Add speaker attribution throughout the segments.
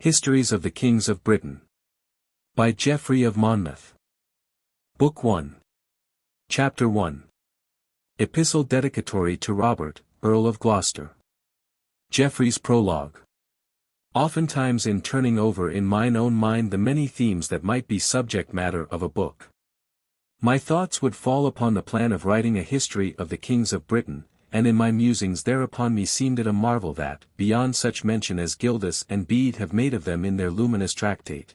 Speaker 1: Histories of the Kings of Britain. By Geoffrey of Monmouth. Book 1. Chapter 1. Epistle dedicatory to Robert, Earl of Gloucester. Geoffrey's Prologue. Oftentimes in turning over in mine own mind the many themes that might be subject matter of a book, my thoughts would fall upon the plan of writing a history of the kings of Britain, and in my musings thereupon me seemed it a marvel that, beyond such mention as Gildas and Bede have made of them in their luminous tractate,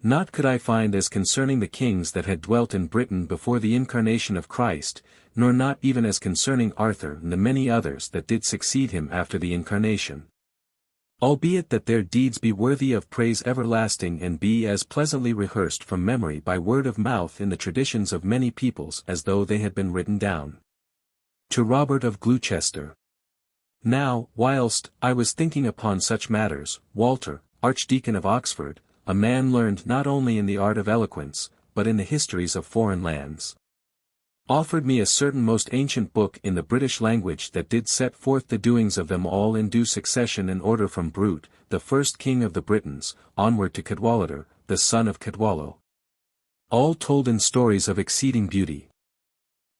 Speaker 1: naught could I find as concerning the kings that had dwelt in Britain before the incarnation of Christ, nor not even as concerning Arthur and the many others that did succeed him after the incarnation. Albeit that their deeds be worthy of praise everlasting and be as pleasantly rehearsed from memory by word of mouth in the traditions of many peoples as though they had been written down. To Robert of Gloucester. Now, whilst I was thinking upon such matters, Walter, Archdeacon of Oxford, a man learned not only in the art of eloquence, but in the histories of foreign lands, offered me a certain most ancient book in the British language that did set forth the doings of them all in due succession and order from Brute, the first king of the Britons, onward to Cadwallader, the son of Cadwallo. All told in stories of exceeding beauty.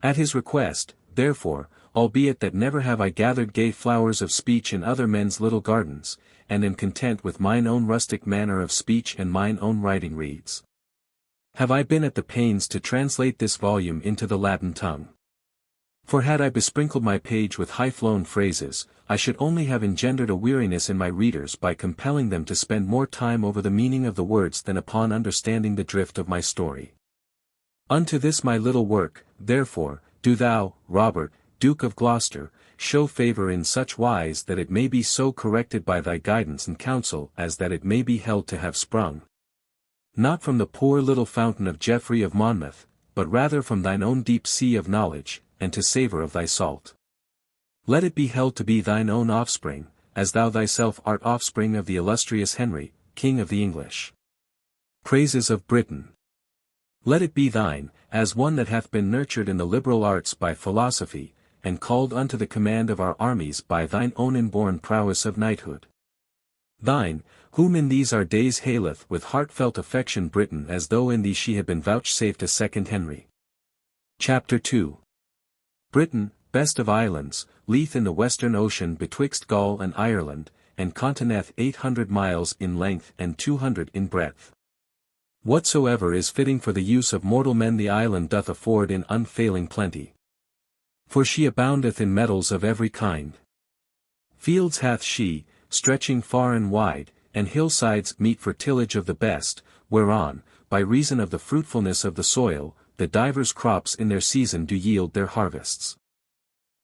Speaker 1: At his request, therefore, albeit that never have I gathered gay flowers of speech in other men's little gardens, and am content with mine own rustic manner of speech and mine own writing reads, have I been at the pains to translate this volume into the Latin tongue. For had I besprinkled my page with high-flown phrases, I should only have engendered a weariness in my readers by compelling them to spend more time over the meaning of the words than upon understanding the drift of my story. Unto this my little work, therefore, do thou, Robert, Duke of Gloucester, show favour in such wise that it may be so corrected by thy guidance and counsel as that it may be held to have sprung, not from the poor little fountain of Geoffrey of Monmouth, but rather from thine own deep sea of knowledge, and to savour of thy salt. Let it be held to be thine own offspring, as thou thyself art offspring of the illustrious Henry, King of the English. Praises of Britain. Let it be thine, as one that hath been nurtured in the liberal arts by philosophy, and called unto the command of our armies by thine own inborn prowess of knighthood. Thine, whom in these our days haileth with heartfelt affection Britain as though in thee she had been vouchsafed a second Henry. Chapter 2. Britain, best of islands, lieth in the western ocean betwixt Gaul and Ireland, and containeth 800 miles in length and 200 in breadth. Whatsoever is fitting for the use of mortal men the island doth afford in unfailing plenty. For she aboundeth in metals of every kind. Fields hath she, stretching far and wide, and hillsides meet for tillage of the best, whereon, by reason of the fruitfulness of the soil, the divers crops in their season do yield their harvests.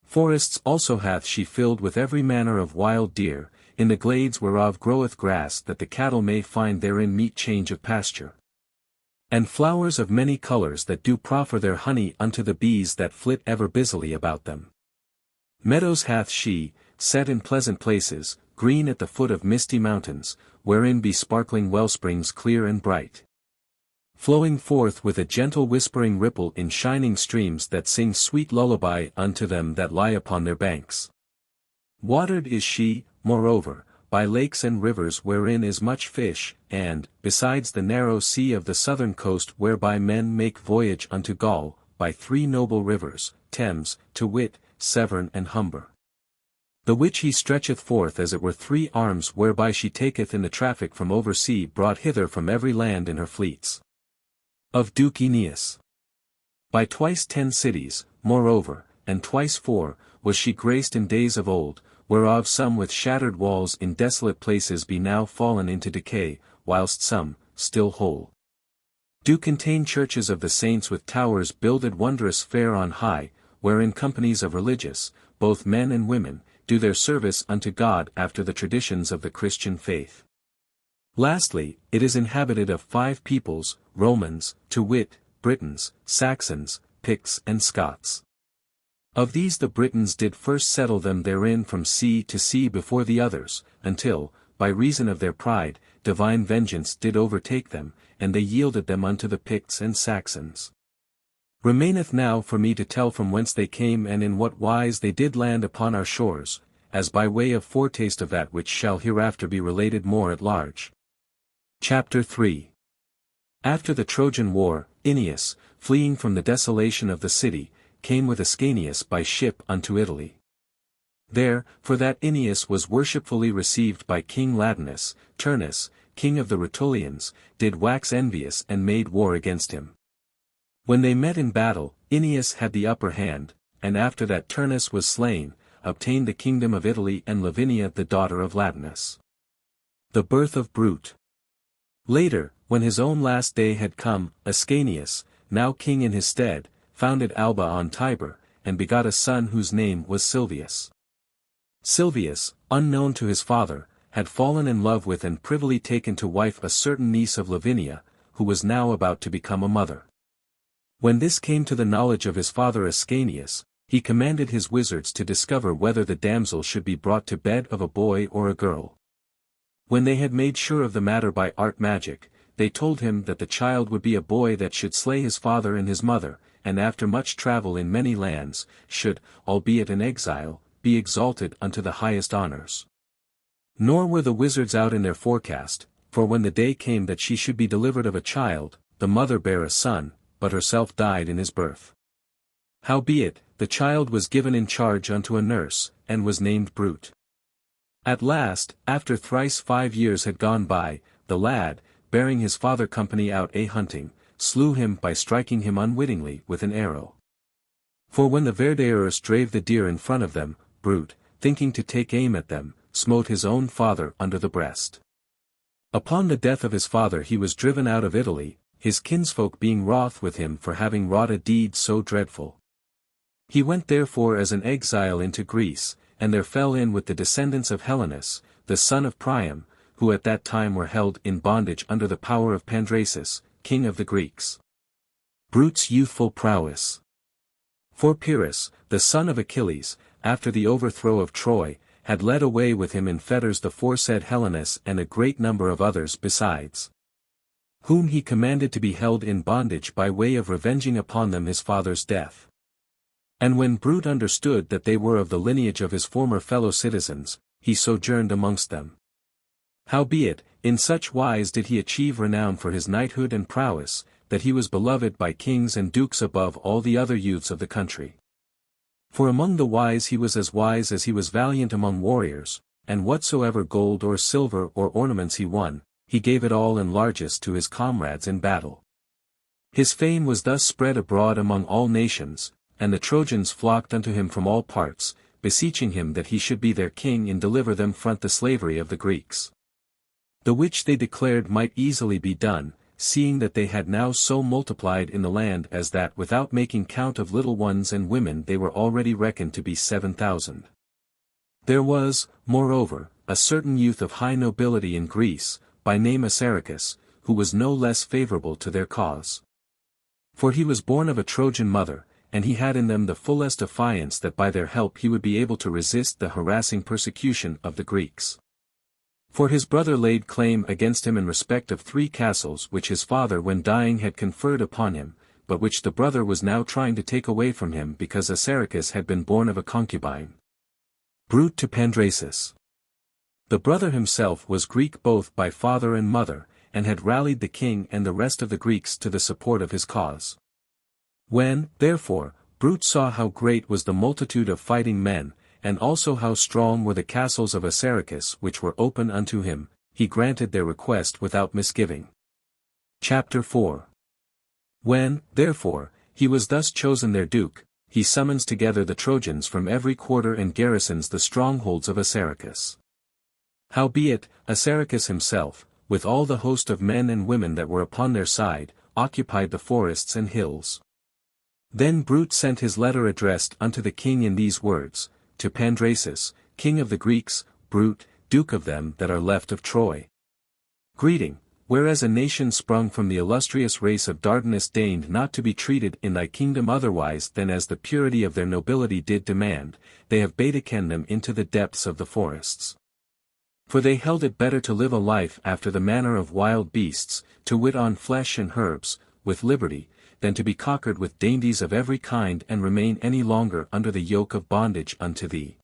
Speaker 1: Forests also hath she filled with every manner of wild deer, in the glades whereof groweth grass that the cattle may find therein meet change of pasture. And flowers of many colours that do proffer their honey unto the bees that flit ever busily about them. Meadows hath she, set in pleasant places, green at the foot of misty mountains, wherein be sparkling wellsprings clear and bright, flowing forth with a gentle whispering ripple in shining streams that sing sweet lullaby unto them that lie upon their banks. Watered is she, moreover, by lakes and rivers wherein is much fish, and, besides the narrow sea of the southern coast whereby men make voyage unto Gaul, by three noble rivers, Thames, to wit, Severn and Humber, the which he stretcheth forth as it were three arms whereby she taketh in the traffic from over sea brought hither from every land in her fleets. Of Duke Aeneas. By twice 10 cities, moreover, and twice 4, was she graced in days of old, whereof some with shattered walls in desolate places be now fallen into decay, whilst some, still whole, do contain churches of the saints with towers builded wondrous fair on high, wherein companies of religious, both men and women, do their service unto God after the traditions of the Christian faith. Lastly, it is inhabited of 5 peoples, Romans, to wit, Britons, Saxons, Picts and Scots. Of these the Britons did first settle them therein from sea to sea before the others, until, by reason of their pride, divine vengeance did overtake them, and they yielded them unto the Picts and Saxons. Remaineth now for me to tell from whence they came and in what wise they did land upon our shores, as by way of foretaste of that which shall hereafter be related more at large. Chapter 3. After the Trojan War, Aeneas, fleeing from the desolation of the city, came with Ascanius by ship unto Italy. There, for that Aeneas was worshipfully received by King Latinus, Turnus, king of the Rutulians, did wax envious and made war against him. When they met in battle, Aeneas had the upper hand, and after that Turnus was slain, obtained the kingdom of Italy and Lavinia the daughter of Latinus. The birth of Brute. Later, when his own last day had come, Ascanius, now king in his stead, founded Alba on Tiber, and begot a son whose name was Silvius. Silvius, unknown to his father, had fallen in love with and privily taken to wife a certain niece of Lavinia, who was now about to become a mother. When this came to the knowledge of his father Ascanius, he commanded his wizards to discover whether the damsel should be brought to bed of a boy or a girl. When they had made sure of the matter by art magic, they told him that the child would be a boy that should slay his father and his mother, and after much travel in many lands, should, albeit in exile, be exalted unto the highest honors. Nor were the wizards out in their forecast, for when the day came that she should be delivered of a child, the mother bare a son, but herself died in his birth. Howbeit, the child was given in charge unto a nurse, and was named Brute. At last, after thrice 5 years had gone by, the lad, bearing his father company out a-hunting, slew him by striking him unwittingly with an arrow. For when the verdeers drave the deer in front of them, Brute, thinking to take aim at them, smote his own father under the breast. Upon the death of his father he was driven out of Italy, his kinsfolk being wroth with him for having wrought a deed so dreadful. He went therefore as an exile into Greece, and there fell in with the descendants of Helenus, the son of Priam, who at that time were held in bondage under the power of Pandrasus, king of the Greeks. Brute's youthful prowess. For Pyrrhus, the son of Achilles, after the overthrow of Troy, had led away with him in fetters the foresaid Helenus and a great number of others besides, whom he commanded to be held in bondage by way of revenging upon them his father's death. And when Brute understood that they were of the lineage of his former fellow citizens, he sojourned amongst them. Howbeit, in such wise did he achieve renown for his knighthood and prowess, that he was beloved by kings and dukes above all the other youths of the country. For among the wise he was as he was valiant among warriors, and whatsoever gold or silver or ornaments he won, he gave it all in largesse to his comrades in battle. His fame was thus spread abroad among all nations, and the Trojans flocked unto him from all parts, beseeching him that he should be their king and deliver them from the slavery of the Greeks. The which they declared might easily be done, seeing that they had now so multiplied in the land as that without making count of little ones and women they were already reckoned to be 7,000. There was, moreover, a certain youth of high nobility in Greece, by name Assaracus, who was no less favorable to their cause. For he was born of a Trojan mother, and he had in them the fullest affiance that by their help he would be able to resist the harassing persecution of the Greeks. For his brother laid claim against him in respect of 3 castles which his father when dying had conferred upon him, but which the brother was now trying to take away from him because Assaracus had been born of a concubine. Brute to Pandrasus. The brother himself was Greek both by father and mother, and had rallied the king and the rest of the Greeks to the support of his cause. When, therefore, Brute saw how great was the multitude of fighting men, and also how strong were the castles of Assaracus which were open unto him, he granted their request without misgiving. Chapter 4. When, therefore, he was thus chosen their duke, he summons together the Trojans from every quarter and garrisons the strongholds of Assaracus. Howbeit, Assaracus himself, with all the host of men and women that were upon their side, occupied the forests and hills. Then Brute sent his letter addressed unto the king in these words, to Pandrasus, king of the Greeks, Brute, duke of them that are left of Troy. Greeting, whereas a nation sprung from the illustrious race of Dardanus deigned not to be treated in thy kingdom otherwise than as the purity of their nobility did demand, they have betaken them into the depths of the forests. For they held it better to live a life after the manner of wild beasts, to wit on flesh and herbs, with liberty, than to be cockered with dainties of every kind and remain any longer under the yoke of bondage unto thee.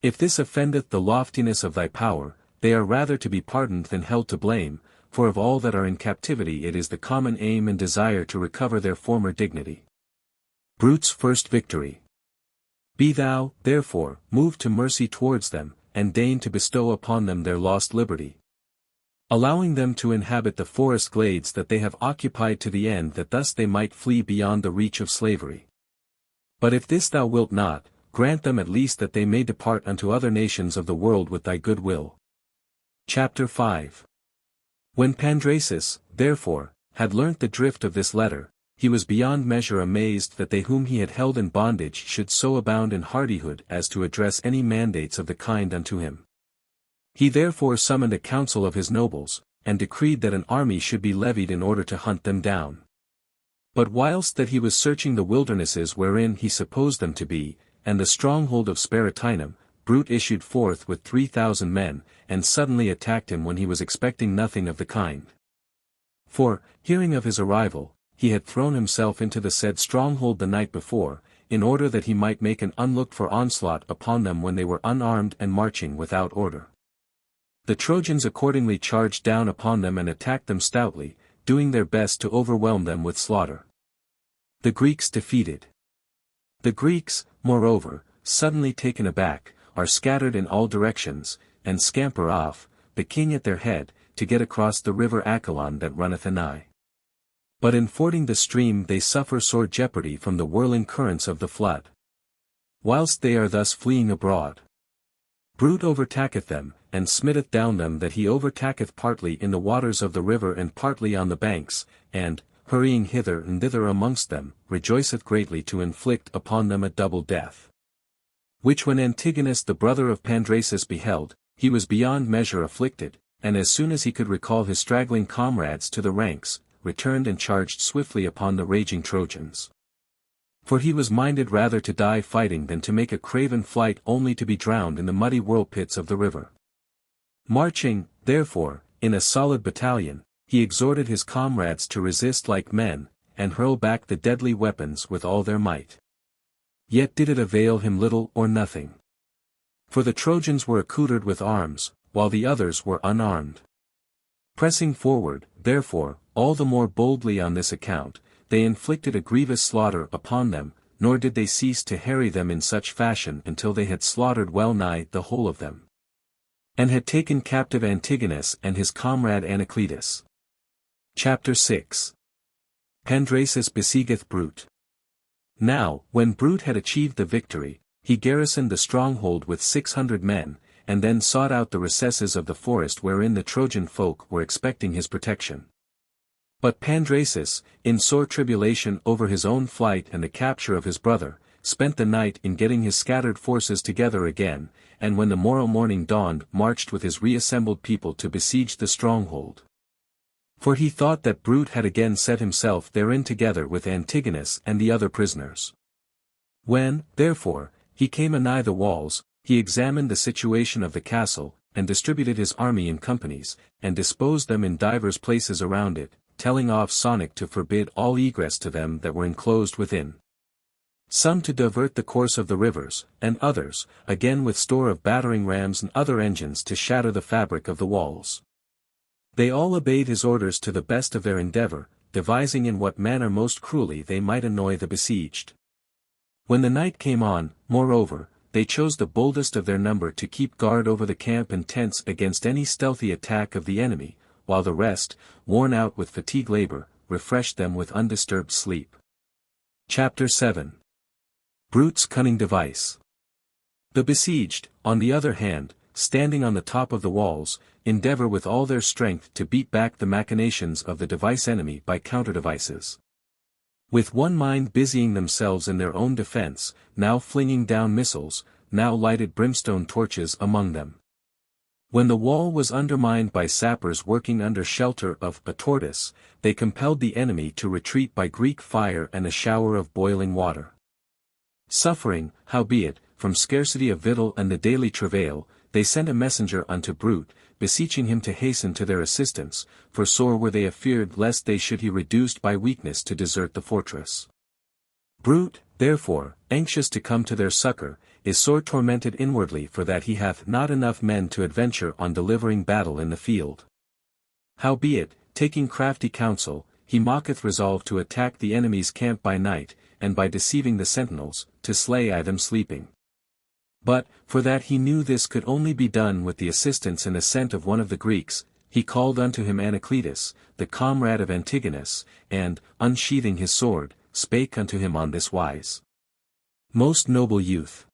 Speaker 1: If this offendeth the loftiness of thy power, they are rather to be pardoned than held to blame, for of all that are in captivity it is the common aim and desire to recover their former dignity. Brute's first victory. Be thou, therefore, moved to mercy towards them, and deign to bestow upon them their lost liberty, allowing them to inhabit the forest glades that they have occupied to the end that thus they might flee beyond the reach of slavery. But if this thou wilt not, grant them at least that they may depart unto other nations of the world with thy good will. Chapter 5. When Pandrasus, therefore, had learnt the drift of this letter, he was beyond measure amazed that they whom he had held in bondage should so abound in hardihood as to address any mandates of the kind unto him. He therefore summoned a council of his nobles, and decreed that an army should be levied in order to hunt them down. But whilst that he was searching the wildernesses wherein he supposed them to be, and the stronghold of Sparatinum, Brute issued forth with 3,000 men, and suddenly attacked him when he was expecting nothing of the kind. For, hearing of his arrival, he had thrown himself into the said stronghold the night before, in order that he might make an unlooked-for onslaught upon them when they were unarmed and marching without order. The Trojans accordingly charged down upon them and attacked them stoutly, doing their best to overwhelm them with slaughter. The Greeks defeated. The Greeks, moreover, suddenly taken aback, are scattered in all directions, and scamper off, the king at their head, to get across the river Achelon that runneth anigh. But in fording the stream they suffer sore jeopardy from the whirling currents of the flood. Whilst they are thus fleeing abroad, Brute overtaketh them, and smitteth down them that he overtaketh partly in the waters of the river and partly on the banks, and, hurrying hither and thither amongst them, rejoiceth greatly to inflict upon them a double death. Which when Antigonus the brother of Pandrasus beheld, he was beyond measure afflicted, and as soon as he could recall his straggling comrades to the ranks, returned and charged swiftly upon the raging Trojans. For he was minded rather to die fighting than to make a craven flight only to be drowned in the muddy whirlpits of the river. Marching, therefore, in a solid battalion, he exhorted his comrades to resist like men, and hurl back the deadly weapons with all their might. Yet did it avail him little or nothing. For the Trojans were accoutred with arms, while the others were unarmed. Pressing forward, therefore, all the more boldly on this account, they inflicted a grievous slaughter upon them, nor did they cease to harry them in such fashion until they had slaughtered well nigh the whole of them, and had taken captive Antigonus and his comrade Anacletus. Chapter 6. Pandrasus besiegeth Brute. Now, when Brute had achieved the victory, he garrisoned the stronghold with 600 men, and then sought out the recesses of the forest wherein the Trojan folk were expecting his protection. But Pandrasus, in sore tribulation over his own flight and the capture of his brother, spent the night in getting his scattered forces together again, and when the morrow morning dawned marched with his reassembled people to besiege the stronghold. For he thought that Brute had again set himself therein together with Antigonus and the other prisoners. When, therefore, he came anigh the walls, he examined the situation of the castle, and distributed his army in companies, and disposed them in divers places around it, telling off Sonic to forbid all egress to them that were enclosed within. Some to divert the course of the rivers, and others, again with store of battering rams and other engines to shatter the fabric of the walls. They all obeyed his orders to the best of their endeavor, devising in what manner most cruelly they might annoy the besieged. When the night came on, moreover, they chose the boldest of their number to keep guard over the camp and tents against any stealthy attack of the enemy, while the rest, worn out with fatigue labor, refreshed them with undisturbed sleep. Chapter 7. Brute's cunning device. The besieged, on the other hand, standing on the top of the walls, endeavor with all their strength to beat back the machinations of the device enemy by counter-devices. With one mind busying themselves in their own defense, now flinging down missiles, now lighted brimstone torches among them. When the wall was undermined by sappers working under shelter of a tortoise, they compelled the enemy to retreat by Greek fire and a shower of boiling water. Suffering, howbeit, from scarcity of victual and the daily travail, they sent a messenger unto Brute, beseeching him to hasten to their assistance, for sore were they afeared lest they should be reduced by weakness to desert the fortress. Brute, therefore, anxious to come to their succor, is sore tormented inwardly for that he hath not enough men to adventure on delivering battle in the field. Howbeit, taking crafty counsel, he mocketh resolve to attack the enemy's camp by night, and by deceiving the sentinels, to slay them sleeping. But, for that he knew this could only be done with the assistance and assent of one of the Greeks, he called unto him Anacletus, the comrade of Antigonus, and, unsheathing his sword, spake unto him on this wise. Most noble youth!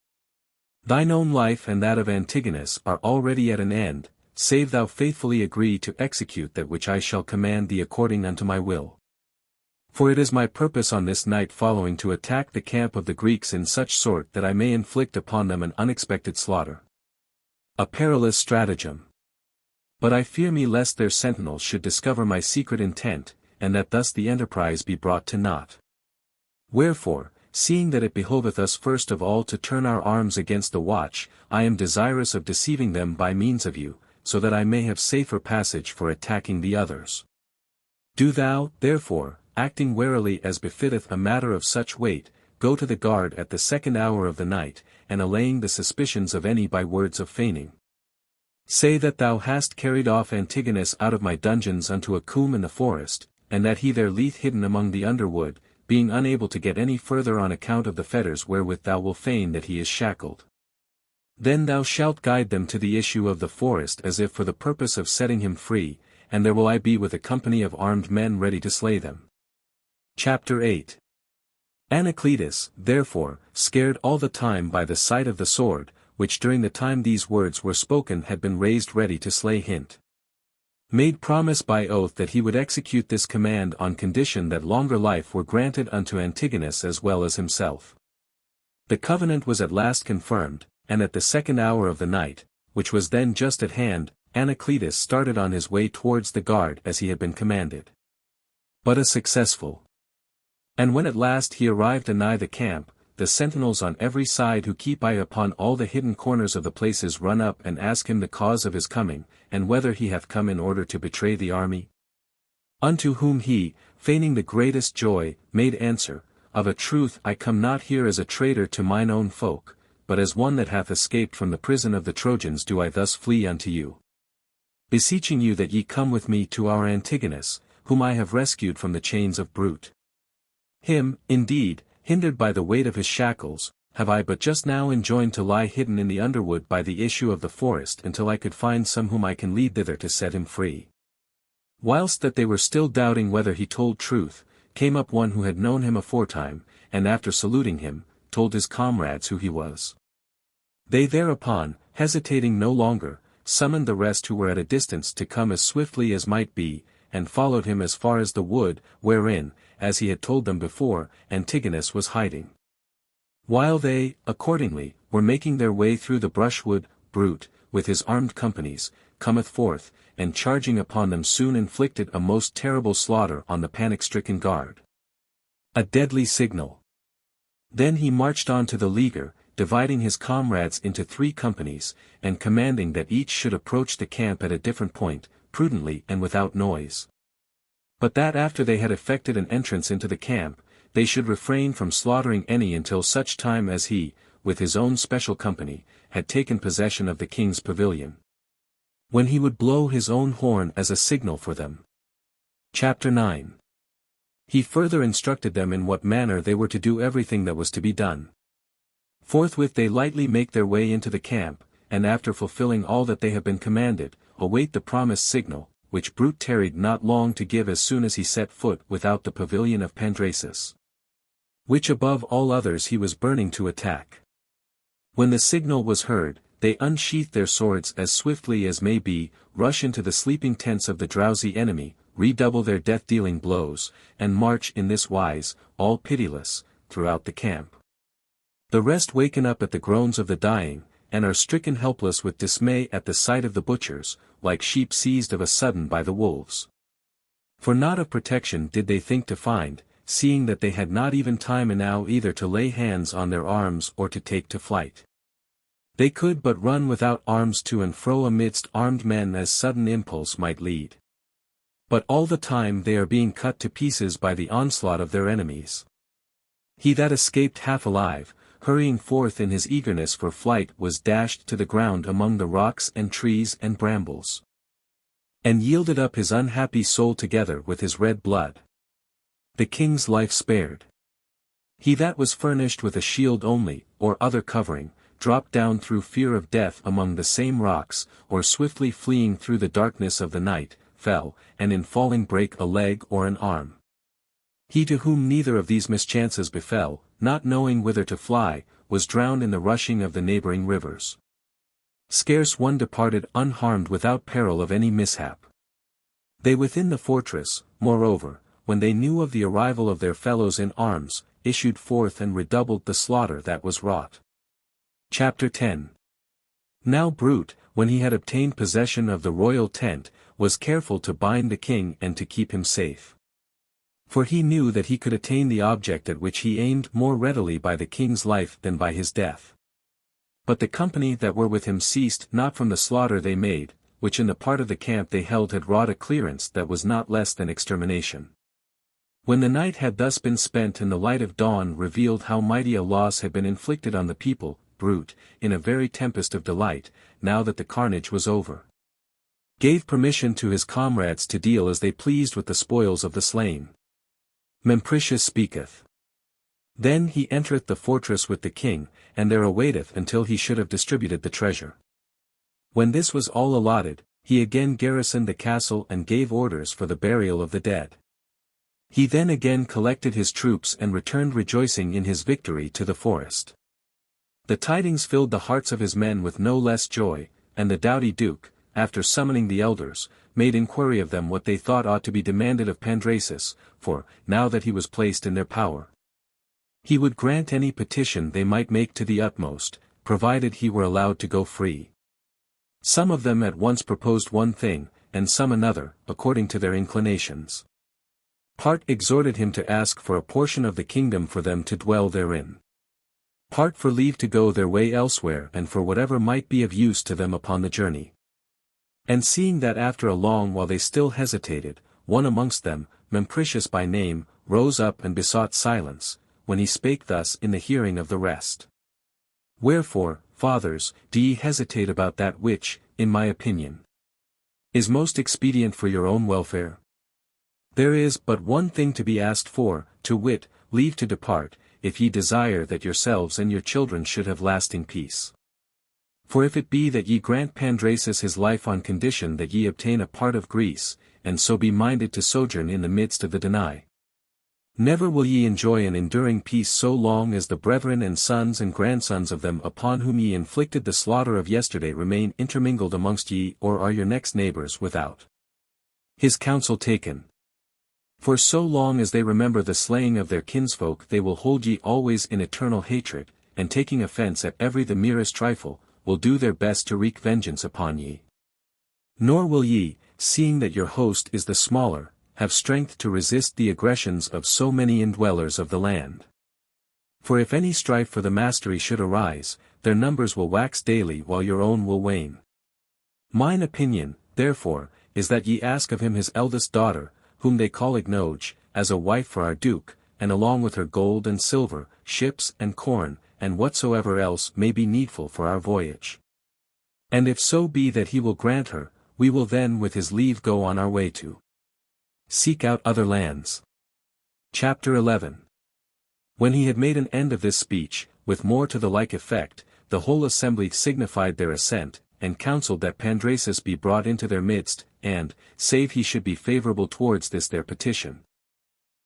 Speaker 1: Thine own life and that of Antigonus are already at an end, save thou faithfully agree to execute that which I shall command thee according unto my will. For it is my purpose on this night following to attack the camp of the Greeks in such sort that I may inflict upon them an unexpected slaughter. A perilous stratagem. But I fear me lest their sentinels should discover my secret intent, and that thus the enterprise be brought to naught. Wherefore, seeing that it behoveth us first of all to turn our arms against the watch, I am desirous of deceiving them by means of you, so that I may have safer passage for attacking the others. Do thou, therefore, acting warily as befitteth a matter of such weight, go to the guard at the second hour of the night, and allaying the suspicions of any by words of feigning. Say that thou hast carried off Antigonus out of my dungeons unto a coombe in the forest, and that he there lieth hidden among the underwood, being unable to get any further on account of the fetters wherewith thou wilt feign that he is shackled. Then thou shalt guide them to the issue of the forest as if for the purpose of setting him free, and there will I be with a company of armed men ready to slay them. Chapter 8. Anacletus, therefore, scared all the time by the sight of the sword, which during the time these words were spoken had been raised ready to slay hint, made promise by oath that he would execute this command on condition that longer life were granted unto Antigonus as well as himself. The covenant was at last confirmed, and at the second hour of the night, which was then just at hand, Anacletus started on his way towards the guard as he had been commanded. But a successful. And when at last he arrived anigh the camp, the sentinels on every side who keep eye upon all the hidden corners of the places run up and ask him the cause of his coming, and whether he hath come in order to betray the army. Unto whom he, feigning the greatest joy, made answer, Of a truth I come not here as a traitor to mine own folk, but as one that hath escaped from the prison of the Trojans do I thus flee unto you. Beseeching you that ye come with me to our Antigonus, whom I have rescued from the chains of Brute. Him, indeed, hindered by the weight of his shackles, have I but just now enjoined to lie hidden in the underwood by the issue of the forest until I could find some whom I can lead thither to set him free. Whilst that they were still doubting whether he told truth, came up one who had known him aforetime, and after saluting him, told his comrades who he was. They thereupon, hesitating no longer, summoned the rest who were at a distance to come as swiftly as might be, and followed him as far as the wood, wherein, as he had told them before, Antigonus was hiding. While they, accordingly, were making their way through the brushwood, Brute, with his armed companies, cometh forth, and charging upon them soon inflicted a most terrible slaughter on the panic-stricken guard. A deadly signal. Then he marched on to the leaguer, dividing his comrades into 3 companies, and commanding that each should approach the camp at a different point, prudently and without noise. But that after they had effected an entrance into the camp, they should refrain from slaughtering any until such time as he, with his own special company, had taken possession of the king's pavilion, when he would blow his own horn as a signal for them. Chapter 9. He further instructed them in what manner they were to do everything that was to be done. Forthwith they lightly make their way into the camp, and after fulfilling all that they have been commanded, await the promised signal, which Brute tarried not long to give as soon as he set foot without the pavilion of Pandrasus, which above all others he was burning to attack. When the signal was heard, they unsheath their swords as swiftly as may be, rush into the sleeping tents of the drowsy enemy, redouble their death-dealing blows, and march in this wise, all pitiless, throughout the camp. The rest waken up at the groans of the dying, and are stricken helpless with dismay at the sight of the butchers, like sheep seized of a sudden by the wolves. For not of protection did they think to find, seeing that they had not even time enow either to lay hands on their arms or to take to flight. They could but run without arms to and fro amidst armed men as sudden impulse might lead. But all the time they are being cut to pieces by the onslaught of their enemies. He that escaped half alive, hurrying forth in his eagerness for flight, was dashed to the ground among the rocks and trees and brambles, and yielded up his unhappy soul together with his red blood. The king's life spared. He that was furnished with a shield only, or other covering, dropped down through fear of death among the same rocks, or swiftly fleeing through the darkness of the night, fell, and in falling brake a leg or an arm. He to whom neither of these mischances befell, not knowing whither to fly, was drowned in the rushing of the neighboring rivers. Scarce one departed unharmed without peril of any mishap. They within the fortress, moreover, when they knew of the arrival of their fellows in arms, issued forth and redoubled the slaughter that was wrought. Chapter 10. Now Brute, when he had obtained possession of the royal tent, was careful to bind the king and to keep him safe. For he knew that he could attain the object at which he aimed more readily by the king's life than by his death. But the company that were with him ceased not from the slaughter they made, which in the part of the camp they held had wrought a clearance that was not less than extermination. When the night had thus been spent and the light of dawn revealed how mighty a loss had been inflicted on the people, Brute, in a very tempest of delight, now that the carnage was over, gave permission to his comrades to deal as they pleased with the spoils of the slain. Mempricius speaketh. Then he entereth the fortress with the king, and there awaiteth until he should have distributed the treasure. When this was all allotted, he again garrisoned the castle and gave orders for the burial of the dead. He then again collected his troops and returned rejoicing in his victory to the forest. The tidings filled the hearts of his men with no less joy, and the doughty duke, after summoning the elders, made inquiry of them what they thought ought to be demanded of Pandrasus, for, now that he was placed in their power, he would grant any petition they might make to the utmost, provided he were allowed to go free. Some of them at once proposed one thing, and some another, according to their inclinations. Part exhorted him to ask for a portion of the kingdom for them to dwell therein. Part for leave to go their way elsewhere and for whatever might be of use to them upon the journey. And seeing that after a long while they still hesitated, one amongst them, Mempricius by name, rose up and besought silence, when he spake thus in the hearing of the rest. Wherefore, fathers, do ye hesitate about that which, in my opinion, is most expedient for your own welfare? There is but one thing to be asked for, to wit, leave to depart, if ye desire that yourselves and your children should have lasting peace. For if it be that ye grant Pandrasus his life on condition that ye obtain a part of Greece, and so be minded to sojourn in the midst of the Danai, never will ye enjoy an enduring peace so long as the brethren and sons and grandsons of them upon whom ye inflicted the slaughter of yesterday remain intermingled amongst ye or are your next neighbors without. His counsel taken. For so long as they remember the slaying of their kinsfolk they will hold ye always in eternal hatred, and taking offense at every the merest trifle, will do their best to wreak vengeance upon ye. Nor will ye, seeing that your host is the smaller, have strength to resist the aggressions of so many indwellers of the land. For if any strife for the mastery should arise, their numbers will wax daily while your own will wane. Mine opinion, therefore, is that ye ask of him his eldest daughter, whom they call Ignoge, as a wife for our duke, and along with her gold and silver, ships and corn, and whatsoever else may be needful for our voyage. And if so be that he will grant her, we will then with his leave go on our way to seek out other lands. Chapter 11. When he had made an end of this speech, with more to the like effect, the whole assembly signified their assent, and counselled that Pandrasus be brought into their midst, and, save he should be favourable towards this their petition,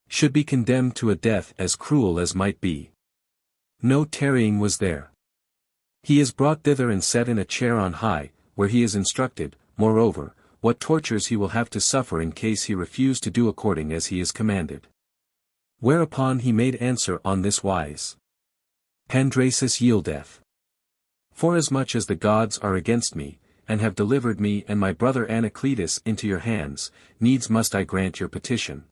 Speaker 1: should be condemned to a death as cruel as might be. No tarrying was there. He is brought thither and set in a chair on high, where he is instructed, moreover, what tortures he will have to suffer in case he refuse to do according as he is commanded. Whereupon he made answer on this wise. Pandrasus yieldeth. Forasmuch as the gods are against me, and have delivered me and my brother Anacletus into your hands, needs must I grant your petition.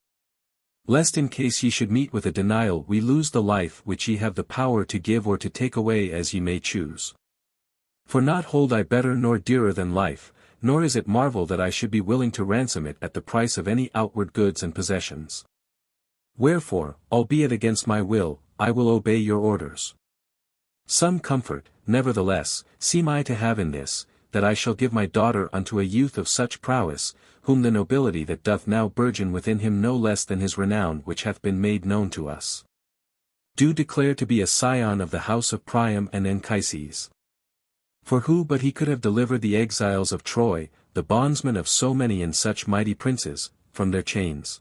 Speaker 1: Lest in case ye should meet with a denial we lose the life which ye have the power to give or to take away as ye may choose. For not hold I better nor dearer than life, nor is it marvel that I should be willing to ransom it at the price of any outward goods and possessions. Wherefore, albeit against my will, I will obey your orders. Some comfort, nevertheless, seem I to have in this, that I shall give my daughter unto a youth of such prowess, whom the nobility that doth now burgeon within him no less than his renown which hath been made known to us, do declare to be a scion of the house of Priam and Anchises. For who but he could have delivered the exiles of Troy, the bondsmen of so many and such mighty princes, from their chains?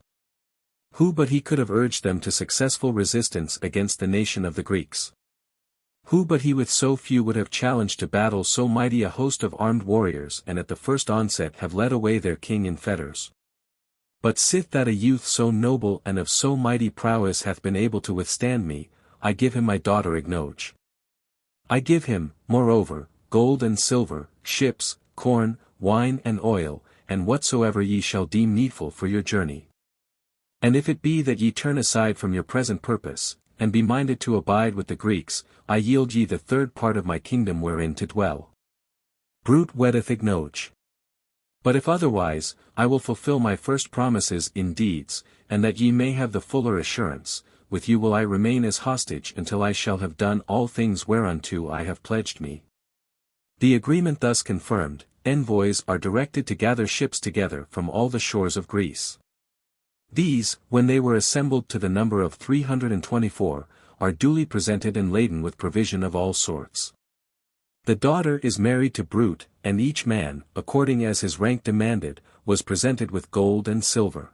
Speaker 1: Who but he could have urged them to successful resistance against the nation of the Greeks? Who but he with so few would have challenged to battle so mighty a host of armed warriors and at the first onset have led away their king in fetters? But sith that a youth so noble and of so mighty prowess hath been able to withstand me, I give him my daughter Ignoge. I give him, moreover, gold and silver, ships, corn, wine and oil, and whatsoever ye shall deem needful for your journey. And if it be that ye turn aside from your present purpose, and be minded to abide with the Greeks, I yield ye the third part of my kingdom wherein to dwell. Brute weddeth Ignoge. But if otherwise, I will fulfill my first promises in deeds, and that ye may have the fuller assurance, with you will I remain as hostage until I shall have done all things whereunto I have pledged me. The agreement thus confirmed, envoys are directed to gather ships together from all the shores of Greece. These, when they were assembled to the number of 324, are duly presented and laden with provision of all sorts. The daughter is married to Brute, and each man, according as his rank demanded, was presented with gold and silver.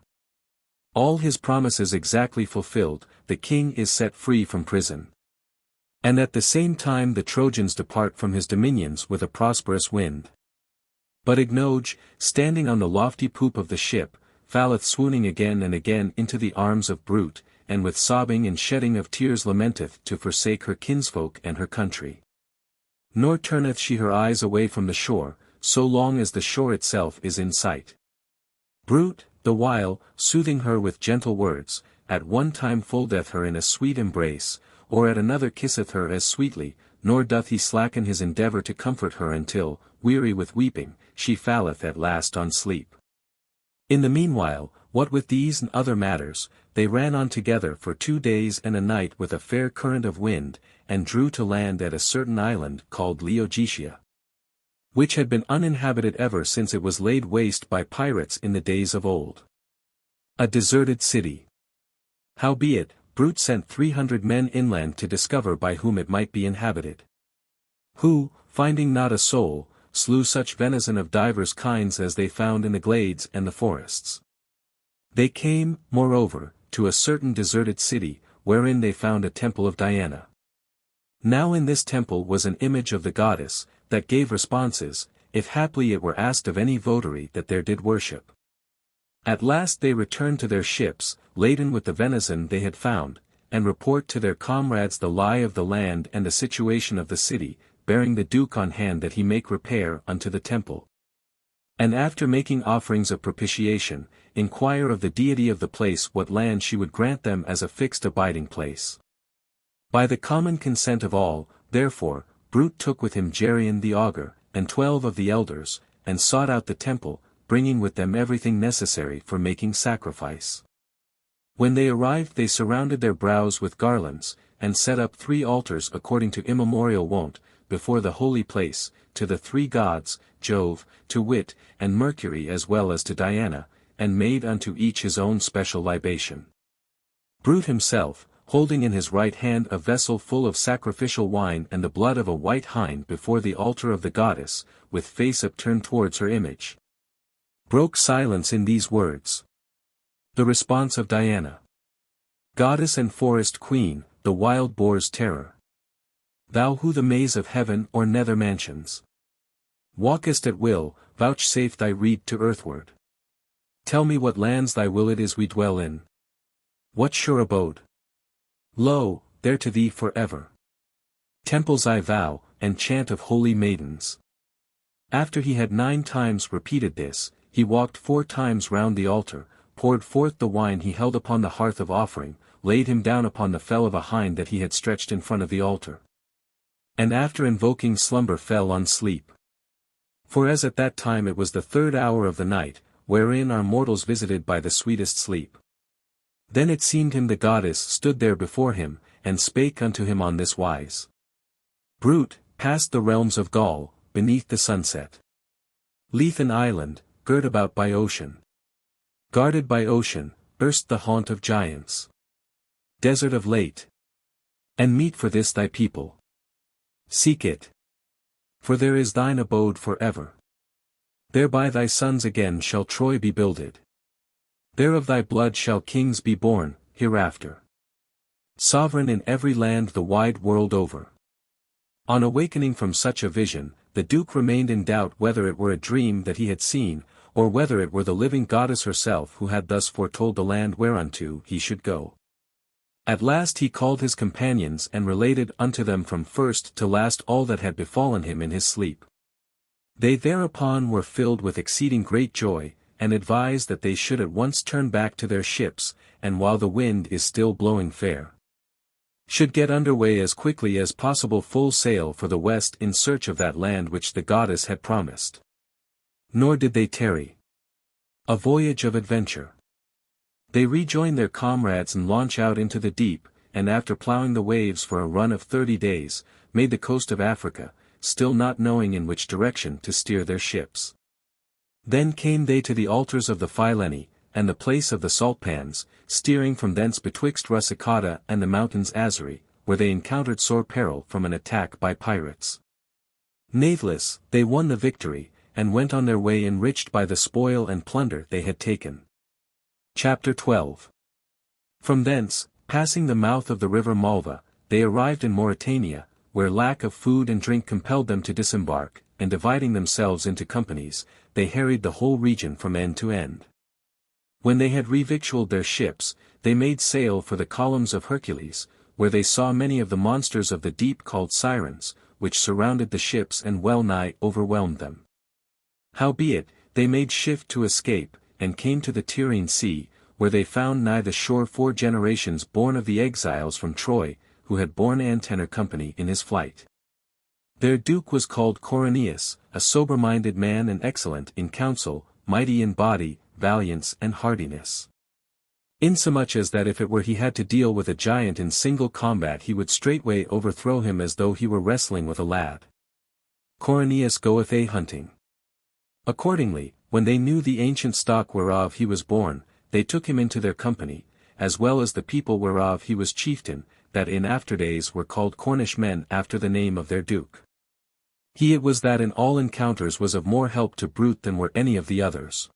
Speaker 1: All his promises exactly fulfilled, the king is set free from prison. And at the same time the Trojans depart from his dominions with a prosperous wind. But Ignoge, standing on the lofty poop of the ship, falleth swooning again and again into the arms of Brute, and with sobbing and shedding of tears lamenteth to forsake her kinsfolk and her country. Nor turneth she her eyes away from the shore, so long as the shore itself is in sight. Brute, the while, soothing her with gentle words, at one time foldeth her in a sweet embrace, or at another kisseth her as sweetly, nor doth he slacken his endeavour to comfort her until, weary with weeping, she falleth at last on sleep. In the meanwhile, what with these and other matters, they ran on together for 2 days and a night with a fair current of wind, and drew to land at a certain island called Laodicea, which had been uninhabited ever since it was laid waste by pirates in the days of old. A deserted city. Howbeit, Brute sent 300 men inland to discover by whom it might be inhabited. Who, finding not a soul, slew such venison of divers kinds as they found in the glades and the forests. They came, moreover, to a certain deserted city, wherein they found a temple of Diana. Now in this temple was an image of the goddess, that gave responses, if haply it were asked of any votary that there did worship. At last they returned to their ships, laden with the venison they had found, and report to their comrades the lie of the land and the situation of the city, bearing the Duke on hand that he make repair unto the temple. And after making offerings of propitiation, inquire of the deity of the place what land she would grant them as a fixed abiding place. By the common consent of all, therefore, Brute took with him Geryon the augur, and 12 of the elders, and sought out the temple, bringing with them everything necessary for making sacrifice. When they arrived they surrounded their brows with garlands, and set up 3 altars according to immemorial wont, before the holy place, to the 3 gods, Jove, to wit, and Mercury as well as to Diana, and made unto each his own special libation. Brute himself, holding in his right hand a vessel full of sacrificial wine and the blood of a white hind before the altar of the goddess, with face upturned towards her image, broke silence in these words. The response of Diana. Goddess and forest queen, the wild boar's terror. Thou who the maze of heaven or nether mansions walkest at will, vouchsafe thy rede to earthward. Tell me what lands thy will it is we dwell in. What sure abode? Lo, there to thee for ever. Temples I vow, and chant of holy maidens. After he had 9 times repeated this, he walked 4 times round the altar, poured forth the wine he held upon the hearth of offering, laid him down upon the fell of a hind that he had stretched in front of the altar. And after invoking slumber fell on sleep. For as at that time it was the 3rd hour of the night, wherein are mortals visited by the sweetest sleep. Then it seemed him the goddess stood there before him, and spake unto him on this wise. Brute, past the realms of Gaul, beneath the sunset. Leith an island, girt about by ocean. Guarded by ocean, erst the haunt of giants. Desert of late. And meet for this thy people. Seek it. For there is thine abode for ever. There by thy sons again shall Troy be builded. There of thy blood shall kings be born, hereafter. Sovereign in every land the wide world over. On awakening from such a vision, the Duke remained in doubt whether it were a dream that he had seen, or whether it were the living goddess herself who had thus foretold the land whereunto he should go. At last he called his companions and related unto them from first to last all that had befallen him in his sleep. They thereupon were filled with exceeding great joy, and advised that they should at once turn back to their ships, and while the wind is still blowing fair, should get under way as quickly as possible full sail for the west in search of that land which the goddess had promised. Nor did they tarry. A voyage of adventure. They rejoin their comrades and launch out into the deep, and after ploughing the waves for a run of 30 days, made the coast of Africa, still not knowing in which direction to steer their ships. Then came they to the altars of the Phileni, and the place of the saltpans, steering from thence betwixt Rusicata and the mountains Azari, where they encountered sore peril from an attack by pirates. Natheless, they won the victory, and went on their way enriched by the spoil and plunder they had taken. Chapter 12. From thence, passing the mouth of the river Malva, they arrived in Mauritania, where lack of food and drink compelled them to disembark, and dividing themselves into companies, they harried the whole region from end to end. When they had revictualled their ships, they made sail for the columns of Hercules, where they saw many of the monsters of the deep called sirens, which surrounded the ships and well nigh overwhelmed them. Howbeit, they made shift to escape, and came to the Tyrrhene Sea, where they found nigh the shore 4 generations born of the exiles from Troy, who had borne Antenor company in his flight. Their duke was called Corinius, a sober-minded man and excellent in counsel, mighty in body, valiance and hardiness. Insomuch as that if it were he had to deal with a giant in single combat he would straightway overthrow him as though he were wrestling with a lad. Corinius goeth a-hunting. Accordingly, when they knew the ancient stock whereof he was born, they took him into their company, as well as the people whereof he was chieftain, that in after days were called Cornish men after the name of their duke. He it was that in all encounters was of more help to Brute than were any of the others.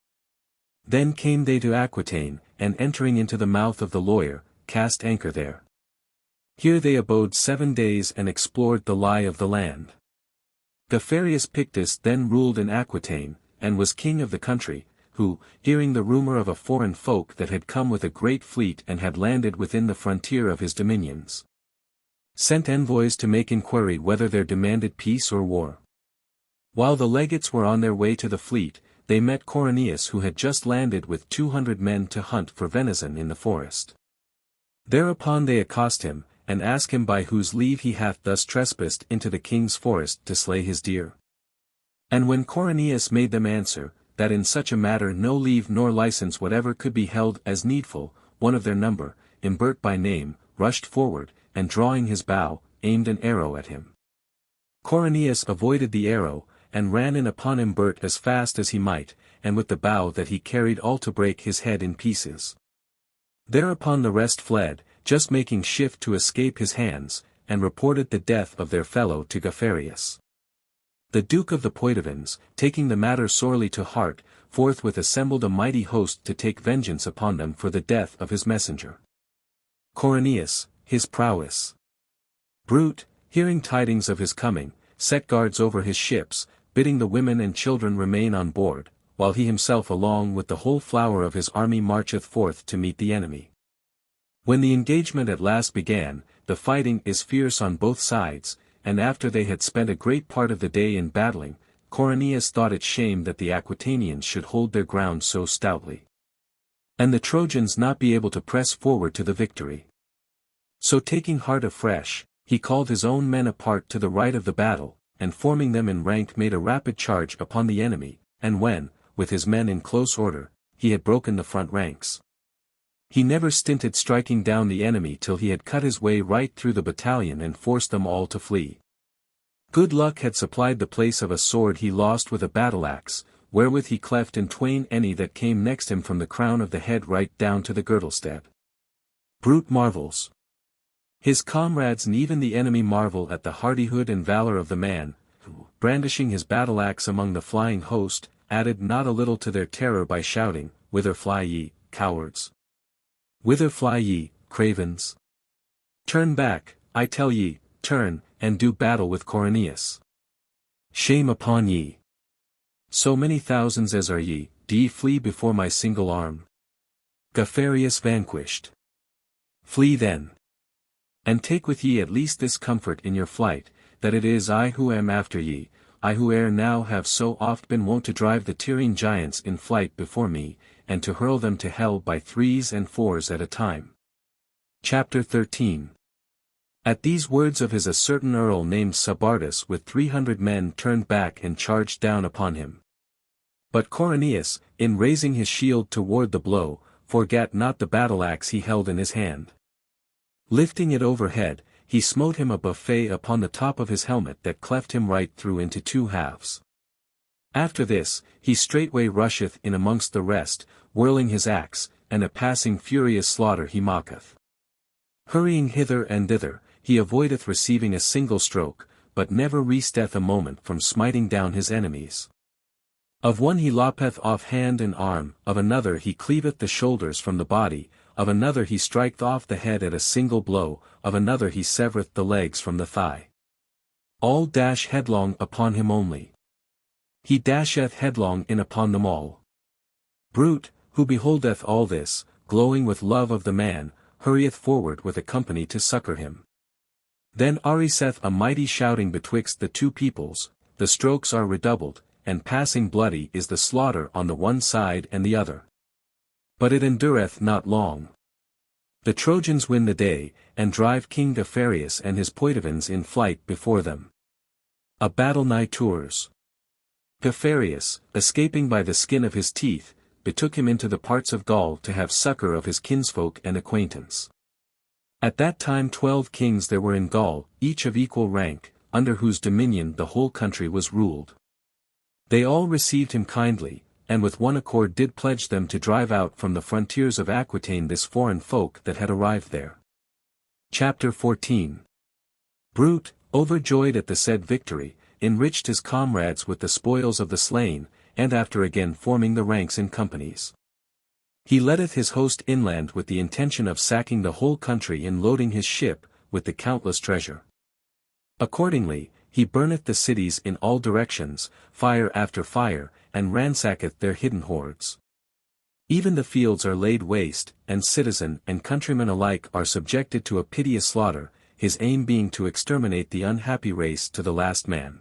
Speaker 1: Then came they to Aquitaine, and entering into the mouth of the Loire, cast anchor there. Here they abode 7 days and explored the lie of the land. Geoffrey Pictus then ruled in Aquitaine, and was king of the country, who, hearing the rumor of a foreign folk that had come with a great fleet and had landed within the frontier of his dominions, sent envoys to make inquiry whether there demanded peace or war. While the legates were on their way to the fleet, they met Corinius who had just landed with 200 men to hunt for venison in the forest. Thereupon they accost him, and ask him by whose leave he hath thus trespassed into the king's forest to slay his deer. And when Corinius made them answer, that in such a matter no leave nor license whatever could be held as needful, one of their number, Imbert by name, rushed forward, and drawing his bow, aimed an arrow at him. Corinius avoided the arrow, and ran in upon Imbert as fast as he might, and with the bow that he carried all to break his head in pieces. Thereupon the rest fled, just making shift to escape his hands, and reported the death of their fellow to Geoffrey. The Duke of the Poitevins, taking the matter sorely to heart, forthwith assembled a mighty host to take vengeance upon them for the death of his messenger. Corinius, his prowess. Brute, hearing tidings of his coming, set guards over his ships, bidding the women and children remain on board, while he himself along with the whole flower of his army marcheth forth to meet the enemy. When the engagement at last began, the fighting is fierce on both sides, and after they had spent a great part of the day in battling, Corinius thought it shame that the Aquitanians should hold their ground so stoutly, and the Trojans not be able to press forward to the victory. So taking heart afresh, he called his own men apart to the right of the battle, and forming them in rank made a rapid charge upon the enemy, and when, with his men in close order, he had broken the front ranks, He never stinted striking down the enemy till he had cut his way right through the battalion and forced them all to flee. Good luck had supplied the place of a sword he lost with a battle-axe, wherewith he cleft in twain any that came next him from the crown of the head right down to the girdlestead. Brute marvels. His comrades and even the enemy marvel at the hardihood and valor of the man, who, brandishing his battle-axe among the flying host, added not a little to their terror by shouting, "Whither fly ye, cowards? Whither fly ye, cravens? Turn back, I tell ye, turn, and do battle with Corneus. Shame upon ye! So many thousands as are ye, do ye flee before my single arm? Geoffrius vanquished. Flee then. And take with ye at least this comfort in your flight, that it is I who am after ye, I who ere now have so oft been wont to drive the Tyrrhene giants in flight before me, and to hurl them to hell by 3s and 4s at a time." Chapter 13. At these words of his a certain earl named Sabardus with 300 men turned back and charged down upon him. But Corneus, in raising his shield to ward the blow, forgat not the battle-axe he held in his hand. Lifting it overhead, he smote him a buffet upon the top of his helmet that cleft him right through into 2 halves. After this, he straightway rusheth in amongst the rest, whirling his axe, and a passing furious slaughter he mocketh. Hurrying hither and thither, he avoideth receiving a single stroke, but never resteth a moment from smiting down his enemies. Of one he loppeth off hand and arm, of another he cleaveth the shoulders from the body, of another he striketh off the head at a single blow, of another he severeth the legs from the thigh. All dash headlong upon him only. He dasheth headlong in upon them all. Brute, who beholdeth all this, glowing with love of the man, hurrieth forward with a company to succour him. Then ariseth a mighty shouting betwixt the two peoples, the strokes are redoubled, and passing bloody is the slaughter on the one side and the other. But it endureth not long. The Trojans win the day, and drive King Geoffrius and his Poitevins in flight before them. A battle nigh Tours. Geoffrius, escaping by the skin of his teeth, betook him into the parts of Gaul to have succour of his kinsfolk and acquaintance. At that time 12 kings there were in Gaul, each of equal rank, under whose dominion the whole country was ruled. They all received him kindly, and with one accord did pledge them to drive out from the frontiers of Aquitaine this foreign folk that had arrived there. Chapter 14. Brute, overjoyed at the said victory, enriched his comrades with the spoils of the slain, and after again forming the ranks in companies, he leadeth his host inland with the intention of sacking the whole country and loading his ship with the countless treasure. Accordingly, he burneth the cities in all directions, fire after fire, and ransacketh their hidden hoards. Even the fields are laid waste, and citizen and countryman alike are subjected to a piteous slaughter, his aim being to exterminate the unhappy race to the last man.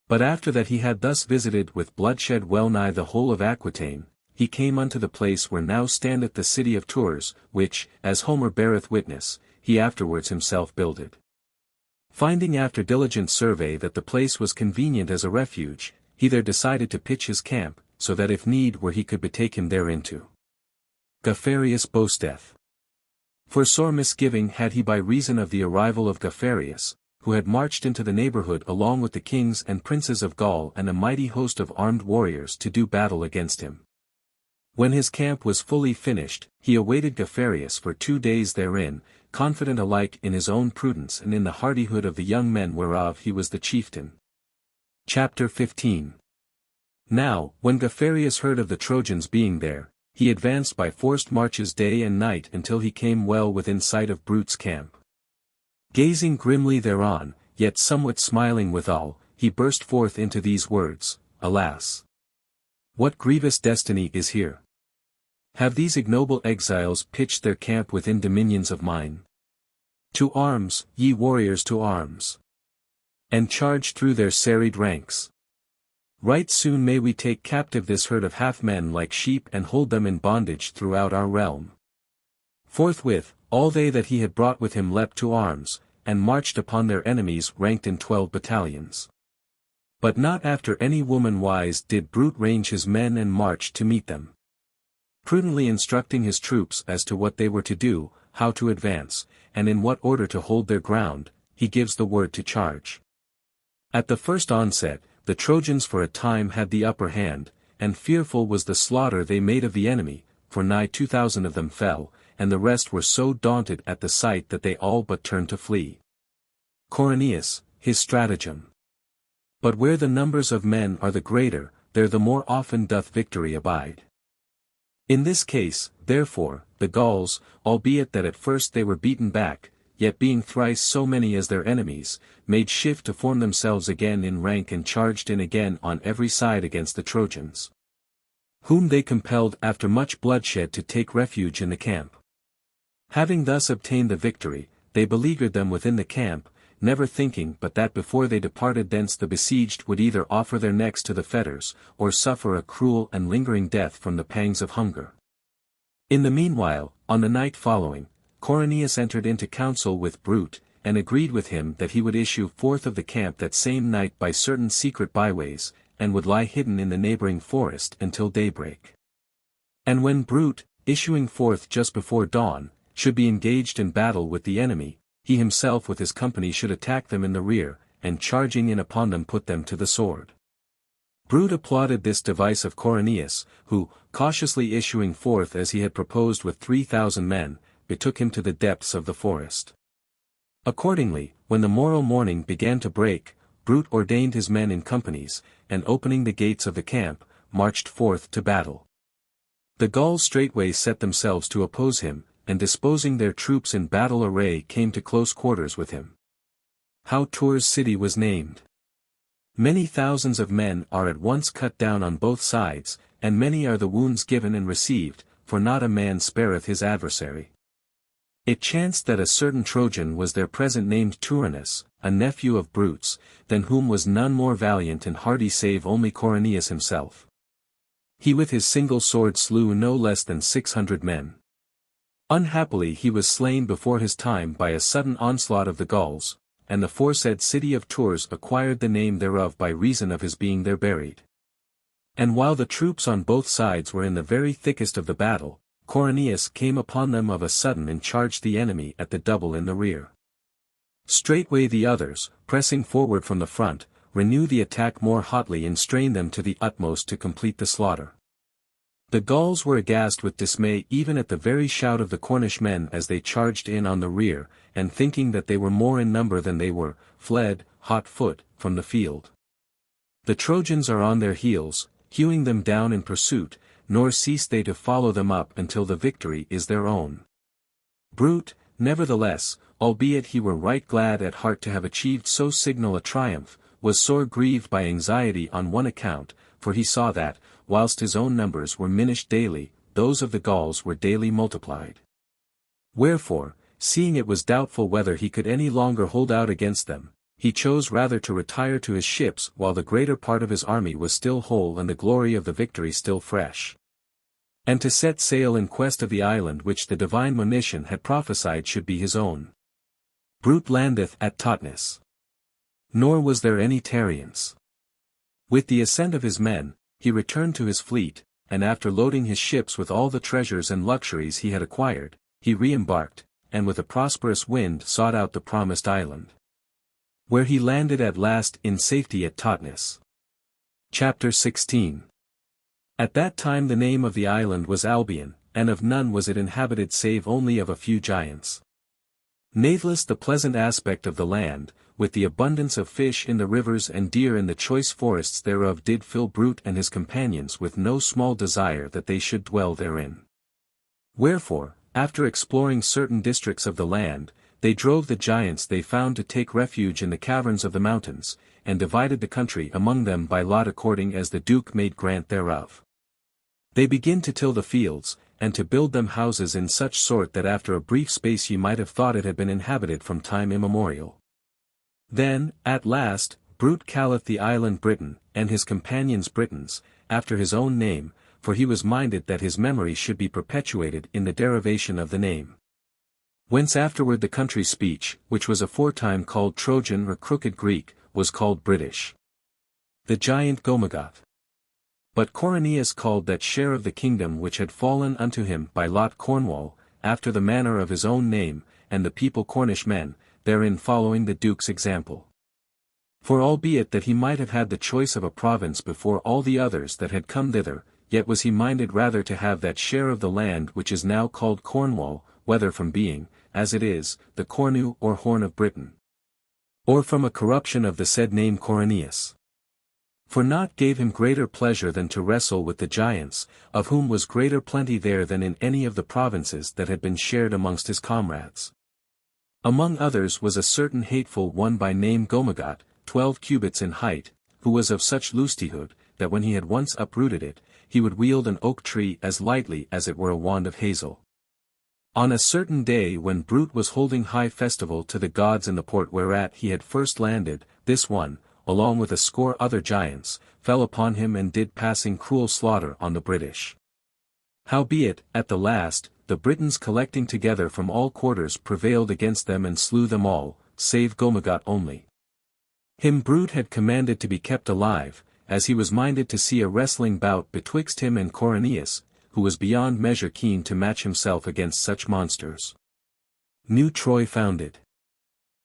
Speaker 1: But after that he had thus visited with bloodshed well nigh the whole of Aquitaine, he came unto the place where now standeth the city of Tours, which, as Homer beareth witness, he afterwards himself builded. Finding after diligent survey that the place was convenient as a refuge, he there decided to pitch his camp, so that if need were he could betake him thereinto. Geoffrius boasteth. For sore misgiving had he by reason of the arrival of Geoffrius, who had marched into the neighborhood along with the kings and princes of Gaul and a mighty host of armed warriors to do battle against him. When his camp was fully finished, he awaited Geoffrius for 2 days therein, confident alike in his own prudence and in the hardihood of the young men whereof he was the chieftain. Chapter 15. Now, when Geoffrius heard of the Trojans being there, he advanced by forced marches day and night until he came well within sight of Brute's camp. Gazing grimly thereon, yet somewhat smiling withal, he burst forth into these words, "Alas! What grievous destiny is here! Have these ignoble exiles pitched their camp within dominions of mine? To arms, ye warriors, to arms! And charge through their serried ranks! Right soon may we take captive this herd of half-men like sheep and hold them in bondage throughout our realm." Forthwith, all they that he had brought with him leapt to arms, and marched upon their enemies ranked in 12 battalions. But not after any woman wise did Brute range his men and march to meet them. prudently instructing his troops as to what they were to do, how to advance, and in what order to hold their ground, he gives the word to charge. At the first onset, the Trojans for a time had the upper hand, and fearful was the slaughter they made of the enemy, for nigh 2,000 of them fell, and the rest were so daunted at the sight that they all but turned to flee. Coriolanus, his stratagem. But where the numbers of men are the greater, there the more often doth victory abide. In this case, therefore, the Gauls, albeit that at first they were beaten back, yet being thrice so many as their enemies, made shift to form themselves again in rank and charged in again on every side against the Trojans, whom they compelled after much bloodshed to take refuge in the camp. Having thus obtained the victory, they beleaguered them within the camp, never thinking but that before they departed thence the besieged would either offer their necks to the fetters, or suffer a cruel and lingering death from the pangs of hunger. In the meanwhile, on the night following, Coriolanus entered into council with Brute, and agreed with him that he would issue forth of the camp that same night by certain secret byways, and would lie hidden in the neighboring forest until daybreak. And when Brute, issuing forth just before dawn, should be engaged in battle with the enemy, he himself with his company should attack them in the rear, and charging in upon them put them to the sword. Brute applauded this device of Coriolanus, who, cautiously issuing forth as he had proposed with 3,000 men, betook him to the depths of the forest. Accordingly, when the morning began to break, Brute ordained his men in companies, and opening the gates of the camp, marched forth to battle. The Gauls straightway set themselves to oppose him, and disposing their troops in battle array came to close quarters with him. How Tours city was named. Many thousands of men are at once cut down on both sides, and many are the wounds given and received, for not a man spareth his adversary. It chanced that a certain Trojan was there present named Turnus, a nephew of Brutus, than whom was none more valiant and hardy save only Coriolanus himself. He with his single sword slew no less than 600 men. Unhappily he was slain before his time by a sudden onslaught of the Gauls, and the foresaid city of Tours acquired the name thereof by reason of his being there buried. And while the troops on both sides were in the very thickest of the battle, Coriolanus came upon them of a sudden and charged the enemy at the double in the rear. Straightway the others, pressing forward from the front, renew the attack more hotly and strain them to the utmost to complete the slaughter. The Gauls were aghast with dismay even at the very shout of the Cornish men as they charged in on the rear, and thinking that they were more in number than they were, fled, hot foot, from the field. The Trojans are on their heels, hewing them down in pursuit, nor cease they to follow them up until the victory is their own. Brute, nevertheless, albeit he were right glad at heart to have achieved so signal a triumph, was sore grieved by anxiety on one account, for he saw that, whilst his own numbers were minished daily, those of the Gauls were daily multiplied. Wherefore, seeing it was doubtful whether he could any longer hold out against them, he chose rather to retire to his ships while the greater part of his army was still whole and the glory of the victory still fresh, and to set sail in quest of the island which the divine monition had prophesied should be his own. Brute landeth at Totnes. Nor was there any tarriance. With the assent of his men, he returned to his fleet, and after loading his ships with all the treasures and luxuries he had acquired, he re-embarked, and with a prosperous wind sought out the promised island, where he landed at last in safety at Totnes. Chapter 16. At that time the name of the island was Albion, and of none was it inhabited save only of a few giants. Natheless the pleasant aspect of the land, with the abundance of fish in the rivers and deer in the choice forests thereof did fill Brute and his companions with no small desire that they should dwell therein. Wherefore, after exploring certain districts of the land, they drove the giants they found to take refuge in the caverns of the mountains, and divided the country among them by lot according as the Duke made grant thereof. They begin to till the fields, and to build them houses in such sort that after a brief space ye might have thought it had been inhabited from time immemorial. Then, at last, Brute calleth the island Britain, and his companions Britons, after his own name, for he was minded that his memory should be perpetuated in the derivation of the name. Whence afterward the country's speech, which was aforetime called Trojan or Crooked Greek, was called British. The giant Gomagoth. But Cornelius called that share of the kingdom which had fallen unto him by lot Cornwall, after the manner of his own name, and the people Cornish men, therein following the duke's example. For albeit that he might have had the choice of a province before all the others that had come thither, yet was he minded rather to have that share of the land which is now called Cornwall, whether from being, as it is, the Cornu or Horn of Britain, or from a corruption of the said name Cornelius. For naught gave him greater pleasure than to wrestle with the giants, of whom was greater plenty there than in any of the provinces that had been shared amongst his comrades. Among others was a certain hateful one by name Gomagot, 12 cubits in height, who was of such lustihood, that when he had once uprooted it, he would wield an oak tree as lightly as it were a wand of hazel. On a certain day when Brute was holding high festival to the gods in the port whereat he had first landed, this one, along with a score other giants, fell upon him and did passing cruel slaughter on the British. Howbeit, at the last, the Britons collecting together from all quarters prevailed against them and slew them all, save Gomagot only. Him Brute had commanded to be kept alive, as he was minded to see a wrestling bout betwixt him and Cornelius, who was beyond measure keen to match himself against such monsters. New Troy founded.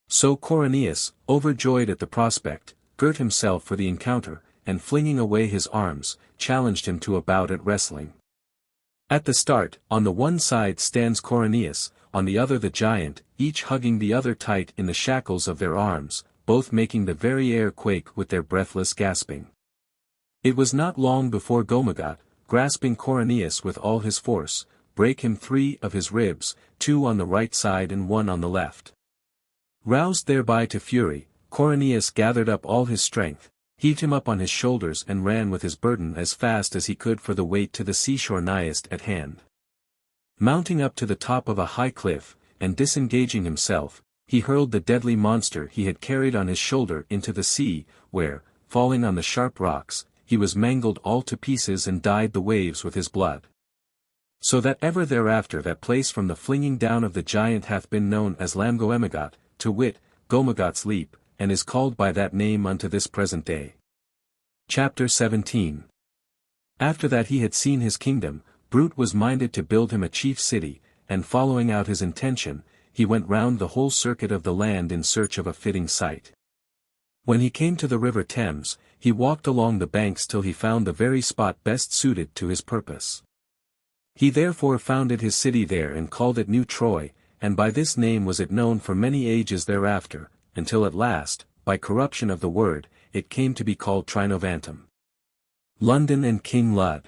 Speaker 1: So Cornelius, overjoyed at the prospect, girt himself for the encounter, and flinging away his arms, challenged him to a bout at wrestling. At the start, on the one side stands Cornelius, on the other the giant, each hugging the other tight in the shackles of their arms, both making the very air quake with their breathless gasping. It was not long before Gomagot, grasping Cornelius with all his force, brake him 3 of his ribs, 2 on the right side and 1 on the left. Roused thereby to fury, Cornelius gathered up all his strength, heaved him up on his shoulders and ran with his burden as fast as he could for the weight to the seashore nighest at hand. Mounting up to the top of a high cliff, and disengaging himself, he hurled the deadly monster he had carried on his shoulder into the sea, where, falling on the sharp rocks, he was mangled all to pieces and dyed the waves with his blood. So that ever thereafter that place from the flinging down of the giant hath been known as Lamgoemagot, to wit, Gomagot's Leap, and is called by that name unto this present day. Chapter 17. After that he had seen his kingdom, Brute was minded to build him a chief city, and following out his intention, he went round the whole circuit of the land in search of a fitting site. When he came to the river Thames, he walked along the banks till he found the very spot best suited to his purpose. He therefore founded his city there and called it New Troy, and by this name was it known for many ages thereafter, until at last, by corruption of the word, it came to be called Trinovantum. London and King Lud.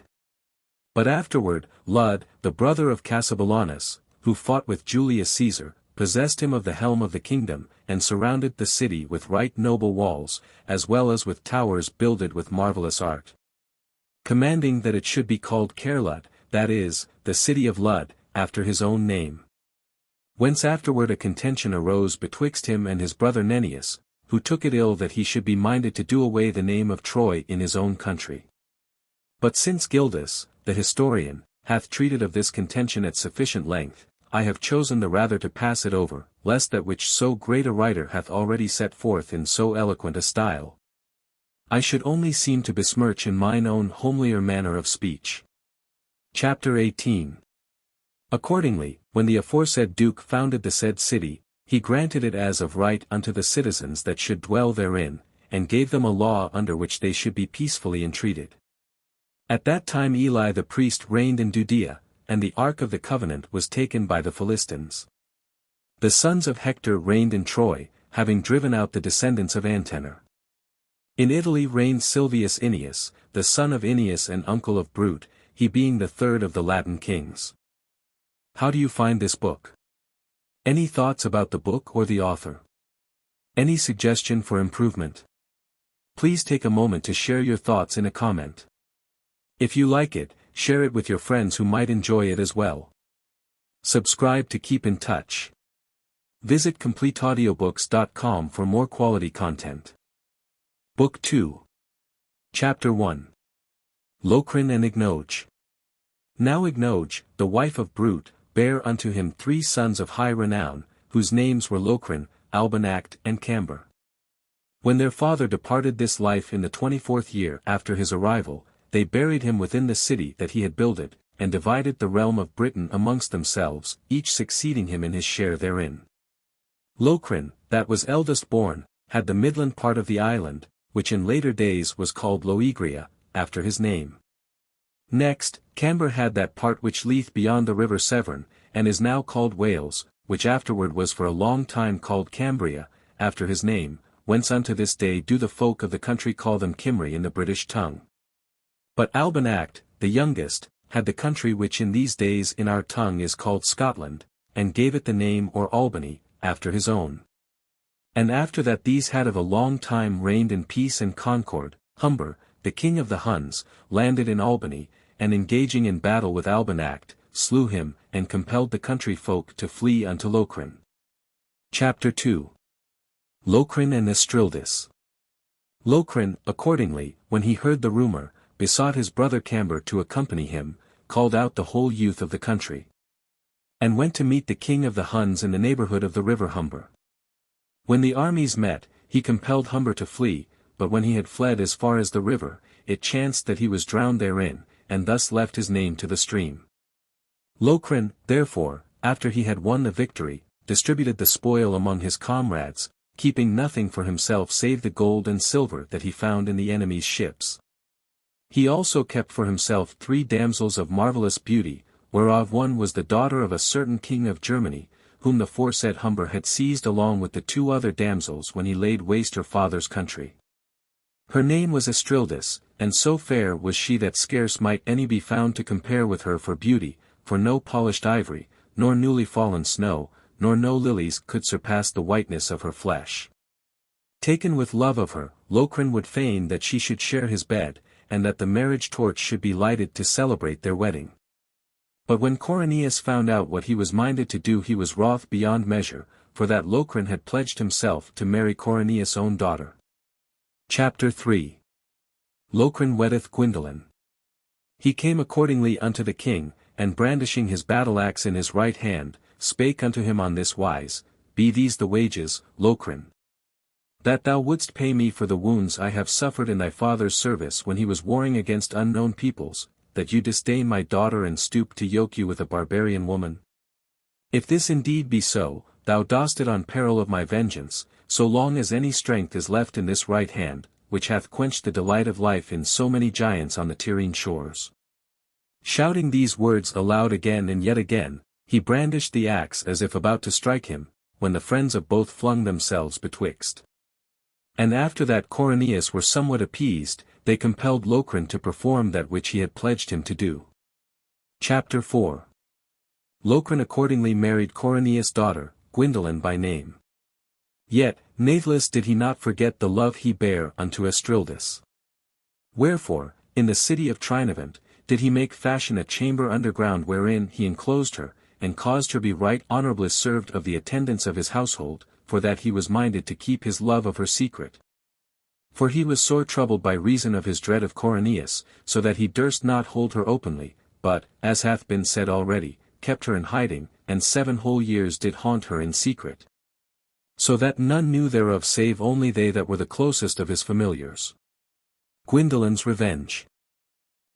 Speaker 1: But afterward, Lud, the brother of Cassibelanus, who fought with Julius Caesar, possessed him of the helm of the kingdom, and surrounded the city with right noble walls, as well as with towers builded with marvellous art. Commanding that it should be called Caerlud, that is, the city of Lud, after his own name. Whence afterward a contention arose betwixt him and his brother Nennius, who took it ill that he should be minded to do away the name of Troy in his own country. But since Gildas, the historian, hath treated of this contention at sufficient length, I have chosen the rather to pass it over, lest that which so great a writer hath already set forth in so eloquent a style, I should only seem to besmirch in mine own homelier manner of speech. Chapter 18. Accordingly, when the aforesaid Duke founded the said city, he granted it as of right unto the citizens that should dwell therein, and gave them a law under which they should be peacefully entreated. At that time Eli the priest reigned in Judea, and the Ark of the Covenant was taken by the Philistines. The sons of Hector reigned in Troy, having driven out the descendants of Antenor. In Italy reigned Silvius Aeneas, the son of Aeneas and uncle of Brute, he being the third of the Latin kings. How do you find this book? Any thoughts about the book or the author? Any suggestion for improvement? Please take a moment to share your thoughts in a comment. If you like it, share it with your friends who might enjoy it as well. Subscribe to keep in touch. Visit CompleteAudiobooks.com for more quality content. Book 2. Chapter 1. Locrine and Ignoge. Now Ignoge, the wife of Brute, bare unto him 3 sons of high renown, whose names were Locrine, Albanact and Camber. When their father departed this life in the 24th year after his arrival, they buried him within the city that he had builded, and divided the realm of Britain amongst themselves, each succeeding him in his share therein. Locrin, that was eldest born, had the midland part of the island, which in later days was called Loegria, after his name. Next, Camber had that part which lieth beyond the river Severn, and is now called Wales, which afterward was for a long time called Cambria, after his name, whence unto this day do the folk of the country call them Cymry in the British tongue. But Albanact, the youngest, had the country which in these days in our tongue is called Scotland, and gave it the name or Albany, after his own. And after that these had of a long time reigned in peace and concord, Humber, the king of the Huns, landed in Albany, and engaging in battle with Albanact, slew him, and compelled the country folk to flee unto Locrin. Chapter 2. Locrin and Estrildis. Locrin, accordingly, when he heard the rumour, besought his brother Camber to accompany him, called out the whole youth of the country, and went to meet the king of the Huns in the neighbourhood of the river Humber. When the armies met, he compelled Humber to flee, but when he had fled as far as the river, it chanced that he was drowned therein, and thus left his name to the stream. Locrin, therefore, after he had won the victory, distributed the spoil among his comrades, keeping nothing for himself save the gold and silver that he found in the enemy's ships. He also kept for himself 3 damsels of marvellous beauty, whereof one was the daughter of a certain king of Germany, whom the foresaid Humber had seized along with the 2 other damsels when he laid waste her father's country. Her name was Estrildis, and so fair was she that scarce might any be found to compare with her for beauty, for no polished ivory, nor newly fallen snow, nor no lilies could surpass the whiteness of her flesh. Taken with love of her, Locrin would fain that she should share his bed, and that the marriage torch should be lighted to celebrate their wedding. But when Corinius found out what he was minded to do, he was wroth beyond measure, for that Locrin had pledged himself to marry Corinius' own daughter. Chapter 3. Locrin weddeth Gwyndolin. He came accordingly unto the king, and brandishing his battle-axe in his right hand, spake unto him on this wise, Be these the wages, Locrin, that thou wouldst pay me for the wounds I have suffered in thy father's service when he was warring against unknown peoples, that you disdain my daughter and stoop to yoke you with a barbarian woman? If this indeed be so, thou dost it on peril of my vengeance, so long as any strength is left in this right hand, which hath quenched the delight of life in so many giants on the Tyrrhene shores. Shouting these words aloud again and yet again, he brandished the axe as if about to strike him, when the friends of both flung themselves betwixt. And after that Corinius were somewhat appeased, they compelled Locrin to perform that which he had pledged him to do. Chapter 4. Locrin accordingly married Corinius' daughter, Gwyndolin by name. Yet, natheless did he not forget the love he bare unto Estrildis. Wherefore, in the city of Trinavant, did he make fashion a chamber underground wherein he enclosed her, and caused her be right honourably served of the attendants of his household, for that he was minded to keep his love of her secret. For he was sore troubled by reason of his dread of Corinius, so that he durst not hold her openly, but, as hath been said already, kept her in hiding, and 7 whole years did haunt her in secret. So that none knew thereof save only they that were the closest of his familiars. Gwyndolin's revenge.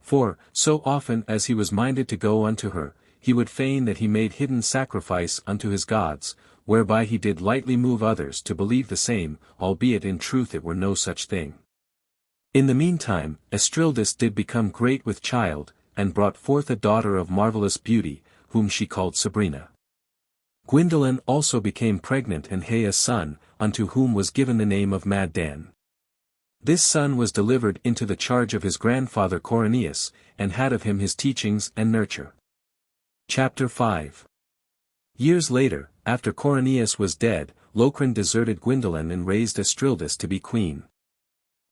Speaker 1: For, so often as he was minded to go unto her, he would feign that he made hidden sacrifice unto his gods, whereby he did lightly move others to believe the same, albeit in truth it were no such thing. In the meantime, Estrildis did become great with child, and brought forth a daughter of marvellous beauty, whom she called Sabrina. Gwyndolin also became pregnant and had a son, unto whom was given the name of Mad Dan. This son was delivered into the charge of his grandfather Corinius, and had of him his teachings and nurture. Chapter 5. Years later, after Corinius was dead, Locrin deserted Gwyndolin and raised Estrildis to be queen.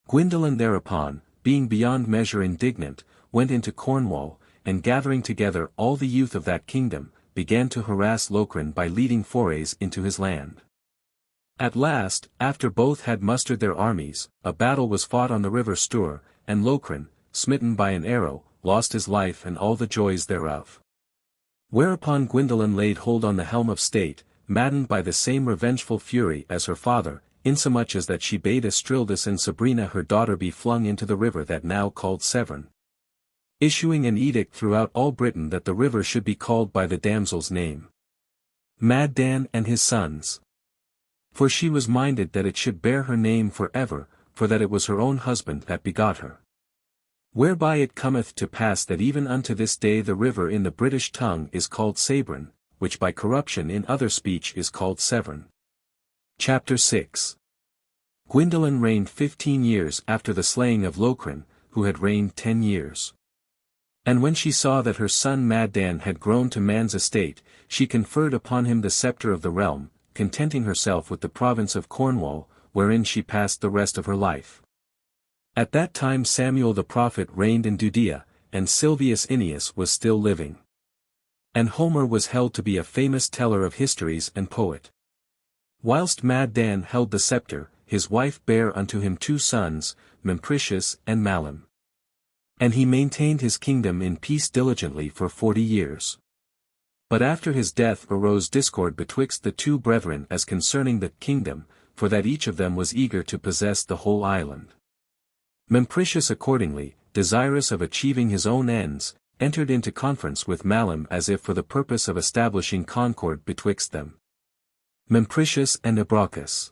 Speaker 1: Gwyndolin thereupon, being beyond measure indignant, went into Cornwall, and gathering together all the youth of that kingdom, began to harass Locrin by leading forays into his land. At last, after both had mustered their armies, a battle was fought on the river Stour, and Locrin, smitten by an arrow, lost his life and all the joys thereof. Whereupon Gwyndolin laid hold on the helm of state, maddened by the same revengeful fury as her father, insomuch as that she bade Estrildis and Sabrina her daughter be flung into the river that now called Severn, issuing an edict throughout all Britain that the river should be called by the damsel's name, Mad Dan and his sons. For she was minded that it should bear her name for ever, for that it was her own husband that begot her. Whereby it cometh to pass that even unto this day the river in the British tongue is called Sabron, which by corruption in other speech is called Severn. Chapter 6. Gwyndolin reigned 15 years after the slaying of Locrin, who had reigned 10 years. And when she saw that her son Mad Dan had grown to man's estate, she conferred upon him the sceptre of the realm, contenting herself with the province of Cornwall, wherein she passed the rest of her life. At that time Samuel the prophet reigned in Judea, and Silvius Aeneas was still living. And Homer was held to be a famous teller of histories and poet. Whilst Mad Dan held the sceptre, his wife bare unto him 2 sons, Mempricius and Malum. And he maintained his kingdom in peace diligently for 40 years. But after his death arose discord betwixt the 2 brethren as concerning the kingdom, for that each of them was eager to possess the whole island. Mempricius accordingly, desirous of achieving his own ends, entered into conference with Malum as if for the purpose of establishing concord betwixt them. Mempricius and Ebraucus.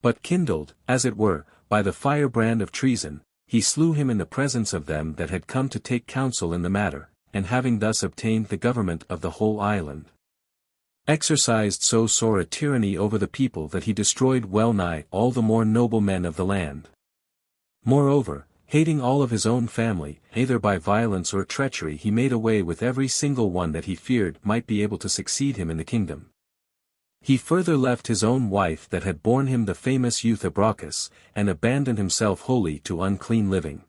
Speaker 1: But kindled, as it were, by the firebrand of treason, he slew him in the presence of them that had come to take counsel in the matter, and having thus obtained the government of the whole island, exercised so sore a tyranny over the people that he destroyed well nigh all the more noble men of the land. Moreover, hating all of his own family, either by violence or treachery he made away with every single one that he feared might be able to succeed him in the kingdom. He further left his own wife that had borne him the famous youth Ebraucus, and abandoned himself wholly to unclean living.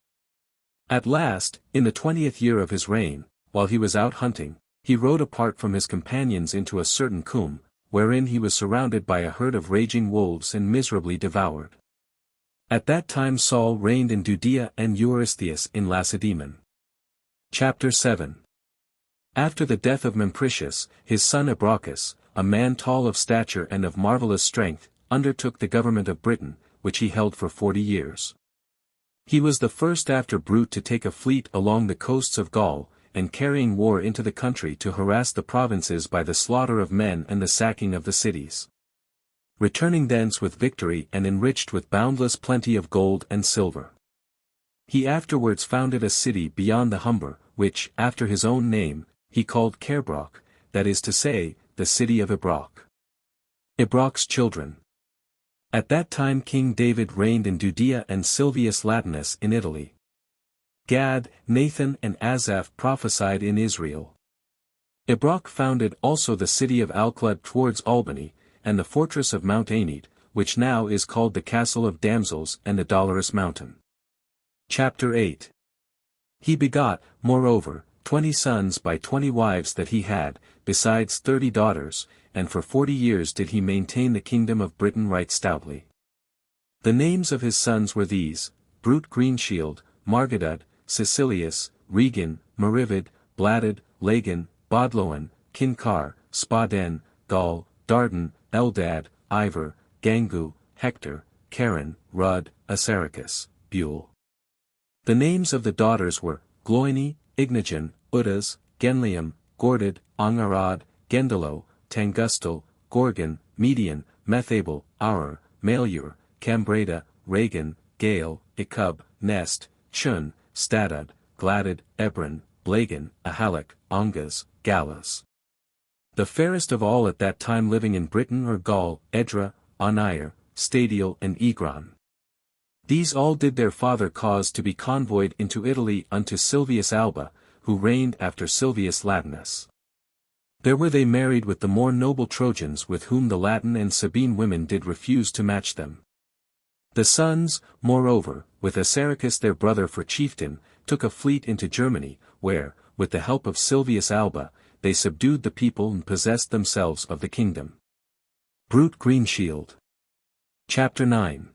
Speaker 1: At last, in the 20th year of his reign, while he was out hunting, he rode apart from his companions into a certain coombe, wherein he was surrounded by a herd of raging wolves and miserably devoured. At that time Saul reigned in Judea and Eurystheus in Lacedaemon. Chapter 7. After the death of Mempricius, his son Ebraucus, a man tall of stature and of marvellous strength, undertook the government of Britain, which he held for 40 years. He was the first after Brute to take a fleet along the coasts of Gaul, and carrying war into the country to harass the provinces by the slaughter of men and the sacking of the cities. Returning thence with victory and enriched with boundless plenty of gold and silver. He afterwards founded a city beyond the Humber, which, after his own name, he called Cairbrach, that is to say, the city of Ebrauc. Ebrauc's children. At that time King David reigned in Judea and Silvius Latinus in Italy. Gad, Nathan and Asaph prophesied in Israel. Ebrauc founded also the city of Alclud towards Albany, and the fortress of Mount Aenid, which now is called the Castle of Damsels and the Dolorous Mountain. Chapter 8. He begot, moreover, 20 sons by 20 wives that he had, besides 30 daughters, and for 40 years did he maintain the kingdom of Britain right stoutly. The names of his sons were these: Brute Greenshield, Margadud, Cecilius, Regan, Merivid, Bladud, Lagan, Bodloan, Kinkar, Spaden, Gaul, Dardan, Eldad, Ivor, Gangu, Hector, Karen, Rud, Assaracus, Buell. The names of the daughters were Gloini, Ignigen, Udas, Genlium, Gordad, Angarad, Gendalo, Tangustal, Gorgon, Median, Methabel, Aur, Malur, Cambreda, Regan, Gale, Ikub, Nest, Chun, Stadad, Gladad, Ebron, Blagan, Ahalak, Ongas, Gallas. The fairest of all at that time living in Britain or Gaul, Edra, Onair, Stadiel and Egron. These all did their father cause to be convoyed into Italy unto Silvius Alba, who reigned after Silvius Latinus. There were they married with the more noble Trojans with whom the Latin and Sabine women did refuse to match them. The sons, moreover, with Assaracus their brother for chieftain, took a fleet into Germany, where, with the help of Silvius Alba, they subdued the people and possessed themselves of the kingdom. Brute Greenshield. Chapter 9.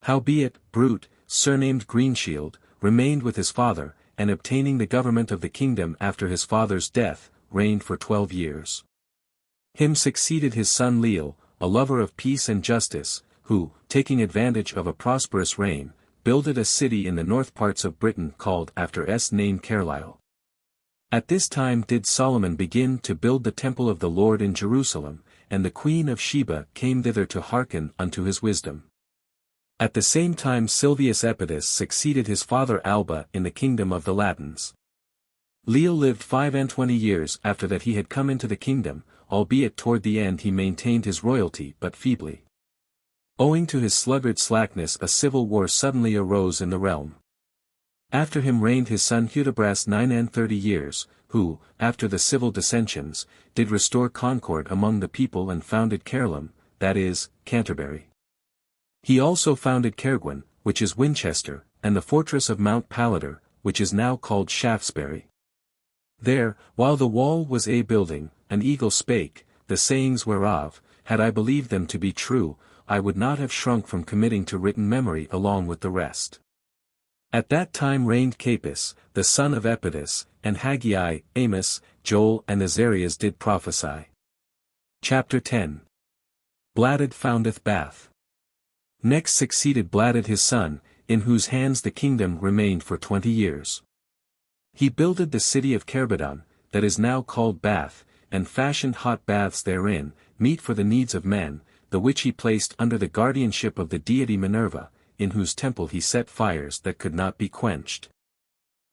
Speaker 1: Howbeit, Brute, surnamed Greenshield, remained with his father, and obtaining the government of the kingdom after his father's death, reigned for 12 years. Him succeeded his son Leal, a lover of peace and justice, who, taking advantage of a prosperous reign, builded a city in the north parts of Britain called after S. name Carlisle. At this time did Solomon begin to build the temple of the Lord in Jerusalem, and the queen of Sheba came thither to hearken unto his wisdom. At the same time Silvius Epidus succeeded his father Alba in the kingdom of the Latins. Leo lived 25 years after that he had come into the kingdom, albeit toward the end he maintained his royalty but feebly. Owing to his sluggard slackness a civil war suddenly arose in the realm. After him reigned his son Hudibras 39 years, who, after the civil dissensions, did restore concord among the people and founded Caerleon, that is, Canterbury. He also founded Caergwyn, which is Winchester, and the fortress of Mount Palader, which is now called Shaftesbury. There, while the wall was a building, an eagle spake, the sayings whereof, had I believed them to be true, I would not have shrunk from committing to written memory along with the rest. At that time reigned Capus, the son of Epidus, and Haggai, Amos, Joel and Azarias did prophesy. Chapter 10. Bladud foundeth Bath. Next succeeded Bladud his son, in whose hands the kingdom remained for 20 years. He builded the city of Caerbeddon, that is now called Bath, and fashioned hot baths therein, meet for the needs of men, the which he placed under the guardianship of the deity Minerva, in whose temple he set fires that could not be quenched.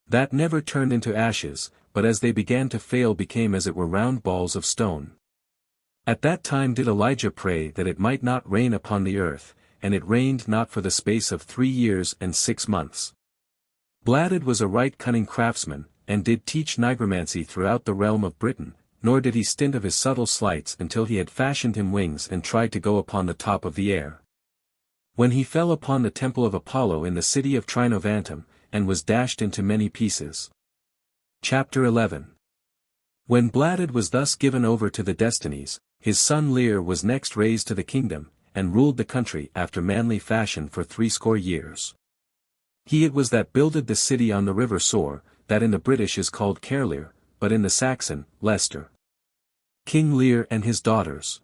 Speaker 1: That never turned into ashes, but as they began to fail became as it were round balls of stone. At that time did Elijah pray that it might not rain upon the earth, and it rained not for the space of 3 years and 6 months. Bladud was a right cunning craftsman, and did teach nigromancy throughout the realm of Britain, nor did he stint of his subtle sleights until he had fashioned him wings and tried to go upon the top of the air. When he fell upon the temple of Apollo in the city of Trinovantum, and was dashed into many pieces. Chapter 11. When Bladud was thus given over to the destinies, his son Lear was next raised to the kingdom, and ruled the country after manly fashion for 60 years. He it was that builded the city on the river Soar, that in the British is called Caerlear, but in the Saxon, Leicester. King Lear and his daughters.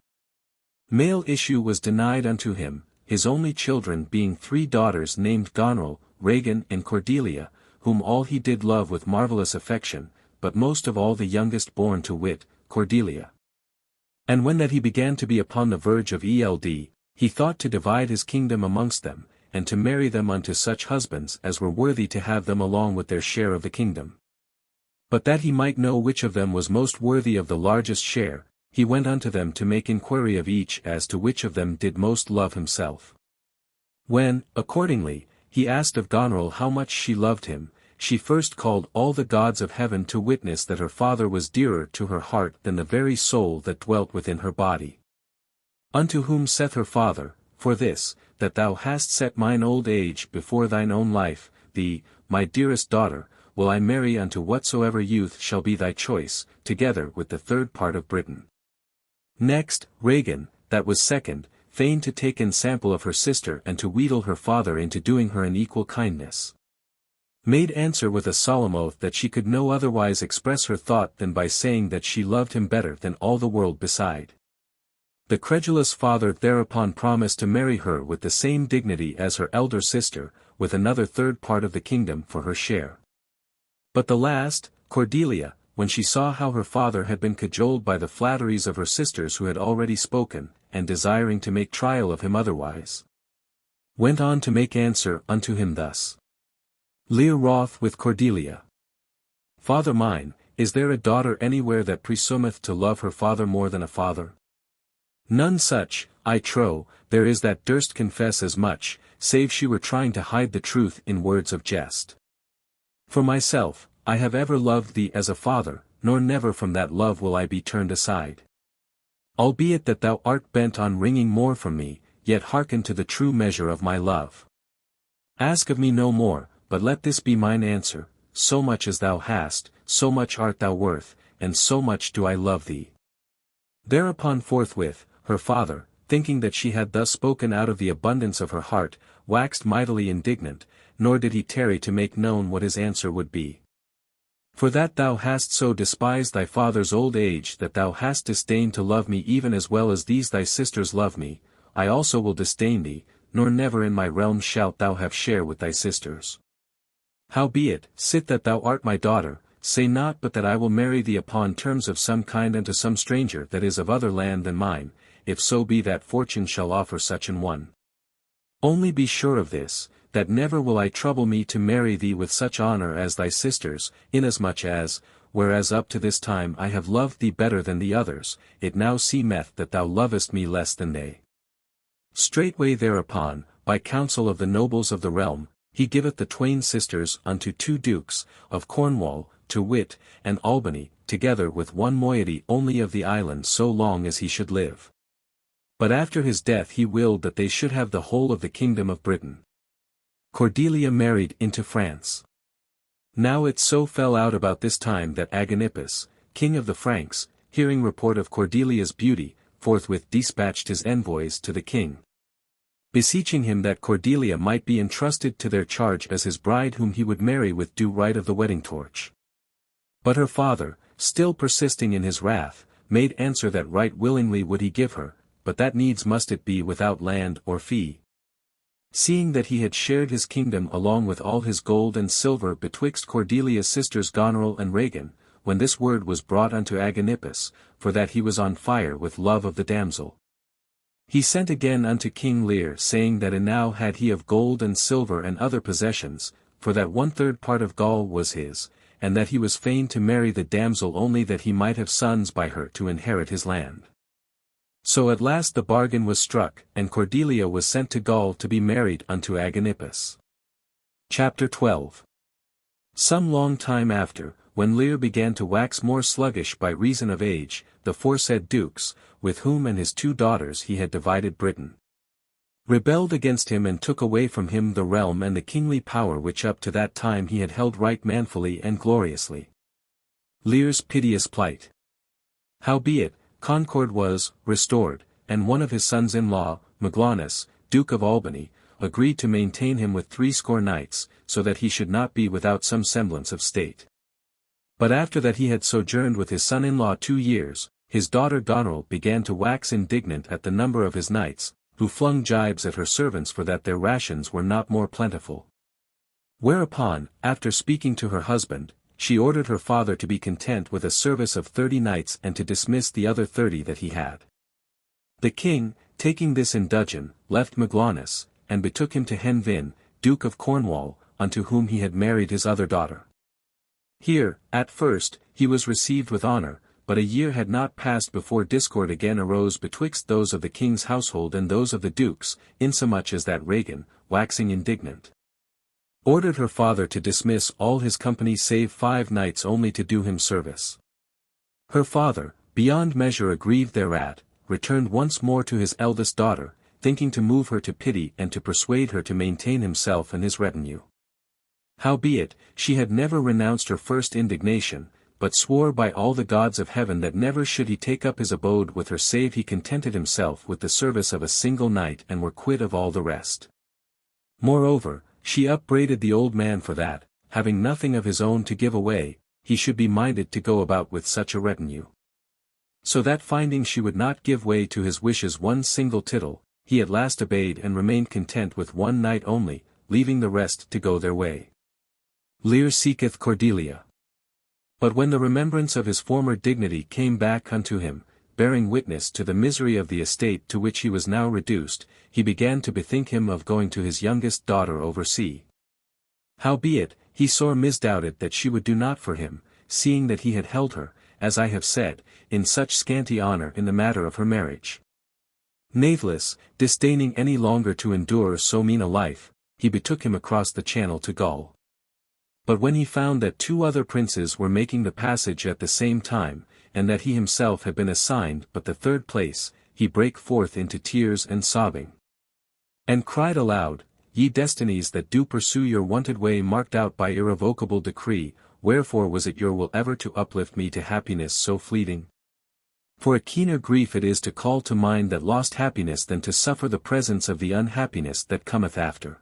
Speaker 1: Male issue was denied unto him, his only children being 3 daughters named Goneril, Regan and Cordelia, whom all he did love with marvellous affection, but most of all the youngest born to wit, Cordelia. And when that he began to be upon the verge of eld, he thought to divide his kingdom amongst them, and to marry them unto such husbands as were worthy to have them along with their share of the kingdom. But that he might know which of them was most worthy of the largest share, he went unto them to make inquiry of each as to which of them did most love himself. When, accordingly, he asked of Goneril how much she loved him, she first called all the gods of heaven to witness that her father was dearer to her heart than the very soul that dwelt within her body. Unto whom saith her father, For this, that thou hast set mine old age before thine own life, thee, my dearest daughter, will I marry unto whatsoever youth shall be thy choice, together with the 3rd part of Britain. Next, Regan, that was second, feigned to take ensample of her sister and to wheedle her father into doing her an equal kindness. Made answer with a solemn oath that she could no otherwise express her thought than by saying that she loved him better than all the world beside. The credulous father thereupon promised to marry her with the same dignity as her elder sister, with another 3rd part of the kingdom for her share. But the last, Cordelia, when she saw how her father had been cajoled by the flatteries of her sisters who had already spoken, and desiring to make trial of him otherwise, went on to make answer unto him thus. Lear wroth with Cordelia. Father mine, is there a daughter anywhere that presumeth to love her father more than a father? None such, I trow, there is that durst confess as much, save she were trying to hide the truth in words of jest. For myself, I have ever loved thee as a father, nor never from that love will I be turned aside. Albeit that thou art bent on wringing more from me, yet hearken to the true measure of my love. Ask of me no more, but let this be mine answer, so much as thou hast, so much art thou worth, and so much do I love thee. Thereupon forthwith, her father, thinking that she had thus spoken out of the abundance of her heart, waxed mightily indignant, nor did he tarry to make known what his answer would be. For that thou hast so despised thy father's old age that thou hast disdained to love me even as well as these thy sisters love me, I also will disdain thee, nor never in my realm shalt thou have share with thy sisters. Howbeit, sit that thou art my daughter, say not but that I will marry thee upon terms of some kind unto some stranger that is of other land than mine, if so be that fortune shall offer such an one. Only be sure of this, that never will I trouble me to marry thee with such honor as thy sisters, inasmuch as, whereas up to this time I have loved thee better than the others, it now seemeth that thou lovest me less than they. Straightway thereupon, by counsel of the nobles of the realm, he giveth the twain sisters unto 2 dukes, of Cornwall, to wit, and Albany, together with one moiety only of the island so long as he should live. But after his death he willed that they should have the whole of the kingdom of Britain. Cordelia married into France. Now it so fell out about this time that Agenippus, king of the Franks, hearing report of Cordelia's beauty, forthwith dispatched his envoys to the king, beseeching him that Cordelia might be entrusted to their charge as his bride whom he would marry with due right of the wedding torch. But her father, still persisting in his wrath, made answer that right willingly would he give her, but that needs must it be without land or fee. Seeing that he had shared his kingdom along with all his gold and silver betwixt Cordelia's sisters Goneril and Regan, when this word was brought unto Agenippus, for that he was on fire with love of the damsel, he sent again unto King Lear saying that enow had he of gold and silver and other possessions, for that 1/3 part of Gaul was his, and that he was fain to marry the damsel only that he might have sons by her to inherit his land. So at last the bargain was struck, and Cordelia was sent to Gaul to be married unto Agenippus. Chapter 12. Some long time after, when Lear began to wax more sluggish by reason of age, the foresaid dukes, with whom and his 2 daughters he had divided Britain, rebelled against him and took away from him the realm and the kingly power which up to that time he had held right manfully and gloriously. Lear's piteous plight. Howbeit, concord was restored, and one of his sons-in-law, Maglanus, Duke of Albany, agreed to maintain him with 60 knights, so that he should not be without some semblance of state. But after that he had sojourned with his son-in-law 2 years, his daughter Goneril began to wax indignant at the number of his knights, who flung gibes at her servants for that their rations were not more plentiful. Whereupon, after speaking to her husband, she ordered her father to be content with a service of 30 knights and to dismiss the other 30 that he had. The king, taking this in dudgeon, left Maglanus, and betook him to Henvin, Duke of Cornwall, unto whom he had married his other daughter. Here, at first, he was received with honor, but a year had not passed before discord again arose betwixt those of the king's household and those of the dukes, insomuch as that Regan, waxing indignant, ordered her father to dismiss all his company save 5 knights only to do him service. Her father, beyond measure aggrieved thereat, returned once more to his eldest daughter, thinking to move her to pity and to persuade her to maintain himself and his retinue. Howbeit, she had never renounced her first indignation, but swore by all the gods of heaven that never should he take up his abode with her save he contented himself with the service of a single knight and were quit of all the rest. Moreover, she upbraided the old man for that, having nothing of his own to give away, he should be minded to go about with such a retinue. So that finding she would not give way to his wishes one single tittle, he at last obeyed and remained content with 1 knight only, leaving the rest to go their way. Lear seeketh Cordelia. But when the remembrance of his former dignity came back unto him, bearing witness to the misery of the estate to which he was now reduced, he began to bethink him of going to his youngest daughter over sea. Howbeit, he sore misdoubted that she would do naught for him, seeing that he had held her, as I have said, in such scanty honor in the matter of her marriage. Natheless, disdaining any longer to endure so mean a life, he betook him across the channel to Gaul. But when he found that 2 other princes were making the passage at the same time, and that he himself had been assigned but the 3rd place, he brake forth into tears and sobbing, and cried aloud, Ye destinies that do pursue your wonted way marked out by irrevocable decree, wherefore was it your will ever to uplift me to happiness so fleeting? For a keener grief it is to call to mind that lost happiness than to suffer the presence of the unhappiness that cometh after.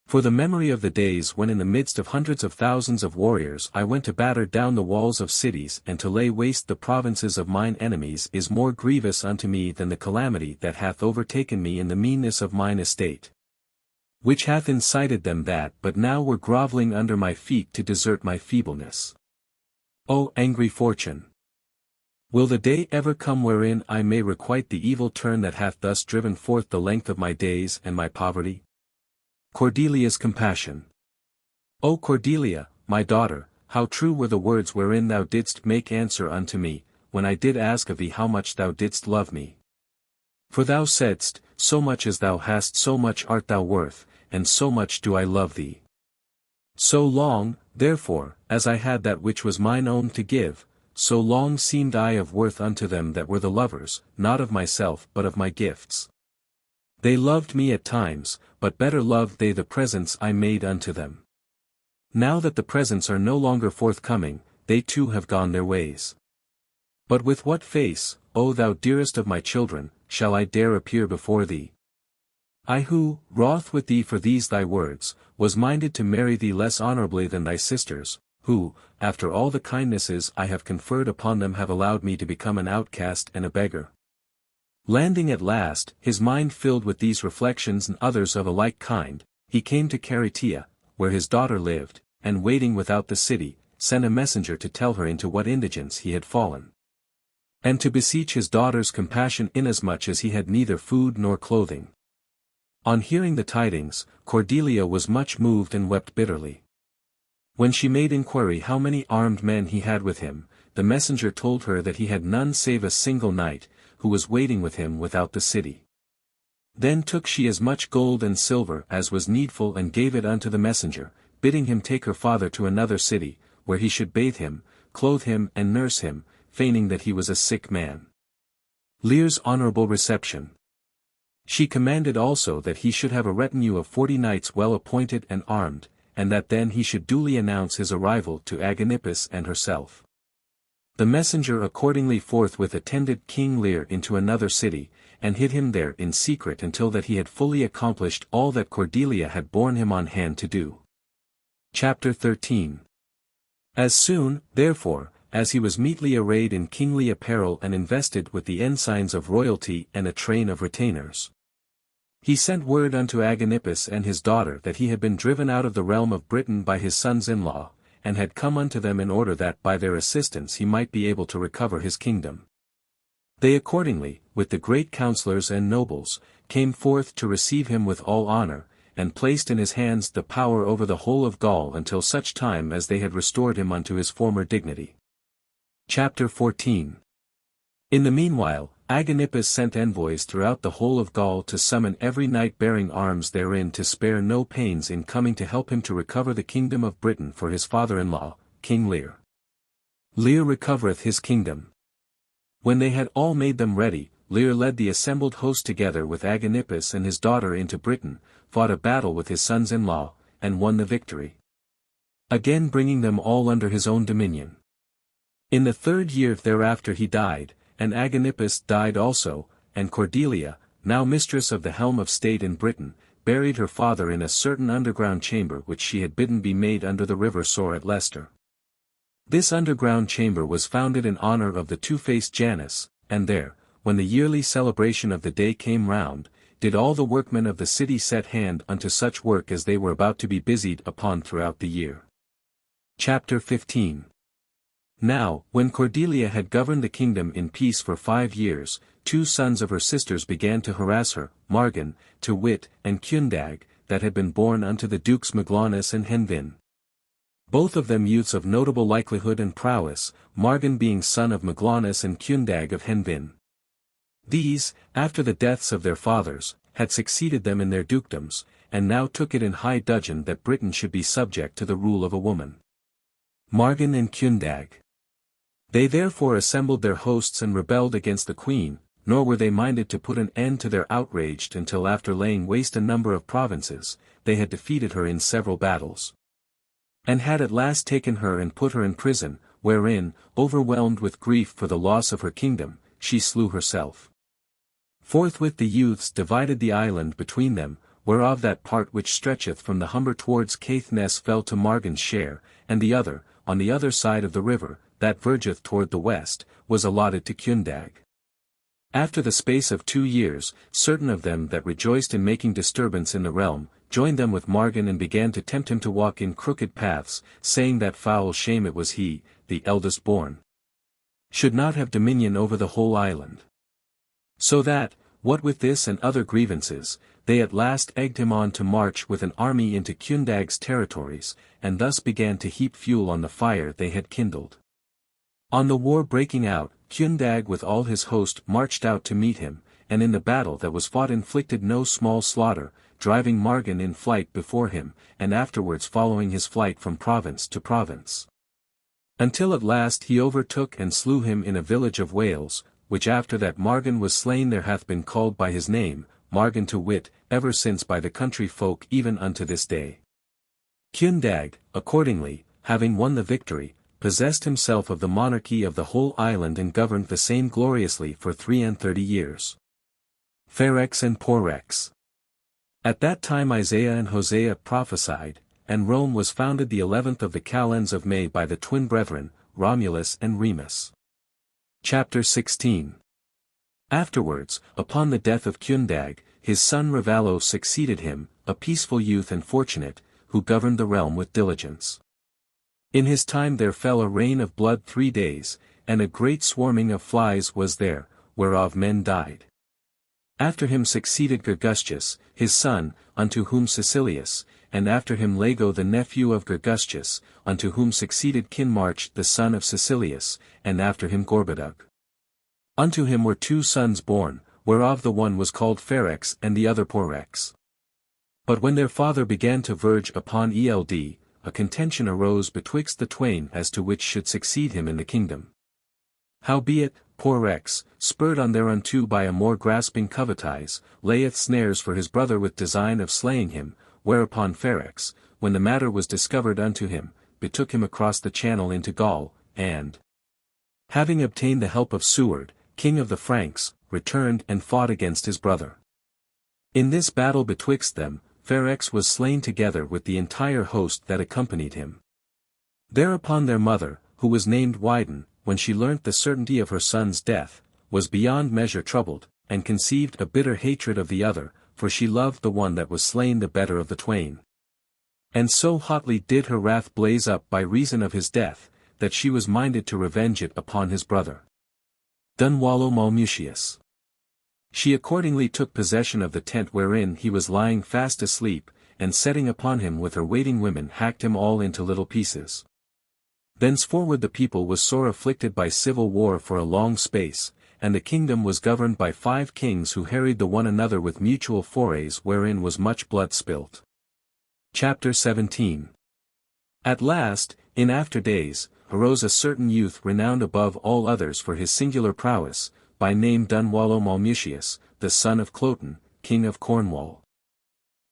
Speaker 1: For the memory of the days when in the midst of hundreds of thousands of warriors I went to batter down the walls of cities and to lay waste the provinces of mine enemies is more grievous unto me than the calamity that hath overtaken me in the meanness of mine estate. Which hath incited them that but now were grovelling under my feet to desert my feebleness. O angry fortune! Will the day ever come wherein I may requite the evil turn that hath thus driven forth the length of my days and my poverty? Cordelia's compassion. O Cordelia, my daughter, how true were the words wherein thou didst make answer unto me, when I did ask of thee how much thou didst love me. For thou saidst, so much as thou hast so much art thou worth, and so much do I love thee. So long, therefore, as I had that which was mine own to give, so long seemed I of worth unto them that were the lovers, not of myself but of my gifts. They loved me at times, but better loved they the presents I made unto them. Now that the presents are no longer forthcoming, they too have gone their ways. But with what face, O thou dearest of my children, shall I dare appear before thee? I who, wroth with thee for these thy words, was minded to marry thee less honorably than thy sisters, who, after all the kindnesses I have conferred upon them have allowed me to become an outcast and a beggar. Landing at last, his mind filled with these reflections and others of a like kind, he came to Caritia, where his daughter lived, and waiting without the city, sent a messenger to tell her into what indigence he had fallen. And to beseech his daughter's compassion inasmuch as he had neither food nor clothing. On hearing the tidings, Cordelia was much moved and wept bitterly. When she made inquiry how many armed men he had with him, the messenger told her that he had none save a single knight, who was waiting with him without the city. Then took she as much gold and silver as was needful and gave it unto the messenger, bidding him take her father to another city, where he should bathe him, clothe him and nurse him, feigning that he was a sick man. Lear's honorable reception. She commanded also that he should have a retinue of 40 knights well appointed and armed, and that then he should duly announce his arrival to Agenippus and herself. The messenger accordingly forthwith attended King Lear into another city, and hid him there in secret until that he had fully accomplished all that Cordelia had borne him on hand to do. Chapter 13. As soon, therefore, as he was meetly arrayed in kingly apparel and invested with the ensigns of royalty and a train of retainers, he sent word unto Agenippus and his daughter that he had been driven out of the realm of Britain by his sons-in-law, and had come unto them in order that by their assistance he might be able to recover his kingdom. They accordingly, with the great counsellors and nobles, came forth to receive him with all honour, and placed in his hands the power over the whole of Gaul until such time as they had restored him unto his former dignity. Chapter 14. In the meanwhile, Agenippus sent envoys throughout the whole of Gaul to summon every knight bearing arms therein to spare no pains in coming to help him to recover the kingdom of Britain for his father-in-law, King Lear. Lear recovereth his kingdom. When they had all made them ready, Lear led the assembled host together with Agenippus and his daughter into Britain, fought a battle with his sons-in-law, and won the victory. Again bringing them all under his own dominion. In the 3rd year thereafter he died, and Agenippus died also, and Cordelia, now mistress of the helm of state in Britain, buried her father in a certain underground chamber which she had bidden be made under the river Soar at Leicester. This underground chamber was founded in honour of the two-faced Janus, and there, when the yearly celebration of the day came round, did all the workmen of the city set hand unto such work as they were about to be busied upon throughout the year. Chapter 15. Now, when Cordelia had governed the kingdom in peace for 5 years, 2 sons of her sisters began to harass her, Margan, to wit, and Cundag, that had been born unto the dukes Maglaunus and Henvin. Both of them youths of notable likelihood and prowess, Margan being son of Maglaunus and Cundag of Henvin. These, after the deaths of their fathers, had succeeded them in their dukedoms, and now took it in high dudgeon that Britain should be subject to the rule of a woman. Margan and Cundag. They therefore assembled their hosts and rebelled against the queen, nor were they minded to put an end to their outrage until after laying waste a number of provinces, they had defeated her in several battles. And had at last taken her and put her in prison, wherein, overwhelmed with grief for the loss of her kingdom, she slew herself. Forthwith the youths divided the island between them, whereof that part which stretcheth from the Humber towards Caithness fell to Morgan's share, and the other, on the other side of the river, that vergeth toward the west, was allotted to Cundag. After the space of 2 years, certain of them that rejoiced in making disturbance in the realm, joined them with Morgan and began to tempt him to walk in crooked paths, saying that foul shame it was he, the eldest born, should not have dominion over the whole island. So that, what with this and other grievances, they at last egged him on to march with an army into Cundag's territories, and thus began to heap fuel on the fire they had kindled. On the war breaking out, Cundag with all his host marched out to meet him, and in the battle that was fought inflicted no small slaughter, driving Morgan in flight before him, and afterwards following his flight from province to province. Until at last he overtook and slew him in a village of Wales, which after that Morgan was slain there hath been called by his name, Morgan to wit, ever since by the country folk even unto this day. Cundag, accordingly, having won the victory, possessed himself of the monarchy of the whole island and governed the same gloriously for 33 years. Pharex and Porrex. At that time Isaiah and Hosea prophesied, and Rome was founded the 11th of the calends of May by the twin brethren, Romulus and Remus. Chapter 16. Afterwards, upon the death of Cundag, his son Ravallo succeeded him, a peaceful youth and fortunate, who governed the realm with diligence. In his time there fell a rain of blood 3 days, and a great swarming of flies was there, whereof men died. After him succeeded Gergustus, his son, unto whom Caecilius, and after him Lago the nephew of Gergustus, unto whom succeeded Kinmarch the son of Caecilius, and after him Gorboduc. Unto him were 2 sons born, whereof the one was called Pharex and the other Porrex. But when their father began to verge upon Eld, a contention arose betwixt the twain as to which should succeed him in the kingdom. Howbeit, Porrex, spurred on thereunto by a more grasping covetise, layeth snares for his brother with design of slaying him, whereupon Pharex, when the matter was discovered unto him, betook him across the channel into Gaul, and, having obtained the help of Seward, king of the Franks, returned and fought against his brother. In this battle betwixt them, Pharex was slain together with the entire host that accompanied him. Thereupon their mother, who was named Wyden, when she learnt the certainty of her son's death, was beyond measure troubled, and conceived a bitter hatred of the other, for she loved the one that was slain the better of the twain. And so hotly did her wrath blaze up by reason of his death, that she was minded to revenge it upon his brother. Dunwallo Malmutius. She accordingly took possession of the tent wherein he was lying fast asleep, and setting upon him with her waiting women hacked him all into little pieces. Thenceforward the people was sore afflicted by civil war for a long space, and the kingdom was governed by 5 kings who harried the one another with mutual forays wherein was much blood spilt. Chapter 17. At last, in after days, arose a certain youth renowned above all others for his singular prowess, by name Dunwallo Malmutius, the son of Cloten, king of Cornwall.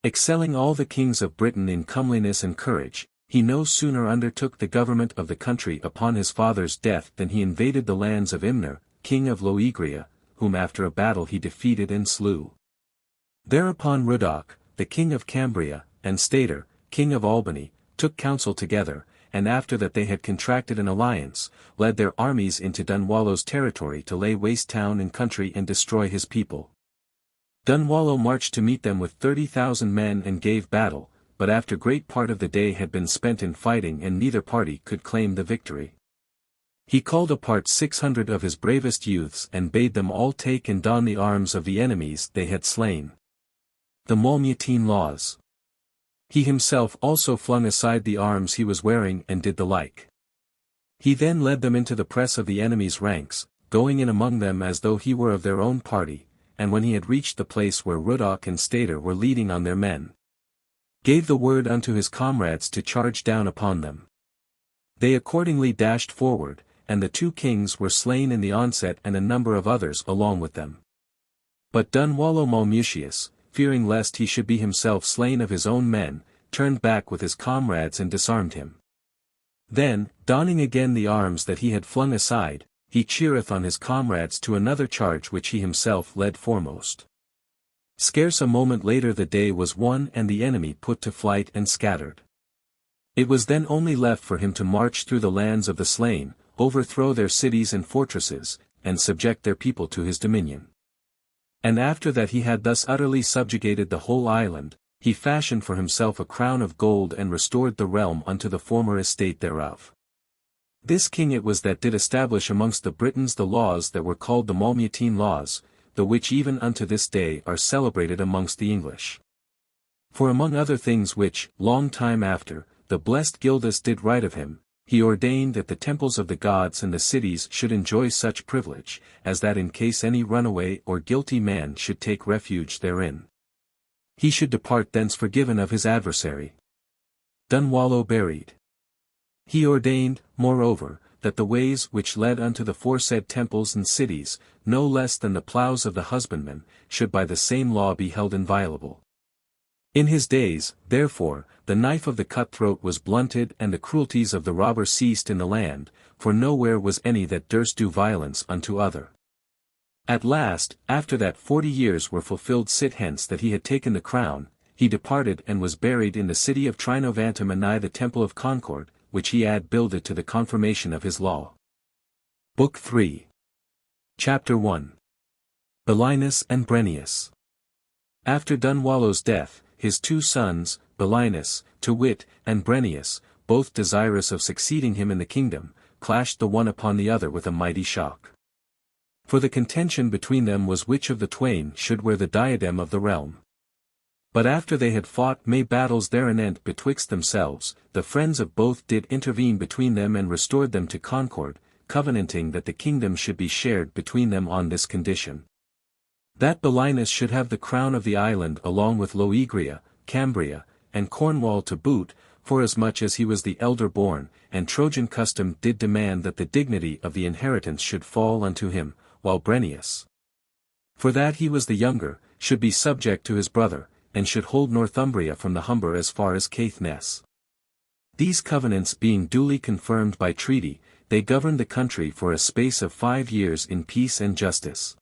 Speaker 1: Excelling all the kings of Britain in comeliness and courage, he no sooner undertook the government of the country upon his father's death than he invaded the lands of Imner, king of Loegria, whom after a battle he defeated and slew. Thereupon Rudoc, the king of Cambria, and Stator, king of Albany, took counsel together, and after that they had contracted an alliance, led their armies into Dunwallo's territory to lay waste town and country and destroy his people. Dunwallo marched to meet them with 30,000 men and gave battle, but after great part of the day had been spent in fighting and neither party could claim the victory. He called apart 600 of his bravest youths and bade them all take and don the arms of the enemies they had slain. The Maumutine laws. He himself also flung aside the arms he was wearing and did the like. He then led them into the press of the enemy's ranks, going in among them as though he were of their own party, and when he had reached the place where Rudoc and Stator were leading on their men, gave the word unto his comrades to charge down upon them. They accordingly dashed forward, and the 2 kings were slain in the onset and a number of others along with them. But Dunwallo Malmutius, fearing lest he should be himself slain of his own men, turned back with his comrades and disarmed him. Then, donning again the arms that he had flung aside, he cheereth on his comrades to another charge which he himself led foremost. Scarce a moment later the day was won and the enemy put to flight and scattered. It was then only left for him to march through the lands of the slain, overthrow their cities and fortresses, and subject their people to his dominion. And after that he had thus utterly subjugated the whole island, he fashioned for himself a crown of gold and restored the realm unto the former estate thereof. This king it was that did establish amongst the Britons the laws that were called the Maulmutine laws, the which even unto this day are celebrated amongst the English. For among other things which, long time after, the blessed Gildas did write of him, he ordained that the temples of the gods and the cities should enjoy such privilege, as that in case any runaway or guilty man should take refuge therein, he should depart thence forgiven of his adversary. Dunwallow buried. He ordained, moreover, that the ways which led unto the foresaid temples and cities, no less than the ploughs of the husbandman, should by the same law be held inviolable. In his days, therefore, the knife of the cutthroat was blunted and the cruelties of the robber ceased in the land, for nowhere was any that durst do violence unto other. At last, after that 40 years were fulfilled sit hence that he had taken the crown, he departed and was buried in the city of Trinovantum anigh the temple of Concord, which he had builded to the confirmation of his law. Book 3. Chapter 1. Belinus and Brenius. After Dunwallow's death, his two sons, Belinus, to wit, and Brenius, both desirous of succeeding him in the kingdom, clashed the one upon the other with a mighty shock. For the contention between them was which of the twain should wear the diadem of the realm. But after they had fought may battles thereanent betwixt themselves, the friends of both did intervene between them and restored them to concord, covenanting that the kingdom should be shared between them on this condition: that Belinus should have the crown of the island along with Loegria, Cambria, and Cornwall to boot, forasmuch as he was the elder born, and Trojan custom did demand that the dignity of the inheritance should fall unto him, while Brenius, for that he was the younger, should be subject to his brother, and should hold Northumbria from the Humber as far as Caithness. These covenants being duly confirmed by treaty, they governed the country for a space of 5 years in peace and justice.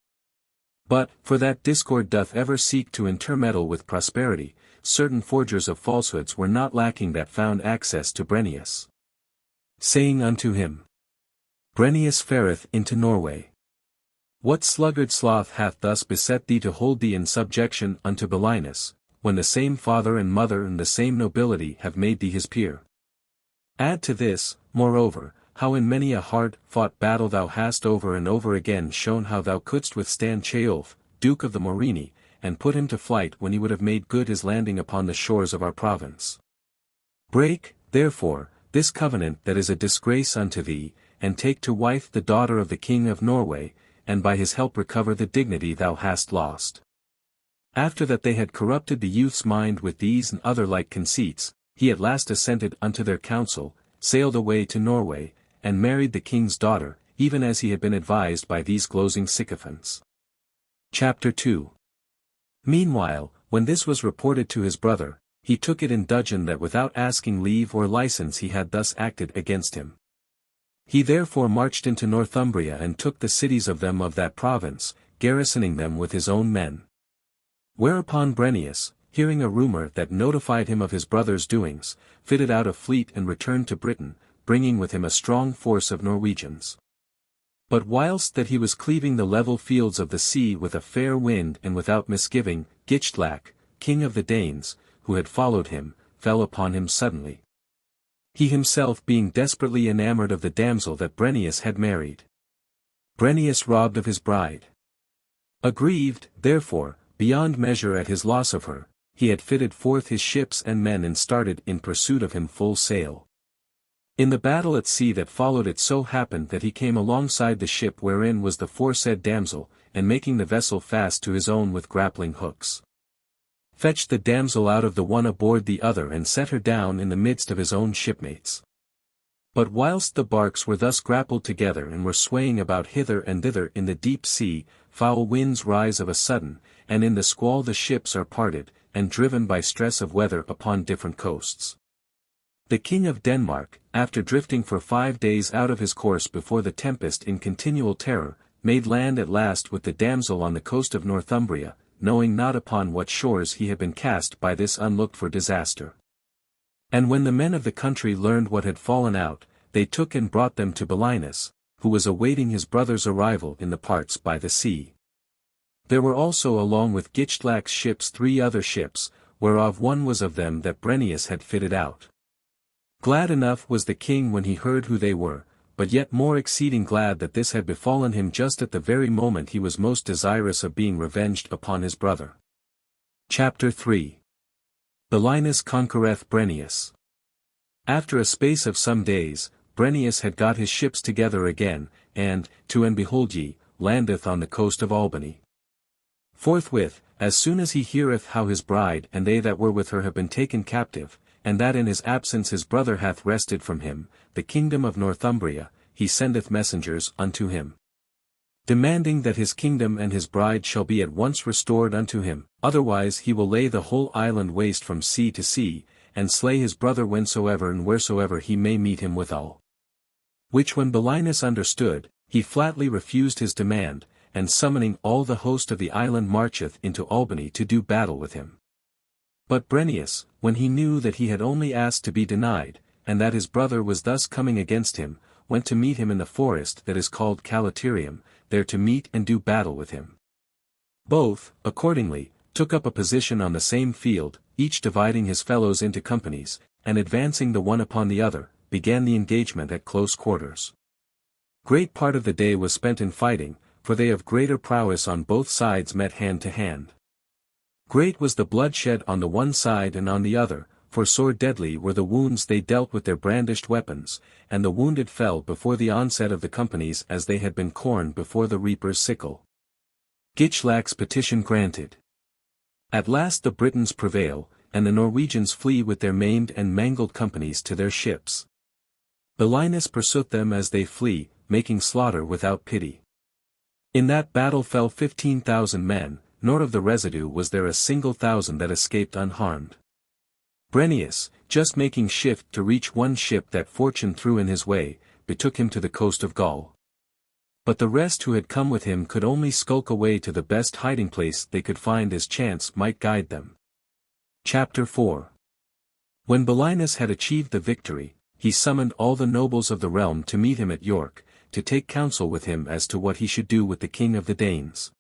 Speaker 1: But, for that discord doth ever seek to intermeddle with prosperity, certain forgers of falsehoods were not lacking that found access to Brenius, saying unto him, Brenius fareth into Norway. What sluggard sloth hath thus beset thee to hold thee in subjection unto Belinus, when the same father and mother and the same nobility have made thee his peer? Add to this, moreover, how in many a hard-fought battle thou hast over and over again shown how thou couldst withstand Ceolf, Duke of the Morini, and put him to flight when he would have made good his landing upon the shores of our province. Break, therefore, this covenant that is a disgrace unto thee, and take to wife the daughter of the King of Norway, and by his help recover the dignity thou hast lost. After that they had corrupted the youth's mind with these and other like conceits, he at last assented unto their counsel, sailed away to Norway, and married the king's daughter, even as he had been advised by these glozing sycophants. Chapter 2. Meanwhile, when this was reported to his brother, he took it in dudgeon that without asking leave or license he had thus acted against him. He therefore marched into Northumbria and took the cities of them of that province, garrisoning them with his own men. Whereupon Brenius, hearing a rumor that notified him of his brother's doings, fitted out a fleet and returned to Britain, bringing with him a strong force of Norwegians. But whilst that he was cleaving the level fields of the sea with a fair wind and without misgiving, Gichlac, king of the Danes, who had followed him, fell upon him suddenly, he himself being desperately enamoured of the damsel that Brenius had married. Brenius robbed of his bride. Aggrieved, therefore, beyond measure at his loss of her, he had fitted forth his ships and men and started in pursuit of him full sail. In the battle at sea that followed it so happened that he came alongside the ship wherein was the foresaid damsel, and making the vessel fast to his own with grappling hooks, fetched the damsel out of the one aboard the other and set her down in the midst of his own shipmates. But whilst the barks were thus grappled together and were swaying about hither and thither in the deep sea, foul winds rise of a sudden, and in the squall the ships are parted, and driven by stress of weather upon different coasts. The King of Denmark, after drifting for 5 days out of his course before the tempest in continual terror, made land at last with the damsel on the coast of Northumbria, knowing not upon what shores he had been cast by this unlooked-for disaster. And when the men of the country learned what had fallen out, they took and brought them to Belinus, who was awaiting his brother's arrival in the parts by the sea. There were also along with Gichlax's ships 3 other ships, whereof one was of them that Brennus had fitted out. Glad enough was the king when he heard who they were, but yet more exceeding glad that this had befallen him just at the very moment he was most desirous of being revenged upon his brother. Chapter 3. Belinus conquereth Brennus. After a space of some days, Brennus had got his ships together again, and, and behold ye, landeth on the coast of Albany. Forthwith, as soon as he heareth how his bride and they that were with her have been taken captive, and that in his absence his brother hath wrested from him the kingdom of Northumbria, he sendeth messengers unto him, demanding that his kingdom and his bride shall be at once restored unto him, otherwise he will lay the whole island waste from sea to sea, and slay his brother whensoever and wheresoever he may meet him withal. Which when Belinus understood, he flatly refused his demand, and summoning all the host of the island marcheth into Albany to do battle with him. But Brennus, when he knew that he had only asked to be denied, and that his brother was thus coming against him, went to meet him in the forest that is called Calaterium, there to meet and do battle with him. Both, accordingly, took up a position on the same field, each dividing his fellows into companies, and advancing the one upon the other, began the engagement at close quarters. Great part of the day was spent in fighting, for they of greater prowess on both sides met hand to hand. Great was the bloodshed on the one side and on the other, for sore deadly were the wounds they dealt with their brandished weapons, and the wounded fell before the onset of the companies as they had been corn before the reaper's sickle. Gichlax's petition granted. At last the Britons prevail, and the Norwegians flee with their maimed and mangled companies to their ships. Belinus pursueth them as they flee, making slaughter without pity. In that battle fell 15,000 men, nor of the residue was there a single thousand that escaped unharmed. Brennus, just making shift to reach one ship that fortune threw in his way, betook him to the coast of Gaul. But the rest who had come with him could only skulk away to the best hiding place they could find as chance might guide them. Chapter 4. When Belinus had achieved the victory, he summoned all the nobles of the realm to meet him at York, to take counsel with him as to what he should do with the king of the Danes.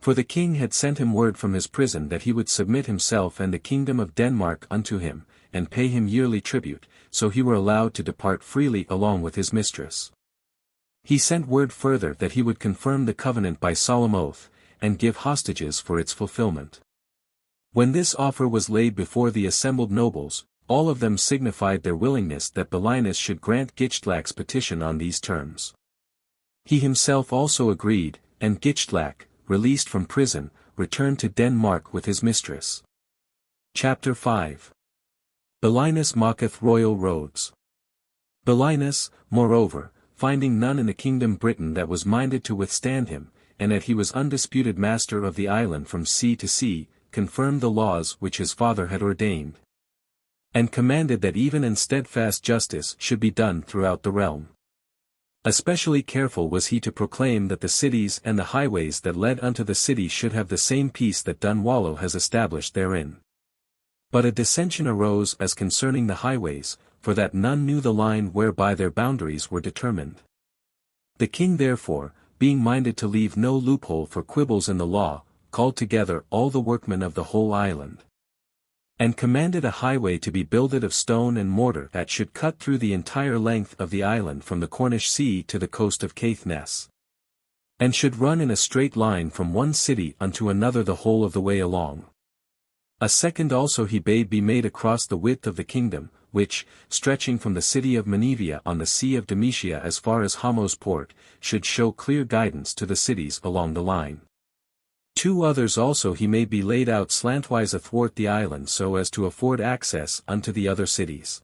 Speaker 1: For the king had sent him word from his prison that he would submit himself and the kingdom of Denmark unto him, and pay him yearly tribute, so he were allowed to depart freely along with his mistress. He sent word further that he would confirm the covenant by solemn oath, and give hostages for its fulfillment. When this offer was laid before the assembled nobles, all of them signified their willingness that Belinus should grant Gichlax's petition on these terms. He himself also agreed, and Gichlax, released from prison, returned to Denmark with his mistress. Chapter 5. Belinus mocketh royal roads. Belinus, moreover, finding none in the kingdom Britain that was minded to withstand him, and that he was undisputed master of the island from sea to sea, confirmed the laws which his father had ordained, and commanded that even and steadfast justice should be done throughout the realm. Especially careful was he to proclaim that the cities and the highways that led unto the city should have the same peace that Dunwallow has established therein. But a dissension arose as concerning the highways, for that none knew the line whereby their boundaries were determined. The king therefore, being minded to leave no loophole for quibbles in the law, called together all the workmen of the whole island, and commanded a highway to be builded of stone and mortar that should cut through the entire length of the island from the Cornish sea to the coast of Caithness, and should run in a straight line from one city unto another the whole of the way along. A second also he bade be made across the width of the kingdom, which, stretching from the city of Menevia on the sea of Demetia as far as Hamo's port, should show clear guidance to the cities along the line. 2 others also he made be laid out slantwise athwart the island so as to afford access unto the other cities.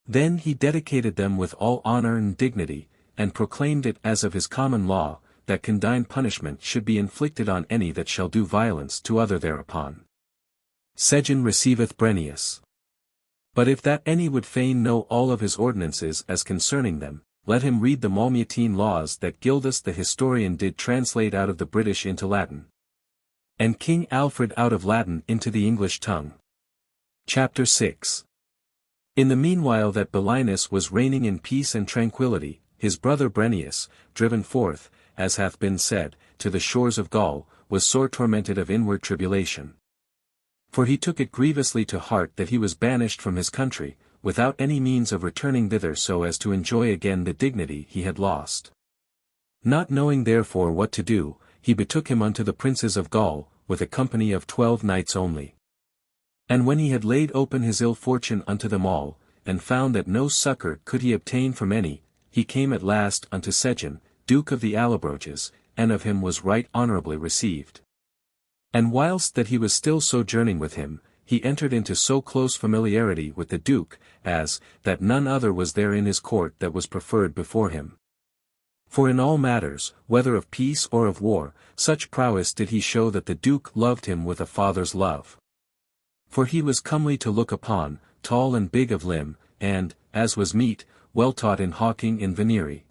Speaker 1: Then he dedicated them with all honor and dignity, and proclaimed it as of his common law, that condign punishment should be inflicted on any that shall do violence to other thereupon. Sejan receiveth Brennus. But if that any would fain know all of his ordinances as concerning them, let him read the Maumutine laws that Gildas the historian did translate out of the British into Latin. and King Alfred out of Latin into the English tongue. Chapter 6. In the meanwhile that Belinus was reigning in peace and tranquillity, his brother Brennus, driven forth, as hath been said, to the shores of Gaul, was sore tormented of inward tribulation. For he took it grievously to heart that he was banished from his country, without any means of returning thither so as to enjoy again the dignity he had lost. Not knowing therefore what to do, he betook him unto the princes of Gaul, with a company of 12 knights only. And when he had laid open his ill fortune unto them all, and found that no succour could he obtain from any, he came at last unto Sejan, Duke of the Allobroges, and of him was right honourably received. And whilst that he was still sojourning with him, he entered into so close familiarity with the Duke, as, that none other was there in his court that was preferred before him. For in all matters, whether of peace or of war, such prowess did he show that the Duke loved him with a father's love. For he was comely to look upon, tall and big of limb, and, as was meet, well taught in hawking and venery.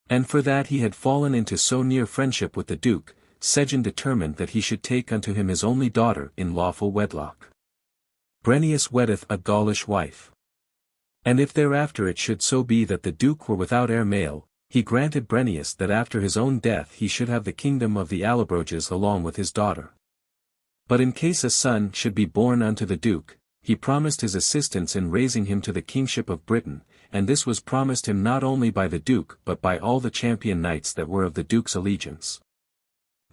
Speaker 1: And for that he had fallen into so near friendship with the Duke, Sejan determined that he should take unto him his only daughter in lawful wedlock. Brennus weddeth a Gaulish wife. And if thereafter it should so be that the Duke were without heir male, he granted Brennus that after his own death he should have the kingdom of the Allobroges along with his daughter. But in case a son should be born unto the Duke, he promised his assistance in raising him to the kingship of Britain, and this was promised him not only by the Duke but by all the champion knights that were of the Duke's allegiance.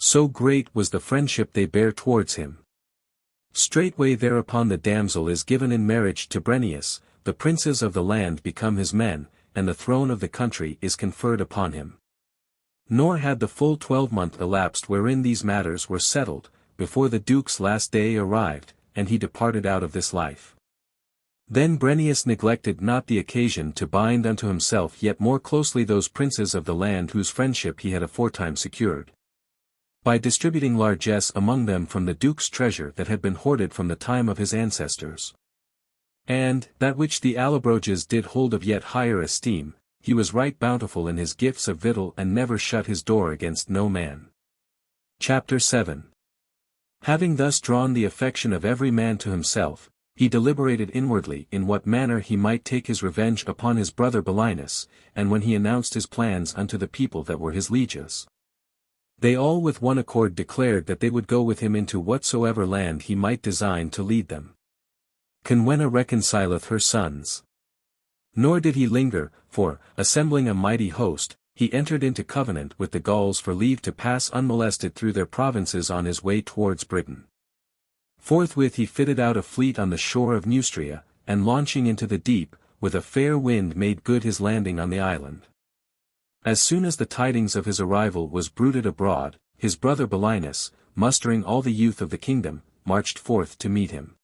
Speaker 1: So great was the friendship they bare towards him. Straightway thereupon the damsel is given in marriage to Brennus, the princes of the land become his men, and the throne of the country is conferred upon him. Nor had the full 12-month elapsed wherein these matters were settled, before the Duke's last day arrived, and he departed out of this life. Then Brennus neglected not the occasion to bind unto himself yet more closely those princes of the land whose friendship he had aforetime secured, by distributing largesse among them from the Duke's treasure that had been hoarded from the time of his ancestors. And, that which the Allobroges did hold of yet higher esteem, he was right bountiful in his gifts of victual and never shut his door against no man. Chapter 7. Having thus drawn the affection of every man to himself, he deliberated inwardly in what manner he might take his revenge upon his brother Belinus, and when he announced his plans unto the people that were his lieges, they all with one accord declared that they would go with him into whatsoever land he might design to lead them. Conwenna reconcileth her sons. Nor did he linger, for, assembling a mighty host, he entered into covenant with the Gauls for leave to pass unmolested through their provinces on his way towards Britain. Forthwith he fitted out a fleet on the shore of Neustria, and launching into the deep, with a fair wind made good his landing on the island. As soon as the tidings of his arrival was bruited abroad, his brother Belinus, mustering all the youth of the kingdom, marched forth to meet him.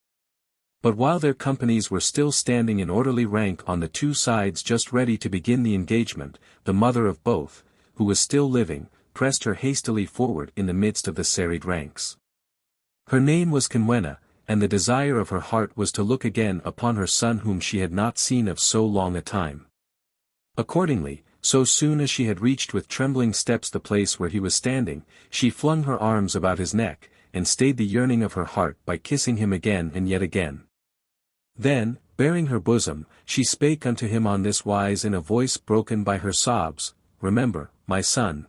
Speaker 1: But while their companies were still standing in orderly rank on the two sides just ready to begin the engagement, the mother of both, who was still living, pressed her hastily forward in the midst of the serried ranks. Her name was Conwenna, and the desire of her heart was to look again upon her son whom she had not seen of so long a time. Accordingly, so soon as she had reached with trembling steps the place where he was standing, she flung her arms about his neck, and stayed the yearning of her heart by kissing him again and yet again. Then, baring her bosom, she spake unto him on this wise in a voice broken by her sobs, Remember, my son.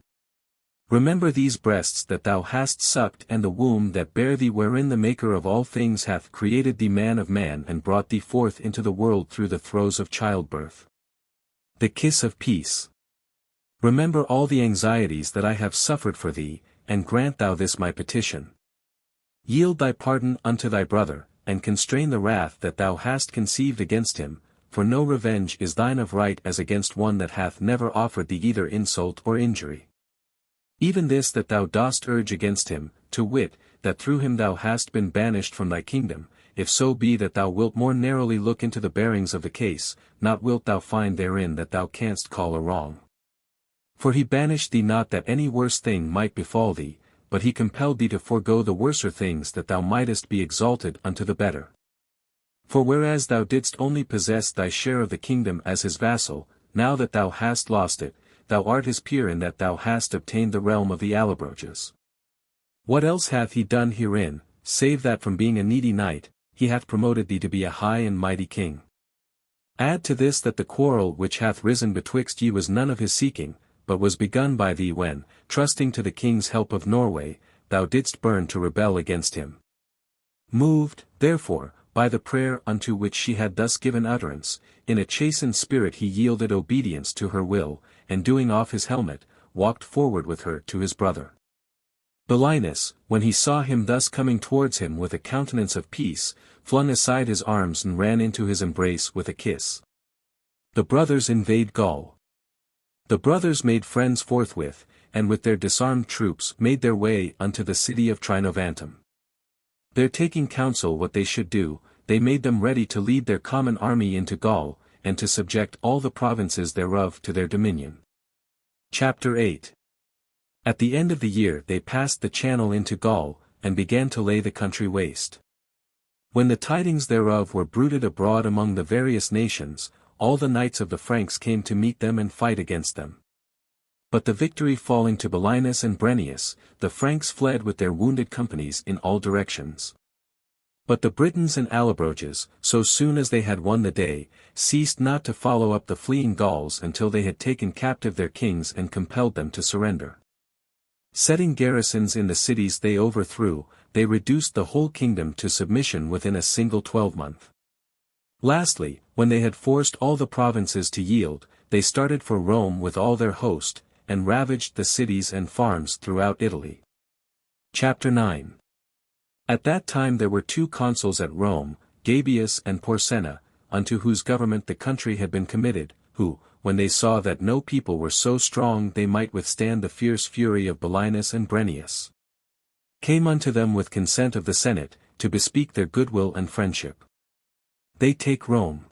Speaker 1: Remember these breasts that thou hast sucked and the womb that bare thee wherein the Maker of all things hath created thee man of man and brought thee forth into the world through the throes of childbirth. The kiss of peace. Remember all the anxieties that I have suffered for thee, and grant thou this my petition. Yield thy pardon unto thy brother, and constrain the wrath that thou hast conceived against him, for no revenge is thine of right as against one that hath never offered thee either insult or injury. Even this that thou dost urge against him, to wit, that through him thou hast been banished from thy kingdom, if so be that thou wilt more narrowly look into the bearings of the case, not wilt thou find therein that thou canst call a wrong. For he banished thee not that any worse thing might befall thee, but he compelled thee to forego the worser things that thou mightest be exalted unto the better. For whereas thou didst only possess thy share of the kingdom as his vassal, now that thou hast lost it, thou art his peer in that thou hast obtained the realm of the Allobroges. What else hath he done herein, save that from being a needy knight, he hath promoted thee to be a high and mighty king? Add to this that the quarrel which hath risen betwixt ye was none of his seeking, but was begun by thee when, trusting to the king's help of Norway, thou didst burn to rebel against him. Moved, therefore, by the prayer unto which she had thus given utterance, in a chastened spirit he yielded obedience to her will, and doing off his helmet, walked forward with her to his brother. Belinus, when he saw him thus coming towards him with a countenance of peace, flung aside his arms and ran into his embrace with a kiss. The brothers invade Gaul. The brothers made friends forthwith, and with their disarmed troops made their way unto the city of Trinovantum. There taking counsel what they should do, they made them ready to lead their common army into Gaul, and to subject all the provinces thereof to their dominion. Chapter 8. At the end of the year they passed the channel into Gaul, and began to lay the country waste. When the tidings thereof were bruited abroad among the various nations, all the knights of the Franks came to meet them and fight against them. But the victory falling to Belinus and Brennus, the Franks fled with their wounded companies in all directions. But the Britons and Allobroges, so soon as they had won the day, ceased not to follow up the fleeing Gauls until they had taken captive their kings and compelled them to surrender. Setting garrisons in the cities they overthrew, they reduced the whole kingdom to submission within a single 12-month. Lastly, when they had forced all the provinces to yield, they started for Rome with all their host, and ravaged the cities and farms throughout Italy. Chapter 9. At that time there were two consuls at Rome, Gabius and Porsenna, unto whose government the country had been committed, who, when they saw that no people were so strong they might withstand the fierce fury of Belinus and Brennus, came unto them with consent of the Senate, to bespeak their goodwill and friendship. They take Rome.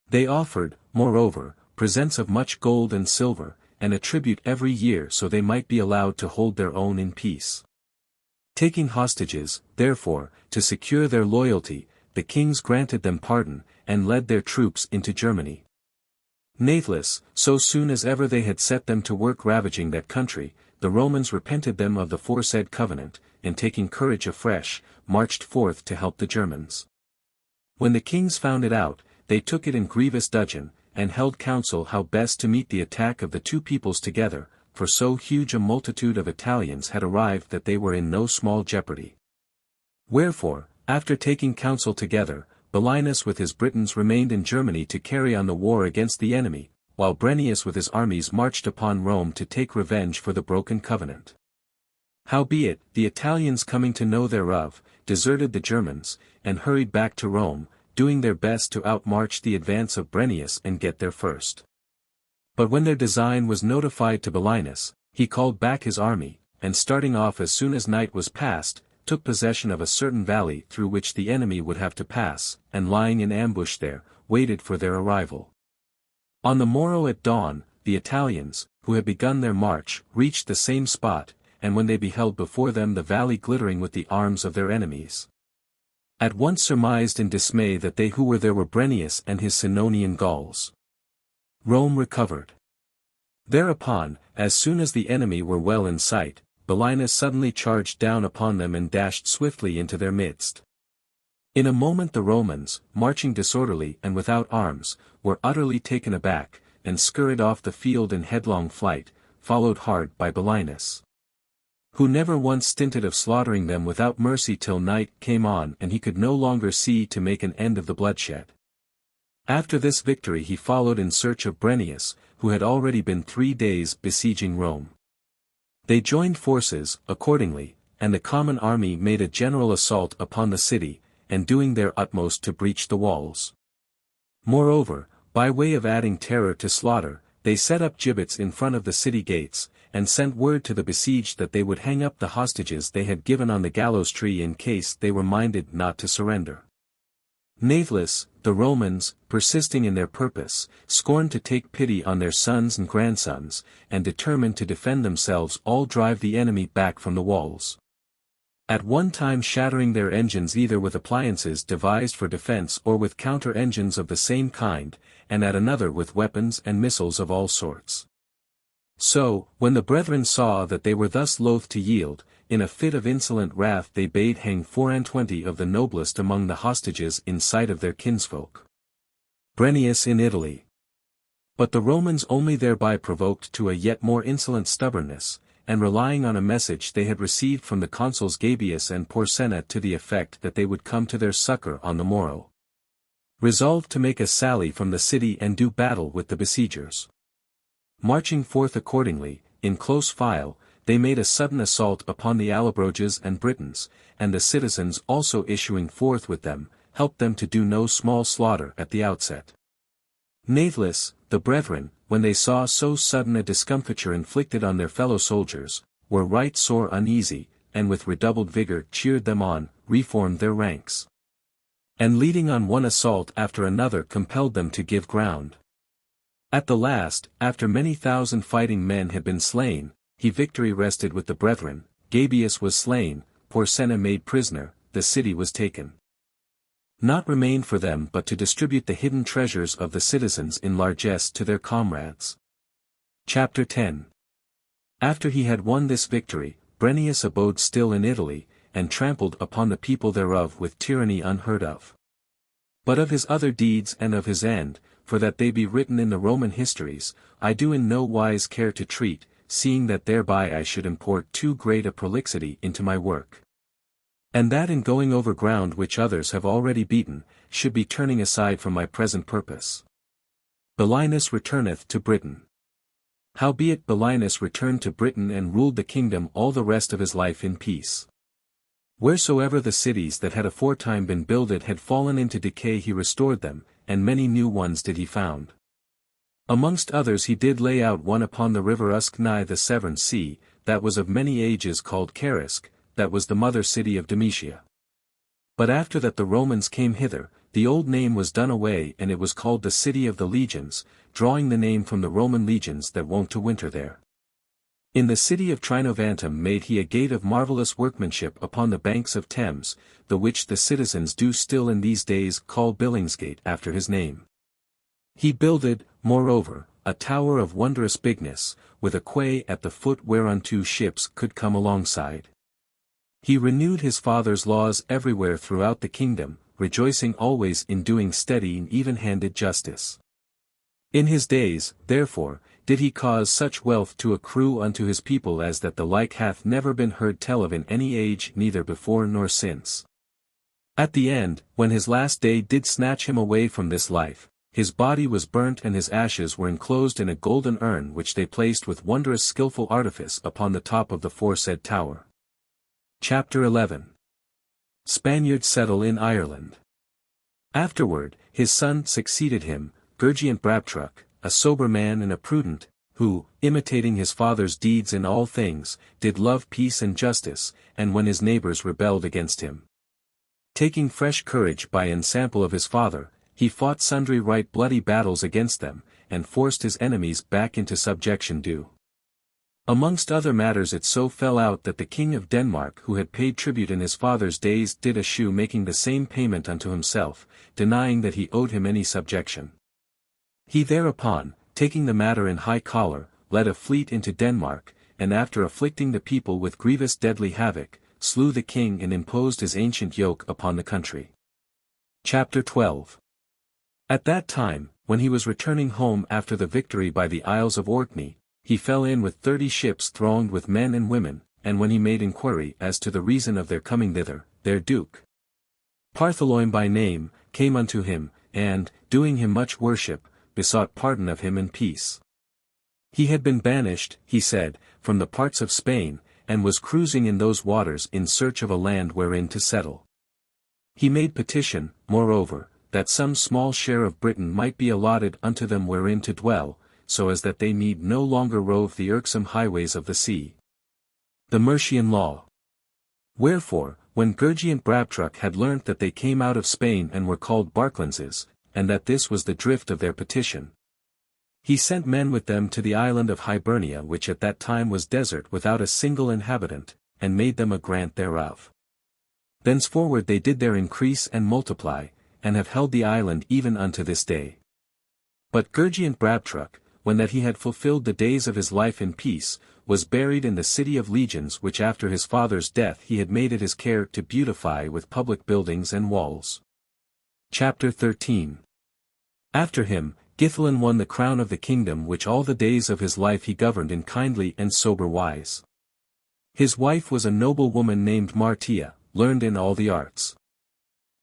Speaker 1: They offered, moreover, presents of much gold and silver, and a tribute every year so they might be allowed to hold their own in peace. Taking hostages, therefore, to secure their loyalty, the kings granted them pardon, and led their troops into Germany. Nathless, so soon as ever they had set them to work ravaging that country, the Romans repented them of the foresaid covenant, and taking courage afresh, marched forth to help the Germans. When the kings found it out, they took it in grievous dudgeon, and held counsel how best to meet the attack of the two peoples together, for so huge a multitude of Italians had arrived that they were in no small jeopardy. Wherefore, after taking counsel together, Belinus with his Britons remained in Germany to carry on the war against the enemy, while Brennus with his armies marched upon Rome to take revenge for the broken covenant. Howbeit, the Italians coming to know thereof, deserted the Germans, and hurried back to Rome, doing their best to outmarch the advance of Brennus and get there first. But when their design was notified to Belinus, he called back his army, and starting off as soon as night was past, took possession of a certain valley through which the enemy would have to pass, and lying in ambush there, waited for their arrival. On the morrow at dawn, the Italians, who had begun their march, reached the same spot, and when they beheld before them the valley glittering with the arms of their enemies, at once surmised in dismay that they who were there were Brennus and his Senonian Gauls. Rome recovered. Thereupon, as soon as the enemy were well in sight, Belinus suddenly charged down upon them and dashed swiftly into their midst. In a moment the Romans, marching disorderly and without arms, were utterly taken aback, and scurried off the field in headlong flight, followed hard by Belinus, who never once stinted of slaughtering them without mercy till night came on and he could no longer see to make an end of the bloodshed. After this victory he followed in search of Brennus, who had already been 3 days besieging Rome. They joined forces, accordingly, and the common army made a general assault upon the city, and doing their utmost to breach the walls. Moreover, by way of adding terror to slaughter, they set up gibbets in front of the city gates, and sent word to the besieged that they would hang up the hostages they had given on the gallows tree in case they were minded not to surrender. Nathless, the Romans, persisting in their purpose, scorned to take pity on their sons and grandsons, and determined to defend themselves all drive the enemy back from the walls. At one time shattering their engines either with appliances devised for defense or with counter-engines of the same kind, and at another with weapons and missiles of all sorts. So, when the brethren saw that they were thus loath to yield, in a fit of insolent wrath they bade hang 24 of the noblest among the hostages in sight of their kinsfolk. Brennus in Italy. But the Romans only thereby provoked to a yet more insolent stubbornness, and relying on a message they had received from the consuls Gabius and Porsenna to the effect that they would come to their succor on the morrow, resolved to make a sally from the city and do battle with the besiegers. Marching forth accordingly, in close file, they made a sudden assault upon the Allobroges and Britons, and the citizens also issuing forth with them, helped them to do no small slaughter at the outset. Natheless, the brethren, when they saw so sudden a discomfiture inflicted on their fellow soldiers, were right sore uneasy, and with redoubled vigor cheered them on, reformed their ranks, and leading on one assault after another compelled them to give ground. At the last, after many thousand fighting men had been slain, victory rested with the brethren, Gabius was slain, Porsenna made prisoner, the city was taken. Naught remained for them but to distribute the hidden treasures of the citizens in largesse to their comrades. Chapter 10. After he had won this victory, Brennus abode still in Italy, and trampled upon the people thereof with tyranny unheard of. But of his other deeds and of his end, for that they be written in the Roman histories, I do in no wise care to treat, seeing that thereby I should import too great a prolixity into my work. And that in going over ground which others have already beaten, should be turning aside from my present purpose. Belinus returneth to Britain. Howbeit Belinus returned to Britain and ruled the kingdom all the rest of his life in peace. Wheresoever the cities that had aforetime been builded had fallen into decay he restored them, and many new ones did he found. Amongst others he did lay out one upon the river Usk nigh the Severn Sea, that was of many ages called Carisk, that was the mother city of Demetia. But after that the Romans came hither, the old name was done away and it was called the City of the Legions, drawing the name from the Roman legions that wont to winter there. In the city of Trinovantum made he a gate of marvellous workmanship upon the banks of Thames, the which the citizens do still in these days call Billingsgate after his name. He builded, moreover, a tower of wondrous bigness, with a quay at the foot whereunto ships could come alongside. He renewed his father's laws everywhere throughout the kingdom, rejoicing always in doing steady and even-handed justice. In his days, therefore, did he cause such wealth to accrue unto his people as that the like hath never been heard tell of in any age neither before nor since. At the end, when his last day did snatch him away from this life, his body was burnt and his ashes were enclosed in a golden urn which they placed with wondrous skilful artifice upon the top of the foresaid tower. Chapter 11. Spaniards settle in Ireland. Afterward, his son succeeded him, Gurgiant Brabtruc, a sober man and a prudent, who, imitating his father's deeds in all things, did love peace and justice, and when his neighbors rebelled against him, taking fresh courage by ensample of his father, he fought sundry right bloody battles against them, and forced his enemies back into subjection due. Amongst other matters it so fell out that the king of Denmark who had paid tribute in his father's days did eschew making the same payment unto himself, denying that he owed him any subjection. He thereupon, taking the matter in high choler, led a fleet into Denmark, and after afflicting the people with grievous deadly havoc, slew the king and imposed his ancient yoke upon the country. Chapter 12. At that time, when he was returning home after the victory by the Isles of Orkney, he fell in with 30 ships thronged with men and women, and when he made inquiry as to the reason of their coming thither, their Duke, Partholoin by name, came unto him, and, doing him much worship, besought pardon of him and peace. He had been banished, he said, from the parts of Spain, and was cruising in those waters in search of a land wherein to settle. He made petition, moreover, that some small share of Britain might be allotted unto them wherein to dwell, so as that they need no longer rove the irksome highways of the sea. The Mercian law. Wherefore, when Gurgiant Brabtruc had learnt that they came out of Spain and were called Barclenses, and that this was the drift of their petition, he sent men with them to the island of Hibernia which at that time was desert without a single inhabitant, and made them a grant thereof. Thenceforward they did there increase and multiply, and have held the island even unto this day. But Gurgiant Brabtruc, when that he had fulfilled the days of his life in peace, was buried in the city of legions which after his father's death he had made it his care to beautify with public buildings and walls. Chapter 13. After him, Githlin won the crown of the kingdom which all the days of his life he governed in kindly and sober wise. His wife was a noble woman named Martia, learned in all the arts.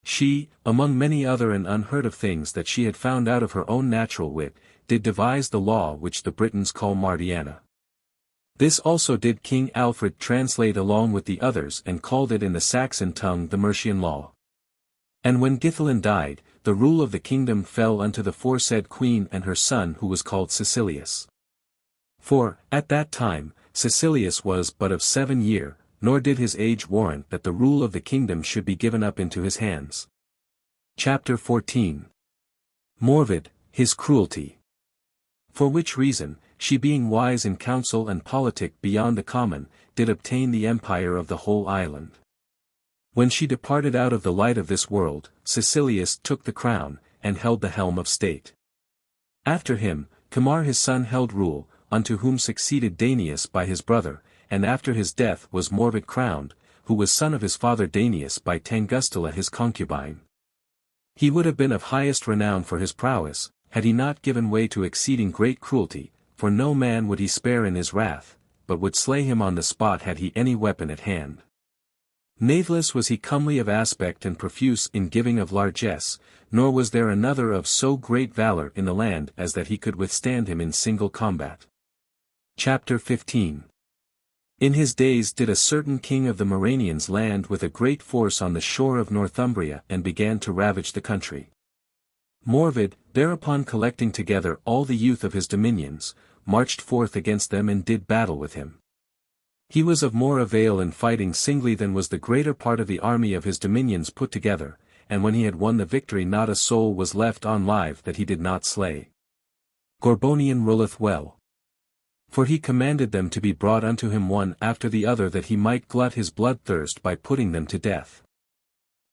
Speaker 1: She, among many other and unheard of things that she had found out of her own natural wit, did devise the law which the Britons call Martiana. This also did King Alfred translate along with the others and called it in the Saxon tongue the Mercian law. And when Githlin died, the rule of the kingdom fell unto the foresaid queen and her son who was called Caecilius. For, at that time, Caecilius was but of 7 years, nor did his age warrant that the rule of the kingdom should be given up into his hands. Chapter 14. Morvid, his cruelty. For which reason, she being wise in counsel and politic beyond the common, did obtain the empire of the whole island. When she departed out of the light of this world, Caecilius took the crown, and held the helm of state. After him, Camar his son held rule, unto whom succeeded Danius by his brother, and after his death was Morvid crowned, who was son of his father Danius by Tangustilla his concubine. He would have been of highest renown for his prowess, had he not given way to exceeding great cruelty, for no man would he spare in his wrath, but would slay him on the spot had he any weapon at hand. Natheless was he comely of aspect and profuse in giving of largesse, nor was there another of so great valour in the land as that he could withstand him in single combat. Chapter 15. In his days did a certain king of the Moranians land with a great force on the shore of Northumbria and began to ravage the country. Morvid, thereupon collecting together all the youth of his dominions, marched forth against them and did battle with him. He was of more avail in fighting singly than was the greater part of the army of his dominions put together, and when he had won the victory not a soul was left on live that he did not slay. Gorbonian ruleth well. For he commanded them to be brought unto him one after the other that he might glut his bloodthirst by putting them to death.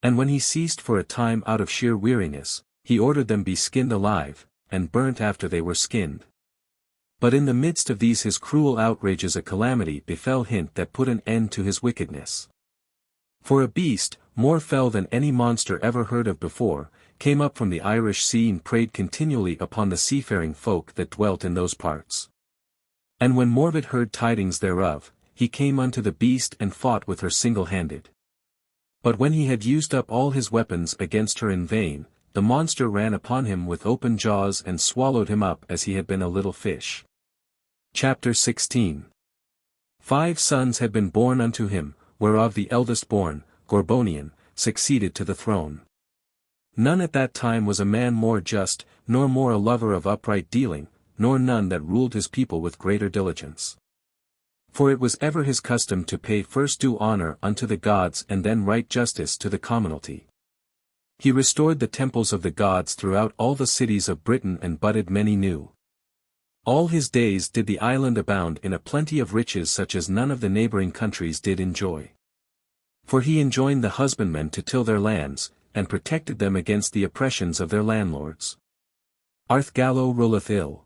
Speaker 1: And when he ceased for a time out of sheer weariness, he ordered them be skinned alive, and burnt after they were skinned. But in the midst of these his cruel outrages a calamity befell him that put an end to his wickedness. For a beast, more fell than any monster ever heard of before, came up from the Irish sea and preyed continually upon the seafaring folk that dwelt in those parts. And when Morvid heard tidings thereof, he came unto the beast and fought with her single-handed. But when he had used up all his weapons against her in vain, the monster ran upon him with open jaws and swallowed him up as he had been a little fish. Chapter 16. 5 sons had been born unto him, whereof the eldest born, Gorbonian, succeeded to the throne. None at that time was a man more just, nor more a lover of upright dealing, nor none that ruled his people with greater diligence. For it was ever his custom to pay first due honor unto the gods and then right justice to the commonalty. He restored the temples of the gods throughout all the cities of Britain and budded many new. All his days did the island abound in a plenty of riches such as none of the neighboring countries did enjoy. For he enjoined the husbandmen to till their lands, and protected them against the oppressions of their landlords. Arthgallo ruleth ill.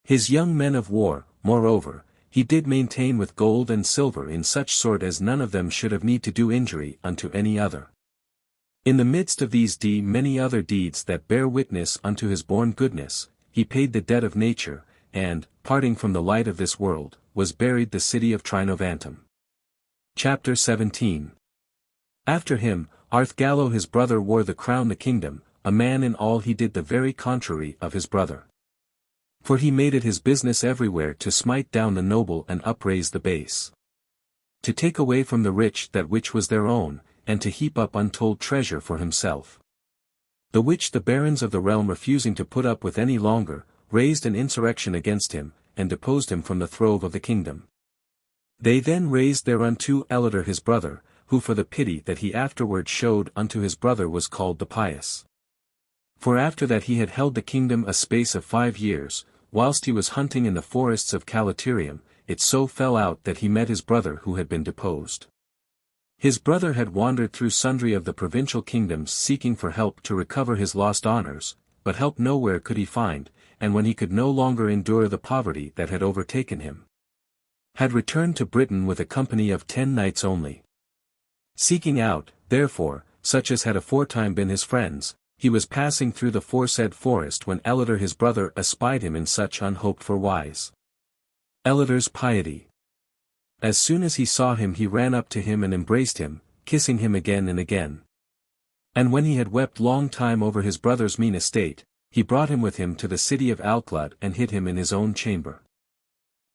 Speaker 1: His young men of war, moreover, he did maintain with gold and silver in such sort as none of them should have need to do injury unto any other. In the midst of these many other deeds that bear witness unto his born goodness, he paid the debt of nature, and, parting from the light of this world, was buried the city of Trinovantum. Chapter 17. After him, Arthgallo his brother wore the crown the kingdom, a man in all he did the very contrary of his brother. For he made it his business everywhere to smite down the noble and upraise the base. To take away from the rich that which was their own, and to heap up untold treasure for himself. The which the barons of the realm refusing to put up with any longer, raised an insurrection against him, and deposed him from the throne of the kingdom. They then raised thereunto Elidor his brother, who for the pity that he afterward showed unto his brother was called the Pious. For after that he had held the kingdom a space of 5 years, whilst he was hunting in the forests of Calaterium, it so fell out that he met his brother who had been deposed. His brother had wandered through sundry of the provincial kingdoms seeking for help to recover his lost honors, but help nowhere could he find, and when he could no longer endure the poverty that had overtaken him, had returned to Britain with a company of 10 knights only. Seeking out, therefore, such as had aforetime been his friends, he was passing through the foresaid forest when Ellider his brother espied him in such unhoped-for wise. Ellider's piety. As soon as he saw him he ran up to him and embraced him, kissing him again and again. And when he had wept long time over his brother's mean estate, he brought him with him to the city of Alclad and hid him in his own chamber.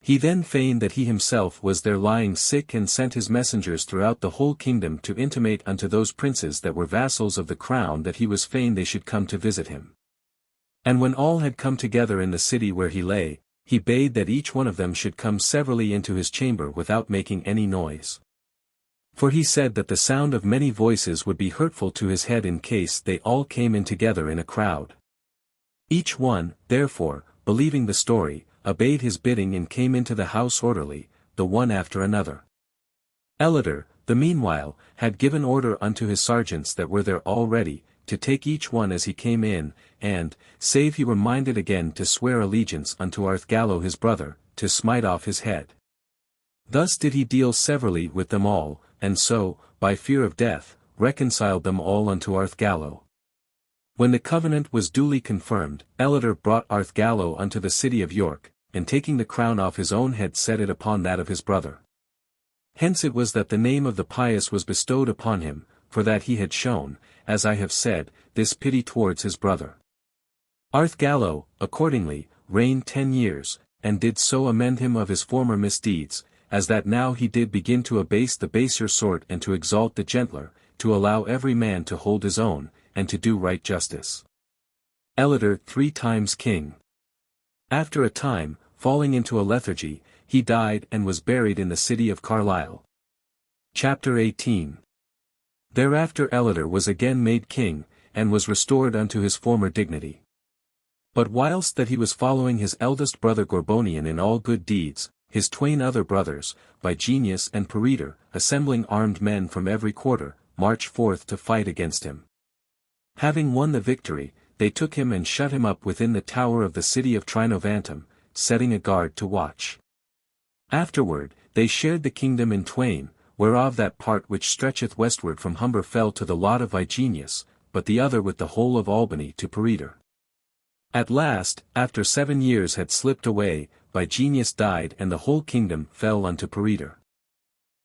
Speaker 1: He then feigned that he himself was there lying sick and sent his messengers throughout the whole kingdom to intimate unto those princes that were vassals of the crown that he was fain they should come to visit him. And when all had come together in the city where he lay, he bade that each one of them should come severally into his chamber without making any noise. For he said that the sound of many voices would be hurtful to his head in case they all came in together in a crowd. Each one, therefore, believing the story, obeyed his bidding and came into the house orderly, the one after another. Ellider, the meanwhile, had given order unto his sergeants that were there already, to take each one as he came in, and, save he were minded again to swear allegiance unto Arthgallo his brother, to smite off his head. Thus did he deal severally with them all, and so, by fear of death, reconciled them all unto Arthgallo. When the covenant was duly confirmed, Ellider brought Arthgallo unto the city of York, and taking the crown off his own head set it upon that of his brother. Hence it was that the name of the pious was bestowed upon him, for that he had shown, as I have said, this pity towards his brother. Arthgallo, accordingly, reigned 10 years, and did so amend him of his former misdeeds, as that now he did begin to abase the baser sort and to exalt the gentler, to allow every man to hold his own, and to do right justice. Ellider 3 times king. After a time, falling into a lethargy, he died and was buried in the city of Carlisle. Chapter 18. Thereafter Ellider was again made king, and was restored unto his former dignity. But whilst that he was following his eldest brother Gorbonian in all good deeds, his twain other brothers, Vigenius and Peretor, assembling armed men from every quarter, marched forth to fight against him. Having won the victory, they took him and shut him up within the tower of the city of Trinovantum, setting a guard to watch. Afterward, they shared the kingdom in twain, whereof that part which stretcheth westward from Humber fell to the lot of Vigenius, but the other with the whole of Albany to Peretor. At last, after 7 years had slipped away, Vigenius died and the whole kingdom fell unto Peretor.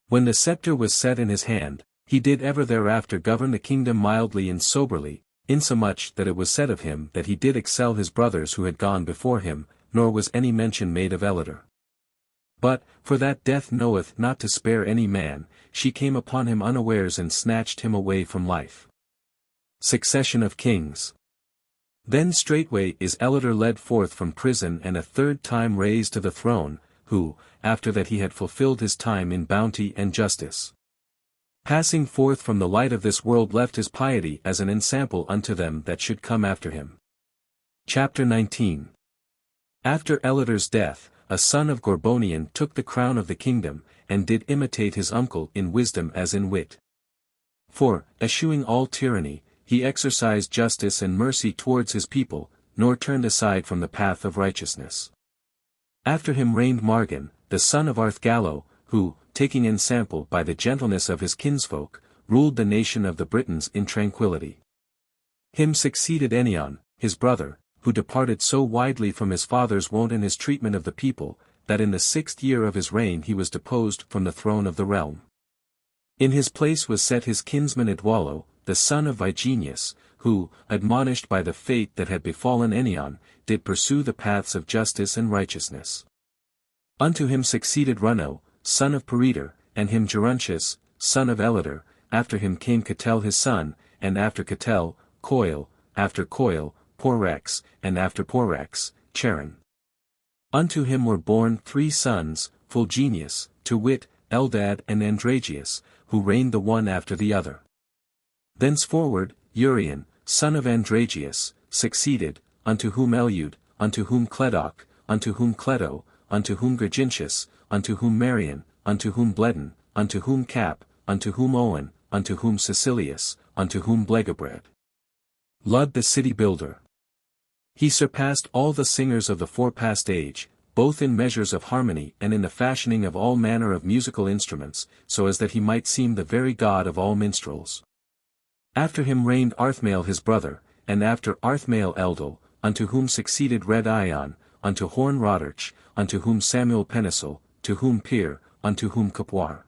Speaker 1: When the scepter was set in his hand, he did ever thereafter govern the kingdom mildly and soberly, insomuch that it was said of him that he did excel his brothers who had gone before him, nor was any mention made of Ellider. But, for that death knoweth not to spare any man, she came upon him unawares and snatched him away from life. Succession of kings. Then straightway is Ellider led forth from prison and a 3rd time raised to the throne, who, after that he had fulfilled his time in bounty and justice, passing forth from the light of this world left his piety as an ensample unto them that should come after him. Chapter 19. After Ellider's death, a son of Gorbonian took the crown of the kingdom, and did imitate his uncle in wisdom as in wit. For, eschewing all tyranny, he exercised justice and mercy towards his people, nor turned aside from the path of righteousness. After him reigned Margan, the son of Arthgallo, who, taking ensample by the gentleness of his kinsfolk, ruled the nation of the Britons in tranquillity. Him succeeded Ennion, his brother, who departed so widely from his father's wont in his treatment of the people, that in the 6th year of his reign he was deposed from the throne of the realm. In his place was set his kinsman Edwallo, the son of Vigenius, who, admonished by the fate that had befallen Ennion, did pursue the paths of justice and righteousness. Unto him succeeded Runno, son of Peretor, and him Gerontius, son of Ellider, after him came Catel his son, and after Catel, Coil, after Coil, Porrex, and after Porrex, Charon. Unto him were born 3 sons, Fulgenius, to wit, Eldad and Andragius, who reigned the one after the other. Thenceforward, Urian, son of Andragius, succeeded, unto whom Eliud, unto whom Cledoc, unto whom Cleto, unto whom Gregentius, unto whom Marion, unto whom Bledon, unto whom Cap, unto whom Owen, unto whom Cecilius, unto whom Blegobred. Lud the city builder. He surpassed all the singers of the forepast age, both in measures of harmony and in the fashioning of all manner of musical instruments, so as that he might seem the very god of all minstrels. After him reigned Arthmael his brother, and after Arthmael Eldil, unto whom succeeded Red Ion, unto Horn Roderch, unto whom Samuel Penisel, to whom Peer, unto whom Capwar.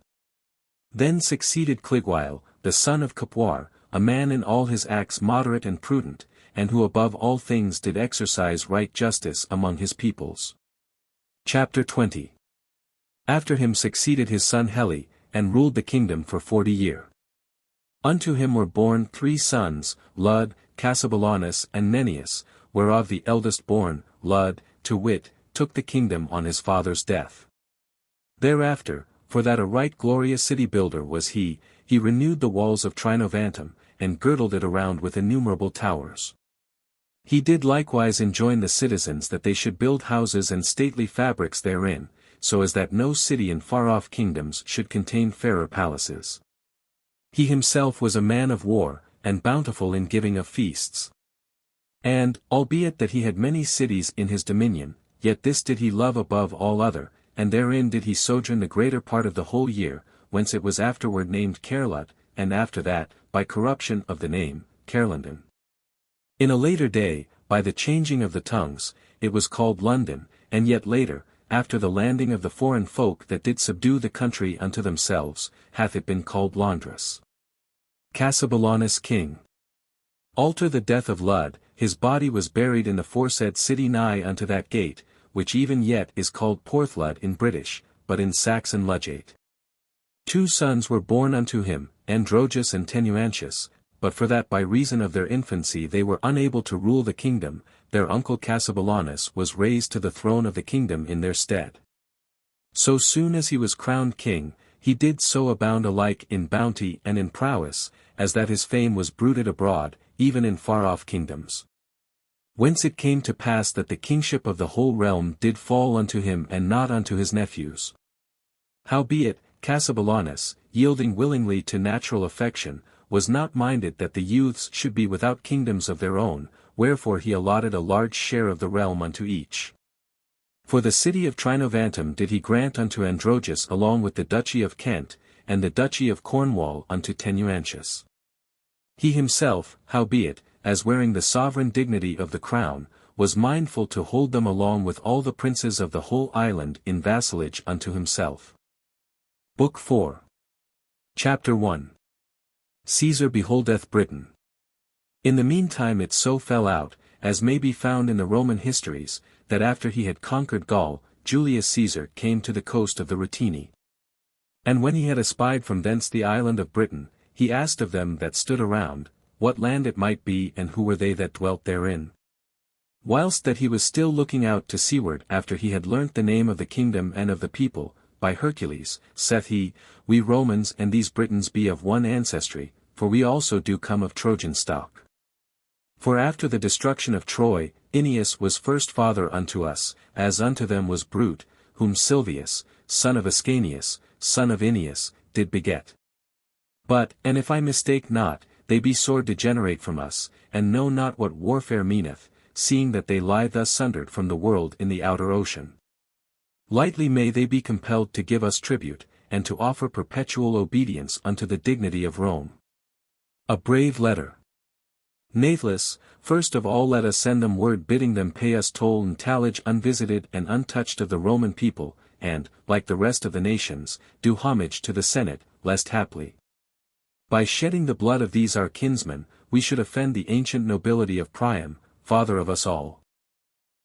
Speaker 1: Then succeeded Cligwiel, the son of Capwar, a man in all his acts moderate and prudent, and who above all things did exercise right justice among his peoples. Chapter 20. After him succeeded his son Heli, and ruled the kingdom for 40 years. Unto him were born 3 sons, Lud, Cassibelanus and Nennius, whereof the eldest born, Lud, to wit, took the kingdom on his father's death. Thereafter, for that a right glorious city builder was he renewed the walls of Trinovantum, and girdled it around with innumerable towers. He did likewise enjoin the citizens that they should build houses and stately fabrics therein, so as that no city in far-off kingdoms should contain fairer palaces. He himself was a man of war, and bountiful in giving of feasts. And, albeit that he had many cities in his dominion, yet this did he love above all other, and therein did he sojourn the greater part of the whole year, whence it was afterward named Caerlud, and after that, by corruption of the name, Caerlondon. In a later day, by the changing of the tongues, it was called London, and yet later, after the landing of the foreign folk that did subdue the country unto themselves, hath it been called Londres. Cassibelanus king. Alter the death of Lud, his body was buried in the foresaid city nigh unto that gate, which even yet is called Porthlud in British, but in Saxon Ludgate. 2 sons were born unto him, Androgus and Tenuantius, but for that by reason of their infancy they were unable to rule the kingdom, their uncle Cassibelanus was raised to the throne of the kingdom in their stead. So soon as he was crowned king, he did so abound alike in bounty and in prowess, as that his fame was bruited abroad, even in far-off kingdoms. Whence it came to pass that the kingship of the whole realm did fall unto him and not unto his nephews. Howbeit, Cassibelanus, yielding willingly to natural affection, was not minded that the youths should be without kingdoms of their own, wherefore he allotted a large share of the realm unto each. For the city of Trinovantum did he grant unto Androgus along with the duchy of Kent, and the duchy of Cornwall unto Tenuantius. He himself, howbeit, as wearing the sovereign dignity of the crown, was mindful to hold them along with all the princes of the whole island in vassalage unto himself. Book 4. Chapter 1. Caesar beholdeth Britain. In the meantime it so fell out, as may be found in the Roman histories, that after he had conquered Gaul, Julius Caesar came to the coast of the Ruteni. And when he had espied from thence the island of Britain, he asked of them that stood around, what land it might be and who were they that dwelt therein. Whilst that he was still looking out to seaward after he had learnt the name of the kingdom and of the people, by Hercules, saith he, we Romans and these Britons be of one ancestry, for we also do come of Trojan stock. For after the destruction of Troy, Aeneas was first father unto us, as unto them was Brute, whom Silvius, son of Ascanius, son of Aeneas, did beget. But, and if I mistake not, they be sore degenerate from us, and know not what warfare meaneth, seeing that they lie thus sundered from the world in the outer ocean. Lightly may they be compelled to give us tribute, and to offer perpetual obedience unto the dignity of Rome. A brave letter. Nathless, first of all let us send them word bidding them pay us toll and tallage unvisited and untouched of the Roman people, and, like the rest of the nations, do homage to the Senate, lest haply, by shedding the blood of these our kinsmen, we should offend the ancient nobility of Priam, father of us all.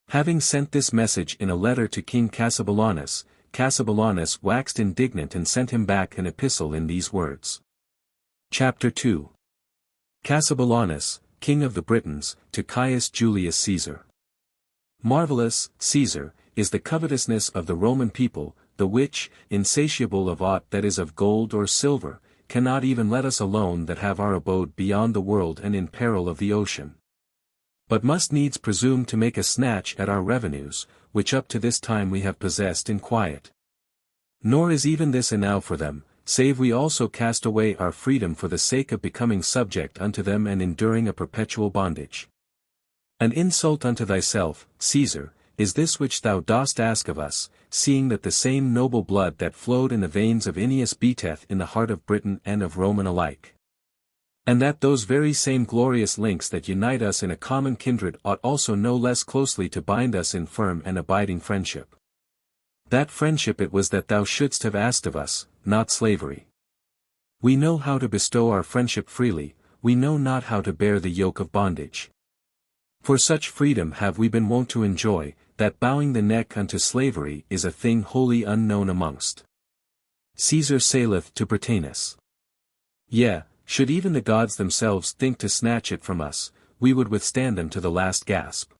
Speaker 1: Having sent this message in a letter to King Cassibelanus, Cassibelanus waxed indignant and sent him back an epistle in these words. Chapter 2. Cassibelanus, king of the Britons, to Caius Julius Caesar. Marvellous, Caesar, is the covetousness of the Roman people, the which, insatiable of aught that is of gold or silver, cannot even let us alone that have our abode beyond the world and in peril of the ocean. But must needs presume to make a snatch at our revenues, which up to this time we have possessed in quiet. Nor is even this enow for them, save we also cast away our freedom for the sake of becoming subject unto them and enduring a perpetual bondage. An insult unto thyself, Caesar, is this which thou dost ask of us, seeing that the same noble blood that flowed in the veins of Aeneas beateth in the heart of Briton and of Roman alike. And that those very same glorious links that unite us in a common kindred ought also no less closely to bind us in firm and abiding friendship. That friendship it was that thou shouldst have asked of us, not slavery. We know how to bestow our friendship freely, we know not how to bear the yoke of bondage. For such freedom have we been wont to enjoy, that bowing the neck unto slavery is a thing wholly unknown amongst. Caesar saileth to Britannis. Yea, should even the gods themselves think to snatch it from us, we would withstand them to the last gasp.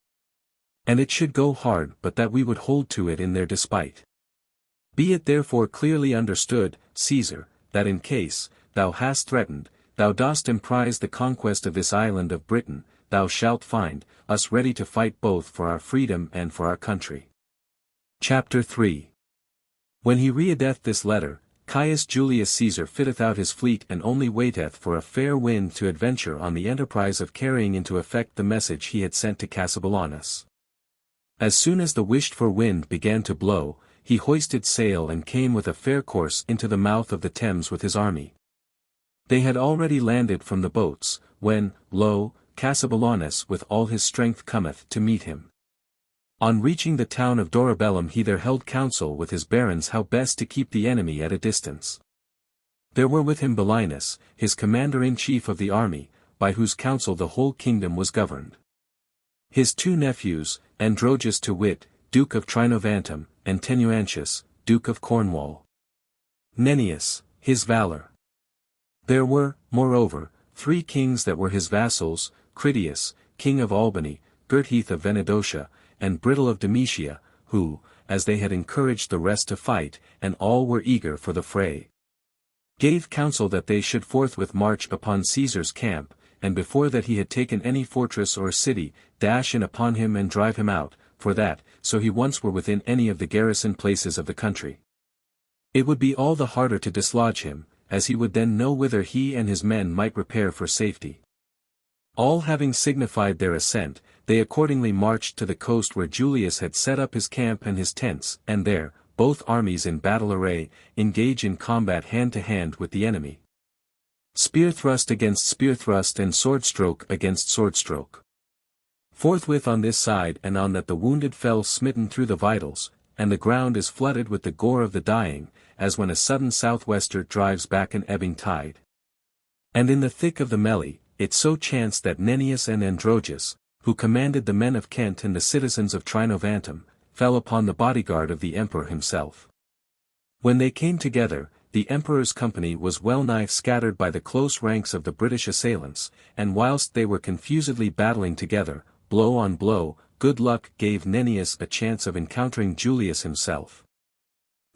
Speaker 1: And it should go hard but that we would hold to it in their despite. Be it therefore clearly understood, Caesar, that in case, thou hast threatened, thou dost emprise the conquest of this island of Britain, thou shalt find, us ready to fight both for our freedom and for our country. Chapter 3. When he readeth this letter, Caius Julius Caesar fitteth out his fleet and only waiteth for a fair wind to adventure on the enterprise of carrying into effect the message he had sent to Cassibelanus. As soon as the wished-for wind began to blow, he hoisted sail and came with a fair course into the mouth of the Thames with his army. They had already landed from the boats, when, lo, Cassibelanus with all his strength cometh to meet him. On reaching the town of Dorabellum he there held counsel with his barons how best to keep the enemy at a distance. There were with him Belinus, his commander-in-chief of the army, by whose counsel the whole kingdom was governed. His two nephews, Androgus to wit, Duke of Trinovantum, and Tenuantius, Duke of Cornwall. Nennius, his valour. There were, moreover, 3 kings that were his vassals, Critias, king of Albany, Gurtheath of Venedotia, and Brittle of Demetia, who, as they had encouraged the rest to fight, and all were eager for the fray, gave counsel that they should forthwith march upon Caesar's camp, and before that he had taken any fortress or city, dash in upon him and drive him out, for that, so he once were within any of the garrison places of the country, it would be all the harder to dislodge him, as he would then know whither he and his men might repair for safety. All having signified their assent, they accordingly marched to the coast where Julius had set up his camp and his tents, and there, both armies in battle array, engage in combat hand to hand with the enemy. Spear thrust against spear thrust and sword stroke against sword stroke. Forthwith on this side and on that the wounded fell smitten through the vitals, and the ground is flooded with the gore of the dying, as when a sudden southwester drives back an ebbing tide. And in the thick of the melee, it so chanced that Nennius and Androgus, who commanded the men of Kent and the citizens of Trinovantum, fell upon the bodyguard of the emperor himself. When they came together, the emperor's company was well nigh scattered by the close ranks of the British assailants, and whilst they were confusedly battling together, blow on blow, good luck gave Nennius a chance of encountering Julius himself.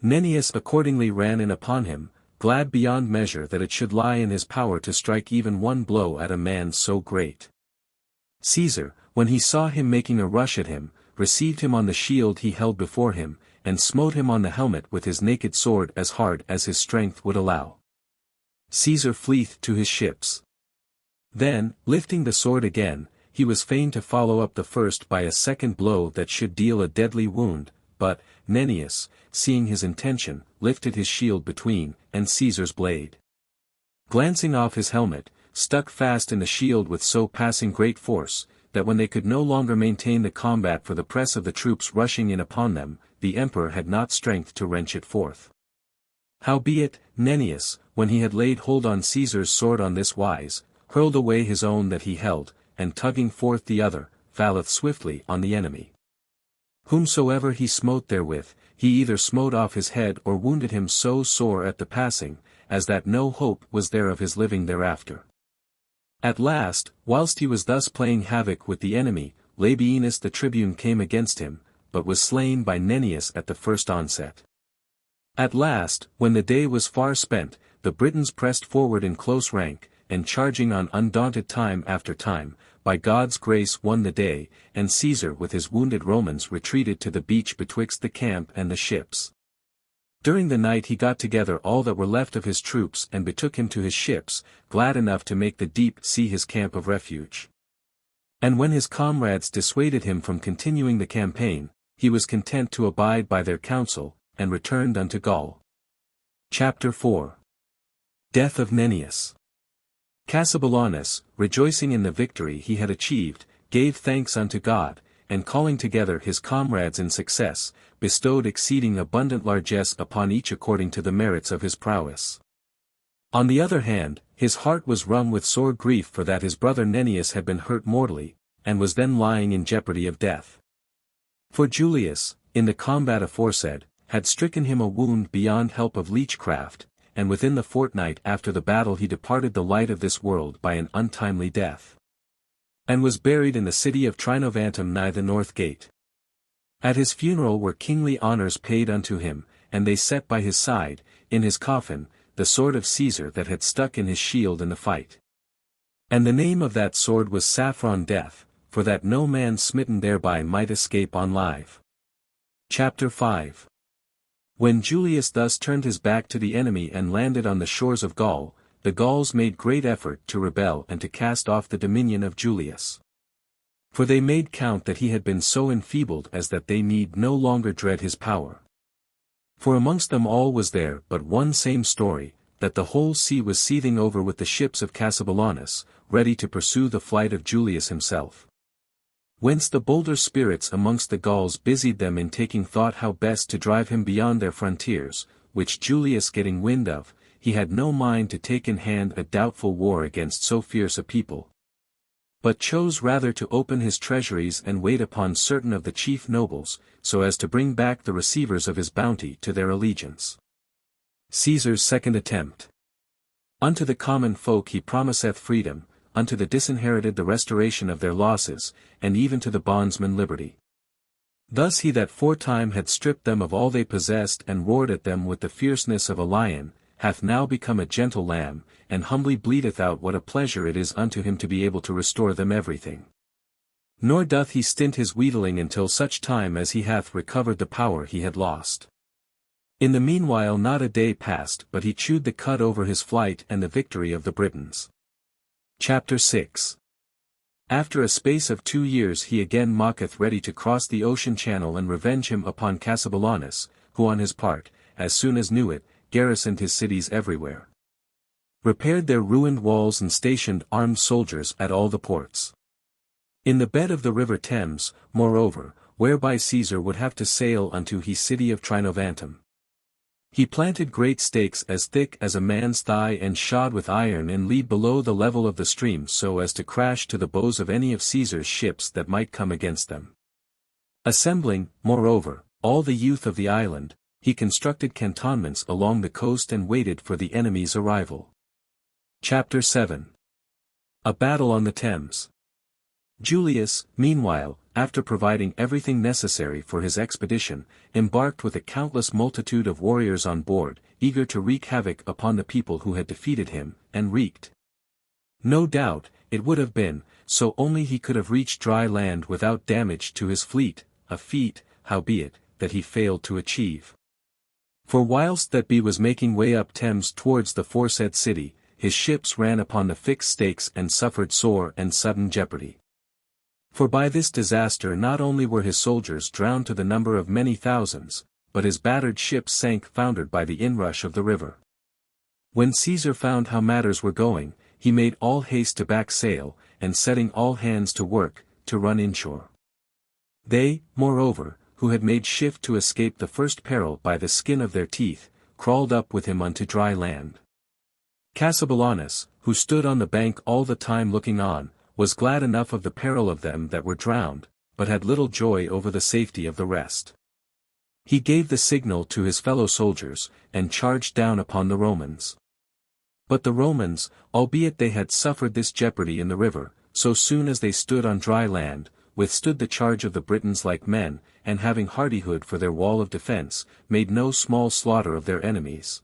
Speaker 1: Nennius accordingly ran in upon him, glad beyond measure that it should lie in his power to strike even one blow at a man so great. Caesar, when he saw him making a rush at him, received him on the shield he held before him, and smote him on the helmet with his naked sword as hard as his strength would allow. Caesar fleeth to his ships. Then, lifting the sword again, he was fain to follow up the first by a second blow that should deal a deadly wound, but, Nennius, seeing his intention, lifted his shield between, and Caesar's blade, glancing off his helmet, stuck fast in the shield with so passing great force, that when they could no longer maintain the combat for the press of the troops rushing in upon them, the emperor had not strength to wrench it forth. Howbeit, Nennius, when he had laid hold on Caesar's sword on this wise, hurled away his own that he held, and tugging forth the other, falleth swiftly on the enemy. Whomsoever he smote therewith, he either smote off his head or wounded him so sore at the passing, as that no hope was there of his living thereafter. At last, whilst he was thus playing havoc with the enemy, Labienus the tribune came against him, but was slain by Nennius at the first onset. At last, when the day was far spent, the Britons pressed forward in close rank, and charging on undaunted time after time, by God's grace won the day, and Caesar with his wounded Romans retreated to the beach betwixt the camp and the ships. During the night he got together all that were left of his troops and betook him to his ships, glad enough to make the deep sea his camp of refuge. And when his comrades dissuaded him from continuing the campaign, he was content to abide by their counsel, and returned unto Gaul. Chapter 4. Death of Nennius. Cassibelanus, rejoicing in the victory he had achieved, gave thanks unto God, and calling together his comrades in success, bestowed exceeding abundant largesse upon each according to the merits of his prowess. On the other hand, his heart was wrung with sore grief for that his brother Nennius had been hurt mortally, and was then lying in jeopardy of death. For Julius, in the combat aforesaid, had stricken him a wound beyond help of leechcraft, and within the fortnight after the battle he departed the light of this world by an untimely death, and was buried in the city of Trinovantum nigh the north gate. At his funeral were kingly honours paid unto him, and they set by his side, in his coffin, the sword of Caesar that had stuck in his shield in the fight. And the name of that sword was Saffron Death, for that no man smitten thereby might escape on live. Chapter 5. When Julius thus turned his back to the enemy and landed on the shores of Gaul, the Gauls made great effort to rebel and to cast off the dominion of Julius. For they made count that he had been so enfeebled as that they need no longer dread his power. For amongst them all was there but one same story, that the whole sea was seething over with the ships of Cassibelanus, ready to pursue the flight of Julius himself. Whence the bolder spirits amongst the Gauls busied them in taking thought how best to drive him beyond their frontiers, which Julius getting wind of, he had no mind to take in hand a doubtful war against so fierce a people, but chose rather to open his treasuries and wait upon certain of the chief nobles, so as to bring back the receivers of his bounty to their allegiance. Caesar's second attempt. Unto the common folk he promiseth freedom, unto the disinherited the restoration of their losses, and even to the bondsmen liberty. Thus he that foretime had stripped them of all they possessed and roared at them with the fierceness of a lion, hath now become a gentle lamb, and humbly bleateth out what a pleasure it is unto him to be able to restore them everything. Nor doth he stint his wheedling until such time as he hath recovered the power he had lost. In the meanwhile not a day passed but he chewed the cud over his flight and the victory of the Britons. Chapter 6. After a space of 2 years he again mocketh ready to cross the ocean channel and revenge him upon Cassibelanus, who on his part, as soon as knew it, garrisoned his cities everywhere, repaired their ruined walls and stationed armed soldiers at all the ports. In the bed of the river Thames, moreover, whereby Caesar would have to sail unto his city of Trinovantum, he planted great stakes as thick as a man's thigh and shod with iron and lead below the level of the stream so as to crash to the bows of any of Caesar's ships that might come against them. Assembling, moreover, all the youth of the island, he constructed cantonments along the coast and waited for the enemy's arrival. Chapter 7. A battle on the Thames. Julius, meanwhile, after providing everything necessary for his expedition, embarked with a countless multitude of warriors on board, eager to wreak havoc upon the people who had defeated him, and wreaked. No doubt, it would have been, so only he could have reached dry land without damage to his fleet, a feat, howbeit, that he failed to achieve. For whilst that was making way up Thames towards the foresaid city, his ships ran upon the fixed stakes and suffered sore and sudden jeopardy. For by this disaster not only were his soldiers drowned to the number of many thousands, but his battered ships sank foundered by the inrush of the river. When Caesar found how matters were going, he made all haste to back sail, and setting all hands to work, to run inshore. They, moreover, who had made shift to escape the first peril by the skin of their teeth, crawled up with him unto dry land. Cassibelanus, who stood on the bank all the time looking on, was glad enough of the peril of them that were drowned, but had little joy over the safety of the rest. He gave the signal to his fellow soldiers, and charged down upon the Romans. But the Romans, albeit they had suffered this jeopardy in the river, so soon as they stood on dry land, withstood the charge of the Britons like men, and having hardihood for their wall of defence, made no small slaughter of their enemies.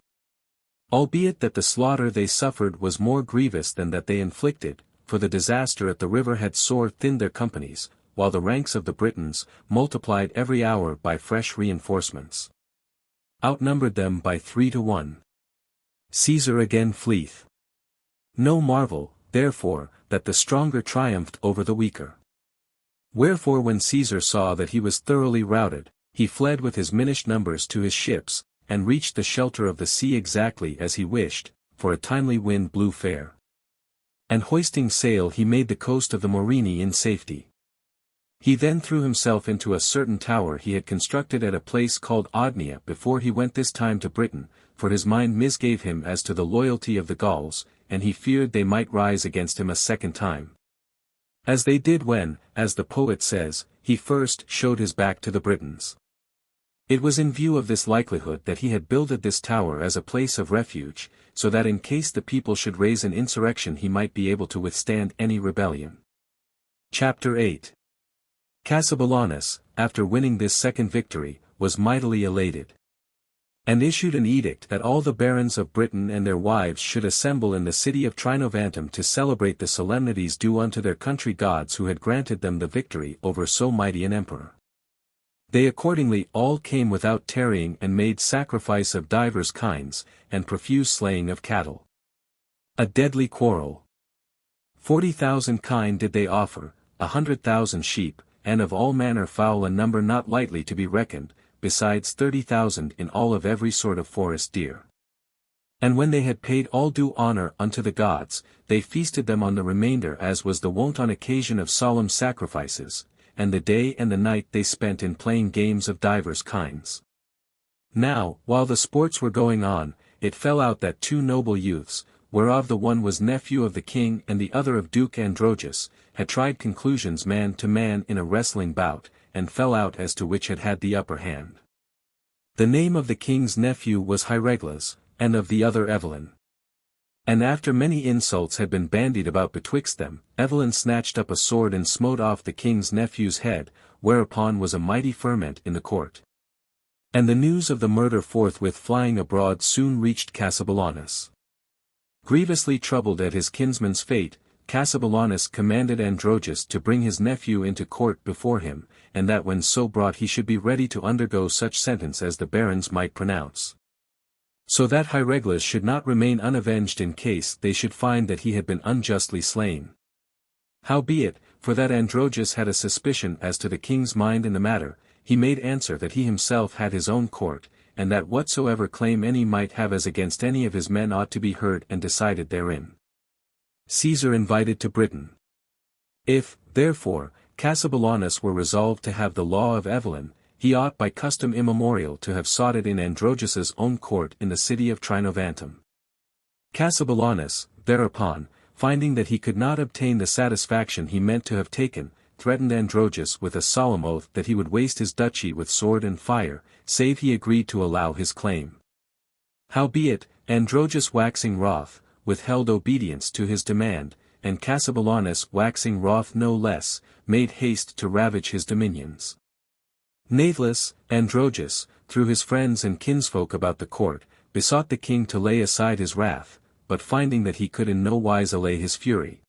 Speaker 1: Albeit that the slaughter they suffered was more grievous than that they inflicted, for the disaster at the river had sore thinned their companies, while the ranks of the Britons, multiplied every hour by fresh reinforcements, outnumbered them by 3 to 1. Caesar again fleeth. No marvel, therefore, that the stronger triumphed over the weaker. Wherefore when Caesar saw that he was thoroughly routed, he fled with his minished numbers to his ships, and reached the shelter of the sea exactly as he wished, for a timely wind blew fair. And hoisting sail he made the coast of the Morini in safety. He then threw himself into a certain tower he had constructed at a place called Odnia before he went this time to Britain, for his mind misgave him as to the loyalty of the Gauls, and he feared they might rise against him a second time. As they did when, as the poet says, he first showed his back to the Britons. It was in view of this likelihood that he had builded this tower as a place of refuge, so that in case the people should raise an insurrection he might be able to withstand any rebellion. Chapter 8. Cassibelanus, after winning this second victory, was mightily elated, and issued an edict that all the barons of Britain and their wives should assemble in the city of Trinovantum to celebrate the solemnities due unto their country gods who had granted them the victory over so mighty an emperor. They accordingly all came without tarrying and made sacrifice of divers kinds, and profuse slaying of cattle. A deadly quarrel. 40,000 kine did they offer, 100,000 sheep, and of all manner fowl a number not lightly to be reckoned, besides 30,000 in all of every sort of forest deer. And when they had paid all due honor unto the gods, they feasted them on the remainder as was the wont on occasion of solemn sacrifices, and the day and the night they spent in playing games of divers kinds. Now, while the sports were going on, it fell out that two noble youths, whereof the one was nephew of the king and the other of Duke Androgus, had tried conclusions man to man in a wrestling bout, and fell out as to which had had the upper hand. The name of the king's nephew was Hiereglas, and of the other Evelyn. And after many insults had been bandied about betwixt them, Evelyn snatched up a sword and smote off the king's nephew's head, whereupon was a mighty ferment in the court. And the news of the murder forthwith flying abroad soon reached Cassibelanus. Grievously troubled at his kinsman's fate, Cassibelanus commanded Androgus to bring his nephew into court before him, and that when so brought he should be ready to undergo such sentence as the barons might pronounce. So that Hiereglas should not remain unavenged in case they should find that he had been unjustly slain. Howbeit, for that Androgus had a suspicion as to the king's mind in the matter, he made answer that he himself had his own court, and that whatsoever claim any might have as against any of his men ought to be heard and decided therein. Caesar invited to Britain. If, therefore, Cassibelanus were resolved to have the law of Evelyn, he ought by custom immemorial to have sought it in Androgus's own court in the city of Trinovantum. Cassibelanus, thereupon, finding that he could not obtain the satisfaction he meant to have taken, threatened Androgus with a solemn oath that he would waste his duchy with sword and fire, save he agreed to allow his claim. Howbeit, Androgus waxing wroth, withheld obedience to his demand, and Cassibelanus waxing wroth no less, made haste to ravage his dominions. Natheless, Androgus, through his friends and kinsfolk about the court, besought the king to lay aside his wrath, but finding that he could in no wise allay his fury,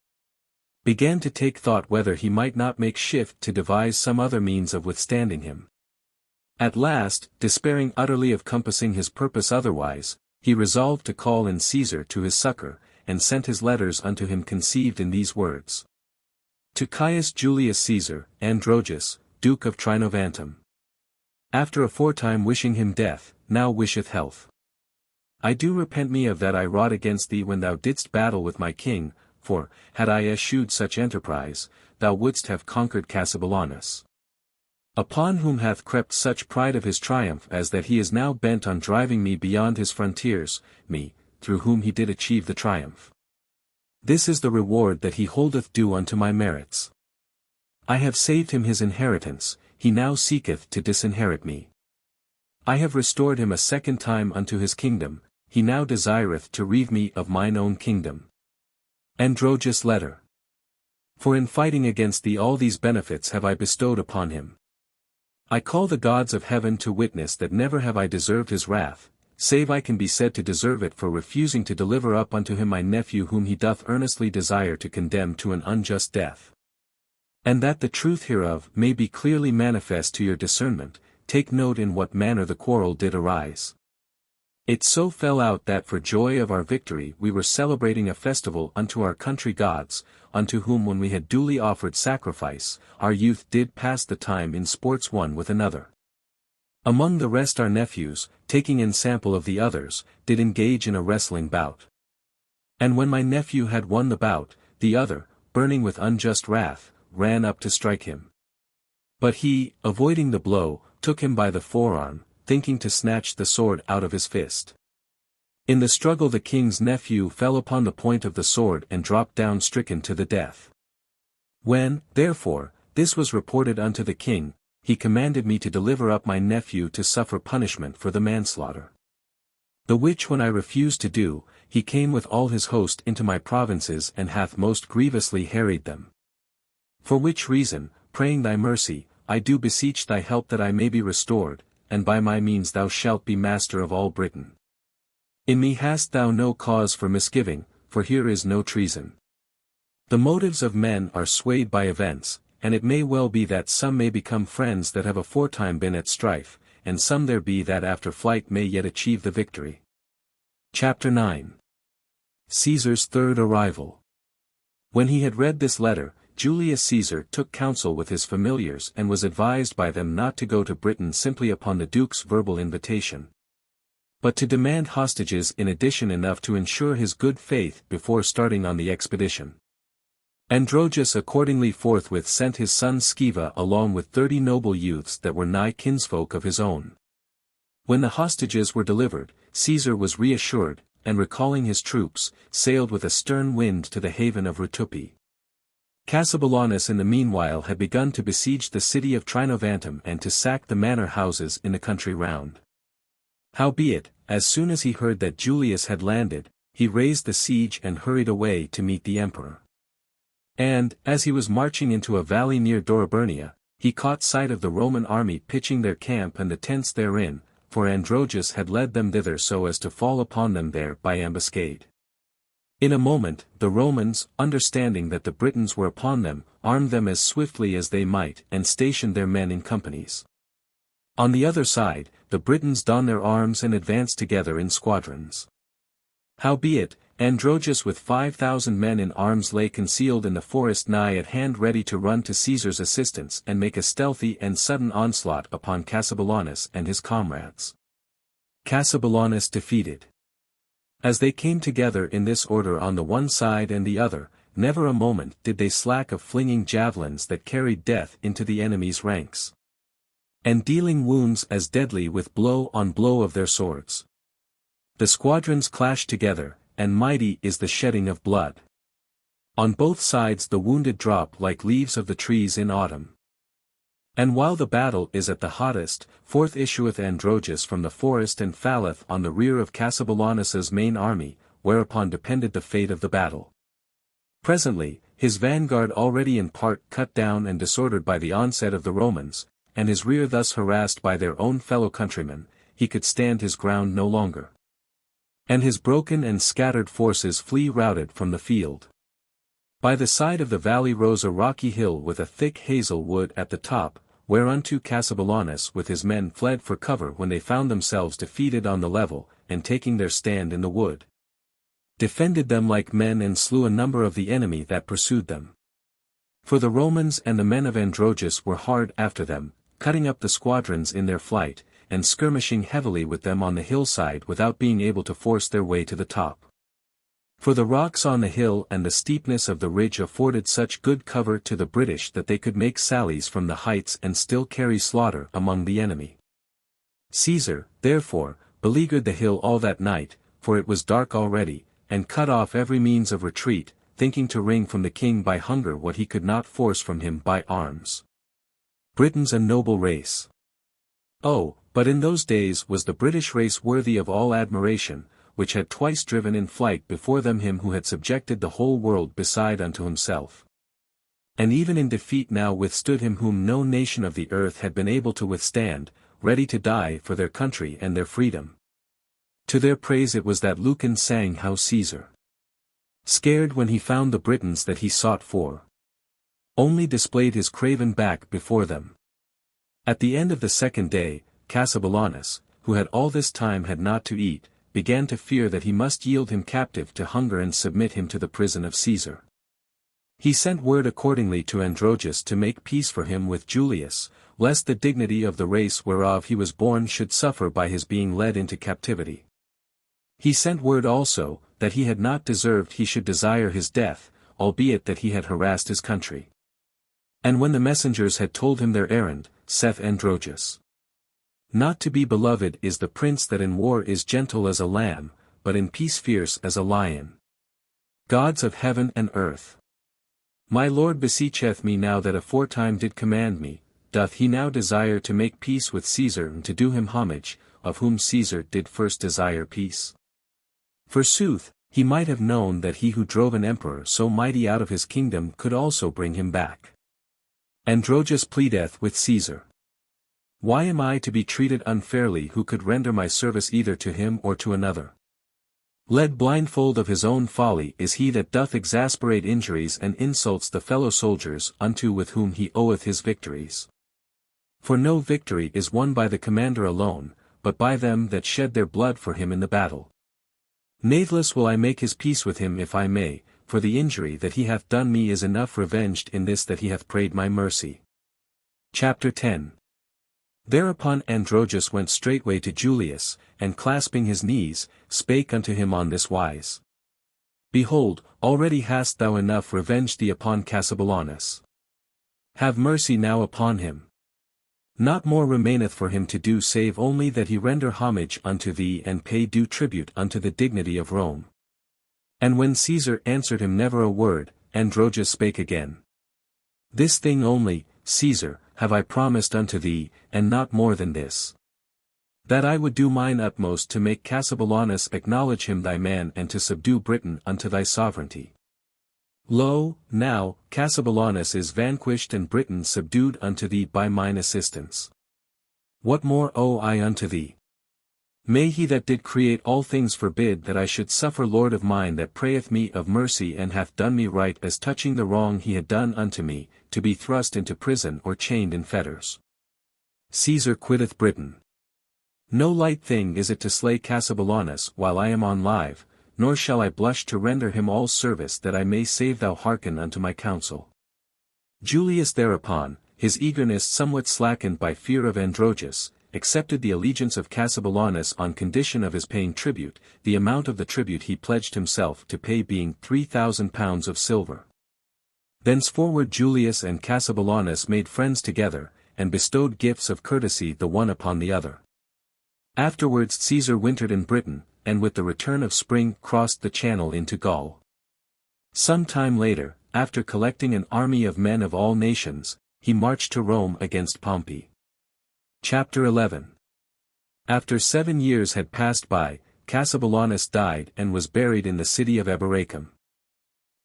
Speaker 1: began to take thought whether he might not make shift to devise some other means of withstanding him. At last, despairing utterly of compassing his purpose otherwise, he resolved to call in Caesar to his succor, and sent his letters unto him conceived in these words. To Caius Julius Caesar, Androgus, Duke of Trinovantum. After aforetime wishing him death, now wisheth health. I do repent me of that I wrought against thee when thou didst battle with my king, for, had I eschewed such enterprise, thou wouldst have conquered Cassibelanus, upon whom hath crept such pride of his triumph as that he is now bent on driving me beyond his frontiers, me, through whom he did achieve the triumph. This is the reward that he holdeth due unto my merits. I have saved him his inheritance, he now seeketh to disinherit me. I have restored him a second time unto his kingdom, he now desireth to reave me of mine own kingdom. Androgus' letter. For in fighting against thee all these benefits have I bestowed upon him. I call the gods of heaven to witness that never have I deserved his wrath, save I can be said to deserve it for refusing to deliver up unto him my nephew whom he doth earnestly desire to condemn to an unjust death. And that the truth hereof may be clearly manifest to your discernment, take note in what manner the quarrel did arise. It so fell out that for joy of our victory we were celebrating a festival unto our country gods, unto whom when we had duly offered sacrifice, our youth did pass the time in sports one with another. Among the rest our nephews, taking ensample of the others, did engage in a wrestling bout. And when my nephew had won the bout, the other, burning with unjust wrath, ran up to strike him. But he, avoiding the blow, took him by the forearm, thinking to snatch the sword out of his fist. In the struggle the king's nephew fell upon the point of the sword and dropped down stricken to the death. When, therefore, this was reported unto the king, he commanded me to deliver up my nephew to suffer punishment for the manslaughter. The which when I refused to do, he came with all his host into my provinces and hath most grievously harried them. For which reason, praying thy mercy, I do beseech thy help that I may be restored, and by my means thou shalt be master of all Britain. In me hast thou no cause for misgiving, for here is no treason. The motives of men are swayed by events, and it may well be that some may become friends that have aforetime been at strife, and some there be that after flight may yet achieve the victory. Chapter 9. Caesar's third arrival. When he had read this letter, Julius Caesar took counsel with his familiars and was advised by them not to go to Britain simply upon the duke's verbal invitation, but to demand hostages in addition enough to ensure his good faith before starting on the expedition. Androgeus accordingly forthwith sent his son Sceva along with 30 noble youths that were nigh kinsfolk of his own. When the hostages were delivered, Caesar was reassured, and recalling his troops, sailed with a stern wind to the haven of Rutupi. Cassibelanus in the meanwhile had begun to besiege the city of Trinovantum and to sack the manor houses in the country round. Howbeit, as soon as he heard that Julius had landed, he raised the siege and hurried away to meet the emperor. And, as he was marching into a valley near Dorobernia, he caught sight of the Roman army pitching their camp and the tents therein, for Androgeus had led them thither so as to fall upon them there by ambuscade. In a moment, the Romans, understanding that the Britons were upon them, armed them as swiftly as they might and stationed their men in companies. On the other side, the Britons donned their arms and advanced together in squadrons. Howbeit, Androgeus with 5,000 men in arms lay concealed in the forest nigh at hand ready to run to Caesar's assistance and make a stealthy and sudden onslaught upon Cassibelanus and his comrades. Cassibelanus defeated. As they came together in this order on the one side and the other, never a moment did they slack of flinging javelins that carried death into the enemy's ranks, and dealing wounds as deadly with blow on blow of their swords. The squadrons clashed together, and mighty is the shedding of blood. On both sides the wounded drop like leaves of the trees in autumn. And while the battle is at the hottest, forth issueth Androgeus from the forest and falleth on the rear of Cassibelanus's main army, whereupon depended the fate of the battle. Presently, his vanguard already in part cut down and disordered by the onset of the Romans, and his rear thus harassed by their own fellow countrymen, he could stand his ground no longer. And his broken and scattered forces flee routed from the field. By the side of the valley rose a rocky hill with a thick hazel wood at the top, whereunto Cassibelanus with his men fled for cover when they found themselves defeated on the level, and taking their stand in the wood, defended them like men and slew a number of the enemy that pursued them. For the Romans and the men of Androgeus were hard after them, cutting up the squadrons in their flight, and skirmishing heavily with them on the hillside without being able to force their way to the top. For the rocks on the hill and the steepness of the ridge afforded such good cover to the British that they could make sallies from the heights and still carry slaughter among the enemy. Caesar, therefore, beleaguered the hill all that night, for it was dark already, and cut off every means of retreat, thinking to wring from the king by hunger what he could not force from him by arms. Britons a noble race. Oh, but in those days was the British race worthy of all admiration, which had twice driven in flight before them him who had subjected the whole world beside unto himself. And even in defeat now withstood him whom no nation of the earth had been able to withstand, ready to die for their country and their freedom. To their praise it was that Lucan sang how Caesar, scared when he found the Britons that he sought for, only displayed his craven back before them. At the end of the second day, Cassibelanus, who had all this time had not to eat, began to fear that he must yield him captive to hunger and submit him to the prison of Caesar. He sent word accordingly to Androgeus to make peace for him with Julius, lest the dignity of the race whereof he was born should suffer by his being led into captivity. He sent word also, that he had not deserved he should desire his death, albeit that he had harassed his country. And when the messengers had told him their errand, saith Androgeus, not to be beloved is the prince that in war is gentle as a lamb, but in peace fierce as a lion. Gods of heaven and earth! My lord beseecheth me now that aforetime did command me, doth he now desire to make peace with Caesar and to do him homage, of whom Caesar did first desire peace. Forsooth, he might have known that he who drove an emperor so mighty out of his kingdom could also bring him back. Androgeus pleadeth with Caesar. Why am I to be treated unfairly who could render my service either to him or to another? Led blindfold of his own folly is he that doth exasperate injuries and insults the fellow soldiers unto with whom he oweth his victories. For no victory is won by the commander alone, but by them that shed their blood for him in the battle. Natheless will I make his peace with him if I may, for the injury that he hath done me is enough revenged in this that he hath prayed my mercy. Chapter 10. Thereupon Androgeus went straightway to Julius, and clasping his knees, spake unto him on this wise. Behold, already hast thou enough revenged thee upon Cassibelanus. Have mercy now upon him. Not more remaineth for him to do save only that he render homage unto thee and pay due tribute unto the dignity of Rome. And when Caesar answered him never a word, Androgeus spake again. This thing only, Caesar, have I promised unto thee, and not more than this. That I would do mine utmost to make Cassibelanus acknowledge him thy man and to subdue Britain unto thy sovereignty. Lo, now, Cassibelanus is vanquished and Britain subdued unto thee by mine assistance. What more owe I unto thee? May he that did create all things forbid that I should suffer lord of mine that prayeth me of mercy and hath done me right as touching the wrong he had done unto me, to be thrust into prison or chained in fetters. Caesar quitteth Britain. No light thing is it to slay Cassibelanus while I am on live, nor shall I blush to render him all service that I may save thou hearken unto my counsel. Julius thereupon, his eagerness somewhat slackened by fear of Androgeus, accepted the allegiance of Cassibelanus on condition of his paying tribute, the amount of the tribute he pledged himself to pay being 3,000 pounds of silver. Thenceforward Julius and Cassibelanus made friends together, and bestowed gifts of courtesy the one upon the other. Afterwards Caesar wintered in Britain, and with the return of spring crossed the Channel into Gaul. Some time later, after collecting an army of men of all nations, he marched to Rome against Pompey. Chapter 11. After 7 years had passed by, Cassibelanus died and was buried in the city of Eboracum.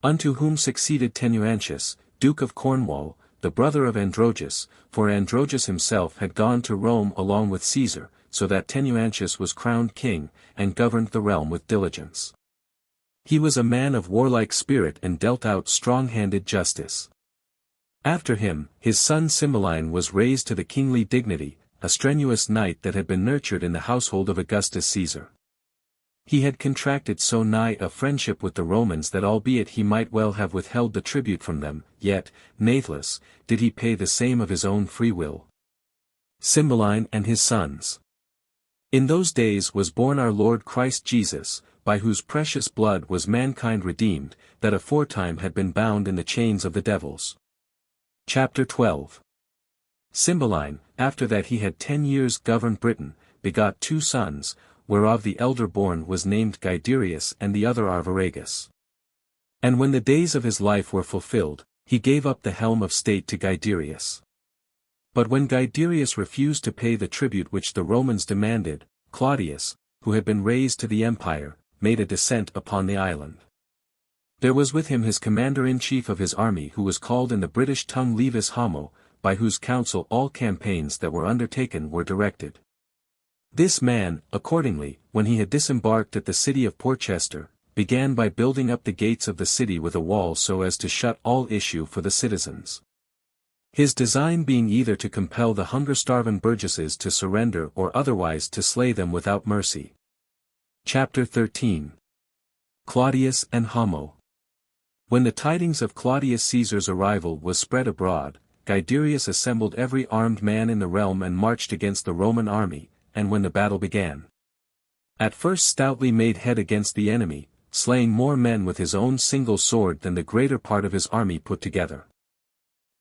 Speaker 1: Unto whom succeeded Tenuantius, Duke of Cornwall, the brother of Androgeus, for Androgeus himself had gone to Rome along with Caesar, so that Tenuantius was crowned king, and governed the realm with diligence. He was a man of warlike spirit and dealt out strong-handed justice. After him, his son Cymbeline was raised to the kingly dignity, a strenuous knight that had been nurtured in the household of Augustus Caesar. He had contracted so nigh a friendship with the Romans that albeit he might well have withheld the tribute from them, yet, natheless, did he pay the same of his own free will. Cymbeline and his sons. In those days was born our Lord Christ Jesus, by whose precious blood was mankind redeemed, that aforetime had been bound in the chains of the devils. Chapter 12. Cymbeline, after that he had 10 years governed Britain, begot 2 sons, whereof the elder born was named Guiderius and the other Arviragus. And when the days of his life were fulfilled, he gave up the helm of state to Guiderius. But when Guiderius refused to pay the tribute which the Romans demanded, Claudius, who had been raised to the empire, made a descent upon the island. There was with him his commander-in-chief of his army who was called in the British tongue Levis Homo, by whose counsel all campaigns that were undertaken were directed. This man, accordingly, when he had disembarked at the city of Porchester, began by building up the gates of the city with a wall so as to shut all issue for the citizens. His design being either to compel the hunger-starven burgesses to surrender or otherwise to slay them without mercy. Chapter 13. Claudius and Homo. When the tidings of Claudius Caesar's arrival was spread abroad, Guiderius assembled every armed man in the realm and marched against the Roman army, and when the battle began, at first stoutly made head against the enemy, slaying more men with his own single sword than the greater part of his army put together.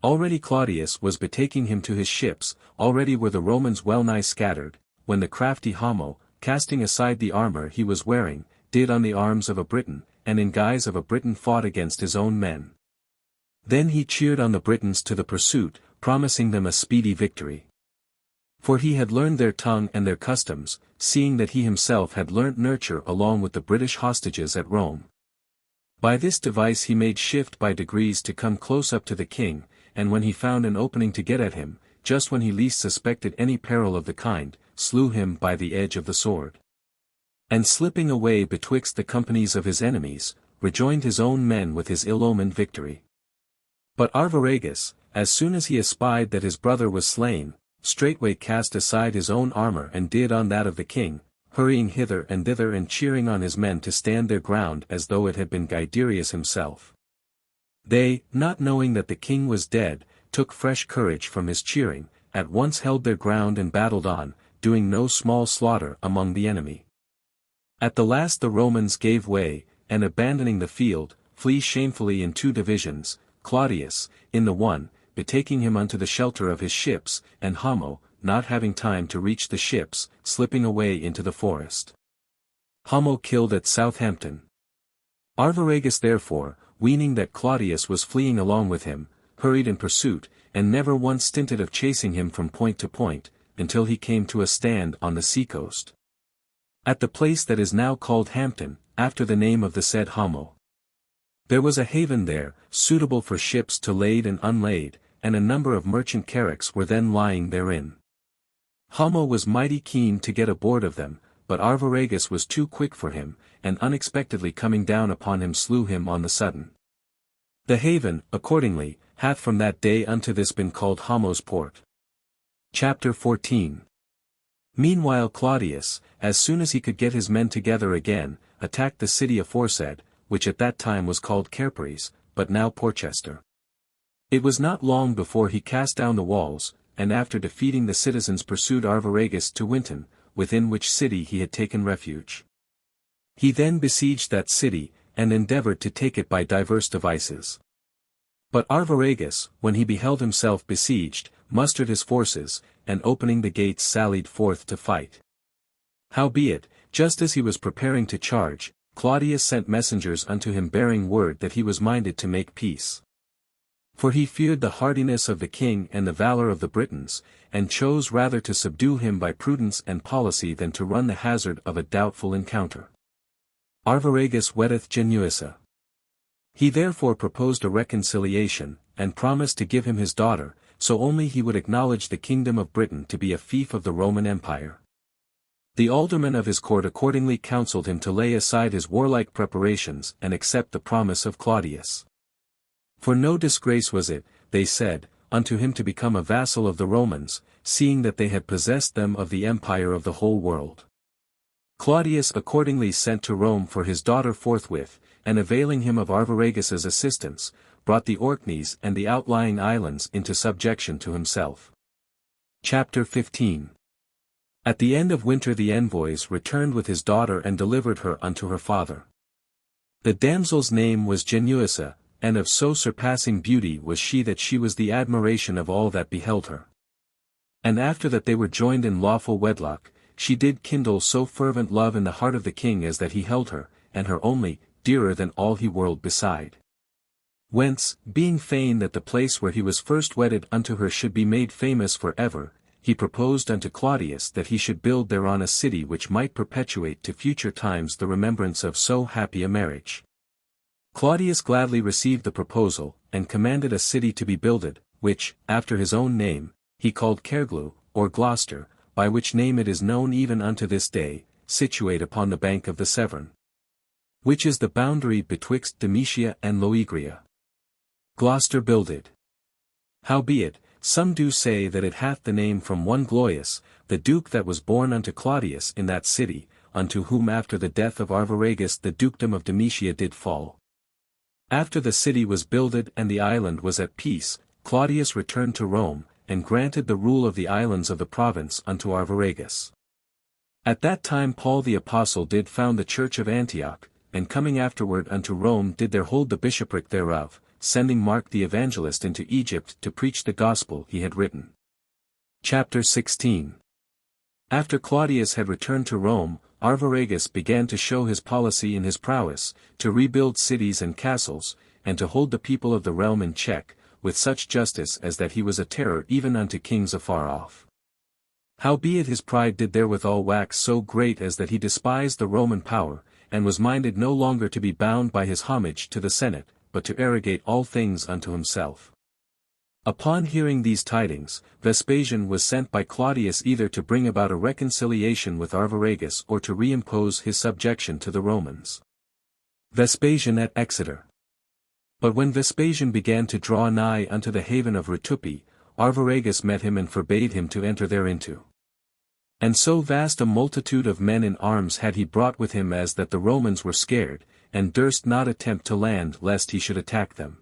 Speaker 1: Already Claudius was betaking him to his ships, already were the Romans well nigh scattered, when the crafty Homo, casting aside the armor he was wearing, did on the arms of a Briton, and in guise of a Briton fought against his own men. Then he cheered on the Britons to the pursuit, promising them a speedy victory. For he had learned their tongue and their customs, seeing that he himself had learnt nurture along with the British hostages at Rome. By this device he made shift by degrees to come close up to the king, and when he found an opening to get at him, just when he least suspected any peril of the kind, slew him by the edge of the sword. And slipping away betwixt the companies of his enemies, rejoined his own men with his ill-omened victory. But Arviragus, as soon as he espied that his brother was slain, straightway cast aside his own armor and did on that of the king, hurrying hither and thither and cheering on his men to stand their ground as though it had been Guiderius himself. They, not knowing that the king was dead, took fresh courage from his cheering, at once held their ground and battled on, doing no small slaughter among the enemy. At the last the Romans gave way, and abandoning the field, flee shamefully in two divisions, Claudius, in the one, betaking him unto the shelter of his ships, and Homo, not having time to reach the ships, slipping away into the forest. Homo killed at Southampton. Arviragus therefore, weening that Claudius was fleeing along with him, hurried in pursuit, and never once stinted of chasing him from point to point, until he came to a stand on the sea-coast. At the place that is now called Hampton, after the name of the said Homo. There was a haven there, suitable for ships to lade and unlade, and a number of merchant carracks were then lying therein. Homo was mighty keen to get aboard of them, but Arviragus was too quick for him, and unexpectedly coming down upon him slew him on the sudden. The haven, accordingly, hath from that day unto this been called Homo's port. Chapter 14. Meanwhile Claudius, as soon as he could get his men together again, attacked the city aforesaid, which at that time was called Carpares, but now Porchester. It was not long before he cast down the walls, and after defeating the citizens pursued Arviragus to Winton, within which city he had taken refuge. He then besieged that city, and endeavored to take it by diverse devices. But Arviragus, when he beheld himself besieged, mustered his forces, and opening the gates sallied forth to fight. Howbeit, just as he was preparing to charge, Claudius sent messengers unto him bearing word that he was minded to make peace. For he feared the hardiness of the king and the valor of the Britons, and chose rather to subdue him by prudence and policy than to run the hazard of a doubtful encounter. Arviragus weddeth Genuissa. He therefore proposed a reconciliation, and promised to give him his daughter, so only he would acknowledge the kingdom of Britain to be a fief of the Roman Empire. The aldermen of his court accordingly counselled him to lay aside his warlike preparations and accept the promise of Claudius. For no disgrace was it, they said, unto him to become a vassal of the Romans, seeing that they had possessed them of the empire of the whole world. Claudius accordingly sent to Rome for his daughter forthwith, and availing him of Arviragus's assistance, brought the Orkneys and the outlying islands into subjection to himself. Chapter 15. At the end of winter the envoys returned with his daughter and delivered her unto her father. The damsel's name was Genuissa, and of so surpassing beauty was she that she was the admiration of all that beheld her. And after that they were joined in lawful wedlock, she did kindle so fervent love in the heart of the king as that he held her, and her only, dearer than all he world beside. Whence, being fain that the place where he was first wedded unto her should be made famous for ever, he proposed unto Claudius that he should build thereon a city which might perpetuate to future times the remembrance of so happy a marriage. Claudius gladly received the proposal, and commanded a city to be builded, which, after his own name, he called Caerglu, or Gloucester, by which name it is known even unto this day, situate upon the bank of the Severn, which is the boundary betwixt Demetia and Loegria. Gloucester builded. Howbeit, some do say that it hath the name from one Gloius, the duke that was born unto Claudius in that city, unto whom after the death of Arviragus the dukedom of Domitia did fall. After the city was builded and the island was at peace, Claudius returned to Rome, and granted the rule of the islands of the province unto Arviragus. At that time Paul the Apostle did found the church of Antioch, and coming afterward unto Rome did there hold the bishopric thereof, sending Mark the evangelist into Egypt to preach the gospel he had written. Chapter 16. After Claudius had returned to Rome, Arviragus began to show his policy in his prowess, to rebuild cities and castles, and to hold the people of the realm in check, with such justice as that he was a terror even unto kings afar off. Howbeit his pride did therewithal wax so great as that he despised the Roman power, and was minded no longer to be bound by his homage to the Senate, but to arrogate all things unto himself. Upon hearing these tidings, Vespasian was sent by Claudius either to bring about a reconciliation with Arviragus or to reimpose his subjection to the Romans. Vespasian at Exeter. But when Vespasian began to draw nigh unto the haven of Rutupi, Arviragus met him and forbade him to enter thereinto. And so vast a multitude of men in arms had he brought with him as that the Romans were scared, and durst not attempt to land lest he should attack them.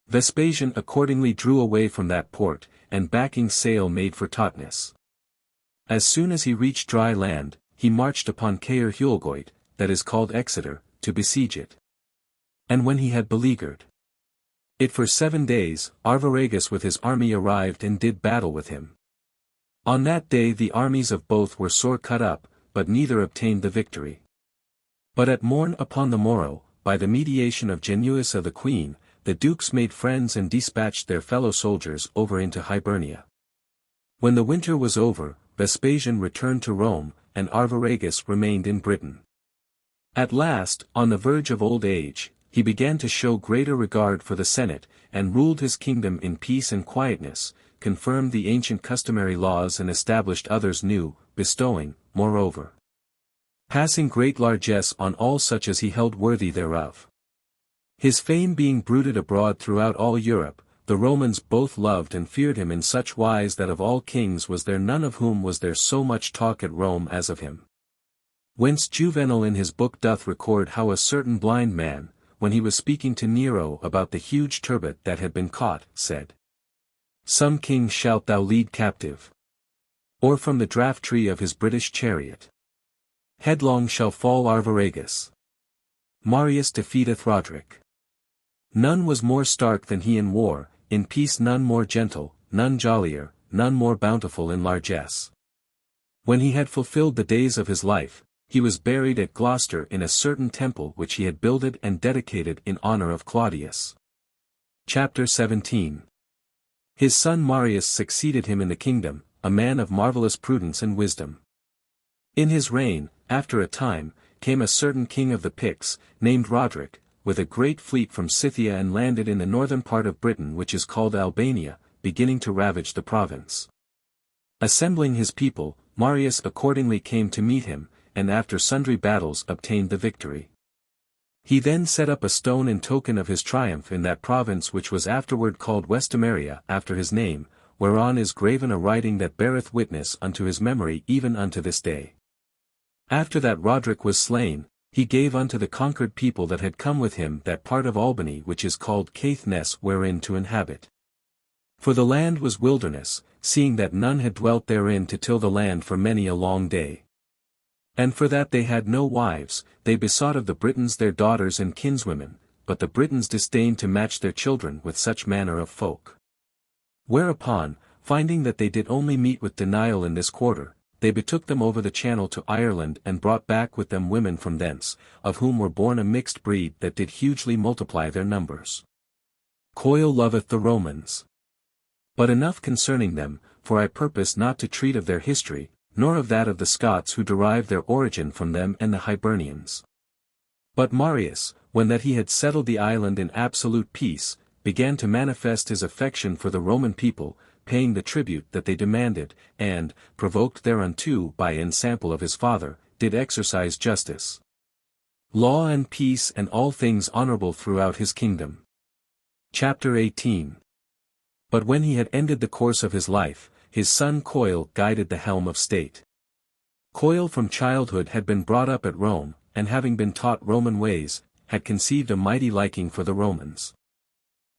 Speaker 1: Vespasian accordingly drew away from that port, and backing sail made for Totnes. As soon as he reached dry land, he marched upon Caer Hulgoit, that is called Exeter, to besiege it. And when he had beleaguered it for 7 days, Arviragus with his army arrived and did battle with him. On that day the armies of both were sore cut up, but neither obtained the victory. But at morn upon the morrow, by the mediation of Genuisa the queen, the dukes made friends and dispatched their fellow soldiers over into Hibernia. When the winter was over, Vespasian returned to Rome, and Arviragus remained in Britain. At last, on the verge of old age, he began to show greater regard for the Senate, and ruled his kingdom in peace and quietness, confirmed the ancient customary laws and established others new, bestowing, moreover, passing great largesse on all such as he held worthy thereof. His fame being bruited abroad throughout all Europe, the Romans both loved and feared him in such wise that of all kings was there none of whom was there so much talk at Rome as of him. Whence Juvenal in his book doth record how a certain blind man, when he was speaking to Nero about the huge turbot that had been caught, said, "Some king shalt thou lead captive, or from the draught tree of his British chariot. Headlong shall fall Arviragus. Marius defeateth Roderick. None was more stark than he in war, in peace none more gentle, none jollier, none more bountiful in largesse. When he had fulfilled the days of his life, he was buried at Gloucester in a certain temple which he had builded and dedicated in honor of Claudius." Chapter 17. His son Marius succeeded him in the kingdom, a man of marvelous prudence and wisdom. In his reign, after a time, came a certain king of the Picts, named Roderick, with a great fleet from Scythia and landed in the northern part of Britain which is called Albania, beginning to ravage the province. Assembling his people, Marius accordingly came to meet him, and after sundry battles obtained the victory. He then set up a stone in token of his triumph in that province which was afterward called Westmeria after his name, whereon is graven a writing that beareth witness unto his memory even unto this day. After that Roderick was slain, he gave unto the conquered people that had come with him that part of Albany which is called Caithness wherein to inhabit. For the land was wilderness, seeing that none had dwelt therein to till the land for many a long day. And for that they had no wives, they besought of the Britons their daughters and kinswomen, but the Britons disdained to match their children with such manner of folk. Whereupon, finding that they did only meet with denial in this quarter, they betook them over the channel to Ireland and brought back with them women from thence, of whom were born a mixed breed that did hugely multiply their numbers. Coil loveth the Romans. But enough concerning them, for I purpose not to treat of their history, nor of that of the Scots who derived their origin from them and the Hibernians. But Marius, when that he had settled the island in absolute peace, began to manifest his affection for the Roman people, paying the tribute that they demanded, and, provoked thereunto by ensample of his father, did exercise justice, law and peace and all things honorable throughout his kingdom. Chapter 18. But when he had ended the course of his life, his son Coil guided the helm of state. Coel from childhood had been brought up at Rome, and having been taught Roman ways, had conceived a mighty liking for the Romans.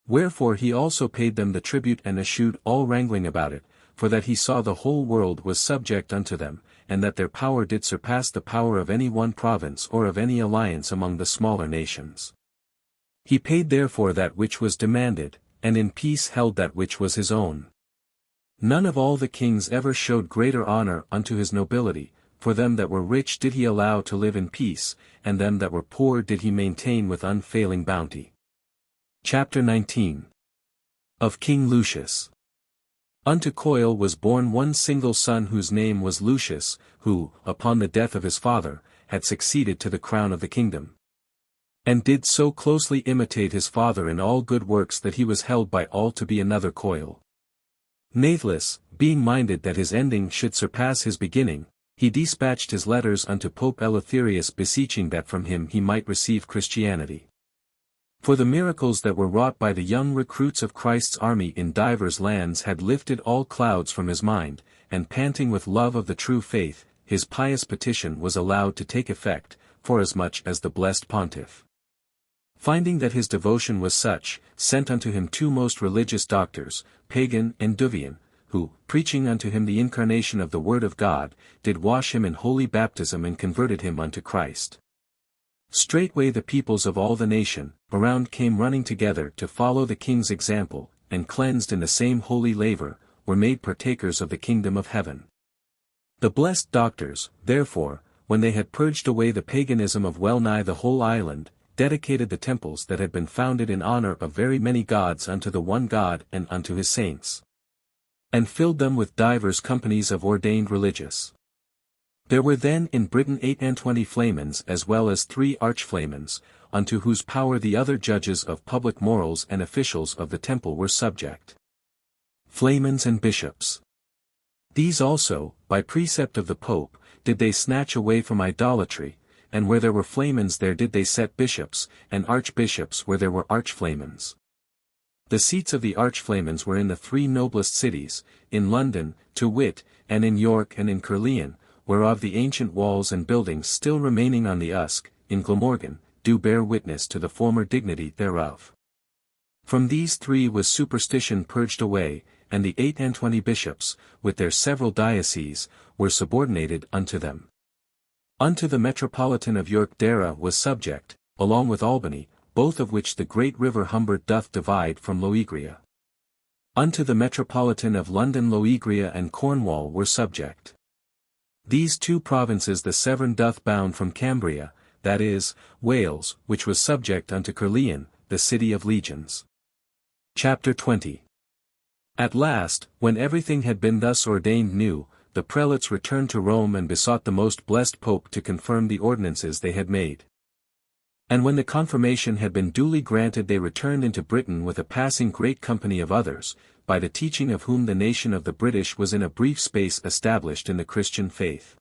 Speaker 1: Wherefore he also paid them the tribute and eschewed all wrangling about it, for that he saw the whole world was subject unto them, and that their power did surpass the power of any one province or of any alliance among the smaller nations. He paid therefore that which was demanded, and in peace held that which was his own. None of all the kings ever showed greater honor unto his nobility, for them that were rich did he allow to live in peace, and them that were poor did he maintain with unfailing bounty. Chapter 19. Of King Lucius. Unto Coel was born one single son whose name was Lucius, who, upon the death of his father, had succeeded to the crown of the kingdom. And did so closely imitate his father in all good works that he was held by all to be another Coel. Nathless, being minded that his ending should surpass his beginning, he dispatched his letters unto Pope Eleutherius beseeching that from him he might receive Christianity. For the miracles that were wrought by the young recruits of Christ's army in divers lands had lifted all clouds from his mind, and panting with love of the true faith, his pious petition was allowed to take effect, forasmuch as the blessed pontiff, finding that his devotion was such, sent unto him two most religious doctors, Pagan and Duvian, who, preaching unto him the incarnation of the Word of God, did wash him in holy baptism and converted him unto Christ. Straightway the peoples of all the nation around came running together to follow the king's example, and cleansed in the same holy laver, were made partakers of the kingdom of heaven. The blessed doctors, therefore, when they had purged away the paganism of well nigh the whole island, dedicated the temples that had been founded in honor of very many gods unto the one God and unto his saints, and filled them with divers companies of ordained religious. There were then in Britain 28 flamens as well as 3 archflamens, unto whose power the other judges of public morals and officials of the temple were subject. Flamens and bishops. These also, by precept of the Pope, did they snatch away from idolatry, and where there were flamens there did they set bishops, and archbishops where there were archflamens. The seats of the archflamens were in the 3 noblest cities, in London, to wit, and in York and in Caerleon, whereof the ancient walls and buildings still remaining on the Usk, in Glamorgan, do bear witness to the former dignity thereof. From these 3 was superstition purged away, and the 28 bishops, with their several dioceses, were subordinated unto them. Unto the metropolitan of York Dara was subject, along with Albany, both of which the great river Humber doth divide from Loegria. Unto the metropolitan of London Loegria and Cornwall were subject. These 2 provinces the Severn doth bound from Cambria, that is, Wales, which was subject unto Caerleon, the city of legions. Chapter 20. At last, when everything had been thus ordained new, the prelates returned to Rome and besought the most blessed Pope to confirm the ordinances they had made. And when the confirmation had been duly granted they returned into Britain with a passing great company of others, by the teaching of whom the nation of the British was in a brief space established in the Christian faith.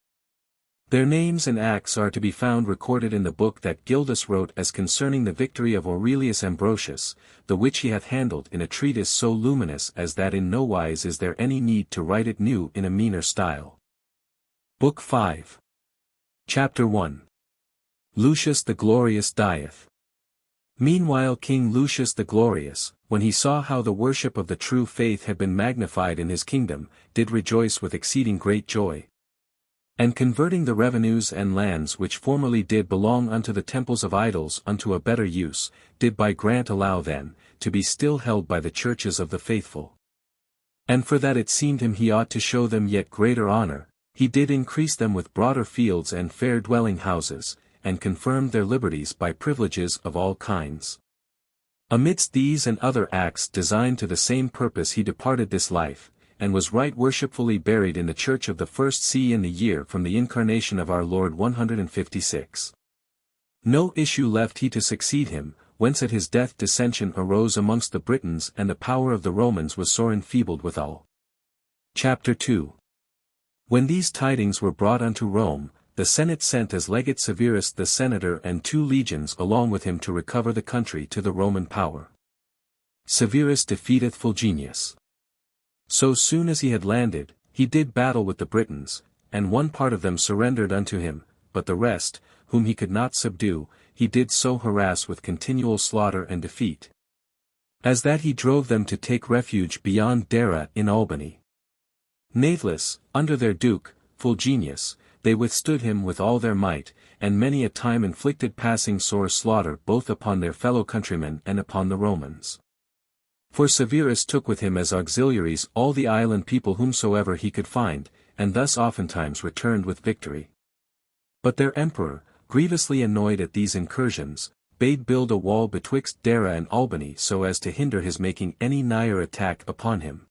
Speaker 1: Their names and acts are to be found recorded in the book that Gildas wrote as concerning the victory of Aurelius Ambrosius, the which he hath handled in a treatise so luminous as that in no wise is there any need to write it new in a meaner style. Book 5. Chapter 1. Lucius the Glorious dieth. Meanwhile King Lucius the Glorious, when he saw how the worship of the true faith had been magnified in his kingdom, did rejoice with exceeding great joy. And converting the revenues and lands which formerly did belong unto the temples of idols unto a better use, did by grant allow then, to be still held by the churches of the faithful. And for that it seemed him he ought to show them yet greater honor, he did increase them with broader fields and fair dwelling houses, and confirmed their liberties by privileges of all kinds. Amidst these and other acts designed to the same purpose he departed this life, and was right worshipfully buried in the church of the first see in the year from the incarnation of our Lord 156. No issue left he to succeed him, whence at his death dissension arose amongst the Britons and the power of the Romans was sore enfeebled withal. Chapter 2. When these tidings were brought unto Rome, the Senate sent as legate Severus the senator and 2 legions along with him to recover the country to the Roman power. Severus defeateth Fulginius. So soon as he had landed, he did battle with the Britons, and one part of them surrendered unto him, but the rest, whom he could not subdue, he did so harass with continual slaughter and defeat, as that he drove them to take refuge beyond Dara in Albany. Natheless, under their duke, Fulginius, they withstood him with all their might, and many a time inflicted passing sore slaughter both upon their fellow countrymen and upon the Romans. For Severus took with him as auxiliaries all the island people whomsoever he could find, and thus oftentimes returned with victory. But their emperor, grievously annoyed at these incursions, bade build a wall betwixt Dara and Albany so as to hinder his making any nigher attack upon him.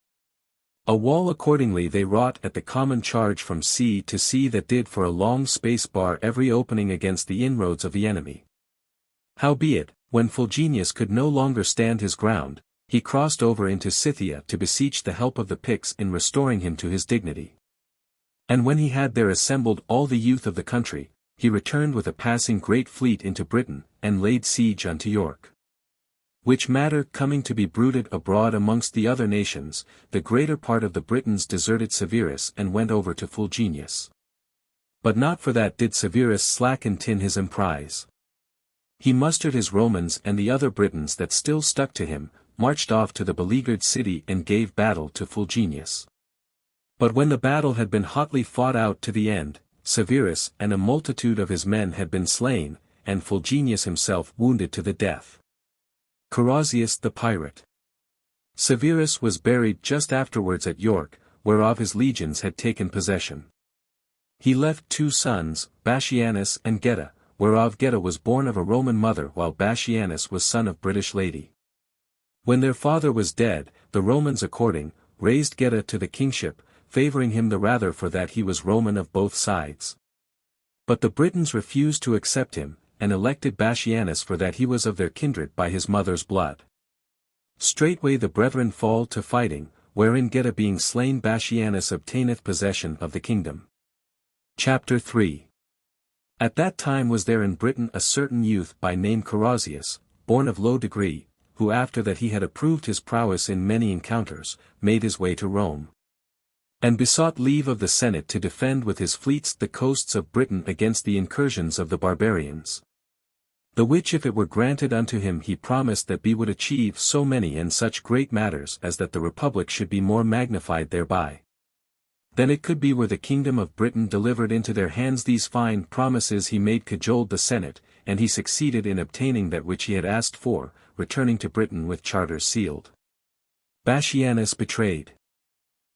Speaker 1: A wall accordingly they wrought at the common charge from sea to sea that did for a long space bar every opening against the inroads of the enemy. Howbeit, when Fulginius could no longer stand his ground, he crossed over into Scythia to beseech the help of the Picts in restoring him to his dignity. And when he had there assembled all the youth of the country, he returned with a passing great fleet into Britain, and laid siege unto York. Which matter coming to be bruited abroad amongst the other nations, the greater part of the Britons deserted Severus and went over to Fulginius. But not for that did Severus slacken in his emprise. He mustered his Romans and the other Britons that still stuck to him, marched off to the beleaguered city and gave battle to Fulginius. But when the battle had been hotly fought out to the end, Severus and a multitude of his men had been slain, and Fulginius himself wounded to the death. Carausius the pirate. Severus was buried just afterwards at York, whereof his legions had taken possession. He left 2 sons, Bassianus and Geta, whereof Geta was born of a Roman mother while Bassianus was son of British lady. When their father was dead, the Romans according, raised Geta to the kingship, favoring him the rather for that he was Roman of both sides. But the Britons refused to accept him, and elected Bassianus for that he was of their kindred by his mother's blood. Straightway the brethren fall to fighting, wherein Geta being slain Bassianus obtaineth possession of the kingdom. Chapter 3. At that time was there in Britain a certain youth by name Carausius, born of low degree, who after that he had approved his prowess in many encounters, made his way to Rome, and besought leave of the Senate to defend with his fleets the coasts of Britain against the incursions of the barbarians. The which if it were granted unto him he promised that he would achieve so many and such great matters as that the Republic should be more magnified thereby than it could be were the kingdom of Britain delivered into their hands. These fine promises he made cajoled the Senate, and he succeeded in obtaining that which he had asked for, returning to Britain with charters sealed. Bassianus betrayed.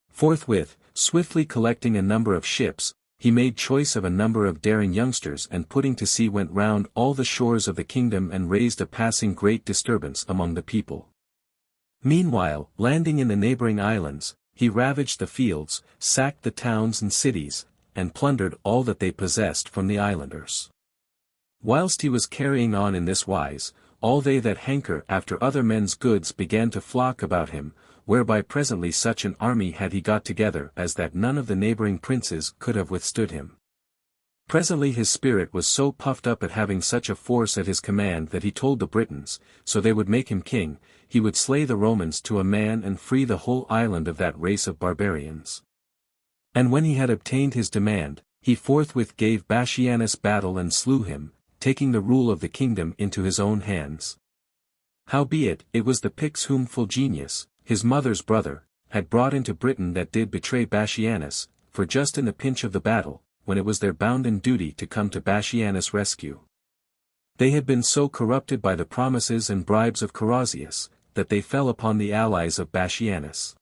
Speaker 1: Forthwith, swiftly collecting a number of ships, he made choice of a number of daring youngsters and putting to sea went round all the shores of the kingdom and raised a passing great disturbance among the people. Meanwhile, landing in the neighboring islands, he ravaged the fields, sacked the towns and cities, and plundered all that they possessed from the islanders. Whilst he was carrying on in this wise, all they that hanker after other men's goods began to flock about him, whereby presently such an army had he got together as that none of the neighboring princes could have withstood him. Presently his spirit was so puffed up at having such a force at his command that he told the Britons, so they would make him king, he would slay the Romans to a man and free the whole island of that race of barbarians. And when he had obtained his demand, he forthwith gave Bassianus battle and slew him, taking the rule of the kingdom into his own hands. Howbeit, it was the Picts whom Fulginius, his mother's brother, had brought into Britain that did betray Bassianus, for just in the pinch of the battle, when it was their bounden duty to come to Bassianus' rescue, they had been so corrupted by the promises and bribes of Carausius, that they fell upon the allies of Bassianus.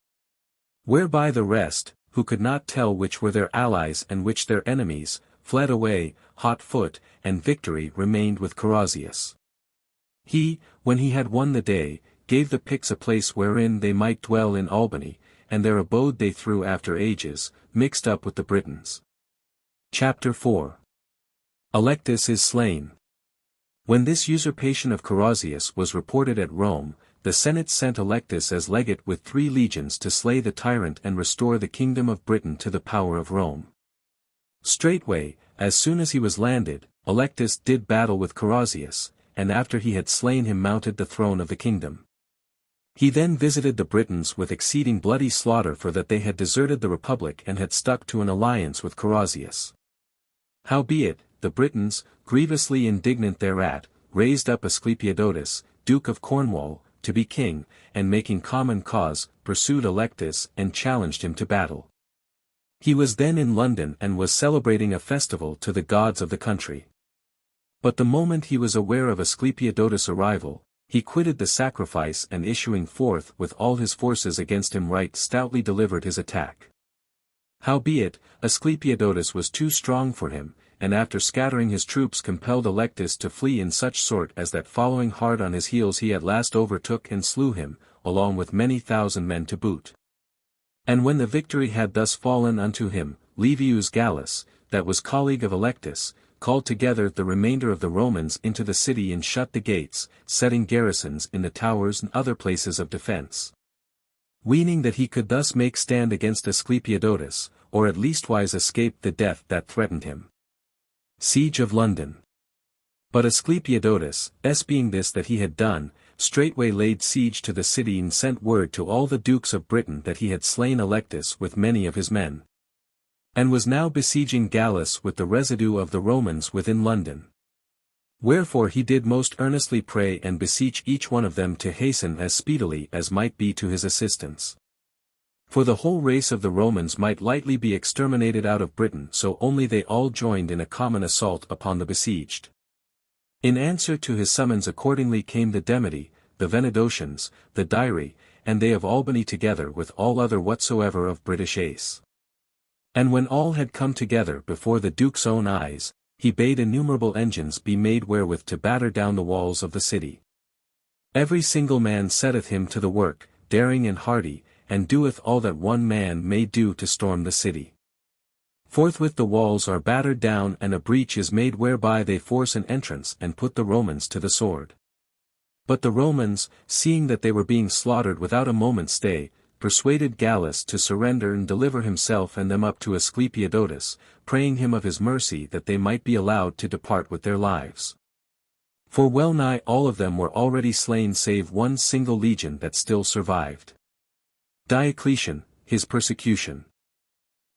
Speaker 1: Whereby the rest, who could not tell which were their allies and which their enemies, fled away, hot foot, and victory remained with Carausius. He, when he had won the day, gave the Picts a place wherein they might dwell in Albany, and their abode they threw after ages, mixed up with the Britons. Chapter 4. Alectus is slain. When this usurpation of Carausius was reported at Rome, the Senate sent Alectus as legate with 3 legions to slay the tyrant and restore the kingdom of Britain to the power of Rome. Straightway, as soon as he was landed, Alectus did battle with Carausius, and after he had slain him mounted the throne of the kingdom. He then visited the Britons with exceeding bloody slaughter for that they had deserted the Republic and had stuck to an alliance with Carausius. Howbeit, the Britons, grievously indignant thereat, raised up Asclepiodotus, Duke of Cornwall, to be king, and making common cause, pursued Electus and challenged him to battle. He was then in London and was celebrating a festival to the gods of the country. But the moment he was aware of Asclepiodotus' arrival, he quitted the sacrifice and issuing forth with all his forces against him right stoutly delivered his attack. Howbeit, Asclepiodotus was too strong for him, and after scattering his troops compelled Electus to flee in such sort as that following hard on his heels he at last overtook and slew him, along with many thousand men to boot. And when the victory had thus fallen unto him, Livius Gallus, that was colleague of Electus, called together the remainder of the Romans into the city and shut the gates, setting garrisons in the towers and other places of defense. Weening that he could thus make stand against Asclepiodotus, or at leastwise escape the death that threatened him. Siege of London. But Asclepiodotus, being this that he had done, straightway laid siege to the city and sent word to all the dukes of Britain that he had slain Electus with many of his men, and was now besieging Gallus with the residue of the Romans within London. Wherefore he did most earnestly pray and beseech each one of them to hasten as speedily as might be to his assistance. For the whole race of the Romans might lightly be exterminated out of Britain, so only they all joined in a common assault upon the besieged. In answer to his summons accordingly came the Demeti, the Venedocians, the Dairi, and they of Albany together with all other whatsoever of British ace. And when all had come together before the Duke's own eyes, he bade innumerable engines be made wherewith to batter down the walls of the city. Every single man setteth him to the work, daring and hardy, and doeth all that one man may do to storm the city. Forthwith the walls are battered down and a breach is made whereby they force an entrance and put the Romans to the sword. But the Romans, seeing that they were being slaughtered without a moment's stay, persuaded Gallus to surrender and deliver himself and them up to Asclepiodotus, praying him of his mercy that they might be allowed to depart with their lives. For well nigh all of them were already slain save one single legion that still survived. Diocletian, his persecution.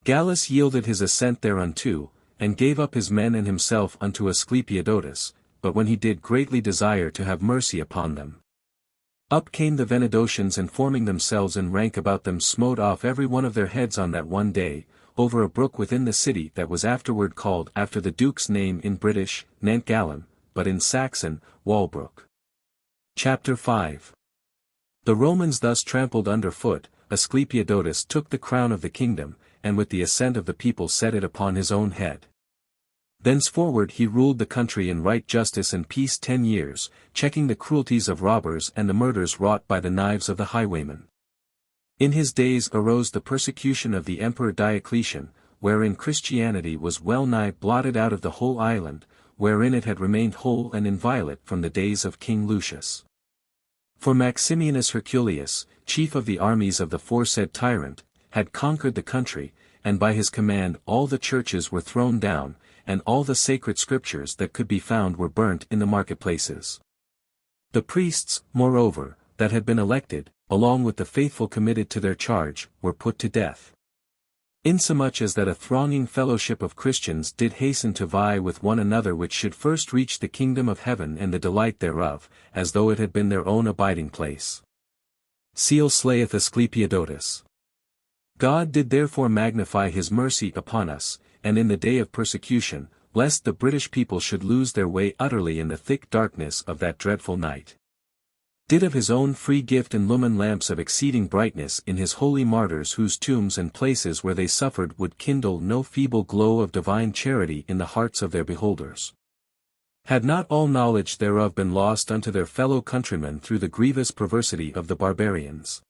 Speaker 1: Gallus yielded his assent thereunto, and gave up his men and himself unto Asclepiodotus, but when he did greatly desire to have mercy upon them, up came the Venedocians and forming themselves in rank about them smote off every one of their heads on that one day, over a brook within the city that was afterward called after the Duke's name in British, Nant Gallum, but in Saxon, Walbrook. Chapter 5. The Romans thus trampled under foot, Asclepiodotus took the crown of the kingdom, and with the assent of the people set it upon his own head. Thenceforward he ruled the country in right justice and peace 10 years, checking the cruelties of robbers and the murders wrought by the knives of the highwaymen. In his days arose the persecution of the Emperor Diocletian, wherein Christianity was well nigh blotted out of the whole island, wherein it had remained whole and inviolate from the days of King Lucius. For Maximianus Herculeus, chief of the armies of the foresaid tyrant, had conquered the country, and by his command all the churches were thrown down, and all the sacred scriptures that could be found were burnt in the marketplaces. The priests, moreover, that had been elected, along with the faithful committed to their charge, were put to death. Insomuch as that a thronging fellowship of Christians did hasten to vie with one another which should first reach the kingdom of heaven and the delight thereof, as though it had been their own abiding place. Seal slayeth Asclepiodotus. God did therefore magnify his mercy upon us, and in the day of persecution, lest the British people should lose their way utterly in the thick darkness of that dreadful night, did of his own free gift and lumen lamps of exceeding brightness in his holy martyrs whose tombs and places where they suffered would kindle no feeble glow of divine charity in the hearts of their beholders. Had not all knowledge thereof been lost unto their fellow countrymen through the grievous perversity of the barbarians,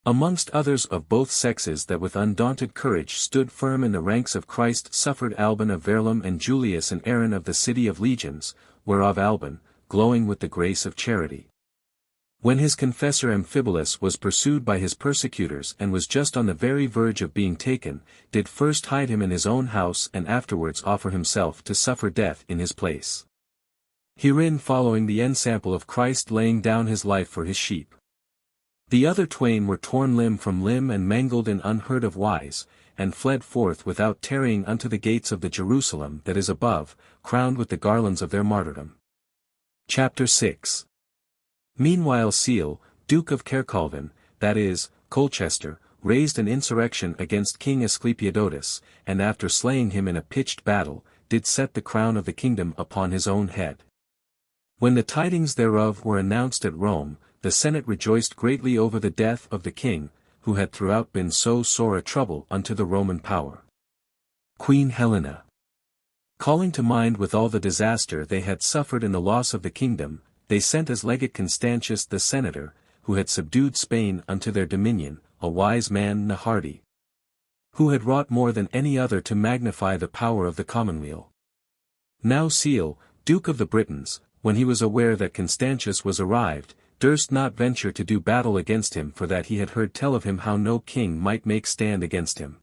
Speaker 1: amongst others of both sexes that with undaunted courage stood firm in the ranks of Christ suffered Alban of Verlum and Julius and Aaron of the city of legions, whereof Alban, glowing with the grace of charity, when his confessor Amphibolus was pursued by his persecutors and was just on the very verge of being taken, did first hide him in his own house and afterwards offer himself to suffer death in his place. Herein following the ensample of Christ laying down his life for his sheep. The other twain were torn limb from limb and mangled in unheard of wise, and fled forth without tarrying unto the gates of the Jerusalem that is above, crowned with the garlands of their martyrdom. Chapter 6. Meanwhile Seal, Duke of Caerculven, that is, Colchester, raised an insurrection against King Asclepiodotus, and after slaying him in a pitched battle, did set the crown of the kingdom upon his own head. When the tidings thereof were announced at Rome, the Senate rejoiced greatly over the death of the king, who had throughout been so sore a trouble unto the Roman power. Queen Helena. Calling to mind with all the disaster they had suffered in the loss of the kingdom, they sent as legate Constantius the senator, who had subdued Spain unto their dominion, a wise man and a hardy, who had wrought more than any other to magnify the power of the commonweal. Now Seal, Duke of the Britons, when he was aware that Constantius was arrived, durst not venture to do battle against him, for that he had heard tell of him how no king might make stand against him.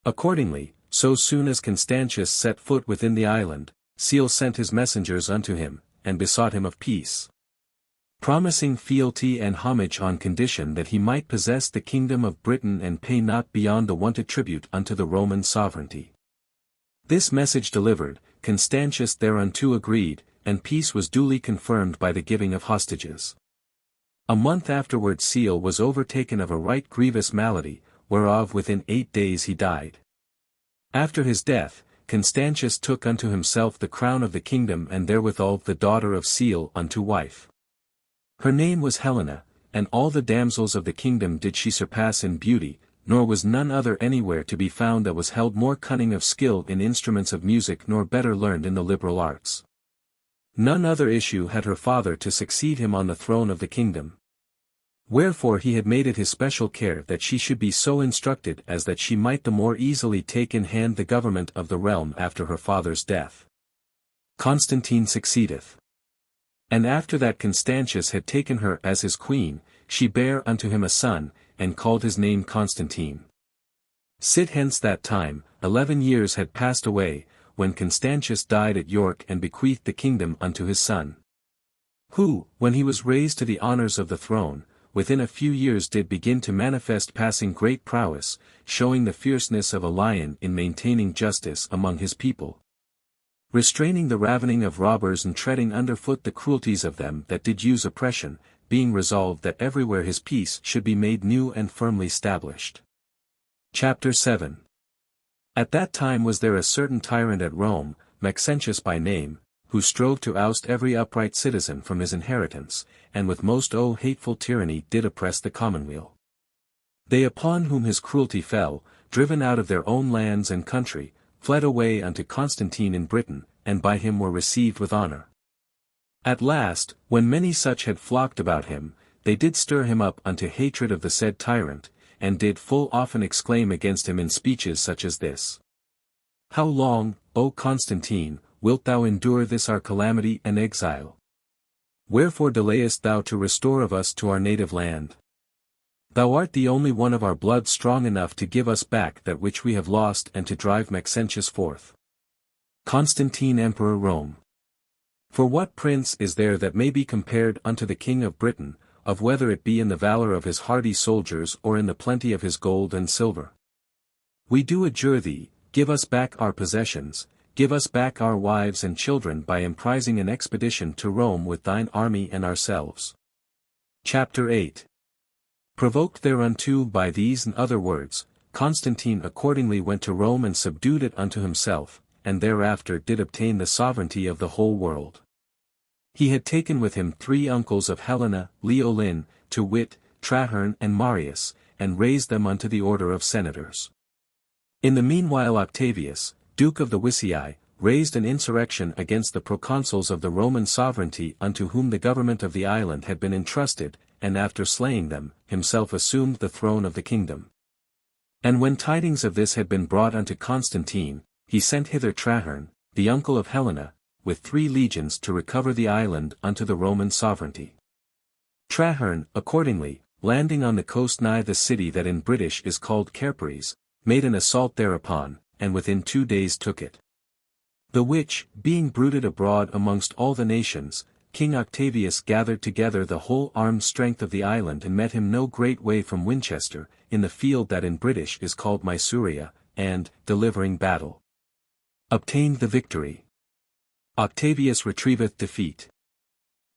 Speaker 1: Accordingly, so soon as Constantius set foot within the island, Seal sent his messengers unto him, and besought him of peace, promising fealty and homage on condition that he might possess the kingdom of Britain and pay not beyond the wonted tribute unto the Roman sovereignty. This message delivered, Constantius thereunto agreed, and peace was duly confirmed by the giving of hostages. A month afterward Seal was overtaken of a right grievous malady, whereof within 8 days he died. After his death, Constantius took unto himself the crown of the kingdom, and therewithal the daughter of Seal unto wife. Her name was Helena, and all the damsels of the kingdom did she surpass in beauty, nor was none other anywhere to be found that was held more cunning of skill in instruments of music nor better learned in the liberal arts. None other issue had her father to succeed him on the throne of the kingdom. Wherefore he had made it his special care that she should be so instructed as that she might the more easily take in hand the government of the realm after her father's death. Constantine succeedeth. And after that Constantius had taken her as his queen, she bare unto him a son, and called his name Constantine. Hence that time, 11 years had passed away, when Constantius died at York and bequeathed the kingdom unto his son, who, when he was raised to the honors of the throne, within a few years did begin to manifest passing great prowess, showing the fierceness of a lion in maintaining justice among his people, restraining the ravening of robbers and treading under foot the cruelties of them that did use oppression, being resolved that everywhere his peace should be made new and firmly stablished. Chapter 7. At that time was there a certain tyrant at Rome, Maxentius by name, who strove to oust every upright citizen from his inheritance, and with most hateful tyranny did oppress the commonweal. They upon whom his cruelty fell, driven out of their own lands and country, fled away unto Constantine in Britain, and by him were received with honor. At last, when many such had flocked about him, they did stir him up unto hatred of the said tyrant, and did full often exclaim against him in speeches such as this: How long, O Constantine, wilt thou endure this our calamity and exile? Wherefore delayest thou to restore of us to our native land? Thou art the only one of our blood strong enough to give us back that which we have lost and to drive Maxentius forth. Constantine Emperor Rome. For what prince is there that may be compared unto the King of Britain, of whether it be in the valor of his hardy soldiers or in the plenty of his gold and silver? We do adjure thee, give us back our possessions, give us back our wives and children by emprising an expedition to Rome with thine army and ourselves. Chapter 8. Provoked thereunto by these and other words, Constantine accordingly went to Rome and subdued it unto himself, and thereafter did obtain the sovereignty of the whole world. He had taken with him 3 uncles of Helena, Leolin, to wit, Traherne and Marius, and raised them unto the order of senators. In the meanwhile Octavius, Duke of the Vicii, raised an insurrection against the proconsuls of the Roman sovereignty unto whom the government of the island had been entrusted, and after slaying them, himself assumed the throne of the kingdom. And when tidings of this had been brought unto Constantine, he sent hither Traherne, the uncle of Helena, with 3 legions to recover the island unto the Roman sovereignty. Traherne, accordingly, landing on the coast nigh the city that in British is called Kerperes, made an assault thereupon, and within 2 days took it. The which, being bruited abroad amongst all the nations, King Octavius gathered together the whole armed strength of the island and met him no great way from Winchester, in the field that in British is called Mysuria, and, delivering battle, obtained the victory. Octavius retrieveth defeat.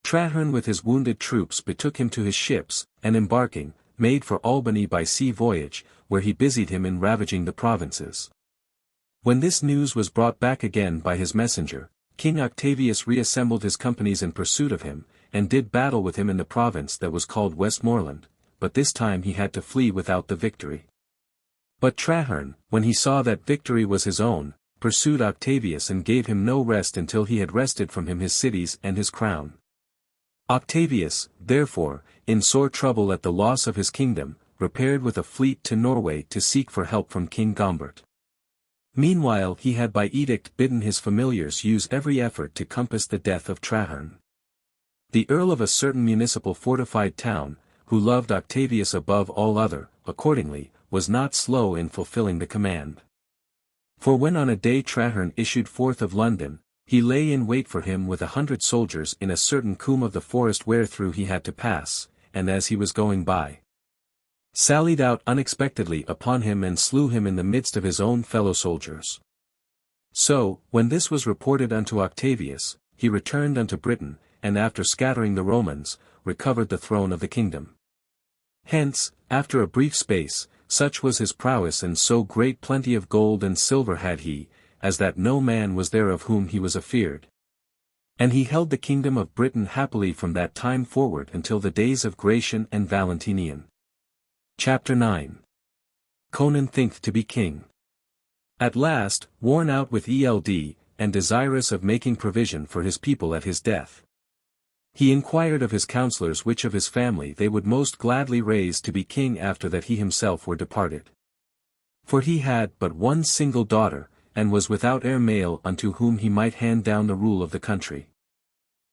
Speaker 1: Traherne with his wounded troops betook him to his ships, and embarking, made for Albany by sea voyage, where he busied him in ravaging the provinces. When this news was brought back again by his messenger, King Octavius reassembled his companies in pursuit of him, and did battle with him in the province that was called Westmoreland, but this time he had to flee without the victory. But Traherne, when he saw that victory was his own, pursued Octavius and gave him no rest until he had wrested from him his cities and his crown. Octavius, therefore, in sore trouble at the loss of his kingdom, repaired with a fleet to Norway to seek for help from King Gombert. Meanwhile he had by edict bidden his familiars use every effort to compass the death of Traherne. The earl of a certain municipal fortified town, who loved Octavius above all other, accordingly, was not slow in fulfilling the command. For when on a day Traherne issued forth of London, he lay in wait for him with 100 soldiers in a certain coombe of the forest wherethrough he had to pass, and as he was going by, sallied out unexpectedly upon him and slew him in the midst of his own fellow soldiers. So, when this was reported unto Octavius, he returned unto Britain, and after scattering the Romans, recovered the throne of the kingdom. Hence, after a brief space, such was his prowess and so great plenty of gold and silver had he, as that no man was there of whom he was afeared. And he held the kingdom of Britain happily from that time forward until the days of Gratian and Valentinian. Chapter 9. Conan thinketh to be king. At last, worn out with eld, and desirous of making provision for his people at his death, he inquired of his counsellors which of his family they would most gladly raise to be king after that he himself were departed. For he had but one single daughter, and was without heir male unto whom he might hand down the rule of the country.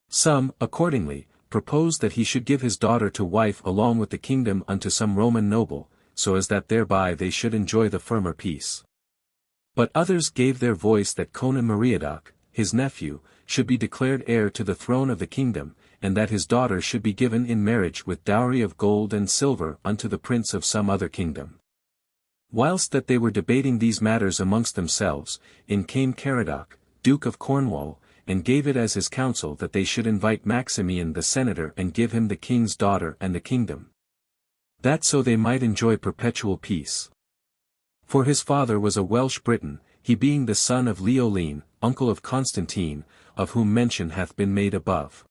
Speaker 1: Some, accordingly, proposed that he should give his daughter to wife along with the kingdom unto some Roman noble, so as that thereby they should enjoy the firmer peace. But others gave their voice that Conan Meriadoc, his nephew, should be declared heir to the throne of the kingdom, and that his daughter should be given in marriage with dowry of gold and silver unto the prince of some other kingdom. Whilst that they were debating these matters amongst themselves, in came Caradoc, Duke of Cornwall, and gave it as his counsel that they should invite Maximian the senator and give him the king's daughter and the kingdom, that so they might enjoy perpetual peace. For his father was a Welsh Briton, he being the son of Leoline, uncle of Constantine, of whom mention hath been made above.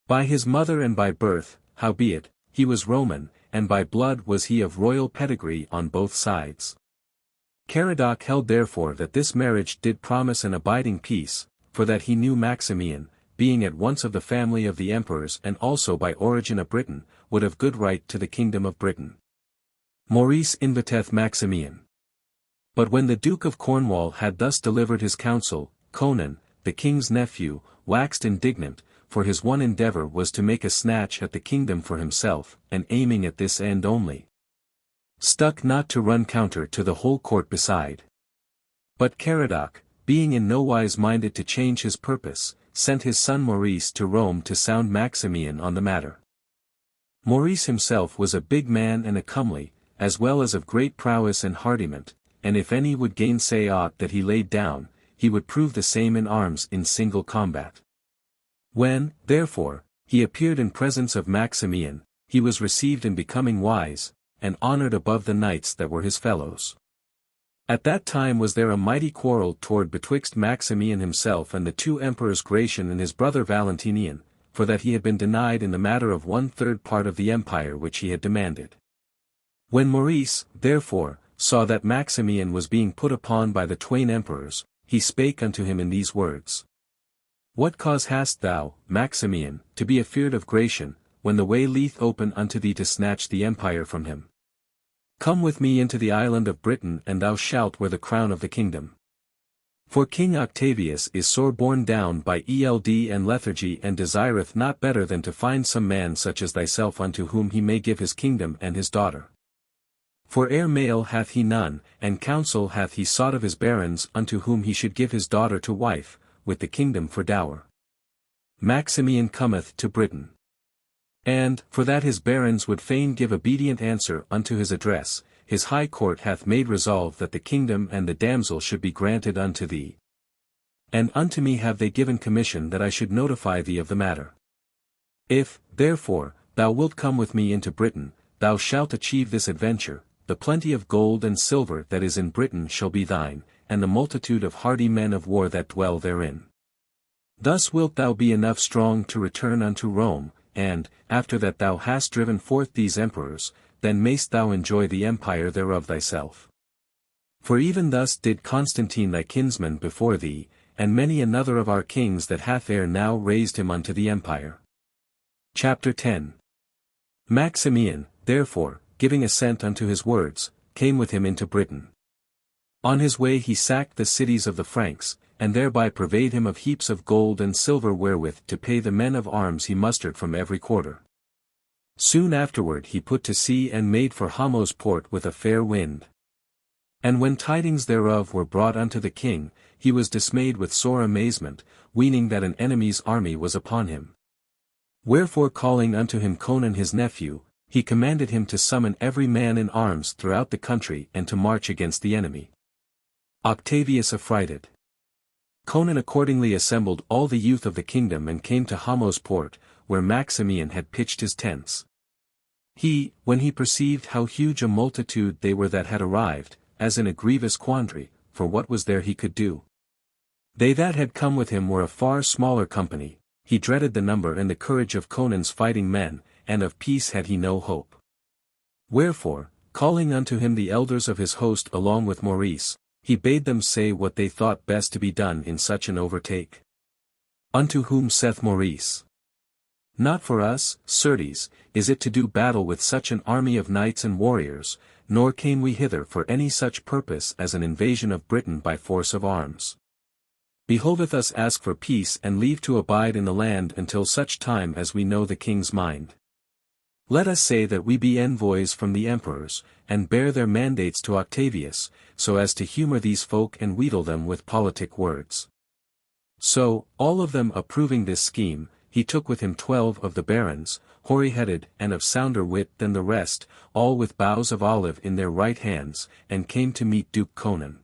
Speaker 1: By his mother and by birth, howbeit, he was Roman, and by blood was he of royal pedigree on both sides. Caradoc held therefore that this marriage did promise an abiding peace, for that he knew Maximian, being at once of the family of the emperors and also by origin a Briton, would have good right to the kingdom of Britain. Maurice inviteth Maximian. But when the Duke of Cornwall had thus delivered his counsel, Conan, the king's nephew, waxed indignant, for his one endeavour was to make a snatch at the kingdom for himself, and aiming at this end only, stuck not to run counter to the whole court beside. But Caradoc, being in no wise minded to change his purpose, sent his son Maurice to Rome to sound Maximian on the matter. Maurice himself was a big man and a comely, as well as of great prowess and hardiment, and if any would gainsay aught that he laid down, he would prove the same in arms in single combat. When, therefore, he appeared in presence of Maximian, he was received in becoming wise, and honoured above the knights that were his fellows. At that time was there a mighty quarrel toward betwixt Maximian himself and the two emperors Gratian and his brother Valentinian, for that he had been denied in the matter of 1/3 part of the empire which he had demanded. When Maurice, therefore, saw that Maximian was being put upon by the twain emperors, he spake unto him in these words. What cause hast thou, Maximian, to be afeard of Gratian, when the way lieth open unto thee to snatch the empire from him? Come with me into the island of Britain and thou shalt wear the crown of the kingdom. For King Octavius is sore borne down by eld and lethargy and desireth not better than to find some man such as thyself unto whom he may give his kingdom and his daughter. For heir male hath he none, and counsel hath he sought of his barons unto whom he should give his daughter to wife, with the kingdom for dower. Maximian cometh to Britain. And, for that his barons would fain give obedient answer unto his address, his high court hath made resolve that the kingdom and the damsel should be granted unto thee. And unto me have they given commission that I should notify thee of the matter. If, therefore, thou wilt come with me into Britain, thou shalt achieve this adventure, the plenty of gold and silver that is in Britain shall be thine, and the multitude of hardy men of war that dwell therein. Thus wilt thou be enough strong to return unto Rome, and, after that thou hast driven forth these emperors, then mayst thou enjoy the empire thereof thyself. For even thus did Constantine thy kinsman before thee, and many another of our kings that hath ere now raised him unto the empire. Chapter 10. Maximian, therefore, giving assent unto his words, came with him into Britain. On his way he sacked the cities of the Franks, and thereby purveyed him of heaps of gold and silver wherewith to pay the men of arms he mustered from every quarter. Soon afterward he put to sea and made for Hamo's port with a fair wind. And when tidings thereof were brought unto the king, he was dismayed with sore amazement, weening that an enemy's army was upon him. Wherefore calling unto him Conan his nephew, he commanded him to summon every man in arms throughout the country and to march against the enemy. Octavius affrighted. Conan accordingly assembled all the youth of the kingdom and came to Hamo's port, where Maximian had pitched his tents. He, when he perceived how huge a multitude they were that had arrived, as in a grievous quandary, for what was there he could do. They that had come with him were a far smaller company, he dreaded the number and the courage of Conan's fighting men, and of peace had he no hope. Wherefore, calling unto him the elders of his host along with Maurice, he bade them say what they thought best to be done in such an overtake. Unto whom saith Maurice, Not for us, certes, is it to do battle with such an army of knights and warriors, nor came we hither for any such purpose as an invasion of Britain by force of arms. Behoveth us ask for peace and leave to abide in the land until such time as we know the king's mind. Let us say that we be envoys from the emperors, and bear their mandates to Octavius, so as to humor these folk and wheedle them with politic words. So, all of them approving this scheme, he took with him 12 of the barons, hoary-headed and of sounder wit than the rest, all with boughs of olive in their right hands, and came to meet Duke Conan.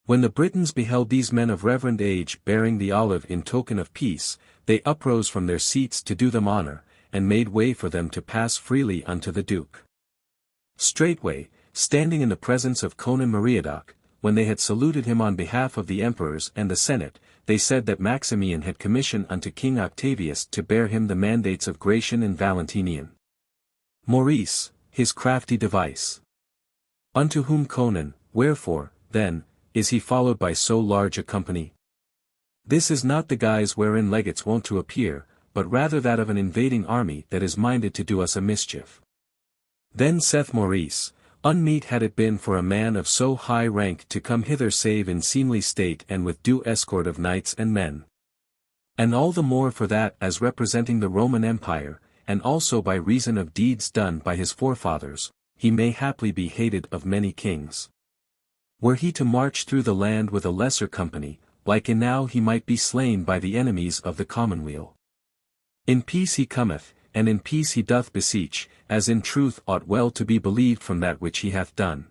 Speaker 1: When the Britons beheld these men of reverend age bearing the olive in token of peace, they uprose from their seats to do them honor, and made way for them to pass freely unto the Duke. Straightway, standing in the presence of Conan Meriadoc, when they had saluted him on behalf of the emperors and the senate, they said that Maximian had commissioned unto King Octavius to bear him the mandates of Gratian and Valentinian. Maurice, his crafty device. Unto whom Conan, wherefore, then, is he followed by so large a company? This is not the guise wherein legates wont to appear, but rather that of an invading army that is minded to do us a mischief. Then saith Maurice, Unmeet had it been for a man of so high rank to come hither save in seemly state and with due escort of knights and men. And all the more for that as representing the Roman Empire, and also by reason of deeds done by his forefathers, he may haply be hated of many kings. Were he to march through the land with a lesser company, like enow he might be slain by the enemies of the commonweal. In peace he cometh, and in peace he doth beseech, as in truth ought well to be believed from that which he hath done.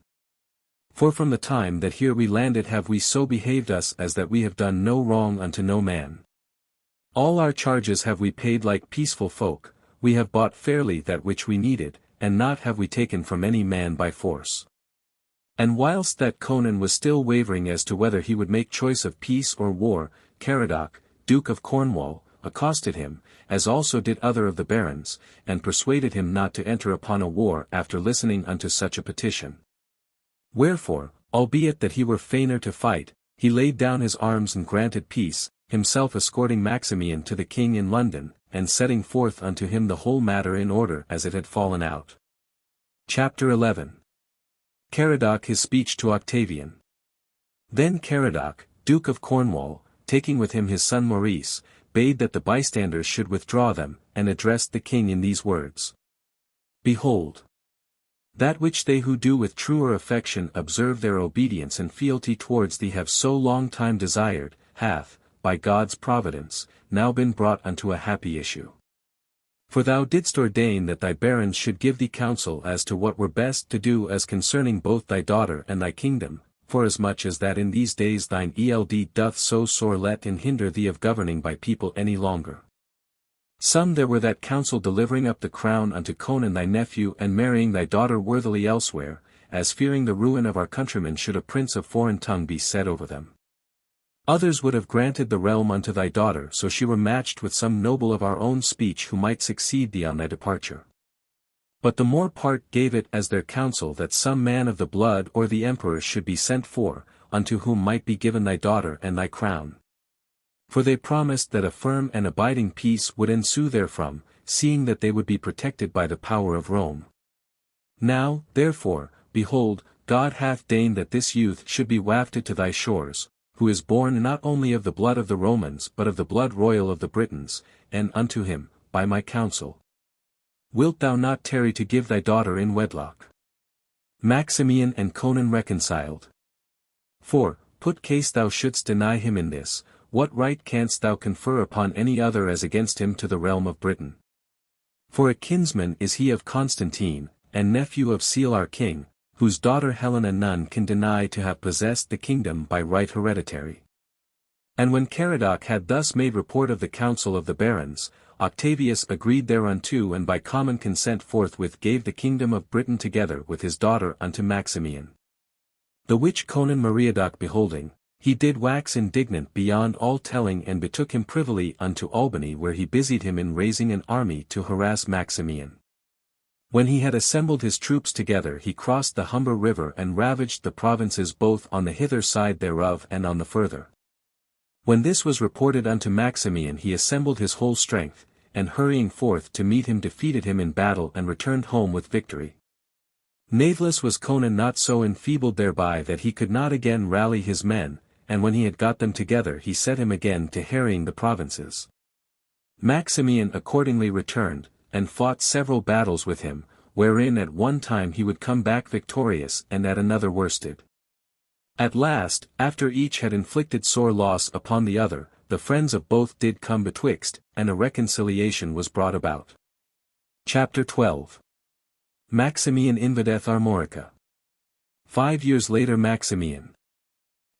Speaker 1: For from the time that here we landed have we so behaved us as that we have done no wrong unto no man. All our charges have we paid like peaceful folk, we have bought fairly that which we needed, and not have we taken from any man by force. And whilst that Conan was still wavering as to whether he would make choice of peace or war, Caradoc, Duke of Cornwall, accosted him, as also did other of the barons, and persuaded him not to enter upon a war after listening unto such a petition. Wherefore, albeit that he were fainer to fight, he laid down his arms and granted peace, himself escorting Maximian to the king in London, and setting forth unto him the whole matter in order as it had fallen out. Chapter 11. Caradoc his speech to Octavian. Then Caradoc, Duke of Cornwall, taking with him his son Maurice, bade that the bystanders should withdraw them, and addressed the king in these words. Behold! That which they who do with truer affection observe their obedience and fealty towards thee have so long time desired, hath, by God's providence, now been brought unto a happy issue. For thou didst ordain that thy barons should give thee counsel as to what were best to do as concerning both thy daughter and thy kingdom, forasmuch as that in these days thine eld doth so sore let and hinder thee of governing by people any longer. Some there were that counsel delivering up the crown unto Conan thy nephew and marrying thy daughter worthily elsewhere, as fearing the ruin of our countrymen should a prince of foreign tongue be set over them. Others would have granted the realm unto thy daughter so she were matched with some noble of our own speech who might succeed thee on thy departure. But the more part gave it as their counsel that some man of the blood or the emperor should be sent for, unto whom might be given thy daughter and thy crown. For they promised that a firm and abiding peace would ensue therefrom, seeing that they would be protected by the power of Rome. Now, therefore, behold, God hath deigned that this youth should be wafted to thy shores, who is born not only of the blood of the Romans but of the blood royal of the Britons, and unto him, by my counsel, wilt thou not tarry to give thy daughter in wedlock? Maximian and Conan reconciled. For, put case thou shouldst deny him in this, what right canst thou confer upon any other as against him to the realm of Britain? For a kinsman is he of Constantine, and nephew of Seal our king, whose daughter Helena none can deny to have possessed the kingdom by right hereditary. And when Caradoc had thus made report of the counsel of the barons, Octavius agreed thereunto and by common consent forthwith gave the kingdom of Britain together with his daughter unto Maximian. The which Conan Meriadoc beholding, he did wax indignant beyond all telling and betook him privily unto Albany where he busied him in raising an army to harass Maximian. When he had assembled his troops together he crossed the Humber river and ravaged the provinces both on the hither side thereof and on the further. When this was reported unto Maximian he assembled his whole strength, and hurrying forth to meet him defeated him in battle and returned home with victory. Natheless was Conan not so enfeebled thereby that he could not again rally his men, and when he had got them together he set him again to harrying the provinces. Maximian accordingly returned, and fought several battles with him, wherein at one time he would come back victorious and at another worsted. At last, after each had inflicted sore loss upon the other, the friends of both did come betwixt, and a reconciliation was brought about. Chapter 12. Maximian invadeth Armorica. 5 years later Maximian,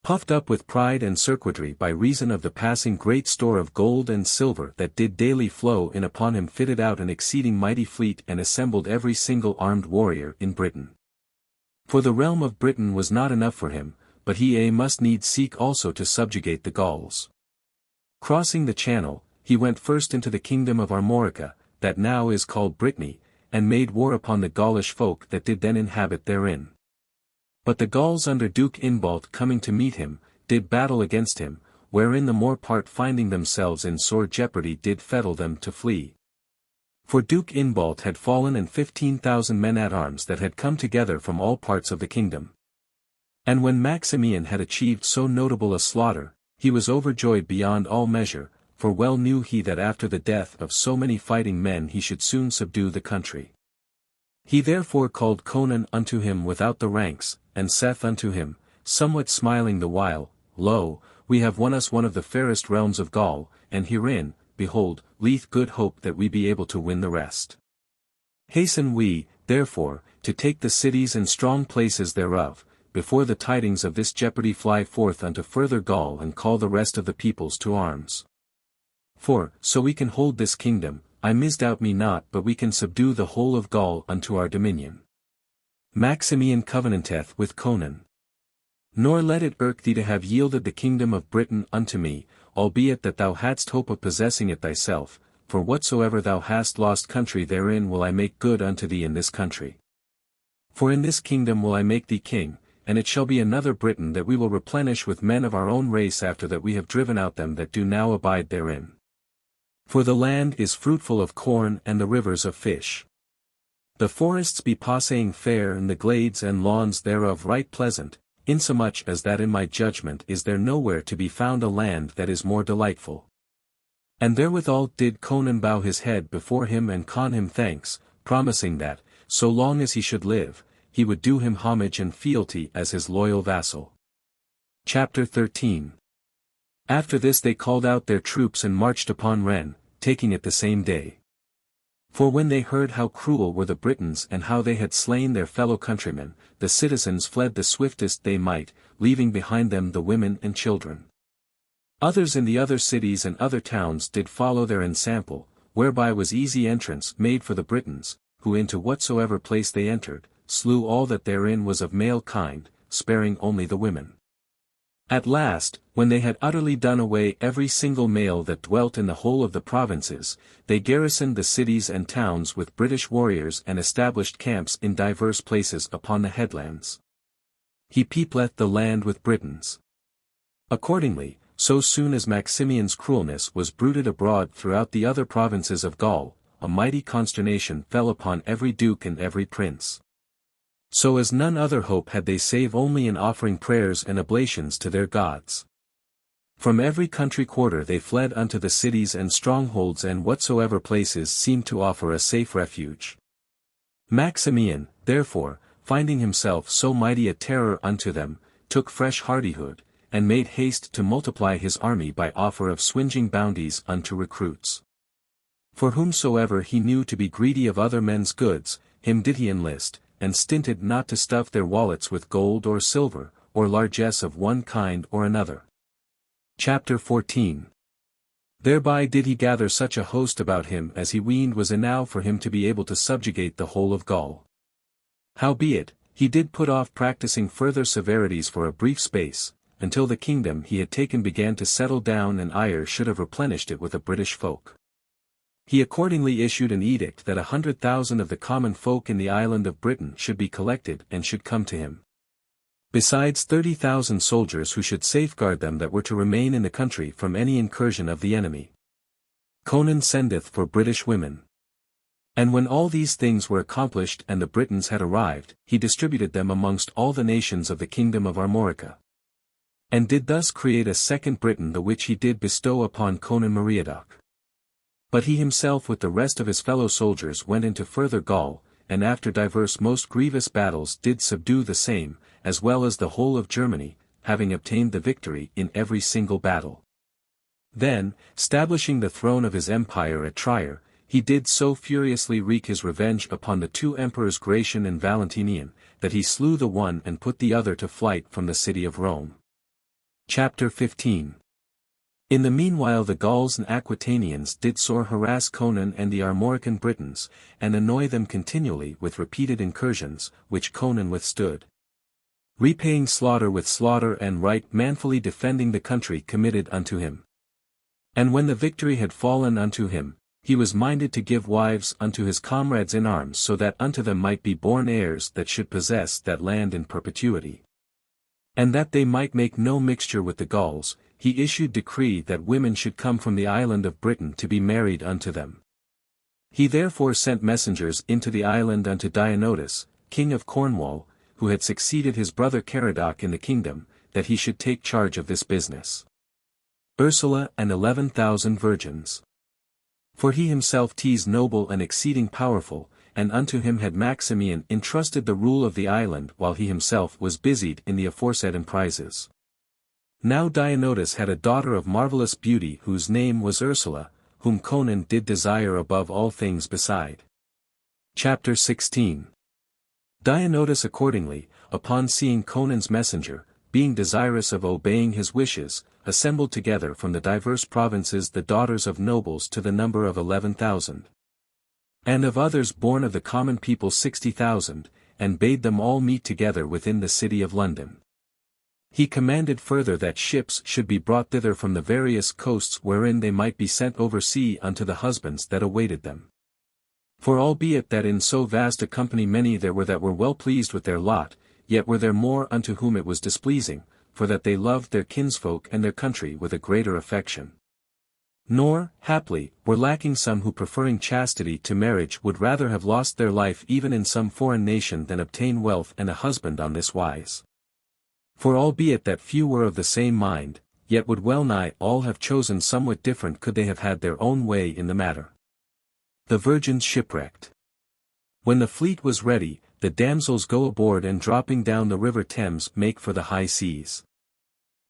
Speaker 1: puffed up with pride and circuitry by reason of the passing great store of gold and silver that did daily flow in upon him, fitted out an exceeding mighty fleet and assembled every single armed warrior in Britain. For the realm of Britain was not enough for him, but he must needs seek also to subjugate the Gauls. Crossing the Channel, he went first into the kingdom of Armorica, that now is called Brittany, and made war upon the Gaulish folk that did then inhabit therein. But the Gauls under Duke Inbald coming to meet him, did battle against him, wherein the more part finding themselves in sore jeopardy did fettle them to flee. For Duke Inbald had fallen and 15,000 men at arms that had come together from all parts of the kingdom. And when Maximian had achieved so notable a slaughter, he was overjoyed beyond all measure, for well knew he that after the death of so many fighting men he should soon subdue the country. He therefore called Conan unto him without the ranks, and saith unto him, somewhat smiling the while, Lo, we have won us one of the fairest realms of Gaul, and herein, behold, lieth good hope that we be able to win the rest. Hasten we, therefore, to take the cities and strong places thereof, before the tidings of this jeopardy fly forth unto further Gaul and call the rest of the peoples to arms. For, so we can hold this kingdom, I misdoubt me not but we can subdue the whole of Gaul unto our dominion. Maximian covenanteth with Conan. Nor let it irk thee to have yielded the kingdom of Britain unto me, albeit that thou hadst hope of possessing it thyself, for whatsoever thou hast lost country therein will I make good unto thee in this country. For in this kingdom will I make thee king, and it shall be another Britain that we will replenish with men of our own race after that we have driven out them that do now abide therein. For the land is fruitful of corn and the rivers of fish. The forests be passing fair and the glades and lawns thereof right pleasant, insomuch as that in my judgment is there nowhere to be found a land that is more delightful. And therewithal did Conan bow his head before him and con him thanks, promising that, so long as he should live, he would do him homage and fealty as his loyal vassal. Chapter 13. After this they called out their troops and marched upon Rennes, taking it the same day. For when they heard how cruel were the Britons and how they had slain their fellow countrymen, the citizens fled the swiftest they might, leaving behind them the women and children. Others in the other cities and other towns did follow their ensample, whereby was easy entrance made for the Britons, who into whatsoever place they entered, slew all that therein was of male kind, sparing only the women. At last, when they had utterly done away every single male that dwelt in the whole of the provinces, they garrisoned the cities and towns with British warriors and established camps in divers places upon the headlands. He peopleth the land with Britons. Accordingly, so soon as Maximian's cruelness was bruited abroad throughout the other provinces of Gaul, a mighty consternation fell upon every duke and every prince. So as none other hope had they save only in offering prayers and oblations to their gods. From every country quarter they fled unto the cities and strongholds and whatsoever places seemed to offer a safe refuge. Maximian, therefore, finding himself so mighty a terror unto them, took fresh hardihood, and made haste to multiply his army by offer of swinging bounties unto recruits. For whomsoever he knew to be greedy of other men's goods, him did he enlist, and stinted not to stuff their wallets with gold or silver, or largesse of one kind or another. Chapter 14. Thereby did he gather such a host about him as he weened was enow for him to be able to subjugate the whole of Gaul. Howbeit, he did put off practicing further severities for a brief space, until the kingdom he had taken began to settle down and ire should have replenished it with a British folk. He accordingly issued an edict that 100,000 of the common folk in the island of Britain should be collected and should come to him. Besides 30,000 soldiers who should safeguard them that were to remain in the country from any incursion of the enemy. Conan sendeth for British women. And when all these things were accomplished and the Britons had arrived, he distributed them amongst all the nations of the kingdom of Armorica. And did thus create a second Britain, the which he did bestow upon Conan Meriadoc. But he himself with the rest of his fellow soldiers went into further Gaul, and after divers most grievous battles did subdue the same, as well as the whole of Germany, having obtained the victory in every single battle. Then, stablishing the throne of his empire at Trier, he did so furiously wreak his revenge upon the two emperors Gratian and Valentinian, that he slew the one and put the other to flight from the city of Rome. Chapter 15. In the meanwhile the Gauls and Aquitanians did sore harass Conan and the Armorican Britons, and annoy them continually with repeated incursions, which Conan withstood. Repaying slaughter with slaughter and right manfully defending the country committed unto him. And when the victory had fallen unto him, he was minded to give wives unto his comrades in arms so that unto them might be born heirs that should possess that land in perpetuity. And that they might make no mixture with the Gauls, he issued decree that women should come from the island of Britain to be married unto them. He therefore sent messengers into the island unto Dionotus, king of Cornwall, who had succeeded his brother Caradoc in the kingdom, that he should take charge of this business. Ursula and 11,000 virgins. For he himself teased noble and exceeding powerful, and unto him had Maximian entrusted the rule of the island while he himself was busied in the aforesaid emprises. Now Dionotus had a daughter of marvellous beauty whose name was Ursula, whom Conan did desire above all things beside. Chapter 16. Dionotus accordingly, upon seeing Conan's messenger, being desirous of obeying his wishes, assembled together from the diverse provinces the daughters of nobles to the number of 11,000. And of others born of the common people 60,000, and bade them all meet together within the city of London. He commanded further that ships should be brought thither from the various coasts wherein they might be sent over sea unto the husbands that awaited them. For albeit that in so vast a company many there were that were well pleased with their lot, yet were there more unto whom it was displeasing, for that they loved their kinsfolk and their country with a greater affection. Nor, haply, were lacking some who preferring chastity to marriage would rather have lost their life even in some foreign nation than obtain wealth and a husband on this wise. For albeit that few were of the same mind, yet would well nigh all have chosen somewhat different could they have had their own way in the matter. The virgins shipwrecked. When the fleet was ready, the damsels go aboard and dropping down the river Thames make for the high seas.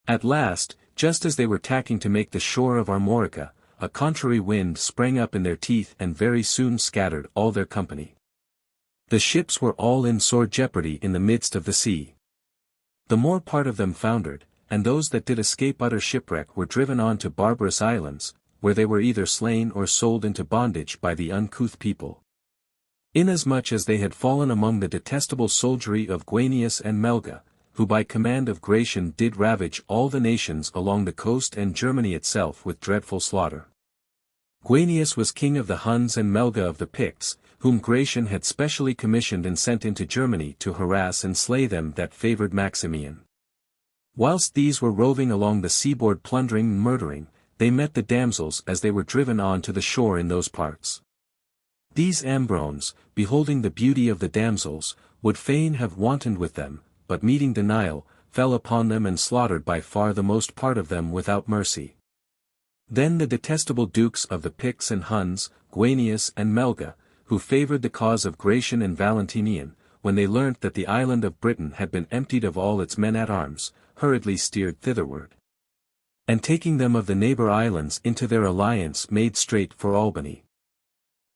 Speaker 1: At last, just as they were tacking to make the shore of Armorica, a contrary wind sprang up in their teeth and very soon scattered all their company. The ships were all in sore jeopardy in the midst of the sea. The more part of them foundered, and those that did escape utter shipwreck were driven on to barbarous islands, where they were either slain or sold into bondage by the uncouth people. Inasmuch as they had fallen among the detestable soldiery of Guenius and Melga, who by command of Gratian did ravage all the nations along the coast and Germany itself with dreadful slaughter. Guenius was king of the Huns and Melga of the Picts, whom Gratian had specially commissioned and sent into Germany to harass and slay them that favoured Maximian. Whilst these were roving along the seaboard plundering and murdering, they met the damsels as they were driven on to the shore in those parts. These Ambrones, beholding the beauty of the damsels, would fain have wantoned with them, but meeting denial, fell upon them and slaughtered by far the most part of them without mercy. Then the detestable dukes of the Picts and Huns, Guenius and Melga, who favoured the cause of Gratian and Valentinian, when they learnt that the island of Britain had been emptied of all its men-at-arms, hurriedly steered thitherward. And taking them of the neighbour islands into their alliance made straight for Albany.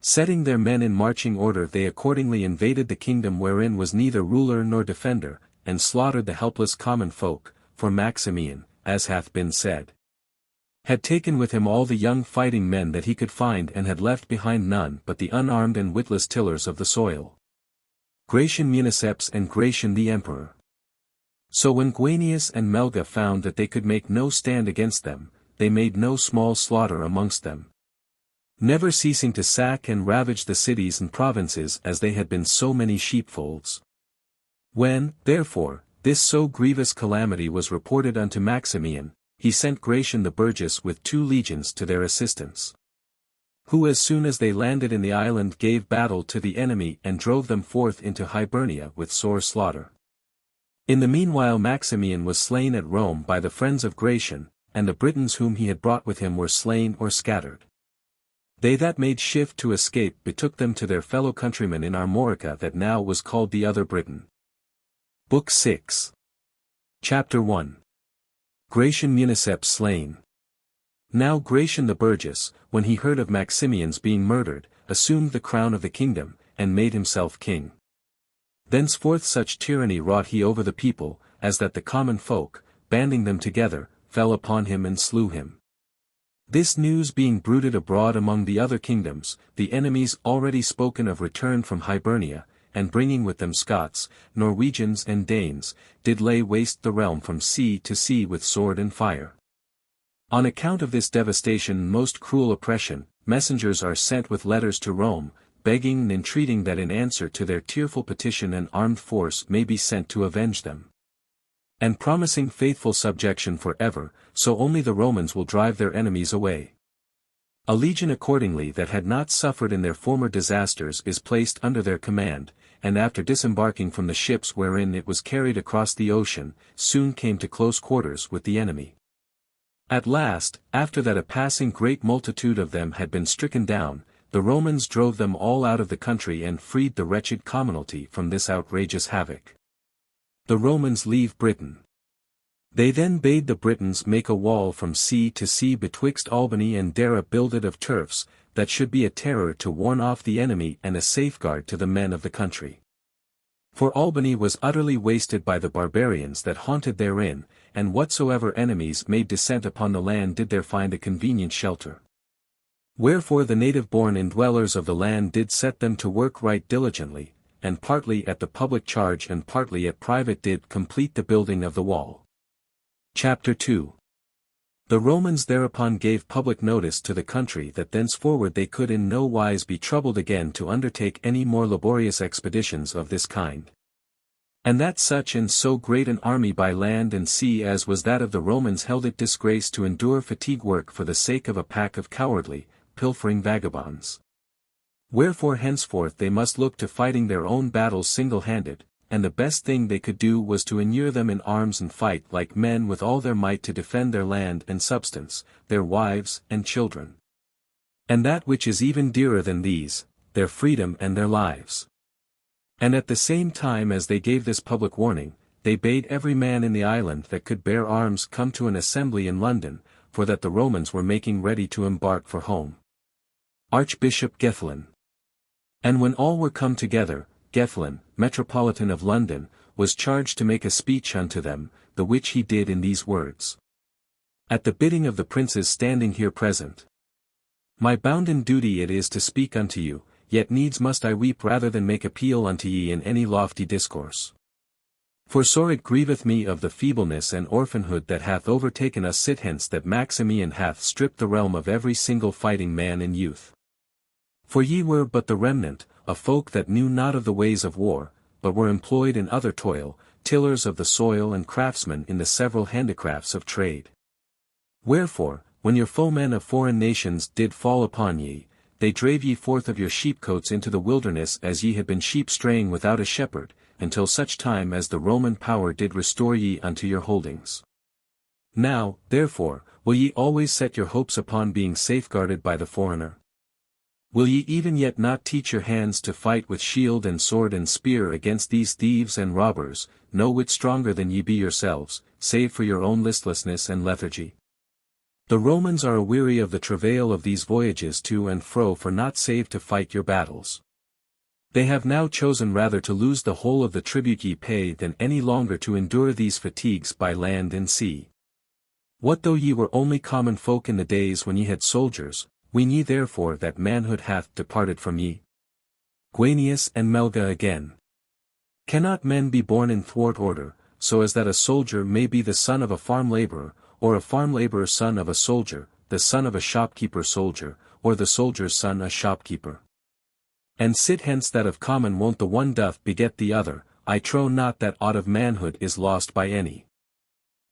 Speaker 1: Setting their men in marching order they accordingly invaded the kingdom wherein was neither ruler nor defender, and slaughtered the helpless common folk, for Maximian, as hath been said, had taken with him all the young fighting men that he could find and had left behind none but the unarmed and witless tillers of the soil. Gratian Municeps and Gratian the emperor. So when Guenius and Melga found that they could make no stand against them, they made no small slaughter amongst them, never ceasing to sack and ravage the cities and provinces as they had been so many sheepfolds. When, therefore, this so grievous calamity was reported unto Maximian, he sent Gratian the Burgess with 2 legions to their assistance, who as soon as they landed in the island gave battle to the enemy and drove them forth into Hibernia with sore slaughter. In the meanwhile Maximian was slain at Rome by the friends of Gratian, and the Britons whom he had brought with him were slain or scattered. They that made shift to escape betook them to their fellow countrymen in Armorica that now was called the other Britain. Book 6. Chapter 1. Gratian Municeps slain. Now Gratian the Burgess, when he heard of Maximian's being murdered, assumed the crown of the kingdom, and made himself king. Thenceforth such tyranny wrought he over the people, as that the common folk, banding them together, fell upon him and slew him. This news being bruited abroad among the other kingdoms, the enemies already spoken of returned from Hibernia, and bringing with them Scots, Norwegians and Danes, did lay waste the realm from sea to sea with sword and fire. On account of this devastation and most cruel oppression, messengers are sent with letters to Rome, begging and entreating that in answer to their tearful petition an armed force may be sent to avenge them, and promising faithful subjection for ever, so only the Romans will drive their enemies away. A legion accordingly that had not suffered in their former disasters is placed under their command, and after disembarking from the ships wherein it was carried across the ocean, soon came to close quarters with the enemy. At last, after that a passing great multitude of them had been stricken down, the Romans drove them all out of the country and freed the wretched commonalty from this outrageous havoc. The Romans leave Britain. They then bade the Britons make a wall from sea to sea betwixt Albany and Dara builded of turfs, that should be a terror to warn off the enemy and a safeguard to the men of the country. For Albany was utterly wasted by the barbarians that haunted therein, and whatsoever enemies made descent upon the land did there find a convenient shelter. Wherefore the native-born indwellers of the land did set them to work right diligently, and partly at the public charge and partly at private did complete the building of the wall. Chapter 2. The Romans thereupon gave public notice to the country that thenceforward they could in no wise be troubled again to undertake any more laborious expeditions of this kind. And that such and so great an army by land and sea as was that of the Romans held it disgrace to endure fatigue work for the sake of a pack of cowardly, pilfering vagabonds. Wherefore henceforth they must look to fighting their own battles single-handed, and the best thing they could do was to inure them in arms and fight like men with all their might to defend their land and substance, their wives and children. And that which is even dearer than these, their freedom and their lives. And at the same time as they gave this public warning, they bade every man in the island that could bear arms come to an assembly in London, for that the Romans were making ready to embark for home. Archbishop Gethlin. And when all were come together, Gethlin, Metropolitan of London, was charged to make a speech unto them, the which he did in these words. At the bidding of the princes standing here present. My bounden duty it is to speak unto you, yet needs must I weep rather than make appeal unto ye in any lofty discourse. For sore it grieveth me of the feebleness and orphanhood that hath overtaken us sithence that Maximian hath stripped the realm of every single fighting man in youth. For ye were but the remnant, a folk that knew not of the ways of war, but were employed in other toil, tillers of the soil and craftsmen in the several handicrafts of trade. Wherefore, when your foemen of foreign nations did fall upon ye, they drave ye forth of your sheepcotes into the wilderness as ye had been sheep straying without a shepherd, until such time as the Roman power did restore ye unto your holdings. Now, therefore, will ye always set your hopes upon being safeguarded by the foreigner? Will ye even yet not teach your hands to fight with shield and sword and spear against these thieves and robbers, no whit stronger than ye be yourselves, save for your own listlessness and lethargy? The Romans are aweary of the travail of these voyages to and fro for not save to fight your battles. They have now chosen rather to lose the whole of the tribute ye pay than any longer to endure these fatigues by land and sea. What though ye were only common folk in the days when ye had soldiers, ween ye therefore that manhood hath departed from ye? Guenius and Melga again. Cannot men be born in thwart order, so as that a soldier may be the son of a farm laborer, or a farm laborer son of a soldier, the son of a shopkeeper soldier, or the soldier's son a shopkeeper? And sit hence that of common wont the one doth beget the other, I trow not that aught of manhood is lost by any.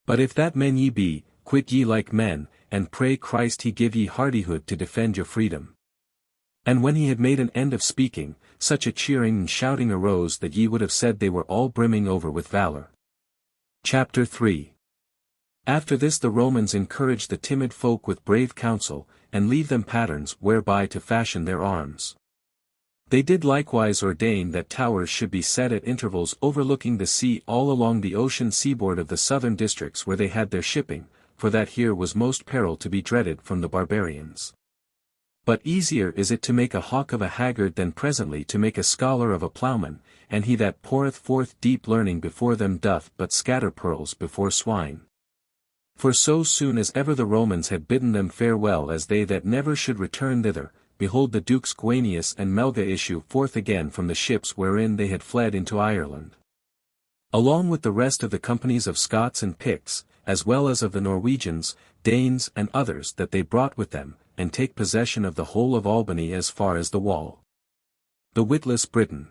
Speaker 1: But if that men ye be, quit ye like men, and pray Christ he give ye hardihood to defend your freedom. And when he had made an end of speaking, such a cheering and shouting arose that ye would have said they were all brimming over with valor. Chapter 3. After this the Romans encouraged the timid folk with brave counsel, and leave them patterns whereby to fashion their arms. They did likewise ordain that towers should be set at intervals overlooking the sea all along the ocean seaboard of the southern districts where they had their shipping, for that here was most peril to be dreaded from the barbarians. But easier is it to make a hawk of a haggard than presently to make a scholar of a ploughman, and he that poureth forth deep learning before them doth but scatter pearls before swine. For so soon as ever the Romans had bidden them farewell as they that never should return thither, behold the Dukes Guenius and Melga issue forth again from the ships wherein they had fled into Ireland. Along with the rest of the companies of Scots and Picts, as well as of the Norwegians, Danes and others that they brought with them, and take possession of the whole of Albany as far as the wall. The witless Briton.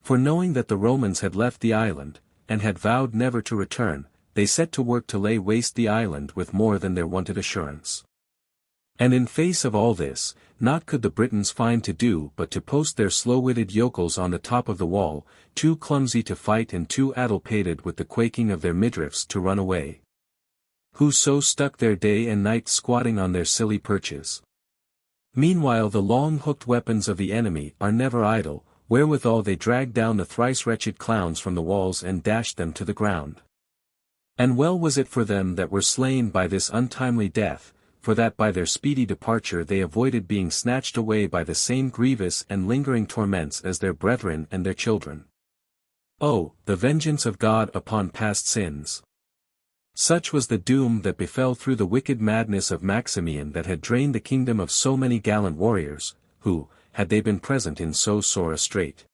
Speaker 1: For knowing that the Romans had left the island, and had vowed never to return, they set to work to lay waste the island with more than their wonted assurance. And in face of all this, naught could the Britons find to do but to post their slow-witted yokels on the top of the wall, too clumsy to fight and too addle-pated with the quaking of their midriffs to run away. Who so stuck their day and night squatting on their silly perches. Meanwhile the long-hooked weapons of the enemy are never idle, wherewithal they drag down the thrice-wretched clowns from the walls and dash them to the ground. And well was it for them that were slain by this untimely death, for that by their speedy departure they avoided being snatched away by the same grievous and lingering torments as their brethren and their children. Oh, the vengeance of God upon past sins! Such was the doom that befell through the wicked madness of Maximian that had drained the kingdom of so many gallant warriors, who, had they been present in so sore a strait,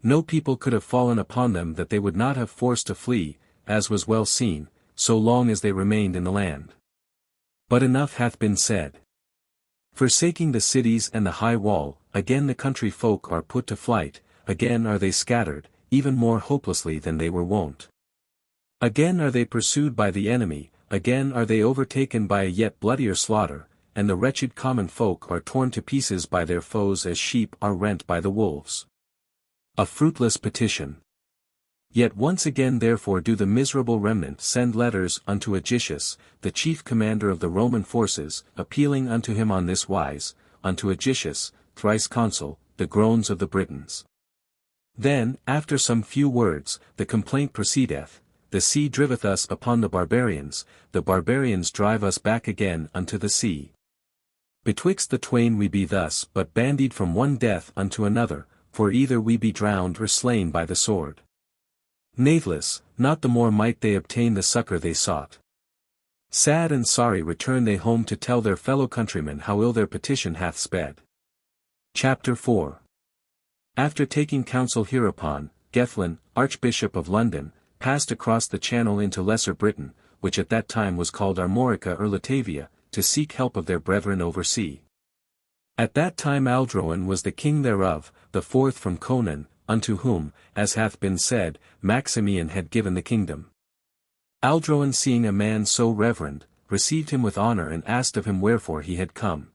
Speaker 1: no people could have fallen upon them that they would not have forced to flee, as was well seen, so long as they remained in the land. But enough hath been said. Forsaking the cities and the high wall, again the country folk are put to flight, again are they scattered, even more hopelessly than they were wont. Again are they pursued by the enemy, again are they overtaken by a yet bloodier slaughter, and the wretched common folk are torn to pieces by their foes as sheep are rent by the wolves. A fruitless petition. Yet once again therefore do the miserable remnant send letters unto Aegitius, the chief commander of the Roman forces, appealing unto him on this wise, unto Aegitius, thrice consul, the groans of the Britons. Then, after some few words, the complaint proceedeth, the sea driveth us upon the barbarians drive us back again unto the sea. Betwixt the twain we be thus but bandied from one death unto another, for either we be drowned or slain by the sword. Natheless, not the more might they obtain the succor they sought. Sad and sorry return they home to tell their fellow countrymen how ill their petition hath sped. Chapter 4. After taking counsel hereupon, Gethlin, Archbishop of London, passed across the Channel into Lesser Britain, which at that time was called Armorica or Latavia, to seek help of their brethren over sea. At that time Aldroan was the king thereof, the fourth from Conan, unto whom, as hath been said, Maximian had given the kingdom. Aldroan seeing a man so reverend, received him with honor and asked of him wherefore he had come.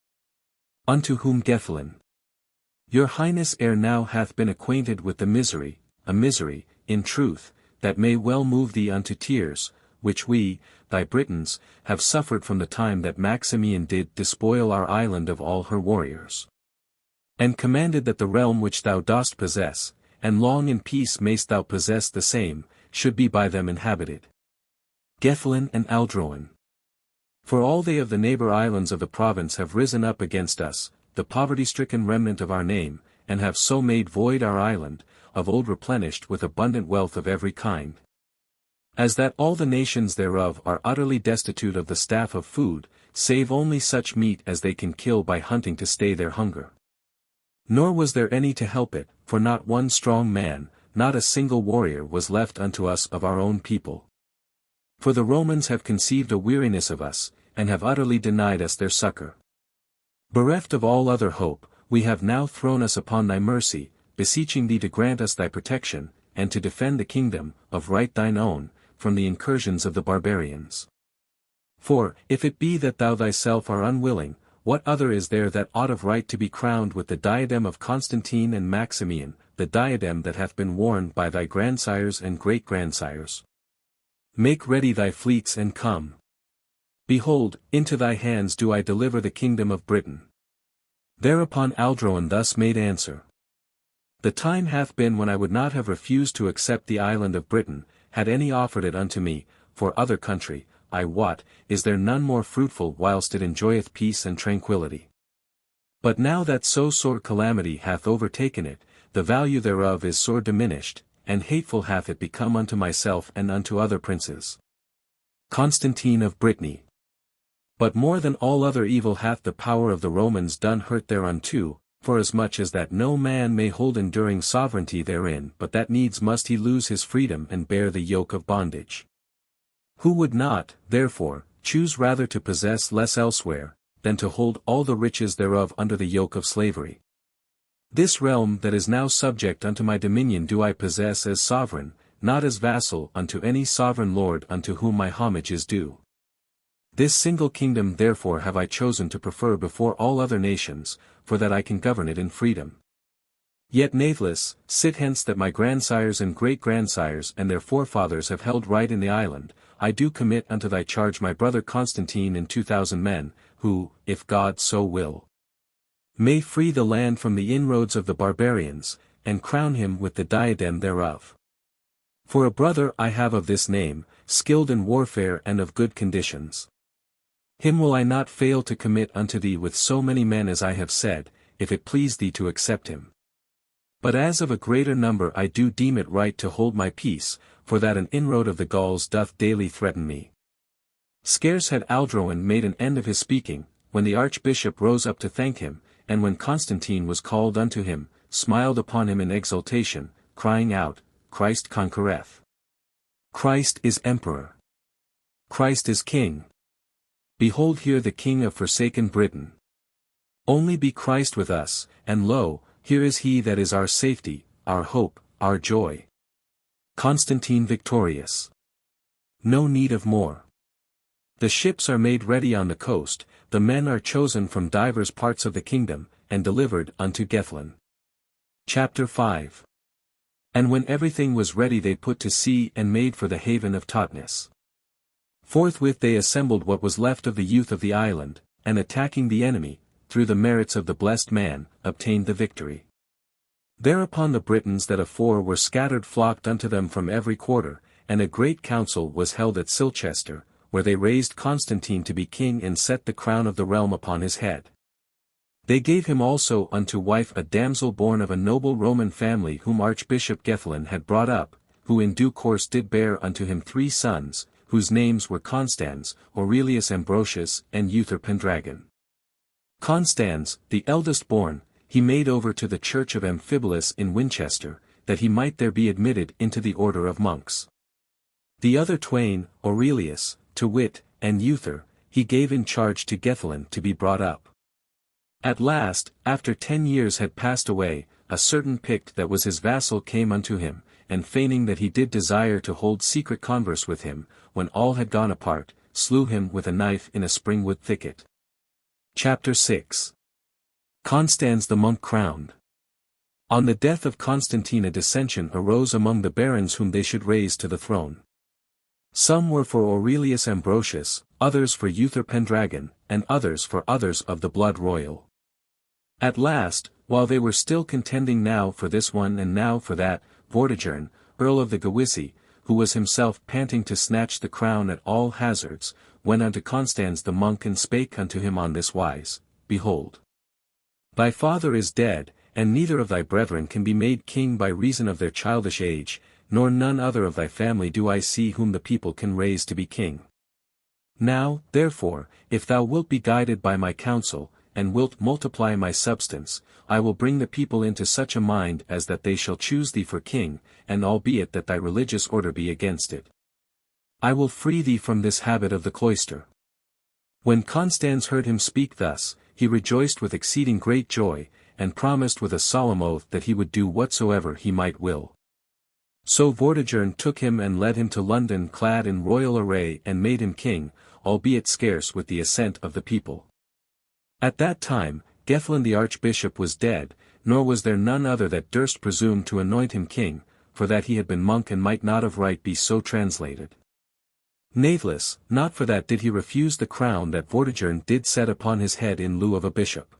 Speaker 1: Unto whom Gethlin: Your Highness ere now hath been acquainted with the misery, a misery, in truth, that may well move thee unto tears, which we, thy Britons, have suffered from the time that Maximian did despoil our island of all her warriors. And commanded that the realm which thou dost possess, and long in peace mayst thou possess the same, should be by them inhabited. Gethlin and Aldroan. For all they of the neighbor islands of the province have risen up against us, the poverty-stricken remnant of our name, and have so made void our island, of old replenished with abundant wealth of every kind. As that all the nations thereof are utterly destitute of the staff of food, save only such meat as they can kill by hunting to stay their hunger. Nor was there any to help it, for not one strong man, not a single warrior was left unto us of our own people. For the Romans have conceived a weariness of us, and have utterly denied us their succor. Bereft of all other hope, we have now thrown us upon thy mercy, beseeching thee to grant us thy protection, and to defend the kingdom, of right thine own, from the incursions of the barbarians. For, if it be that thou thyself are unwilling, what other is there that ought of right to be crowned with the diadem of Constantine and Maximian, the diadem that hath been worn by thy grandsires and great-grandsires? Make ready thy fleets and come. Behold, into thy hands do I deliver the kingdom of Britain. Thereupon Aldroan thus made answer. The time hath been when I would not have refused to accept the island of Britain, had any offered it unto me, for other country, I wot, is there none more fruitful whilst it enjoyeth peace and tranquillity. But now that so sore calamity hath overtaken it, the value thereof is sore diminished, and hateful hath it become unto myself and unto other princes. Constantine of Brittany. But more than all other evil hath the power of the Romans done hurt thereunto, forasmuch as that no man may hold enduring sovereignty therein but that needs must he lose his freedom and bear the yoke of bondage. Who would not, therefore, choose rather to possess less elsewhere, than to hold all the riches thereof under the yoke of slavery? This realm that is now subject unto my dominion do I possess as sovereign, not as vassal unto any sovereign lord unto whom my homage is due. This single kingdom therefore have I chosen to prefer before all other nations, for that I can govern it in freedom. Yet natheless, sit hence that my grandsires and great-grandsires and their forefathers have held right in the island, I do commit unto thy charge my brother Constantine and 2,000 men, who, if God so will, may free the land from the inroads of the barbarians, and crown him with the diadem thereof. For a brother I have of this name, skilled in warfare and of good conditions. Him will I not fail to commit unto thee with so many men as I have said, if it please thee to accept him. But as of a greater number I do deem it right to hold my peace, for that an inroad of the Gauls doth daily threaten me. Scarce had Aldroan made an end of his speaking, when the archbishop rose up to thank him, and when Constantine was called unto him, smiled upon him in exultation, crying out, Christ conquereth. Christ is emperor. Christ is king. Behold here the king of forsaken Britain. Only be Christ with us, and lo, here is he that is our safety, our hope, our joy. Constantine victorious. No need of more. The ships are made ready on the coast, the men are chosen from divers parts of the kingdom, and delivered unto Gethlin. Chapter 5. And when everything was ready they put to sea and made for the haven of Totnes. Forthwith they assembled what was left of the youth of the island, and attacking the enemy, through the merits of the blessed man, obtained the victory. Thereupon the Britons that afore were scattered flocked unto them from every quarter, and a great council was held at Silchester, where they raised Constantine to be king and set the crown of the realm upon his head. They gave him also unto wife a damsel born of a noble Roman family whom Archbishop Gethlin had brought up, who in due course did bear unto him 3 sons, whose names were Constans, Aurelius Ambrosius, and Uther Pendragon. Constans, the eldest born, he made over to the church of Amphibolus in Winchester, that he might there be admitted into the order of monks. The other twain, Aurelius, to wit, and Uther, he gave in charge to Gethlin to be brought up. At last, after 10 years had passed away, a certain Pict that was his vassal came unto him, and feigning that he did desire to hold secret converse with him, when all had gone apart, slew him with a knife in a springwood thicket. Chapter 6. Constans the monk crowned. On the death of Constantine a dissension arose among the barons whom they should raise to the throne. Some were for Aurelius Ambrosius, others for Uther Pendragon, and others for others of the blood royal. At last, while they were still contending now for this one and now for that, Vortigern, Earl of the Gewissae, who was himself panting to snatch the crown at all hazards, went unto Constans the monk and spake unto him on this wise, Behold, thy father is dead, and neither of thy brethren can be made king by reason of their childish age, nor none other of thy family do I see whom the people can raise to be king. Now, therefore, if thou wilt be guided by my counsel, and wilt multiply my substance, I will bring the people into such a mind as that they shall choose thee for king, and albeit that thy religious order be against it. I will free thee from this habit of the cloister. When Constans heard him speak thus, he rejoiced with exceeding great joy, and promised with a solemn oath that he would do whatsoever he might will. So Vortigern took him and led him to London clad in royal array and made him king, albeit scarce with the assent of the people. At that time, Gethlin the archbishop was dead, nor was there none other that durst presume to anoint him king, for that he had been monk and might not of right be so translated. Natheless, not for that did he refuse the crown that Vortigern did set upon his head in lieu of a bishop.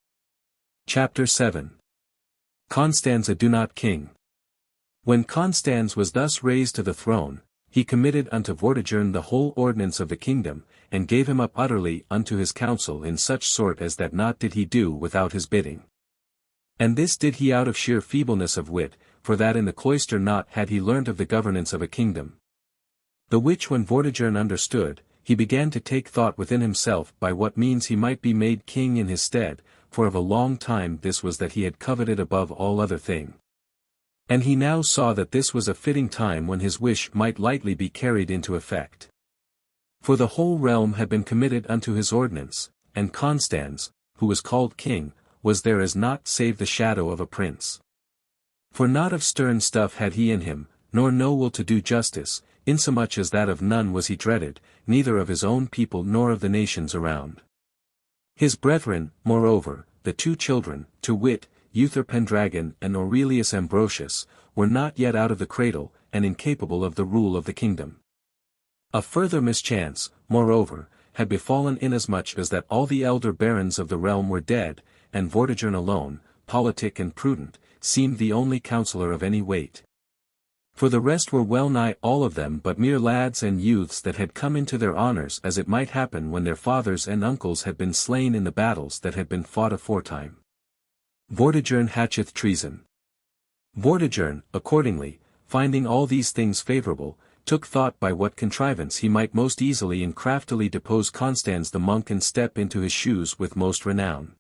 Speaker 1: Chapter 7. Constans do not king. When Constans was thus raised to the throne, he committed unto Vortigern the whole ordinance of the kingdom, and gave him up utterly unto his counsel in such sort as that naught did he do without his bidding. And this did he out of sheer feebleness of wit, for that in the cloister naught had he learnt of the governance of a kingdom. The which when Vortigern understood, he began to take thought within himself by what means he might be made king in his stead, for of a long time this was that he had coveted above all other thing. And he now saw that this was a fitting time when his wish might lightly be carried into effect. For the whole realm had been committed unto his ordinance, and Constans, who was called king, was there as naught save the shadow of a prince. For naught of stern stuff had he in him, nor no will to do justice, insomuch as that of none was he dreaded, neither of his own people nor of the nations around. His brethren, moreover, the 2 children, to wit, Uther Pendragon and Aurelius Ambrosius, were not yet out of the cradle, and incapable of the rule of the kingdom. A further mischance, moreover, had befallen inasmuch as that all the elder barons of the realm were dead, and Vortigern alone, politic and prudent, seemed the only counsellor of any weight. For the rest were well nigh all of them but mere lads and youths that had come into their honours as it might happen when their fathers and uncles had been slain in the battles that had been fought aforetime. Vortigern hatcheth treason. Vortigern, accordingly, finding all these things favourable, took thought by what contrivance he might most easily and craftily depose Constans the monk and step into his shoes with most renown.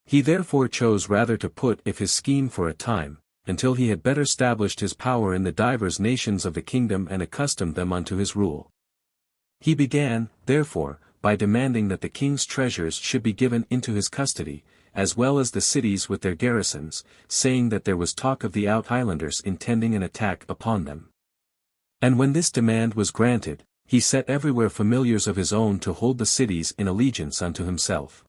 Speaker 1: He therefore chose rather to put off his scheme for a time, until he had better stablished his power in the divers nations of the kingdom and accustomed them unto his rule. He began, therefore, by demanding that the king's treasures should be given into his custody, as well as the cities with their garrisons, saying that there was talk of the out-Highlanders intending an attack upon them. And when this demand was granted, he set everywhere familiars of his own to hold the cities in allegiance unto himself.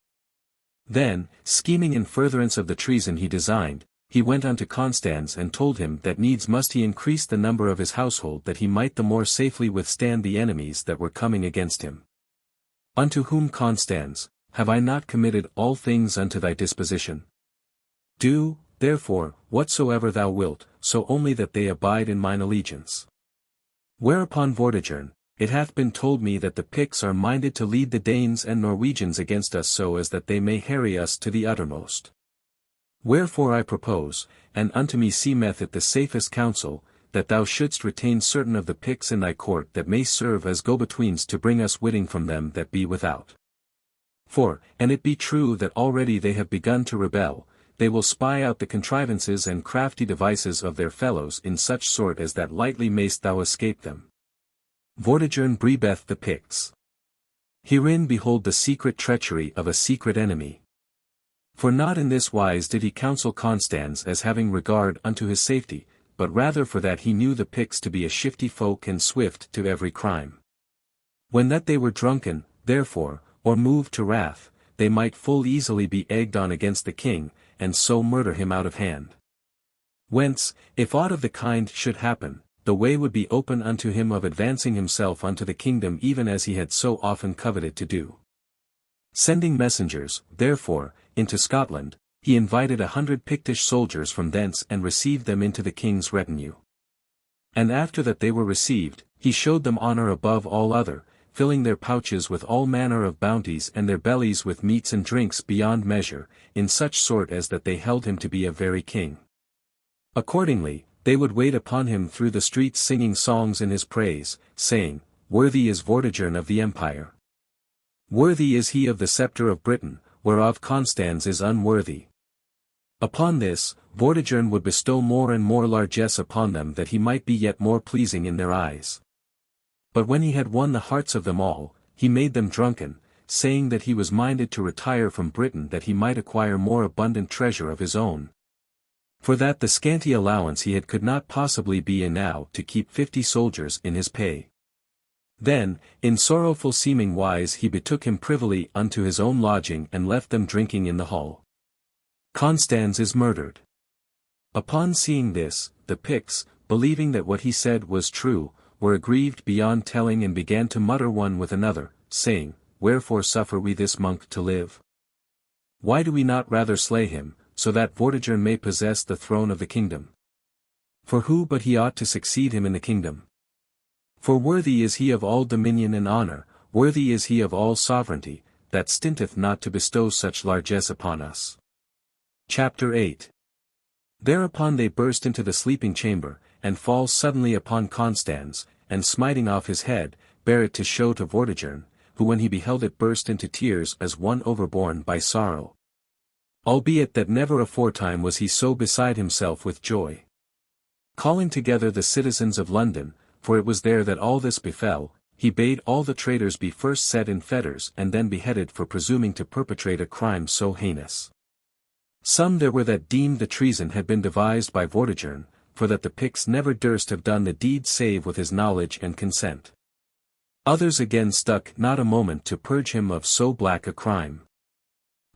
Speaker 1: Then, scheming in furtherance of the treason he designed, he went unto Constans and told him that needs must he increase the number of his household that he might the more safely withstand the enemies that were coming against him. Unto whom Constans, have I not committed all things unto thy disposition? Do, therefore, whatsoever thou wilt, so only that they abide in mine allegiance. Whereupon Vortigern, it hath been told me that the Picts are minded to lead the Danes and Norwegians against us so as that they may harry us to the uttermost. Wherefore I propose, and unto me seemeth it the safest counsel, that thou shouldst retain certain of the Picts in thy court that may serve as go-betweens to bring us witting from them that be without. For, and it be true that already they have begun to rebel, they will spy out the contrivances and crafty devices of their fellows in such sort as that lightly mayst thou escape them. Vortigern breathed the Picts. Herein behold the secret treachery of a secret enemy. For not in this wise did he counsel Constans as having regard unto his safety, but rather for that he knew the Picts to be a shifty folk and swift to every crime. When that they were drunken, therefore, or moved to wrath, they might full easily be egged on against the king, and so murder him out of hand. Whence, if aught of the kind should happen, the way would be open unto him of advancing himself unto the kingdom even as he had so often coveted to do. Sending messengers, therefore, into Scotland, he invited 100 Pictish soldiers from thence and received them into the king's retinue. And after that they were received, he showed them honour above all other, filling their pouches with all manner of bounties and their bellies with meats and drinks beyond measure, in such sort as that they held him to be a very king. Accordingly, they would wait upon him through the streets singing songs in his praise, saying, Worthy is Vortigern of the empire. Worthy is he of the sceptre of Britain, whereof Constans is unworthy. Upon this, Vortigern would bestow more and more largesse upon them that he might be yet more pleasing in their eyes. But when he had won the hearts of them all, he made them drunken, saying that he was minded to retire from Britain that he might acquire more abundant treasure of his own. For that the scanty allowance he had could not possibly be enow to keep 50 soldiers in his pay. Then, in sorrowful seeming wise he betook him privily unto his own lodging and left them drinking in the hall. Constans is murdered. Upon seeing this, the Picts, believing that what he said was true, were aggrieved beyond telling and began to mutter one with another, saying, Wherefore suffer we this monk to live? Why do we not rather slay him, so that Vortigern may possess the throne of the kingdom? For who but he ought to succeed him in the kingdom? For worthy is he of all dominion and honour, worthy is he of all sovereignty, that stinteth not to bestow such largesse upon us. Chapter 8. Thereupon they burst into the sleeping chamber, and fall suddenly upon Constans, and smiting off his head, bare it to show to Vortigern, who when he beheld it burst into tears as one overborne by sorrow. Albeit that never aforetime was he so beside himself with joy. Calling together the citizens of London, for it was there that all this befell, he bade all the traitors be first set in fetters and then beheaded for presuming to perpetrate a crime so heinous. Some there were that deemed the treason had been devised by Vortigern, for that the Picts never durst have done the deed save with his knowledge and consent. Others again stuck not a moment to purge him of so black a crime.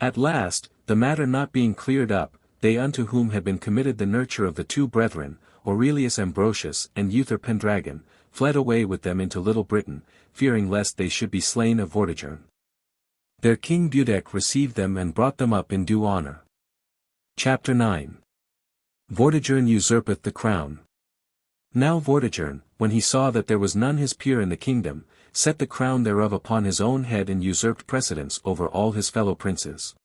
Speaker 1: At last, the matter not being cleared up, they unto whom had been committed the nurture of the two brethren, Aurelius Ambrosius and Uther Pendragon, fled away with them into Little Britain, fearing lest they should be slain of Vortigern. Their king Budec received them and brought them up in due honour. Chapter 9. Vortigern usurpeth the crown. Now Vortigern, when he saw that there was none his peer in the kingdom, set the crown thereof upon his own head and usurped precedence over all his fellow princes.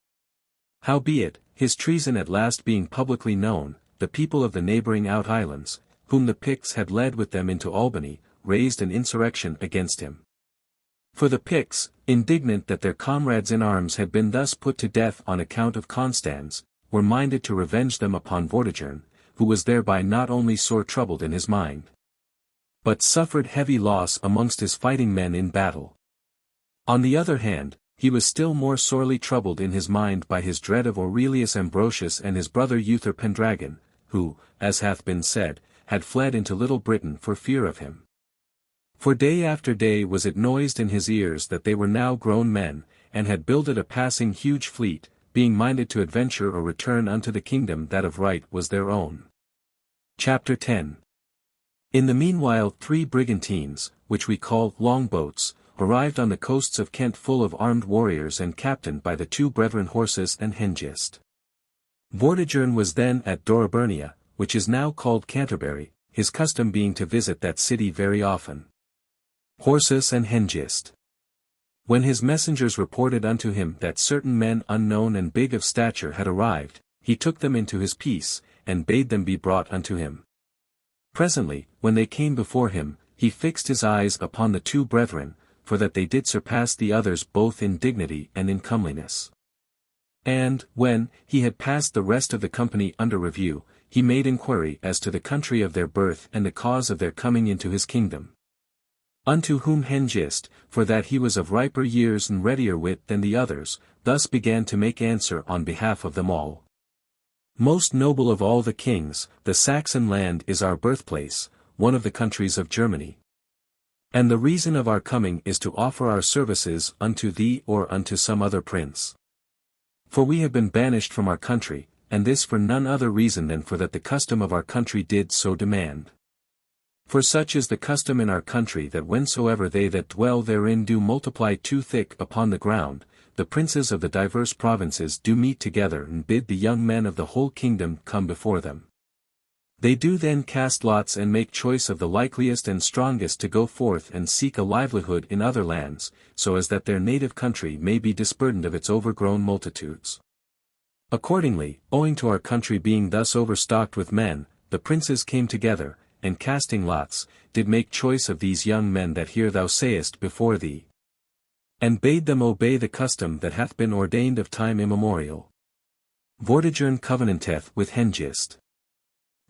Speaker 1: Howbeit, his treason at last being publicly known, the people of the neighbouring out-islands, whom the Picts had led with them into Albany, raised an insurrection against him. For the Picts, indignant that their comrades in arms had been thus put to death on account of Constans, were minded to revenge them upon Vortigern, who was thereby not only sore troubled in his mind, but suffered heavy loss amongst his fighting men in battle. On the other hand, he was still more sorely troubled in his mind by his dread of Aurelius Ambrosius and his brother Uther Pendragon, who, as hath been said, had fled into Little Britain for fear of him. For day after day was it noised in his ears that they were now grown men, and had builded a passing huge fleet, being minded to adventure or return unto the kingdom that of right was their own. Chapter 10. In the meanwhile 3 brigantines, which we call longboats, arrived on the coasts of Kent full of armed warriors and captained by the two brethren Horsus and Hengist. Vortigern was then at Dorobernia, which is now called Canterbury, his custom being to visit that city very often. Horsus and Hengist. When his messengers reported unto him that certain men unknown and big of stature had arrived, he took them into his peace, and bade them be brought unto him. Presently, when they came before him, he fixed his eyes upon the two brethren, for that they did surpass the others both in dignity and in comeliness. And, when he had passed the rest of the company under review, he made inquiry as to the country of their birth and the cause of their coming into his kingdom. Unto whom Hengist, for that he was of riper years and readier wit than the others, thus began to make answer on behalf of them all. Most noble of all the kings, the Saxon land is our birthplace, one of the countries of Germany. And the reason of our coming is to offer our services unto thee or unto some other prince. For we have been banished from our country, and this for none other reason than for that the custom of our country did so demand. For such is the custom in our country that whensoever they that dwell therein do multiply too thick upon the ground, the princes of the diverse provinces do meet together and bid the young men of the whole kingdom come before them. They do then cast lots and make choice of the likeliest and strongest to go forth and seek a livelihood in other lands, so as that their native country may be disburdened of its overgrown multitudes. Accordingly, owing to our country being thus overstocked with men, the princes came together, and casting lots, did make choice of these young men that here thou sayest before thee. And bade them obey the custom that hath been ordained of time immemorial. Vortigern covenanteth with Hengist.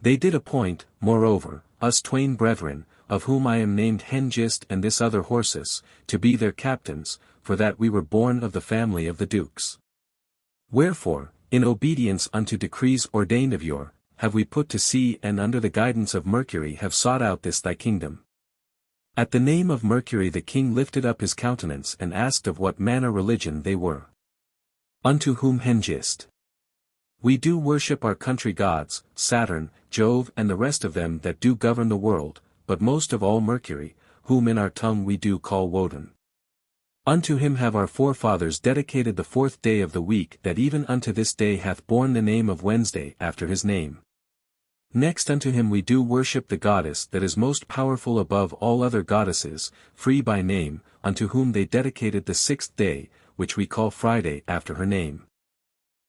Speaker 1: They did appoint, moreover, us twain brethren, of whom I am named Hengist and this other Horsus, to be their captains, for that we were born of the family of the dukes. Wherefore, in obedience unto decrees ordained of yore, have we put to sea and under the guidance of Mercury have sought out this thy kingdom. At the name of Mercury the king lifted up his countenance and asked of what manner religion they were. Unto whom Hengist. We do worship our country gods, Saturn, Jove and the rest of them that do govern the world, but most of all Mercury, whom in our tongue we do call Woden. Unto him have our forefathers dedicated the 4th day of the week that even unto this day hath borne the name of Wednesday after his name. Next unto him we do worship the goddess that is most powerful above all other goddesses, Free by name, unto whom they dedicated the 6th day, which we call Friday after her name.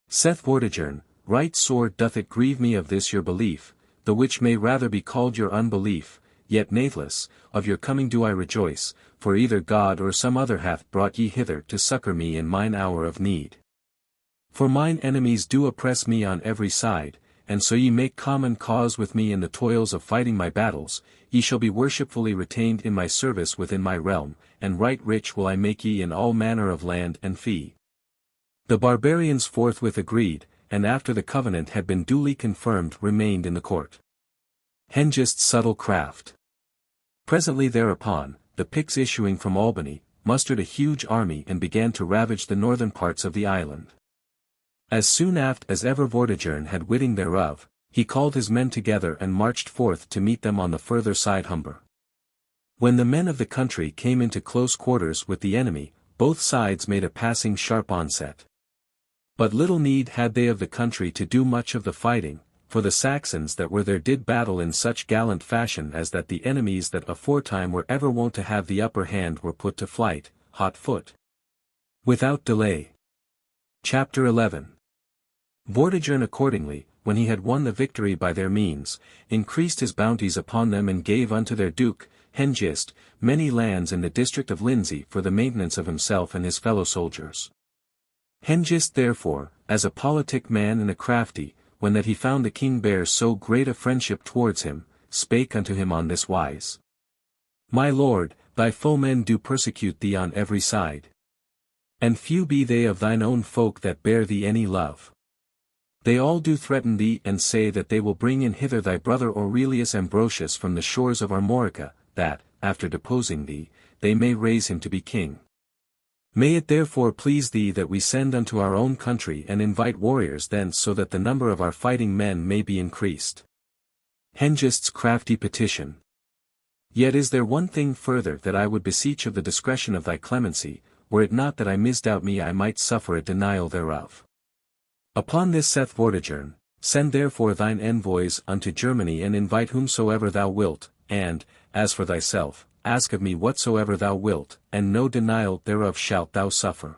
Speaker 1: Saith Vortigern, right sore doth it grieve me of this your belief, the which may rather be called your unbelief, yet nathless, of your coming do I rejoice, for either God or some other hath brought ye hither to succour me in mine hour of need. For mine enemies do oppress me on every side, and so ye make common cause with me in the toils of fighting my battles, ye shall be worshipfully retained in my service within my realm, and right rich will I make ye in all manner of land and fee. The barbarians forthwith agreed, and after the covenant had been duly confirmed remained in the court. Hengist's subtle craft. Presently thereupon, the Picts issuing from Albany, mustered a huge army and began to ravage the northern parts of the island. As soon aft as ever Vortigern had witting thereof, he called his men together and marched forth to meet them on the further side Humber. When the men of the country came into close quarters with the enemy, both sides made a passing sharp onset. But little need had they of the country to do much of the fighting, for the Saxons that were there did battle in such gallant fashion as that the enemies that aforetime were ever wont to have the upper hand were put to flight, hot foot. Without delay. Chapter 11. Vortigern accordingly, when he had won the victory by their means, increased his bounties upon them and gave unto their duke, Hengist, many lands in the district of Lindsey for the maintenance of himself and his fellow soldiers. Hengist therefore, as a politic man and a crafty, when that he found the king bear so great a friendship towards him, spake unto him on this wise. My lord, thy foemen do persecute thee on every side. And few be they of thine own folk that bear thee any love. They all do threaten thee and say that they will bring in hither thy brother Aurelius Ambrosius from the shores of Armorica, that, after deposing thee, they may raise him to be king. May it therefore please thee that we send unto our own country and invite warriors thence so that the number of our fighting men may be increased. Hengist's crafty petition. Yet is there one thing further that I would beseech of the discretion of thy clemency, were it not that I misdoubt me I might suffer a denial thereof. Upon this saith Vortigern, send therefore thine envoys unto Germany and invite whomsoever thou wilt, and, as for thyself, ask of me whatsoever thou wilt, and no denial thereof shalt thou suffer.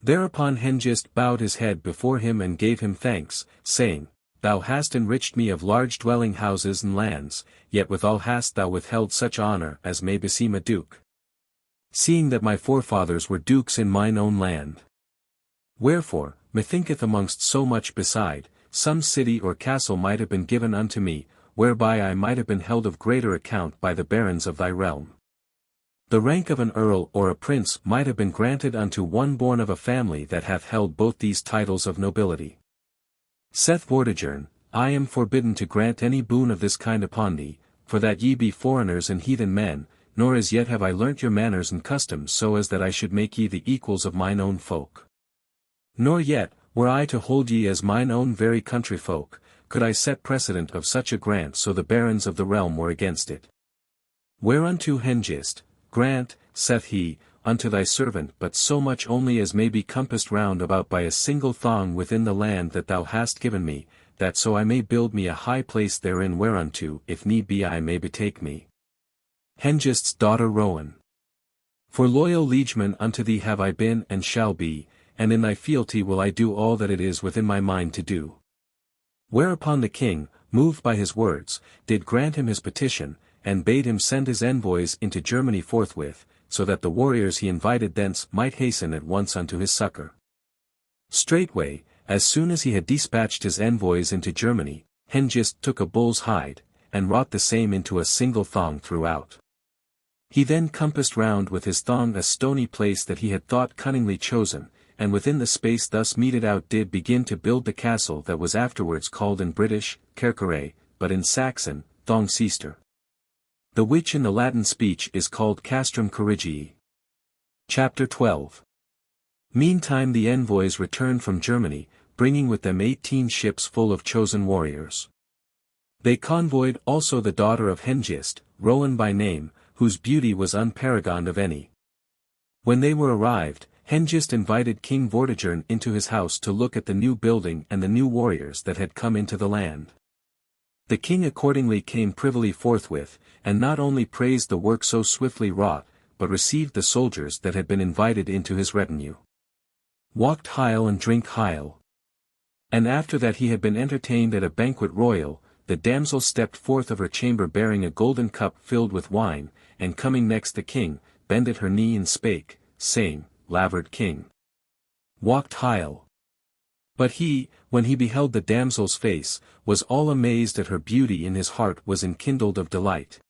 Speaker 1: Thereupon Hengist bowed his head before him and gave him thanks, saying, Thou hast enriched me of large dwelling houses and lands, yet withal hast thou withheld such honour as may beseem a duke. Seeing that my forefathers were dukes in mine own land. Wherefore, methinketh amongst so much beside, some city or castle might have been given unto me, whereby I might have been held of greater account by the barons of thy realm. The rank of an earl or a prince might have been granted unto one born of a family that hath held both these titles of nobility. Saith Vortigern, I am forbidden to grant any boon of this kind upon thee, for that ye be foreigners and heathen men, nor as yet have I learnt your manners and customs so as that I should make ye the equals of mine own folk. Nor yet, were I to hold ye as mine own very country folk, could I set precedent of such a grant so the barons of the realm were against it. Whereunto Hengist, grant, saith he, unto thy servant but so much only as may be compassed round about by a single thong within the land that thou hast given me, that so I may build me a high place therein whereunto if need be I may betake me. Hengist's daughter Rowan. For loyal liegeman unto thee have I been and shall be, and in thy fealty will I do all that it is within my mind to do. Whereupon the king, moved by his words, did grant him his petition, and bade him send his envoys into Germany forthwith, so that the warriors he invited thence might hasten at once unto his succor. Straightway, as soon as he had dispatched his envoys into Germany, Hengist took a bull's hide, and wrought the same into a single thong throughout. He then compassed round with his thong a stony place that he had thought cunningly chosen, and within the space thus meted out did begin to build the castle that was afterwards called in British, Kerkere, but in Saxon, Thongcester. The which in the Latin speech is called Castrum Corrigii. Chapter 12. Meantime the envoys returned from Germany, bringing with them 18 ships full of chosen warriors. They convoyed also the daughter of Hengist, Rowan by name, whose beauty was unparagoned of any. When they were arrived, Hengist invited King Vortigern into his house to look at the new building and the new warriors that had come into the land. The king accordingly came privily forthwith, and not only praised the work so swiftly wrought, but received the soldiers that had been invited into his retinue. Walked heil and drink heil. And after that he had been entertained at a banquet royal, the damsel stepped forth of her chamber bearing a golden cup filled with wine, and coming next the king, bended her knee and spake, saying, Lavered king. Walked heil. But he, when he beheld the damsel's face, was all amazed at her beauty and his heart was enkindled of delight.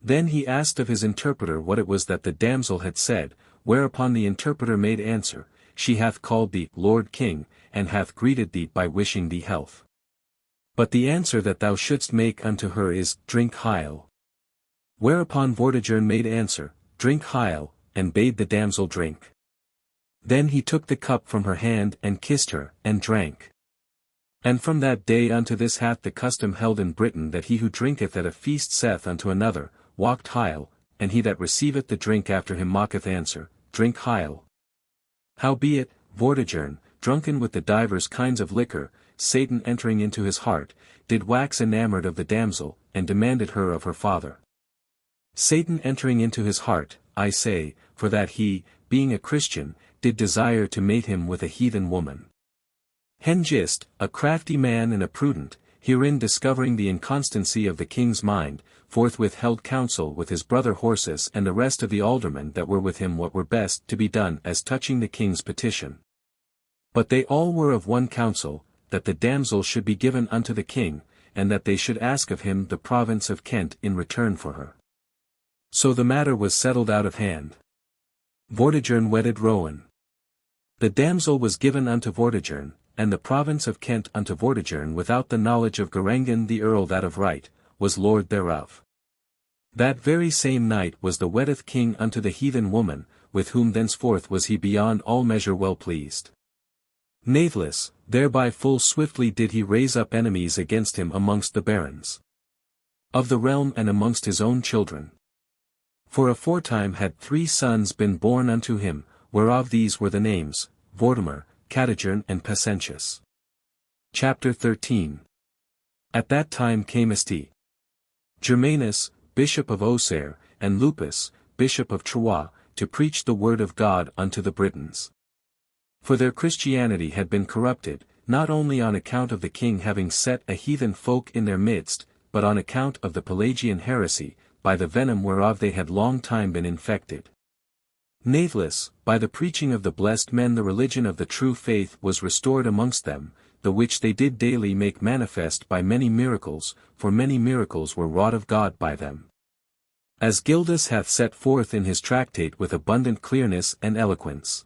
Speaker 1: Then he asked of his interpreter what it was that the damsel had said, whereupon the interpreter made answer, She hath called thee, Lord King, and hath greeted thee by wishing thee health. But the answer that thou shouldst make unto her is, Drink heil. Whereupon Vortigern made answer, Drink heil, and bade the damsel drink. Then he took the cup from her hand and kissed her, and drank. And from that day unto this hath the custom held in Britain that he who drinketh at a feast saith unto another, Walked heil, and he that receiveth the drink after him mocketh answer, Drink heil. Howbeit, Vortigern, drunken with the divers kinds of liquor, Satan entering into his heart, did wax enamoured of the damsel, and demanded her of her father. Satan entering into his heart, I say, for that he, being a Christian, did desire to mate him with a heathen woman. Hengist, a crafty man and a prudent, herein discovering the inconstancy of the king's mind, forthwith held counsel with his brother Horsus and the rest of the aldermen that were with him what were best to be done as touching the king's petition. But they all were of one counsel, that the damsel should be given unto the king, and that they should ask of him the province of Kent in return for her. So the matter was settled out of hand. Vortigern wedded Rowan. The damsel was given unto Vortigern, and the province of Kent unto Vortigern without the knowledge of Gerengen the earl that of right, was lord thereof. That very same night was the weddeth king unto the heathen woman, with whom thenceforth was he beyond all measure well pleased. Natheless, thereby full swiftly did he raise up enemies against him amongst the barons of the realm and amongst his own children. For aforetime had 3 sons been born unto him, whereof these were the names, Vortimer, Catigern and Pescentius. Chapter 13. At that time came St. Germanus, bishop of Auxerre, and Lupus, bishop of Troyes, to preach the word of God unto the Britons. For their Christianity had been corrupted, not only on account of the king having set a heathen folk in their midst, but on account of the Pelagian heresy, by the venom whereof they had long time been infected. Natheless, by the preaching of the blessed men the religion of the true faith was restored amongst them, the which they did daily make manifest by many miracles, for many miracles were wrought of God by them. As Gildas hath set forth in his tractate with abundant clearness and eloquence.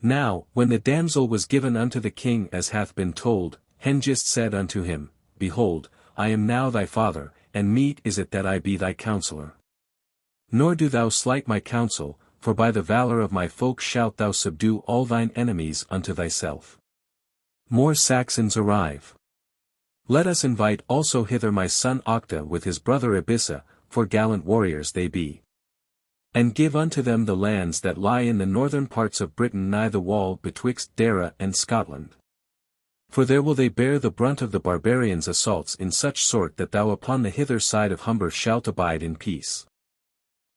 Speaker 1: Now, when the damsel was given unto the king as hath been told, Hengist said unto him, Behold, I am now thy father, and meet is it that I be thy counsellor. Nor do thou slight my counsel, for by the valour of my folk shalt thou subdue all thine enemies unto thyself. More Saxons arrive. Let us invite also hither my son Octa with his brother Ibissa, for gallant warriors they be. And give unto them the lands that lie in the northern parts of Britain nigh the wall betwixt Dara and Scotland. For there will they bear the brunt of the barbarians' assaults in such sort that thou upon the hither side of Humber shalt abide in peace.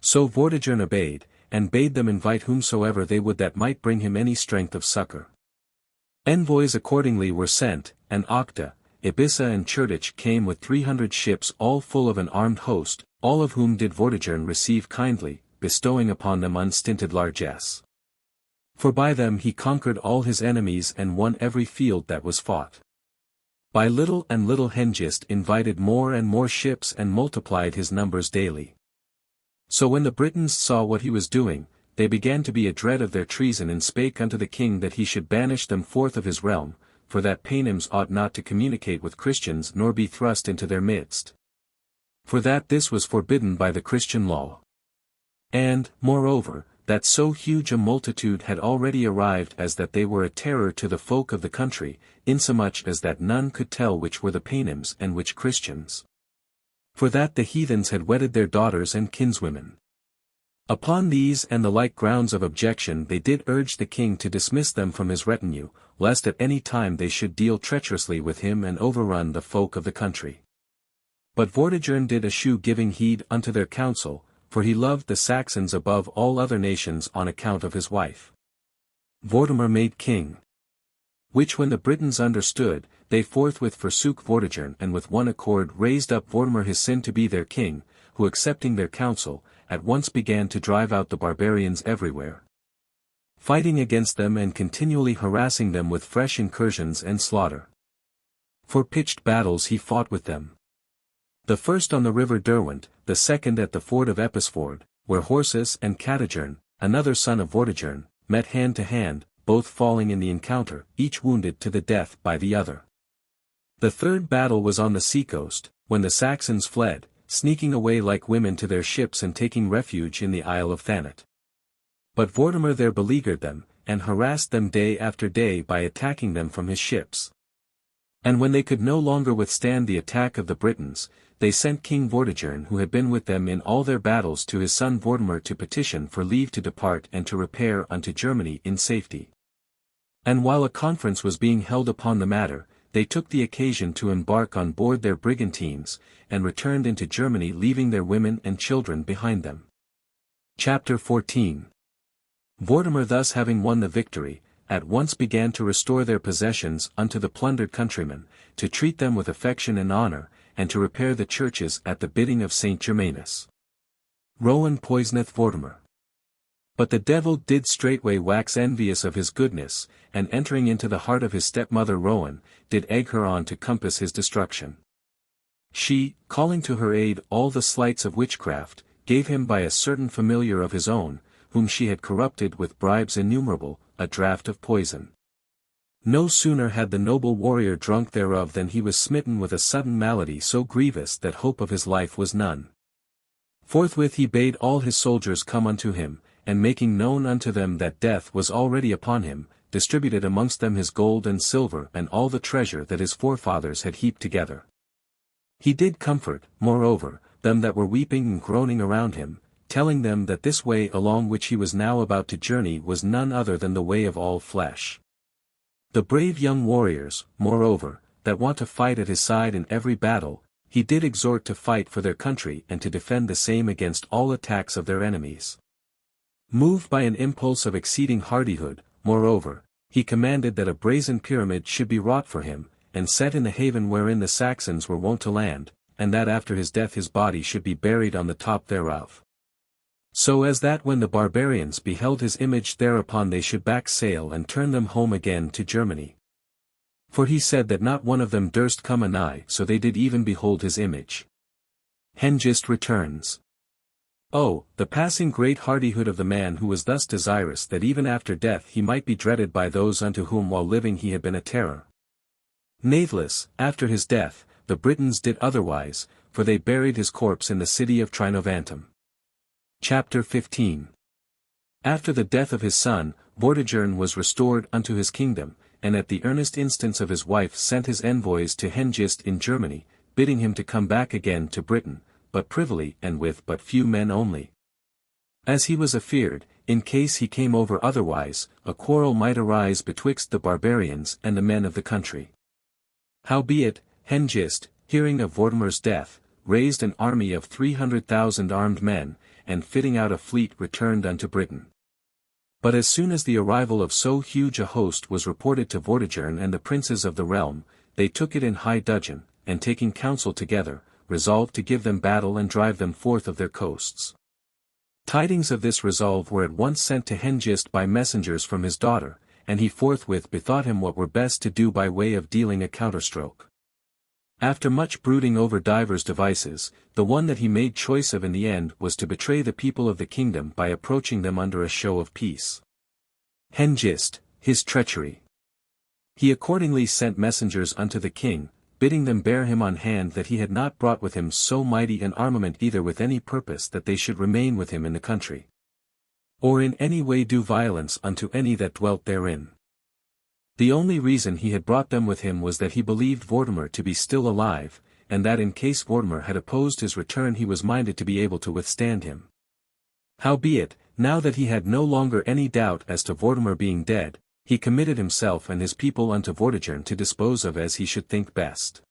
Speaker 1: So Vortigern obeyed, and bade them invite whomsoever they would that might bring him any strength of succour. Envoys accordingly were sent, and Octa, Ibissa and Cerdic came with 300 ships all full of an armed host, all of whom did Vortigern receive kindly, bestowing upon them unstinted largesse. For by them he conquered all his enemies and won every field that was fought. By little and little Hengist invited more and more ships and multiplied his numbers daily. So when the Britons saw what he was doing, they began to be adread of their treason and spake unto the king that he should banish them forth of his realm, for that Paynims ought not to communicate with Christians nor be thrust into their midst. For that this was forbidden by the Christian law. And, moreover, that so huge a multitude had already arrived as that they were a terror to the folk of the country, insomuch as that none could tell which were the Paynims and which Christians. For that the heathens had wedded their daughters and kinswomen. Upon these and the like grounds of objection they did urge the king to dismiss them from his retinue, lest at any time they should deal treacherously with him and overrun the folk of the country. But Vortigern did eschew giving heed unto their counsel, for he loved the Saxons above all other nations on account of his wife. Vortimer made king. Which when the Britons understood, they forthwith forsook Vortigern and with one accord raised up Vortimer his son to be their king, who accepting their counsel, at once began to drive out the barbarians everywhere, fighting against them and continually harassing them with fresh incursions and slaughter. For pitched battles he fought with them. The first on the river Derwent, the second at the ford of Episford, where Horsus and Catigern, another son of Vortigern, met hand to hand, both falling in the encounter, each wounded to the death by the other. The third battle was on the seacoast, when the Saxons fled, sneaking away like women to their ships and taking refuge in the Isle of Thanet. But Vortimer there beleaguered them, and harassed them day after day by attacking them from his ships. And when they could no longer withstand the attack of the Britons, they sent King Vortigern who had been with them in all their battles to his son Vortimer to petition for leave to depart and to repair unto Germany in safety. And while a conference was being held upon the matter, they took the occasion to embark on board their brigantines, and returned into Germany leaving their women and children behind them. Chapter 14. Vortimer thus having won the victory, at once began to restore their possessions unto the plundered countrymen, to treat them with affection and honour, and to repair the churches at the bidding of St. Germanus. Rowan poisoneth Vortimer. But the devil did straightway wax envious of his goodness, and entering into the heart of his stepmother Rowan, did egg her on to compass his destruction. She, calling to her aid all the sleights of witchcraft, gave him by a certain familiar of his own, whom she had corrupted with bribes innumerable, a draught of poison. No sooner had the noble warrior drunk thereof than he was smitten with a sudden malady so grievous that hope of his life was none. Forthwith he bade all his soldiers come unto him, and making known unto them that death was already upon him, distributed amongst them his gold and silver and all the treasure that his forefathers had heaped together. He did comfort, moreover, them that were weeping and groaning around him, telling them that this way along which he was now about to journey was none other than the way of all flesh. The brave young warriors, moreover, that want to fight at his side in every battle, he did exhort to fight for their country and to defend the same against all attacks of their enemies. Moved by an impulse of exceeding hardihood, moreover, he commanded that a brazen pyramid should be wrought for him, and set in the haven wherein the Saxons were wont to land, and that after his death his body should be buried on the top thereof. So as that when the barbarians beheld his image thereupon they should back sail and turn them home again to Germany. For he said that not one of them durst come anigh, so they did even behold his image. Hengist returns. Oh, the passing great hardihood of the man who was thus desirous that even after death he might be dreaded by those unto whom while living he had been a terror. Natheless, after his death, the Britons did otherwise, for they buried his corpse in the city of Trinovantum. Chapter 15. After the death of his son, Vortigern was restored unto his kingdom, and at the earnest instance of his wife sent his envoys to Hengist in Germany, bidding him to come back again to Britain, but privily and with but few men only. As he was afeared, in case he came over otherwise, a quarrel might arise betwixt the barbarians and the men of the country. Howbeit, Hengist, hearing of Vortimer's death, raised an army of 300,000 armed men, and fitting out a fleet returned unto Britain. But as soon as the arrival of so huge a host was reported to Vortigern and the princes of the realm, they took it in high dudgeon, and taking counsel together, resolved to give them battle and drive them forth of their coasts. Tidings of this resolve were at once sent to Hengist by messengers from his daughter, and he forthwith bethought him what were best to do by way of dealing a counterstroke. After much brooding over divers devices, the one that he made choice of in the end was to betray the people of the kingdom by approaching them under a show of peace. Hengist, his treachery. He accordingly sent messengers unto the king, bidding them bear him on hand that he had not brought with him so mighty an armament either with any purpose that they should remain with him in the country, or in any way do violence unto any that dwelt therein. The only reason he had brought them with him was that he believed Vortimer to be still alive, and that in case Vortimer had opposed his return he was minded to be able to withstand him. Howbeit, now that he had no longer any doubt as to Vortimer being dead, he committed himself and his people unto Vortigern to dispose of as he should think best.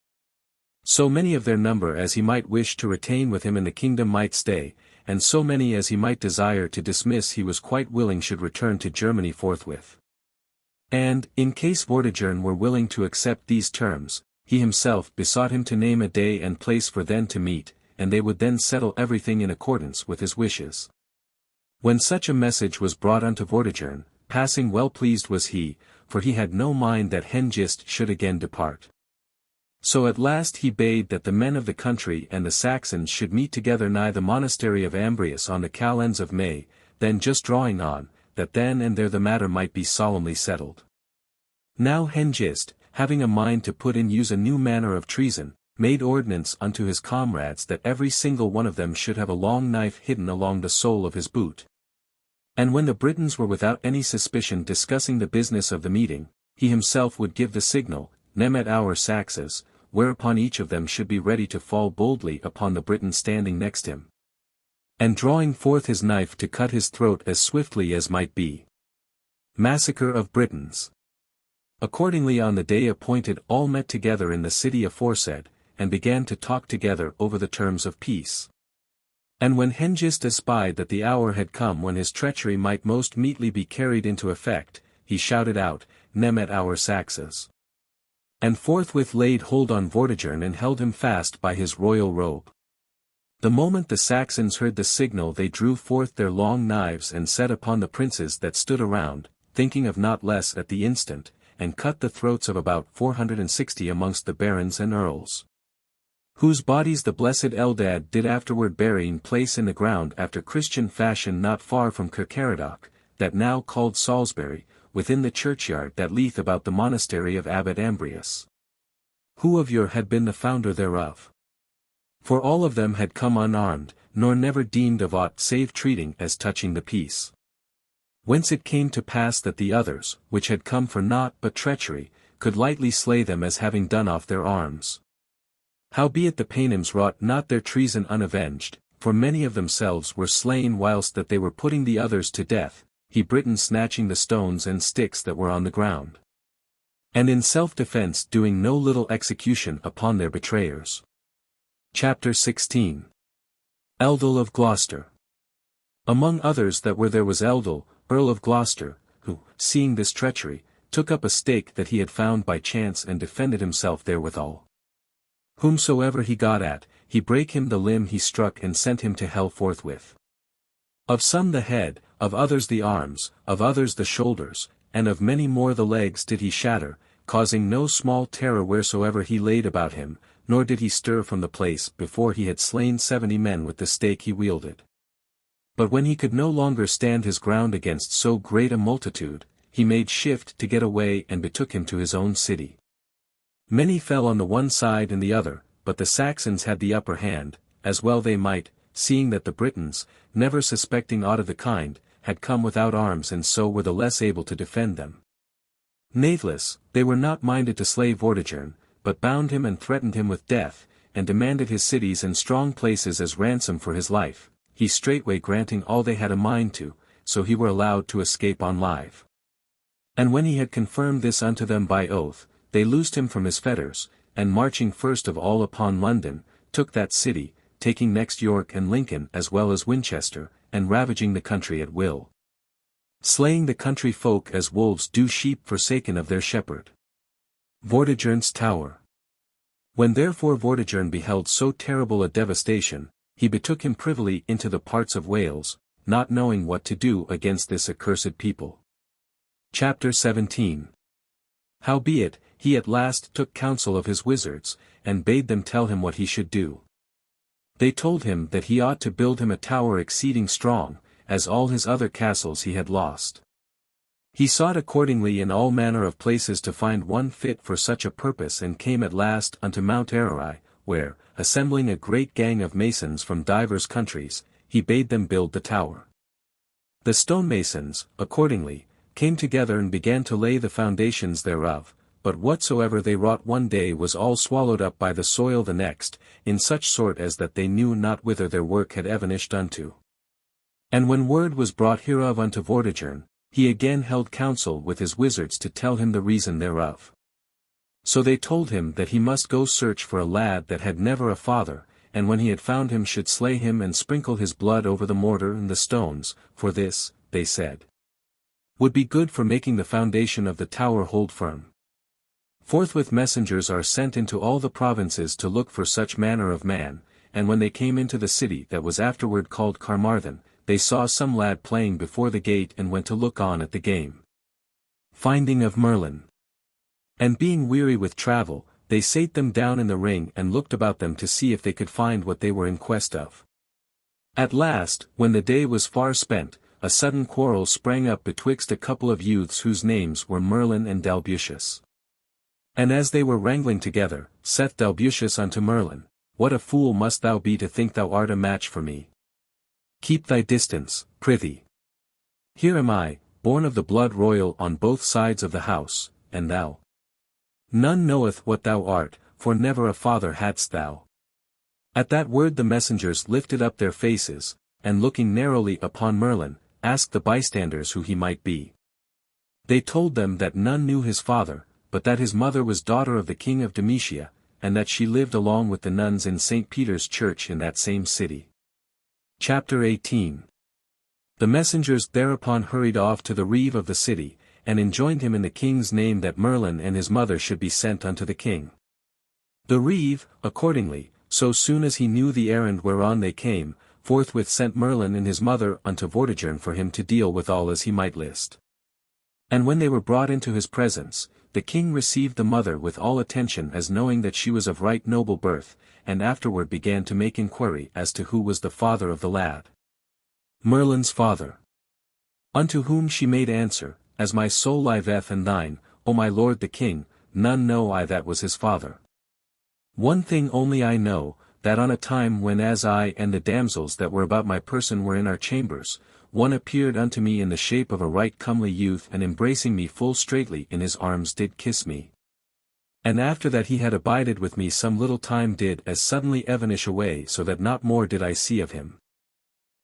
Speaker 1: So many of their number as he might wish to retain with him in the kingdom might stay, and so many as he might desire to dismiss he was quite willing should return to Germany forthwith. And, in case Vortigern were willing to accept these terms, he himself besought him to name a day and place for them to meet, and they would then settle everything in accordance with his wishes. When such a message was brought unto Vortigern, passing well pleased was he, for he had no mind that Hengist should again depart. So at last he bade that the men of the country and the Saxons should meet together nigh the monastery of Ambrius on the calends of May, then just drawing on, that then and there the matter might be solemnly settled. Now Hengist, having a mind to put in use a new manner of treason, made ordinance unto his comrades that every single one of them should have a long knife hidden along the sole of his boot. And when the Britons were without any suspicion discussing the business of the meeting, he himself would give the signal, Nemet our Saxes, whereupon each of them should be ready to fall boldly upon the Briton standing next him, and drawing forth his knife to cut his throat as swiftly as might be. Massacre of Britons. Accordingly on the day appointed all met together in the city aforesaid, and began to talk together over the terms of peace. And when Hengist espied that the hour had come when his treachery might most meetly be carried into effect, he shouted out, Nemet our Saxes, and forthwith laid hold on Vortigern and held him fast by his royal robe. The moment the Saxons heard the signal they drew forth their long knives and set upon the princes that stood around, thinking of not less at the instant, and cut the throats of about 460 amongst the barons and earls, whose bodies the blessed Eldad did afterward bury in place in the ground after Christian fashion not far from Kirkcaradoc, that now called Salisbury, within the churchyard that leath about the monastery of Abbot Ambrius, who of yore had been the founder thereof. For all of them had come unarmed, nor never deemed of aught save treating as touching the peace. Whence it came to pass that the others, which had come for naught but treachery, could lightly slay them as having done off their arms. Howbeit the Paynims wrought not their treason unavenged, for many of themselves were slain whilst that they were putting the others to death, he Britons snatching the stones and sticks that were on the ground. and in self-defense doing no little execution upon their betrayers. Chapter 16. Eldil of Gloucester. Among others that were there was Eldil, Earl of Gloucester, who, seeing this treachery, took up a stake that he had found by chance and defended himself therewithal. Whomsoever he got at, he brake him the limb he struck and sent him to hell forthwith. Of some the head, of others the arms, of others the shoulders, and of many more the legs did he shatter, causing no small terror wheresoever he laid about him, nor did he stir from the place before he had slain 70 men with the stake he wielded. But when he could no longer stand his ground against so great a multitude, he made shift to get away and betook him to his own city. Many fell on the one side and the other, but the Saxons had the upper hand, as well they might, seeing that the Britons, never suspecting aught of the kind, had come without arms and so were the less able to defend them. Natheless, they were not minded to slay Vortigern, but bound him and threatened him with death, and demanded his cities and strong places as ransom for his life, he straightway granting all they had a mind to, so he were allowed to escape on live. And when he had confirmed this unto them by oath, they loosed him from his fetters, and marching first of all upon London, took that city, taking next York and Lincoln as well as Winchester, and ravaging the country at will. Slaying the country folk as wolves do sheep forsaken of their shepherd. Vortigern's Tower. When therefore Vortigern beheld so terrible a devastation, he betook him privily into the parts of Wales, not knowing what to do against this accursed people. Chapter 17. Howbeit, he at last took counsel of his wizards, and bade them tell him what he should do. They told him that he ought to build him a tower exceeding strong, as all his other castles he had lost. He sought accordingly in all manner of places to find one fit for such a purpose and came at last unto Mount Ararai, where, assembling a great gang of masons from divers countries, he bade them build the tower. The stonemasons, accordingly, came together and began to lay the foundations thereof, but whatsoever they wrought one day was all swallowed up by the soil the next, in such sort as that they knew not whither their work had evanished unto. And when word was brought hereof unto Vortigern, he again held counsel with his wizards to tell him the reason thereof. So they told him that he must go search for a lad that had never a father, and when he had found him should slay him and sprinkle his blood over the mortar and the stones, for this, they said, would be good for making the foundation of the tower hold firm. Forthwith messengers are sent into all the provinces to look for such manner of man, and when they came into the city that was afterward called Carmarthen, they saw some lad playing before the gate and went to look on at the game. Finding of Merlin. And being weary with travel, they sate them down in the ring and looked about them to see if they could find what they were in quest of. At last, when the day was far spent, a sudden quarrel sprang up betwixt a couple of youths whose names were Merlin and Dalbusius. And as they were wrangling together, saith Dalbusius unto Merlin, What a fool must thou be to think thou art a match for me? Keep thy distance, prithee. Here am I, born of the blood royal on both sides of the house, and thou. None knoweth what thou art, for never a father hadst thou. At that word the messengers lifted up their faces, and looking narrowly upon Merlin, asked the bystanders who he might be. They told them that none knew his father, but that his mother was daughter of the king of Demetia, and that she lived along with the nuns in St. Peter's Church in that same city. Chapter 18. The messengers thereupon hurried off to the reeve of the city, and enjoined him in the king's name that Merlin and his mother should be sent unto the king. The reeve, accordingly, so soon as he knew the errand whereon they came, forthwith sent Merlin and his mother unto Vortigern for him to deal withal as he might list. And when they were brought into his presence, the king received the mother with all attention as knowing that she was of right noble birth, and afterward began to make inquiry as to who was the father of the lad. Merlin's father. Unto whom she made answer, As my soul liveth and thine, O my lord the king, none know I that was his father. One thing only I know, that on a time when as I and the damsels that were about my person were in our chambers, one appeared unto me in the shape of a right comely youth and embracing me full straitly in his arms did kiss me. And after that he had abided with me some little time did as suddenly evanish away so that not more did I see of him.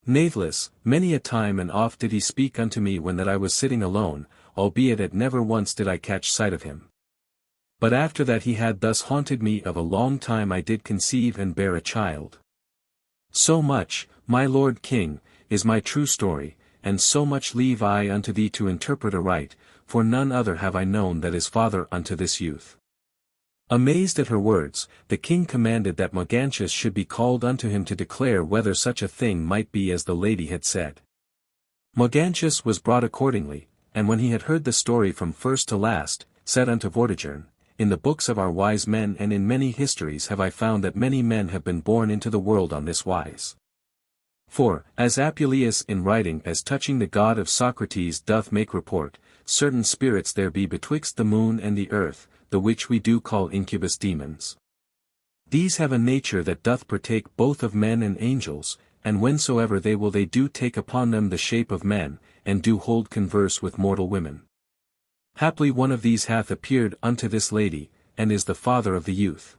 Speaker 1: Natheless, many a time and oft did he speak unto me when that I was sitting alone, albeit at never once did I catch sight of him. But after that he had thus haunted me of a long time I did conceive and bear a child. So much, my lord king, is my true story, and so much leave I unto thee to interpret aright, for none other have I known that is father unto this youth. Amazed at her words, the king commanded that Morgantius should be called unto him to declare whether such a thing might be as the lady had said. Morgantius was brought accordingly, and when he had heard the story from first to last, said unto Vortigern, In the books of our wise men and in many histories have I found that many men have been born into the world on this wise. For, as Apuleius in writing as touching the god of Socrates doth make report, certain spirits there be betwixt the moon and the earth, the which we do call incubus demons. These have a nature that doth partake both of men and angels, and whensoever they will they do take upon them the shape of men, and do hold converse with mortal women. Haply one of these hath appeared unto this lady, and is the father of the youth.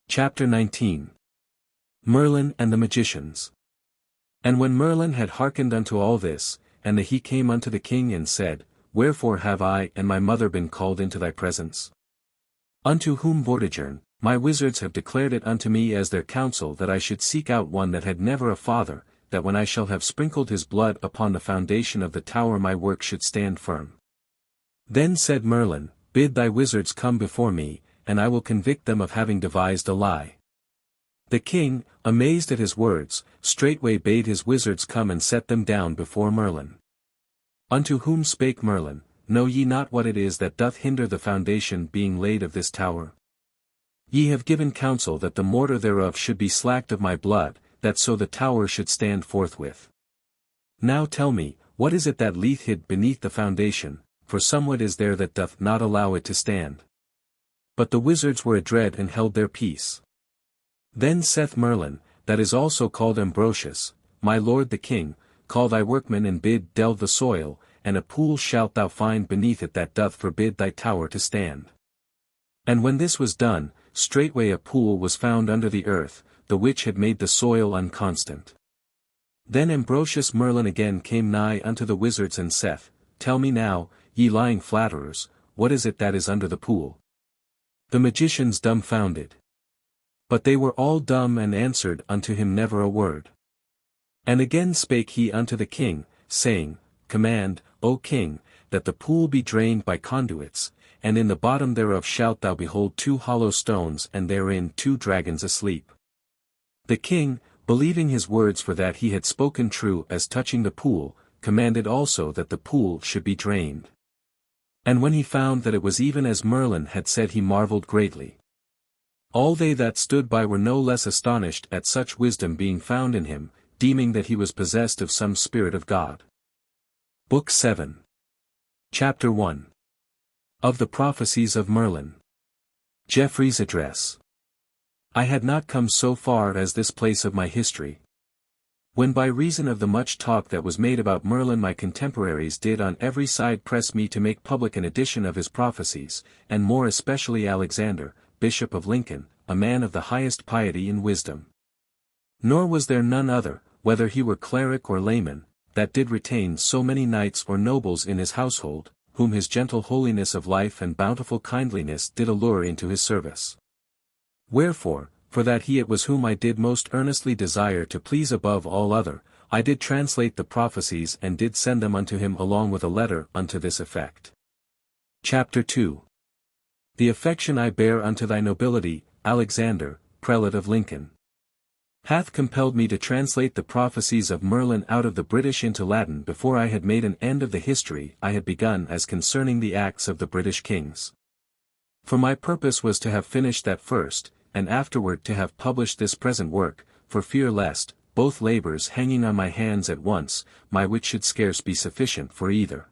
Speaker 1: Chapter 19. Merlin and the Magicians. And when Merlin had hearkened unto all this, and he came unto the king and said, Wherefore have I and my mother been called into thy presence? Unto whom Vortigern, My wizards have declared it unto me as their counsel that I should seek out one that had never a father, that when I shall have sprinkled his blood upon the foundation of the tower my work should stand firm. Then said Merlin, Bid thy wizards come before me, and I will convict them of having devised a lie. The king, amazed at his words, straightway bade his wizards come and set them down before Merlin. Unto whom spake Merlin, Know ye not what it is that doth hinder the foundation being laid of this tower? Ye have given counsel that the mortar thereof should be slacked of my blood, that so the tower should stand forthwith. Now tell me, what is it that lieth hid beneath the foundation, for somewhat is there that doth not allow it to stand. But the wizards were adread and held their peace. Then saith Merlin, that is also called Ambrosius, My lord the king, call thy workmen and bid delve the soil, and a pool shalt thou find beneath it that doth forbid thy tower to stand. And when this was done, straightway a pool was found under the earth, the which had made the soil unconstant. Then Ambrosius Merlin again came nigh unto the wizards and saith, Tell me now, ye lying flatterers, what is it that is under the pool? The magicians dumbfounded. But they were all dumb and answered unto him never a word. And again spake he unto the king, saying, Command, O king, that the pool be drained by conduits, and in the bottom thereof shalt thou behold 2 hollow stones and therein 2 dragons asleep. The king, believing his words for that he had spoken true as touching the pool, commanded also that the pool should be drained. And when he found that it was even as Merlin had said he marvelled greatly. All they that stood by were no less astonished at such wisdom being found in him, deeming that he was possessed of some spirit of God. Book 7. Chapter 1. Of the Prophecies of Merlin. Geoffrey's Address. I had not come so far as this place of my history, when by reason of the much talk that was made about Merlin my contemporaries did on every side press me to make public an edition of his prophecies, and more especially Alexander, Bishop of Lincoln, a man of the highest piety and wisdom. Nor was there none other, whether he were cleric or layman, that did retain so many knights or nobles in his household, whom his gentle holiness of life and bountiful kindliness did allure into his service. Wherefore, for that he it was whom I did most earnestly desire to please above all other, I did translate the prophecies and did send them unto him along with a letter unto this effect. Chapter 2. The affection I bear unto thy nobility, Alexander, prelate of Lincoln, hath compelled me to translate the prophecies of Merlin out of the British into Latin before I had made an end of the history I had begun as concerning the acts of the British kings. For my purpose was to have finished that first, and afterward to have published this present work, for fear lest, both labours hanging on my hands at once, my wit should scarce be sufficient for either.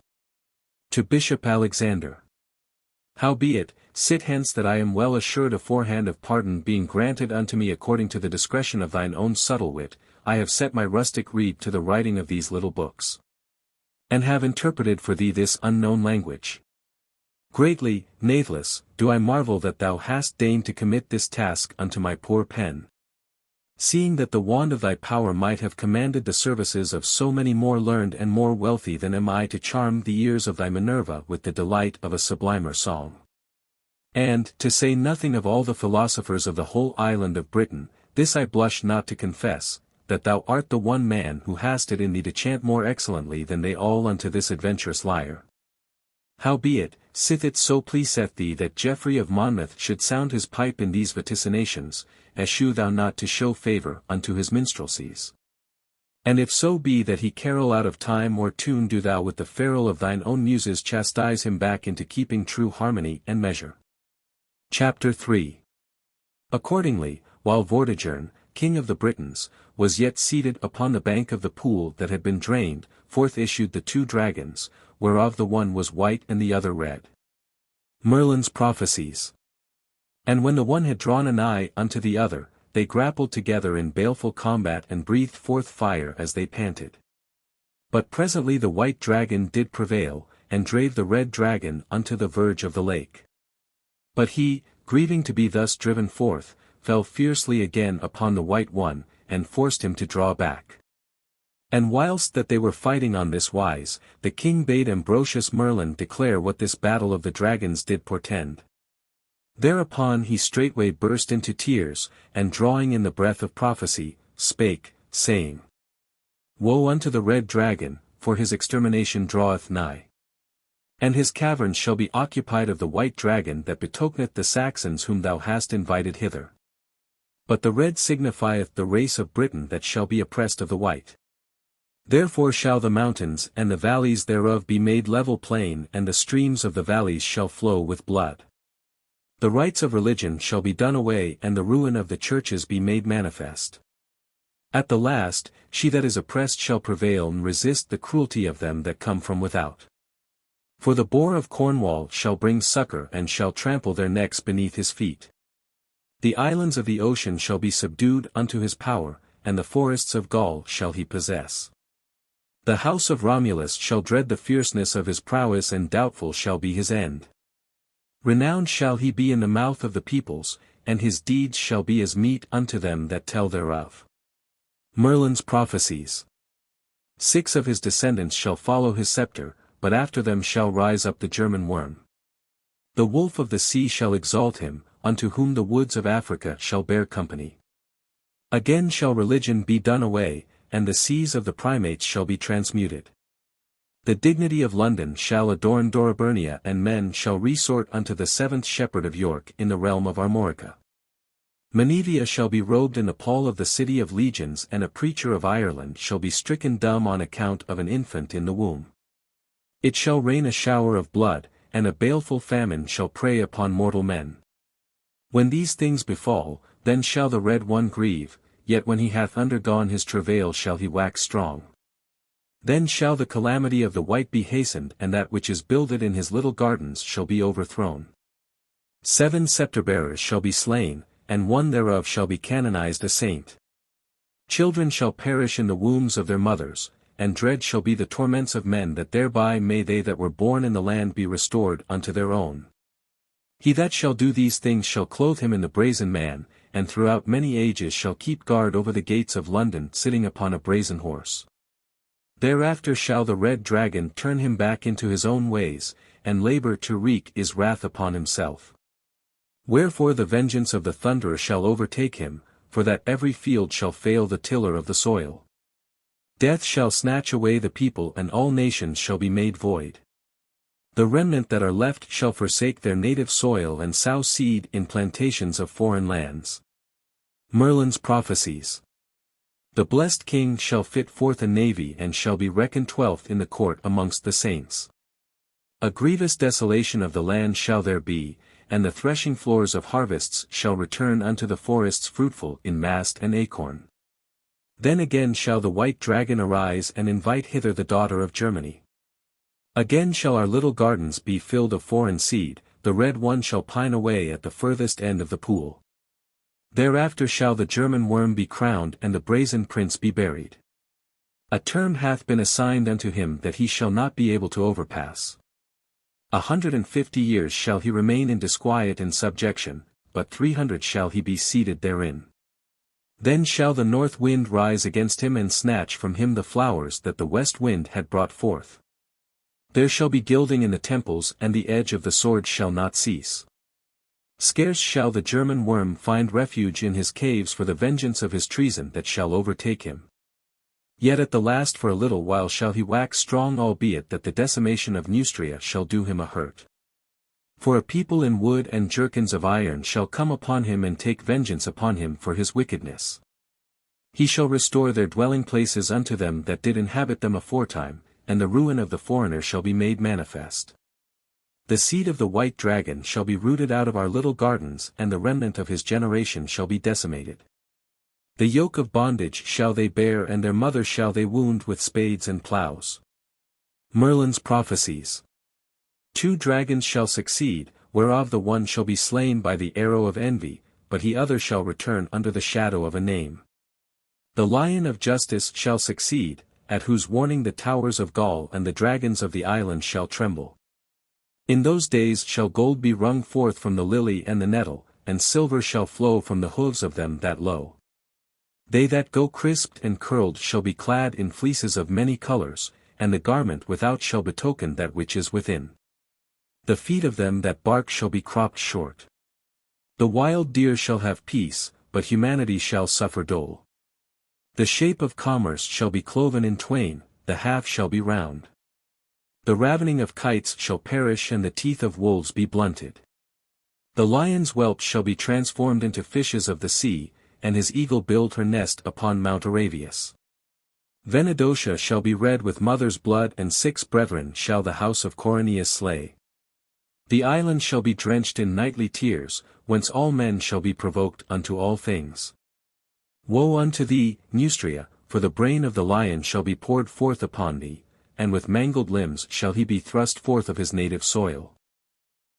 Speaker 1: To Bishop Alexander. Howbeit, sit hence that I am well assured aforehand of pardon being granted unto me according to the discretion of thine own subtle wit, I have set my rustic reed to the writing of these little books, and have interpreted for thee this unknown language. Greatly, nathless, do I marvel that thou hast deigned to commit this task unto my poor pen. Seeing that the wand of thy power might have commanded the services of so many more learned and more wealthy than am I to charm the ears of thy Minerva with the delight of a sublimer song. And, to say nothing of all the philosophers of the whole island of Britain, this I blush not to confess, that thou art the one man who hast it in thee to chant more excellently than they all unto this adventurous lyre. Howbeit, sith it so pleaseth thee that Geoffrey of Monmouth should sound his pipe in these vaticinations, eschew thou not to show favour unto his minstrelsies. And if so be that he carol out of time or tune, do thou with the ferule of thine own muses chastise him back into keeping true harmony and measure. Chapter 3. Accordingly, while Vortigern, king of the Britons, was yet seated upon the bank of the pool that had been drained, forth issued the two dragons, whereof the one was white and the other red. Merlin's prophecies. And when the one had drawn an eye unto the other, they grappled together in baleful combat and breathed forth fire as they panted. But presently the white dragon did prevail, and drave the red dragon unto the verge of the lake. But he, grieving to be thus driven forth, fell fiercely again upon the white one, and forced him to draw back. And whilst that they were fighting on this wise, the king bade Ambrosius Merlin declare what this battle of the dragons did portend. Thereupon he straightway burst into tears, and drawing in the breath of prophecy, spake, saying, Woe unto the red dragon, for his extermination draweth nigh. And his caverns shall be occupied of the white dragon that betokeneth the Saxons whom thou hast invited hither. But the red signifieth the race of Britain that shall be oppressed of the white. Therefore shall the mountains and the valleys thereof be made level plain, and the streams of the valleys shall flow with blood. The rites of religion shall be done away, and the ruin of the churches be made manifest. At the last, she that is oppressed shall prevail and resist the cruelty of them that come from without. For the boar of Cornwall shall bring succour and shall trample their necks beneath his feet. The islands of the ocean shall be subdued unto his power, and the forests of Gaul shall he possess. The house of Romulus shall dread the fierceness of his prowess, and doubtful shall be his end. Renowned shall he be in the mouth of the peoples, and his deeds shall be as meat unto them that tell thereof. Merlin's prophecies. 6 of his descendants shall follow his sceptre, but after them shall rise up the German worm. The wolf of the sea shall exalt him, unto whom the woods of Africa shall bear company. Again shall religion be done away, and the seas of the primates shall be transmuted. The dignity of London shall adorn Doriburnia, and men shall resort unto the 7th shepherd of York in the realm of Armorica. Menevia shall be robed in the pall of the city of legions, and a preacher of Ireland shall be stricken dumb on account of an infant in the womb. It shall rain a shower of blood, and a baleful famine shall prey upon mortal men. When these things befall, then shall the red one grieve, yet when he hath undergone his travail shall he wax strong. Then shall the calamity of the white be hastened, and that which is builded in his little gardens shall be overthrown. 7 sceptre-bearers shall be slain, and one thereof shall be canonized a saint. Children shall perish in the wombs of their mothers, and dread shall be the torments of men, that thereby may they that were born in the land be restored unto their own. He that shall do these things shall clothe him in the brazen man, and throughout many ages shall keep guard over the gates of London, sitting upon a brazen horse. Thereafter shall the red dragon turn him back into his own ways, and labour to wreak his wrath upon himself. Wherefore the vengeance of the thunderer shall overtake him, for that every field shall fail the tiller of the soil. Death shall snatch away the people, and all nations shall be made void. The remnant that are left shall forsake their native soil, and sow seed in plantations of foreign lands. Merlin's prophecies. The blessed king shall fit forth a navy, and shall be reckoned 12th in the court amongst the saints. A grievous desolation of the land shall there be, and the threshing floors of harvests shall return unto the forests fruitful in mast and acorn. Then again shall the white dragon arise and invite hither the daughter of Germany. Again shall our little gardens be filled of foreign seed, the red one shall pine away at the furthest end of the pool. Thereafter shall the German worm be crowned, and the brazen prince be buried. A term hath been assigned unto him that he shall not be able to overpass. 150 years shall he remain in disquiet and subjection, but 300 shall he be seated therein. Then shall the north wind rise against him, and snatch from him the flowers that the west wind had brought forth. There shall be gilding in the temples, and the edge of the sword shall not cease. Scarce shall the German worm find refuge in his caves for the vengeance of his treason that shall overtake him. Yet at the last for a little while shall he wax strong, albeit that the decimation of Neustria shall do him a hurt. For a people in wood and jerkins of iron shall come upon him and take vengeance upon him for his wickedness. He shall restore their dwelling places unto them that did inhabit them aforetime, and the ruin of the foreigner shall be made manifest. The seed of the white dragon shall be rooted out of our little gardens, and the remnant of his generation shall be decimated. The yoke of bondage shall they bear, and their mother shall they wound with spades and ploughs. Merlin's prophecies. 2 dragons shall succeed, whereof the one shall be slain by the arrow of envy, but he other shall return under the shadow of a name. The lion of justice shall succeed, at whose warning the towers of Gaul and the dragons of the island shall tremble. In those days shall gold be wrung forth from the lily and the nettle, and silver shall flow from the hooves of them that low. They that go crisped and curled shall be clad in fleeces of many colors, and the garment without shall betoken that which is within. The feet of them that bark shall be cropped short. The wild deer shall have peace, but humanity shall suffer dole. The shape of commerce shall be cloven in twain, the half shall be round. The ravening of kites shall perish, and the teeth of wolves be blunted. The lion's whelp shall be transformed into fishes of the sea, and his eagle build her nest upon Mount Aravius. Venedotia shall be red with mother's blood, and 6 brethren shall the house of Coroneus slay. The island shall be drenched in nightly tears, whence all men shall be provoked unto all things. Woe unto thee, Neustria, for the brain of the lion shall be poured forth upon thee, and with mangled limbs shall he be thrust forth of his native soil.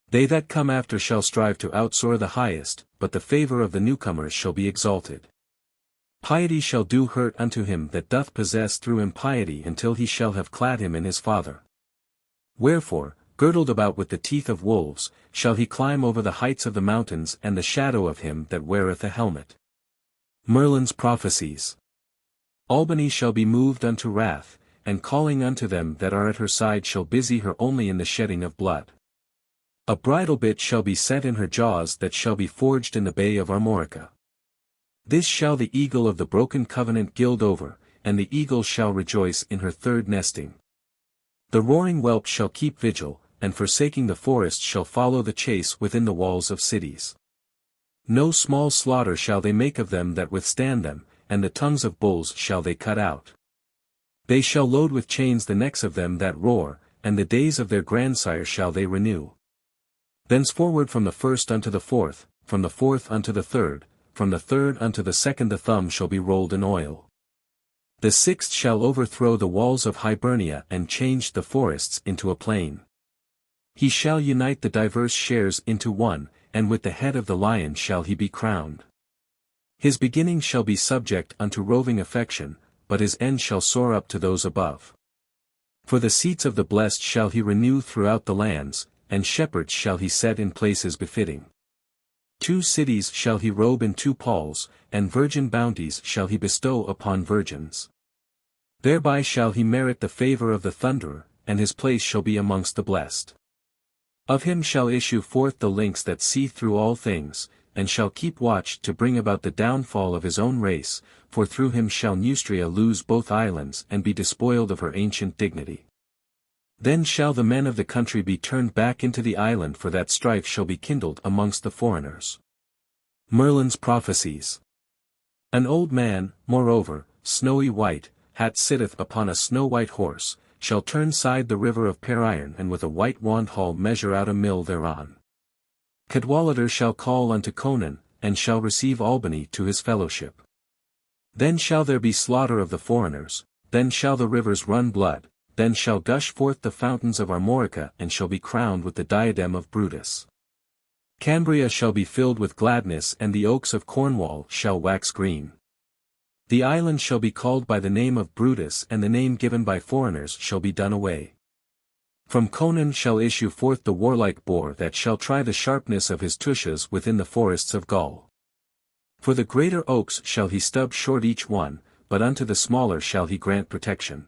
Speaker 1: They that come after shall strive to outsoar the highest, but the favor of the newcomers shall be exalted. Piety shall do hurt unto him that doth possess through impiety, until he shall have clad him in his father. Wherefore, girdled about with the teeth of wolves, shall he climb over the heights of the mountains, and the shadow of him that weareth a helmet. Merlin's prophecies. Albany shall be moved unto wrath, and calling unto them that are at her side shall busy her only in the shedding of blood. A bridle bit shall be set in her jaws that shall be forged in the bay of Armorica. This shall the eagle of the broken covenant gild over, and the eagle shall rejoice in her 3rd nesting. The roaring whelp shall keep vigil, and forsaking the forest shall follow the chase within the walls of cities. No small slaughter shall they make of them that withstand them, and the tongues of bulls shall they cut out. They shall load with chains the necks of them that roar, and the days of their grandsire shall they renew. Thenceforward from the 1st unto the 4th, from the 4th unto the 3rd, from the 3rd unto the 2nd the thumb shall be rolled in oil. The 6th shall overthrow the walls of Hibernia and change the forests into a plain. He shall unite the diverse shares into one, and with the head of the lion shall he be crowned. His beginning shall be subject unto roving affection, but his end shall soar up to those above. For the seats of the blessed shall he renew throughout the lands, and shepherds shall he set in places befitting. 2 cities shall he robe in 2 palls, and virgin bounties shall he bestow upon virgins. Thereby shall he merit the favor of the Thunderer, and his place shall be amongst the blessed. Of him shall issue forth the lynx that see through all things, and shall keep watch to bring about the downfall of his own race, for through him shall Neustria lose both islands and be despoiled of her ancient dignity. Then shall the men of the country be turned back into the island, for that strife shall be kindled amongst the foreigners. Merlin's prophecies. An old man, moreover, snowy white, hat sitteth upon a snow-white horse, shall turn side the river of Periron, and with a white wand hall measure out a mill thereon. Cadwallader shall call unto Conan, and shall receive Albany to his fellowship. Then shall there be slaughter of the foreigners, then shall the rivers run blood, then shall gush forth the fountains of Armorica, and shall be crowned with the diadem of Brutus. Cambria shall be filled with gladness, and the oaks of Cornwall shall wax green. The island shall be called by the name of Brutus, and the name given by foreigners shall be done away. From Conan shall issue forth the warlike boar that shall try the sharpness of his tushes within the forests of Gaul. For the greater oaks shall he stub short each one, but unto the smaller shall he grant protection.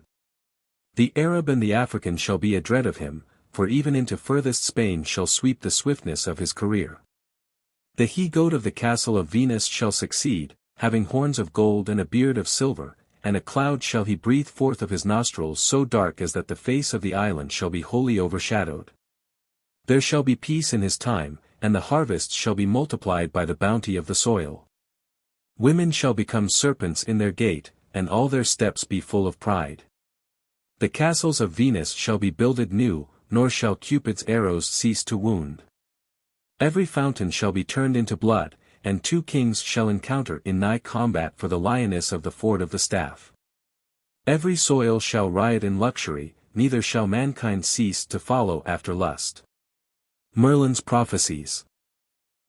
Speaker 1: The Arab and the African shall be adread of him, for even into furthest Spain shall sweep the swiftness of his career. The he-goat of the castle of Venus shall succeed, having horns of gold and a beard of silver, and a cloud shall he breathe forth of his nostrils so dark as that the face of the island shall be wholly overshadowed. There shall be peace in his time, and the harvests shall be multiplied by the bounty of the soil. Women shall become serpents in their gate, and all their steps be full of pride. The castles of Venus shall be builded new, nor shall Cupid's arrows cease to wound. Every fountain shall be turned into blood, and 2 kings shall encounter in nigh combat for the lioness of the ford of the staff. Every soil shall riot in luxury, neither shall mankind cease to follow after lust. Merlin's prophecies.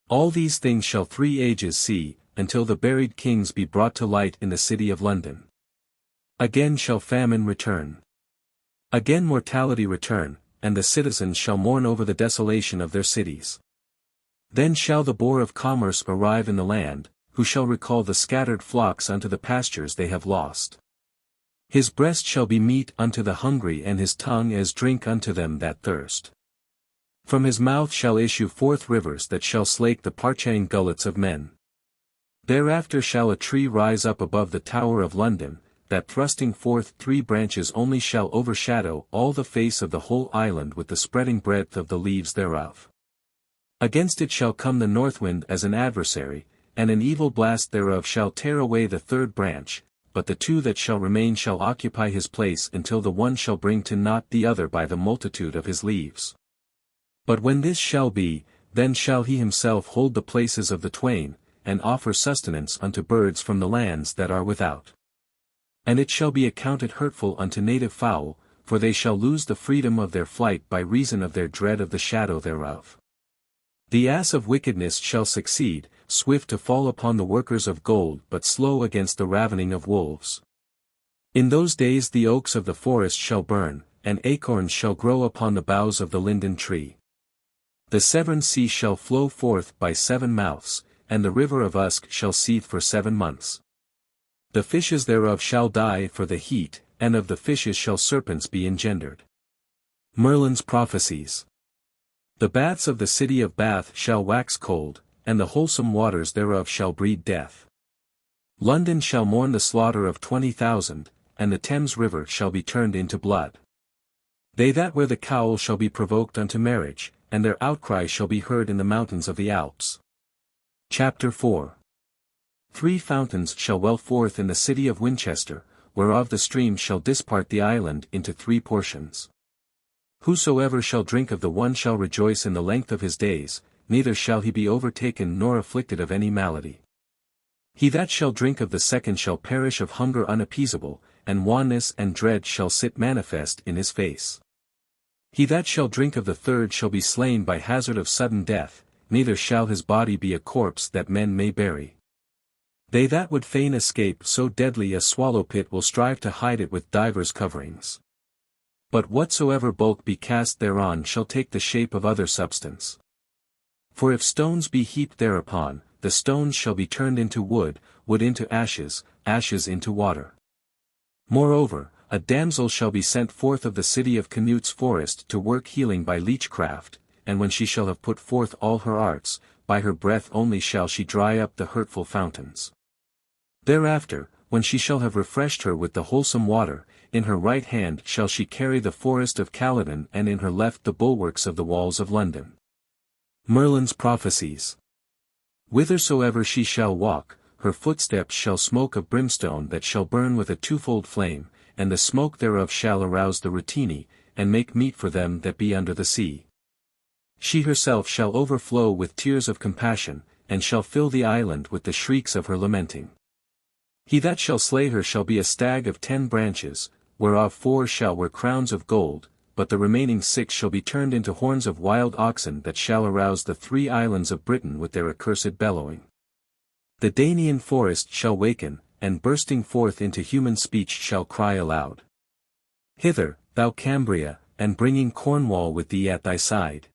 Speaker 1: All these things shall 3 ages see, until the buried kings be brought to light in the city of London. Again shall famine return. Again mortality return, and the citizens shall mourn over the desolation of their cities. Then shall the boar of commerce arrive in the land, who shall recall the scattered flocks unto the pastures they have lost. His breast shall be meat unto the hungry and his tongue as drink unto them that thirst. From his mouth shall issue forth rivers that shall slake the parching gullets of men. Thereafter shall a tree rise up above the Tower of London, that thrusting forth 3 branches only shall overshadow all the face of the whole island with the spreading breadth of the leaves thereof. Against it shall come the north wind as an adversary, and an evil blast thereof shall tear away the 3rd branch, but the 2 that shall remain shall occupy his place until the one shall bring to naught the other by the multitude of his leaves. But when this shall be, then shall he himself hold the places of the twain, and offer sustenance unto birds from the lands that are without. And it shall be accounted hurtful unto native fowl, for they shall lose the freedom of their flight by reason of their dread of the shadow thereof. The ass of wickedness shall succeed, swift to fall upon the workers of gold but slow against the ravening of wolves. In those days the oaks of the forest shall burn, and acorns shall grow upon the boughs of the linden tree. The Severn sea shall flow forth by 7 mouths, and the river of Usk shall seethe for 7 months. The fishes thereof shall die for the heat, and of the fishes shall serpents be engendered. Merlin's prophecies. The baths of the city of Bath shall wax cold, and the wholesome waters thereof shall breed death. London shall mourn the slaughter of 20,000, and the Thames river shall be turned into blood. They that wear the cowl shall be provoked unto marriage, and their outcry shall be heard in the mountains of the Alps. Chapter 4. 3 fountains shall well forth in the city of Winchester, whereof the stream shall dispart the island into 3 portions. Whosoever shall drink of the one shall rejoice in the length of his days, neither shall he be overtaken nor afflicted of any malady. He that shall drink of the second shall perish of hunger unappeasable, and wanness and dread shall sit manifest in his face. He that shall drink of the third shall be slain by hazard of sudden death, neither shall his body be a corpse that men may bury. They that would fain escape so deadly a swallow pit will strive to hide it with divers coverings. But whatsoever bulk be cast thereon shall take the shape of other substance. For if stones be heaped thereupon, the stones shall be turned into wood, wood into ashes, ashes into water. Moreover, a damsel shall be sent forth of the city of Canute's forest to work healing by leechcraft, and when she shall have put forth all her arts, by her breath only shall she dry up the hurtful fountains. Thereafter, when she shall have refreshed her with the wholesome water, in her right hand shall she carry the forest of Caledon and in her left the bulwarks of the walls of London. Merlin's prophecies. Whithersoever she shall walk, her footsteps shall smoke of brimstone that shall burn with a 2-fold flame, and the smoke thereof shall arouse the Rutini, and make meat for them that be under the sea. She herself shall overflow with tears of compassion, and shall fill the island with the shrieks of her lamenting. He that shall slay her shall be a stag of 10 branches, whereof 4 shall wear crowns of gold, but the remaining 6 shall be turned into horns of wild oxen that shall arouse the 3 islands of Britain with their accursed bellowing. The Danaan forest shall waken, and bursting forth into human speech shall cry aloud. Hither, thou Cambria, and bringing Cornwall with thee at thy side.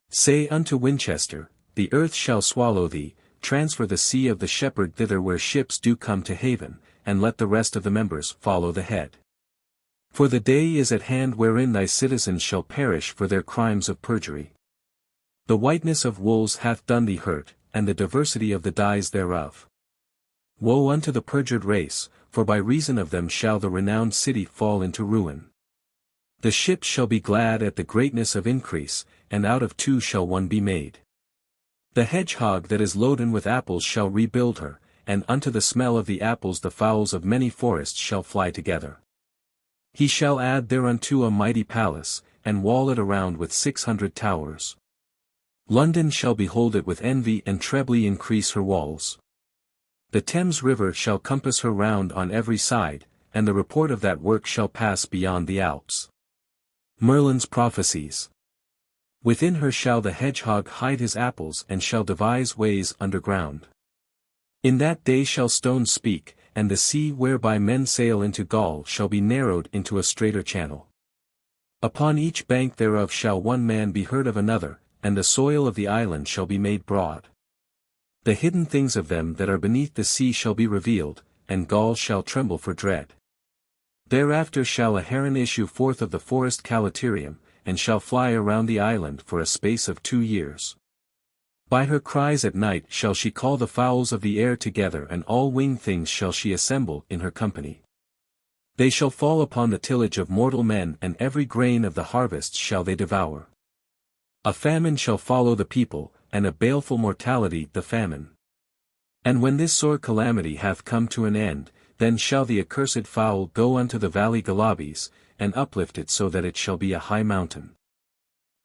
Speaker 1: Say unto Winchester, the earth shall swallow thee, transfer the sea of the shepherd thither where ships do come to haven, and let the rest of the members follow the head. For the day is at hand wherein thy citizens shall perish for their crimes of perjury. The whiteness of wolves hath done thee hurt, and the diversity of the dyes thereof. Woe unto the perjured race, for by reason of them shall the renowned city fall into ruin. The ships shall be glad at the greatness of increase, and out of two shall one be made. The hedgehog that is loaden with apples shall rebuild her, and unto the smell of the apples the fowls of many forests shall fly together. He shall add thereunto a mighty palace, and wall it around with 600 towers. London shall behold it with envy and trebly increase her walls. The Thames river shall compass her round on every side, and the report of that work shall pass beyond the Alps. Merlin's prophecies. Within her shall the hedgehog hide his apples and shall devise ways underground. In that day shall stones speak, and the sea whereby men sail into Gaul shall be narrowed into a straighter channel. Upon each bank thereof shall one man be heard of another, and the soil of the island shall be made broad. The hidden things of them that are beneath the sea shall be revealed, and Gaul shall tremble for dread. Thereafter shall a heron issue forth of the forest Calaterium, and shall fly around the island for a space of 2 years. By her cries at night shall she call the fowls of the air together, and all winged things shall she assemble in her company. They shall fall upon the tillage of mortal men, and every grain of the harvest shall they devour. A famine shall follow the people, and a baleful mortality the famine. And when this sore calamity hath come to an end, then shall the accursed fowl go unto the valley Galabes, and uplift it so that it shall be a high mountain.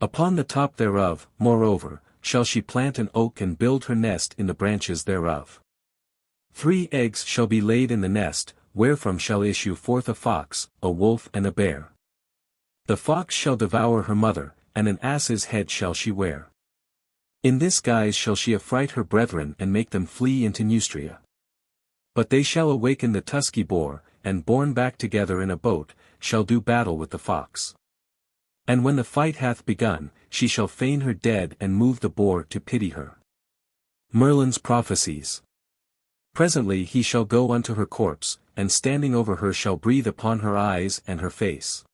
Speaker 1: Upon the top thereof, moreover, shall she plant an oak and build her nest in the branches thereof. 3 eggs shall be laid in the nest, wherefrom shall issue forth a fox, a wolf and a bear. The fox shall devour her mother, and an ass's head shall she wear. In this guise shall she affright her brethren and make them flee into Neustria. But they shall awaken the tusky boar, and borne back together in a boat, shall do battle with the fox. And when the fight hath begun, she shall feign her dead and move the boar to pity her. Merlin's prophecies. Presently he shall go unto her corpse, and standing over her shall breathe upon her eyes and her face.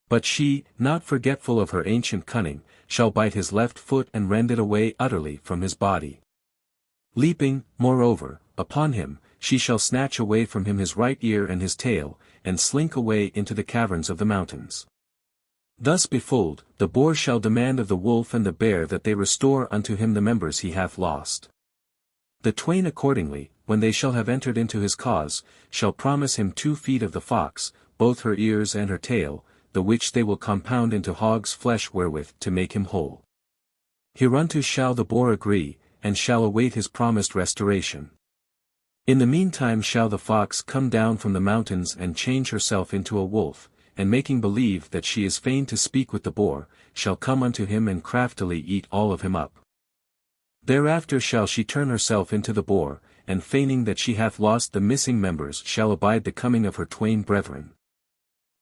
Speaker 1: But she, not forgetful of her ancient cunning, shall bite his left foot and rend it away utterly from his body. Leaping, moreover, upon him, she shall snatch away from him his right ear and his tail, and slink away into the caverns of the mountains. Thus befooled, the boar shall demand of the wolf and the bear that they restore unto him the members he hath lost. The twain accordingly, when they shall have entered into his cause, shall promise him 2 feet of the fox, both her ears and her tail, the which they will compound into hog's flesh wherewith to make him whole. Hereunto shall the boar agree, and shall await his promised restoration. In the meantime shall the fox come down from the mountains and change herself into a wolf, and making believe that she is fain to speak with the boar, shall come unto him and craftily eat all of him up. Thereafter shall she turn herself into the boar, and feigning that she hath lost the missing members shall abide the coming of her twain brethren.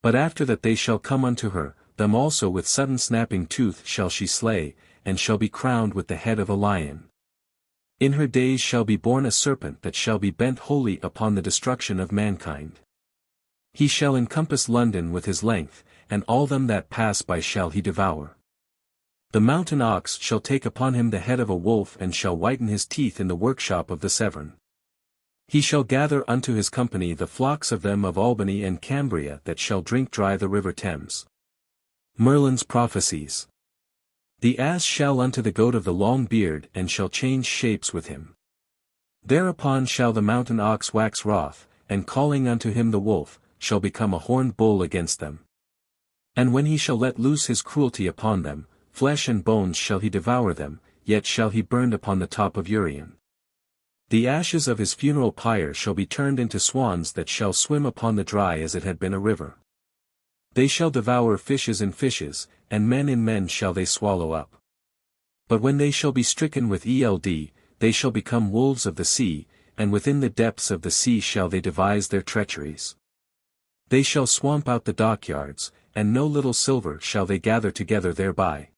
Speaker 1: But after that they shall come unto her, them also with sudden snapping tooth shall she slay, and shall be crowned with the head of a lion. In her days shall be born a serpent that shall be bent wholly upon the destruction of mankind. He shall encompass London with his length, and all them that pass by shall he devour. The mountain ox shall take upon him the head of a wolf and shall whiten his teeth in the workshop of the Severn. He shall gather unto his company the flocks of them of Albany and Cambria that shall drink dry the river Thames. Merlin's prophecies. The ass shall unto the goat of the long beard and shall change shapes with him. Thereupon shall the mountain ox wax wroth, and calling unto him the wolf, shall become a horned bull against them. And when he shall let loose his cruelty upon them, flesh and bones shall he devour them, yet shall he burn upon the top of Urian. The ashes of his funeral pyre shall be turned into swans that shall swim upon the dry as it had been a river. They shall devour fishes in fishes, and men in men shall they swallow up. But when they shall be stricken with eld, they shall become wolves of the sea, and within the depths of the sea shall they devise their treacheries. They shall swamp out the dockyards, and no little silver shall they gather together thereby.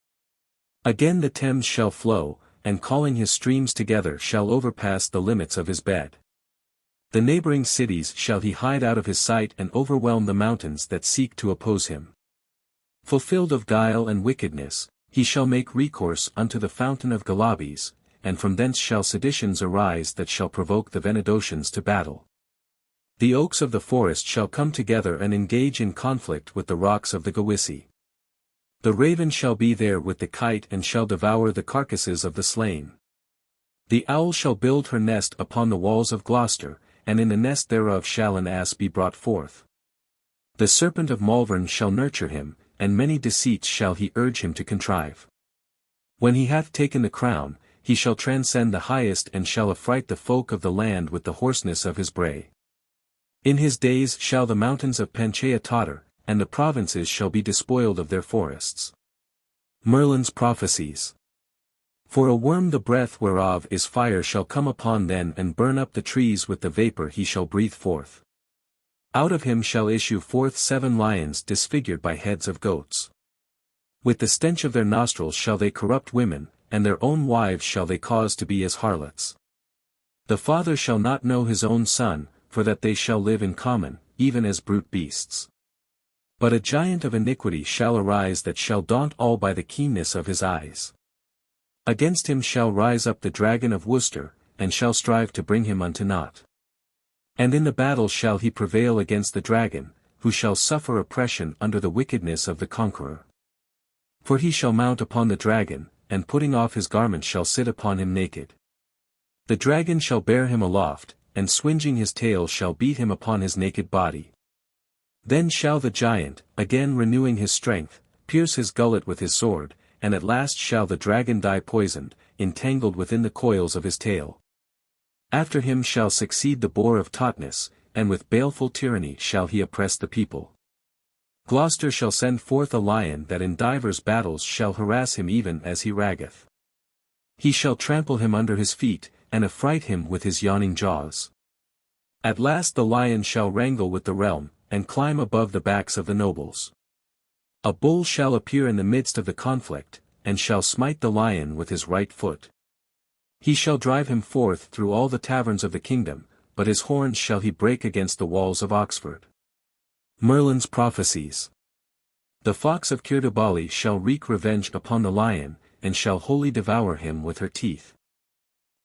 Speaker 1: Again the Thames shall flow, and calling his streams together shall overpass the limits of his bed. The neighboring cities shall he hide out of his sight and overwhelm the mountains that seek to oppose him. Fulfilled of guile and wickedness, he shall make recourse unto the fountain of Galabes, and from thence shall seditions arise that shall provoke the Venedocians to battle. The oaks of the forest shall come together and engage in conflict with the rocks of the Gewissi. The raven shall be there with the kite and shall devour the carcasses of the slain. The owl shall build her nest upon the walls of Gloucester, and in the nest thereof shall an ass be brought forth. The serpent of Malvern shall nurture him, and many deceits shall he urge him to contrive. When he hath taken the crown, he shall transcend the highest and shall affright the folk of the land with the hoarseness of his bray. In his days shall the mountains of Panchaea totter, and the provinces shall be despoiled of their forests. Merlin's prophecies. For a worm the breath whereof is fire shall come upon then and burn up the trees with the vapor he shall breathe forth. Out of him shall issue forth 7 lions disfigured by heads of goats. With the stench of their nostrils shall they corrupt women, and their own wives shall they cause to be as harlots. The father shall not know his own son, for that they shall live in common, even as brute beasts. But a giant of iniquity shall arise that shall daunt all by the keenness of his eyes. Against him shall rise up the dragon of Worcester, and shall strive to bring him unto naught. And in the battle shall he prevail against the dragon, who shall suffer oppression under the wickedness of the conqueror. For he shall mount upon the dragon, and putting off his garment shall sit upon him naked. The dragon shall bear him aloft, and swinging his tail shall beat him upon his naked body. Then shall the giant, again renewing his strength, pierce his gullet with his sword, and at last shall the dragon die poisoned, entangled within the coils of his tail. After him shall succeed the boar of Totnes, and with baleful tyranny shall he oppress the people. Gloucester shall send forth a lion that in divers battles shall harass him even as he raggeth. He shall trample him under his feet, and affright him with his yawning jaws. At last the lion shall wrangle with the realm, and climb above the backs of the nobles. A bull shall appear in the midst of the conflict, and shall smite the lion with his right foot. He shall drive him forth through all the taverns of the kingdom, but his horns shall he break against the walls of Oxford. Merlin's prophecies. The fox of Kirdabali shall wreak revenge upon the lion, and shall wholly devour him with her teeth.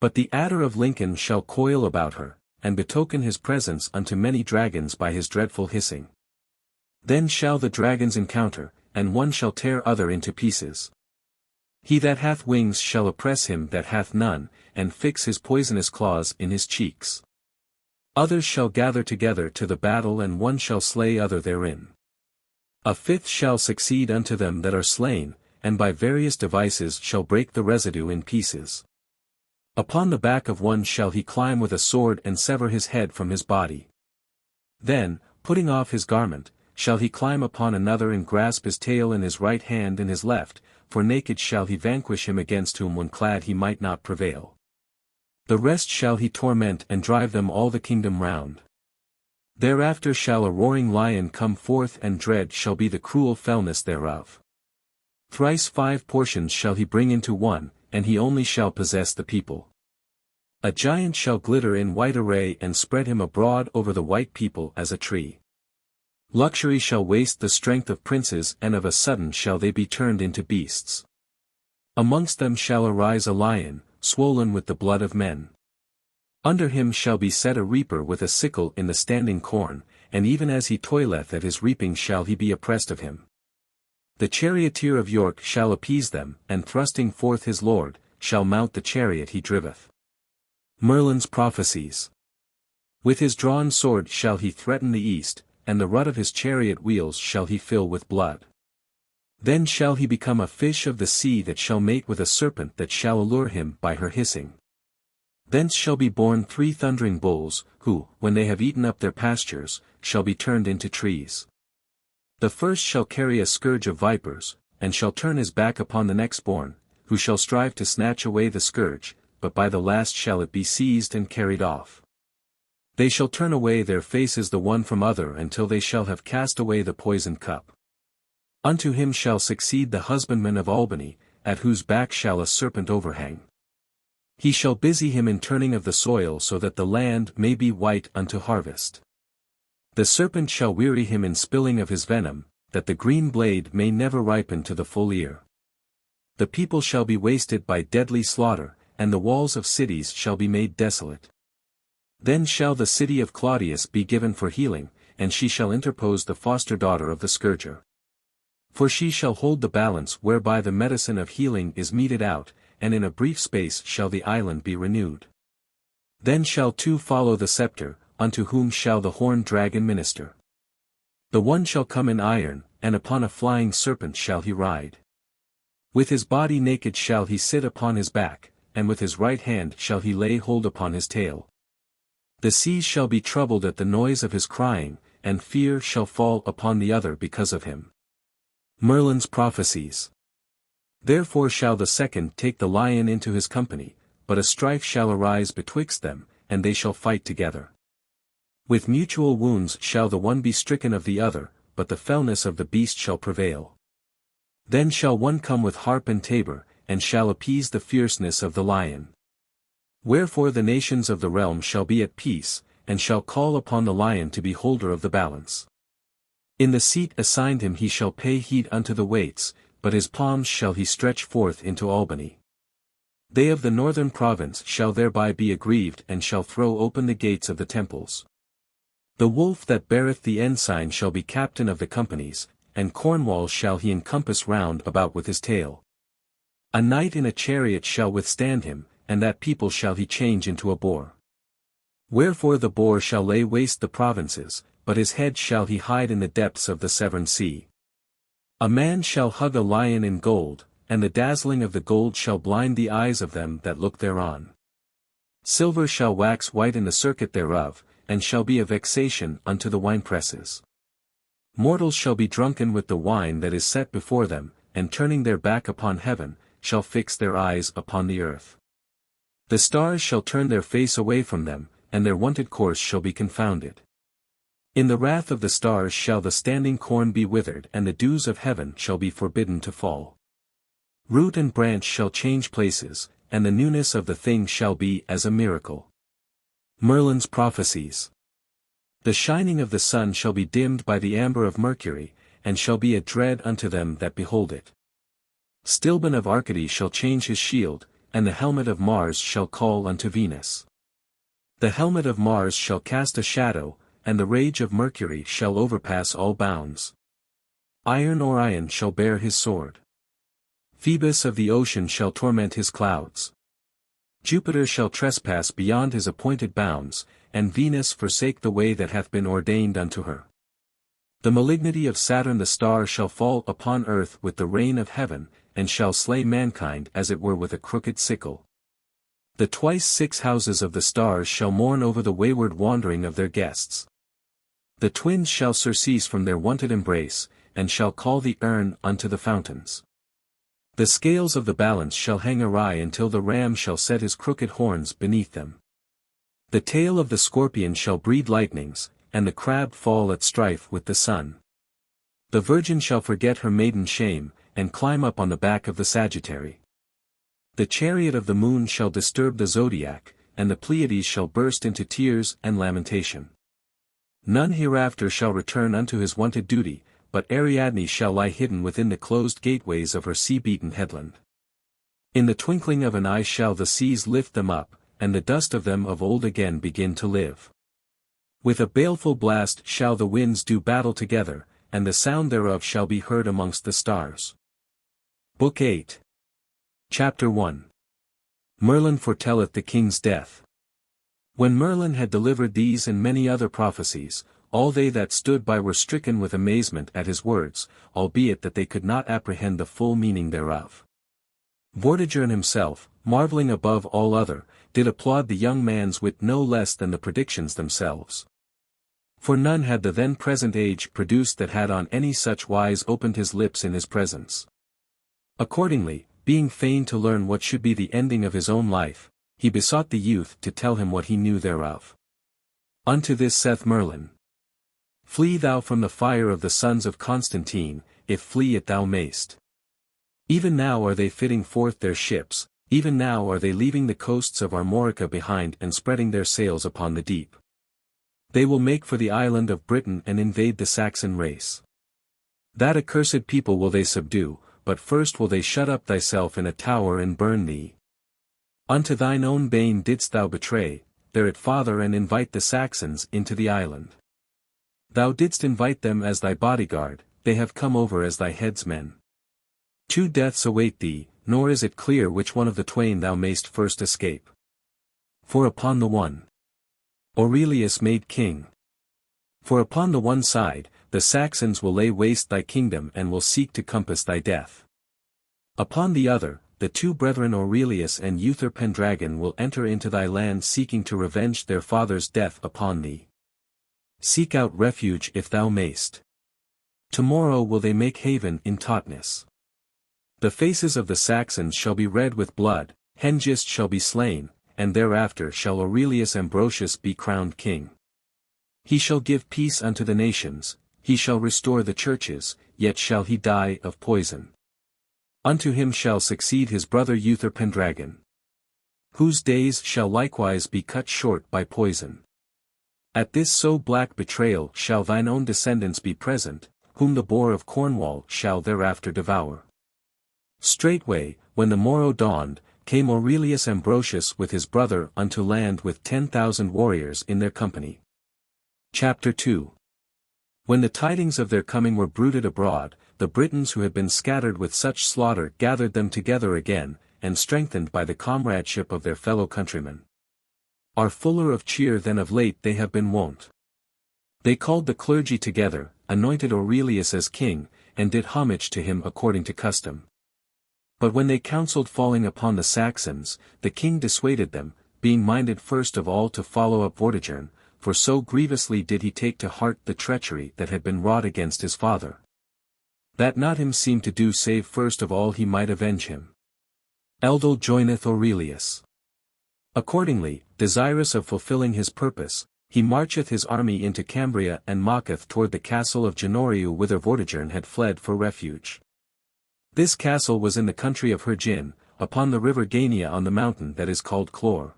Speaker 1: But the adder of Lincoln shall coil about her, and betoken his presence unto many dragons by his dreadful hissing. Then shall the dragons encounter, and one shall tear other into pieces. He that hath wings shall oppress him that hath none, and fix his poisonous claws in his cheeks. Others shall gather together to the battle and one shall slay other therein. A fifth shall succeed unto them that are slain, and by various devices shall break the residue in pieces. Upon the back of one shall he climb with a sword and sever his head from his body. Then, putting off his garment, shall he climb upon another and grasp his tail in his right hand and his left, for naked shall he vanquish him against whom when clad he might not prevail. The rest shall he torment and drive them all the kingdom round. Thereafter shall a roaring lion come forth and dread shall be the cruel fellness thereof. Thrice 5 portions shall he bring into one, and he only shall possess the people. A giant shall glitter in white array and spread him abroad over the white people as a tree. Luxury shall waste the strength of princes and of a sudden shall they be turned into beasts. Amongst them shall arise a lion, swollen with the blood of men. Under him shall be set a reaper with a sickle in the standing corn, and even as he toileth at his reaping shall he be oppressed of him. The charioteer of York shall appease them, and thrusting forth his lord, shall mount the chariot he driveth. Merlin's prophecies. With his drawn sword shall he threaten the east, and the rut of his chariot wheels shall he fill with blood. Then shall he become a fish of the sea that shall mate with a serpent that shall allure him by her hissing. Thence shall be born 3 thundering bulls, who, when they have eaten up their pastures, shall be turned into trees. The first shall carry a scourge of vipers, and shall turn his back upon the next born, who shall strive to snatch away the scourge, but by the last shall it be seized and carried off. They shall turn away their faces the one from other until they shall have cast away the poisoned cup. Unto him shall succeed the husbandman of Albany, at whose back shall a serpent overhang. He shall busy him in turning of the soil so that the land may be white unto harvest. The serpent shall weary him in spilling of his venom, that the green blade may never ripen to the full ear. The people shall be wasted by deadly slaughter, and the walls of cities shall be made desolate. Then shall the city of Claudius be given for healing, and she shall interpose the foster daughter of the scourger. For she shall hold the balance whereby the medicine of healing is meted out, and in a brief space shall the island be renewed. Then shall two follow the scepter, unto whom shall the horned dragon minister. The one shall come in iron, and upon a flying serpent shall he ride. With his body naked shall he sit upon his back, and with his right hand shall he lay hold upon his tail. The seas shall be troubled at the noise of his crying, and fear shall fall upon the other because of him. Merlin's prophecies. Therefore shall the second take the lion into his company, but a strife shall arise betwixt them, and they shall fight together. With mutual wounds shall the one be stricken of the other, but the fellness of the beast shall prevail. Then shall one come with harp and tabor, and shall appease the fierceness of the lion. Wherefore the nations of the realm shall be at peace, and shall call upon the lion to be holder of the balance. In the seat assigned him he shall pay heed unto the weights, but his palms shall he stretch forth into Albany. They of the northern province shall thereby be aggrieved and shall throw open the gates of the temples. The wolf that beareth the ensign shall be captain of the companies, and Cornwall shall he encompass round about with his tail. A knight in a chariot shall withstand him, and that people shall he change into a boar. Wherefore the boar shall lay waste the provinces, but his head shall he hide in the depths of the Severn Sea. A man shall hug a lion in gold, and the dazzling of the gold shall blind the eyes of them that look thereon. Silver shall wax white in the circuit thereof, and shall be a vexation unto the winepresses. Mortals shall be drunken with the wine that is set before them, and turning their back upon heaven, shall fix their eyes upon the earth. The stars shall turn their face away from them, and their wonted course shall be confounded. In the wrath of the stars shall the standing corn be withered, and the dews of heaven shall be forbidden to fall. Root and branch shall change places, and the newness of the thing shall be as a miracle. Merlin's prophecies. The shining of the sun shall be dimmed by the amber of Mercury, and shall be a dread unto them that behold it. Stilbon of Arcady shall change his shield, and the helmet of Mars shall call unto Venus. The helmet of Mars shall cast a shadow, and the rage of Mercury shall overpass all bounds. Iron Orion shall bear his sword. Phoebus of the ocean shall torment his clouds. Jupiter shall trespass beyond his appointed bounds, and Venus forsake the way that hath been ordained unto her. The malignity of Saturn the star shall fall upon earth with the rain of heaven, and shall slay mankind as it were with a crooked sickle. The twice 6 houses of the stars shall mourn over the wayward wandering of their guests. The twins shall surcease from their wonted embrace, and shall call the urn unto the fountains. The scales of the balance shall hang awry until the ram shall set his crooked horns beneath them. The tail of the scorpion shall breed lightnings, and the crab fall at strife with the sun. The virgin shall forget her maiden shame, and climb up on the back of the Sagittary. The chariot of the moon shall disturb the zodiac, and the Pleiades shall burst into tears and lamentation. None hereafter shall return unto his wonted duty, but Ariadne shall lie hidden within the closed gateways of her sea-beaten headland. In the twinkling of an eye shall the seas lift them up, and the dust of them of old again begin to live. With a baleful blast shall the winds do battle together, and the sound thereof shall be heard amongst the stars. Book 8. Chapter 1. Merlin foretelleth the king's death. When Merlin had delivered these and many other prophecies, all they that stood by were stricken with amazement at his words, albeit that they could not apprehend the full meaning thereof. Vortigern himself, marvelling above all other, did applaud the young man's wit no less than the predictions themselves. For none had the then present age produced that had on any such wise opened his lips in his presence. Accordingly, being fain to learn what should be the ending of his own life, he besought the youth to tell him what he knew thereof. Unto this saith Merlin: Flee thou from the fire of the sons of Constantine, if flee it thou mayst. Even now are they fitting forth their ships, even now are they leaving the coasts of Armorica behind and spreading their sails upon the deep. They will make for the island of Britain and invade the Saxon race. That accursed people will they subdue, but first will they shut up thyself in a tower and burn thee. Unto thine own bane didst thou betray, their father and invite the Saxons into the island. Thou didst invite them as thy bodyguard, they have come over as thy headsmen. Two deaths await thee, nor is it clear which one of the twain thou mayst first escape. For upon the one, Aurelius made king. For upon the one side, the Saxons will lay waste thy kingdom and will seek to compass thy death. Upon the other, the two brethren Aurelius and Uther Pendragon will enter into thy land seeking to revenge their father's death upon thee. Seek out refuge if thou mayst. Tomorrow will they make haven in Tautness. The faces of the Saxons shall be red with blood, Hengist shall be slain, and thereafter shall Aurelius Ambrosius be crowned king. He shall give peace unto the nations, he shall restore the churches, yet shall he die of poison. Unto him shall succeed his brother Uther Pendragon, whose days shall likewise be cut short by poison. At this so black betrayal shall thine own descendants be present, whom the boar of Cornwall shall thereafter devour. Straightway, when the morrow dawned, came Aurelius Ambrosius with his brother unto land with 10,000 warriors in their company. Chapter 2. When the tidings of their coming were bruited abroad, the Britons who had been scattered with such slaughter gathered them together again, and strengthened by the comradeship of their fellow countrymen, are fuller of cheer than of late they have been wont. They called the clergy together, anointed Aurelius as king, and did homage to him according to custom. But when they counselled falling upon the Saxons, the king dissuaded them, being minded first of all to follow up Vortigern, for so grievously did he take to heart the treachery that had been wrought against his father, that not him seemed to do save first of all he might avenge him. Eldel joineth Aurelius. Accordingly, desirous of fulfilling his purpose, he marcheth his army into Cambria and marcheth toward the castle of Genoriu whither Vortigern had fled for refuge. This castle was in the country of Hergin, upon the river Gania on the mountain that is called Clore.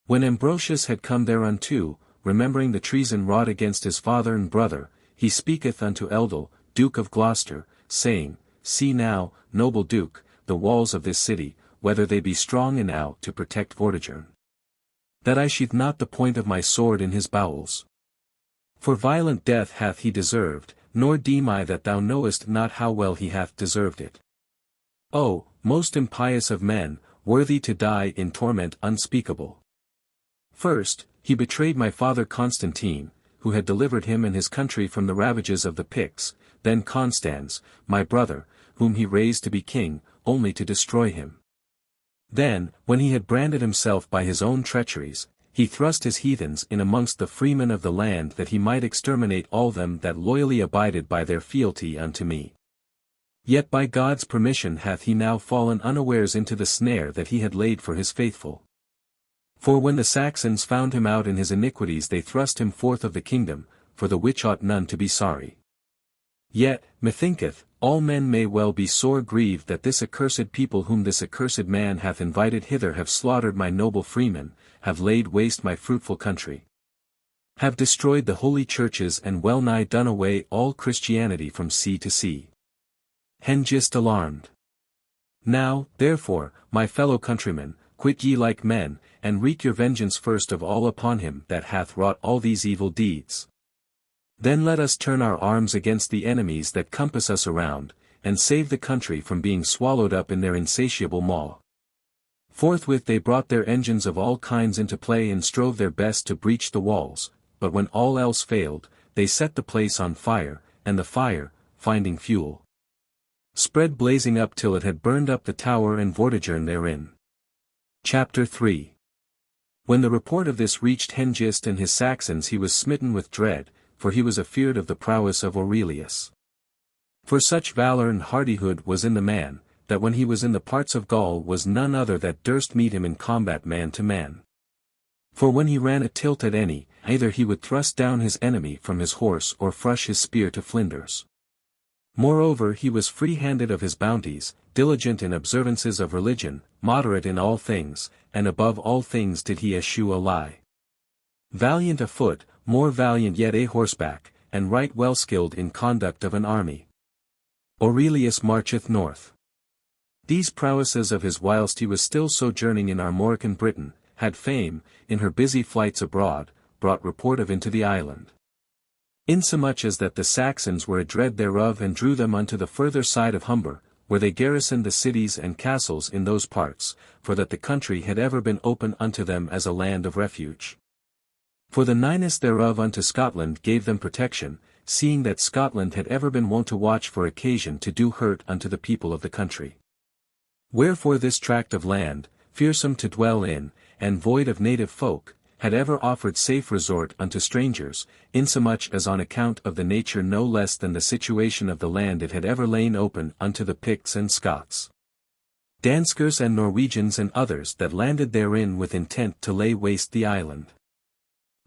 Speaker 1: When Ambrosius had come thereunto, remembering the treason wrought against his father and brother, he speaketh unto Eldel, Duke of Gloucester, saying, See now, noble Duke, the walls of this city, whether they be strong enow to protect Vortigern, that I sheathe not the point of my sword in his bowels. For violent death hath he deserved, nor deem I that thou knowest not how well he hath deserved it. O, most impious of men, worthy to die in torment unspeakable. First, he betrayed my father Constantine, who had delivered him and his country from the ravages of the Picts, then Constans, my brother, whom he raised to be king, only to destroy him. Then, when he had branded himself by his own treacheries, he thrust his heathens in amongst the freemen of the land that he might exterminate all them that loyally abided by their fealty unto me. Yet by God's permission hath he now fallen unawares into the snare that he had laid for his faithful. For when the Saxons found him out in his iniquities they thrust him forth of the kingdom, for the which ought none to be sorry. Yet, methinketh, all men may well be sore grieved that this accursed people whom this accursed man hath invited hither have slaughtered my noble freemen, have laid waste my fruitful country, have destroyed the holy churches and well nigh done away all Christianity from sea to sea. Hengist alarmed. Now, therefore, my fellow countrymen, quit ye like men, and wreak your vengeance first of all upon him that hath wrought all these evil deeds. Then let us turn our arms against the enemies that compass us around, and save the country from being swallowed up in their insatiable maw. Forthwith they brought their engines of all kinds into play and strove their best to breach the walls, but when all else failed, they set the place on fire, and the fire, finding fuel, spread blazing up till it had burned up the tower and Vortigern therein. Chapter 3. When the report of this reached Hengist and his Saxons he was smitten with dread, for he was afeard of the prowess of Aurelius. For such valour and hardihood was in the man, that when he was in the parts of Gaul was none other that durst meet him in combat man to man. For when he ran a tilt at any, either he would thrust down his enemy from his horse or frush his spear to flinders. Moreover he was free-handed of his bounties, diligent in observances of religion, moderate in all things, and above all things did he eschew a lie. Valiant afoot, more valiant yet a horseback, and right well skilled in conduct of an army. Aurelius marcheth north. These prowesses of his whilst he was still sojourning in Armorican Britain, had fame, in her busy flights abroad, brought report of into the island. Insomuch as that the Saxons were adread thereof and drew them unto the further side of Humber, where they garrisoned the cities and castles in those parts, for that the country had ever been open unto them as a land of refuge. For the nighness thereof unto Scotland gave them protection, seeing that Scotland had ever been wont to watch for occasion to do hurt unto the people of the country. Wherefore this tract of land, fearsome to dwell in, and void of native folk, had ever offered safe resort unto strangers, insomuch as on account of the nature no less than the situation of the land it had ever lain open unto the Picts and Scots, Danskers and Norwegians and others that landed therein with intent to lay waste the island.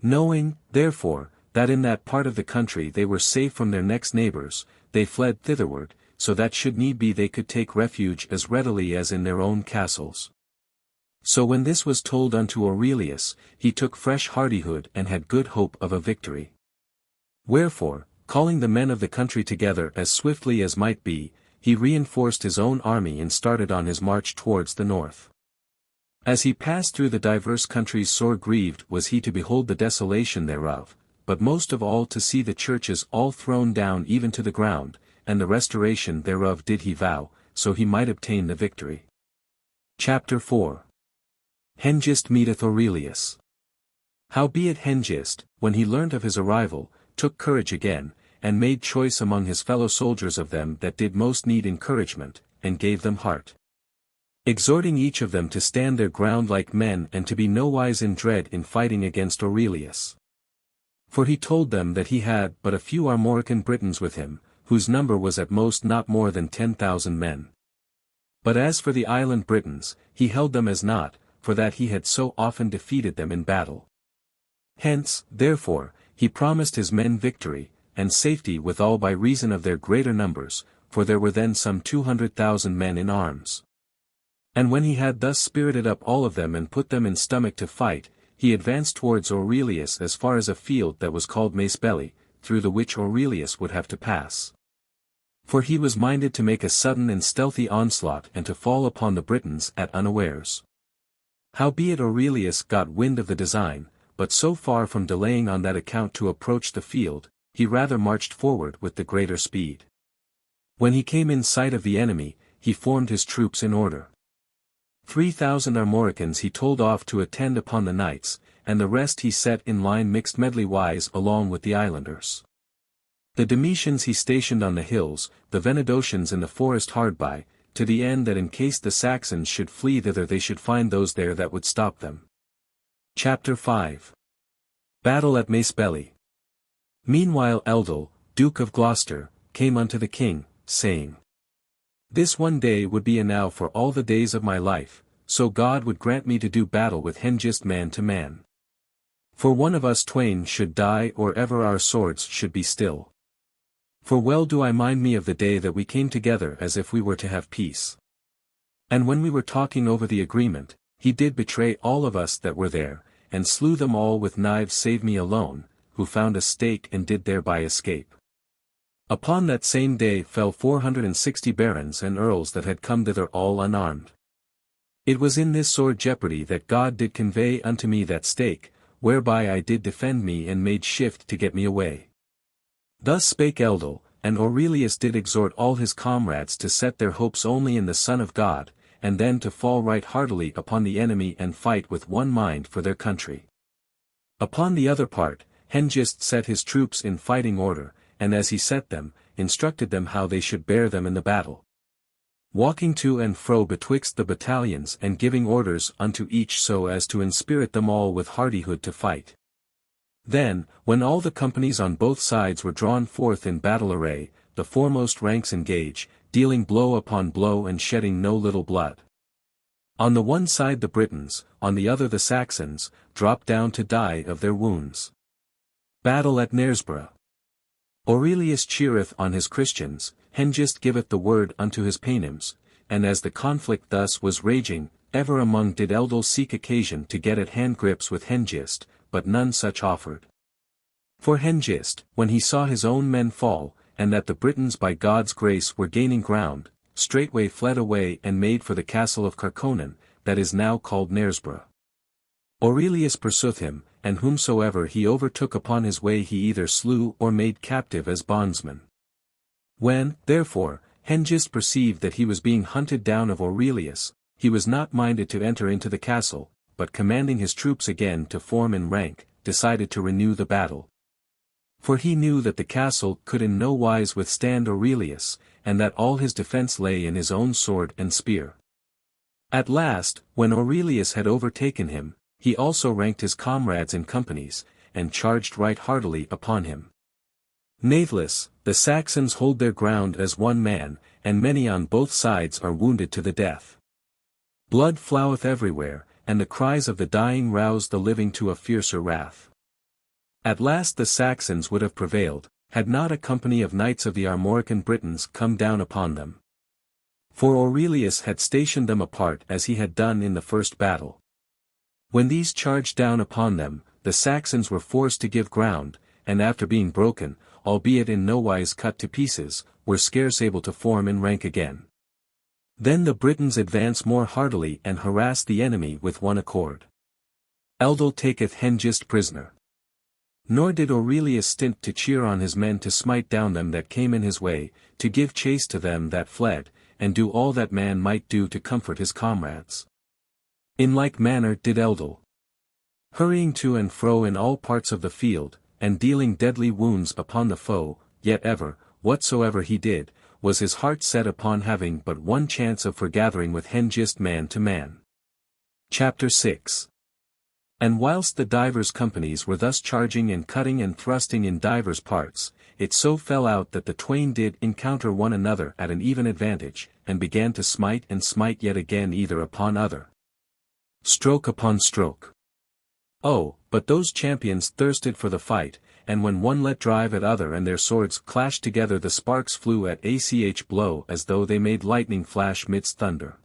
Speaker 1: Knowing, therefore, that in that part of the country they were safe from their next neighbours, they fled thitherward, so that should need be they could take refuge as readily as in their own castles. So when this was told unto Aurelius, he took fresh hardihood and had good hope of a victory. Wherefore, calling the men of the country together as swiftly as might be, he reinforced his own army and started on his march towards the north. As he passed through the diverse countries sore grieved was he to behold the desolation thereof, but most of all to see the churches all thrown down even to the ground, and the restoration thereof did he vow, so he might obtain the victory. Chapter 4. Hengist meeteth Aurelius. Howbeit Hengist, when he learnt of his arrival, took courage again, and made choice among his fellow soldiers of them that did most need encouragement, and gave them heart, exhorting each of them to stand their ground like men and to be nowise in dread in fighting against Aurelius. For he told them that he had but a few Armorican Britons with him, whose number was at most not more than 10,000 men. But as for the island Britons, he held them as naught, for that he had so often defeated them in battle. Hence, therefore, he promised his men victory, and safety withal by reason of their greater numbers, for there were then some 200,000 men in arms. And when he had thus spirited up all of them and put them in stomach to fight, he advanced towards Aurelius as far as a field that was called Macebelly, through the which Aurelius would have to pass. For he was minded to make a sudden and stealthy onslaught and to fall upon the Britons at unawares. Howbeit Aurelius got wind of the design, but so far from delaying on that account to approach the field, he rather marched forward with the greater speed. When he came in sight of the enemy, he formed his troops in order. 3,000 Armoricans he told off to attend upon the knights, and the rest he set in line mixed medley-wise along with the islanders. The Demetians he stationed on the hills, the Venedocians in the forest hard by, to the end that in case the Saxons should flee thither they should find those there that would stop them. Chapter 5. Battle at Macebelly. Meanwhile Eldil, Duke of Gloucester, came unto the king, saying, This one day would be enow for all the days of my life, so God would grant me to do battle with Hengist man to man. For one of us twain should die or ever our swords should be still. For well do I mind me of the day that we came together as if we were to have peace. And when we were talking over the agreement, he did betray all of us that were there, and slew them all with knives save me alone, who found a stake and did thereby escape. Upon that same day fell 460 barons and earls that had come thither all unarmed. It was in this sore jeopardy that God did convey unto me that stake, whereby I did defend me and made shift to get me away. Thus spake Eldil, and Aurelius did exhort all his comrades to set their hopes only in the Son of God, and then to fall right heartily upon the enemy and fight with one mind for their country. Upon the other part, Hengist set his troops in fighting order, and as he set them, instructed them how they should bear them in the battle, walking to and fro betwixt the battalions and giving orders unto each so as to inspirit them all with hardihood to fight. Then, when all the companies on both sides were drawn forth in battle array, the foremost ranks engage, dealing blow upon blow and shedding no little blood. On the one side the Britons, on the other the Saxons, dropped down to die of their wounds. Battle at Knaresborough. Aurelius cheereth on his Christians, Hengist giveth the word unto his Paynims, and as the conflict thus was raging, ever among did Eldil seek occasion to get at hand grips with Hengist, but none such offered. For Hengist, when he saw his own men fall, and that the Britons by God's grace were gaining ground, straightway fled away and made for the castle of Carconan, that is now called Knaresborough. Aurelius pursued him, and whomsoever he overtook upon his way he either slew or made captive as bondsman. When, therefore, Hengist perceived that he was being hunted down of Aurelius, he was not minded to enter into the castle, but commanding his troops again to form in rank, decided to renew the battle. For he knew that the castle could in no wise withstand Aurelius, and that all his defense lay in his own sword and spear. At last, when Aurelius had overtaken him, he also ranked his comrades in companies, and charged right heartily upon him. Natheless, the Saxons hold their ground as one man, and many on both sides are wounded to the death. Blood floweth everywhere, and the cries of the dying rouse the living to a fiercer wrath. At last the Saxons would have prevailed, had not a company of knights of the Armorican Britons come down upon them. For Aurelius had stationed them apart as he had done in the first battle. When these charged down upon them, the Saxons were forced to give ground, and after being broken, albeit in no wise cut to pieces, were scarce able to form in rank again. Then the Britons advance more heartily and harass the enemy with one accord. Eldol taketh Hengist prisoner. Nor did Aurelius stint to cheer on his men to smite down them that came in his way, to give chase to them that fled, and do all that man might do to comfort his comrades. In like manner did Eldol. Hurrying to and fro in all parts of the field, and dealing deadly wounds upon the foe, yet ever, whatsoever he did, was his heart set upon having but one chance of foregathering with Hengist man to man. Chapter 6. And whilst the divers companies were thus charging and cutting and thrusting in divers parts, it so fell out that the twain did encounter one another at an even advantage, and began to smite and smite yet again either upon other. Stroke upon stroke. Oh, but those champions thirsted for the fight, and when one let drive at other and their swords clashed together the sparks flew at ach blow as though they made lightning flash midst thunder.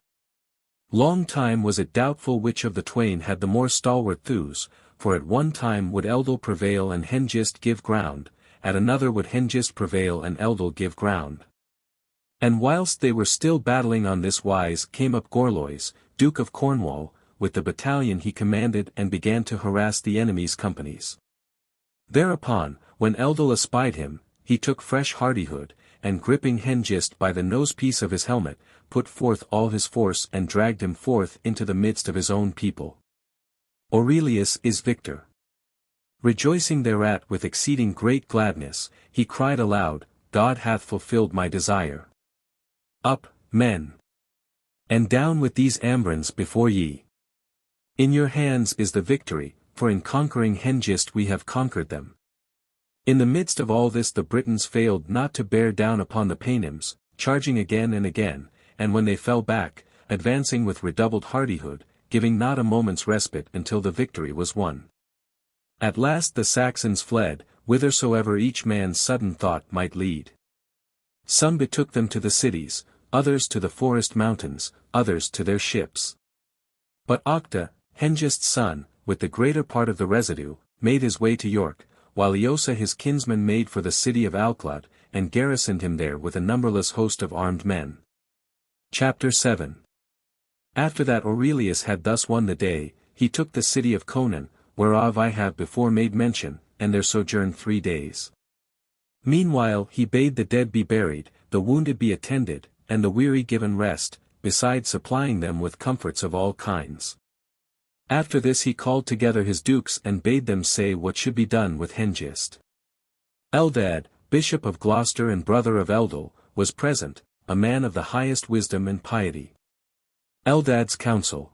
Speaker 1: Long time was it doubtful which of the twain had the more stalwart thews, for at one time would Eldol prevail and Hengist give ground, at another would Hengist prevail and Eldol give ground. And whilst they were still battling on this wise came up Gorlois, Duke of Cornwall, with the battalion he commanded and began to harass the enemy's companies. Thereupon, when Eldol espied him, he took fresh hardihood, and gripping Hengist by the nose-piece of his helmet, put forth all his force and dragged him forth into the midst of his own people. Aurelius is victor. Rejoicing thereat with exceeding great gladness, he cried aloud, God hath fulfilled my desire. Up, men! And down with these Ambrons before ye! In your hands is the victory, for in conquering Hengist we have conquered them. In the midst of all this the Britons failed not to bear down upon the Paynims, charging again and again, and when they fell back, advancing with redoubled hardihood, giving not a moment's respite until the victory was won. At last the Saxons fled, whithersoever each man's sudden thought might lead. Some betook them to the cities, others to the forest mountains, others to their ships. But Octa, Hengist's son, with the greater part of the residue, made his way to York, while Eosa his kinsman made for the city of Alclad, and garrisoned him there with a numberless host of armed men. Chapter 7. After that Aurelius had thus won the day, he took the city of Conan, whereof I have before made mention, and there sojourned 3 days. Meanwhile he bade the dead be buried, the wounded be attended, and the weary given rest, besides supplying them with comforts of all kinds. After this he called together his dukes and bade them say what should be done with Hengist. Eldad, Bishop of Gloucester and brother of Eldol, was present, a man of the highest wisdom and piety. Eldad's counsel.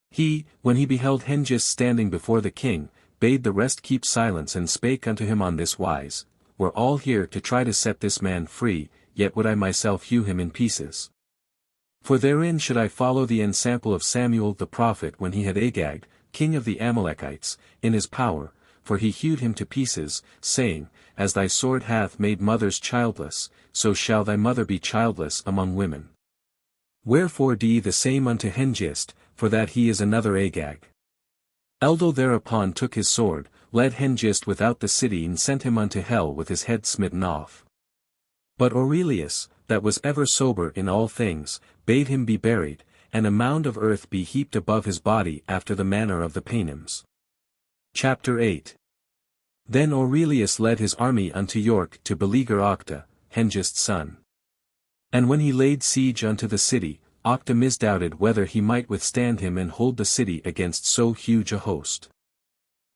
Speaker 1: He, when he beheld Hengist standing before the king, bade the rest keep silence and spake unto him on this wise, We're all here to try to set this man free, yet would I myself hew him in pieces. For therein should I follow the ensample of Samuel the prophet when he had Agag, king of the Amalekites, in his power, for he hewed him to pieces, saying, As thy sword hath made mothers childless, so shall thy mother be childless among women. Wherefore do ye the same unto Hengist, for that he is another Agag. Eldol thereupon took his sword, led Hengist without the city and sent him unto hell with his head smitten off. But Aurelius, that was ever sober in all things, bade him be buried, and a mound of earth be heaped above his body after the manner of the Paynims. Chapter 8. Then Aurelius led his army unto York to beleaguer Octa, Hengist's son. And when he laid siege unto the city, Octa misdoubted whether he might withstand him and hold the city against so huge a host.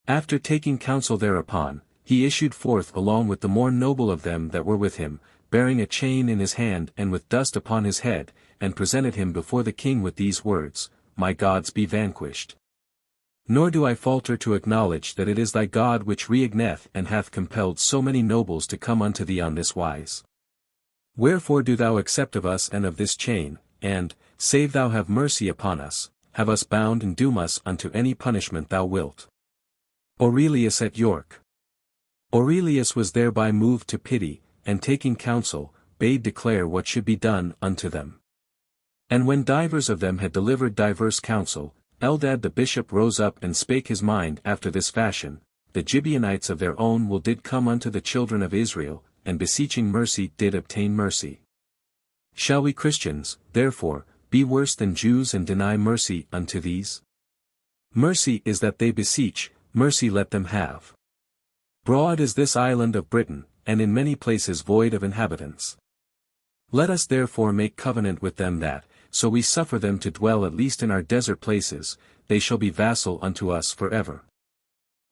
Speaker 1: After taking counsel thereupon, he issued forth along with the more noble of them that were with him, bearing a chain in his hand and with dust upon his head, and presented him before the king with these words, My gods be vanquished. Nor do I falter to acknowledge that it is thy God which reigneth and hath compelled so many nobles to come unto thee on this wise. Wherefore do thou accept of us and of this chain, and, save thou have mercy upon us, have us bound and doom us unto any punishment thou wilt. Aurelius at York. Aurelius was thereby moved to pity, and taking counsel, bade declare what should be done unto them. And when divers of them had delivered diverse counsel, Eldad the bishop rose up and spake his mind after this fashion, the Gibeonites of their own will did come unto the children of Israel, and beseeching mercy did obtain mercy. Shall we Christians, therefore, be worse than Jews and deny mercy unto these? Mercy is that they beseech, mercy let them have. Broad is this island of Britain, and in many places void of inhabitants. Let us therefore make covenant with them that, so we suffer them to dwell at least in our desert places, they shall be vassal unto us forever.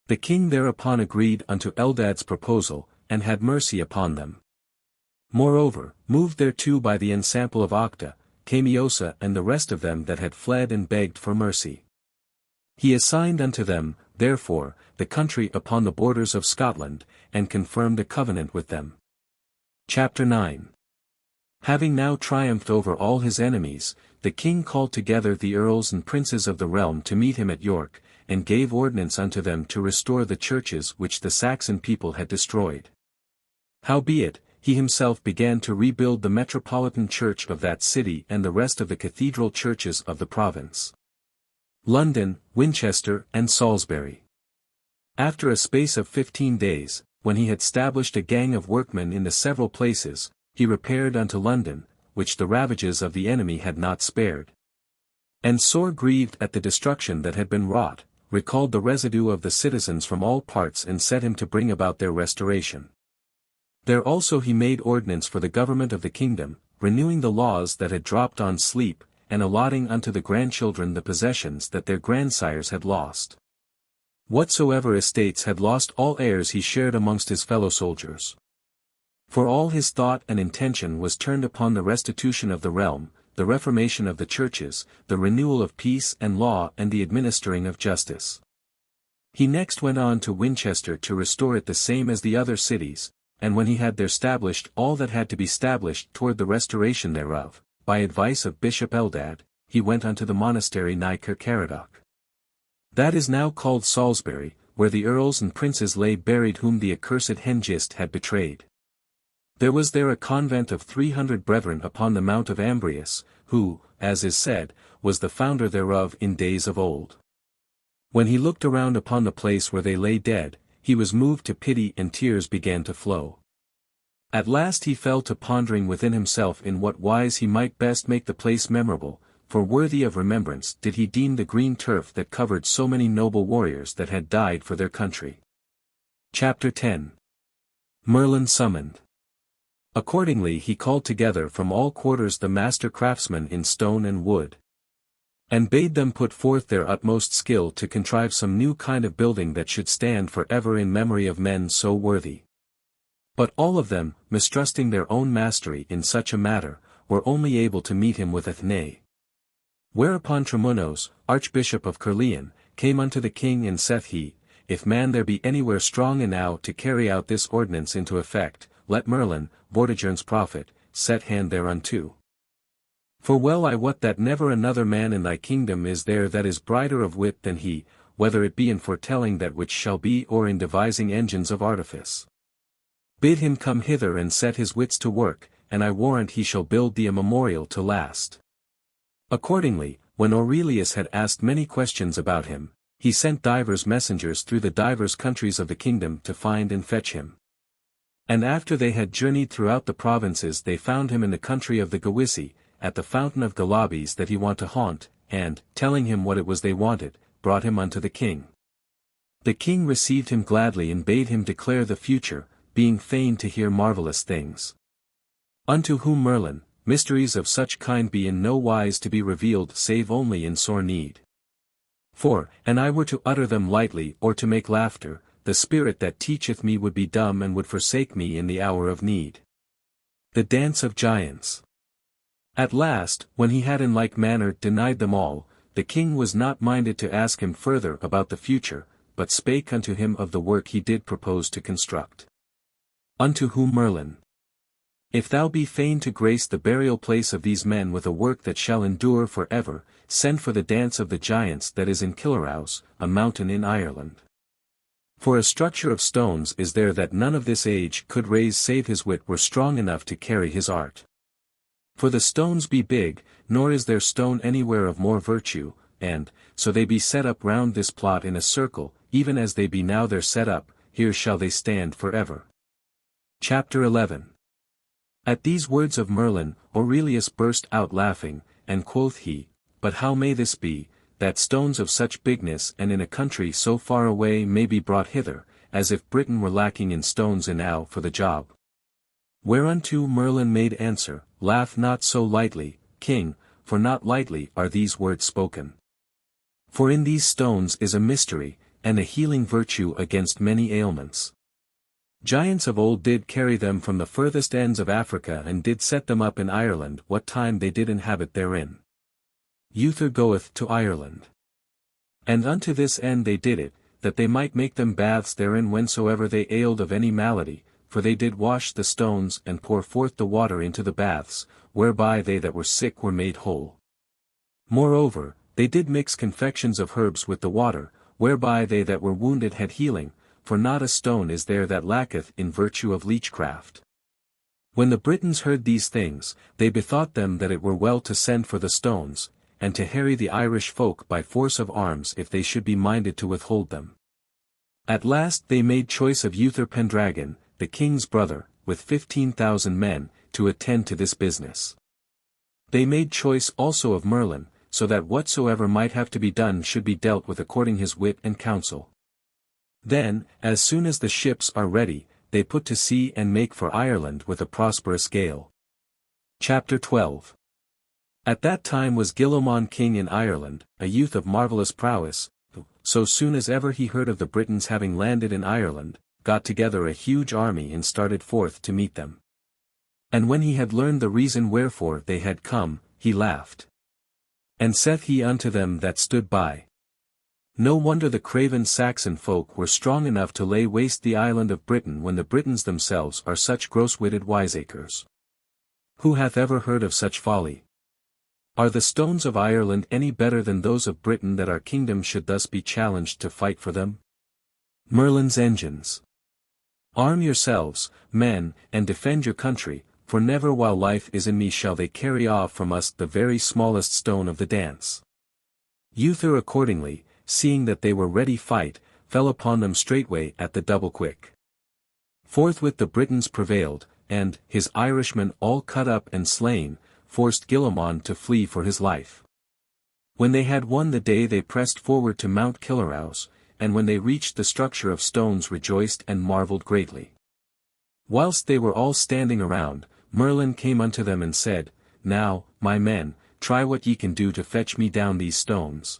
Speaker 1: The king thereupon agreed unto Eldad's proposal, and had mercy upon them. Moreover, moved thereto by the ensample of Octa, came Eosa and the rest of them that had fled and begged for mercy. He assigned unto them, therefore, the country upon the borders of Scotland, and confirmed a covenant with them. Chapter 9. Having now triumphed over all his enemies, the king called together the earls and princes of the realm to meet him at York, and gave ordinance unto them to restore the churches which the Saxon people had destroyed. Howbeit, he himself began to rebuild the metropolitan church of that city and the rest of the cathedral churches of the province. London, Winchester, and Salisbury. After a space of 15 days, when he had stablished a gang of workmen in the several places, he repaired unto London, which the ravages of the enemy had not spared. And sore grieved at the destruction that had been wrought, recalled the residue of the citizens from all parts and set him to bring about their restoration. There also he made ordinance for the government of the kingdom, renewing the laws that had dropped on sleep, and allotting unto the grandchildren the possessions that their grandsires had lost. Whatsoever estates had lost all heirs he shared amongst his fellow soldiers. For all his thought and intention was turned upon the restitution of the realm, the reformation of the churches, the renewal of peace and law and the administering of justice. He next went on to Winchester to restore it the same as the other cities, and when he had there stablished all that had to be stablished toward the restoration thereof, by advice of Bishop Eldad, he went unto the monastery nigh Kirkcaradoc. That is now called Salisbury, where the earls and princes lay buried whom the accursed Hengist had betrayed. There was there a convent of 300 brethren upon the mount of Ambrius, who, as is said, was the founder thereof in days of old. When he looked around upon the place where they lay dead, he was moved to pity and tears began to flow. At last he fell to pondering within himself in what wise he might best make the place memorable, for worthy of remembrance did he deem the green turf that covered so many noble warriors that had died for their country. Chapter 10. Merlin summoned. Accordingly he called together from all quarters the master craftsmen in stone and wood, and bade them put forth their utmost skill to contrive some new kind of building that should stand for ever in memory of men so worthy. But all of them, mistrusting their own mastery in such a matter, were only able to meet him with a nay. Whereupon Tremunos, Archbishop of Caerleon, came unto the king and saith he, If man there be anywhere strong enow to carry out this ordinance into effect, let Merlin, Vortigern's prophet, set hand thereunto. For well I wot that never another man in thy kingdom is there that is brighter of wit than he, whether it be in foretelling that which shall be or in devising engines of artifice. Bid him come hither and set his wits to work, and I warrant he shall build thee a memorial to last. Accordingly, when Aurelius had asked many questions about him, he sent divers messengers through the divers countries of the kingdom to find and fetch him. And after they had journeyed throughout the provinces they found him in the country of the Gewissi, at the fountain of gallops that he wont to haunt, and, telling him what it was they wanted, brought him unto the king. The king received him gladly and bade him declare the future, being fain to hear marvellous things. Unto whom Merlin, mysteries of such kind be in no wise to be revealed save only in sore need. For, an I were to utter them lightly or to make laughter, the spirit that teacheth me would be dumb and would forsake me in the hour of need. The Dance of Giants. At last, when he had in like manner denied them all, the king was not minded to ask him further about the future, but spake unto him of the work he did propose to construct. Unto whom Merlin: If thou be fain to grace the burial place of these men with a work that shall endure for ever, send for the dance of the giants that is in Killerhouse, a mountain in Ireland. For a structure of stones is there that none of this age could raise save his wit were strong enough to carry his art. For the stones be big, nor is there stone anywhere of more virtue, and, so they be set up round this plot in a circle, even as they be now there set up, here shall they stand for ever. Chapter 11. At these words of Merlin, Aurelius burst out laughing, and quoth he, But how may this be, that stones of such bigness and in a country so far away may be brought hither, as if Britain were lacking in stones enow for the job? Whereunto Merlin made answer, Laugh not so lightly, king, for not lightly are these words spoken. For in these stones is a mystery, and a healing virtue against many ailments. Giants of old did carry them from the furthest ends of Africa and did set them up in Ireland what time they did inhabit therein. Uther goeth to Ireland. And unto this end they did it, that they might make them baths therein whensoever they ailed of any malady, for they did wash the stones and pour forth the water into the baths, whereby they that were sick were made whole. Moreover, they did mix confections of herbs with the water, whereby they that were wounded had healing, for not a stone is there that lacketh in virtue of leechcraft. When the Britons heard these things, they bethought them that it were well to send for the stones, and to harry the Irish folk by force of arms if they should be minded to withhold them. At last they made choice of Uther Pendragon, the king's brother, with 15,000 men, to attend to this business. They made choice also of Merlin, so that whatsoever might have to be done should be dealt with according his wit and counsel. Then, as soon as the ships are ready, they put to sea and make for Ireland with a prosperous gale. Chapter 12. At that time was Gilomon king in Ireland, a youth of marvellous prowess, who, so soon as ever he heard of the Britons having landed in Ireland, got together a huge army and started forth to meet them. And when he had learned the reason wherefore they had come, he laughed. And saith he unto them that stood by, No wonder the craven Saxon folk were strong enough to lay waste the island of Britain when the Britons themselves are such gross-witted wiseacres. Who hath ever heard of such folly? Are the stones of Ireland any better than those of Britain that our kingdom should thus be challenged to fight for them? Merlin's engines. Arm yourselves, men, and defend your country, for never while life is in me shall they carry off from us the very smallest stone of the dance. Uther accordingly, seeing that they were ready fight, fell upon them straightway at the double quick. Forthwith the Britons prevailed, and, his Irishmen all cut up and slain, forced Gilomon to flee for his life. When they had won the day they pressed forward to Mount Killerhouse, and when they reached the structure of stones rejoiced and marvelled greatly. Whilst they were all standing around, Merlin came unto them and said, Now, my men, try what ye can do to fetch me down these stones.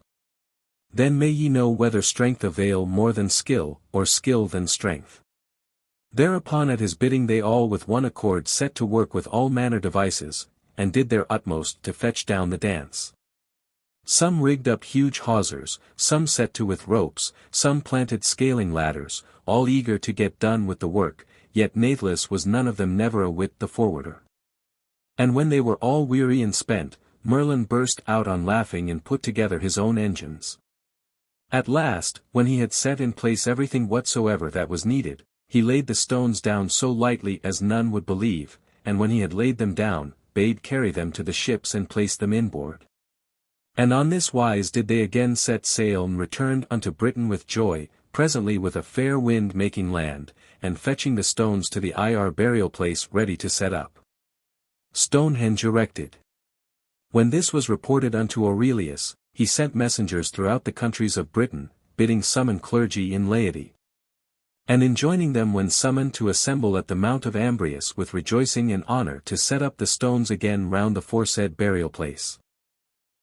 Speaker 1: Then may ye know whether strength avail more than skill, or skill than strength. Thereupon at his bidding they all with one accord set to work with all manner devices, and did their utmost to fetch down the dance. Some rigged up huge hawsers, some set to with ropes, some planted scaling ladders, all eager to get done with the work, yet nathless was none of them never a whit the forwarder. And when they were all weary and spent, Merlin burst out on laughing and put together his own engines. At last, when he had set in place everything whatsoever that was needed, he laid the stones down so lightly as none would believe, and when he had laid them down, bade carry them to the ships and place them inboard. And on this wise did they again set sail and returned unto Britain with joy, presently with a fair wind making land, and fetching the stones to the burial place ready to set up. Stonehenge erected. When this was reported unto Aurelius, he sent messengers throughout the countries of Britain, bidding summon clergy in laity, and enjoining them when summoned to assemble at the Mount of Ambrius with rejoicing and honor to set up the stones again round the foresaid burial place.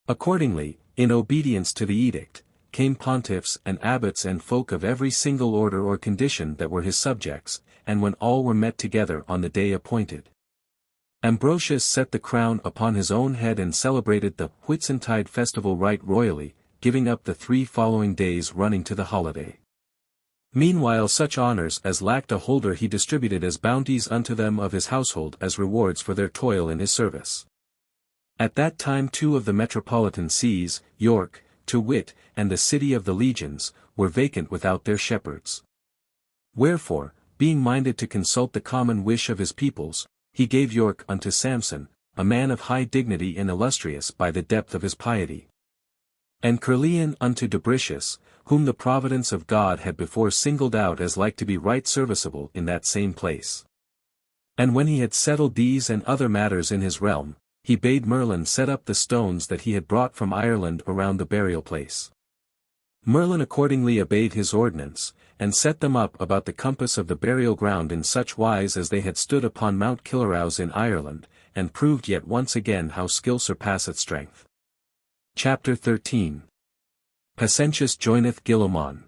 Speaker 1: Accordingly, in obedience to the edict, came pontiffs and abbots and folk of every single order or condition that were his subjects, and when all were met together on the day appointed, Ambrosius set the crown upon his own head and celebrated the Whitsuntide festival right royally, giving up the 3 following days running to the holiday. Meanwhile such honors as lacked a holder he distributed as bounties unto them of his household as rewards for their toil in his service. At that time 2 of the metropolitan sees, York, to wit, and the city of the legions, were vacant without their shepherds. Wherefore, being minded to consult the common wish of his peoples, he gave York unto Samson, a man of high dignity and illustrious by the depth of his piety. And Curleon unto Dubricius, whom the providence of God had before singled out as like to be right serviceable in that same place. And when he had settled these and other matters in his realm, he bade Merlin set up the stones that he had brought from Ireland around the burial place. Merlin accordingly obeyed his ordinance, and set them up about the compass of the burial ground in such wise as they had stood upon Mount Killarowes in Ireland, and proved yet once again how skill surpasseth strength. Chapter 13. Pasentius joineth Gilomon.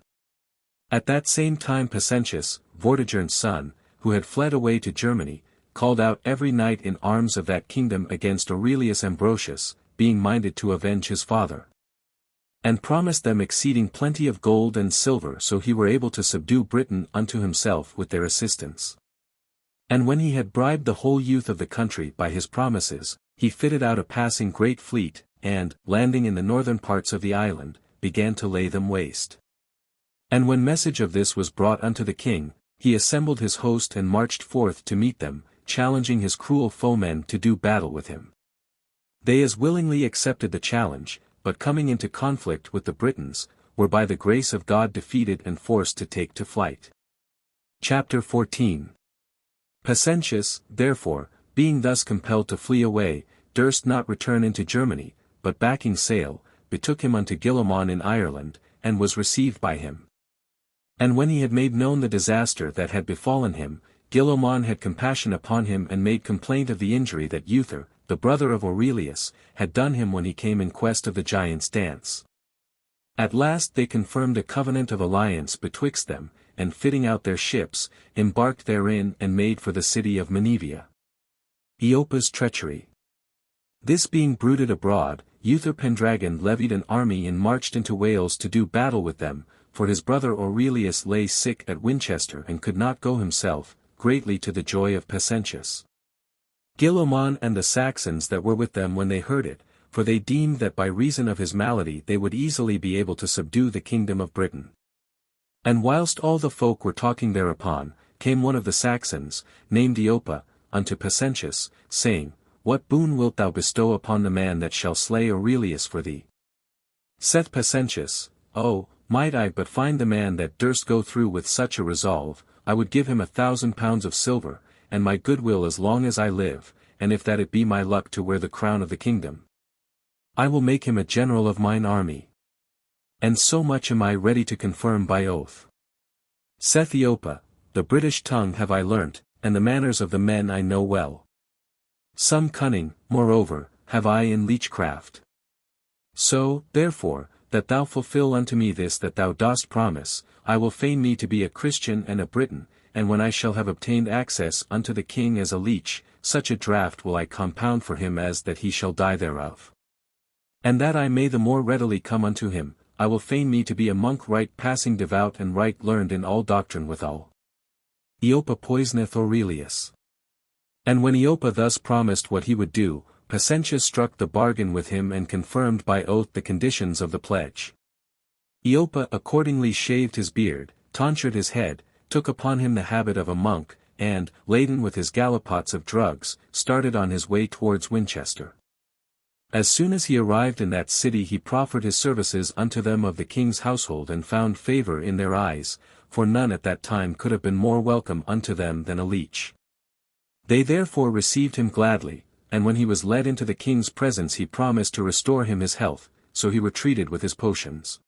Speaker 1: At that same time Pasentius, Vortigern's son, who had fled away to Germany, called out every knight in arms of that kingdom against Aurelius Ambrosius, being minded to avenge his father, and promised them exceeding plenty of gold and silver so he were able to subdue Britain unto himself with their assistance. And when he had bribed the whole youth of the country by his promises, he fitted out a passing great fleet, and, landing in the northern parts of the island, began to lay them waste. And when message of this was brought unto the king, he assembled his host and marched forth to meet them, challenging his cruel foemen to do battle with him. They as willingly accepted the challenge, but coming into conflict with the Britons, were by the grace of God defeated and forced to take to flight. Chapter 14. Pasentius, therefore, being thus compelled to flee away, durst not return into Germany, but backing sail, betook him unto Gilomon in Ireland, and was received by him. And when he had made known the disaster that had befallen him, Gilomon had compassion upon him and made complaint of the injury that Uther, the brother of Aurelius, had done him when he came in quest of the giant's dance. At last they confirmed a covenant of alliance betwixt them, and fitting out their ships, embarked therein and made for the city of Menevia. Eopa's treachery. This being bruited abroad, Uther Pendragon levied an army and marched into Wales to do battle with them, for his brother Aurelius lay sick at Winchester and could not go himself, greatly to the joy of Pasentius. Gilomon and the Saxons that were with them when they heard it, for they deemed that by reason of his malady they would easily be able to subdue the kingdom of Britain. And whilst all the folk were talking thereupon, came one of the Saxons, named Eopa, unto Pasentius, saying, What boon wilt thou bestow upon the man that shall slay Aurelius for thee? Saith Pasentius, Oh, might I but find the man that durst go through with such a resolve, I would give him 1,000 pounds of silver, and my goodwill as long as I live, and if that it be my luck to wear the crown of the kingdom, I will make him a general of mine army. And so much am I ready to confirm by oath. Saith Eopa, The British tongue have I learnt, and the manners of the men I know well. Some cunning, moreover, have I in leechcraft. So, therefore, that thou fulfill unto me this that thou dost promise, I will feign me to be a Christian and a Briton, and when I shall have obtained access unto the king as a leech, such a draught will I compound for him as that he shall die thereof. And that I may the more readily come unto him, I will feign me to be a monk right passing devout and right learned in all doctrine withal. Eopa poisoneth Aurelius. And when Eopa thus promised what he would do, Pasentius struck the bargain with him and confirmed by oath the conditions of the pledge. Eopa accordingly shaved his beard, tonsured his head, took upon him the habit of a monk, and, laden with his gallopots of drugs, started on his way towards Winchester. As soon as he arrived in that city he proffered his services unto them of the king's household and found favor in their eyes, for none at that time could have been more welcome unto them than a leech. They therefore received him gladly, and when he was led into the king's presence he promised to restore him his health, so he retreated with his potions.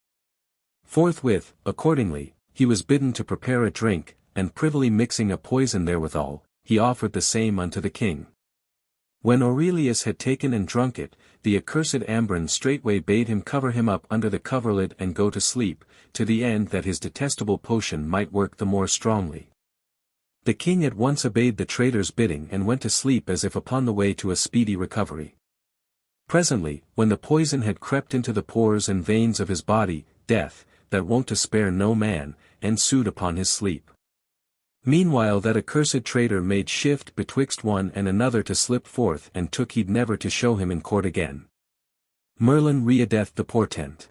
Speaker 1: Forthwith, accordingly, he was bidden to prepare a drink, and privily mixing a poison therewithal, he offered the same unto the king. When Aurelius had taken and drunk it, the accursed Ambron straightway bade him cover him up under the coverlid and go to sleep, to the end that his detestable potion might work the more strongly. The king at once obeyed the traitor's bidding and went to sleep as if upon the way to a speedy recovery. Presently, when the poison had crept into the pores and veins of his body, death, that wont to spare no man, ensued upon his sleep. Meanwhile that accursed traitor made shift betwixt one and another to slip forth and took heed never to show him in court again. Merlin readeth the portent.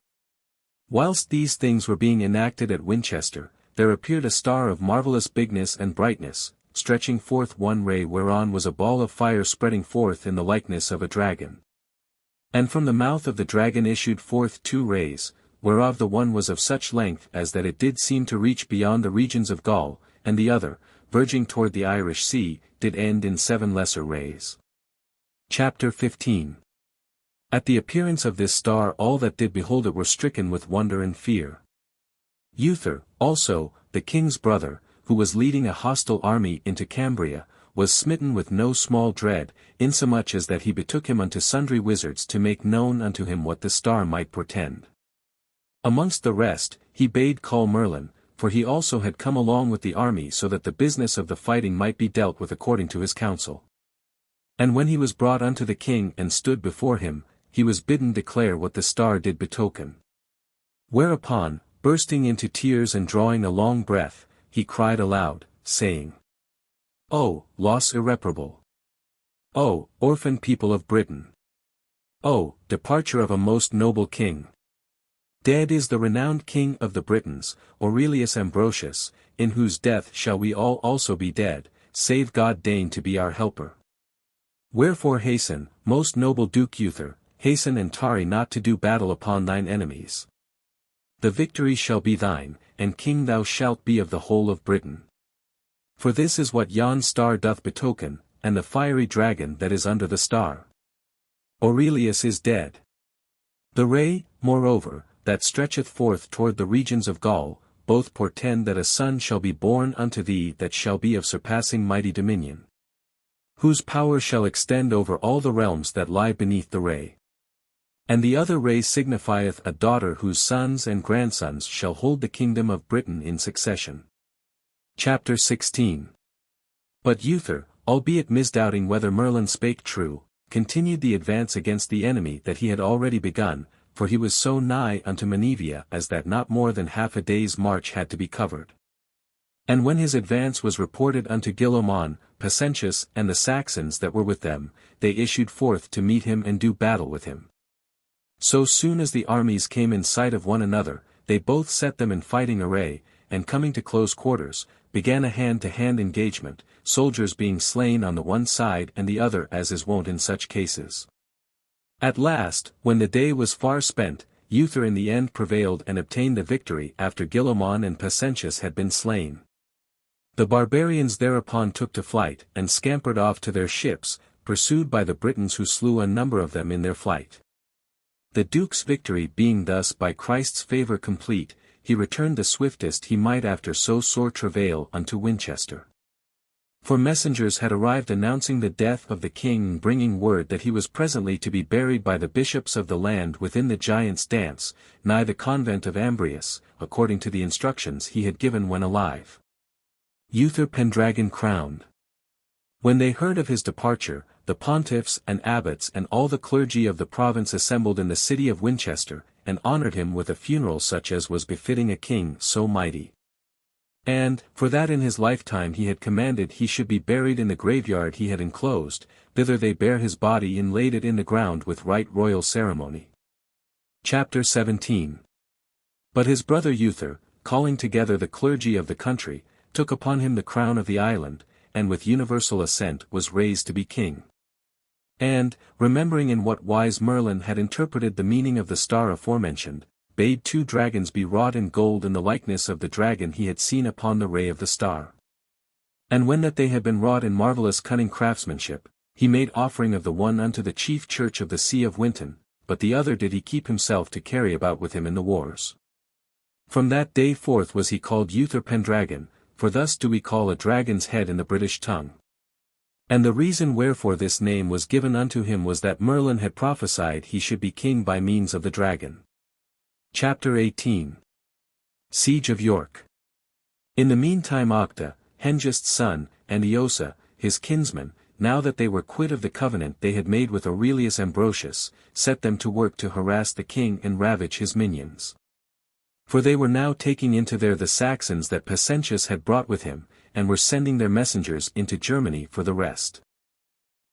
Speaker 1: Whilst these things were being enacted at Winchester, there appeared a star of marvellous bigness and brightness, stretching forth one ray whereon was a ball of fire spreading forth in the likeness of a dragon. And from the mouth of the dragon issued forth 2 rays, whereof the one was of such length as that it did seem to reach beyond the regions of Gaul, and the other, verging toward the Irish Sea, did end in 7 lesser rays. Chapter 15. At the appearance of this star all that did behold it were stricken with wonder and fear. Uther, also, the king's brother, who was leading a hostile army into Cambria, was smitten with no small dread, insomuch as that he betook him unto sundry wizards to make known unto him what the star might portend. Amongst the rest, he bade call Merlin, for he also had come along with the army so that the business of the fighting might be dealt with according to his counsel. And when he was brought unto the king and stood before him, he was bidden declare what the star did betoken. Whereupon, bursting into tears and drawing a long breath, he cried aloud, saying, "O, loss irreparable! O, orphan people of Britain! O, departure of a most noble king! Dead is the renowned king of the Britons, Aurelius Ambrosius, in whose death shall we all also be dead, save God deign to be our helper. Wherefore hasten, most noble Duke Uther, hasten and tarry not to do battle upon thine enemies. The victory shall be thine, and king thou shalt be of the whole of Britain. For this is what yon star doth betoken, and the fiery dragon that is under the star. Aurelius is dead. The ray, moreover, that stretcheth forth toward the regions of Gaul, both portend that a son shall be born unto thee that shall be of surpassing mighty dominion, whose power shall extend over all the realms that lie beneath the ray. And the other ray signifieth a daughter whose sons and grandsons shall hold the kingdom of Britain in succession. Chapter 16. But Uther, albeit misdoubting whether Merlin spake true, continued the advance against the enemy that he had already begun, for he was so nigh unto Menevia as that not more than half a day's march had to be covered. And when his advance was reported unto Gilomon, Pescentius and the Saxons that were with them, they issued forth to meet him and do battle with him. So soon as the armies came in sight of one another, they both set them in fighting array, and coming to close quarters, began a hand-to-hand engagement, soldiers being slain on the one side and the other as is wont in such cases. At last, when the day was far spent, Uther in the end prevailed and obtained the victory after Gilomon and Pescentius had been slain. The barbarians thereupon took to flight and scampered off to their ships, pursued by the Britons who slew a number of them in their flight. The Duke's victory being thus by Christ's favour complete, he returned the swiftest he might after so sore travail unto Winchester. For messengers had arrived announcing the death of the king and bringing word that he was presently to be buried by the bishops of the land within the Giants' Dance, nigh the convent of Ambrius, according to the instructions he had given when alive. Uther Pendragon crowned. When they heard of his departure, the pontiffs and abbots and all the clergy of the province assembled in the city of Winchester, and honoured him with a funeral such as was befitting a king so mighty. And, for that in his lifetime he had commanded he should be buried in the graveyard he had enclosed, thither they bare his body and laid it in the ground with right royal ceremony. Chapter 17. But his brother Uther, calling together the clergy of the country, took upon him the crown of the island, and with universal assent was raised to be king. And, remembering in what wise Merlin had interpreted the meaning of the star aforementioned, bade 2 dragons be wrought in gold in the likeness of the dragon he had seen upon the ray of the star. And when that they had been wrought in marvellous cunning craftsmanship, he made offering of the one unto the chief church of the See of Winton, but the other did he keep himself to carry about with him in the wars. From that day forth was he called Uther Pendragon, for thus do we call a dragon's head in the British tongue. And the reason wherefore this name was given unto him was that Merlin had prophesied he should be king by means of the dragon. Chapter 18. Siege of York. In the meantime Octa, Hengist's son, and Eosa, his kinsman, now that they were quit of the covenant they had made with Aurelius Ambrosius, set them to work to harass the king and ravage his minions. For they were now taking into the Saxons that Pescentius had brought with him, and were sending their messengers into Germany for the rest.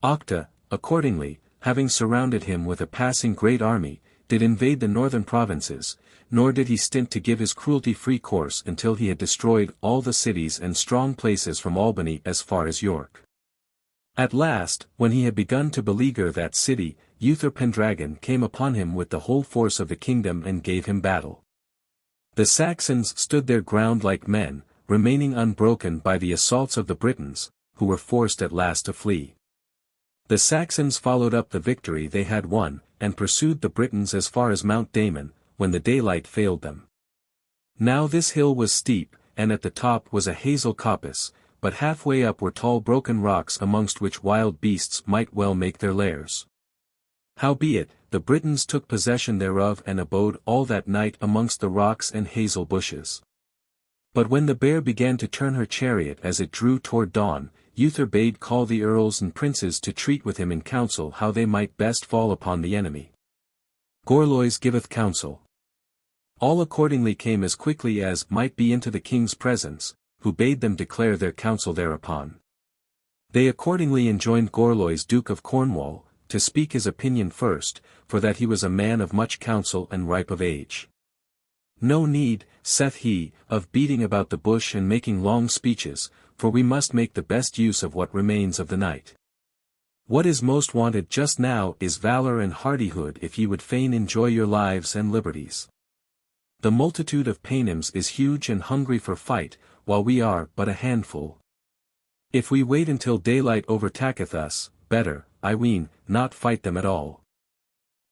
Speaker 1: Octa, accordingly, having surrounded him with a passing great army, did invade the northern provinces, nor did he stint to give his cruelty free course until he had destroyed all the cities and strong places from Albany as far as York. At last, when he had begun to beleaguer that city, Uther Pendragon came upon him with the whole force of the kingdom and gave him battle. The Saxons stood their ground like men, remaining unbroken by the assaults of the Britons, who were forced at last to flee. The Saxons followed up the victory they had won, and pursued the Britons as far as Mount Damon, when the daylight failed them. Now this hill was steep, and at the top was a hazel coppice, but halfway up were tall broken rocks amongst which wild beasts might well make their lairs. Howbeit, the Britons took possession thereof and abode all that night amongst the rocks and hazel bushes. But when the bear began to turn her chariot as it drew toward dawn, Uther bade call the earls and princes to treat with him in council how they might best fall upon the enemy. Gorlois giveth counsel. All accordingly came as quickly as might be into the king's presence, who bade them declare their counsel thereupon. They accordingly enjoined Gorlois Duke of Cornwall, to speak his opinion first, for that he was a man of much counsel and ripe of age. No need, saith he, of beating about the bush and making long speeches, for we must make the best use of what remains of the night. What is most wanted just now is valor and hardihood if ye would fain enjoy your lives and liberties. The multitude of Paynims is huge and hungry for fight, while we are but a handful. If we wait until daylight overtaketh us, better, I ween, not fight them at all.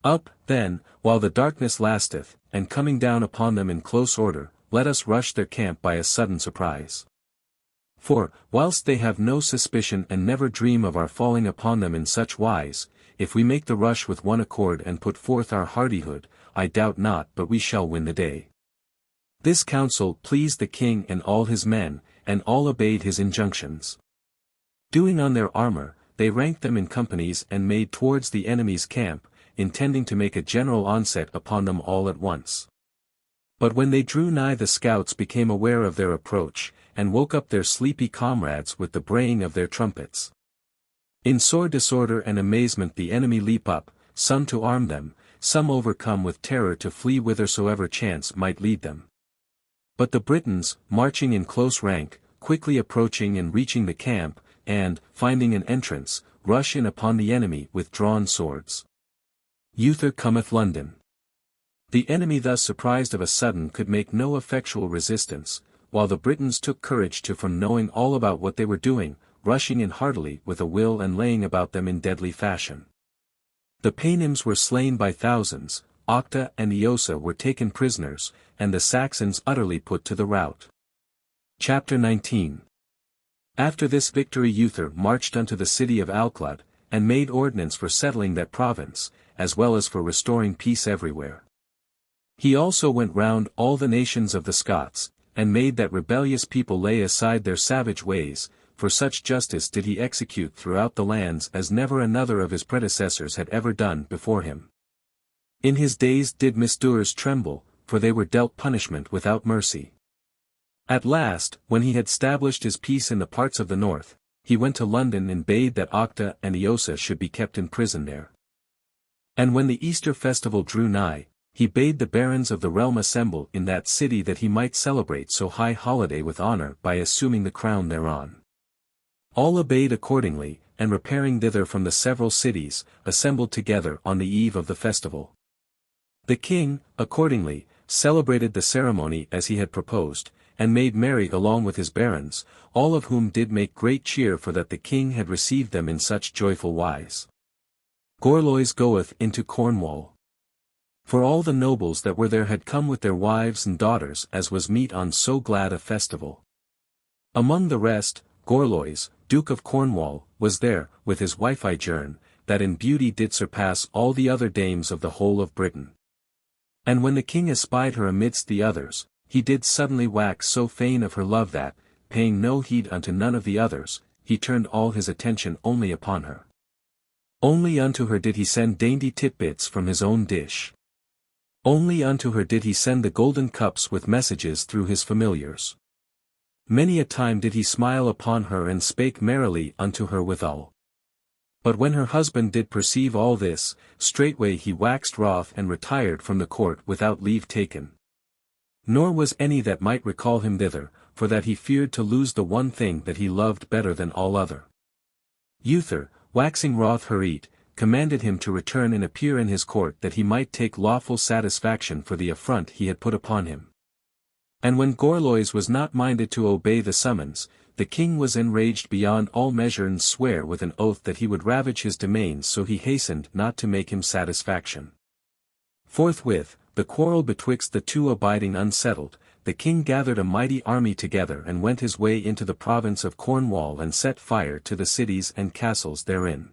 Speaker 1: Up, then, while the darkness lasteth, and coming down upon them in close order, let us rush their camp by a sudden surprise. For, whilst they have no suspicion and never dream of our falling upon them in such wise, if we make the rush with one accord and put forth our hardihood, I doubt not but we shall win the day. This counsel pleased the king and all his men, and all obeyed his injunctions. Doing on their armor, they ranked them in companies and made towards the enemy's camp, intending to make a general onset upon them all at once. But when they drew nigh the scouts became aware of their approach, and woke up their sleepy comrades with the braying of their trumpets. In sore disorder and amazement the enemy leap up, some to arm them, some overcome with terror to flee whithersoever chance might lead them. But the Britons, marching in close rank, quickly approaching and reaching the camp, and, finding an entrance, rush in upon the enemy with drawn swords. Uther cometh London. The enemy thus surprised of a sudden could make no effectual resistance, while the Britons took courage to from knowing all about what they were doing, rushing in heartily with a will and laying about them in deadly fashion. The Paynims were slain by thousands, Octa and Eosa were taken prisoners, and the Saxons utterly put to the rout. Chapter 19. After this victory Uther marched unto the city of Alclad, and made ordinance for settling that province, as well as for restoring peace everywhere. He also went round all the nations of the Scots, and made that rebellious people lay aside their savage ways, for such justice did he execute throughout the lands as never another of his predecessors had ever done before him. In his days did misdoers tremble, for they were dealt punishment without mercy. At last, when he had stablished his peace in the parts of the north, he went to London and bade that Octa and Eosa should be kept in prison there. And when the Easter festival drew nigh, he bade the barons of the realm assemble in that city that he might celebrate so high holiday with honor by assuming the crown thereon. All obeyed accordingly, and repairing thither from the several cities, assembled together on the eve of the festival. The king, accordingly, celebrated the ceremony as he had proposed, and made merry along with his barons, all of whom did make great cheer for that the king had received them in such joyful wise. Gorlois goeth into Cornwall. For all the nobles that were there had come with their wives and daughters as was meet on so glad a festival. Among the rest, Gorlois, Duke of Cornwall, was there, with his wife Igerne, that in beauty did surpass all the other dames of the whole of Britain. And when the king espied her amidst the others, he did suddenly wax so fain of her love that, paying no heed unto none of the others, he turned all his attention only upon her. Only unto her did he send dainty titbits from his own dish. Only unto her did he send the golden cups with messages through his familiars. Many a time did he smile upon her and spake merrily unto her withal. But when her husband did perceive all this, straightway he waxed wroth and retired from the court without leave taken. Nor was any that might recall him thither, for that he feared to lose the one thing that he loved better than all other. Uther, waxing wroth hereat, commanded him to return and appear in his court that he might take lawful satisfaction for the affront he had put upon him. And when Gorlois was not minded to obey the summons, the king was enraged beyond all measure and sware with an oath that he would ravage his domains, so he hastened not to make him satisfaction. Forthwith, the quarrel betwixt the two abiding unsettled, the king gathered a mighty army together and went his way into the province of Cornwall and set fire to the cities and castles therein.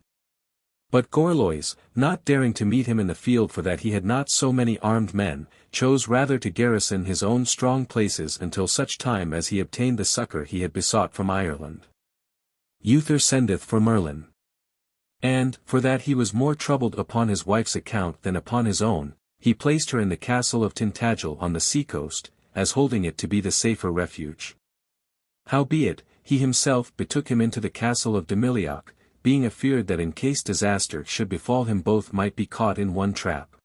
Speaker 1: But Gorlois, not daring to meet him in the field for that he had not so many armed men, chose rather to garrison his own strong places until such time as he obtained the succor he had besought from Ireland. Uther sendeth for Merlin. And, for that he was more troubled upon his wife's account than upon his own, he placed her in the castle of Tintagel on the sea-coast, as holding it to be the safer refuge. Howbeit, he himself betook him into the castle of Demiliac, being afeard that in case disaster should befall him both might be caught in one trap.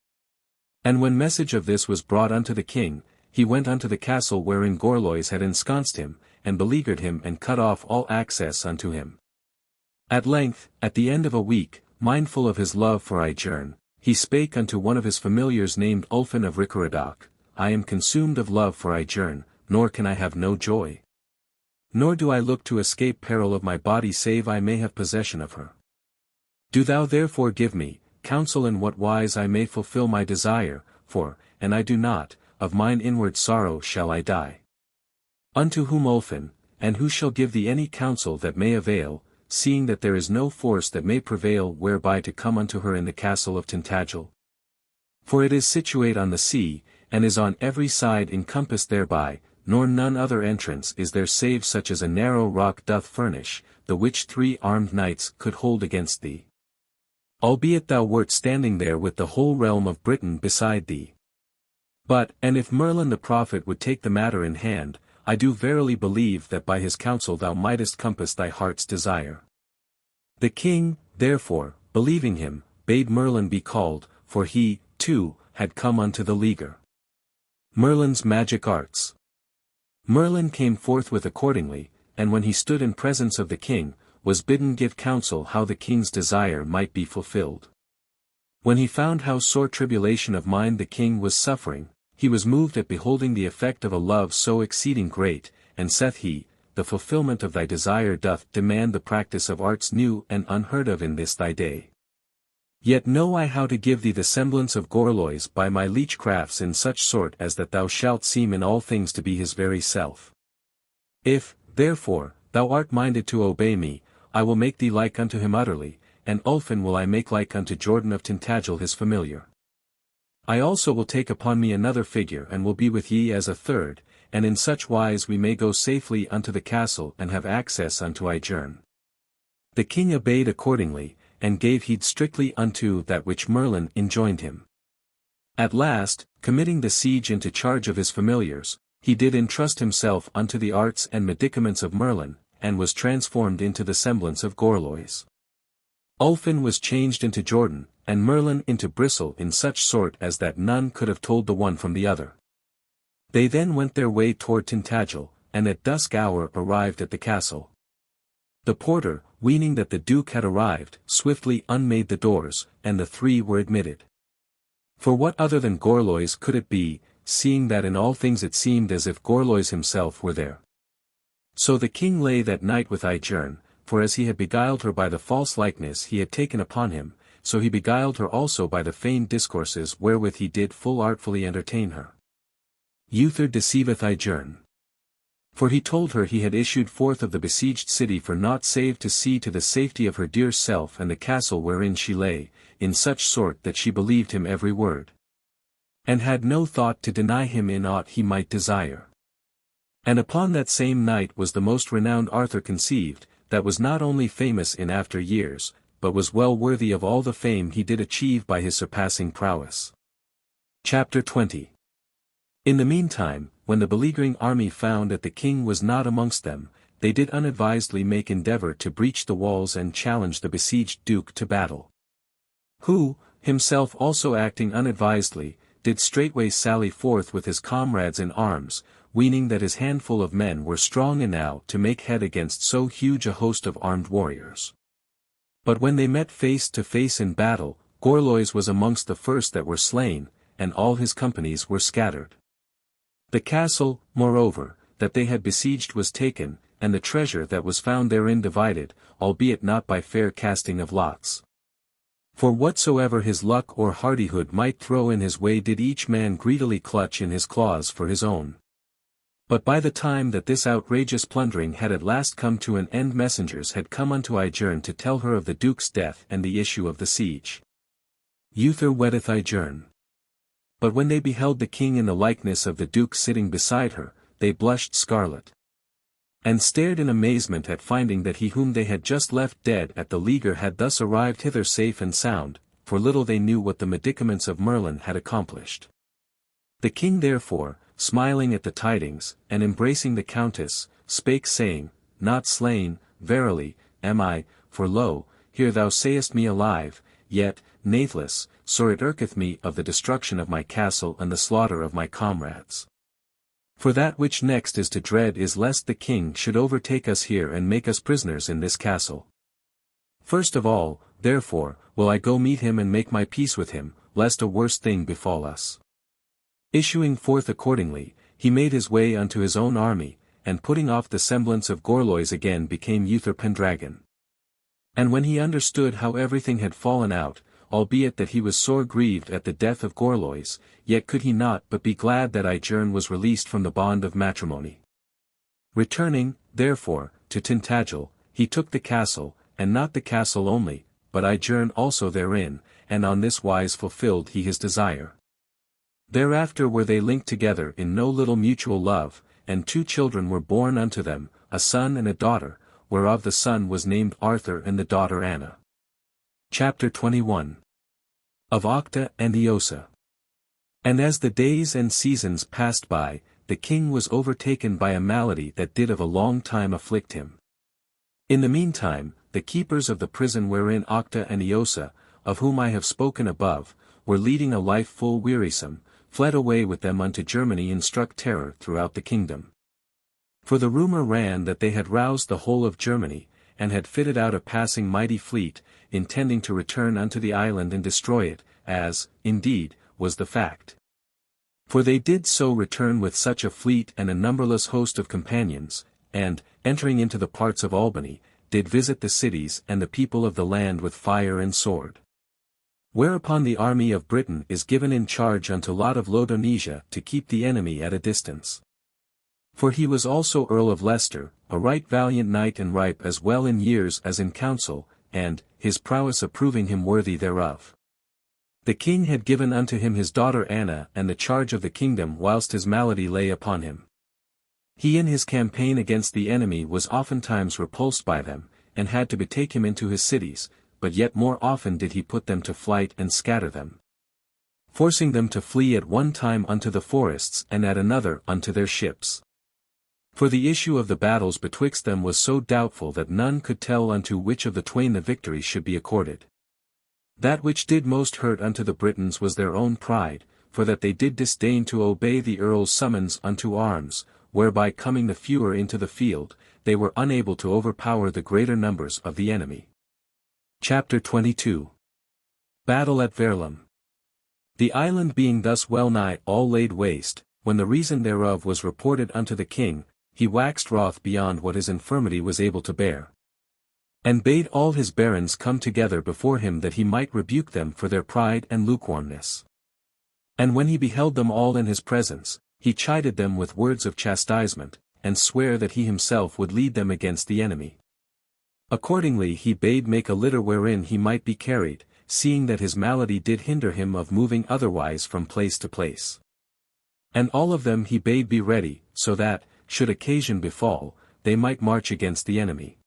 Speaker 1: And when message of this was brought unto the king, he went unto the castle wherein Gorlois had ensconced him, and beleaguered him and cut off all access unto him. At length, at the end of a week, mindful of his love for Igerne, he spake unto one of his familiars named Ulfin of Ricaradoc, I am consumed of love for Igerne, nor can I have no joy. Nor do I look to escape peril of my body save I may have possession of her. Do thou therefore give me counsel in what wise I may fulfill my desire, for, and I do not, of mine inward sorrow shall I die. Unto whom Ulfin, and who shall give thee any counsel that may avail, seeing that there is no force that may prevail whereby to come unto her in the castle of Tintagel? For it is situate on the sea, and is on every side encompassed thereby, nor none other entrance is there save such as a narrow rock doth furnish, the which 3 armed knights could hold against thee. Albeit thou wert standing there with the whole realm of Britain beside thee. But, and if Merlin the prophet would take the matter in hand, I do verily believe that by his counsel thou mightest compass thy heart's desire. The king, therefore, believing him, bade Merlin be called, for he, too, had come unto the leaguer. Merlin's magic arts. Merlin came forthwith accordingly, and when he stood in presence of the king, was bidden give counsel how the king's desire might be fulfilled. When he found how sore tribulation of mind the king was suffering, he was moved at beholding the effect of a love so exceeding great, and saith he, the fulfillment of thy desire doth demand the practice of arts new and unheard of in this thy day. Yet know I how to give thee the semblance of Gorlois by my leechcrafts in such sort as that thou shalt seem in all things to be his very self. If, therefore, thou art minded to obey me, I will make thee like unto him utterly, and Ulfin will I make like unto Jordan of Tintagel his familiar. I also will take upon me another figure and will be with ye as a third, and in such wise we may go safely unto the castle and have access unto Igerne. The king obeyed accordingly, and gave heed strictly unto that which Merlin enjoined him. At last, committing the siege into charge of his familiars, he did entrust himself unto the arts and medicaments of Merlin, and was transformed into the semblance of Gorlois. Ulfin was changed into Jordan, and Merlin into Bristle in such sort as that none could have told the one from the other. They then went their way toward Tintagel, and at dusk hour arrived at the castle. The porter, weening that the duke had arrived, swiftly unmade the doors, and the three were admitted. For what other than Gorlois could it be, seeing that in all things it seemed as if Gorlois himself were there? So the king lay that night with Ijern, for as he had beguiled her by the false likeness he had taken upon him, so he beguiled her also by the feigned discourses wherewith he did full artfully entertain her. Uther deceiveth Ijern. For he told her he had issued forth of the besieged city for naught save to see to the safety of her dear self and the castle wherein she lay, in such sort that she believed him every word. And had no thought to deny him in aught he might desire. And upon that same night was the most renowned Arthur conceived, that was not only famous in after years, but was well worthy of all the fame he did achieve by his surpassing prowess. Chapter 20. In the meantime, when the beleaguering army found that the king was not amongst them, they did unadvisedly make endeavour to breach the walls and challenge the besieged duke to battle. Who, himself also acting unadvisedly, did straightway sally forth with his comrades in arms, weening that his handful of men were strong enow to make head against so huge a host of armed warriors. But when they met face to face in battle, Gorlois was amongst the first that were slain, and all his companies were scattered. The castle, moreover, that they had besieged was taken, and the treasure that was found therein divided, albeit not by fair casting of lots. For whatsoever his luck or hardihood might throw in his way did each man greedily clutch in his claws for his own. But by the time that this outrageous plundering had at last come to an end, messengers had come unto Ijern to tell her of the duke's death and the issue of the siege. Uther weddeth Ijern. But when they beheld the king in the likeness of the duke sitting beside her, they blushed scarlet. And stared in amazement at finding that he whom they had just left dead at the leaguer had thus arrived hither safe and sound, for little they knew what the medicaments of Merlin had accomplished. The king therefore, smiling at the tidings, and embracing the countess, spake saying, Not slain, verily, am I, for lo, here thou sayest me alive, yet, nathless, sore it irketh me of the destruction of my castle and the slaughter of my comrades. For that which next is to dread is lest the king should overtake us here and make us prisoners in this castle. First of all, therefore, will I go meet him and make my peace with him, lest a worse thing befall us. Issuing forth accordingly, he made his way unto his own army, and putting off the semblance of Gorlois again became Uther Pendragon. And when he understood how everything had fallen out, albeit that he was sore grieved at the death of Gorlois, yet could he not but be glad that Ijern was released from the bond of matrimony. Returning, therefore, to Tintagel, he took the castle, and not the castle only, but Ijern also therein, and on this wise fulfilled he his desire. Thereafter were they linked together in no little mutual love, and 2 children were born unto them, a son and a daughter, whereof the son was named Arthur and the daughter Anna. Chapter 21. Of Octa and Eosa. And as the days and seasons passed by, the king was overtaken by a malady that did of a long time afflict him. In the meantime, the keepers of the prison wherein Octa and Eosa, of whom I have spoken above, were leading a life full wearisome, fled away with them unto Germany and struck terror throughout the kingdom. For the rumour ran that they had roused the whole of Germany, and had fitted out a passing mighty fleet, intending to return unto the island and destroy it, as, indeed, was the fact. For they did so return with such a fleet and a numberless host of companions, and, entering into the parts of Albany, did visit the cities and the people of the land with fire and sword. Whereupon the army of Britain is given in charge unto Lot of Lodonesia to keep the enemy at a distance. For he was also Earl of Leicester, a right valiant knight and ripe as well in years as in counsel, and, his prowess approving him worthy thereof. The king had given unto him his daughter Anna and the charge of the kingdom whilst his malady lay upon him. He in his campaign against the enemy was oftentimes repulsed by them, and had to betake him into his cities, but yet more often did he put them to flight and scatter them, forcing them to flee at one time unto the forests and at another unto their ships. For the issue of the battles betwixt them was so doubtful that none could tell unto which of the twain the victory should be accorded. That which did most hurt unto the Britons was their own pride, for that they did disdain to obey the earl's summons unto arms, whereby coming the fewer into the field, they were unable to overpower the greater numbers of the enemy. Chapter 22. Battle at Verlum. The island being thus well nigh all laid waste, when the reason thereof was reported unto the king, he waxed wroth beyond what his infirmity was able to bear. And bade all his barons come together before him that he might rebuke them for their pride and lukewarmness. And when he beheld them all in his presence, he chided them with words of chastisement, and sware that he himself would lead them against the enemy. Accordingly he bade make a litter wherein he might be carried, seeing that his malady did hinder him of moving otherwise from place to place. And all of them he bade be ready, so that, should occasion befall, they might march against the enemy.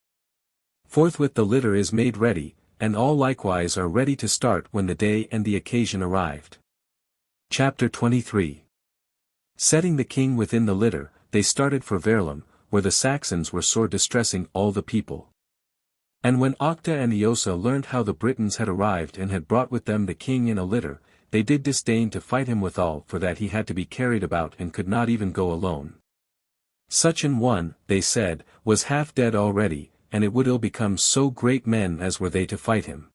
Speaker 1: Forthwith the litter is made ready, and all likewise are ready to start when the day and the occasion arrived. Chapter 23. Setting the king within the litter, they started for Verlum, where the Saxons were sore distressing all the people. And when Octa and Eosa learned how the Britons had arrived and had brought with them the king in a litter, they did disdain to fight him withal, for that he had to be carried about and could not even go alone. Such an one, they said, was half dead already, and it would ill become so great men as were they to fight him.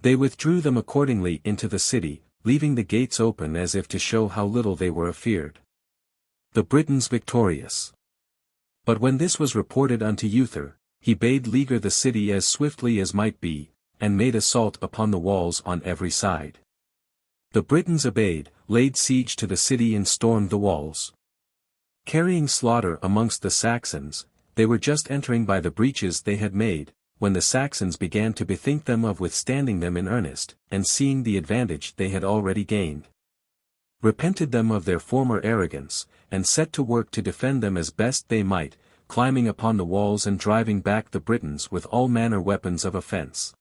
Speaker 1: They withdrew them accordingly into the city, leaving the gates open as if to show how little they were afeared. The Britons victorious. But when this was reported unto Uther, he bade leaguer the city as swiftly as might be, and made assault upon the walls on every side. The Britons obeyed, laid siege to the city and stormed the walls. Carrying slaughter amongst the Saxons, they were just entering by the breaches they had made, when the Saxons began to bethink them of withstanding them in earnest, and seeing the advantage they had already gained, repented them of their former arrogance, and set to work to defend them as best they might, climbing upon the walls and driving back the Britons with all manner weapons of offence.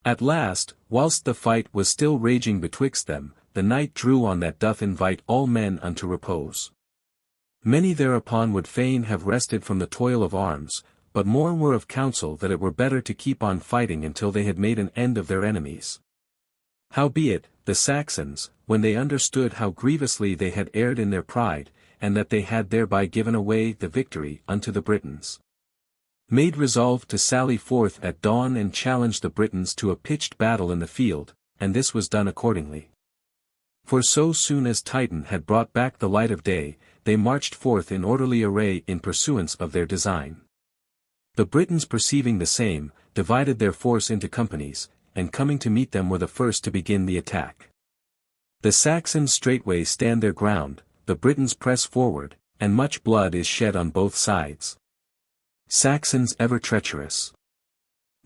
Speaker 1: At last, whilst the fight was still raging betwixt them, the night drew on that doth invite all men unto repose. Many thereupon would fain have rested from the toil of arms, but more were of counsel that it were better to keep on fighting until they had made an end of their enemies. Howbeit, the Saxons, when they understood how grievously they had erred in their pride, and that they had thereby given away the victory unto the Britons, made resolve to sally forth at dawn and challenge the Britons to a pitched battle in the field, and this was done accordingly. For so soon as Titan had brought back the light of day, they marched forth in orderly array in pursuance of their design. The Britons perceiving the same, divided their force into companies, and coming to meet them were the first to begin the attack. The Saxons straightway stand their ground, the Britons press forward, and much blood is shed on both sides. Saxons ever treacherous.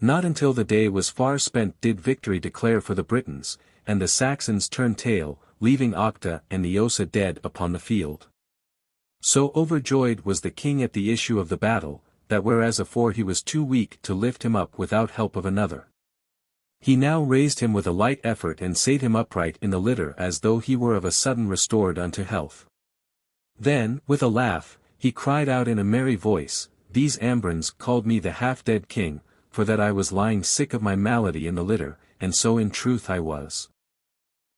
Speaker 1: Not until the day was far spent did victory declare for the Britons, and the Saxons turned tail, leaving Octa and Eosa dead upon the field. So overjoyed was the king at the issue of the battle, that whereas afore he was too weak to lift him up without help of another, he now raised him with a light effort and sate him upright in the litter as though he were of a sudden restored unto health. Then, with a laugh, he cried out in a merry voice, "These Ambrons called me the half-dead king, for that I was lying sick of my malady in the litter, and so in truth I was.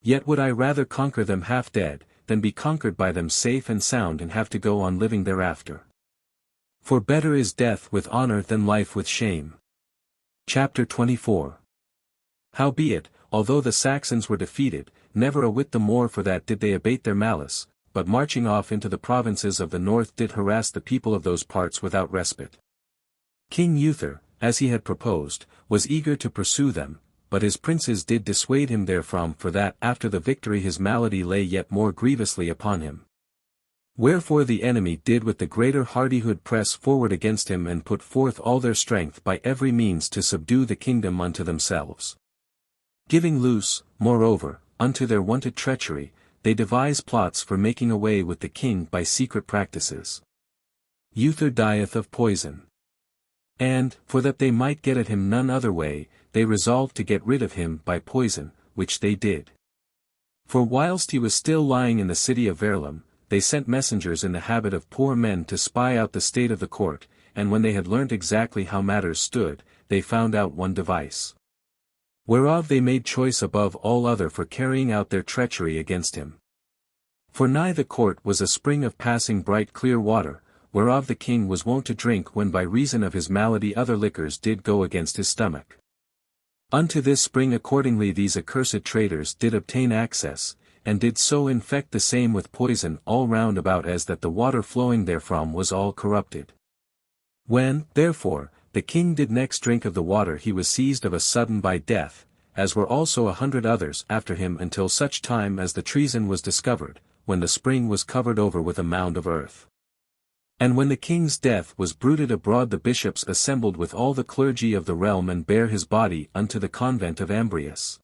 Speaker 1: Yet would I rather conquer them half-dead, than be conquered by them safe and sound and have to go on living thereafter. For better is death with honor than life with shame." Chapter 24. Howbeit, although the Saxons were defeated, never a whit the more for that did they abate their malice, but marching off into the provinces of the north did harass the people of those parts without respite. King Uther, as he had proposed, was eager to pursue them, but his princes did dissuade him therefrom, for that after the victory his malady lay yet more grievously upon him. Wherefore the enemy did with the greater hardihood press forward against him and put forth all their strength by every means to subdue the kingdom unto themselves. Giving loose, moreover, unto their wonted treachery, they devise plots for making away with the king by secret practices. Uther dieth of poison. And, for that they might get at him none other way, they resolved to get rid of him by poison, which they did. For whilst he was still lying in the city of Verlum, they sent messengers in the habit of poor men to spy out the state of the court, and when they had learnt exactly how matters stood, they found out one device, whereof they made choice above all other for carrying out their treachery against him. For nigh the court was a spring of passing bright clear water, whereof the king was wont to drink when by reason of his malady other liquors did go against his stomach. Unto this spring accordingly these accursed traitors did obtain access, and did so infect the same with poison all round about as that the water flowing therefrom was all corrupted. When, therefore, the king did next drink of the water he was seized of a sudden by death, as were also 100 others after him until such time as the treason was discovered, when the spring was covered over with a mound of earth. And when the king's death was bruited abroad the bishops assembled with all the clergy of the realm and bare his body unto the convent of Ambrius.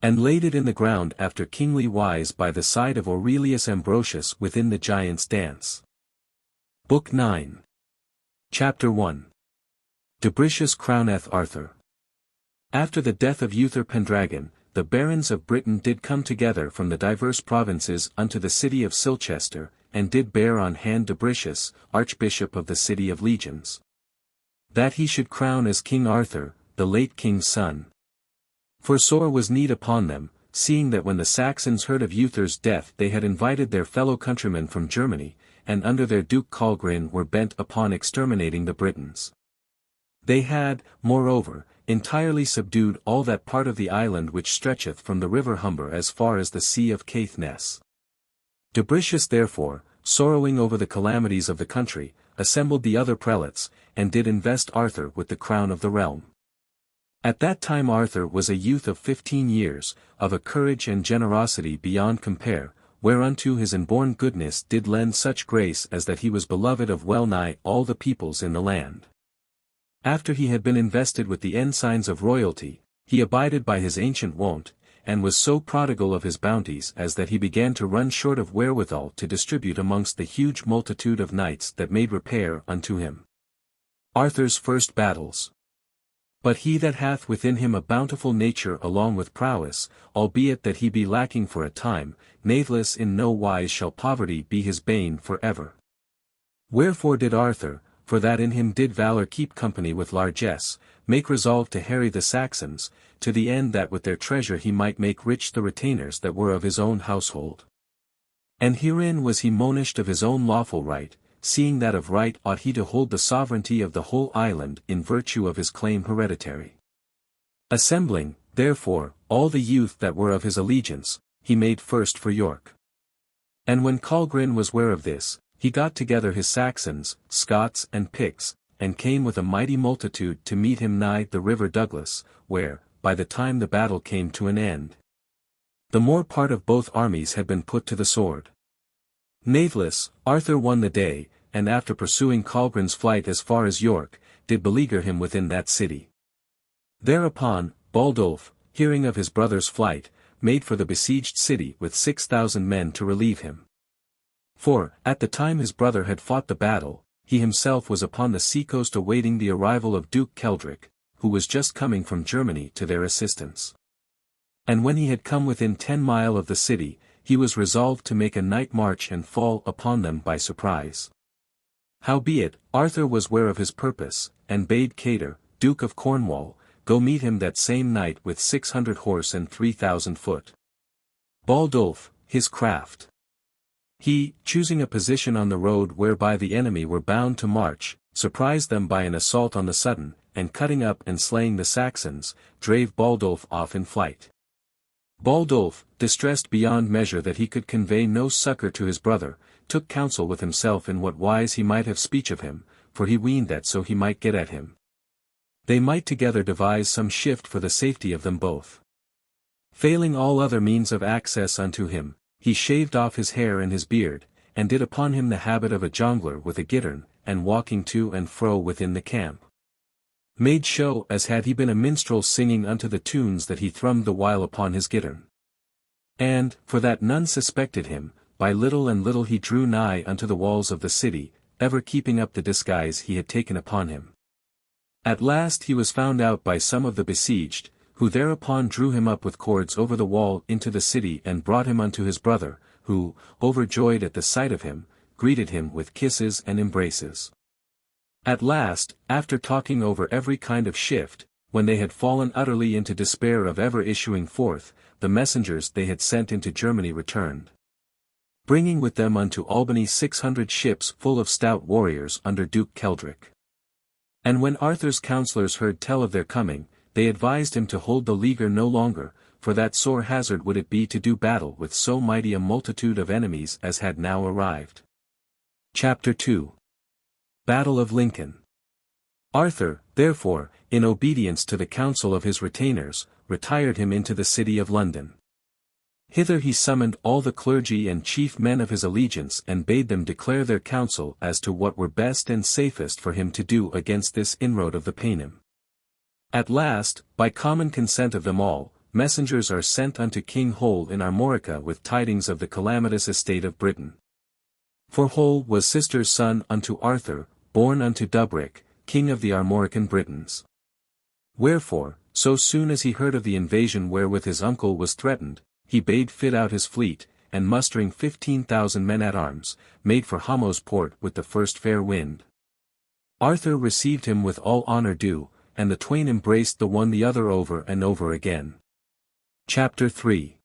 Speaker 1: And laid it in the ground after kingly wise by the side of Aurelius Ambrosius within the giant's dance. Book 9. Chapter 1. Dubricius crowneth Arthur. After the death of Uther Pendragon, the barons of Britain did come together from the diverse provinces unto the city of Silchester, and did bear on hand Dubricius, archbishop of the city of legions, that he should crown as King Arthur, the late king's son. For sore was need upon them, seeing that when the Saxons heard of Uther's death they had invited their fellow countrymen from Germany, and under their Duke Calgrin were bent upon exterminating the Britons. They had, moreover, entirely subdued all that part of the island which stretcheth from the river Humber as far as the sea of Caithness. Dubricius therefore, sorrowing over the calamities of the country, assembled the other prelates, and did invest Arthur with the crown of the realm. At that time Arthur was a youth of 15 years, of a courage and generosity beyond compare, whereunto his inborn goodness did lend such grace as that he was beloved of well nigh all the peoples in the land. After he had been invested with the ensigns of royalty, he abided by his ancient wont, and was so prodigal of his bounties as that he began to run short of wherewithal to distribute amongst the huge multitude of knights that made repair unto him. Arthur's first battles. But he that hath within him a bountiful nature along with prowess, albeit that he be lacking for a time, natheless in no wise shall poverty be his bane for ever. Wherefore did Arthur, for that in him did valour keep company with largesse, make resolve to harry the Saxons, to the end that with their treasure he might make rich the retainers that were of his own household. And herein was he monished of his own lawful right, seeing that of right ought he to hold the sovereignty of the whole island in virtue of his claim hereditary. Assembling, therefore, all the youth that were of his allegiance, he made first for York. And when Calgrin was ware of this, he got together his Saxons, Scots and Picts, and came with a mighty multitude to meet him nigh the river Douglas, where, by the time the battle came to an end, the more part of both armies had been put to the sword. Natheless, Arthur won the day, and after pursuing Calgrin's flight as far as York, did beleaguer him within that city. Thereupon, Baldulf, hearing of his brother's flight, made for the besieged city with 6,000 men to relieve him. For, at the time his brother had fought the battle, he himself was upon the seacoast awaiting the arrival of Duke Keldric, who was just coming from Germany to their assistance. And when he had come within 10 miles of the city, he was resolved to make a night march and fall upon them by surprise. Howbeit, Arthur was ware of his purpose, and bade Cater, Duke of Cornwall, go meet him that same night with 600 horse and 3,000 foot. Baldulf, his craft. He, choosing a position on the road whereby the enemy were bound to march, surprised them by an assault on the sudden, and cutting up and slaying the Saxons, drave Baldulf off in flight. Baldulf, distressed beyond measure that he could convey no succor to his brother, took counsel with himself in what wise he might have speech of him, for he weened that so he might get at him, they might together devise some shift for the safety of them both. Failing all other means of access unto him, he shaved off his hair and his beard, and did upon him the habit of a jongleur with a gittern, and walking to and fro within the camp, made show as had he been a minstrel singing unto the tunes that he thrummed the while upon his gittern. And, for that none suspected him, by little and little he drew nigh unto the walls of the city, ever keeping up the disguise he had taken upon him. At last he was found out by some of the besieged, who thereupon drew him up with cords over the wall into the city and brought him unto his brother, who, overjoyed at the sight of him, greeted him with kisses and embraces. At last, after talking over every kind of shift, when they had fallen utterly into despair of ever issuing forth, the messengers they had sent into Germany returned. bringing with them unto Albany 600 ships full of stout warriors under Duke Keldric. And when Arthur's counsellors heard tell of their coming, they advised him to hold the leaguer no longer, for that sore hazard would it be to do battle with so mighty a multitude of enemies as had now arrived. Chapter 2. Battle of Lincoln. Arthur, therefore, in obedience to the counsel of his retainers, retired him into the city of London. Hither he summoned all the clergy and chief men of his allegiance and bade them declare their counsel as to what were best and safest for him to do against this inroad of the Paynim. At last, by common consent of them all, messengers are sent unto King Hole in Armorica with tidings of the calamitous estate of Britain. For Hole was sister's son unto Arthur, born unto Dubric, king of the Armorican Britons. Wherefore, so soon as he heard of the invasion wherewith his uncle was threatened, he bade fit out his fleet, and mustering 15,000 men at arms, made for Hamo's port with the first fair wind. Arthur received him with all honour due, and the twain embraced the one the other over and over again. Chapter 3.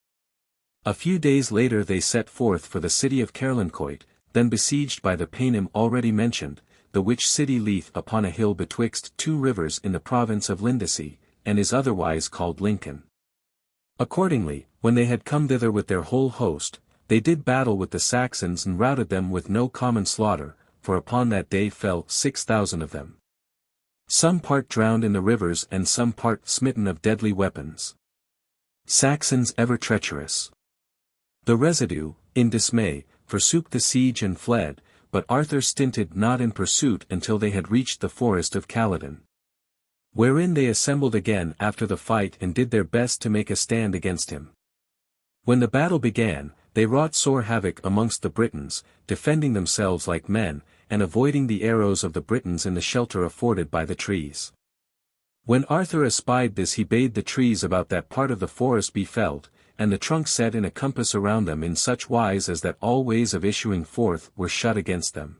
Speaker 1: A few days later they set forth for the city of Caerlincoit, then besieged by the Paynim already mentioned, the which city lieth upon a hill betwixt two rivers in the province of Lindesey, and is otherwise called Lincoln. Accordingly, when they had come thither with their whole host, they did battle with the Saxons and routed them with no common slaughter, for upon that day fell 6,000 of them. Some part drowned in the rivers and some part smitten of deadly weapons. Saxons ever treacherous. The residue, in dismay, forsook the siege and fled, but Arthur stinted not in pursuit until they had reached the forest of Caledon. Wherein they assembled again after the fight and did their best to make a stand against him. When the battle began, they wrought sore havoc amongst the Britons, defending themselves like men, and avoiding the arrows of the Britons in the shelter afforded by the trees. When Arthur espied this he bade the trees about that part of the forest be felled, and the trunks set in a compass around them in such wise as that all ways of issuing forth were shut against them.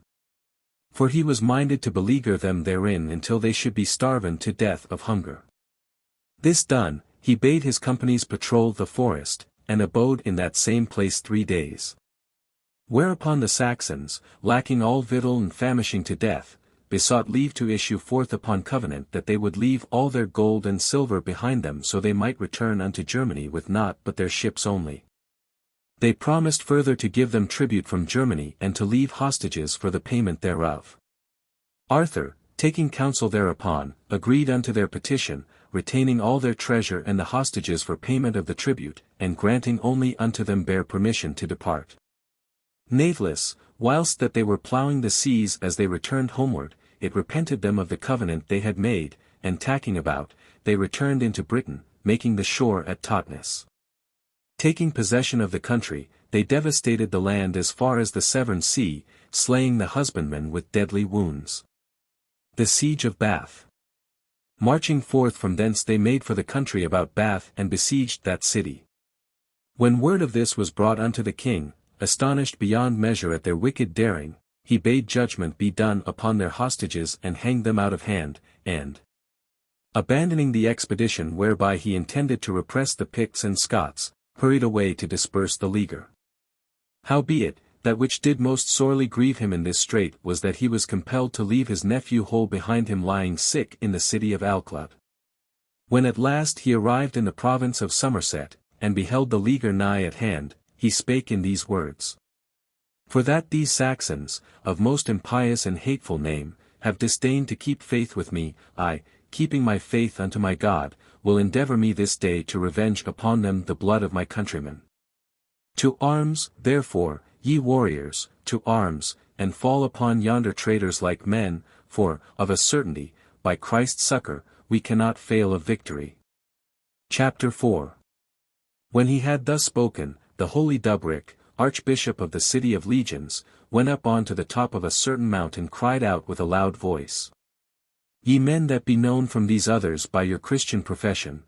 Speaker 1: For he was minded to beleaguer them therein until they should be starven to death of hunger. This done, he bade his companies patrol the forest, and abode in that same place 3 days. Whereupon the Saxons, lacking all victual and famishing to death, besought leave to issue forth upon covenant that they would leave all their gold and silver behind them so they might return unto Germany with naught but their ships only. They promised further to give them tribute from Germany and to leave hostages for the payment thereof. Arthur, taking counsel thereupon, agreed unto their petition, retaining all their treasure and the hostages for payment of the tribute, and granting only unto them bare permission to depart. Natheless, whilst that they were ploughing the seas as they returned homeward, it repented them of the covenant they had made, and tacking about, they returned into Britain, making the shore at Totnes. Taking possession of the country, they devastated the land as far as the Severn Sea, slaying the husbandmen with deadly wounds. The siege of Bath. Marching forth from thence they made for the country about Bath and besieged that city. When word of this was brought unto the king, astonished beyond measure at their wicked daring, he bade judgment be done upon their hostages and hanged them out of hand, and, abandoning the expedition whereby he intended to repress the Picts and Scots, hurried away to disperse the leaguer. Howbeit, that which did most sorely grieve him in this strait was that he was compelled to leave his nephew Hole behind him lying sick in the city of Alclud. When at last he arrived in the province of Somerset, and beheld the leaguer nigh at hand, he spake in these words. For that these Saxons, of most impious and hateful name, have disdained to keep faith with me, I, keeping my faith unto my God, will endeavour me this day to revenge upon them the blood of my countrymen. To arms, therefore, ye warriors, to arms, and fall upon yonder traitors like men, for, of a certainty, by Christ's succour, we cannot fail of victory. Chapter 4. When he had thus spoken, the holy Dubric, archbishop of the city of legions, went up on to the top of a certain mount and cried out with a loud voice. Ye men that be known from these others by your Christian profession,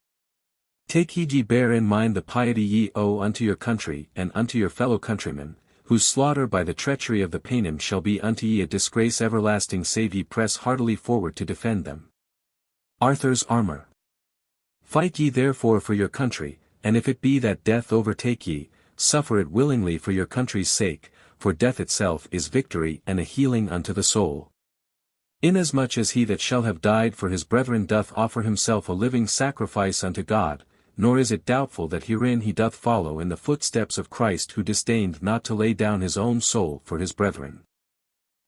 Speaker 1: take heed ye bear in mind the piety ye owe unto your country and unto your fellow countrymen, whose slaughter by the treachery of the Paynim shall be unto ye a disgrace everlasting save ye press heartily forward to defend them. Arthur's armour. Fight ye therefore for your country, and if it be that death overtake ye, suffer it willingly for your country's sake, for death itself is victory and a healing unto the soul. Inasmuch as he that shall have died for his brethren doth offer himself a living sacrifice unto God, nor is it doubtful that herein he doth follow in the footsteps of Christ, who disdained not to lay down his own soul for his brethren.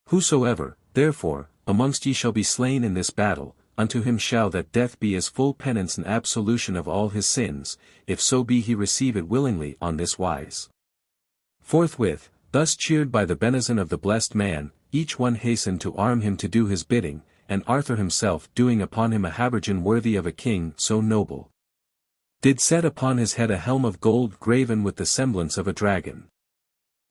Speaker 1: Whosoever, therefore, amongst ye shall be slain in this battle, unto him shall that death be as full penance and absolution of all his sins, if so be he receive it willingly on this wise. Forthwith, thus cheered by the benison of the blessed man, each one hastened to arm him to do his bidding, and Arthur himself doing upon him a habergeon worthy of a king so noble, did set upon his head a helm of gold graven with the semblance of a dragon.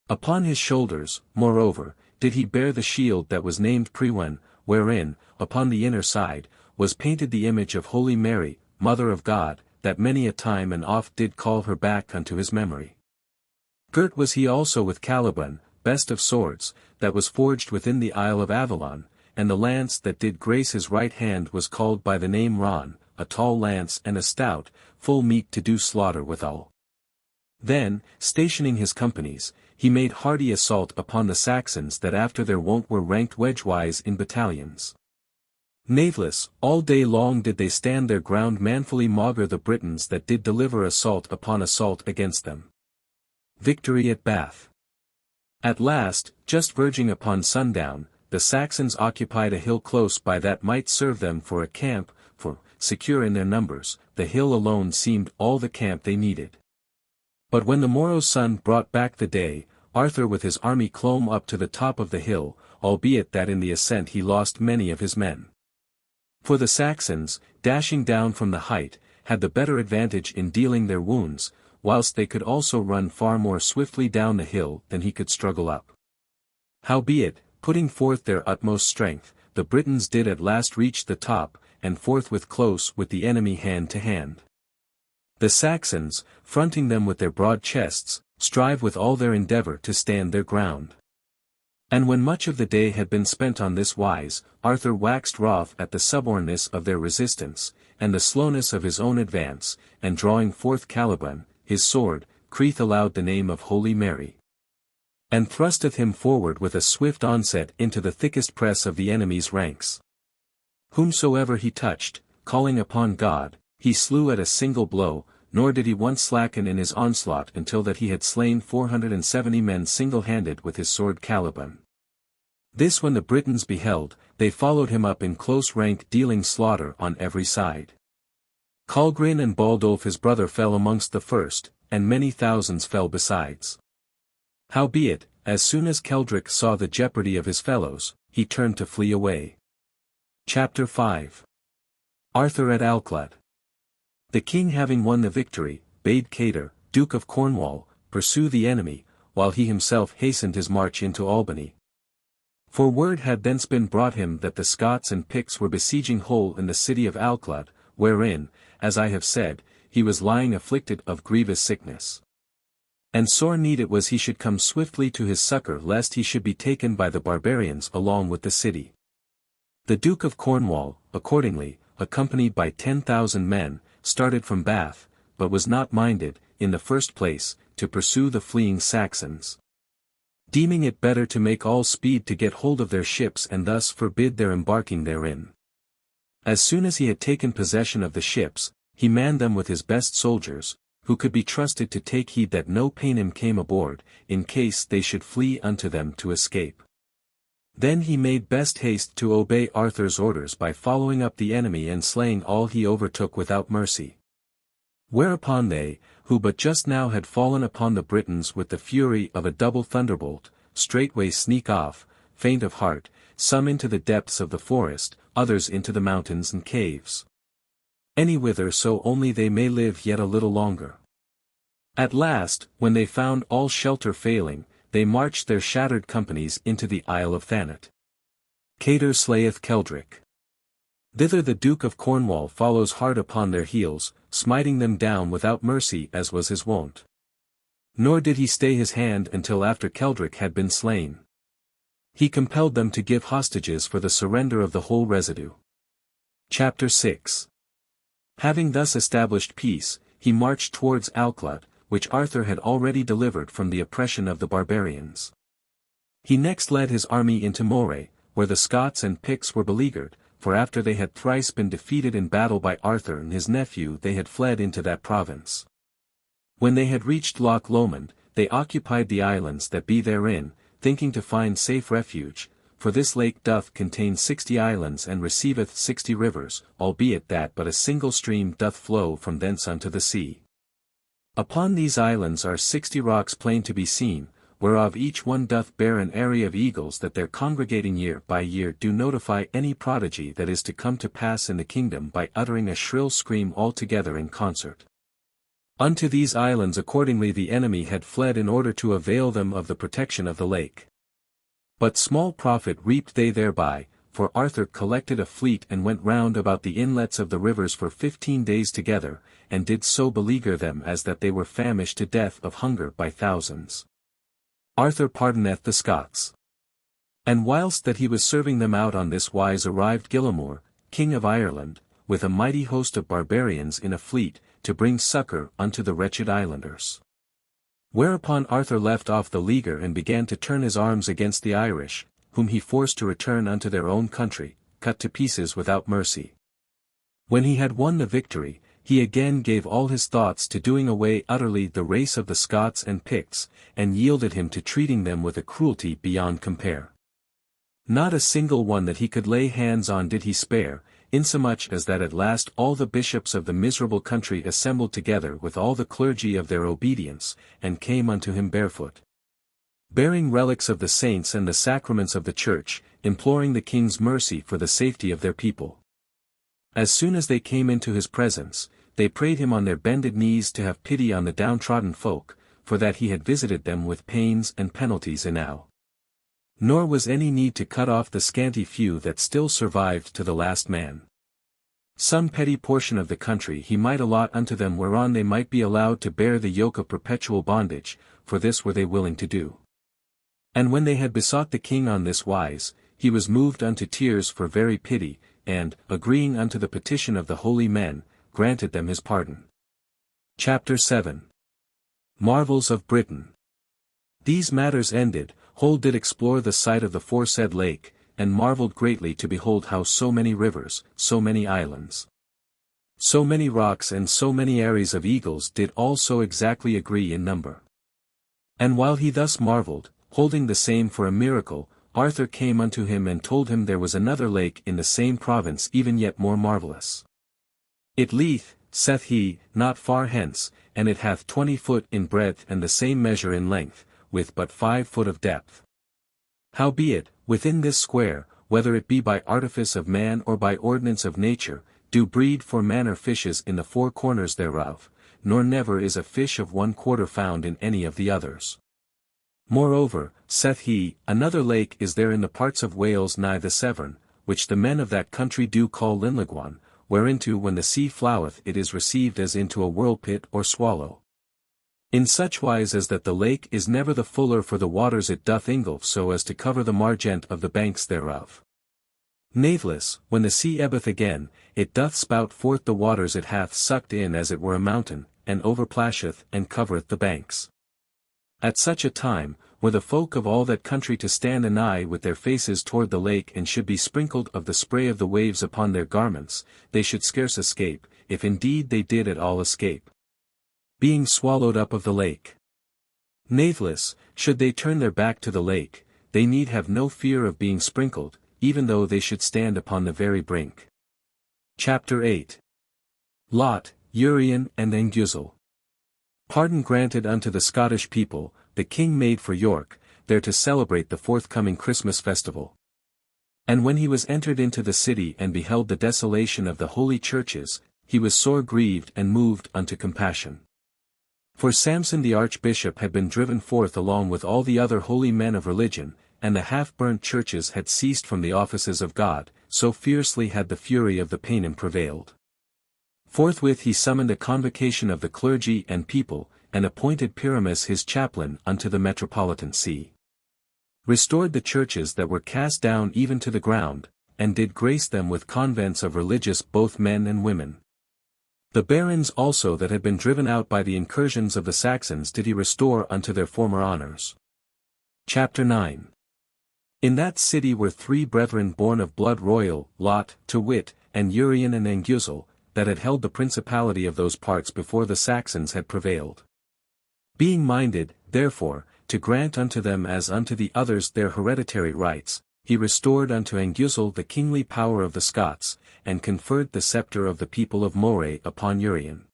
Speaker 1: Upon his shoulders, moreover, did he bear the shield that was named Prewen, wherein, upon the inner side, was painted the image of Holy Mary, Mother of God, that many a time and oft did call her back unto his memory. Girt was he also with Caliban, best of swords, that was forged within the Isle of Avalon, and the lance that did grace his right hand was called by the name Ron, a tall lance and a stout, full meek to do slaughter withal. Then, stationing his companies, he made hardy assault upon the Saxons that after their wont were ranked wedgewise in battalions. Naveless, all day long did they stand their ground manfully maugre the Britons that did deliver assault upon assault against them. Victory at Bath. At last, just verging upon sundown, the Saxons occupied a hill close by that might serve them for a camp, for, secure in their numbers, the hill alone seemed all the camp they needed. But when the morrow's sun brought back the day, Arthur with his army clomb up to the top of the hill, albeit that in the ascent he lost many of his men. For the Saxons, dashing down from the height, had the better advantage in dealing their wounds, whilst they could also run far more swiftly down the hill than he could struggle up. Howbeit, putting forth their utmost strength, the Britons did at last reach the top, and forthwith close with the enemy hand to hand. The Saxons, fronting them with their broad chests, strive with all their endeavour to stand their ground. And when much of the day had been spent on this wise, Arthur waxed wroth at the subornness of their resistance, and the slowness of his own advance, and drawing forth Caliban, his sword, crieth aloud the name of Holy Mary, and thrusteth him forward with a swift onset into the thickest press of the enemy's ranks. Whomsoever he touched, calling upon God, he slew at a single blow, nor did he once slacken in his onslaught until that he had slain 470 men single-handed with his sword Caliban. This when the Britons beheld, they followed him up in close rank, dealing slaughter on every side. Colgrin and Baldulf his brother fell amongst the first, and many thousands fell besides. Howbeit, as soon as Keldric saw the jeopardy of his fellows, he turned to flee away. Chapter 5. Arthur at Alclad. The king having won the victory, bade Cater, Duke of Cornwall, pursue the enemy, while he himself hastened his march into Albany. For word had thence been brought him that the Scots and Picts were besieging Hull in the city of Alclad, wherein, as I have said, he was lying afflicted of grievous sickness. And sore need it was he should come swiftly to his succour lest he should be taken by the barbarians along with the city. The Duke of Cornwall, accordingly, accompanied by 10,000 men, started from Bath, but was not minded, in the first place, to pursue the fleeing Saxons, deeming it better to make all speed to get hold of their ships and thus forbid their embarking therein. As soon as he had taken possession of the ships, he manned them with his best soldiers, who could be trusted to take heed that no Paynim came aboard, in case they should flee unto them to escape. Then he made best haste to obey Arthur's orders by following up the enemy and slaying all he overtook without mercy. Whereupon they, who but just now had fallen upon the Britons with the fury of a double thunderbolt, straightway sneak off, faint of heart, some into the depths of the forest, others into the mountains and caves. Anywhither so only they may live yet a little longer. At last, when they found all shelter failing, they marched their shattered companies into the Isle of Thanet. Cater slayeth Keldric. Thither the Duke of Cornwall follows hard upon their heels, smiting them down without mercy as was his wont. Nor did he stay his hand until after Keldric had been slain. He compelled them to give hostages for the surrender of the whole residue. Chapter 6. Having thus established peace, he marched towards Alclad, which Arthur had already delivered from the oppression of the barbarians. He next led his army into Moray, where the Scots and Picts were beleaguered, for after they had thrice been defeated in battle by Arthur and his nephew they had fled into that province. When they had reached Loch Lomond, they occupied the islands that be therein, thinking to find safe refuge, for this lake doth contain 60 islands and receiveth 60 rivers, albeit that but a single stream doth flow from thence unto the sea. Upon these islands are 60 rocks plain to be seen, whereof each one doth bear an array of eagles that their congregating year by year do notify any prodigy that is to come to pass in the kingdom by uttering a shrill scream all together in concert. Unto these islands accordingly the enemy had fled in order to avail them of the protection of the lake. But small profit reaped they thereby, for Arthur collected a fleet and went round about the inlets of the rivers for 15 days together, and did so beleaguer them as that they were famished to death of hunger by thousands. Arthur pardoneth the Scots. And whilst that he was serving them out on this wise arrived Gillimore, king of Ireland, with a mighty host of barbarians in a fleet, to bring succour unto the wretched islanders. Whereupon Arthur left off the leaguer and began to turn his arms against the Irish, whom he forced to return unto their own country, cut to pieces without mercy. When he had won the victory, he again gave all his thoughts to doing away utterly the race of the Scots and Picts, and yielded him to treating them with a cruelty beyond compare. Not a single one that he could lay hands on did he spare, insomuch as that at last all the bishops of the miserable country assembled together with all the clergy of their obedience, and came unto him barefoot, bearing relics of the saints and the sacraments of the church, imploring the king's mercy for the safety of their people. As soon as they came into his presence, they prayed him on their bended knees to have pity on the downtrodden folk, for that he had visited them with pains and penalties enow. Nor was any need to cut off the scanty few that still survived to the last man. Some petty portion of the country he might allot unto them whereon they might be allowed to bear the yoke of perpetual bondage, for this were they willing to do. And when they had besought the king on this wise, he was moved unto tears for very pity, and, agreeing unto the petition of the holy men, granted them his pardon. Chapter 7. Marvels of Britain. These matters ended, Hold did explore the site of the foresaid lake, and marvelled greatly to behold how so many rivers, so many islands, so many rocks and so many areas of eagles did all so exactly agree in number. And while he thus marvelled, holding the same for a miracle, Arthur came unto him and told him there was another lake in the same province even yet more marvellous. It lieth, saith he, not far hence, and it hath 20 foot in breadth and the same measure in length, with but 5 foot of depth. Howbeit, within this square, whether it be by artifice of man or by ordinance of nature, do breed 4 manner fishes in the 4 corners thereof, nor never is a fish of 1 quarter found in any of the others. Moreover, saith he, another lake is there in the parts of Wales nigh the Severn, which the men of that country do call Linlagwan, whereinto when the sea floweth it is received as into a whirlpit or swallow. In such wise as that the lake is never the fuller for the waters it doth ingulf so as to cover the margent of the banks thereof. Natheless, when the sea ebbeth again, it doth spout forth the waters it hath sucked in as it were a mountain, and overplasheth and covereth the banks. At such a time, were the folk of all that country to stand anigh with their faces toward the lake and should be sprinkled of the spray of the waves upon their garments, they should scarce escape, if indeed they did at all escape, being swallowed up of the lake. Natheless, should they turn their back to the lake, they need have no fear of being sprinkled, even though they should stand upon the very brink. Chapter 8. Lot, Urien and Anguzel. Pardon granted unto the Scottish people, the king made for York, there to celebrate the forthcoming Christmas festival. And when he was entered into the city and beheld the desolation of the holy churches, he was sore grieved and moved unto compassion. For Samson the archbishop had been driven forth along with all the other holy men of religion, and the half-burnt churches had ceased from the offices of God, so fiercely had the fury of the Paynim prevailed. Forthwith he summoned a convocation of the clergy and people, and appointed Pyramus his chaplain unto the metropolitan see. Restored the churches that were cast down even to the ground, and did grace them with convents of religious both men and women. The barons also that had been driven out by the incursions of the Saxons did he restore unto their former honours. Chapter 9. In that city were 3 brethren born of blood royal, Lot, to wit, and Urien and Anguzel, that had held the principality of those parts before the Saxons had prevailed. Being minded, therefore, to grant unto them as unto the others their hereditary rights, he restored unto Anguzel the kingly power of the Scots, and conferred the sceptre of the people of Moray upon Urien.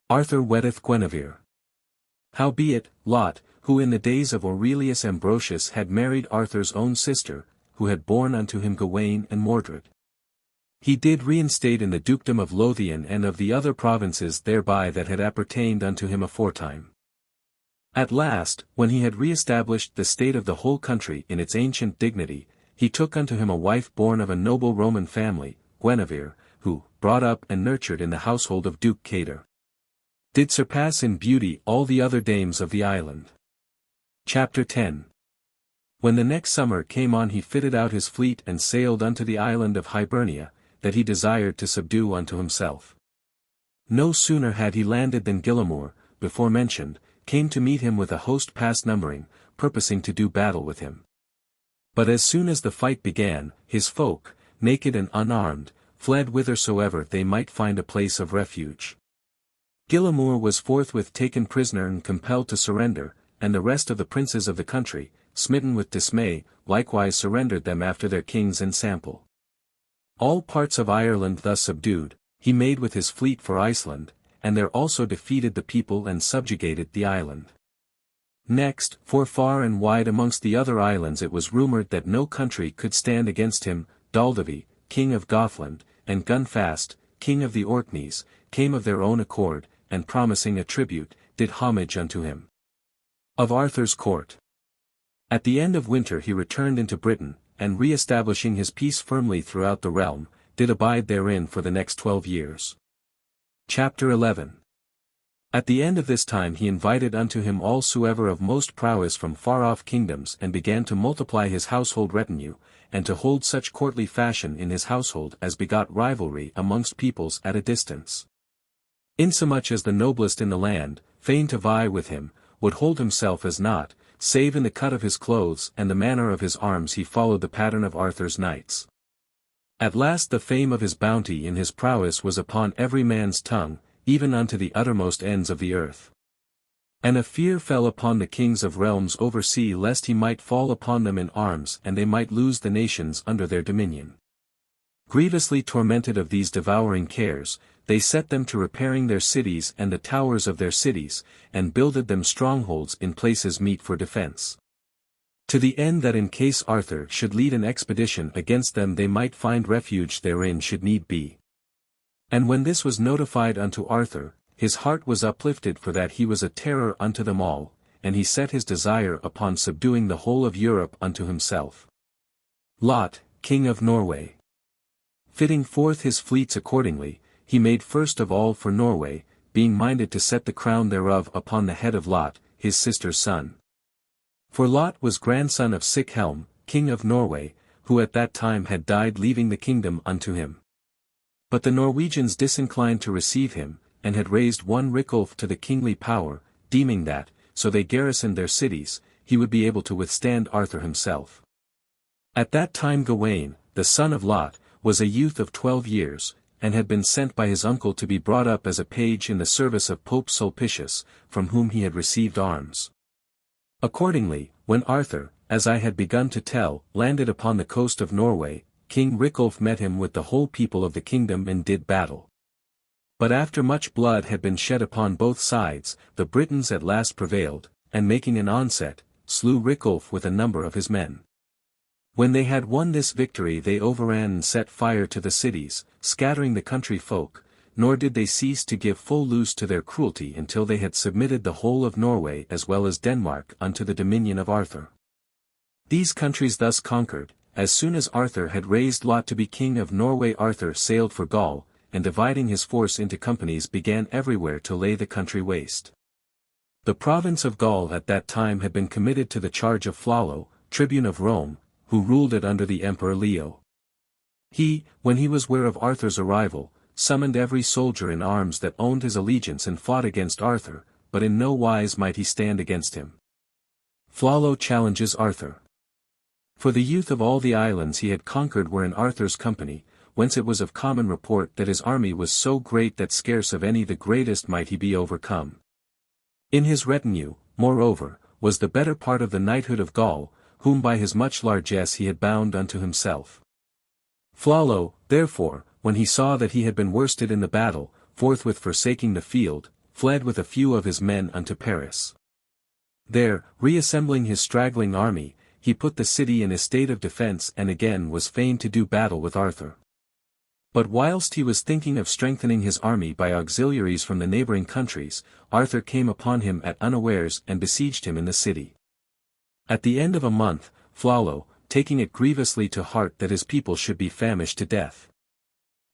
Speaker 1: Arthur weddeth Guinevere. Howbeit, Lot, who in the days of Aurelius Ambrosius had married Arthur's own sister, who had borne unto him Gawain and Mordred. He did reinstate in the dukedom of Lothian and of the other provinces thereby that had appertained unto him aforetime. At last, when he had re-established the state of the whole country in its ancient dignity, he took unto him a wife born of a noble Roman family, Guinevere, who, brought up and nurtured in the household of Duke Cator, did surpass in beauty all the other dames of the island. Chapter 10. When the next summer came on he fitted out his fleet and sailed unto the island of Hibernia, that he desired to subdue unto himself. No sooner had he landed than Gillimore, before mentioned, came to meet him with a host past numbering, purposing to do battle with him. But as soon as the fight began, his folk, naked and unarmed, fled whithersoever they might find a place of refuge. Gillimore was forthwith taken prisoner and compelled to surrender, and the rest of the princes of the country, smitten with dismay, likewise surrendered them after their king's ensample. All parts of Ireland thus subdued, he made with his fleet for Iceland, and there also defeated the people and subjugated the island. Next, for far and wide amongst the other islands it was rumoured that no country could stand against him. Daldavi, king of Gothland, and Gunfast, king of the Orkneys, came of their own accord, and promising a tribute, did homage unto him. Of Arthur's court. At the end of winter he returned into Britain, and re-establishing his peace firmly throughout the realm, did abide therein for the next 12 years. Chapter 11. At the end of this time he invited unto him allsoever of most prowess from far-off kingdoms and began to multiply his household retinue, and to hold such courtly fashion in his household as begot rivalry amongst peoples at a distance. Insomuch as the noblest in the land, fain to vie with him, would hold himself as naught, save in the cut of his clothes and the manner of his arms he followed the pattern of Arthur's knights. At last the fame of his bounty in his prowess was upon every man's tongue, even unto the uttermost ends of the earth. And a fear fell upon the kings of realms over sea lest he might fall upon them in arms and they might lose the nations under their dominion. Grievously tormented of these devouring cares, they set them to repairing their cities and the towers of their cities, and builded them strongholds in places meet for defence. To the end that in case Arthur should lead an expedition against them they might find refuge therein should need be. And when this was notified unto Arthur, his heart was uplifted for that he was a terror unto them all, and he set his desire upon subduing the whole of Europe unto himself. Lot, king of Norway. Fitting forth his fleets accordingly, he made first of all for Norway, being minded to set the crown thereof upon the head of Lot, his sister's son. For Lot was grandson of Sickhelm, king of Norway, who at that time had died leaving the kingdom unto him. But the Norwegians disinclined to receive him, and had raised one Rickulf to the kingly power, deeming that, so they garrisoned their cities, he would be able to withstand Arthur himself. At that time Gawain, the son of Lot, was a youth of 12 years, and had been sent by his uncle to be brought up as a page in the service of Pope Sulpicius, from whom he had received arms. Accordingly, when Arthur, as I had begun to tell, landed upon the coast of Norway, King Rickulf met him with the whole people of the kingdom and did battle. But after much blood had been shed upon both sides, the Britons at last prevailed, and making an onset, slew Rickulf with a number of his men. When they had won this victory they overran and set fire to the cities, scattering the country folk, nor did they cease to give full loose to their cruelty until they had submitted the whole of Norway as well as Denmark unto the dominion of Arthur. These countries thus conquered, as soon as Arthur had raised Lot to be king of Norway Arthur sailed for Gaul, and dividing his force into companies began everywhere to lay the country waste. The province of Gaul at that time had been committed to the charge of Flalo, tribune of Rome, who ruled it under the Emperor Leo. He, when he was ware of Arthur's arrival, summoned every soldier in arms that owned his allegiance and fought against Arthur, but in no wise might he stand against him. Flalo challenges Arthur. For the youth of all the islands he had conquered were in Arthur's company, whence it was of common report that his army was so great that scarce of any the greatest might he be overcome. In his retinue, moreover, was the better part of the knighthood of Gaul, whom by his much largesse he had bound unto himself. Flalo, therefore, when he saw that he had been worsted in the battle, forthwith forsaking the field, fled with a few of his men unto Paris. There, reassembling his straggling army, he put the city in a state of defence and again was fain to do battle with Arthur. But whilst he was thinking of strengthening his army by auxiliaries from the neighbouring countries, Arthur came upon him at unawares and besieged him in the city. At the end of a month, Flalo, taking it grievously to heart that his people should be famished to death,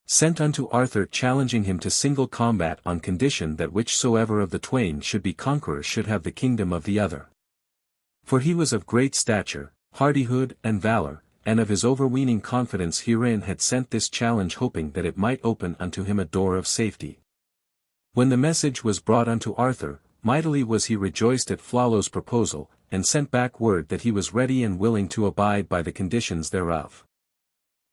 Speaker 1: sent unto Arthur challenging him to single combat on condition that whichsoever of the twain should be conqueror should have the kingdom of the other. For he was of great stature, hardihood and valour, and of his overweening confidence herein had sent this challenge hoping that it might open unto him a door of safety. When the message was brought unto Arthur, mightily was he rejoiced at Flalo's proposal, and sent back word that he was ready and willing to abide by the conditions thereof.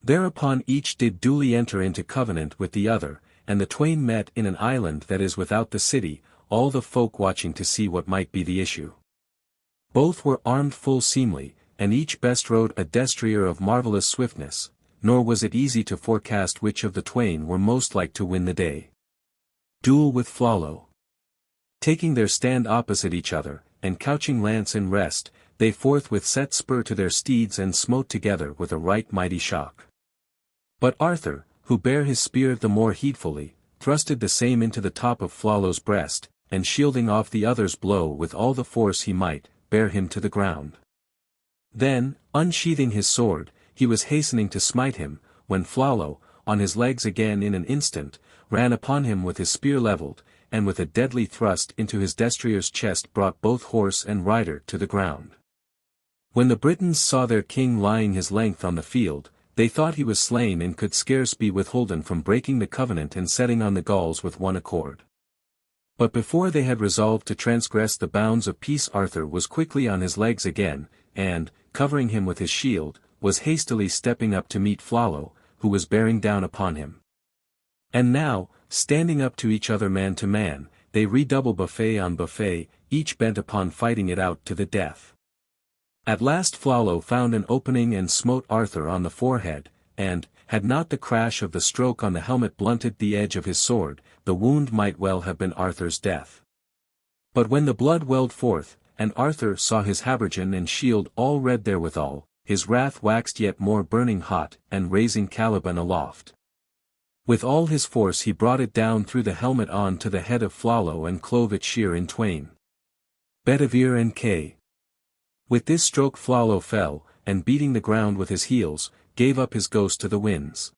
Speaker 1: Thereupon each did duly enter into covenant with the other, and the twain met in an island that is without the city, all the folk watching to see what might be the issue. Both were armed full seemly, and each bestrode a destrier of marvellous swiftness, nor was it easy to forecast which of the twain were most like to win the day. Duel with Flalo. Taking their stand opposite each other, and couching lance in rest, they forthwith set spur to their steeds and smote together with a right mighty shock. But Arthur, who bare his spear the more heedfully, thrusted the same into the top of Flalo's breast, and shielding off the other's blow with all the force he might, bare him to the ground. Then, unsheathing his sword, he was hastening to smite him, when Flalo, on his legs again in an instant, ran upon him with his spear levelled, and with a deadly thrust into his destrier's chest brought both horse and rider to the ground. When the Britons saw their king lying his length on the field, they thought he was slain and could scarce be withholden from breaking the covenant and setting on the Gauls with one accord. But before they had resolved to transgress the bounds of peace Arthur was quickly on his legs again, and, covering him with his shield, was hastily stepping up to meet Flalo, who was bearing down upon him. And now, standing up to each other man to man, they redouble buffet on buffet, each bent upon fighting it out to the death. At last Flalo found an opening and smote Arthur on the forehead, and, had not the crash of the stroke on the helmet blunted the edge of his sword, the wound might well have been Arthur's death. But when the blood welled forth, and Arthur saw his habergeon and shield all red therewithal, his wrath waxed yet more burning hot, and raising Caliban aloft, with all his force he brought it down through the helmet on to the head of Flalo and clove it sheer in twain. Bedivere and K. With this stroke Flalo fell, and beating the ground with his heels, gave up his ghost to the winds.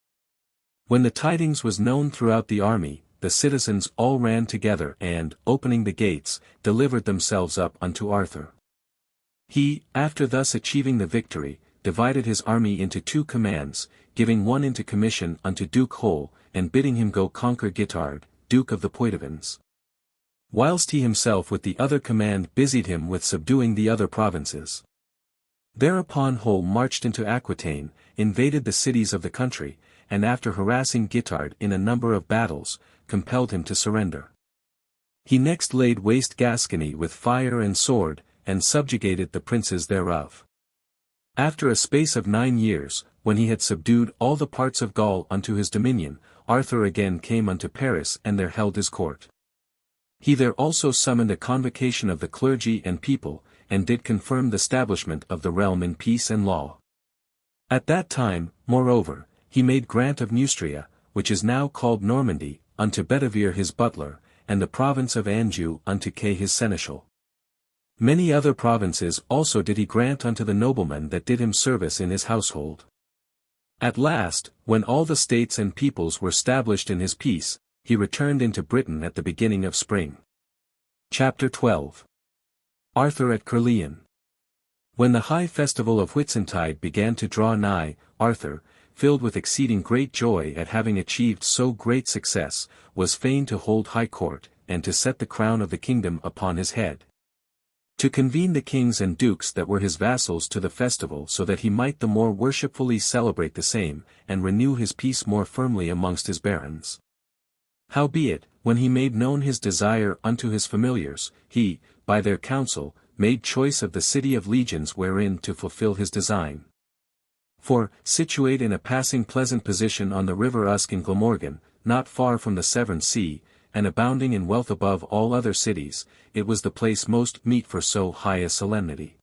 Speaker 1: When the tidings was known throughout the army, the citizens all ran together and, opening the gates, delivered themselves up unto Arthur. He, after thus achieving the victory, divided his army into two commands, giving one into commission unto Duke Hole, and bidding him go conquer Guitard, Duke of the Poitevins. Whilst he himself with the other command busied him with subduing the other provinces. Thereupon Hole marched into Aquitaine, invaded the cities of the country, and after harassing Guitard in a number of battles, compelled him to surrender. He next laid waste Gascony with fire and sword, and subjugated the princes thereof. After a space of 9 years, when he had subdued all the parts of Gaul unto his dominion, Arthur again came unto Paris and there held his court. He there also summoned a convocation of the clergy and people, and did confirm the establishment of the realm in peace and law. At that time, moreover, he made grant of Neustria, which is now called Normandy, unto Bedivere his butler, and the province of Anjou unto Kay his seneschal. Many other provinces also did he grant unto the noblemen that did him service in his household. At last, when all the states and peoples were stablished in his peace, he returned into Britain at the beginning of spring. Chapter 12. Arthur at Caerleon. When the high festival of Whitsuntide began to draw nigh, Arthur, filled with exceeding great joy at having achieved so great success, was fain to hold high court, and to set the crown of the kingdom upon his head. To convene the kings and dukes that were his vassals to the festival so that he might the more worshipfully celebrate the same, and renew his peace more firmly amongst his barons. Howbeit, when he made known his desire unto his familiars, he, by their counsel, made choice of the city of legions wherein to fulfill his design. For, situate in a passing pleasant position on the river Usk in Glamorgan, not far from the Severn Sea, and abounding in wealth above all other cities, it was the place most meet for so high a solemnity.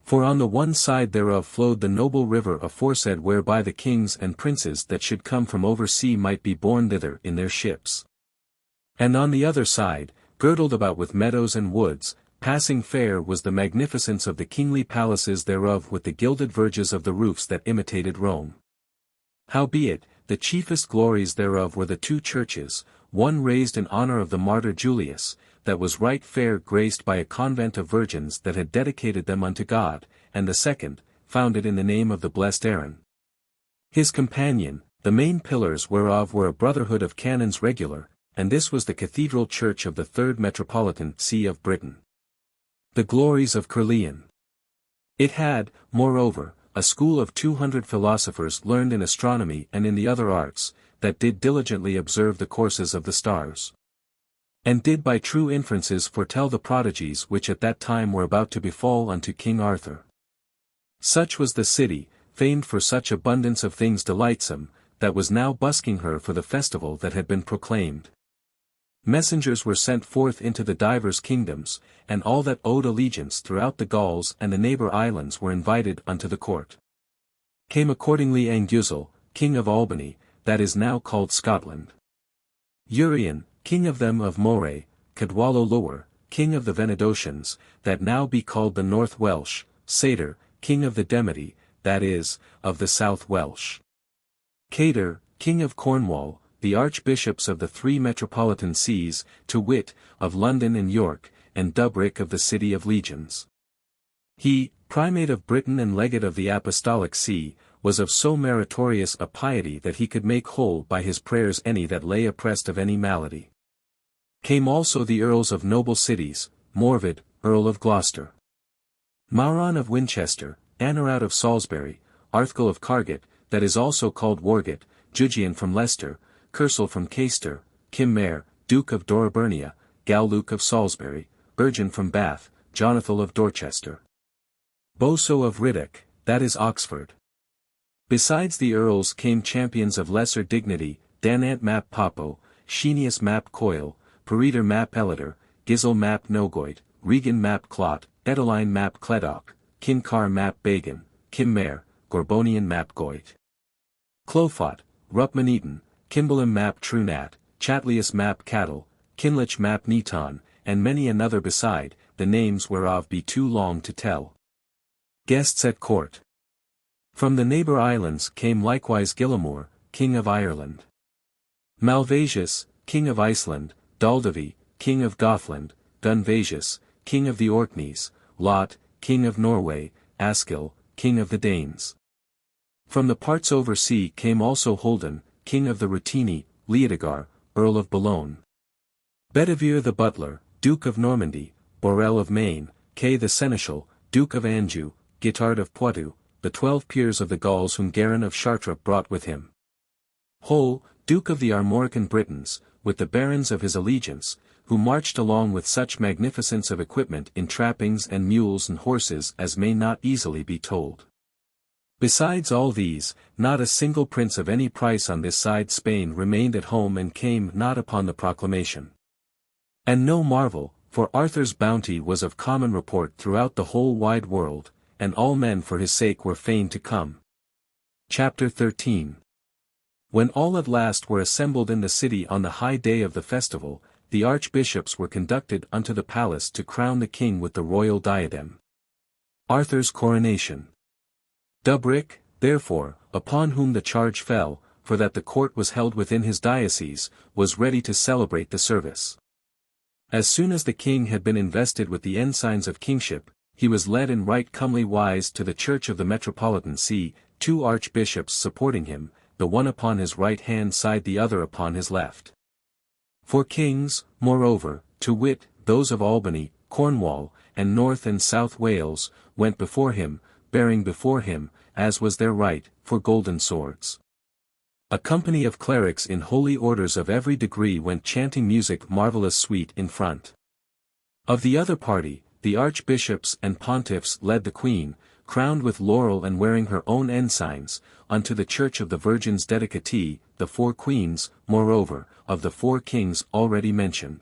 Speaker 1: For on the one side thereof flowed the noble river aforesaid whereby the kings and princes that should come from over sea might be borne thither in their ships. And on the other side, girdled about with meadows and woods, passing fair was the magnificence of the kingly palaces thereof with the gilded verges of the roofs that imitated Rome. Howbeit, the chiefest glories thereof were the two churches, one raised in honor of the martyr Julius, that was right fair graced by a convent of virgins that had dedicated them unto God, and the second, founded in the name of the blessed Aaron. His companion, the main pillars whereof were a brotherhood of canons regular, and this was the cathedral church of the third metropolitan see of Britain. The glories of Caerleon. It had, moreover, a school of 200 philosophers learned in astronomy and in the other arts, that did diligently observe the courses of the stars. And did by true inferences foretell the prodigies which at that time were about to befall unto King Arthur. Such was the city, famed for such abundance of things delightsome, that was now busking her for the festival that had been proclaimed. Messengers were sent forth into the divers kingdoms, and all that owed allegiance throughout the Gauls and the neighbor islands were invited unto the court. Came accordingly Anguzel, king of Albany, that is now called Scotland. Urien, king of them of Moray, Cadwallo Lower, king of the Venedocians, that now be called the North Welsh, Satyr, king of the Demeti, that is, of the South Welsh. Cader, king of Cornwall, the archbishops of the three metropolitan sees, to wit, of London and York, and Dubric of the city of legions. He, primate of Britain and legate of the apostolic see, was of so meritorious a piety that he could make whole by his prayers any that lay oppressed of any malady. Came also the earls of noble cities, Morvid, Earl of Gloucester, Mauron of Winchester, Anorat of Salisbury, Arthgal of Carget, that is also called Warget, Jugian from Leicester, Kersel from Caister, Kim Duke of Doraburnia, Galluc of Salisbury, Burgon from Bath, Jonathal of Dorchester, Boso of Riddoch, that is Oxford. Besides the earls came champions of lesser dignity, Danant Map Popo, Shenius Map Coil, Pereter Map Eliter, Gizel Map Nogoit, Regan Map Clot, Edeline Map Cledoc, Kinkar Map Bagan, Kimmer, Gorbonian Map Goit, Clofot, Rupmaneton, Kimbalum Map Trunat, Chatlius Map Cattle, Kinlich Map Neton, and many another beside, the names whereof be too long to tell. Guests at court. From the neighbor islands came likewise Gillimore, king of Ireland, Malvasius, king of Iceland, Daldavi, king of Gothland, Gunvasius, king of the Orkneys, Lot, king of Norway, Askill, king of the Danes. From the parts over sea came also Holden, king of the Rutini, Leodegar, earl of Boulogne, Bedivere the butler, duke of Normandy, Borel of Maine, Kay the seneschal, duke of Anjou, Guitard of Poitou, the 12 peers of the Gauls whom Garin of Chartres brought with him. Hole, duke of the Armorican Britons, with the barons of his allegiance, who marched along with such magnificence of equipment in trappings and mules and horses as may not easily be told. Besides all these, not a single prince of any price on this side Spain remained at home and came not upon the proclamation. And no marvel, for Arthur's bounty was of common report throughout the whole wide world, and all men for his sake were fain to come. Chapter 13. When all at last were assembled in the city on the high day of the festival, the archbishops were conducted unto the palace to crown the king with the royal diadem. Arthur's coronation. Dubric, therefore, upon whom the charge fell, for that the court was held within his diocese, was ready to celebrate the service. As soon as the king had been invested with the ensigns of kingship, he was led in right comely wise to the church of the metropolitan see, 2 archbishops supporting him, the one upon his right hand side the other upon his left. 4 kings, moreover, to wit, those of Albany, Cornwall, and North and South Wales, went before him, bearing before him, as was their right, 4 golden swords. A company of clerics in holy orders of every degree went chanting music marvellous sweet in front. Of the other party, the archbishops and pontiffs led the queen, crowned with laurel and wearing her own ensigns, unto the church of the virgins dedicatee, the 4 queens, moreover, of the 4 kings already mentioned.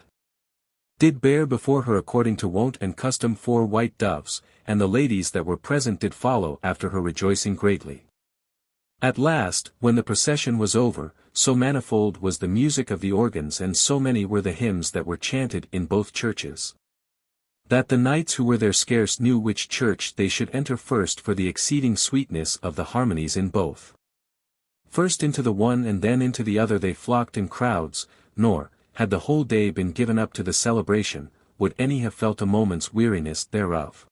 Speaker 1: Did bear before her according to wont and custom 4 white doves, and the ladies that were present did follow after her rejoicing greatly. At last, when the procession was over, so manifold was the music of the organs and so many were the hymns that were chanted in both churches, that the knights who were there scarce knew which church they should enter first for the exceeding sweetness of the harmonies in both. First into the one and then into the other they flocked in crowds, nor, had the whole day been given up to the celebration, would any have felt a moment's weariness thereof.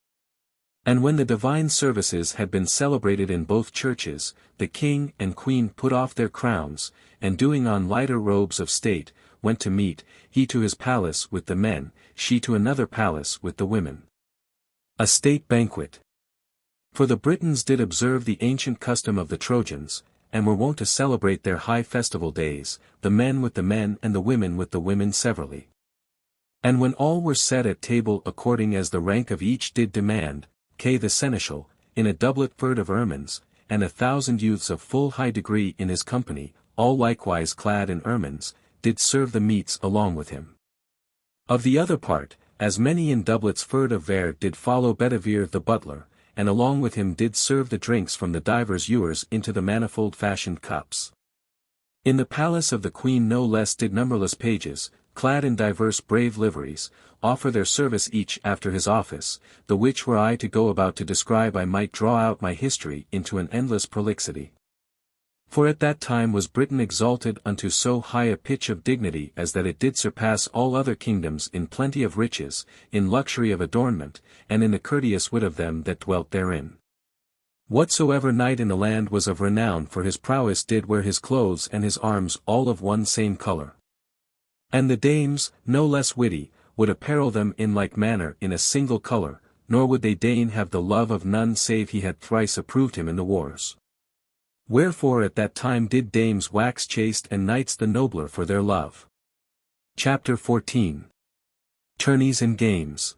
Speaker 1: And when the divine services had been celebrated in both churches, the king and queen put off their crowns, and doing on lighter robes of state, went to meat, he to his palace with the men, she to another palace with the women. A state banquet. For the Britons did observe the ancient custom of the Trojans, and were wont to celebrate their high festival days, the men with the men and the women with the women severally. And when all were set at table according as the rank of each did demand, Kay the seneschal, in a doublet furred of ermines, and 1,000 youths of full high degree in his company, all likewise clad in ermines, did serve the meats along with him. Of the other part, as many in doublets furred of vair did follow Bedivere the butler, and along with him did serve the drinks from the divers ewers into the manifold fashioned cups. In the palace of the queen no less did numberless pages, clad in divers brave liveries, offer their service each after his office, the which were I to go about to describe I might draw out my history into an endless prolixity. For at that time was Britain exalted unto so high a pitch of dignity as that it did surpass all other kingdoms in plenty of riches, in luxury of adornment, and in the courteous wit of them that dwelt therein. Whatsoever knight in the land was of renown for his prowess did wear his clothes and his arms all of one same colour. And the dames, no less witty, would apparel them in like manner in a single colour, nor would they deign have the love of none save he had thrice approved him in the wars. Wherefore at that time did dames wax chaste and knights the nobler for their love. Chapter 14. Tourneys and Games.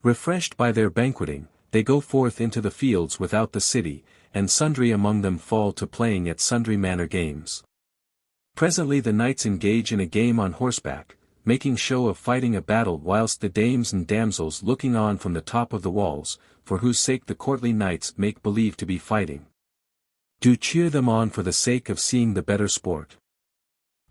Speaker 1: Refreshed by their banqueting, they go forth into the fields without the city, and sundry among them fall to playing at sundry manner games. Presently the knights engage in a game on horseback, making show of fighting a battle whilst the dames and damsels looking on from the top of the walls, for whose sake the courtly knights make believe to be fighting, do cheer them on for the sake of seeing the better sport.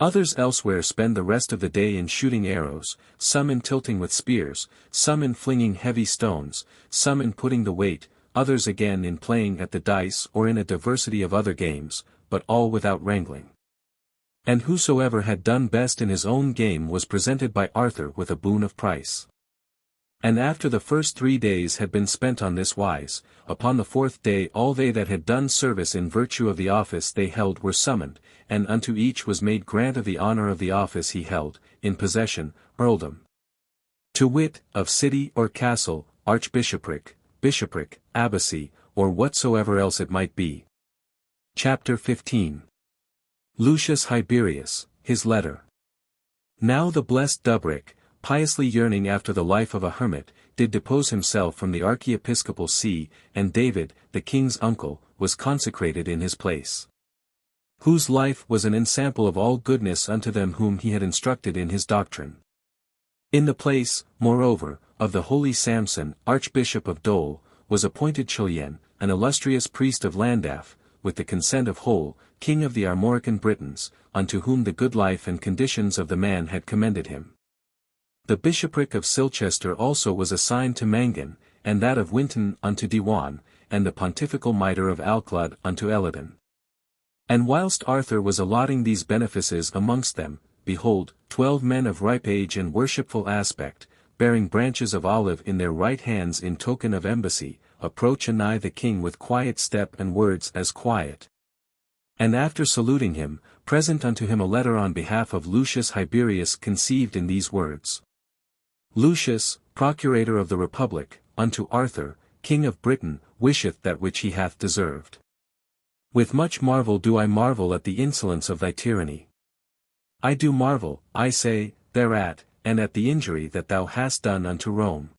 Speaker 1: Others elsewhere spend the rest of the day in shooting arrows, some in tilting with spears, some in flinging heavy stones, some in putting the weight, others again in playing at the dice or in a diversity of other games, but all without wrangling. And whosoever had done best in his own game was presented by Arthur with a boon of price. And after the first 3 days had been spent on this wise, upon the 4th day all they that had done service in virtue of the office they held were summoned, and unto each was made grant of the honour of the office he held, in possession, earldom. To wit, of city or castle, archbishopric, bishopric, abbacy, or whatsoever else it might be. Chapter 15. Lucius Hiberius, his letter. Now the blessed Dubric, piously yearning after the life of a hermit, did depose himself from the archiepiscopal see, and David, the king's uncle, was consecrated in his place. Whose life was an ensample of all goodness unto them whom he had instructed in his doctrine. In the place, moreover, of the holy Samson, Archbishop of Dole, was appointed Chilian, an illustrious priest of Llandaff, with the consent of Hole, king of the Armorican Britons, unto whom the good life and conditions of the man had commended him. The bishopric of Silchester also was assigned to Mangan, and that of Winton unto Diwan, and the pontifical mitre of Alclad unto Eladin. And whilst Arthur was allotting these benefices amongst them, behold, 12 men of ripe age and worshipful aspect, bearing branches of olive in their right hands in token of embassy, approach anigh the king with quiet step and words as quiet. And after saluting him, present unto him a letter on behalf of Lucius Hiberius conceived in these words. Lucius, procurator of the Republic, unto Arthur, King of Britain, wisheth that which he hath deserved. With much marvel do I marvel at the insolence of thy tyranny. I do marvel, I say, thereat, and at the injury that thou hast done unto Rome.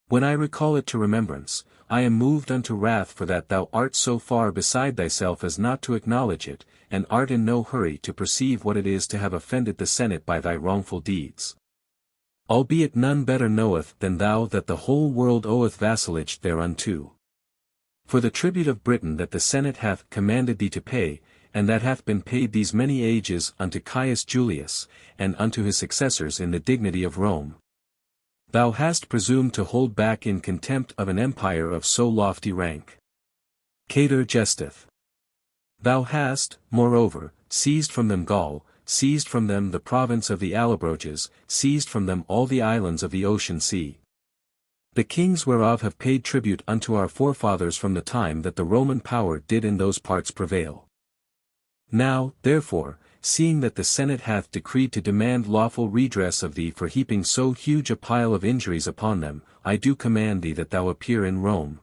Speaker 1: When I recall it to remembrance, I am moved unto wrath for that thou art so far beside thyself as not to acknowledge it, and art in no hurry to perceive what it is to have offended the Senate by thy wrongful deeds. Albeit none better knoweth than thou that the whole world oweth vassalage thereunto. For the tribute of Britain that the Senate hath commanded thee to pay, and that hath been paid these many ages unto Caius Julius, and unto his successors in the dignity of Rome, thou hast presumed to hold back in contempt of an empire of so lofty rank. Cater jesteth. Thou hast, moreover, seized from them Gaul, seized from them the province of the Allobroges, seized from them all the islands of the ocean sea. The kings whereof have paid tribute unto our forefathers from the time that the Roman power did in those parts prevail. Now, therefore, seeing that the Senate hath decreed to demand lawful redress of thee for heaping so huge a pile of injuries upon them, I do command thee that thou appear in Rome.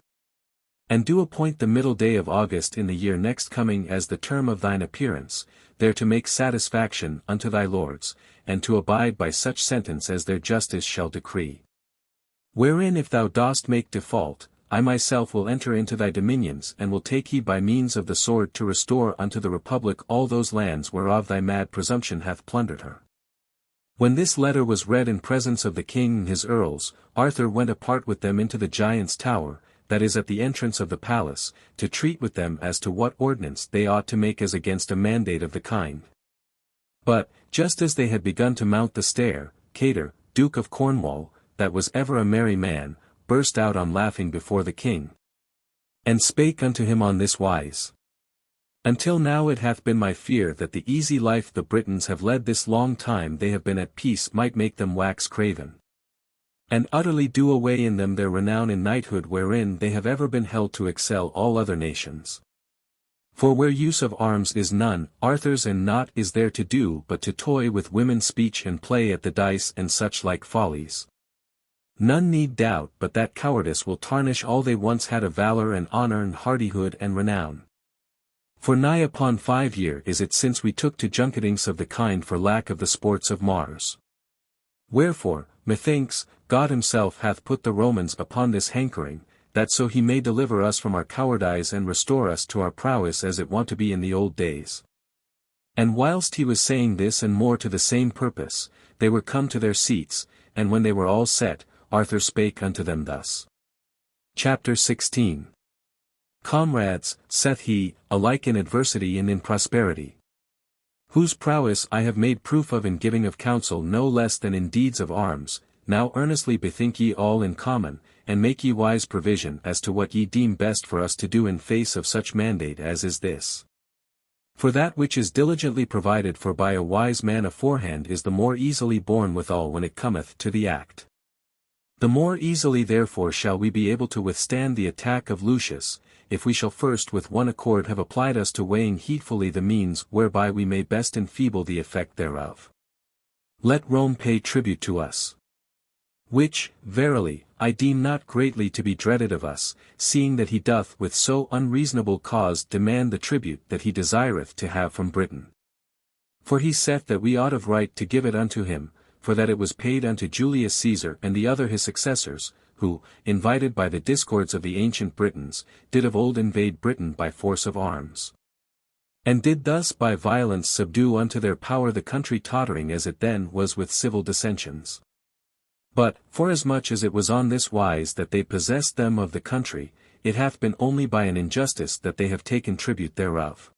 Speaker 1: And do appoint the middle day of August in the year next coming as the term of thine appearance, there to make satisfaction unto thy lords, and to abide by such sentence as their justice shall decree. Wherein if thou dost make default, I myself will enter into thy dominions and will take heed by means of the sword to restore unto the Republic all those lands whereof thy mad presumption hath plundered her. When this letter was read in presence of the king and his earls, Arthur went apart with them into the Giant's Tower, that is at the entrance of the palace, to treat with them as to what ordinance they ought to make as against a mandate of the kind. But, just as they had begun to mount the stair, Cater, Duke of Cornwall, that was ever a merry man, burst out on laughing before the king, and spake unto him on this wise. Until now it hath been my fear that the easy life the Britons have led this long time they have been at peace might make them wax craven, and utterly do away in them their renown in knighthood wherein they have ever been held to excel all other nations. For where use of arms is none, Arthur's and naught is there to do but to toy with women's speech and play at the dice and such like follies. None need doubt but that cowardice will tarnish all they once had of valor and honor and hardihood and renown. For nigh upon 5 years is it since we took to junketings of the kind for lack of the sports of Mars. Wherefore, methinks, God himself hath put the Romans upon this hankering, that so he may deliver us from our cowardice and restore us to our prowess as it wont to be in the old days. And whilst he was saying this and more to the same purpose, they were come to their seats, and when they were all set, Arthur spake unto them thus. Chapter 16. Comrades, saith he, alike in adversity and in prosperity, whose prowess I have made proof of in giving of counsel no less than in deeds of arms, now earnestly bethink ye all in common, and make ye wise provision as to what ye deem best for us to do in face of such mandate as is this. For that which is diligently provided for by a wise man aforehand is the more easily borne withal when it cometh to the act. The more easily therefore shall we be able to withstand the attack of Lucius, if we shall first with one accord have applied us to weighing heedfully the means whereby we may best enfeeble the effect thereof. Let Rome pay tribute to us. Which, verily, I deem not greatly to be dreaded of us, seeing that he doth with so unreasonable cause demand the tribute that he desireth to have from Britain. For he saith that we ought of right to give it unto him, for that it was paid unto Julius Caesar and the other his successors, who, invited by the discords of the ancient Britons, did of old invade Britain by force of arms, and did thus by violence subdue unto their power the country tottering as it then was with civil dissensions. But, forasmuch as it was on this wise that they possessed them of the country, it hath been only by an injustice that they have taken tribute thereof.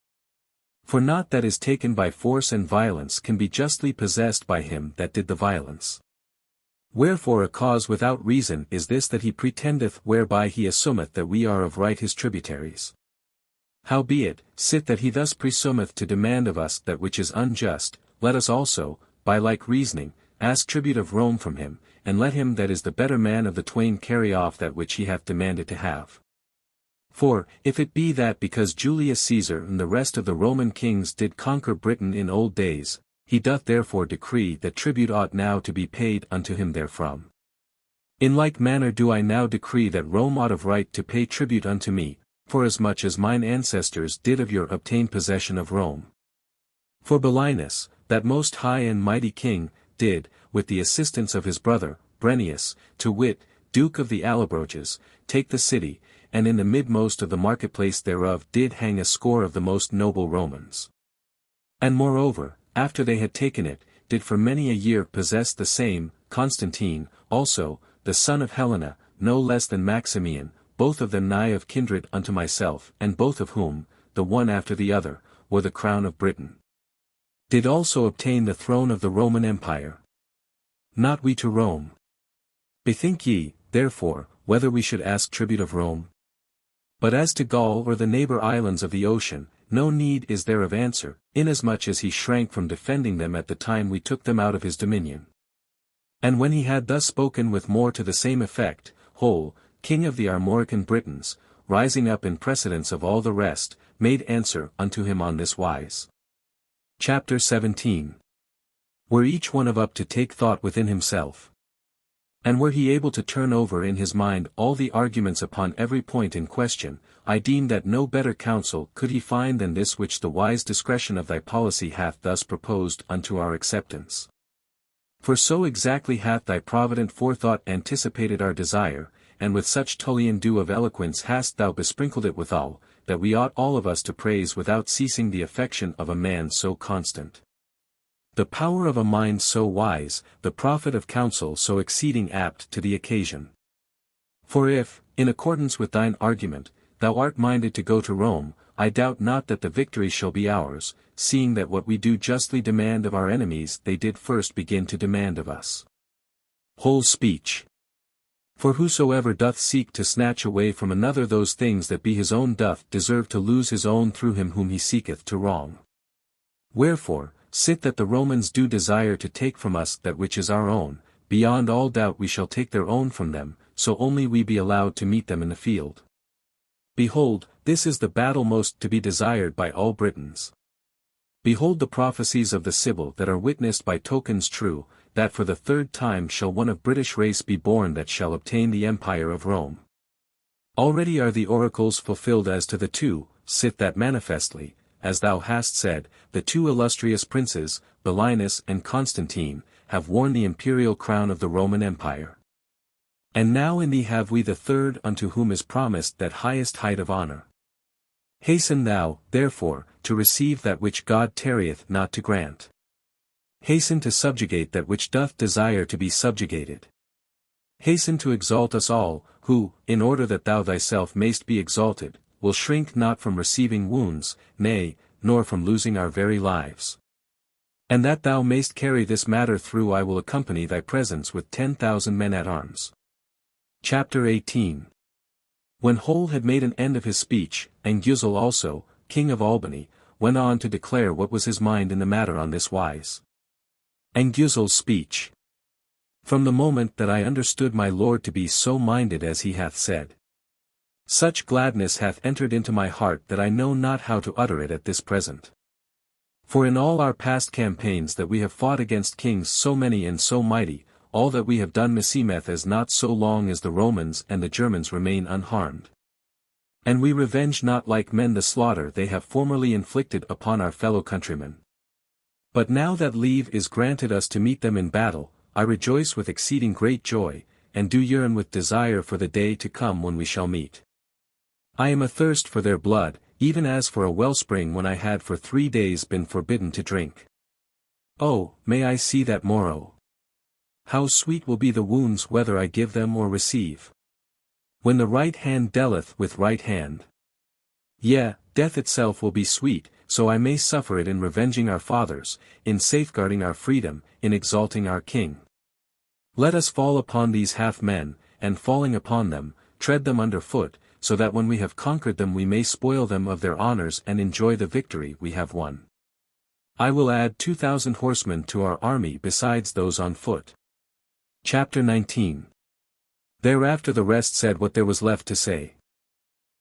Speaker 1: For naught that is taken by force and violence can be justly possessed by him that did the violence. Wherefore a cause without reason is this that he pretendeth whereby he assumeth that we are of right his tributaries. Howbeit, sit that he thus presumeth to demand of us that which is unjust, let us also, by like reasoning, ask tribute of Rome from him, and let him that is the better man of the twain carry off that which he hath demanded to have. For, if it be that because Julius Caesar and the rest of the Roman kings did conquer Britain in old days, he doth therefore decree that tribute ought now to be paid unto him therefrom. In like manner do I now decree that Rome ought of right to pay tribute unto me, forasmuch as mine ancestors did of yore obtain possession of Rome. For Belinus, that most high and mighty king, did, with the assistance of his brother, Brennus, to wit, Duke of the Allobroges, take the city, and in the midmost of the marketplace thereof did hang a score of the most noble Romans. And moreover, after they had taken it, did for many a year possess the same, Constantine, also, the son of Helena, no less than Maximian, both of them nigh of kindred unto myself, and both of whom, the one after the other, were the crown of Britain. Did also obtain the throne of the Roman Empire. Not we to Rome. Bethink ye, therefore, whether we should ask tribute of Rome? But as to Gaul or the neighbor islands of the ocean, no need is there of answer, inasmuch as he shrank from defending them at the time we took them out of his dominion. And when he had thus spoken with more to the same effect, Hole, king of the Armorican Britons, rising up in precedence of all the rest, made answer unto him on this wise. Chapter 17. Were each one of up to take thought within himself? And were he able to turn over in his mind all the arguments upon every point in question, I deem that no better counsel could he find than this which the wise discretion of thy policy hath thus proposed unto our acceptance. For so exactly hath thy provident forethought anticipated our desire, and with such Tullian dew of eloquence hast thou besprinkled it withal, that we ought all of us to praise without ceasing the affection of a man so constant. The power of a mind so wise, the profit of counsel so exceeding apt to the occasion. For if, in accordance with thine argument, thou art minded to go to Rome, I doubt not that the victory shall be ours, seeing that what we do justly demand of our enemies they did first begin to demand of us. Whole speech. For whosoever doth seek to snatch away from another those things that be his own doth deserve to lose his own through him whom he seeketh to wrong. Wherefore, sit that the Romans do desire to take from us that which is our own, beyond all doubt we shall take their own from them, so only we be allowed to meet them in the field. Behold, this is the battle most to be desired by all Britons. Behold the prophecies of the Sibyl that are witnessed by tokens true, that for the third time shall one of British race be born that shall obtain the empire of Rome. Already are the oracles fulfilled as to the two, sith that manifestly, as thou hast said, the two illustrious princes, Belinus and Constantine, have worn the imperial crown of the Roman Empire. And now in thee have we the third unto whom is promised that highest height of honor. Hasten thou, therefore, to receive that which God tarrieth not to grant. Hasten to subjugate that which doth desire to be subjugated. Hasten to exalt us all, who, in order that thou thyself mayst be exalted, will shrink not from receiving wounds, nay, nor from losing our very lives. And that thou mayst carry this matter through I will accompany thy presence with 10,000 men at arms. Chapter 18. When Hole had made an end of his speech, Anguzel also, king of Albany, went on to declare what was his mind in the matter on this wise. Anguzel's speech. From the moment that I understood my lord to be so minded as he hath said, such gladness hath entered into my heart that I know not how to utter it at this present. For in all our past campaigns that we have fought against kings so many and so mighty, all that we have done meseemeth as not so long as the Romans and the Germans remain unharmed. And we revenge not like men the slaughter they have formerly inflicted upon our fellow countrymen. But now that leave is granted us to meet them in battle, I rejoice with exceeding great joy, and do yearn with desire for the day to come when we shall meet. I am athirst for their blood, even as for a wellspring when I had for 3 days been forbidden to drink. Oh, may I see that morrow! How sweet will be the wounds whether I give them or receive. When the right hand dealeth with right hand. Yea, death itself will be sweet, so I may suffer it in revenging our fathers, in safeguarding our freedom, in exalting our king. Let us fall upon these half men, and falling upon them, tread them under foot, so that when we have conquered them we may spoil them of their honors and enjoy the victory we have won. I will add 2,000 horsemen to our army besides those on foot. Chapter 19. Thereafter the rest said what there was left to say.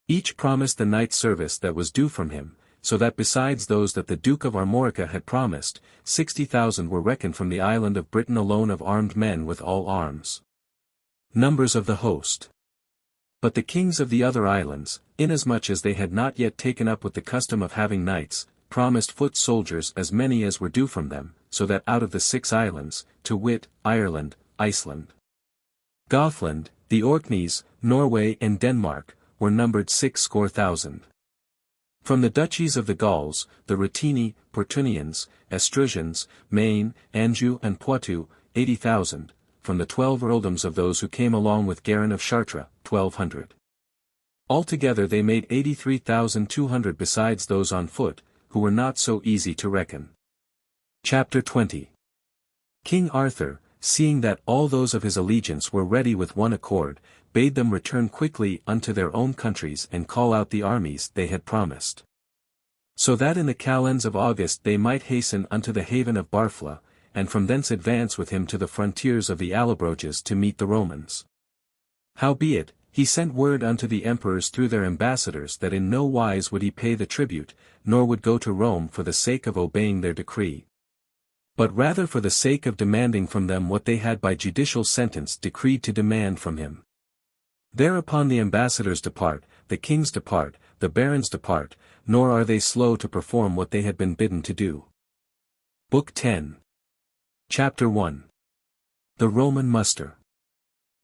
Speaker 1: Each promised the knight service that was due from him, so that besides those that the Duke of Armorica had promised, 60,000 were reckoned from the island of Britain alone of armed men with all arms. Numbers of the host. But the kings of the other islands, inasmuch as they had not yet taken up with the custom of having knights, promised foot soldiers as many as were due from them, so that out of the 6 islands, to wit, Ireland, Iceland, Gothland, the Orkneys, Norway and Denmark, were numbered 60,000. From the duchies of the Gauls, the Ruteni, Portunians, Etruscans, Maine, Anjou and Poitou, 80,000, from the 12 earldoms of those who came along with Garin of Chartres, 1,200. Altogether they made 83,200 besides those on foot, who were not so easy to reckon. Chapter 20. King Arthur, seeing that all those of his allegiance were ready with one accord, bade them return quickly unto their own countries and call out the armies they had promised. So that in the calends of August they might hasten unto the haven of Barfla, and from thence advance with him to the frontiers of the Allobroges to meet the Romans. Howbeit, he sent word unto the emperors through their ambassadors that in no wise would he pay the tribute, nor would go to Rome for the sake of obeying their decree, but rather for the sake of demanding from them what they had by judicial sentence decreed to demand from him. Thereupon the ambassadors depart, the kings depart, the barons depart, nor are they slow to perform what they had been bidden to do. Book 10. Chapter 1. The Roman Muster.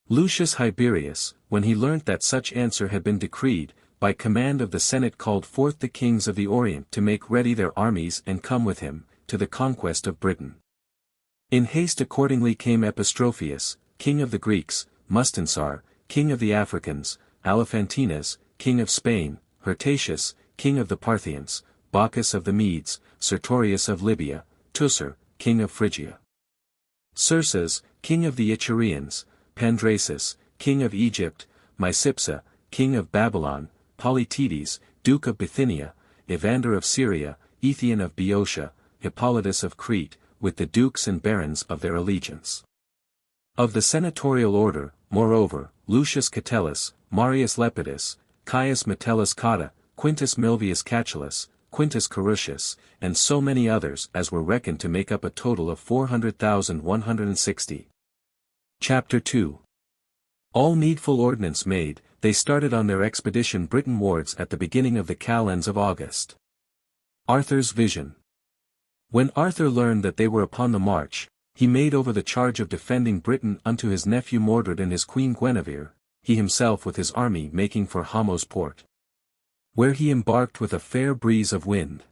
Speaker 1: Lucius Hiberius, when he learnt that such answer had been decreed, by command of the Senate called forth the kings of the Orient to make ready their armies and come with him, to the conquest of Britain. In haste accordingly came Epistrophius, king of the Greeks, Mustensar, king of the Africans, Alephantinus, king of Spain, Hirtatius, king of the Parthians, Bacchus of the Medes, Sertorius of Libya, Teucer, king of Phrygia, Cerces, king of the Icharians, Pandrasus, king of Egypt, Mysipsa, king of Babylon, Polytides, duke of Bithynia, Evander of Syria, Ethion of Boeotia, Hippolytus of Crete, with the dukes and barons of their allegiance. Of the senatorial order, moreover, Lucius Catellus, Marius Lepidus, Caius Metellus Cotta, Quintus Milvius Catullus, Quintus Carutius, and so many others as were reckoned to make up a total of 400,160. Chapter 2. All needful ordnance made, they started on their expedition Britain-wards at the beginning of the calends of August. Arthur's vision. When Arthur learned that they were upon the march, he made over the charge of defending Britain unto his nephew Mordred and his queen Guinevere, he himself with his army making for Hamos port, where he embarked with a fair breeze of wind.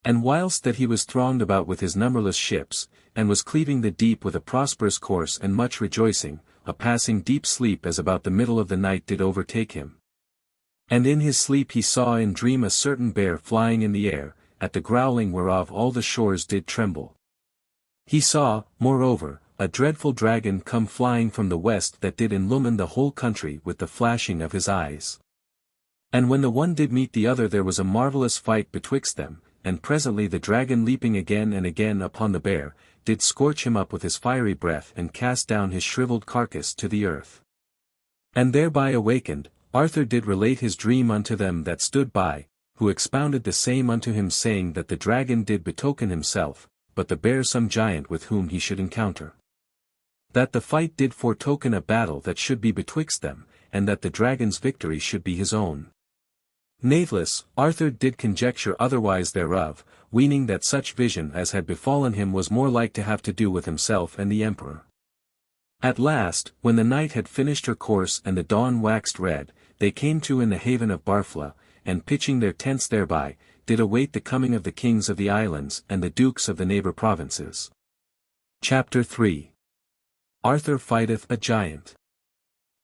Speaker 1: And whilst that he was thronged about with his numberless ships, and was cleaving the deep with a prosperous course and much rejoicing, a passing deep sleep as about the middle of the night did overtake him. And in his sleep he saw in dream a certain bear flying in the air, at the growling whereof all the shores did tremble. He saw, moreover, a dreadful dragon come flying from the west that did illumine the whole country with the flashing of his eyes. And when the one did meet the other there was a marvellous fight betwixt them, and presently the dragon leaping again and again upon the bear, did scorch him up with his fiery breath and cast down his shriveled carcass to the earth. And thereby awakened, Arthur did relate his dream unto them that stood by, who expounded the same unto him saying that the dragon did betoken himself, but the bear some giant with whom he should encounter. That the fight did foretoken a battle that should be betwixt them, and that the dragon's victory should be his own. Natheless, Arthur did conjecture otherwise thereof, weening that such vision as had befallen him was more like to have to do with himself and the emperor. At last, when the night had finished her course and the dawn waxed red, they came to in the haven of Barfla, and pitching their tents thereby, did await the coming of the kings of the islands and the dukes of the neighbor provinces. Chapter 3. Arthur fighteth a giant.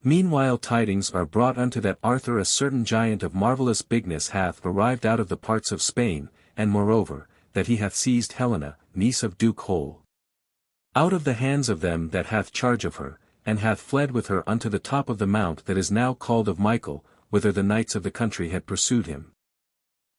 Speaker 1: Meanwhile tidings are brought unto that Arthur a certain giant of marvellous bigness hath arrived out of the parts of Spain, and moreover, that he hath seized Helena, niece of Duke Hole, out of the hands of them that hath charge of her, and hath fled with her unto the top of the mount that is now called of Michael, whither the knights of the country had pursued him.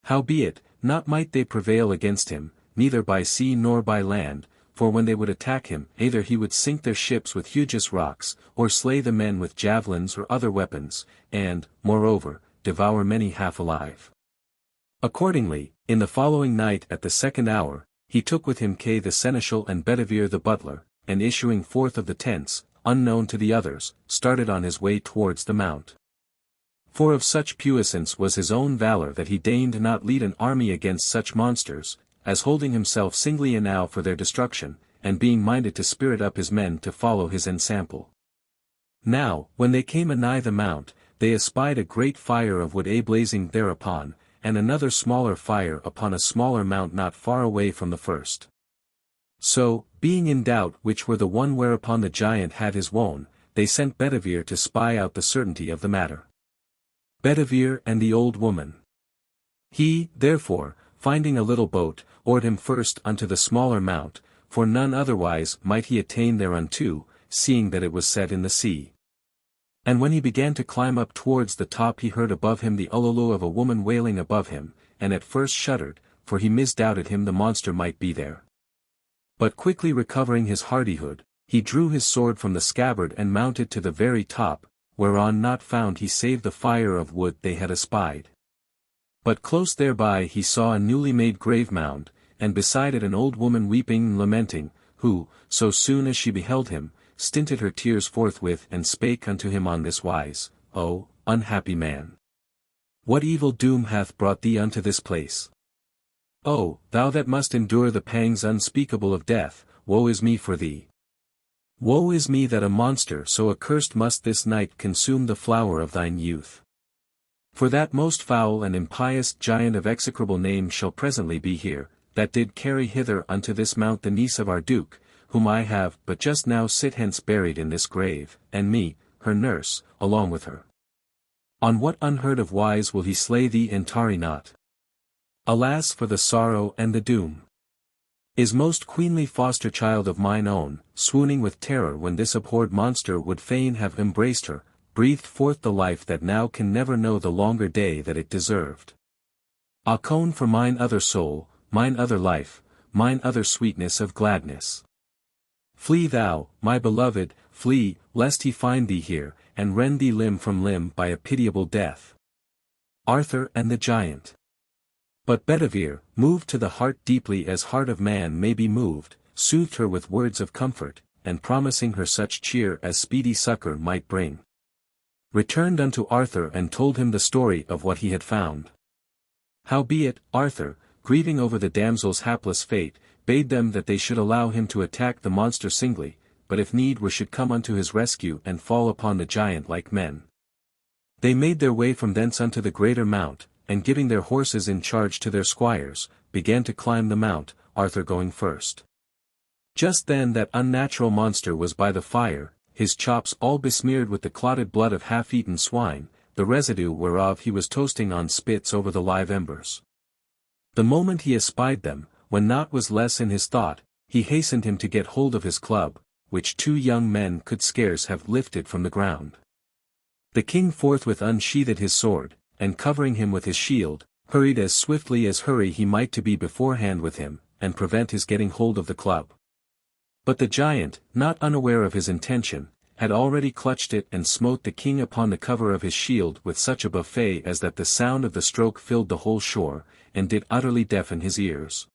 Speaker 1: Howbeit, not might they prevail against him, neither by sea nor by land, for when they would attack him, either he would sink their ships with hugest rocks, or slay the men with javelins or other weapons, and, moreover, devour many half alive. Accordingly, in the following night at the 2nd hour, he took with him Kay the seneschal and Bedivere the butler, and issuing forth of the tents, unknown to the others, started on his way towards the mount. For of such puissance was his own valour that he deigned not lead an army against such monsters, as holding himself singly enow for their destruction, and being minded to spirit up his men to follow his ensample. Now, when they came anigh the mount, they espied a great fire of wood blazing thereupon, and another smaller fire upon a smaller mount not far away from the first. So, being in doubt which were the one whereupon the giant had his wone, they sent Bedivere to spy out the certainty of the matter. Bedivere and the old woman. He, therefore, finding a little boat, oared him first unto the smaller mount, for none otherwise might he attain thereunto, seeing that it was set in the sea. And when he began to climb up towards the top he heard above him the ululu of a woman wailing above him, and at first shuddered, for he misdoubted him the monster might be there. But quickly recovering his hardihood, he drew his sword from the scabbard and mounted to the very top, whereon not found he save the fire of wood they had espied. But close thereby he saw a newly made grave mound, and beside it an old woman weeping and lamenting, who, so soon as she beheld him, stinted her tears forthwith and spake unto him on this wise, O, unhappy man! What evil doom hath brought thee unto this place? O, thou that must endure the pangs unspeakable of death, woe is me for thee! Woe is me that a monster so accursed must this night consume the flower of thine youth! For that most foul and impious giant of execrable name shall presently be here, that did carry hither unto this mount the niece of our Duke, whom I have but just now sit hence buried in this grave, and me, her nurse, along with her. On what unheard of wise will he slay thee and tarry not? Alas for the sorrow and the doom! Is most queenly foster child of mine own, swooning with terror when this abhorred monster would fain have embraced her, breathed forth the life that now can never know the longer day that it deserved. Ah cone for mine other soul, mine other life, mine other sweetness of gladness. Flee thou, my beloved, flee, lest he find thee here, and rend thee limb from limb by a pitiable death. Arthur and the Giant. But Bedivere, moved to the heart deeply as heart of man may be moved, soothed her with words of comfort, and promising her such cheer as speedy succor might bring, returned unto Arthur and told him the story of what he had found. Howbeit, Arthur, grieving over the damsel's hapless fate, bade them that they should allow him to attack the monster singly, but if need were should come unto his rescue and fall upon the giant like men. They made their way from thence unto the greater mount, and giving their horses in charge to their squires, began to climb the mount, Arthur going first. Just then that unnatural monster was by the fire, his chops all besmeared with the clotted blood of half-eaten swine, the residue whereof he was toasting on spits over the live embers. The moment he espied them, when naught was less in his thought, he hastened him to get hold of his club, which two young men could scarce have lifted from the ground. The king forthwith unsheathed his sword, and covering him with his shield, hurried as swiftly as hurry he might to be beforehand with him, and prevent his getting hold of the club. But the giant, not unaware of his intention, had already clutched it and smote the king upon the cover of his shield with such a buffet as that the sound of the stroke filled the whole shore, and did utterly deafen his ears.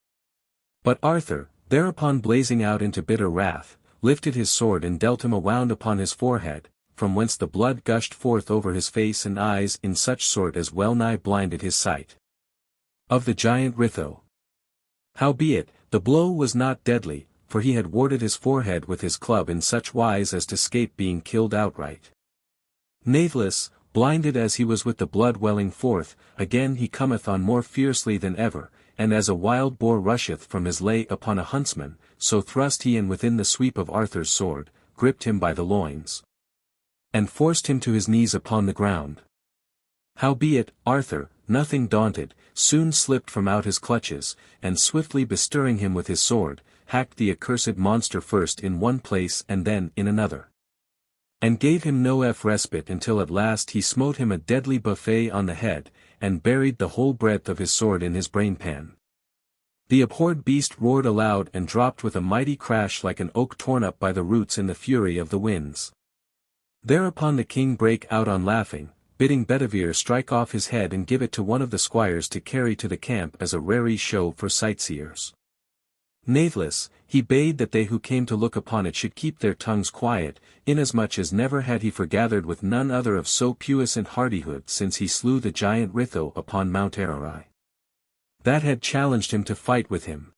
Speaker 1: But Arthur, thereupon blazing out into bitter wrath, lifted his sword and dealt him a wound upon his forehead, from whence the blood gushed forth over his face and eyes in such sort as well nigh blinded his sight. Of the giant Ritho. Howbeit, the blow was not deadly, for he had warded his forehead with his club in such wise as to scape being killed outright. Natheless, blinded as he was with the blood welling forth, again he cometh on more fiercely than ever, and as a wild boar rusheth from his lay upon a huntsman, so thrust he in within the sweep of Arthur's sword, gripped him by the loins, and forced him to his knees upon the ground. Howbeit, Arthur, nothing daunted, soon slipped from out his clutches, and swiftly bestirring him with his sword, hacked the accursed monster first in one place and then in another, and gave him no respite until at last he smote him a deadly buffet on the head, and buried the whole breadth of his sword in his brainpan. The abhorred beast roared aloud and dropped with a mighty crash like an oak torn up by the roots in the fury of the winds. Thereupon the king brake out on laughing, bidding Bedivere strike off his head and give it to one of the squires to carry to the camp as a raree show for sightseers. Natheless, he bade that they who came to look upon it should keep their tongues quiet, inasmuch as never had he foregathered with none other of so puissant hardihood since he slew the giant Ritho upon Mount Ararai. That had challenged him to fight with him.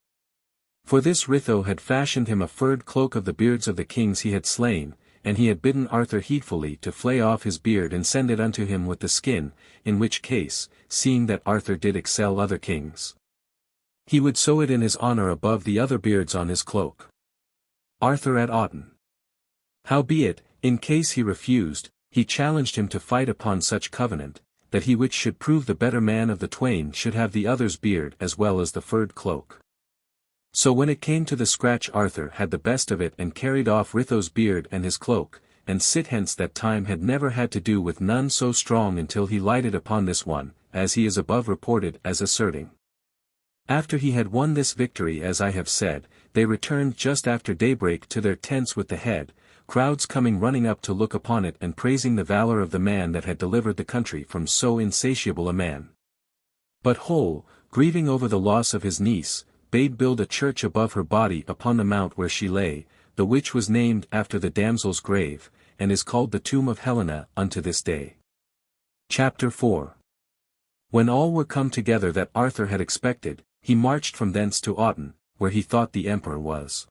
Speaker 1: For this Ritho had fashioned him a furred cloak of the beards of the kings he had slain, and he had bidden Arthur heedfully to flay off his beard and send it unto him with the skin, in which case, seeing that Arthur did excel other kings, he would sew it in his honour above the other beards on his cloak. Arthur at Auden. Howbeit, in case he refused, he challenged him to fight upon such covenant, that he which should prove the better man of the twain should have the other's beard as well as the furred cloak. So when it came to the scratch Arthur had the best of it and carried off Ritho's beard and his cloak, and sit hence that time had never had to do with none so strong until he lighted upon this one, as he is above reported as asserting. After he had won this victory as I have said, they returned just after daybreak to their tents with the head, crowds coming running up to look upon it and praising the valor of the man that had delivered the country from so insatiable a man. But Hole, grieving over the loss of his niece, bade build a church above her body upon the mount where she lay, the which was named after the damsel's grave, and is called the tomb of Helena unto this day. Chapter 4. When all were come together that Arthur had expected, he marched from thence to Auden, where he thought the emperor was.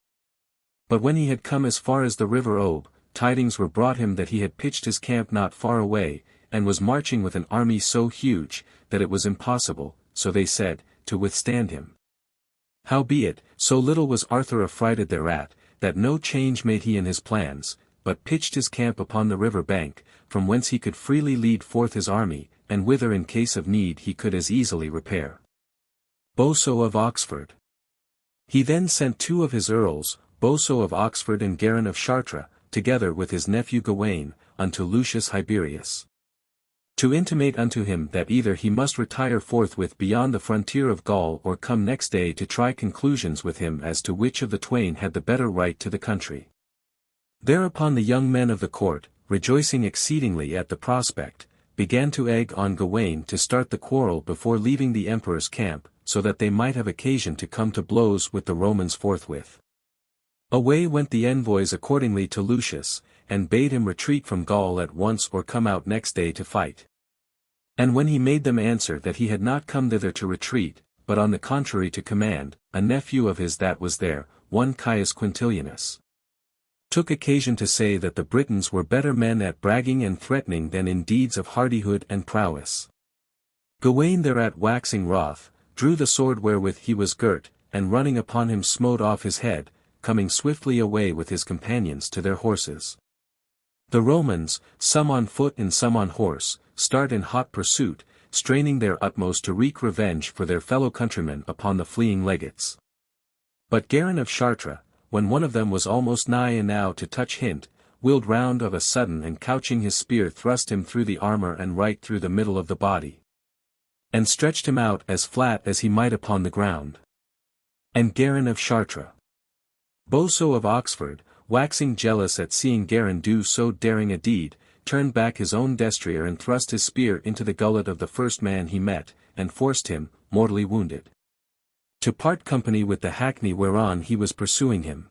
Speaker 1: But when he had come as far as the river Obe, tidings were brought him that he had pitched his camp not far away, and was marching with an army so huge, that it was impossible, so they said, to withstand him. Howbeit, so little was Arthur affrighted thereat, that no change made he in his plans, but pitched his camp upon the river bank, from whence he could freely lead forth his army, and whither in case of need he could as easily repair. Boso of Oxford. He then sent two of his earls, Boso of Oxford and Garin of Chartres, together with his nephew Gawain, unto Lucius Hiberius, to intimate unto him that either he must retire forthwith beyond the frontier of Gaul or come next day to try conclusions with him as to which of the twain had the better right to the country. Thereupon the young men of the court, rejoicing exceedingly at the prospect, began to egg on Gawain to start the quarrel before leaving the emperor's camp, so that they might have occasion to come to blows with the Romans forthwith. Away went the envoys accordingly to Lucius, and bade him retreat from Gaul at once or come out next day to fight. And when he made them answer that he had not come thither to retreat, but on the contrary to command, a nephew of his that was there, one Caius Quintilianus, took occasion to say that the Britons were better men at bragging and threatening than in deeds of hardihood and prowess. Gawain thereat waxing wroth, drew the sword wherewith he was girt, and running upon him smote off his head, coming swiftly away with his companions to their horses. The Romans, some on foot and some on horse, start in hot pursuit, straining their utmost to wreak revenge for their fellow countrymen upon the fleeing legates. But Garin of Chartres, when one of them was almost nigh enow to touch hint, wheeled round of a sudden and couching his spear thrust him through the armour and right through the middle of the body, and stretched him out as flat as he might upon the ground. And Garin of Chartres, Boso of Oxford, waxing jealous at seeing Garin do so daring a deed, turned back his own destrier and thrust his spear into the gullet of the first man he met, and forced him, mortally wounded, to part company with the hackney whereon he was pursuing him.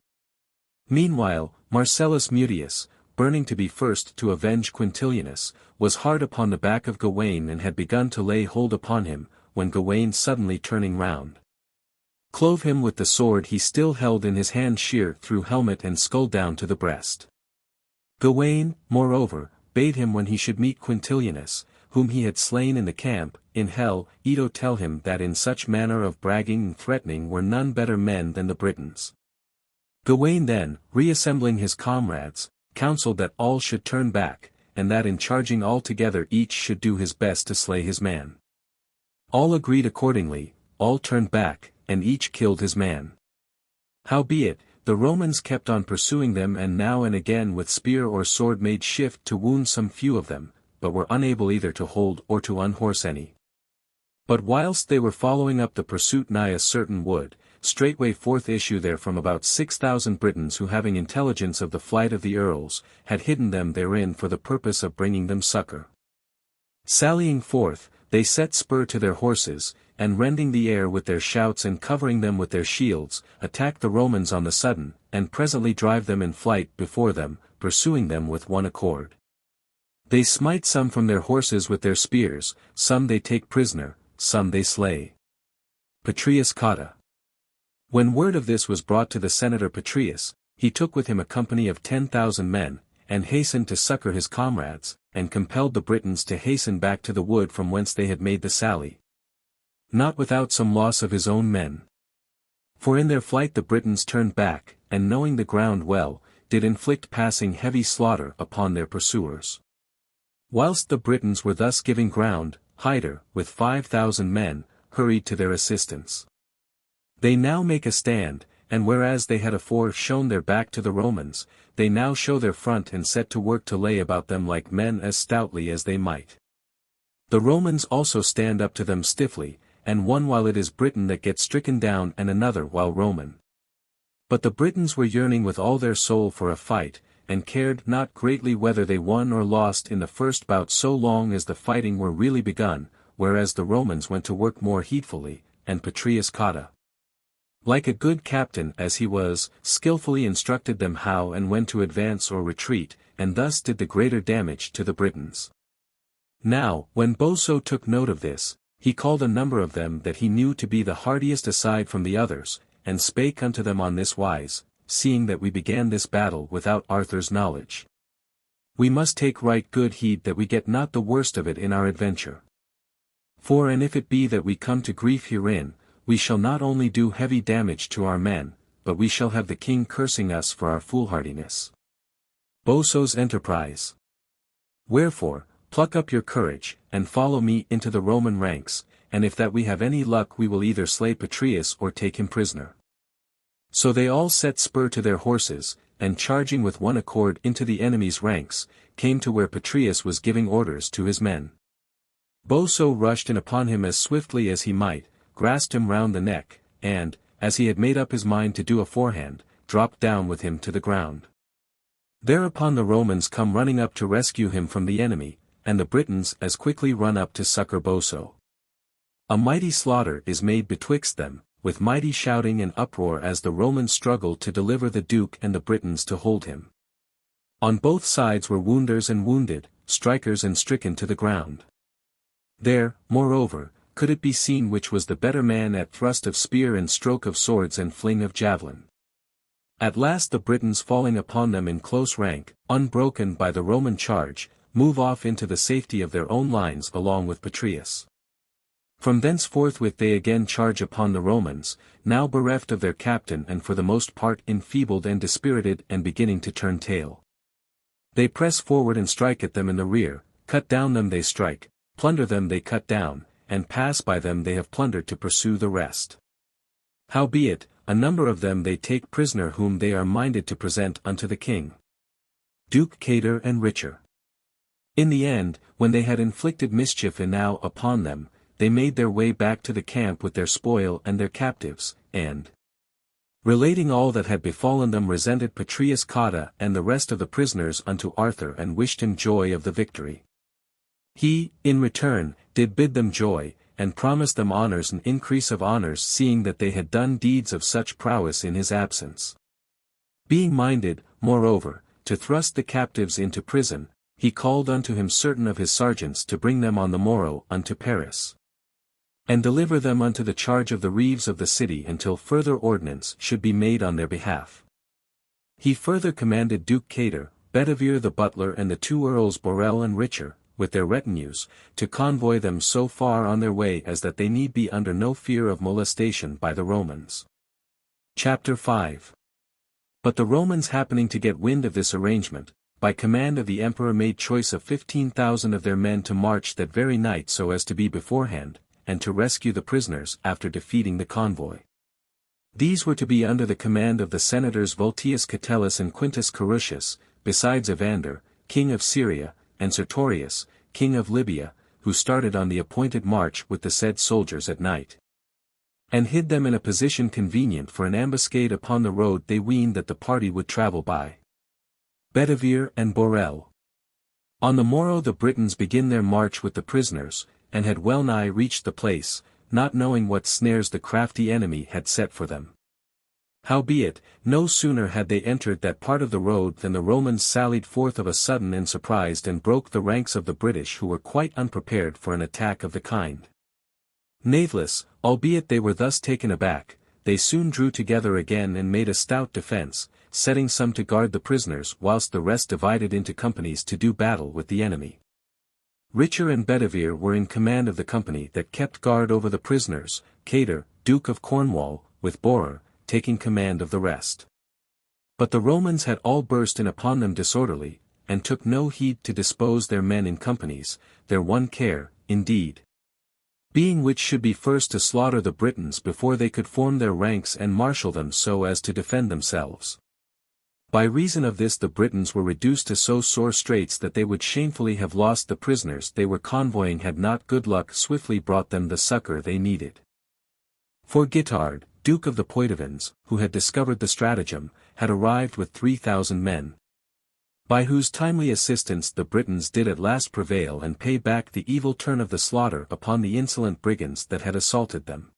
Speaker 1: Meanwhile, Marcellus Mutius, burning to be first to avenge Quintilianus, was hard upon the back of Gawain and had begun to lay hold upon him, when Gawain suddenly turning round, clove him with the sword he still held in his hand sheer through helmet and skull down to the breast. Gawain, moreover, bade him when he should meet Quintilianus, whom he had slain in the camp, in hell, Edo tell him that in such manner of bragging and threatening were none better men than the Britons. Gawain then, reassembling his comrades, counselled that all should turn back, and that in charging all together each should do his best to slay his man. All agreed accordingly, all turned back, and each killed his man. Howbeit, the Romans kept on pursuing them and now and again with spear or sword made shift to wound some few of them, but were unable either to hold or to unhorse any. But whilst they were following up the pursuit nigh a certain wood, straightway forth issue there from about 6,000 Britons who having intelligence of the flight of the earls, had hidden them therein for the purpose of bringing them succour. Sallying forth, they set spur to their horses, and rending the air with their shouts and covering them with their shields, attacked the Romans on the sudden, and presently drive them in flight before them, pursuing them with one accord. They smite some from their horses with their spears, some they take prisoner, some they slay. Petreius Cotta. When word of this was brought to the senator Petreius, he took with him a company of 10,000 men, and hastened to succour his comrades, and compelled the Britons to hasten back to the wood from whence they had made the sally. Not without some loss of his own men. For in their flight the Britons turned back, and knowing the ground well, did inflict passing heavy slaughter upon their pursuers. Whilst the Britons were thus giving ground, Hyder, with 5,000 men, hurried to their assistance. They now make a stand, and whereas they had afore shown their back to the Romans, they now show their front and set to work to lay about them like men as stoutly as they might. The Romans also stand up to them stiffly, and one while it is Briton that gets stricken down and another while Roman. But the Britons were yearning with all their soul for a fight, and cared not greatly whether they won or lost in the first bout so long as the fighting were really begun, whereas the Romans went to work more heedfully, and Petreius Cotta, like a good captain as he was, skilfully instructed them how and when to advance or retreat, and thus did the greater damage to the Britons. Now, when Boso took note of this, he called a number of them that he knew to be the hardiest aside from the others, and spake unto them on this wise, seeing that we began this battle without Arthur's knowledge. We must take right good heed that we get not the worst of it in our adventure. For and if it be that we come to grief herein, we shall not only do heavy damage to our men, but we shall have the king cursing us for our foolhardiness. Boso's enterprise. Wherefore, pluck up your courage, and follow me into the Roman ranks, and if that we have any luck we will either slay Petreius or take him prisoner. So they all set spur to their horses, and charging with one accord into the enemy's ranks, came to where Petreius was giving orders to his men. Boso rushed in upon him as swiftly as he might, grasped him round the neck, and, as he had made up his mind to do aforehand, dropped down with him to the ground. Thereupon the Romans come running up to rescue him from the enemy, and the Britons as quickly run up to succour Boso. A mighty slaughter is made betwixt them, with mighty shouting and uproar as the Romans struggle to deliver the Duke and the Britons to hold him. On both sides were wounders and wounded, strikers and stricken to the ground. There, moreover, could it be seen which was the better man at thrust of spear and stroke of swords and fling of javelin. At last the Britons falling upon them in close rank, unbroken by the Roman charge, move off into the safety of their own lines along with Petreius. From thence forthwith they again charge upon the Romans, now bereft of their captain and for the most part enfeebled and dispirited and beginning to turn tail. They press forward and strike at them in the rear, cut down them they strike, plunder them they cut down, and pass by them they have plundered to pursue the rest. Howbeit, a number of them they take prisoner whom they are minded to present unto the king. Duke Cater and Richer. In the end, when they had inflicted mischief enow upon them, they made their way back to the camp with their spoil and their captives, and, relating all that had befallen them, resented Petreius Cotta and the rest of the prisoners unto Arthur and wished him joy of the victory. He, in return, did bid them joy, and promised them honours and increase of honours, seeing that they had done deeds of such prowess in his absence. Being minded, moreover, to thrust the captives into prison, he called unto him certain of his sergeants to bring them on the morrow unto Paris, and deliver them unto the charge of the reeves of the city until further ordinance should be made on their behalf. He further commanded Duke Cater, Bedivere the butler and the two earls Borel and Richer, with their retinues, to convoy them so far on their way as that they need be under no fear of molestation by the Romans. Chapter 5. But the Romans happening to get wind of this arrangement, by command of the emperor made choice of 15,000 of their men to march that very night so as to be beforehand, and to rescue the prisoners after defeating the convoy. These were to be under the command of the senators Vultius Catellus and Quintus Carutius, besides Evander, king of Syria, and Sertorius, king of Libya, who started on the appointed march with the said soldiers at night, and hid them in a position convenient for an ambuscade upon the road they weened that the party would travel by. Bedivere and Borel. On the morrow the Britons begin their march with the prisoners, and had well nigh reached the place, not knowing what snares the crafty enemy had set for them. Howbeit, no sooner had they entered that part of the road than the Romans sallied forth of a sudden and surprised and broke the ranks of the British, who were quite unprepared for an attack of the kind. Natheless, albeit they were thus taken aback, they soon drew together again and made a stout defence, setting some to guard the prisoners whilst the rest divided into companies to do battle with the enemy. Richer and Bedivere were in command of the company that kept guard over the prisoners, Cater, Duke of Cornwall, with Borer, taking command of the rest. But the Romans had all burst in upon them disorderly, and took no heed to dispose their men in companies, their one care, indeed, being which should be first to slaughter the Britons before they could form their ranks and marshal them so as to defend themselves. By reason of this the Britons were reduced to so sore straits that they would shamefully have lost the prisoners they were convoying had not good luck swiftly brought them the succor they needed. For Guitard, Duke of the Poitevins, who had discovered the stratagem, had arrived with 3,000 men, by whose timely assistance the Britons did at last prevail and pay back the evil turn of the slaughter upon the insolent brigands that had assaulted them.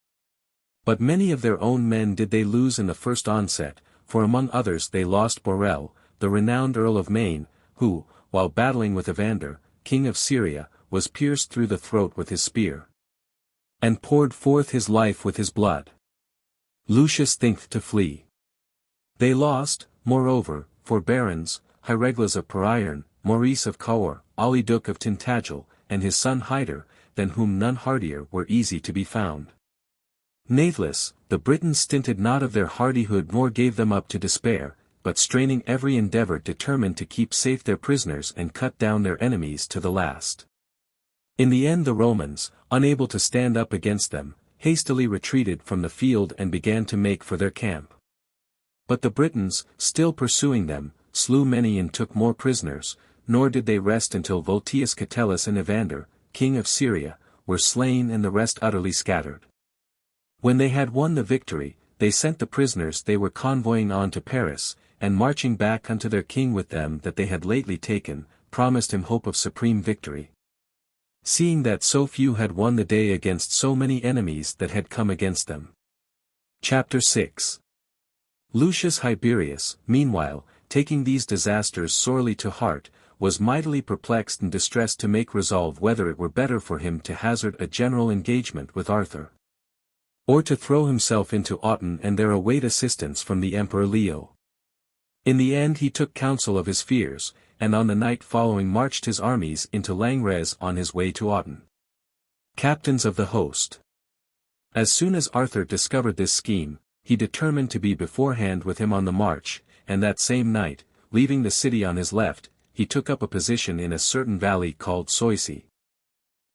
Speaker 1: But many of their own men did they lose in the first onset, for among others they lost Borel, the renowned Earl of Maine, who, while battling with Evander, king of Syria, was pierced through the throat with his spear, and poured forth his life with his blood. Lucius thinketh to flee. They lost, moreover, for barons, Hiereglas of Periern, Maurice of Cahors, Audiobook of Tintagel, and his son Hyder, than whom none hardier were easy to be found. Natheless, the Britons stinted not of their hardihood nor gave them up to despair, but straining every endeavour determined to keep safe their prisoners and cut down their enemies to the last. In the end the Romans, unable to stand up against them, hastily retreated from the field and began to make for their camp. But the Britons, still pursuing them, slew many and took more prisoners, nor did they rest until Voltius Catellus and Evander, king of Syria, were slain and the rest utterly scattered. When they had won the victory, they sent the prisoners they were convoying on to Paris, and marching back unto their king with them that they had lately taken, promised him hope of supreme victory, seeing that so few had won the day against so many enemies that had come against them. Chapter 6. Lucius Hiberius, meanwhile, taking these disasters sorely to heart, was mightily perplexed and distressed to make resolve whether it were better for him to hazard a general engagement with Arthur, or to throw himself into Autun and there await assistance from the Emperor Leo. In the end he took counsel of his fears, and on the night following marched his armies into Langres on his way to Autun. Captains of the host. As soon as Arthur discovered this scheme, he determined to be beforehand with him on the march, and that same night, leaving the city on his left, he took up a position in a certain valley called Soisi,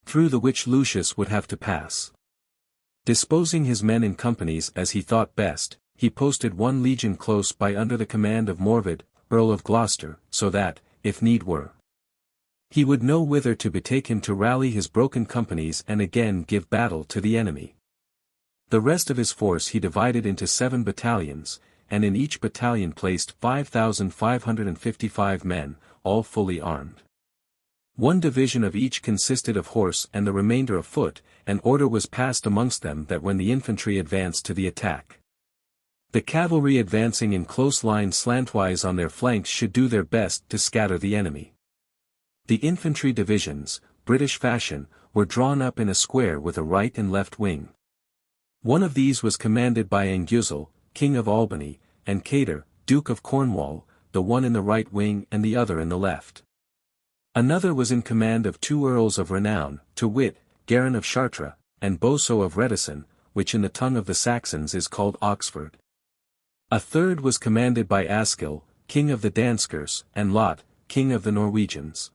Speaker 1: through the which Lucius would have to pass. Disposing his men in companies as he thought best, he posted one legion close by under the command of Morvid, Earl of Gloucester, so that, if need were, he would know whither to betake him to rally his broken companies and again give battle to the enemy. The rest of his force he divided into 7 battalions, and in each battalion placed 5,555 men, all fully armed. One division of each consisted of horse and the remainder of foot, and order was passed amongst them that when the infantry advanced to the attack, the cavalry advancing in close line slantwise on their flanks should do their best to scatter the enemy. The infantry divisions, British fashion, were drawn up in a square with a right and left wing. One of these was commanded by Anguzel, King of Albany, and Cater, Duke of Cornwall, the one in the right wing and the other in the left. Another was in command of 2 earls of renown, to wit, Garin of Chartres, and Boso of Redison, which in the tongue of the Saxons is called Oxford. A third was commanded by Askill, King of the Danskers, and Lot, King of the Norwegians.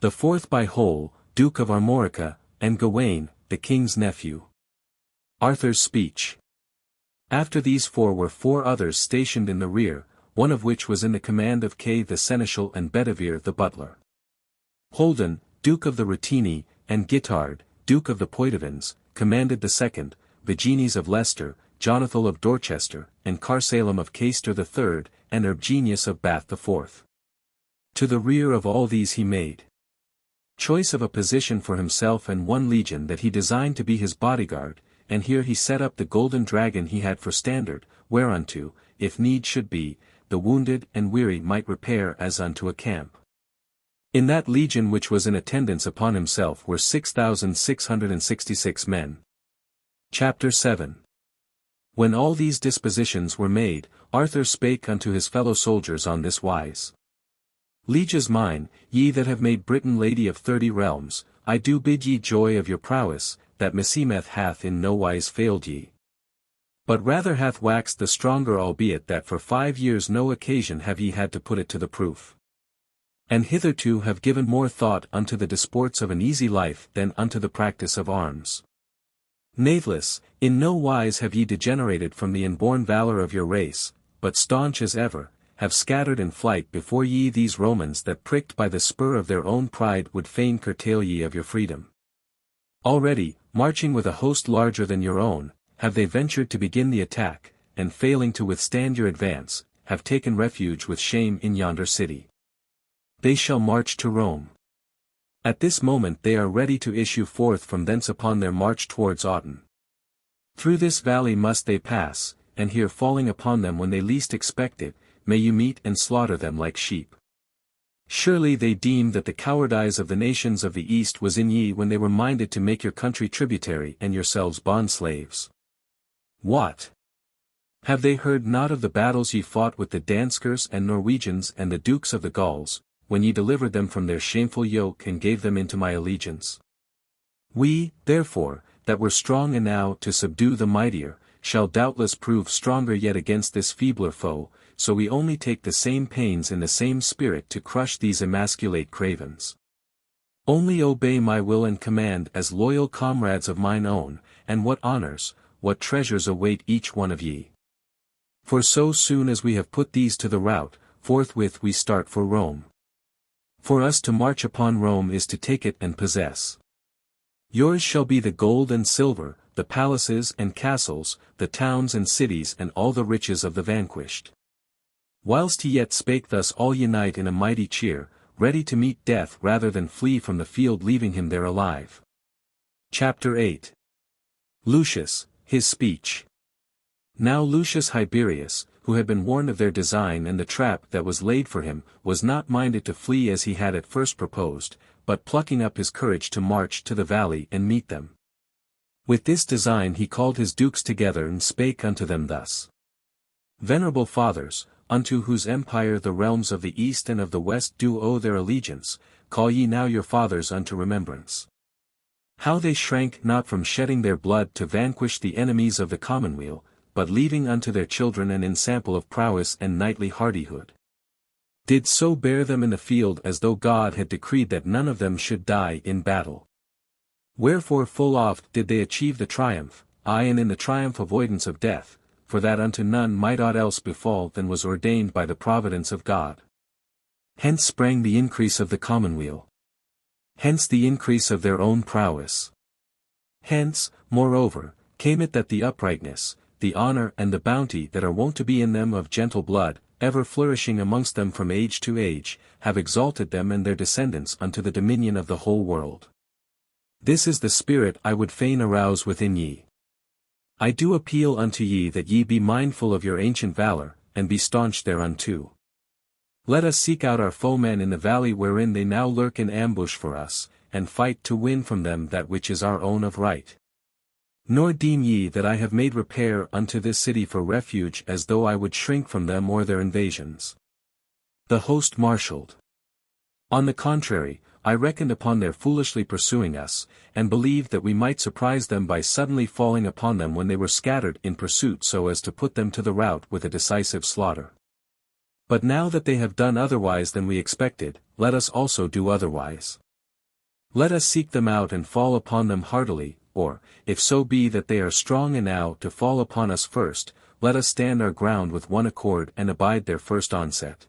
Speaker 1: The fourth by Hole, Duke of Armorica, and Gawain, the king's nephew. Arthur's speech. After these 4 were 4 others stationed in the rear, one of which was in the command of Kay the seneschal and Bedivere the butler. Holden, Duke of the Rutini, and Guitard, Duke of the Poitevins, commanded the second, Vigenes of Leicester, Jonathal of Dorchester, and Carsalem of Caister the third, and Ergenius of Bath the fourth. To the rear of all these he made choice of a position for himself and one legion that he designed to be his bodyguard, and here he set up the golden dragon he had for standard, whereunto, if need should be, the wounded and weary might repair as unto a camp. In that legion which was in attendance upon himself were 6,666 men. Chapter 7. When all these dispositions were made, Arthur spake unto his fellow soldiers on this wise. Lieges mine, ye that have made Britain lady of 30 realms, I do bid ye joy of your prowess, that meseemeth hath in no wise failed ye. But rather hath waxed the stronger, albeit that for 5 years no occasion have ye had to put it to the proof. And hitherto have given more thought unto the disports of an easy life than unto the practice of arms. Natheless, in no wise have ye degenerated from the inborn valour of your race, but staunch as ever, have scattered in flight before ye these Romans that pricked by the spur of their own pride would fain curtail ye of your freedom. Already, marching with a host larger than your own, have they ventured to begin the attack, and failing to withstand your advance, have taken refuge with shame in yonder city. They shall march to Rome. At this moment they are ready to issue forth from thence upon their march towards Autun. Through this valley must they pass, and here falling upon them when they least expect it, may you meet and slaughter them like sheep. Surely they deemed that the cowardice of the nations of the East was in ye when they were minded to make your country tributary and yourselves bond slaves. What? Have they heard not of the battles ye fought with the Danskers and Norwegians and the Dukes of the Gauls, when ye delivered them from their shameful yoke and gave them into my allegiance? We, therefore, that were strong enow to subdue the mightier, shall doubtless prove stronger yet against this feebler foe, so we only take the same pains in the same spirit to crush these emasculate cravens. Only obey my will and command as loyal comrades of mine own, and what honours, what treasures await each one of ye. For so soon as we have put these to the rout, forthwith we start for Rome. For us to march upon Rome is to take it and possess. Yours shall be the gold and silver, the palaces and castles, the towns and cities and all the riches of the vanquished. Whilst he yet spake thus all unite in a mighty cheer, ready to meet death rather than flee from the field leaving him there alive. Chapter 8. Lucius, his speech. Now Lucius Hiberius, who had been warned of their design and the trap that was laid for him, was not minded to flee as he had at first proposed, but plucking up his courage to march to the valley and meet them. With this design he called his dukes together and spake unto them thus. Venerable fathers, unto whose empire the realms of the east and of the west do owe their allegiance, call ye now your fathers unto remembrance. How they shrank not from shedding their blood to vanquish the enemies of the commonweal, but leaving unto their children an ensample of prowess and knightly hardihood. Did so bear them in the field as though God had decreed that none of them should die in battle. Wherefore full oft did they achieve the triumph, aye and in the triumph avoidance of death, for that unto none might aught else befall than was ordained by the providence of God. Hence sprang the increase of the commonweal. Hence the increase of their own prowess. Hence, moreover, came it that the uprightness, the honour and the bounty that are wont to be in them of gentle blood, ever flourishing amongst them from age to age, have exalted them and their descendants unto the dominion of the whole world. This is the spirit I would fain arouse within ye. I do appeal unto ye that ye be mindful of your ancient valour, and be staunch thereunto. Let us seek out our foemen in the valley wherein they now lurk in ambush for us, and fight to win from them that which is our own of right. Nor deem ye that I have made repair unto this city for refuge as though I would shrink from them or their invasions. The host marshalled. On the contrary, I reckoned upon their foolishly pursuing us, and believed that we might surprise them by suddenly falling upon them when they were scattered in pursuit so as to put them to the rout with a decisive slaughter. But now that they have done otherwise than we expected, let us also do otherwise. Let us seek them out and fall upon them heartily, or, if so be that they are strong enow to fall upon us first, let us stand our ground with one accord and abide their first onset.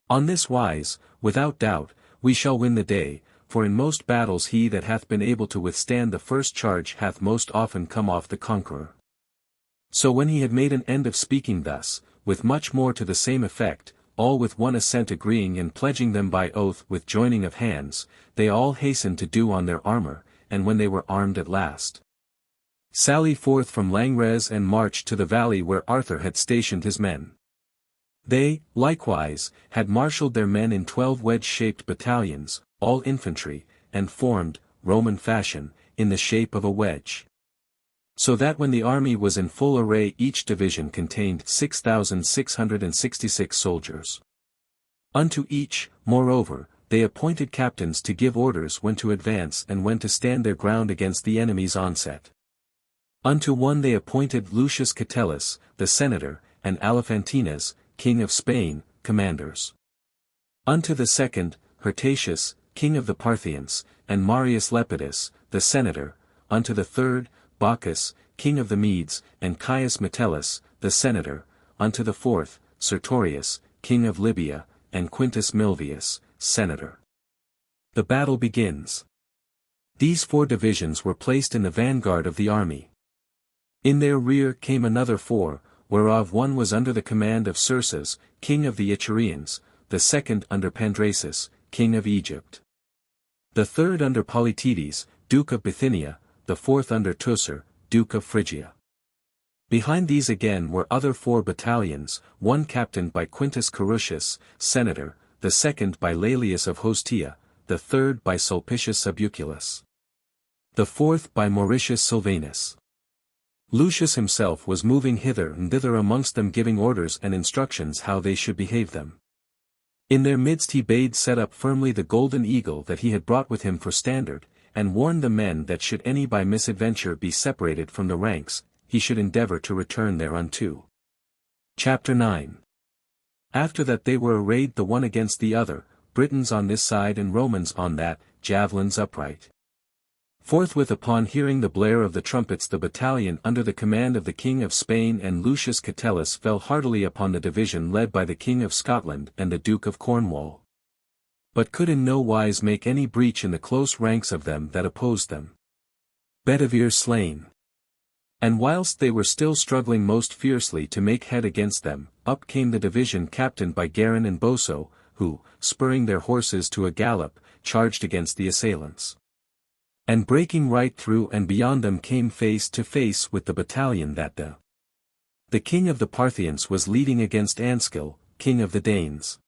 Speaker 1: On this wise, without doubt, we shall win the day, for in most battles he that hath been able to withstand the first charge hath most often come off the conqueror. So when he had made an end of speaking thus, with much more to the same effect, all with one assent agreeing and pledging them by oath with joining of hands, they all hastened to do on their armour, and when they were armed at last, sally forth from Langres and marched to the valley where Arthur had stationed his men. They, likewise, had marshalled their men in 12 wedge-shaped battalions, all infantry, and formed, Roman fashion, in the shape of a wedge. So that when the army was in full array each division contained 6,666 soldiers. Unto each, moreover, they appointed captains to give orders when to advance and when to stand their ground against the enemy's onset. Unto one they appointed Lucius Catellus, the senator, and Alephantines, king of Spain, commanders. Unto the second, Hirtatius, king of the Parthians, and Marius Lepidus, the senator. Unto the third, Bacchus, king of the Medes, and Caius Metellus, the senator. Unto the fourth, Sertorius, king of Libya, and Quintus Milvius, senator. The battle begins. These 4 divisions were placed in the vanguard of the army. In their rear came another 4, whereof one was under the command of Cerses, king of the Etrurians, the second under Pandrasus, king of Egypt, the third under Polytides, duke of Bithynia, the fourth under Teucer, duke of Phrygia. Behind these again were other 4 battalions, one captained by Quintus Carutius, senator, the second by Laelius of Hostia, the third by Sulpicius Subuculus, the fourth by Mauritius Silvanus. Lucius himself was moving hither and thither amongst them giving orders and instructions how they should behave them. In their midst he bade set up firmly the golden eagle that he had brought with him for standard, and warned the men that should any by misadventure be separated from the ranks, he should endeavour to return thereunto. Chapter 9. After that they were arrayed the one against the other, Britons on this side and Romans on that, javelins upright. Forthwith upon hearing the blare of the trumpets the battalion under the command of the King of Spain and Lucius Catellus fell heartily upon the division led by the King of Scotland and the Duke of Cornwall, but could in no wise make any breach in the close ranks of them that opposed them. Bedivere slain. And whilst they were still struggling most fiercely to make head against them, up came the division captained by Garin and Boso, who, spurring their horses to a gallop, charged against the assailants. And breaking right through and beyond them came face to face with the battalion that the king of the Parthians was leading against Anskil, king of the Danes.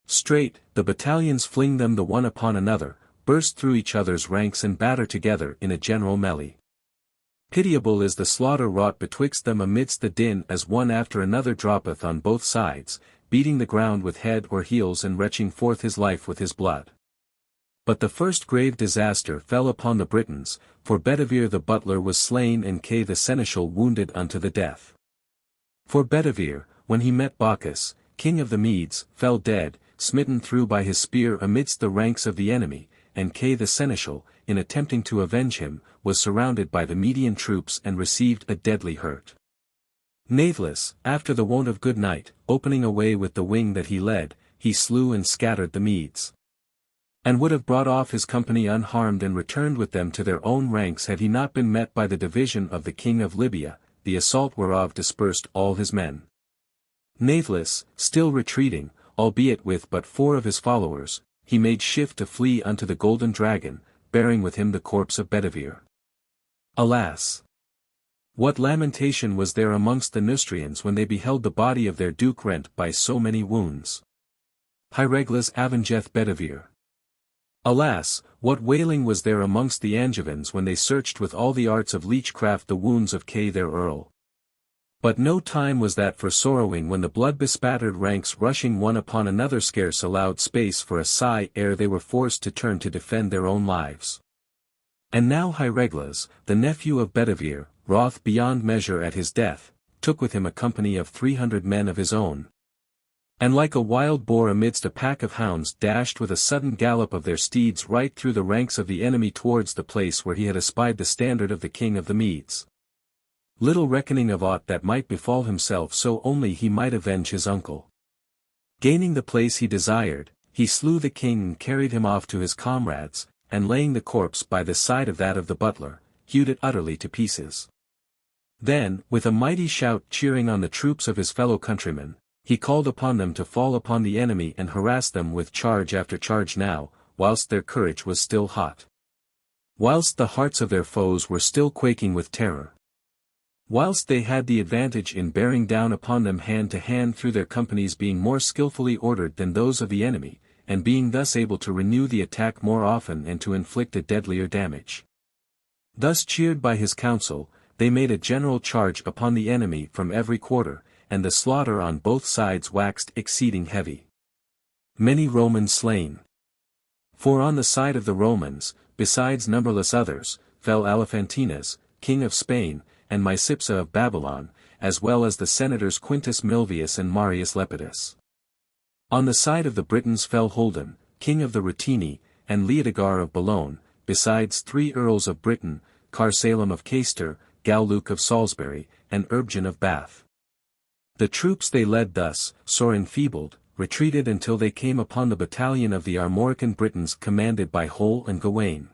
Speaker 1: Straight, the battalions fling them the one upon another, burst through each other's ranks and batter together in a general melee. Pitiable is the slaughter wrought betwixt them amidst the din as one after another droppeth on both sides, beating the ground with head or heels and retching forth his life with his blood. But the first grave disaster fell upon the Britons, for Bedivere the butler was slain and Kay the seneschal wounded unto the death. For Bedivere, when he met Bacchus, king of the Medes, fell dead, smitten through by his spear amidst the ranks of the enemy, and Kay the seneschal, in attempting to avenge him, was surrounded by the Median troops and received a deadly hurt. Natheless, after the wont of good night, opening a way with the wing that he led, he slew and scattered the Medes, and would have brought off his company unharmed and returned with them to their own ranks had he not been met by the division of the king of Libya, the assault whereof dispersed all his men. Natheless, still retreating, albeit with but 4 of his followers, he made shift to flee unto the Golden Dragon, bearing with him the corpse of Bedivere. Alas! What lamentation was there amongst the Neustrians when they beheld the body of their duke rent by so many wounds. Hiereglas avengeth Bedivere. Alas, what wailing was there amongst the Angevins when they searched with all the arts of leechcraft the wounds of Kay their earl. But no time was that for sorrowing when the blood-bespattered ranks rushing one upon another scarce allowed space for a sigh ere they were forced to turn to defend their own lives. And now Hiereglas, the nephew of Bedivere, wroth beyond measure at his death, took with him a company of 300 men of his own, and like a wild boar amidst a pack of hounds dashed with a sudden gallop of their steeds right through the ranks of the enemy towards the place where he had espied the standard of the king of the Medes. Little reckoning of aught that might befall himself so only he might avenge his uncle. Gaining the place he desired, he slew the king and carried him off to his comrades, and laying the corpse by the side of that of the butler, hewed it utterly to pieces. Then, with a mighty shout cheering on the troops of his fellow countrymen, he called upon them to fall upon the enemy and harass them with charge after charge now, whilst their courage was still hot. Whilst the hearts of their foes were still quaking with terror. Whilst they had the advantage in bearing down upon them hand to hand through their companies being more skillfully ordered than those of the enemy, and being thus able to renew the attack more often and to inflict a deadlier damage. Thus cheered by his counsel, they made a general charge upon the enemy from every quarter, and the slaughter on both sides waxed exceeding heavy. Many Romans slain. For on the side of the Romans, besides numberless others, fell Alephantinas, king of Spain, and Mycipsa of Babylon, as well as the senators Quintus Milvius and Marius Lepidus. On the side of the Britons fell Holden, king of the Rutini, and Leodegar of Boulogne, besides 3 earls of Britain, Carsalem of Caister, Galluc of Salisbury, and Urbgen of Bath. The troops they led thus, sore enfeebled, retreated until they came upon the battalion of the Armorican Britons commanded by Hole and Gawain.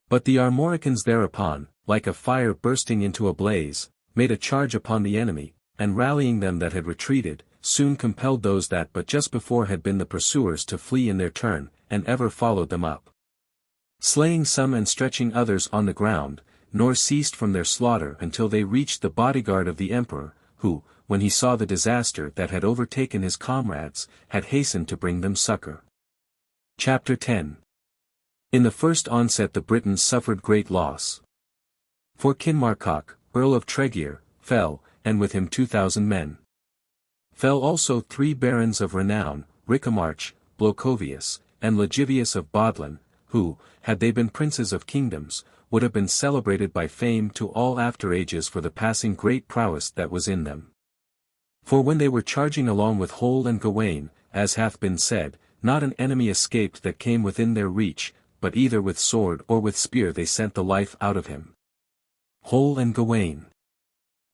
Speaker 1: But the Armoricans thereupon, like a fire bursting into a blaze, made a charge upon the enemy, and rallying them that had retreated, soon compelled those that but just before had been the pursuers to flee in their turn, and ever followed them up. Slaying some and stretching others on the ground, nor ceased from their slaughter until they reached the bodyguard of the emperor, who, when he saw the disaster that had overtaken his comrades, had hastened to bring them succor. Chapter 10. In the first onset the Britons suffered great loss. For Kinmarcock, Earl of Tregear, fell, and with him 2,000 men. Fell also 3 barons of renown, Ricamarch, Blocovius, and Legivius of Bodlin, who, had they been princes of kingdoms, would have been celebrated by fame to all after ages for the passing great prowess that was in them. For when they were charging along with Hole and Gawain, as hath been said, not an enemy escaped that came within their reach, but either with sword or with spear they sent the life out of him. Hole and Gawain.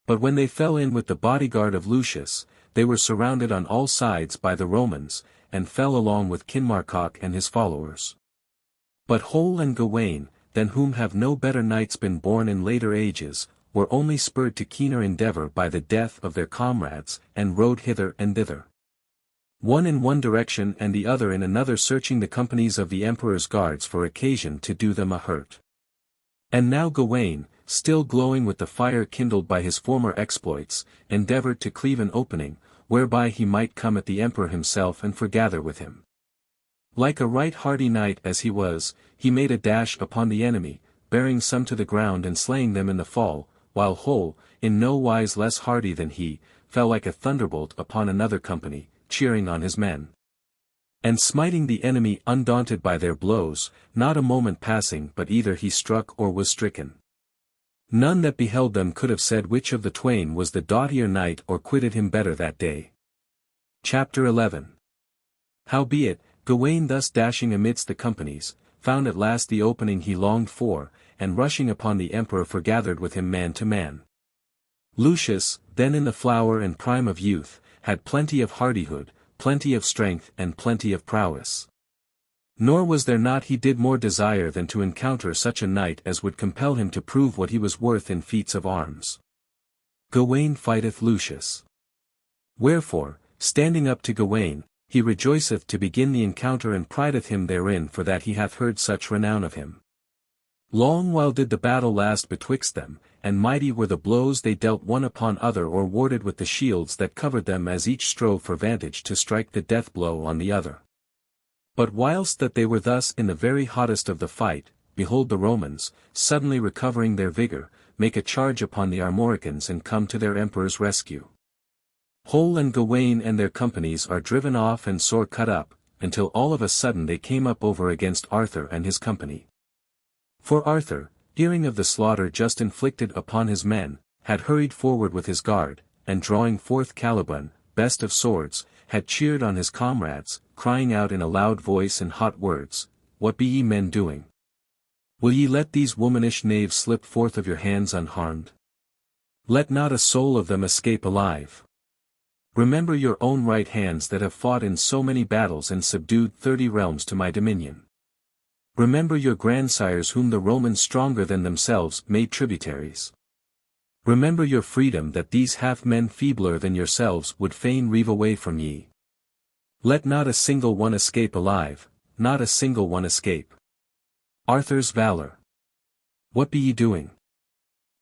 Speaker 1: But when they fell in with the bodyguard of Lucius, they were surrounded on all sides by the Romans, and fell along with Kinmarcock and his followers. But Hole and Gawain, than whom have no better knights been born in later ages, were only spurred to keener endeavour by the death of their comrades, and rode hither and thither. One in one direction and the other in another, searching the companies of the emperor's guards for occasion to do them a hurt. And now Gawain, still glowing with the fire kindled by his former exploits, endeavoured to cleave an opening, whereby he might come at the emperor himself and foregather with him. Like a right hardy knight as he was, he made a dash upon the enemy, bearing some to the ground and slaying them in the fall, while Hole, in no wise less hardy than he, fell like a thunderbolt upon another company, cheering on his men. And smiting the enemy undaunted by their blows, not a moment passing but either he struck or was stricken. None that beheld them could have said which of the twain was the doughtier knight or quitted him better that day. Chapter 11. Howbeit, Gawain thus dashing amidst the companies, found at last the opening he longed for, and rushing upon the emperor foregathered with him man to man. Lucius, then in the flower and prime of youth, had plenty of hardihood, plenty of strength and plenty of prowess. Nor was there naught he did more desire than to encounter such a knight as would compel him to prove what he was worth in feats of arms. Gawain fighteth Lucius. Wherefore, standing up to Gawain, he rejoiceth to begin the encounter and prideth him therein for that he hath heard such renown of him. Long while did the battle last betwixt them, and mighty were the blows they dealt one upon other or warded with the shields that covered them as each strove for vantage to strike the death blow on the other. But whilst that they were thus in the very hottest of the fight, behold the Romans, suddenly recovering their vigour, make a charge upon the Armoricans and come to their emperor's rescue. Hole and Gawain and their companies are driven off and sore cut up, until all of a sudden they came up over against Arthur and his company. For Arthur, hearing of the slaughter just inflicted upon his men, had hurried forward with his guard, and drawing forth Caliban, best of swords, had cheered on his comrades, crying out in a loud voice and hot words, "What be ye men doing? Will ye let these womanish knaves slip forth of your hands unharmed? Let not a soul of them escape alive. Remember your own right hands that have fought in so many battles and subdued 30 realms to my dominion. Remember your grandsires whom the Romans stronger than themselves made tributaries. Remember your freedom that these half-men feebler than yourselves would fain reave away from ye. Let not a single one escape alive, not a single one escape. Arthur's valor. What be ye doing?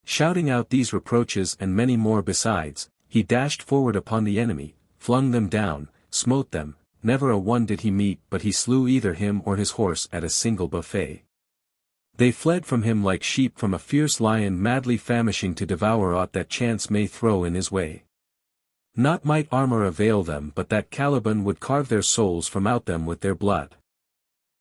Speaker 1: Shouting out these reproaches and many more besides, he dashed forward upon the enemy, flung them down, smote them, never a one did he meet but he slew either him or his horse at a single buffet. They fled from him like sheep from a fierce lion madly famishing to devour aught that chance may throw in his way. Not might armor avail them but that Caliban would carve their souls from out them with their blood.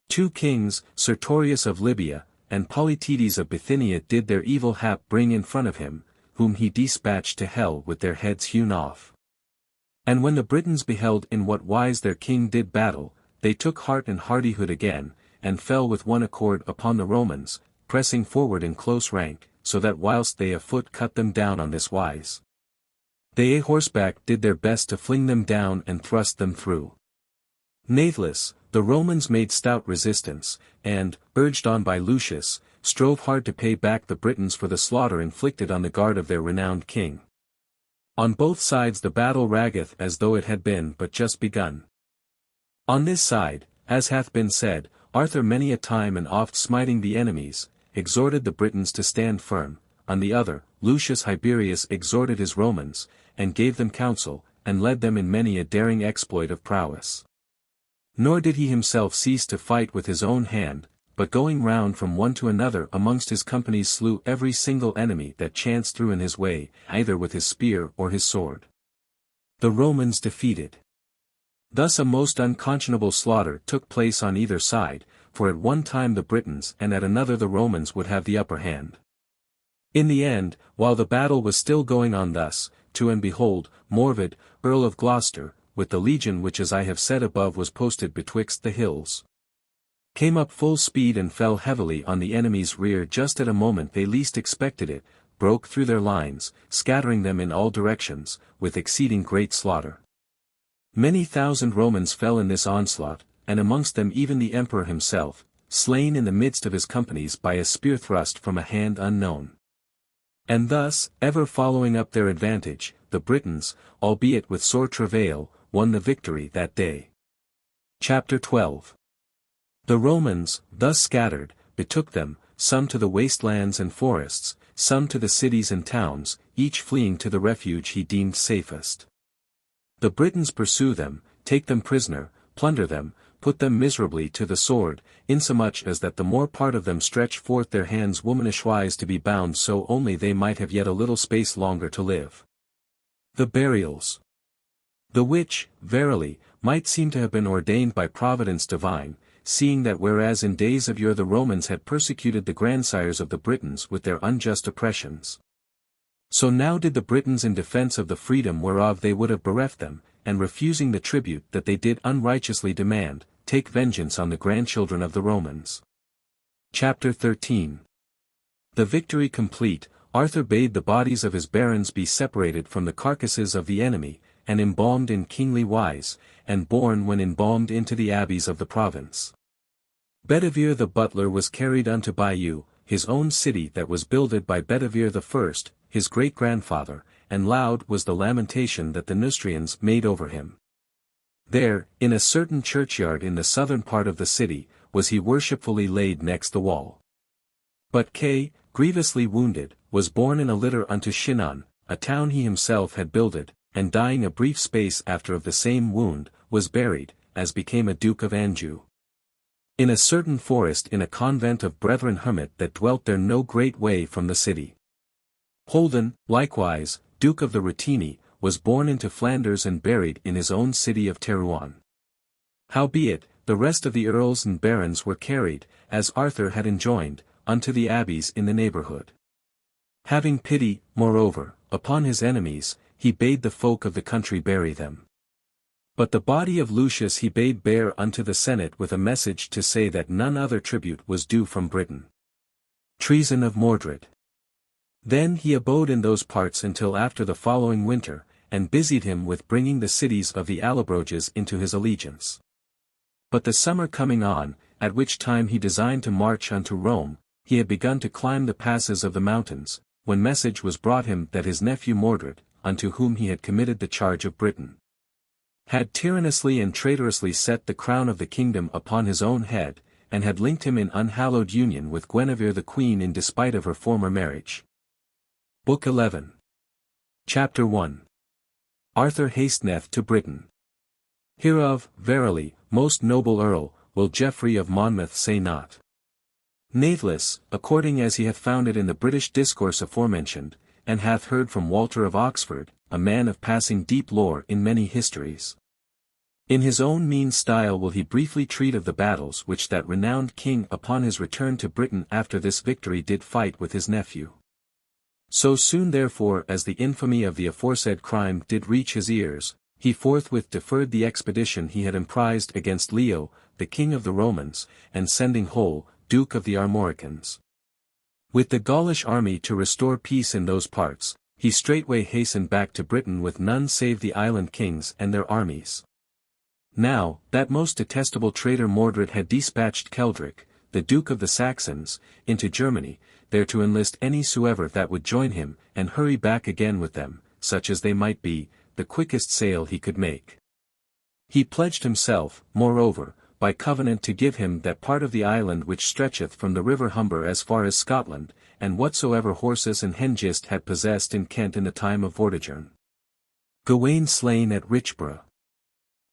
Speaker 1: 2 kings, Sertorius of Libya, and Polytides of Bithynia did their evil hap bring in front of him, whom he dispatched to hell with their heads hewn off. And when the Britons beheld in what wise their king did battle, they took heart and hardihood again, and fell with one accord upon the Romans, pressing forward in close rank, so that whilst they afoot cut them down on this wise, they a horseback did their best to fling them down and thrust them through. Natheless, the Romans made stout resistance, and, urged on by Lucius, strove hard to pay back the Britons for the slaughter inflicted on the guard of their renowned king. On both sides the battle raggeth as though it had been but just begun. On this side, as hath been said, Arthur many a time and oft smiting the enemies, exhorted the Britons to stand firm, on the other, Lucius Hiberius exhorted his Romans, and gave them counsel, and led them in many a daring exploit of prowess. Nor did he himself cease to fight with his own hand, but going round from one to another amongst his companies slew every single enemy that chanced through in his way, either with his spear or his sword. The Romans defeated. Thus a most unconscionable slaughter took place on either side, for at one time the Britons and at another the Romans would have the upper hand. In the end, while the battle was still going on thus, and behold, Morvid, Earl of Gloucester, with the legion which as I have said above was posted betwixt the hills, came up full speed and fell heavily on the enemy's rear just at a moment they least expected it, broke through their lines, scattering them in all directions, with exceeding great slaughter. Many thousand Romans fell in this onslaught, and amongst them even the emperor himself, slain in the midst of his companies by a spear thrust from a hand unknown. And thus, ever following up their advantage, the Britons, albeit with sore travail, won the victory that day. Chapter 12. The Romans, thus scattered, betook them, some to the wastelands and forests, some to the cities and towns, each fleeing to the refuge he deemed safest. The Britons pursue them, take them prisoner, plunder them, put them miserably to the sword, insomuch as that the more part of them stretch forth their hands womanishwise to be bound so only they might have yet a little space longer to live. The burials. The which, verily, might seem to have been ordained by providence divine, seeing that whereas in days of yore the Romans had persecuted the grandsires of the Britons with their unjust oppressions, so now did the Britons in defense of the freedom whereof they would have bereft them, and refusing the tribute that they did unrighteously demand, take vengeance on the grandchildren of the Romans. Chapter 13. The victory complete, Arthur bade the bodies of his barons be separated from the carcasses of the enemy, and embalmed in kingly wise, and borne when embalmed into the abbeys of the province. Bedivere the butler was carried unto Bayeux, his own city that was builded by Bedivere the first, his great-grandfather, and loud was the lamentation that the Neustrians made over him. There, in a certain churchyard in the southern part of the city, was he worshipfully laid next the wall. But Kay, grievously wounded, was borne in a litter unto Chinon, a town he himself had builded, and dying a brief space after of the same wound, was buried, as became a Duke of Anjou, in a certain forest in a convent of brethren hermit that dwelt there no great way from the city. Holden, likewise, Duke of the Rutini, was borne into Flanders and buried in his own city of Terouanne. Howbeit, the rest of the earls and barons were carried, as Arthur had enjoined, unto the abbeys in the neighborhood. Having pity, moreover, upon his enemies, he bade the folk of the country bury them. But the body of Lucius he bade bear unto the Senate with a message to say that none other tribute was due from Britain. Treason of Mordred. Then he abode in those parts until after the following winter, and busied him with bringing the cities of the Allobroges into his allegiance. But the summer coming on, at which time he designed to march unto Rome, he had begun to climb the passes of the mountains, when message was brought him that his nephew Mordred, unto whom he had committed the charge of Britain, had tyrannously and traitorously set the crown of the kingdom upon his own head, and had linked him in unhallowed union with Guinevere the queen in despite of her former marriage. Book 11. Chapter 1. Arthur hasteneth to Britain. Hereof, verily, most noble Earl, will Geoffrey of Monmouth say not. Natheless, according as he hath found it in the British discourse aforementioned, and hath heard from Walter of Oxford, a man of passing deep lore in many histories. In his own mean style will he briefly treat of the battles which that renowned king upon his return to Britain after this victory did fight with his nephew. So soon therefore as the infamy of the aforesaid crime did reach his ears, he forthwith deferred the expedition he had emprised against Leo, the king of the Romans, and sending Hole, duke of the Armoricans, with the Gaulish army to restore peace in those parts, he straightway hastened back to Britain with none save the island kings and their armies. Now, that most detestable traitor Mordred had dispatched Keldric, the Duke of the Saxons, into Germany, there to enlist any soever that would join him, and hurry back again with them, such as they might be, the quickest sail he could make. He pledged himself, moreover, by covenant to give him that part of the island which stretcheth from the river Humber as far as Scotland, and whatsoever horses and Hengist had possessed in Kent in the time of Vortigern. Gawain slain at Richborough.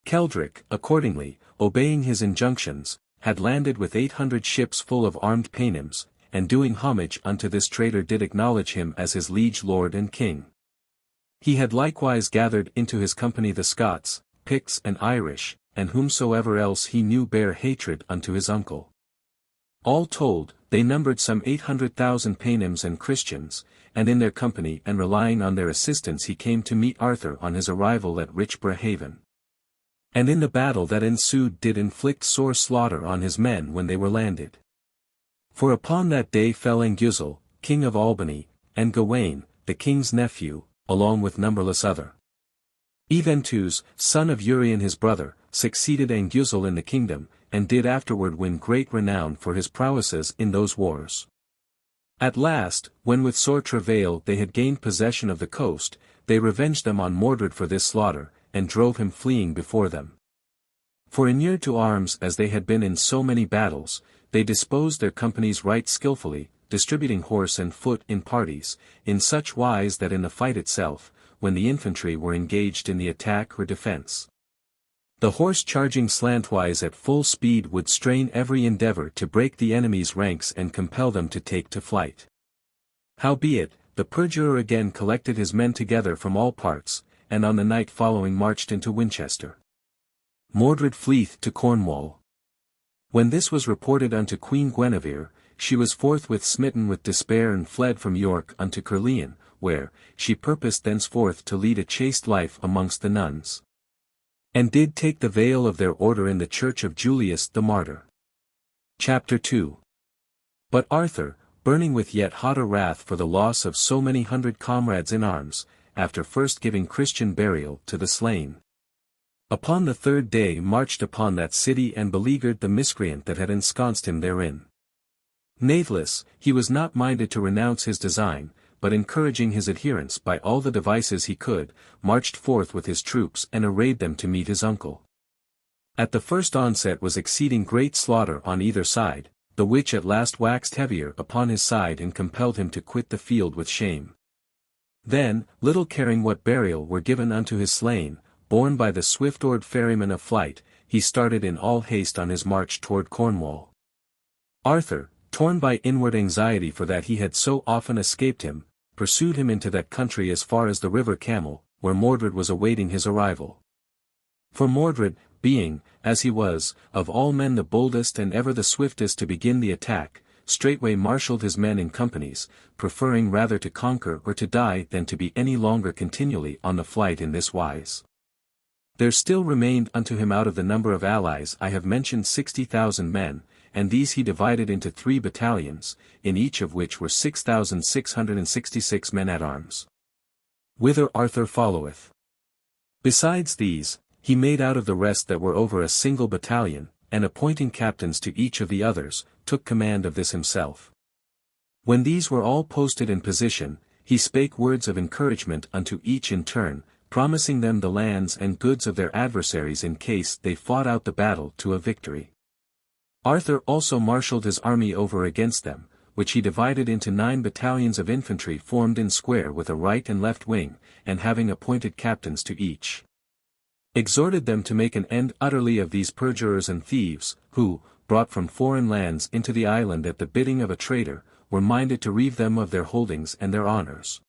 Speaker 1: Keldric, accordingly, obeying his injunctions, had landed with 800 ships full of armed Paynims, and doing homage unto this traitor did acknowledge him as his liege lord and king. He had likewise gathered into his company the Scots, Picts and Irish, and whomsoever else he knew bare hatred unto his uncle. All told, they numbered some 800,000 Paynims and Christians, and in their company and relying on their assistance he came to meet Arthur on his arrival at Richborough haven. And in the battle that ensued did inflict sore slaughter on his men when they were landed. For upon that day fell Anguzel, king of Albany, and Gawain, the king's nephew, along with numberless other. Eventus, son of Urien his brother, succeeded Anguzel in the kingdom, and did afterward win great renown for his prowesses in those wars. At last, when with sore travail they had gained possession of the coast, they revenged them on Mordred for this slaughter, and drove him fleeing before them. For inured to arms as they had been in so many battles, they disposed their companies right skilfully, distributing horse and foot in parties, in such wise that in the fight itself, when the infantry were engaged in the attack or defense, the horse charging slantwise at full speed would strain every endeavor to break the enemy's ranks and compel them to take to flight. Howbeit, the perjurer again collected his men together from all parts, and on the night following marched into Winchester. Mordred fleeth to Cornwall. When this was reported unto Queen Guinevere, she was forthwith smitten with despair and fled from York unto Caerleon, where, she purposed thenceforth to lead a chaste life amongst the nuns. And did take the veil of their order in the church of Julius the Martyr. Chapter 2. But Arthur, burning with yet hotter wrath for the loss of so many hundred comrades in arms, after first giving Christian burial to the slain, upon the third day marched upon that city and beleaguered the miscreant that had ensconced him therein. Natheless, he was not minded to renounce his design, but encouraging his adherents by all the devices he could, marched forth with his troops and arrayed them to meet his uncle. At the first onset was exceeding great slaughter on either side, the which at last waxed heavier upon his side and compelled him to quit the field with shame. Then, little caring what burial were given unto his slain, borne by the swift-oared ferryman of flight, he started in all haste on his march toward Cornwall. Arthur, torn by inward anxiety for that he had so often escaped him, pursued him into that country as far as the river Camel, where Mordred was awaiting his arrival. For Mordred, being, as he was, of all men the boldest and ever the swiftest to begin the attack, straightway marshalled his men in companies, preferring rather to conquer or to die than to be any longer continually on the flight in this wise. There still remained unto him out of the number of allies I have mentioned 60,000 men, and these he divided into 3 battalions, in each of which were 6,666 men at arms. Whither Arthur followeth. Besides these, he made out of the rest that were over a single battalion, and appointing captains to each of the others, took command of this himself. When these were all posted in position, he spake words of encouragement unto each in turn, promising them the lands and goods of their adversaries in case they fought out the battle to a victory. Arthur also marshalled his army over against them, which he divided into 9 battalions of infantry formed in square with a right and left wing, and having appointed captains to each, exhorted them to make an end utterly of these perjurers and thieves, who, brought from foreign lands into the island at the bidding of a traitor, were minded to reave them of their holdings and their honors.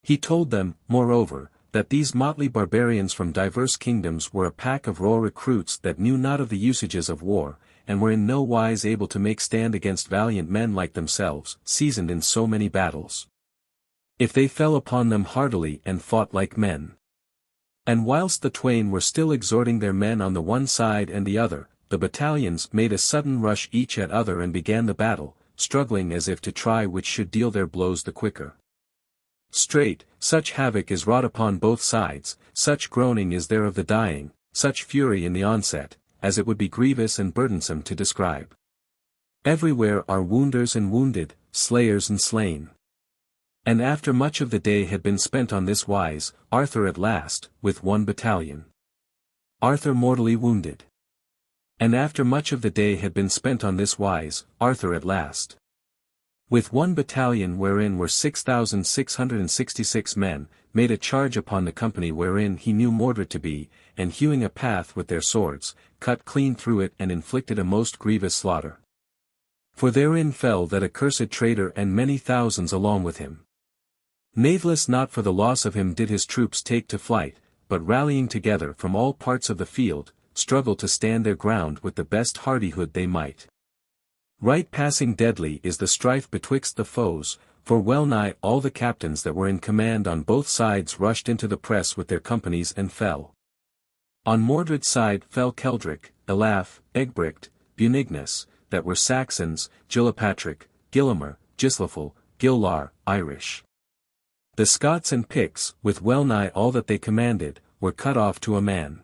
Speaker 1: He told them, moreover, that these motley barbarians from diverse kingdoms were a pack of raw recruits that knew not of the usages of war, and were in no wise able to make stand against valiant men like themselves, seasoned in so many battles. If they fell upon them heartily and fought like men. And whilst the twain were still exhorting their men on the one side and the other, the battalions made a sudden rush each at other and began the battle, struggling as if to try which should deal their blows the quicker. Straight, such havoc is wrought upon both sides, such groaning is there of the dying, such fury in the onset, as it would be grievous and burdensome to describe. Everywhere are wounders and wounded, slayers and slain. And after much of the day had been spent on this wise, Arthur at last, with 1 battalion. Arthur mortally wounded. And after much of the day had been spent on this wise, Arthur at last, with 1 battalion wherein were 6,666 men, made a charge upon the company wherein he knew Mordred to be, and hewing a path with their swords, cut clean through it and inflicted a most grievous slaughter. For therein fell that accursed traitor and many thousands along with him. Natheless not for the loss of him did his troops take to flight, but rallying together from all parts of the field, struggled to stand their ground with the best hardihood they might. Right passing deadly is the strife betwixt the foes, for well nigh all the captains that were in command on both sides rushed into the press with their companies and fell. On Mordred's side fell Keldric, Elaf, Egbricht, Bunignus, that were Saxons, Gilapatrick, Gillimer, Gislafel, Gillar, Irish. The Scots and Picts, with well nigh all that they commanded, were cut off to a man.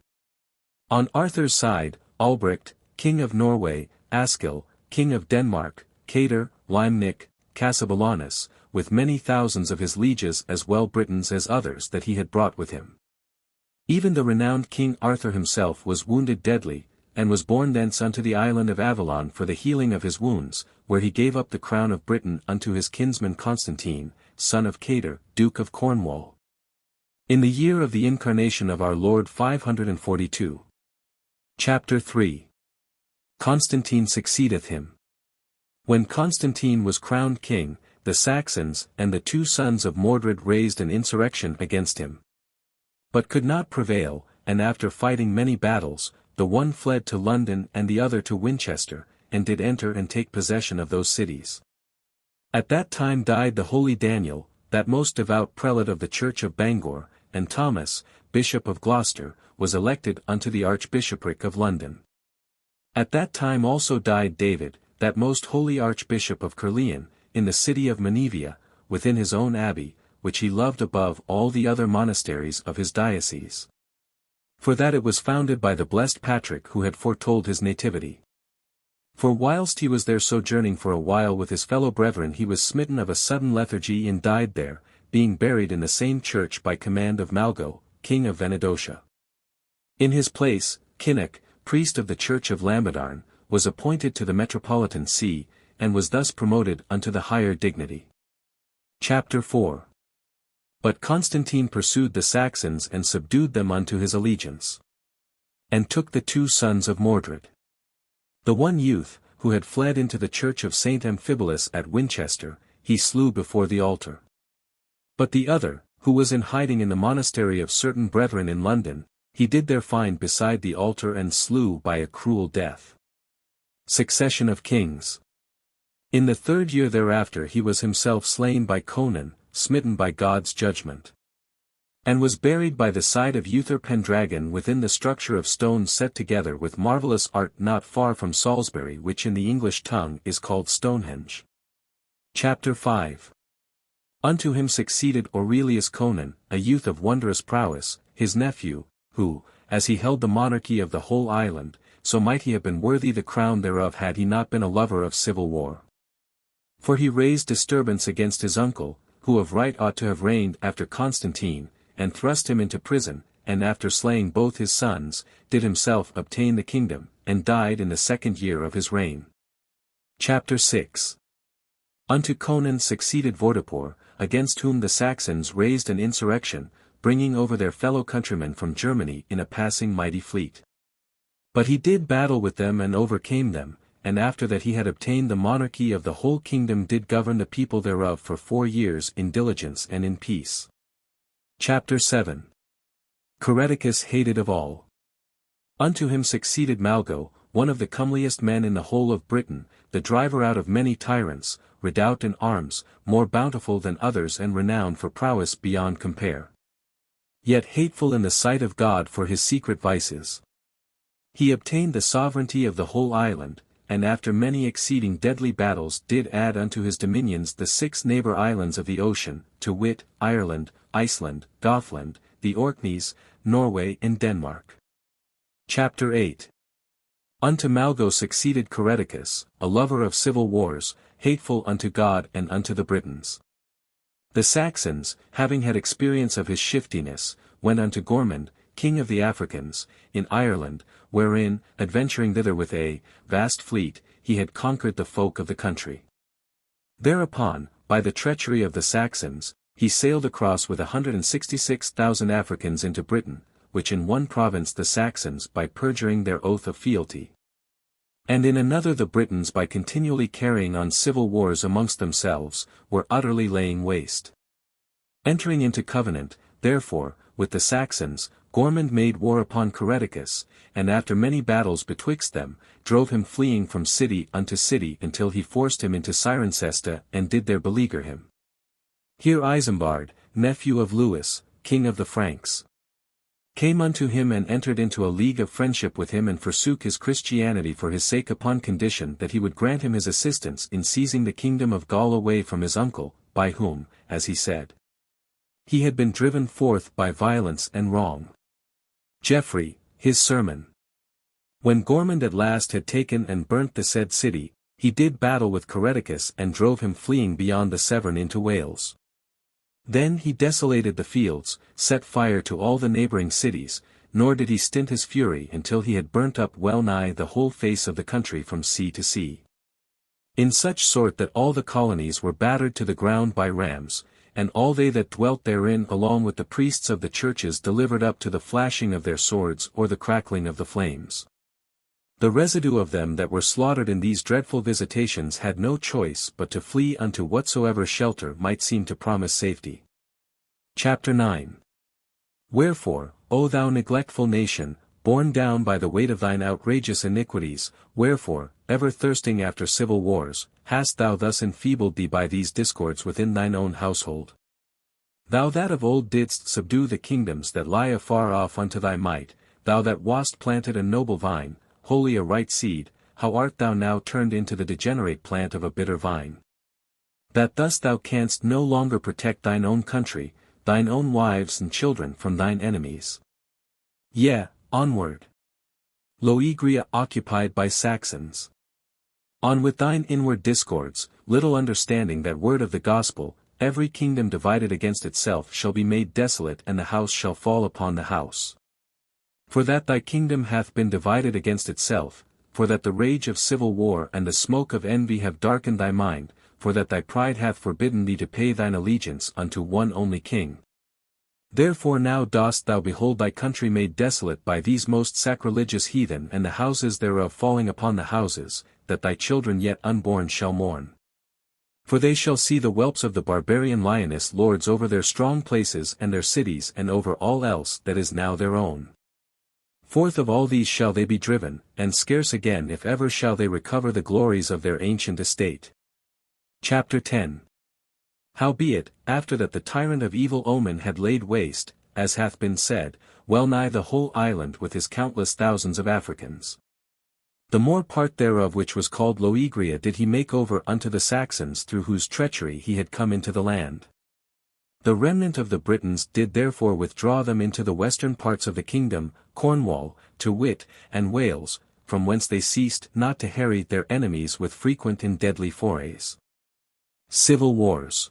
Speaker 1: On Arthur's side, Albrecht, king of Norway, Askill, king of Denmark, Cader, Limnic, Cassibelanus, with many thousands of his lieges as well Britons as others that he had brought with him. Even the renowned King Arthur himself was wounded deadly, and was borne thence unto the island of Avalon for the healing of his wounds, where he gave up the crown of Britain unto his kinsman Constantine, son of Cader, Duke of Cornwall. In the year of the incarnation of our Lord 542. Chapter 3. Constantine succeedeth him. When Constantine was crowned king, the Saxons and the 2 sons of Mordred raised an insurrection against him, but could not prevail, and after fighting many battles, the one fled to London and the other to Winchester, and did enter and take possession of those cities. At that time died the holy Daniel, that most devout prelate of the Church of Bangor, and Thomas, Bishop of Gloucester, was elected unto the Archbishopric of London. At that time also died David, that most holy Archbishop of Caerleon, in the city of Menevia, within his own abbey, which he loved above all the other monasteries of his diocese. For that it was founded by the blessed Patrick who had foretold his nativity. For whilst he was there sojourning for a while with his fellow brethren he was smitten of a sudden lethargy and died there, being buried in the same church by command of Malgo, king of Venedotia. In his place, Kinnock, priest of the Church of Lambadarn, was appointed to the metropolitan see, and was thus promoted unto the higher dignity. Chapter 4. But Constantine pursued the Saxons and subdued them unto his allegiance. And took the 2 sons of Mordred. The one youth, who had fled into the church of Saint Amphibolus at Winchester, he slew before the altar. But the other, who was in hiding in the monastery of certain brethren in London, he did there find beside the altar and slew by a cruel death. Succession of kings. In the 3rd year thereafter he was himself slain by Conan, smitten by God's judgment. And was buried by the side of Uther Pendragon within the structure of stones set together with marvellous art not far from Salisbury, which in the English tongue is called Stonehenge. Chapter 5. Unto him succeeded Aurelius Conan, a youth of wondrous prowess, his nephew, who, as he held the monarchy of the whole island, so might he have been worthy the crown thereof had he not been a lover of civil war. For he raised disturbance against his uncle, who of right ought to have reigned after Constantine, and thrust him into prison, and after slaying both his sons, did himself obtain the kingdom, and died in the 2nd year of his reign. Chapter 6. Unto Conan succeeded Vortipour, against whom the Saxons raised an insurrection, bringing over their fellow countrymen from Germany in a passing mighty fleet. But he did battle with them and overcame them, and after that he had obtained the monarchy of the whole kingdom did govern the people thereof for 4 years in diligence and in peace. Chapter 7. Coreticus hated of all. Unto him succeeded Malgo, one of the comeliest men in the whole of Britain, the driver out of many tyrants, redoubt in arms, more bountiful than others and renowned for prowess beyond compare. Yet hateful in the sight of God for his secret vices. He obtained the sovereignty of the whole island, and after many exceeding deadly battles did add unto his dominions the 6 neighbor islands of the ocean, to wit, Ireland, Iceland, Gothland, the Orkneys, Norway and Denmark. Chapter 8. Unto Malgo succeeded Coreticus, a lover of civil wars, hateful unto God and unto the Britons. The Saxons, having had experience of his shiftiness, went unto Gormund, king of the Africans, in Ireland, wherein, adventuring thither with a vast fleet, he had conquered the folk of the country. Thereupon, by the treachery of the Saxons, he sailed across with 166,000 Africans into Britain, which in one province the Saxons by perjuring their oath of fealty, and in another the Britons by continually carrying on civil wars amongst themselves, were utterly laying waste. Entering into covenant, therefore, with the Saxons, Gormund made war upon Coreticus, and after many battles betwixt them, drove him fleeing from city unto city until he forced him into Cirencesta and did there beleaguer him. Here Isambard, nephew of Lewis, king of the Franks, came unto him and entered into a league of friendship with him and forsook his Christianity for his sake upon condition that he would grant him his assistance in seizing the kingdom of Gaul away from his uncle, by whom, as he said, he had been driven forth by violence and wrong. Geoffrey, his sermon. When Gormund at last had taken and burnt the said city, he did battle with Coreticus and drove him fleeing beyond the Severn into Wales. Then he desolated the fields, set fire to all the neighboring cities, nor did he stint his fury until he had burnt up well nigh the whole face of the country from sea to sea. In such sort that all the colonies were battered to the ground by rams, and all they that dwelt therein along with the priests of the churches delivered up to the flashing of their swords or the crackling of the flames. The residue of them that were slaughtered in these dreadful visitations had no choice but to flee unto whatsoever shelter might seem to promise safety. Chapter 9. Wherefore, O thou neglectful nation, borne down by the weight of thine outrageous iniquities, wherefore, ever thirsting after civil wars, hast thou thus enfeebled thee by these discords within thine own household? Thou that of old didst subdue the kingdoms that lie afar off unto thy might, thou that wast planted a noble vine, wholly a right seed, how art thou now turned into the degenerate plant of a bitter vine? That thus thou canst no longer protect thine own country, thine own wives and children from thine enemies. Yea, onward. Loegria occupied by Saxons. On with thine inward discords, little understanding that word of the gospel, every kingdom divided against itself shall be made desolate and the house shall fall upon the house. For that thy kingdom hath been divided against itself, for that the rage of civil war and the smoke of envy have darkened thy mind, for that thy pride hath forbidden thee to pay thine allegiance unto one only king. Therefore now dost thou behold thy country made desolate by these most sacrilegious heathen and the houses thereof falling upon the houses, that thy children yet unborn shall mourn. For they shall see the whelps of the barbarian lioness lords over their strong places and their cities and over all else that is now their own. Forth of all these shall they be driven, and scarce again if ever shall they recover the glories of their ancient estate. Chapter 10. Howbeit, after that the tyrant of evil omen had laid waste, as hath been said, well nigh the whole island with his countless thousands of Africans, the more part thereof which was called Loegria did he make over unto the Saxons through whose treachery he had come into the land. The remnant of the Britons did therefore withdraw them into the western parts of the kingdom, Cornwall, to wit, and Wales, from whence they ceased not to harry their enemies with frequent and deadly forays. Civil Wars.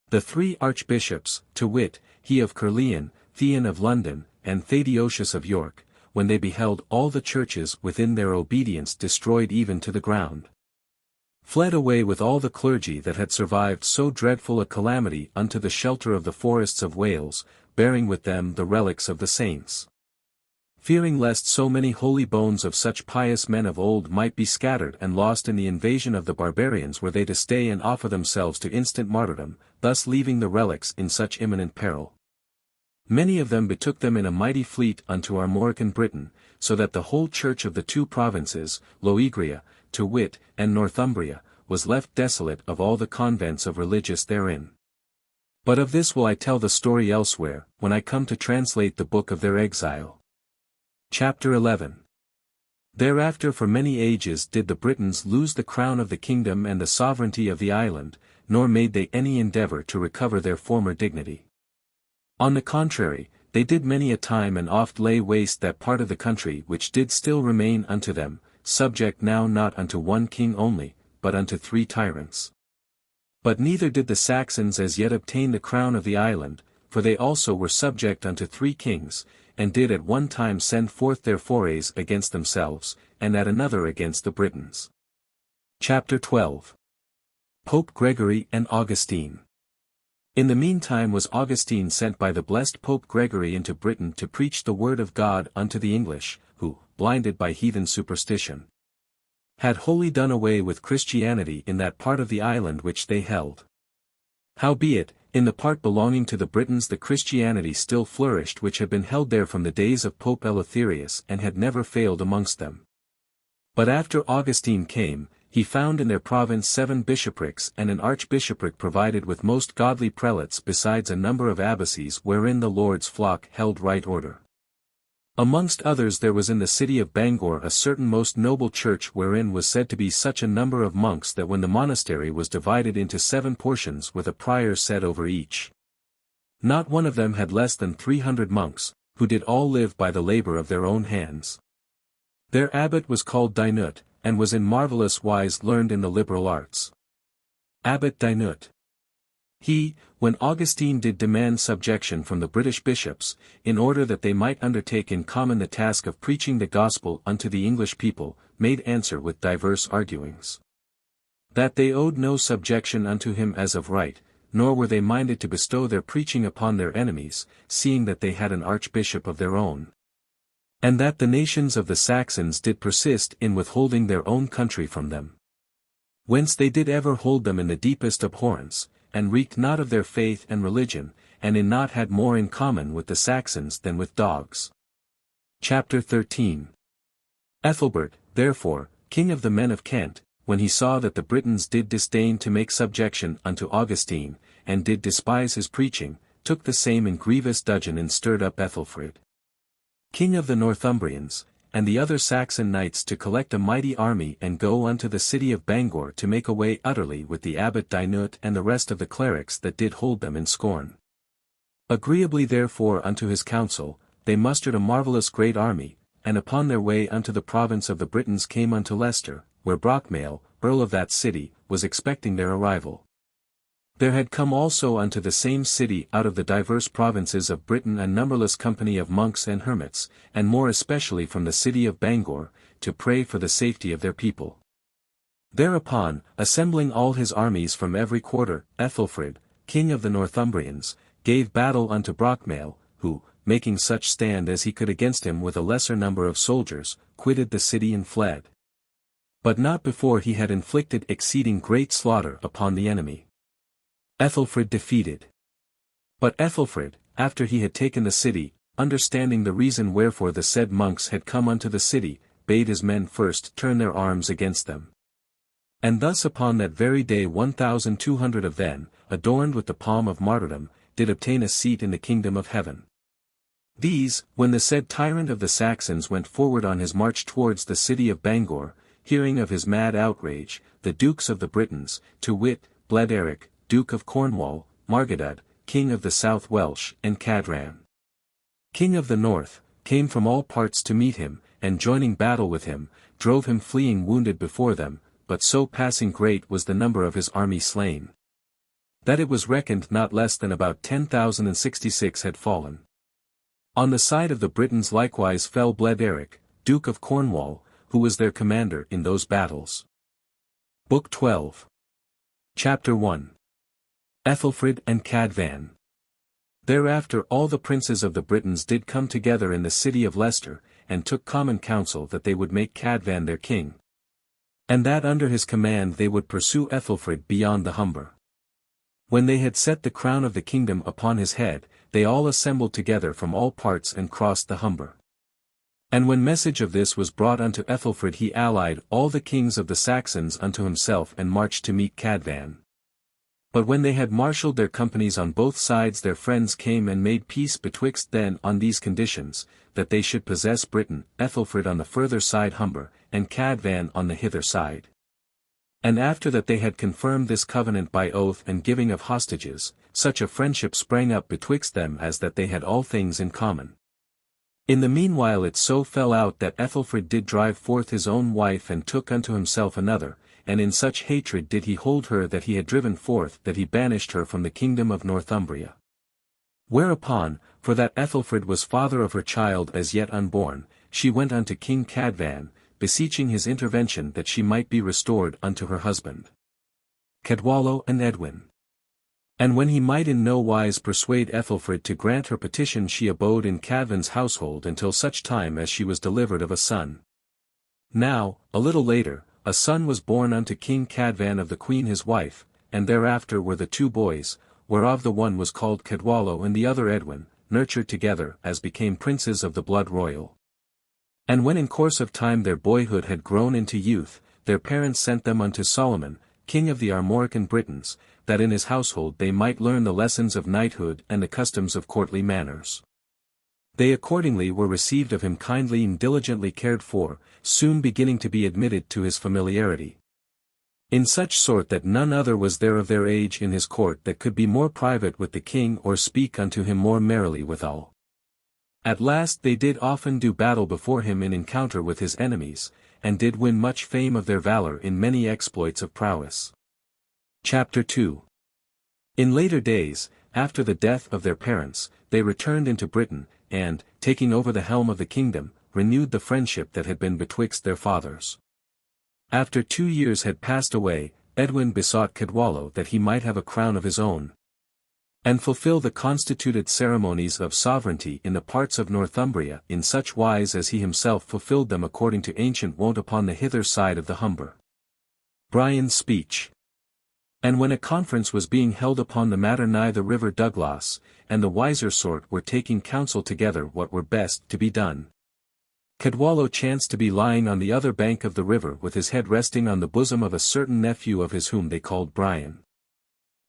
Speaker 1: The three archbishops, to wit, he of Caerleon, Theon of London, and Thaddeus of York, when they beheld all the churches within their obedience destroyed even to the ground, fled away with all the clergy that had survived so dreadful a calamity unto the shelter of the forests of Wales, bearing with them the relics of the saints. Fearing lest so many holy bones of such pious men of old might be scattered and lost in the invasion of the barbarians were they to stay and offer themselves to instant martyrdom, thus leaving the relics in such imminent peril. Many of them betook them in a mighty fleet unto Armorican Britain, so that the whole church of the two provinces, Loegria, to wit, and Northumbria, was left desolate of all the convents of religious therein. But of this will I tell the story elsewhere, when I come to translate the book of their exile. Chapter 11. Thereafter for many ages did the Britons lose the crown of the kingdom and the sovereignty of the island, nor made they any endeavour to recover their former dignity. On the contrary, they did many a time and oft lay waste that part of the country which did still remain unto them, subject now not unto one king only, but unto 3 tyrants. But neither did the Saxons as yet obtain the crown of the island, for they also were subject unto 3 kings, and did at one time send forth their forays against themselves, and at another against the Britons. Chapter 12. Pope Gregory and Augustine. In the meantime was Augustine sent by the blessed Pope Gregory into Britain to preach the word of God unto the English, who, blinded by heathen superstition, had wholly done away with Christianity in that part of the island which they held. Howbeit, in the part belonging to the Britons the Christianity still flourished which had been held there from the days of Pope Eleutherius and had never failed amongst them. But after Augustine came, he found in their province 7 bishoprics and an archbishopric provided with most godly prelates besides a number of abbacies wherein the Lord's flock held right order. Amongst others there was in the city of Bangor a certain most noble church wherein was said to be such a number of monks that when the monastery was divided into 7 portions with a prior set over each, not one of them had less than 300 monks, who did all live by the labour of their own hands. Their abbot was called Dynut, and was in marvellous wise learned in the liberal arts. Abbot Dynut. He, when Augustine did demand subjection from the British bishops, in order that they might undertake in common the task of preaching the gospel unto the English people, made answer with divers arguings, that they owed no subjection unto him as of right, nor were they minded to bestow their preaching upon their enemies, seeing that they had an archbishop of their own, and that the nations of the Saxons did persist in withholding their own country from them, whence they did ever hold them in the deepest abhorrence, and reeked not of their faith and religion, and in naught had more in common with the Saxons than with dogs. Chapter 13. Ethelbert, therefore, king of the men of Kent, when he saw that the Britons did disdain to make subjection unto Augustine, and did despise his preaching, took the same in grievous dudgeon and stirred up Ethelfrid, king of the Northumbrians, and the other Saxon knights to collect a mighty army and go unto the city of Bangor to make away utterly with the abbot Dynut and the rest of the clerics that did hold them in scorn. Agreeably therefore unto his counsel, they mustered a marvellous great army, and upon their way unto the province of the Britons came unto Leicester, where Brocmail, earl of that city, was expecting their arrival. There had come also unto the same city out of the diverse provinces of Britain a numberless company of monks and hermits, and more especially from the city of Bangor, to pray for the safety of their people. Thereupon, assembling all his armies from every quarter, Ethelfrid, king of the Northumbrians, gave battle unto Brocmail, who, making such stand as he could against him with a lesser number of soldiers, quitted the city and fled. But not before he had inflicted exceeding great slaughter upon the enemy. Ethelfrid defeated. But Ethelfrid, after he had taken the city, understanding the reason wherefore the said monks had come unto the city, bade his men first turn their arms against them. And thus upon that very day 1,200 of them, adorned with the palm of martyrdom, did obtain a seat in the kingdom of heaven. These, when the said tyrant of the Saxons went forward on his march towards the city of Bangor, hearing of his mad outrage, the dukes of the Britons, to wit, Blederic, Duke of Cornwall, Margadad, king of the South Welsh, and Cadran, king of the North, came from all parts to meet him, and joining battle with him, drove him fleeing wounded before them, but so passing great was the number of his army slain, that it was reckoned not less than about 10,066 had fallen. On the side of the Britons likewise fell Blederic, Duke of Cornwall, who was their commander in those battles. Book 12. Chapter 1. Ethelfrid and Cadvan. Thereafter all the princes of the Britons did come together in the city of Leicester, and took common counsel that they would make Cadvan their king, and that under his command they would pursue Ethelfrid beyond the Humber. When they had set the crown of the kingdom upon his head, they all assembled together from all parts and crossed the Humber. And when message of this was brought unto Ethelfrid, he allied all the kings of the Saxons unto himself and marched to meet Cadvan. But when they had marshalled their companies on both sides, their friends came and made peace betwixt them on these conditions, that they should possess Britain, Ethelfrid on the further side Humber, and Cadvan on the hither side. And after that they had confirmed this covenant by oath and giving of hostages, such a friendship sprang up betwixt them as that they had all things in common. In the meanwhile it so fell out that Ethelfrid did drive forth his own wife and took unto himself another, and in such hatred did he hold her that he had driven forth that he banished her from the kingdom of Northumbria. Whereupon, for that Ethelfrid was father of her child as yet unborn, she went unto King Cadvan, beseeching his intervention that she might be restored unto her husband, Cadwallo and Edwin. And when he might in no wise persuade Ethelfrid to grant her petition, she abode in Cadvan's household until such time as she was delivered of a son. Now, a little later, a son was born unto King Cadvan of the queen his wife, and thereafter were the two boys, whereof the one was called Cadwallo and the other Edwin, nurtured together as became princes of the blood royal. And when in course of time their boyhood had grown into youth, their parents sent them unto Solomon, king of the Armorican Britons, that in his household they might learn the lessons of knighthood and the customs of courtly manners. They accordingly were received of him kindly and diligently cared for, soon beginning to be admitted to his familiarity. In such sort that none other was there of their age in his court that could be more private with the king or speak unto him more merrily withal. At last they did often do battle before him in encounter with his enemies, and did win much fame of their valor in many exploits of prowess. Chapter 2. In later days, after the death of their parents, they returned into Britain, and, taking over the helm of the kingdom, renewed the friendship that had been betwixt their fathers. After 2 years had passed away, Edwin besought Cadwallo that he might have a crown of his own, and fulfill the constituted ceremonies of sovereignty in the parts of Northumbria in such wise as he himself fulfilled them according to ancient wont upon the hither side of the Humber. Brian's speech. And when a conference was being held upon the matter nigh the river Douglas, and the wiser sort were taking counsel together what were best to be done, Cadwallo chanced to be lying on the other bank of the river with his head resting on the bosom of a certain nephew of his whom they called Brian.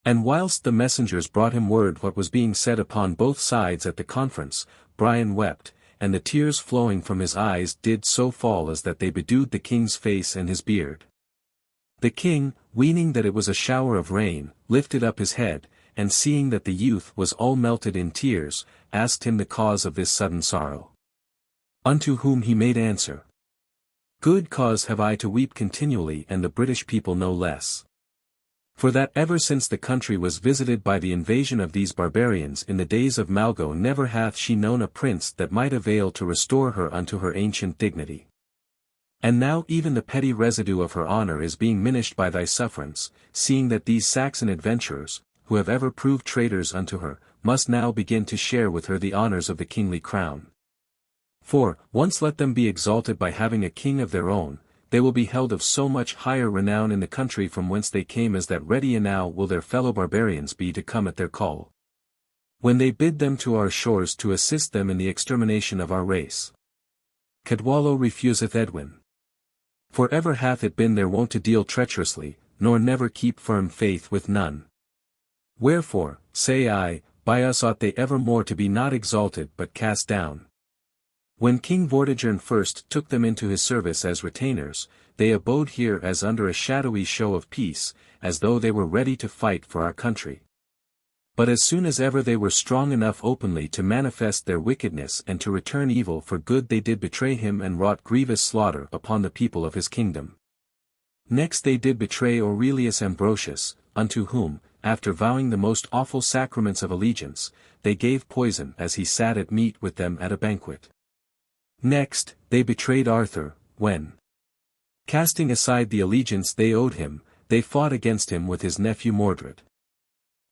Speaker 1: And whilst the messengers brought him word what was being said upon both sides at the conference, Brian wept, and the tears flowing from his eyes did so fall as that they bedewed the king's face and his beard. The king, weening that it was a shower of rain, lifted up his head, and seeing that the youth was all melted in tears, asked him the cause of this sudden sorrow. Unto whom he made answer, "Good cause have I to weep continually, and the British people no less. For that ever since the country was visited by the invasion of these barbarians in the days of Malgo, never hath she known a prince that might avail to restore her unto her ancient dignity. And now even the petty residue of her honor is being minished by thy sufferance, seeing that these Saxon adventurers, who have ever proved traitors unto her, must now begin to share with her the honors of the kingly crown. For, once let them be exalted by having a king of their own, they will be held of so much higher renown in the country from whence they came as that ready enow will their fellow barbarians be to come at their call, when they bid them to our shores to assist them in the extermination of our race. Cadwallo refuseth Edwin. For ever hath it been their wont to deal treacherously, nor never keep firm faith with none. Wherefore, say I, by us ought they evermore to be not exalted but cast down. When King Vortigern first took them into his service as retainers, they abode here as under a shadowy show of peace, as though they were ready to fight for our country. But as soon as ever they were strong enough openly to manifest their wickedness and to return evil for good, they did betray him and wrought grievous slaughter upon the people of his kingdom. Next they did betray Aurelius Ambrosius, unto whom, after vowing the most awful sacraments of allegiance, they gave poison as he sat at meat with them at a banquet. Next, they betrayed Arthur, when, casting aside the allegiance they owed him, they fought against him with his nephew Mordred.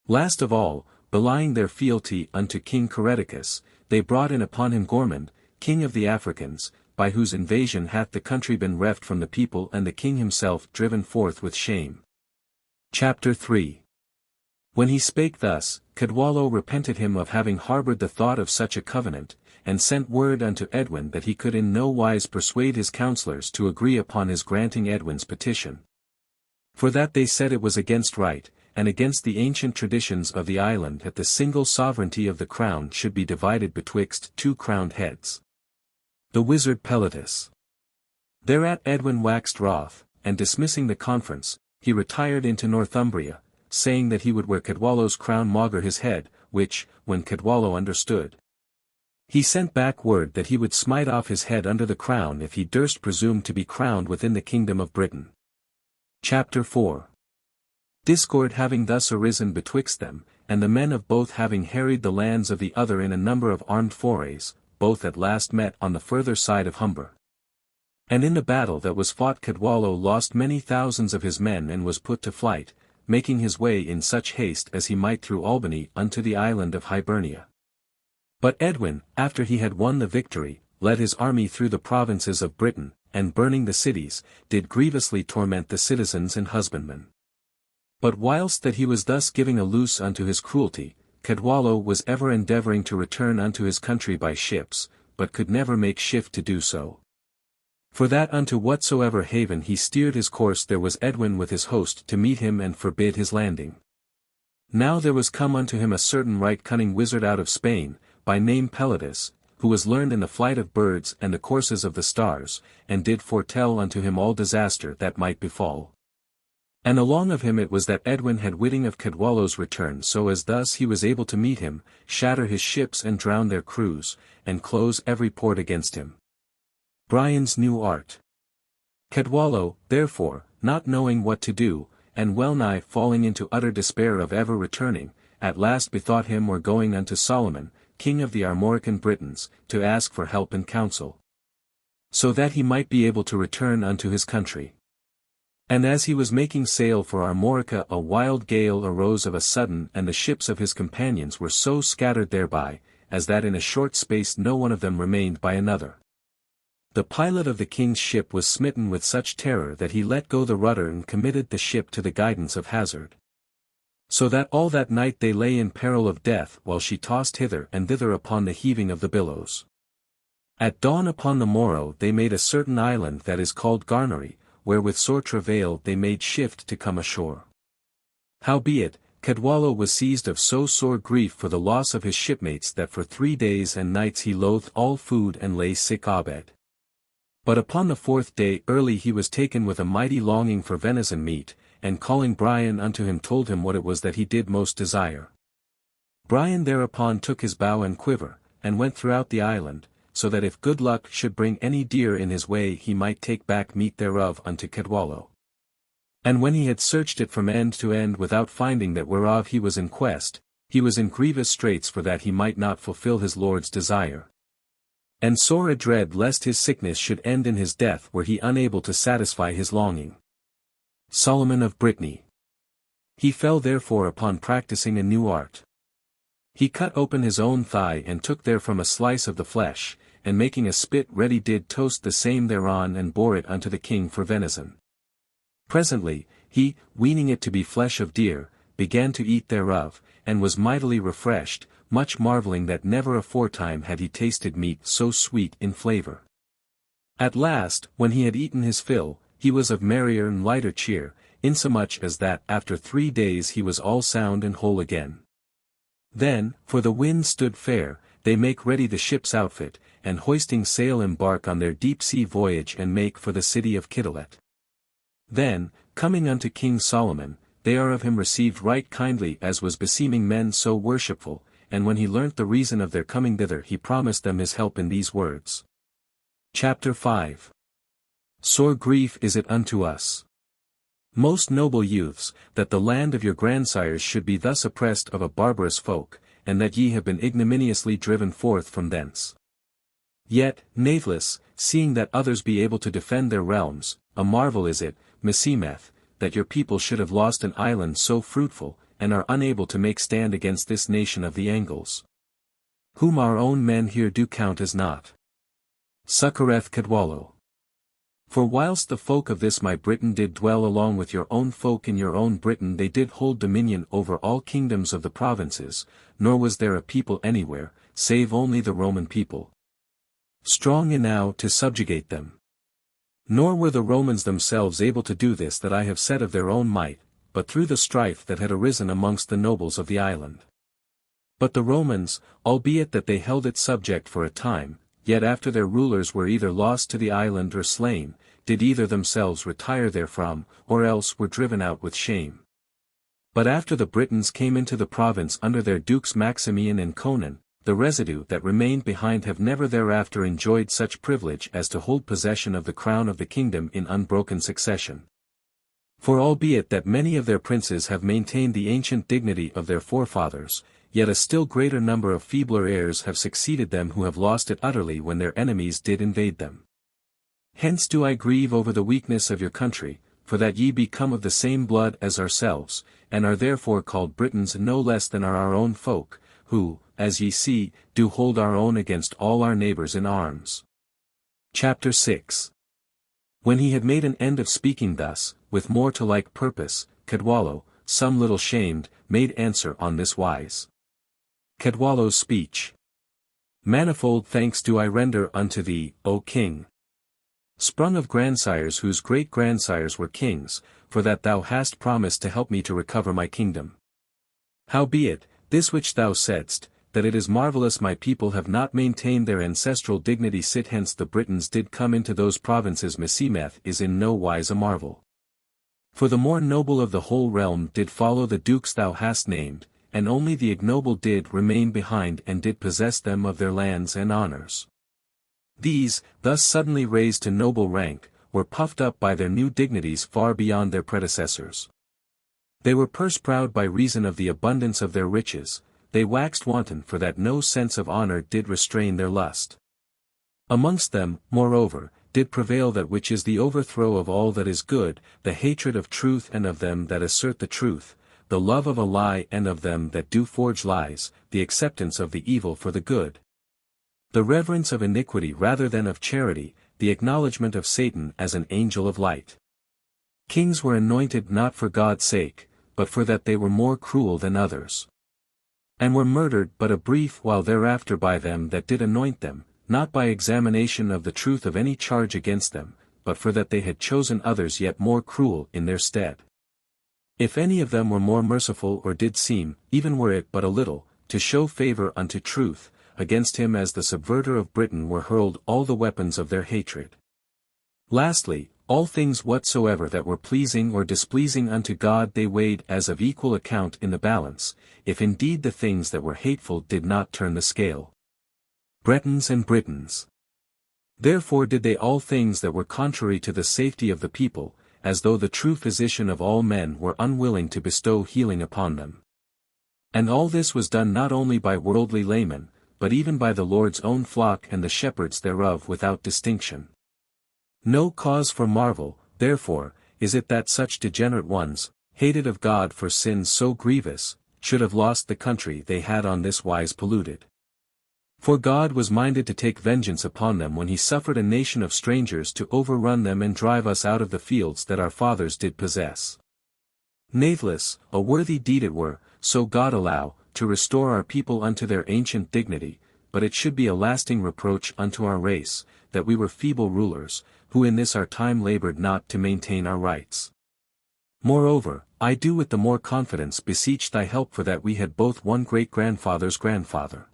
Speaker 1: Last of all, belying their fealty unto King Caredicus, they brought in upon him Gormund, king of the Africans, by whose invasion hath the country been reft from the people and the king himself driven forth with shame. Chapter 3. When he spake thus, Cadwallo repented him of having harboured the thought of such a covenant, and sent word unto Edwin that he could in no wise persuade his counsellors to agree upon his granting Edwin's petition. For that they said it was against right, and against the ancient traditions of the island that the single sovereignty of the crown should be divided betwixt two crowned heads. The wizard Peletus. Thereat Edwin waxed wroth, and dismissing the conference, he retired into Northumbria, saying that he would wear Cadwallo's crown maugre his head, which, when Cadwallo understood, he sent back word that he would smite off his head under the crown if he durst presume to be crowned within the kingdom of Britain. Chapter 4. Discord having thus arisen betwixt them, and the men of both having harried the lands of the other in a number of armed forays, both at last met on the further side of Humber. And in the battle that was fought Cadwallo lost many thousands of his men and was put to flight, making his way in such haste as he might through Albany unto the island of Hibernia. But Edwin, after he had won the victory, led his army through the provinces of Britain, and burning the cities, did grievously torment the citizens and husbandmen. But whilst that he was thus giving a loose unto his cruelty, Cadwallo was ever endeavouring to return unto his country by ships, but could never make shift to do so. For that unto whatsoever haven he steered his course there was Edwin with his host to meet him and forbid his landing. Now there was come unto him a certain right cunning wizard out of Spain, by name Peletus, who was learned in the flight of birds and the courses of the stars, and did foretell unto him all disaster that might befall. And along of him it was that Edwin had witting of Cadwallo's return, so as thus he was able to meet him, shatter his ships and drown their crews, and close every port against him. Brian's new art. Cadwallo, therefore, not knowing what to do, and well nigh falling into utter despair of ever returning, at last bethought him or going unto Solomon, king of the Armorican Britons, to ask for help and counsel, so that he might be able to return unto his country. And as he was making sail for Armorica, a wild gale arose of a sudden, and the ships of his companions were so scattered thereby, as that in a short space no one of them remained by another. The pilot of the king's ship was smitten with such terror that he let go the rudder and committed the ship to the guidance of hazard. So that all that night they lay in peril of death while she tossed hither and thither upon the heaving of the billows. At dawn upon the morrow they made a certain island that is called Garnery, where with sore travail they made shift to come ashore. Howbeit, Cadwallo was seized of so sore grief for the loss of his shipmates that for 3 days and nights he loathed all food and lay sick abed. But upon the 4th day early he was taken with a mighty longing for venison meat, and calling Brian unto him told him what it was that he did most desire. Brian thereupon took his bow and quiver, and went throughout the island, so that if good luck should bring any deer in his way he might take back meat thereof unto Cadwallo. And when he had searched it from end to end without finding that whereof he was in quest, he was in grievous straits for that he might not fulfill his lord's desire. And sore adread lest his sickness should end in his death were he unable to satisfy his longing. Solomon of Brittany. He fell therefore upon practising a new art. He cut open his own thigh and took therefrom a slice of the flesh, and making a spit ready did toast the same thereon and bore it unto the king for venison. Presently, he, weening it to be flesh of deer, began to eat thereof, and was mightily refreshed, much marvelling that never aforetime had he tasted meat so sweet in flavour. At last, when he had eaten his fill, he was of merrier and lighter cheer, insomuch as that after 3 days he was all sound and whole again. Then, for the wind stood fair, they make ready the ship's outfit, and hoisting sail embark on their deep-sea voyage and make for the city of Kittilet. Then, coming unto King Solomon, they are of him received right kindly as was beseeming men so worshipful, and when he learnt the reason of their coming thither he promised them his help in these words. Chapter 5. Sore grief is it unto us, most noble youths, that the land of your grandsires should be thus oppressed of a barbarous folk, and that ye have been ignominiously driven forth from thence. Yet, natheless, seeing that others be able to defend their realms, a marvel is it, meseemeth, that your people should have lost an island so fruitful, and are unable to make stand against this nation of the Angles, whom our own men here do count as naught. Succoureth Cadwallo. For whilst the folk of this my Britain did dwell along with your own folk in your own Britain, they did hold dominion over all kingdoms of the provinces, nor was there a people anywhere, save only the Roman people, strong enow to subjugate them. Nor were the Romans themselves able to do this that I have said of their own might, but through the strife that had arisen amongst the nobles of the island. But the Romans, albeit that they held it subject for a time, yet after their rulers were either lost to the island or slain, did either themselves retire therefrom, or else were driven out with shame. But after the Britons came into the province under their dukes Maximian and Conan, the residue that remained behind have never thereafter enjoyed such privilege as to hold possession of the crown of the kingdom in unbroken succession. For albeit that many of their princes have maintained the ancient dignity of their forefathers, yet a still greater number of feebler heirs have succeeded them who have lost it utterly when their enemies did invade them. Hence do I grieve over the weakness of your country, for that ye be come of the same blood as ourselves, and are therefore called Britons no less than are our own folk, who, as ye see, do hold our own against all our neighbours in arms. Chapter 6. When he had made an end of speaking thus, with more to like purpose, Cadwallo, some little shamed, made answer on this wise. Cadwallo's speech. Manifold thanks do I render unto thee, O king, sprung of grandsires whose great-grandsires were kings, for that thou hast promised to help me to recover my kingdom. Howbeit, this which thou saidst, that it is marvellous my people have not maintained their ancestral dignity sit hence the Britons did come into those provinces meseemeth is in no wise a marvel. For the more noble of the whole realm did follow the dukes thou hast named, and only the ignoble did remain behind and did possess them of their lands and honours. These, thus suddenly raised to noble rank, were puffed up by their new dignities far beyond their predecessors. They were purse-proud by reason of the abundance of their riches, they waxed wanton for that no sense of honour did restrain their lust. Amongst them, moreover, did prevail that which is the overthrow of all that is good, the hatred of truth and of them that assert the truth, the love of a lie and of them that do forge lies, the acceptance of the evil for the good, the reverence of iniquity rather than of charity, the acknowledgement of Satan as an angel of light. Kings were anointed not for God's sake, but for that they were more cruel than others, and were murdered but a brief while thereafter by them that did anoint them, not by examination of the truth of any charge against them, but for that they had chosen others yet more cruel in their stead. If any of them were more merciful or did seem, even were it but a little, to show favour unto truth, against him as the subverter of Britain were hurled all the weapons of their hatred. Lastly, all things whatsoever that were pleasing or displeasing unto God they weighed as of equal account in the balance, if indeed the things that were hateful did not turn the scale. Bretons and Britons. Therefore did they all things that were contrary to the safety of the people, as though the true physician of all men were unwilling to bestow healing upon them. And all this was done not only by worldly laymen, but even by the Lord's own flock and the shepherds thereof without distinction. No cause for marvel, therefore, is it that such degenerate ones, hated of God for sins so grievous, should have lost the country they had on this wise polluted. For God was minded to take vengeance upon them when he suffered a nation of strangers to overrun them and drive us out of the fields that our fathers did possess. Natheless, a worthy deed it were, so God allow, to restore our people unto their ancient dignity, but it should be a lasting reproach unto our race, that we were feeble rulers, who in this our time laboured not to maintain our rights. Moreover, I do with the more confidence beseech thy help for that we had both one great-grandfather's grandfather.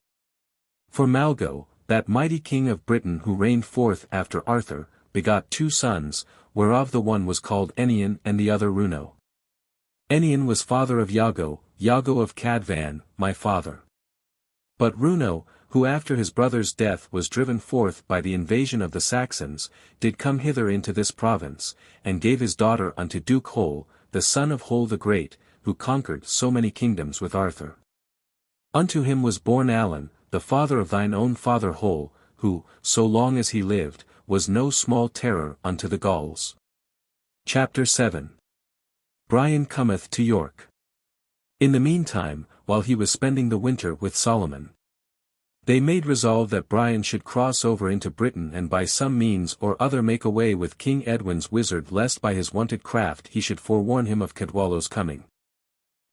Speaker 1: For Malgo, that mighty king of Britain who reigned forth after Arthur, begot two sons, whereof the one was called Ennion and the other Runo. Ennion was father of Iago, Iago of Cadvan, my father. But Runo, who after his brother's death was driven forth by the invasion of the Saxons, did come hither into this province, and gave his daughter unto Duke Hol, the son of Hol the Great, who conquered so many kingdoms with Arthur. Unto him was born Alan, the father of thine own father Hol, who, so long as he lived, was no small terror unto the Gauls. Chapter 7. Brian cometh to York. In the meantime, while he was spending the winter with Solomon, they made resolve that Brian should cross over into Britain and by some means or other make away with King Edwin's wizard lest by his wonted craft he should forewarn him of Cadwallo's coming.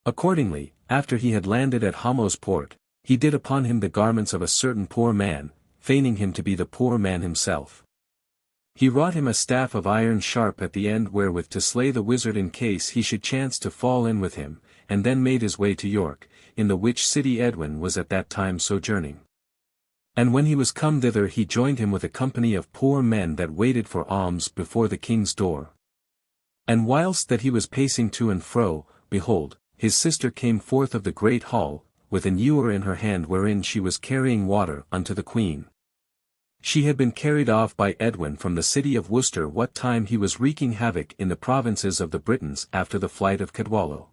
Speaker 1: Accordingly, after he had landed at Hamo's port, he did upon him the garments of a certain poor man, feigning him to be the poor man himself. He wrought him a staff of iron sharp at the end wherewith to slay the wizard in case he should chance to fall in with him, and then made his way to York, in the which city Edwin was at that time sojourning. And when he was come thither he joined him with a company of poor men that waited for alms before the king's door. And whilst that he was pacing to and fro, behold, his sister came forth of the great hall, with an ewer in her hand wherein she was carrying water unto the queen. She had been carried off by Edwin from the city of Worcester what time he was wreaking havoc in the provinces of the Britons after the flight of Cadwallo.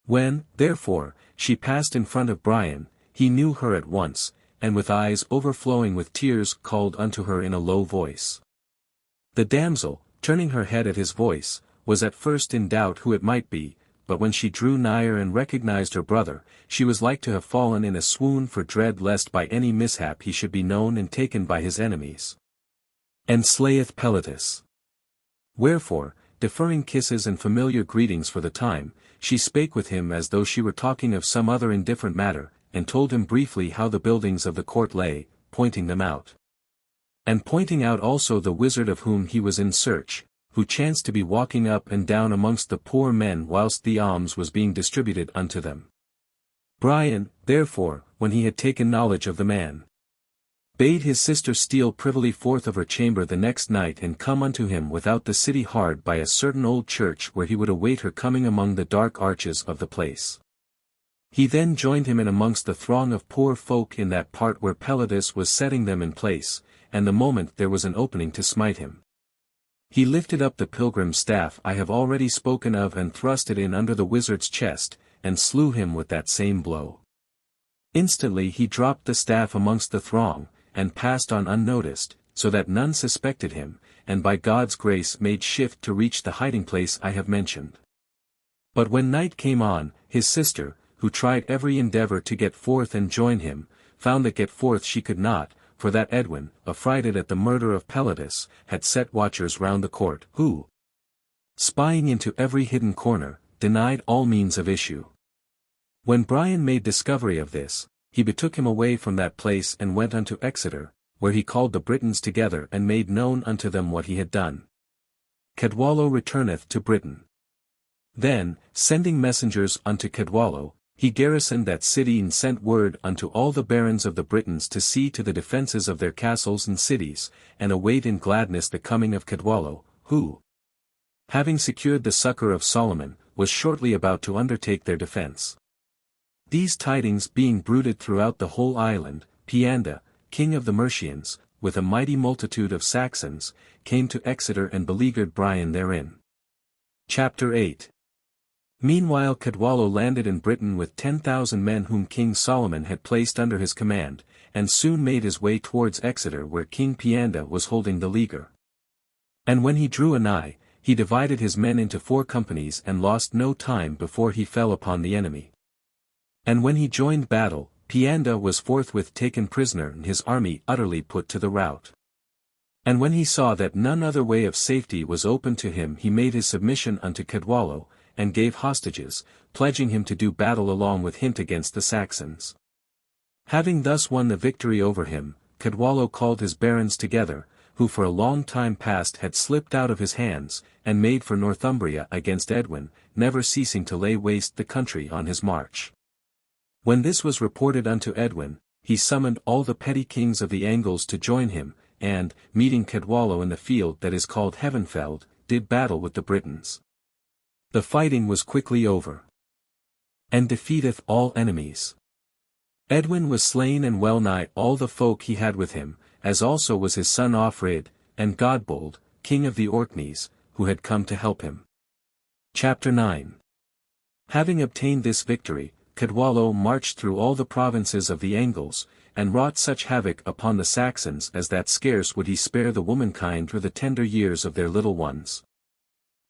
Speaker 1: When, therefore, she passed in front of Brian, he knew her at once, and with eyes overflowing with tears called unto her in a low voice. The damsel, turning her head at his voice, was at first in doubt who it might be, but when she drew nigher and recognized her brother, she was like to have fallen in a swoon for dread lest by any mishap he should be known and taken by his enemies. And slayeth Pelides. Wherefore, deferring kisses and familiar greetings for the time, she spake with him as though she were talking of some other indifferent matter, and told him briefly how the buildings of the court lay, pointing them out. And pointing out also the wizard of whom he was in search, who chanced to be walking up and down amongst the poor men whilst the alms was being distributed unto them. Brian, therefore, when he had taken knowledge of the man, bade his sister steal privily forth of her chamber the next night and come unto him without the city hard by a certain old church where he would await her coming among the dark arches of the place. He then joined him in amongst the throng of poor folk in that part where Pelides was setting them in place, and the moment there was an opening to smite him, he lifted up the pilgrim's staff I have already spoken of and thrust it in under the wizard's chest, and slew him with that same blow. Instantly he dropped the staff amongst the throng, and passed on unnoticed, so that none suspected him, and by God's grace made shift to reach the hiding place I have mentioned. But when night came on, his sister, who tried every endeavor to get forth and join him, found that get forth she could not, for that Edwin, affrighted at the murder of Pelides, had set watchers round the court, who, spying into every hidden corner, denied all means of issue. When Brian made discovery of this, he betook him away from that place and went unto Exeter, where he called the Britons together and made known unto them what he had done. Cadwallo returneth to Britain. Then, sending messengers unto Cadwallo, he garrisoned that city and sent word unto all the barons of the Britons to see to the defences of their castles and cities, and await in gladness the coming of Cadwallo, who, having secured the succour of Solomon, was shortly about to undertake their defence. These tidings being bruited throughout the whole island, Pianda, king of the Mercians, with a mighty multitude of Saxons, came to Exeter and beleaguered Brian therein. Chapter 8. Meanwhile Cadwallo landed in Britain with 10,000 men whom King Solomon had placed under his command, and soon made his way towards Exeter where King Pianda was holding the leaguer. And when he drew anigh, he divided his men into 4 companies and lost no time before he fell upon the enemy. And when he joined battle, Pianda was forthwith taken prisoner and his army utterly put to the rout. And when he saw that none other way of safety was open to him he made his submission unto Cadwallo, and gave hostages, pledging him to do battle along with him against the Saxons. Having thus won the victory over him, Cadwallo called his barons together, who for a long time past had slipped out of his hands, and made for Northumbria against Edwin, never ceasing to lay waste the country on his march. When this was reported unto Edwin, he summoned all the petty kings of the Angles to join him, and, meeting Cadwallo in the field that is called Heavenfeld, did battle with the Britons. The fighting was quickly over. And defeateth all enemies. Edwin was slain and well nigh all the folk he had with him, as also was his son Offred, and Godbold, king of the Orkneys, who had come to help him. Chapter 9. Having obtained this victory, Cadwallo marched through all the provinces of the Angles, and wrought such havoc upon the Saxons as that scarce would he spare the womankind or the tender years of their little ones.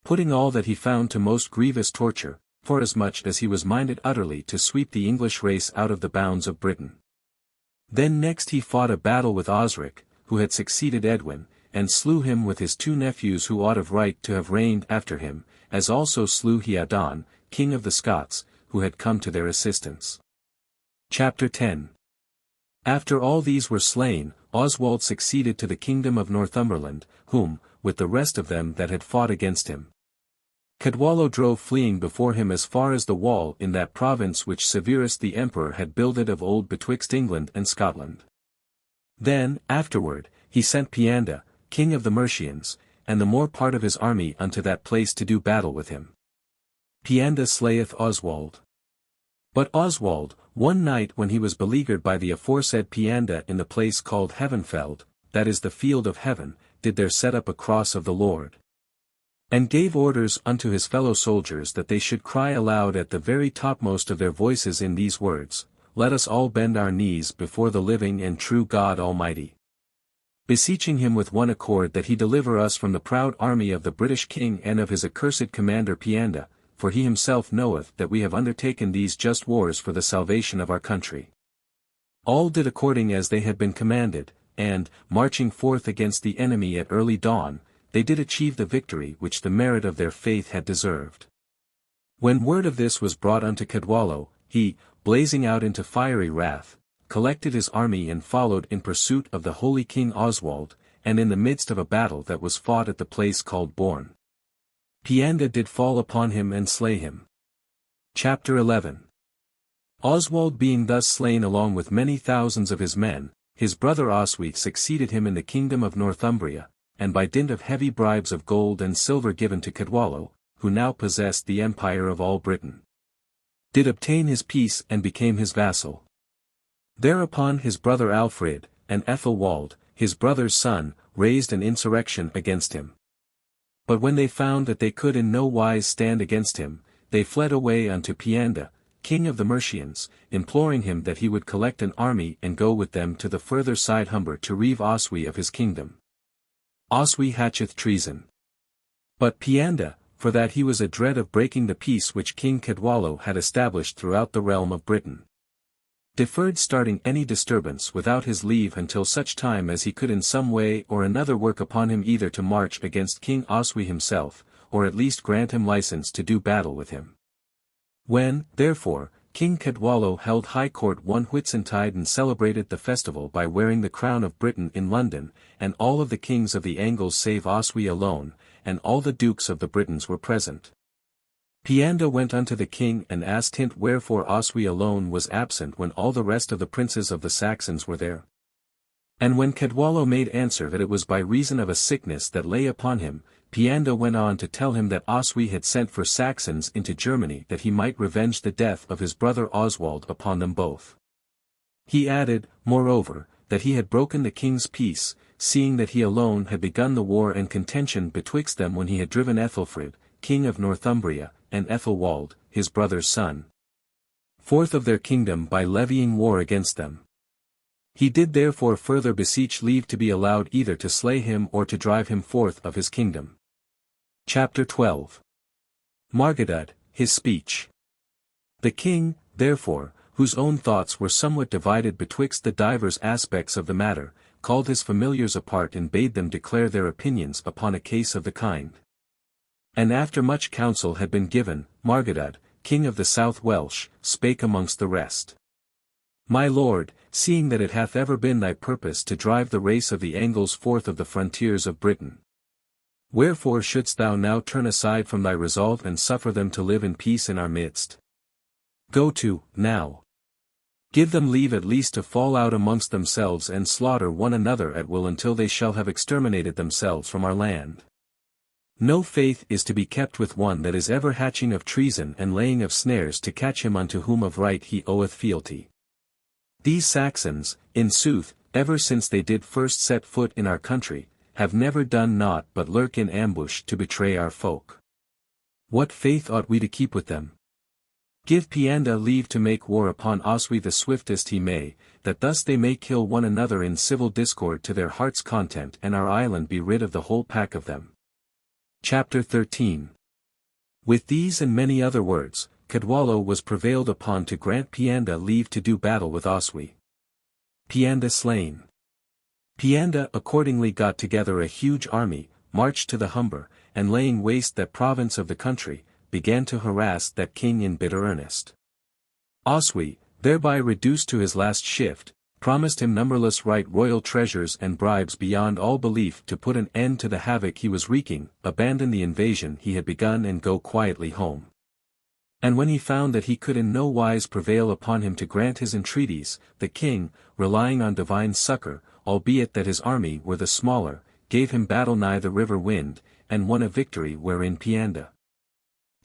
Speaker 1: Putting all that he found to most grievous torture, forasmuch as he was minded utterly to sweep the English race out of the bounds of Britain. Then next he fought a battle with Osric, who had succeeded Edwin, and slew him with his 2 nephews who ought of right to have reigned after him, as also slew he Adon, king of the Scots, who had come to their assistance. Chapter 10. After all these were slain, Oswald succeeded to the kingdom of Northumberland, whom, with the rest of them that had fought against him, Cadwallo drove fleeing before him as far as the wall in that province which Severus the emperor had builded of old betwixt England and Scotland. Then, afterward, he sent Pianda, king of the Mercians, and the more part of his army unto that place to do battle with him. Pianda slayeth Oswald. But Oswald, one night when he was beleaguered by the aforesaid Pianda in the place called Heavenfeld, that is the field of heaven, did there set up a cross of the Lord. And gave orders unto his fellow soldiers that they should cry aloud at the very topmost of their voices in these words, Let us all bend our knees before the living and true God Almighty. Beseeching him with one accord that he deliver us from the proud army of the British king and of his accursed commander Pianda, for he himself knoweth that we have undertaken these just wars for the salvation of our country. All did according as they had been commanded, and, marching forth against the enemy at early dawn, they did achieve the victory which the merit of their faith had deserved. When word of this was brought unto Cadwallo, he, blazing out into fiery wrath, collected his army and followed in pursuit of the holy King Oswald, and in the midst of a battle that was fought at the place called Bourne, Pianda did fall upon him and slay him. Chapter 11. Oswald being thus slain along with many thousands of his men, his brother Oswy succeeded him in the kingdom of Northumbria, and by dint of heavy bribes of gold and silver given to Cadwallo, who now possessed the empire of all Britain, did obtain his peace and became his vassal. Thereupon his brother Alfred, and Ethelwald, his brother's son, raised an insurrection against him. But when they found that they could in no wise stand against him, they fled away unto Pianda, king of the Mercians, imploring him that he would collect an army and go with them to the further side Humber to relieve Oswy of his kingdom. Oswy hatcheth treason. But Pianda, for that he was adread of breaking the peace which King Cadwallo had established throughout the realm of Britain, deferred starting any disturbance without his leave until such time as he could in some way or another work upon him either to march against King Oswy himself, or at least grant him license to do battle with him. When, therefore, King Cadwallo held high court one Whitsuntide and celebrated the festival by wearing the crown of Britain in London, and all of the kings of the Angles save Oswy alone, and all the dukes of the Britons were present, Pianda went unto the king and asked him wherefore Oswy alone was absent when all the rest of the princes of the Saxons were there. And when Cadwallo made answer that it was by reason of a sickness that lay upon him, Pianda went on to tell him that Oswy had sent for Saxons into Germany that he might revenge the death of his brother Oswald upon them both. He added, moreover, that he had broken the king's peace, seeing that he alone had begun the war and contention betwixt them when he had driven Ethelfrid, king of Northumbria, and Ethelwald, his brother's son, forth of their kingdom by levying war against them. He did therefore further beseech leave to be allowed either to slay him or to drive him forth of his kingdom. Chapter 12. Margadud, his speech. The king, therefore, whose own thoughts were somewhat divided betwixt the divers aspects of the matter, called his familiars apart and bade them declare their opinions upon a case of the kind. And after much counsel had been given, Margadud, king of the South Welsh, spake amongst the rest. My lord, seeing that it hath ever been thy purpose to drive the race of the Angles forth of the frontiers of Britain, wherefore shouldst thou now turn aside from thy resolve and suffer them to live in peace in our midst? Go to, now. Give them leave at least to fall out amongst themselves and slaughter one another at will until they shall have exterminated themselves from our land. No faith is to be kept with one that is ever hatching of treason and laying of snares to catch him unto whom of right he oweth fealty. These Saxons, in sooth, ever since they did first set foot in our country, have never done naught but lurk in ambush to betray our folk. What faith ought we to keep with them? Give Pianda leave to make war upon Oswy the swiftest he may, that thus they may kill one another in civil discord to their heart's content and our island be rid of the whole pack of them. Chapter 13. With these and many other words, Cadwallo was prevailed upon to grant Pianda leave to do battle with Oswy. Pianda slain. Pianda accordingly got together a huge army, marched to the Humber, and laying waste that province of the country, began to harass that king in bitter earnest. Oswy, thereby reduced to his last shift, promised him numberless right royal treasures and bribes beyond all belief to put an end to the havoc he was wreaking, abandon the invasion he had begun and go quietly home. And when he found that he could in no wise prevail upon him to grant his entreaties, the king, relying on divine succor, albeit that his army were the smaller, gave him battle nigh the river Wind, and won a victory wherein Pianda,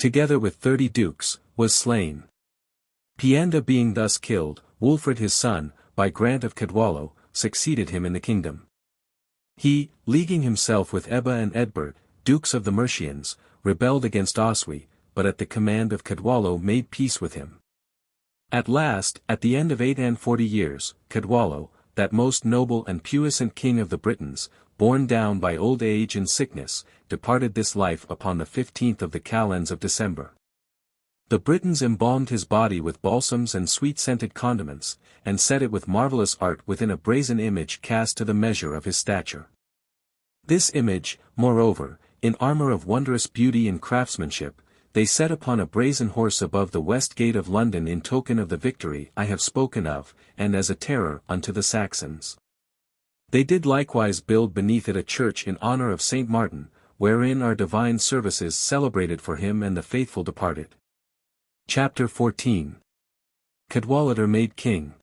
Speaker 1: together with 30 dukes, was slain. Pianda being thus killed, Wulfred his son, by grant of Cadwallo, succeeded him in the kingdom. He, leaguing himself with Ebba and Edbert, dukes of the Mercians, rebelled against Oswy, but at the command of Cadwallo made peace with him. At last, at the end of 48 years, Cadwallo, that most noble and puissant king of the Britons, borne down by old age and sickness, departed this life upon the 15th of the calends of December. The Britons embalmed his body with balsams and sweet-scented condiments, and set it with marvellous art within a brazen image cast to the measure of his stature. This image, moreover, in armour of wondrous beauty and craftsmanship, they set upon a brazen horse above the west gate of London in token of the victory I have spoken of, and as a terror unto the Saxons. They did likewise build beneath it a church in honour of Saint Martin, wherein are divine services celebrated for him and the faithful departed. Chapter 14. Cadwallader made king.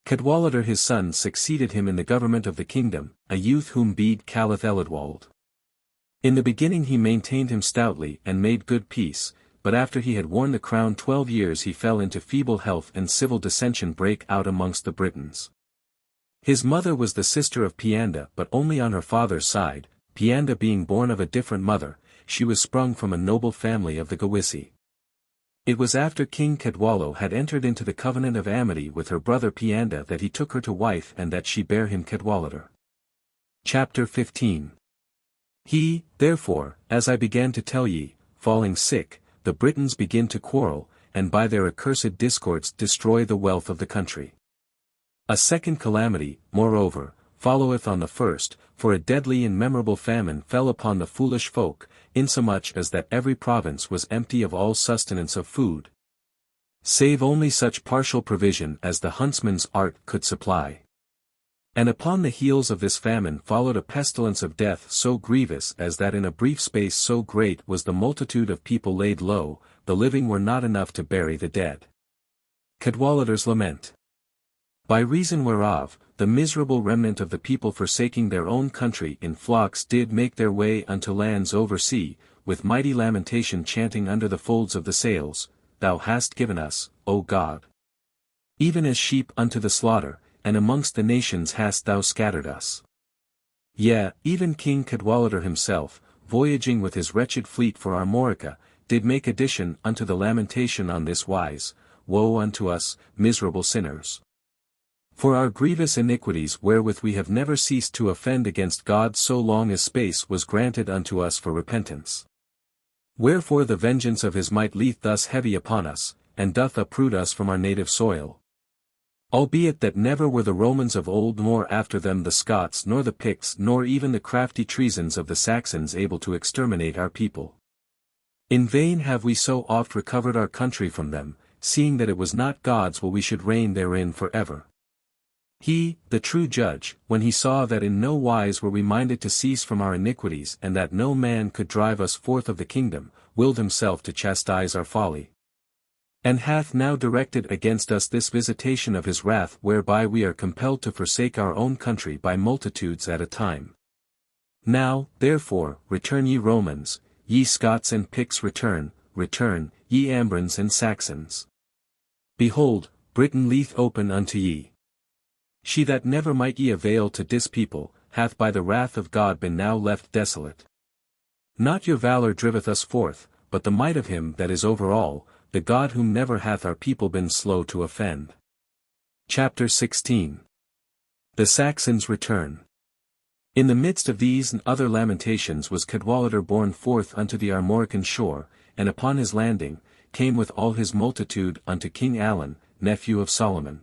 Speaker 1: Cadwallader his son succeeded him in the government of the kingdom, a youth whom Bede calleth Eladwald. In the beginning he maintained him stoutly and made good peace, but after he had worn the crown 12 years he fell into feeble health and civil dissension brake out amongst the Britons. His mother was the sister of Pianda but only on her father's side, Pianda being born of a different mother, she was sprung from a noble family of the Gewissi. It was after King Cadwallo had entered into the covenant of amity with her brother Pianda that he took her to wife and that she bare him Cadwallader. Chapter 15. He, therefore, as I began to tell ye, falling sick, the Britons begin to quarrel, and by their accursed discords destroy the wealth of the country. A second calamity, moreover, followeth on the first, for a deadly and memorable famine fell upon the foolish folk, insomuch as that every province was empty of all sustenance of food, save only such partial provision as the huntsman's art could supply. And upon the heels of this famine followed a pestilence of death so grievous as that in a brief space so great was the multitude of people laid low, the living were not enough to bury the dead. Cadwallader's lament. By reason whereof, the miserable remnant of the people forsaking their own country in flocks did make their way unto lands over sea, with mighty lamentation chanting under the folds of the sails, Thou hast given us, O God, even as sheep unto the slaughter, and amongst the nations hast thou scattered us. Yea, even King Cadwallader himself, voyaging with his wretched fleet for Armorica, did make addition unto the lamentation on this wise, Woe unto us, miserable sinners! For our grievous iniquities wherewith we have never ceased to offend against God so long as space was granted unto us for repentance. Wherefore the vengeance of his might lieth thus heavy upon us, and doth uproot us from our native soil. Albeit that never were the Romans of old nor after them the Scots nor the Picts nor even the crafty treasons of the Saxons able to exterminate our people. In vain have we so oft recovered our country from them, seeing that it was not God's will we should reign therein for ever. He, the true judge, when he saw that in no wise were we minded to cease from our iniquities and that no man could drive us forth of the kingdom, willed himself to chastise our folly. And hath now directed against us this visitation of his wrath whereby we are compelled to forsake our own country by multitudes at a time. Now, therefore, return ye Romans, ye Scots and Picts return, return, ye Ambrons and Saxons. Behold, Britain lieth open unto ye. She that never might ye avail to dispeople, hath by the wrath of God been now left desolate. Not your valour driveth us forth, but the might of him that is over all, the God whom never hath our people been slow to offend. Chapter 16. The Saxons return. In the midst of these and other lamentations was Cadwallader borne forth unto the Armorican shore, and upon his landing, came with all his multitude unto King Alan, nephew of Solomon.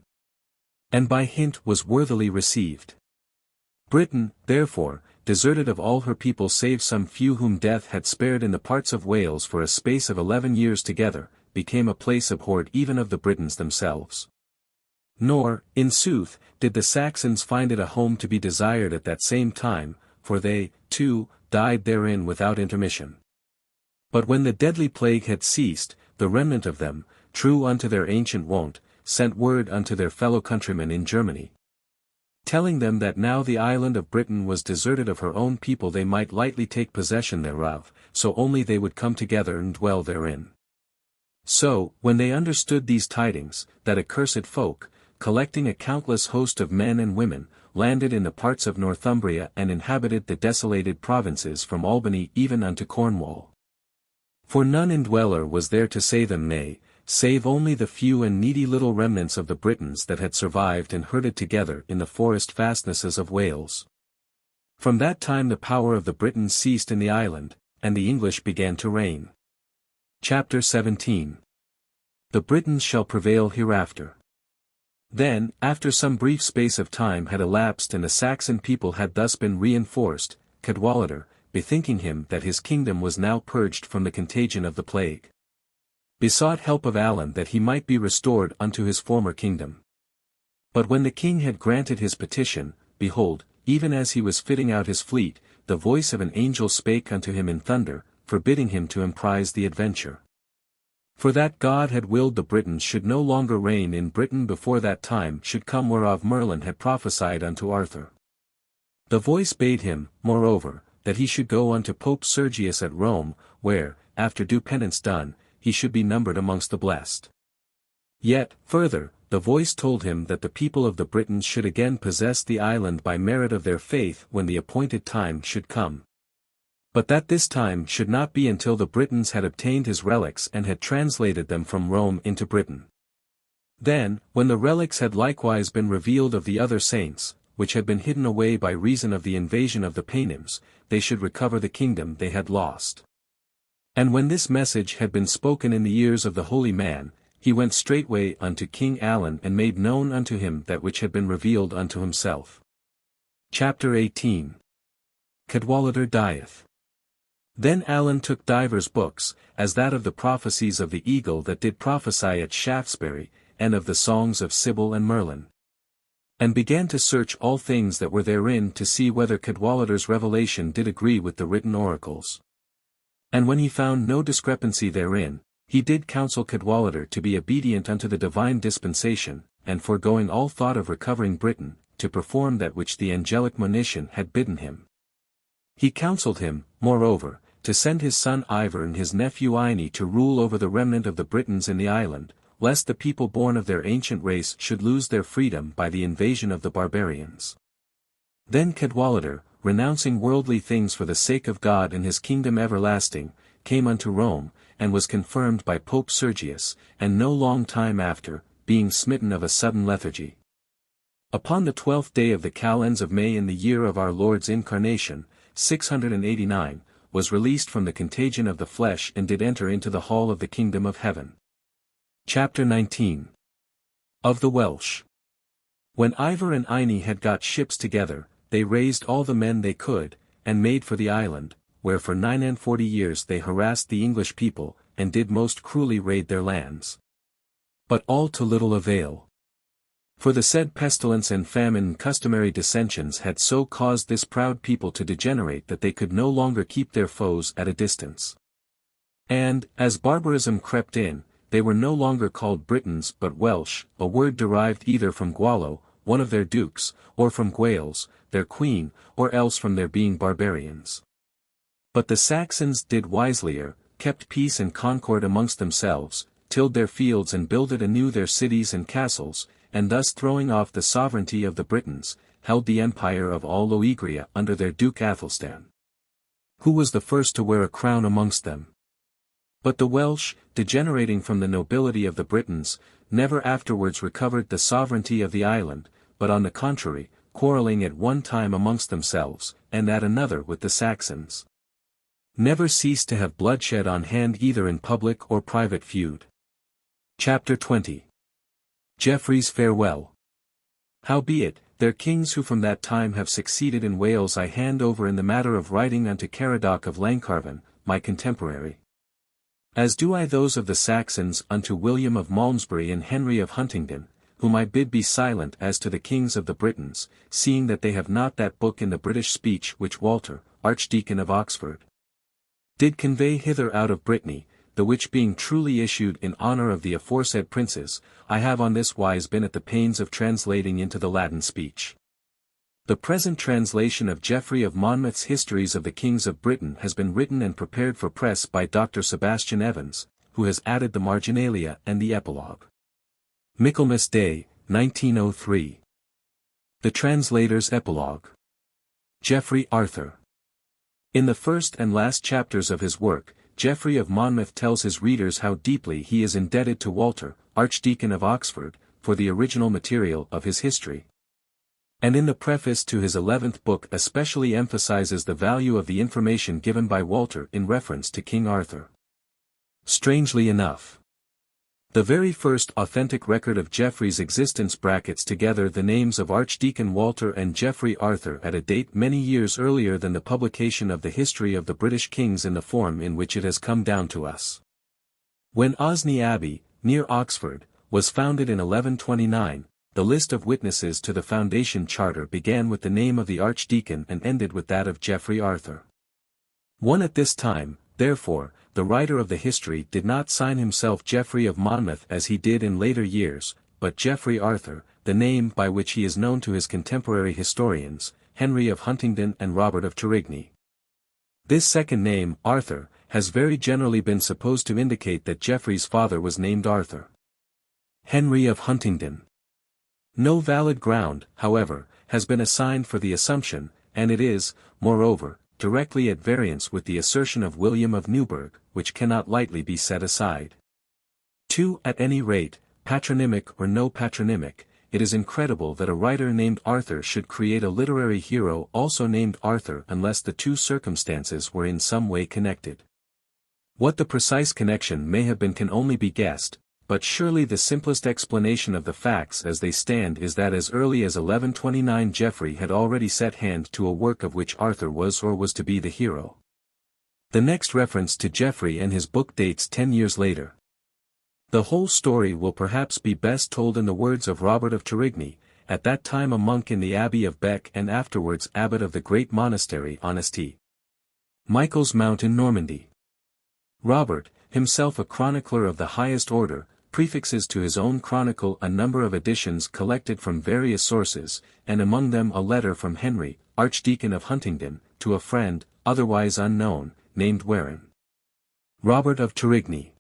Speaker 1: And by hint was worthily received. Britain, therefore, deserted of all her people save some few whom death had spared in the parts of Wales for a space of 11 years together, became a place abhorred even of the Britons themselves. Nor, in sooth, did the Saxons find it a home to be desired at that same time, for they, too, died therein without intermission. But when the deadly plague had ceased, the remnant of them, true unto their ancient wont, sent word unto their fellow countrymen in Germany, telling them that now the island of Britain was deserted of her own people they might lightly take possession thereof, so only they would come together and dwell therein. So, when they understood these tidings, that accursed folk, collecting a countless host of men and women, landed in the parts of Northumbria and inhabited the desolated provinces from Albany even unto Cornwall. For none indweller was there to say them nay, save only the few and needy little remnants of the Britons that had survived and herded together in the forest fastnesses of Wales. From that time the power of the Britons ceased in the island, and the English began to reign. Chapter 17. The Britons shall prevail hereafter. Then, after some brief space of time had elapsed and the Saxon people had thus been reinforced, Cadwallader, bethinking him that his kingdom was now purged from the contagion of the plague, besought help of Alan that he might be restored unto his former kingdom. But when the king had granted his petition, behold, even as he was fitting out his fleet, the voice of an angel spake unto him in thunder, forbidding him to emprise the adventure. For that God had willed the Britons should no longer reign in Britain before that time should come whereof Merlin had prophesied unto Arthur. The voice bade him, moreover, that he should go unto Pope Sergius at Rome, where, after due penance done, he should be numbered amongst the blessed. Yet, further, the voice told him that the people of the Britons should again possess the island by merit of their faith when the appointed time should come. But that this time should not be until the Britons had obtained his relics and had translated them from Rome into Britain. Then, when the relics had likewise been revealed of the other saints, which had been hidden away by reason of the invasion of the Paynims, they should recover the kingdom they had lost. And when this message had been spoken in the ears of the holy man, he went straightway unto King Alan and made known unto him that which had been revealed unto himself. Chapter 18. Cadwallader dieth. Then Alan took divers books, as that of the prophecies of the eagle that did prophesy at Shaftesbury, and of the songs of Sybil and Merlin, and began to search all things that were therein to see whether Cadwallader's revelation did agree with the written oracles. And when he found no discrepancy therein, he did counsel Cadwallader to be obedient unto the divine dispensation, and foregoing all thought of recovering Britain, to perform that which the angelic monition had bidden him. He counselled him, moreover, to send his son Ivor and his nephew Ine to rule over the remnant of the Britons in the island, lest the people born of their ancient race should lose their freedom by the invasion of the barbarians. Then Cadwallader, renouncing worldly things for the sake of God and his kingdom everlasting, came unto Rome, and was confirmed by Pope Sergius, and no long time after, being smitten of a sudden lethargy. Upon the 12th day of the calends of May in the year of our Lord's incarnation, 689, was released from the contagion of the flesh and did enter into the hall of the kingdom of heaven. Chapter 19. Of the Welsh. When Ivor and Ine had got ships together, they raised all the men they could, and made for the island, where for 49 years they harassed the English people, and did most cruelly raid their lands. But all to little avail. For the said pestilence and famine and customary dissensions had so caused this proud people to degenerate that they could no longer keep their foes at a distance. And, as barbarism crept in, they were no longer called Britons but Welsh, a word derived either from Gualo, one of their dukes, or from Wales, their queen, or else from their being barbarians. But the Saxons did wiselier, kept peace and concord amongst themselves, tilled their fields and builded anew their cities and castles, and thus throwing off the sovereignty of the Britons, held the empire of all Loegria under their Duke Athelstan, who was the first to wear a crown amongst them. But the Welsh, degenerating from the nobility of the Britons, never afterwards recovered the sovereignty of the island, but on the contrary, quarrelling at one time amongst themselves, and at another with the Saxons, never ceased to have bloodshed on hand either in public or private feud. Chapter 20. Geoffrey's farewell. Howbeit, their kings who from that time have succeeded in Wales I hand over in the matter of writing unto Caradoc of Llancarvan, my contemporary. As do I those of the Saxons unto William of Malmesbury and Henry of Huntingdon, whom I bid be silent as to the kings of the Britons, seeing that they have not that book in the British speech which Walter, Archdeacon of Oxford, did convey hither out of Brittany, the which being truly issued in honour of the aforesaid princes, I have on this wise been at the pains of translating into the Latin speech. The present translation of Geoffrey of Monmouth's Histories of the Kings of Britain has been written and prepared for press by Dr. Sebastian Evans, who has added the marginalia and the epilogue. Michaelmas Day, 1903. The Translator's Epilogue. Geoffrey Arthur. In the first and last chapters of his work, Geoffrey of Monmouth tells his readers how deeply he is indebted to Walter, Archdeacon of Oxford, for the original material of his history. And in the preface to his 11th book especially emphasizes the value of the information given by Walter in reference to King Arthur. Strangely enough, the very first authentic record of Geoffrey's existence brackets together the names of Archdeacon Walter and Geoffrey Arthur at a date many years earlier than the publication of the history of the British kings in the form in which it has come down to us. When Osney Abbey, near Oxford, was founded in 1129, the list of witnesses to the foundation charter began with the name of the Archdeacon and ended with that of Geoffrey Arthur. One at this time, therefore, the writer of the history did not sign himself Geoffrey of Monmouth as he did in later years, but Geoffrey Arthur, the name by which he is known to his contemporary historians, Henry of Huntingdon and Robert of Torigny. This second name, Arthur, has very generally been supposed to indicate that Geoffrey's father was named Arthur. Henry of Huntingdon. No valid ground, however, has been assigned for the assumption, and it is, moreover, directly at variance with the assertion of William of Newburgh, which cannot lightly be set aside. 2. At any rate, patronymic or no patronymic, it is incredible that a writer named Arthur should create a literary hero also named Arthur unless the two circumstances were in some way connected. What the precise connection may have been can only be guessed, but surely the simplest explanation of the facts as they stand is that as early as 1129 Geoffrey had already set hand to a work of which Arthur was or was to be the hero. The next reference to Geoffrey and his book dates 10 years later. The whole story will perhaps be best told in the words of Robert of Torigny, at that time a monk in the Abbey of Bec and afterwards abbot of the great monastery on St. Michael's Mount in Normandy. Robert, himself a chronicler of the highest order, prefixes to his own chronicle a number of editions collected from various sources, and among them a letter from Henry, Archdeacon of Huntingdon, to a friend, otherwise unknown, named Warren. Robert of Torigny.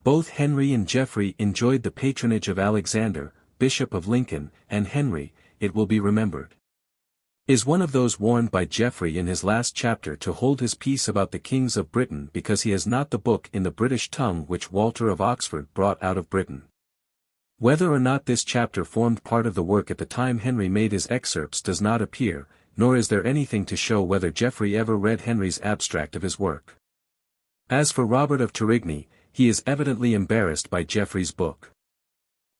Speaker 1: Both Henry and Geoffrey enjoyed the patronage of Alexander, Bishop of Lincoln, and Henry, it will be remembered, is one of those warned by Geoffrey in his last chapter to hold his peace about the kings of Britain because he has not the book in the British tongue which Walter of Oxford brought out of Britain. Whether or not this chapter formed part of the work at the time Henry made his excerpts does not appear, nor is there anything to show whether Geoffrey ever read Henry's abstract of his work. As for Robert of Torigny, he is evidently embarrassed by Geoffrey's book,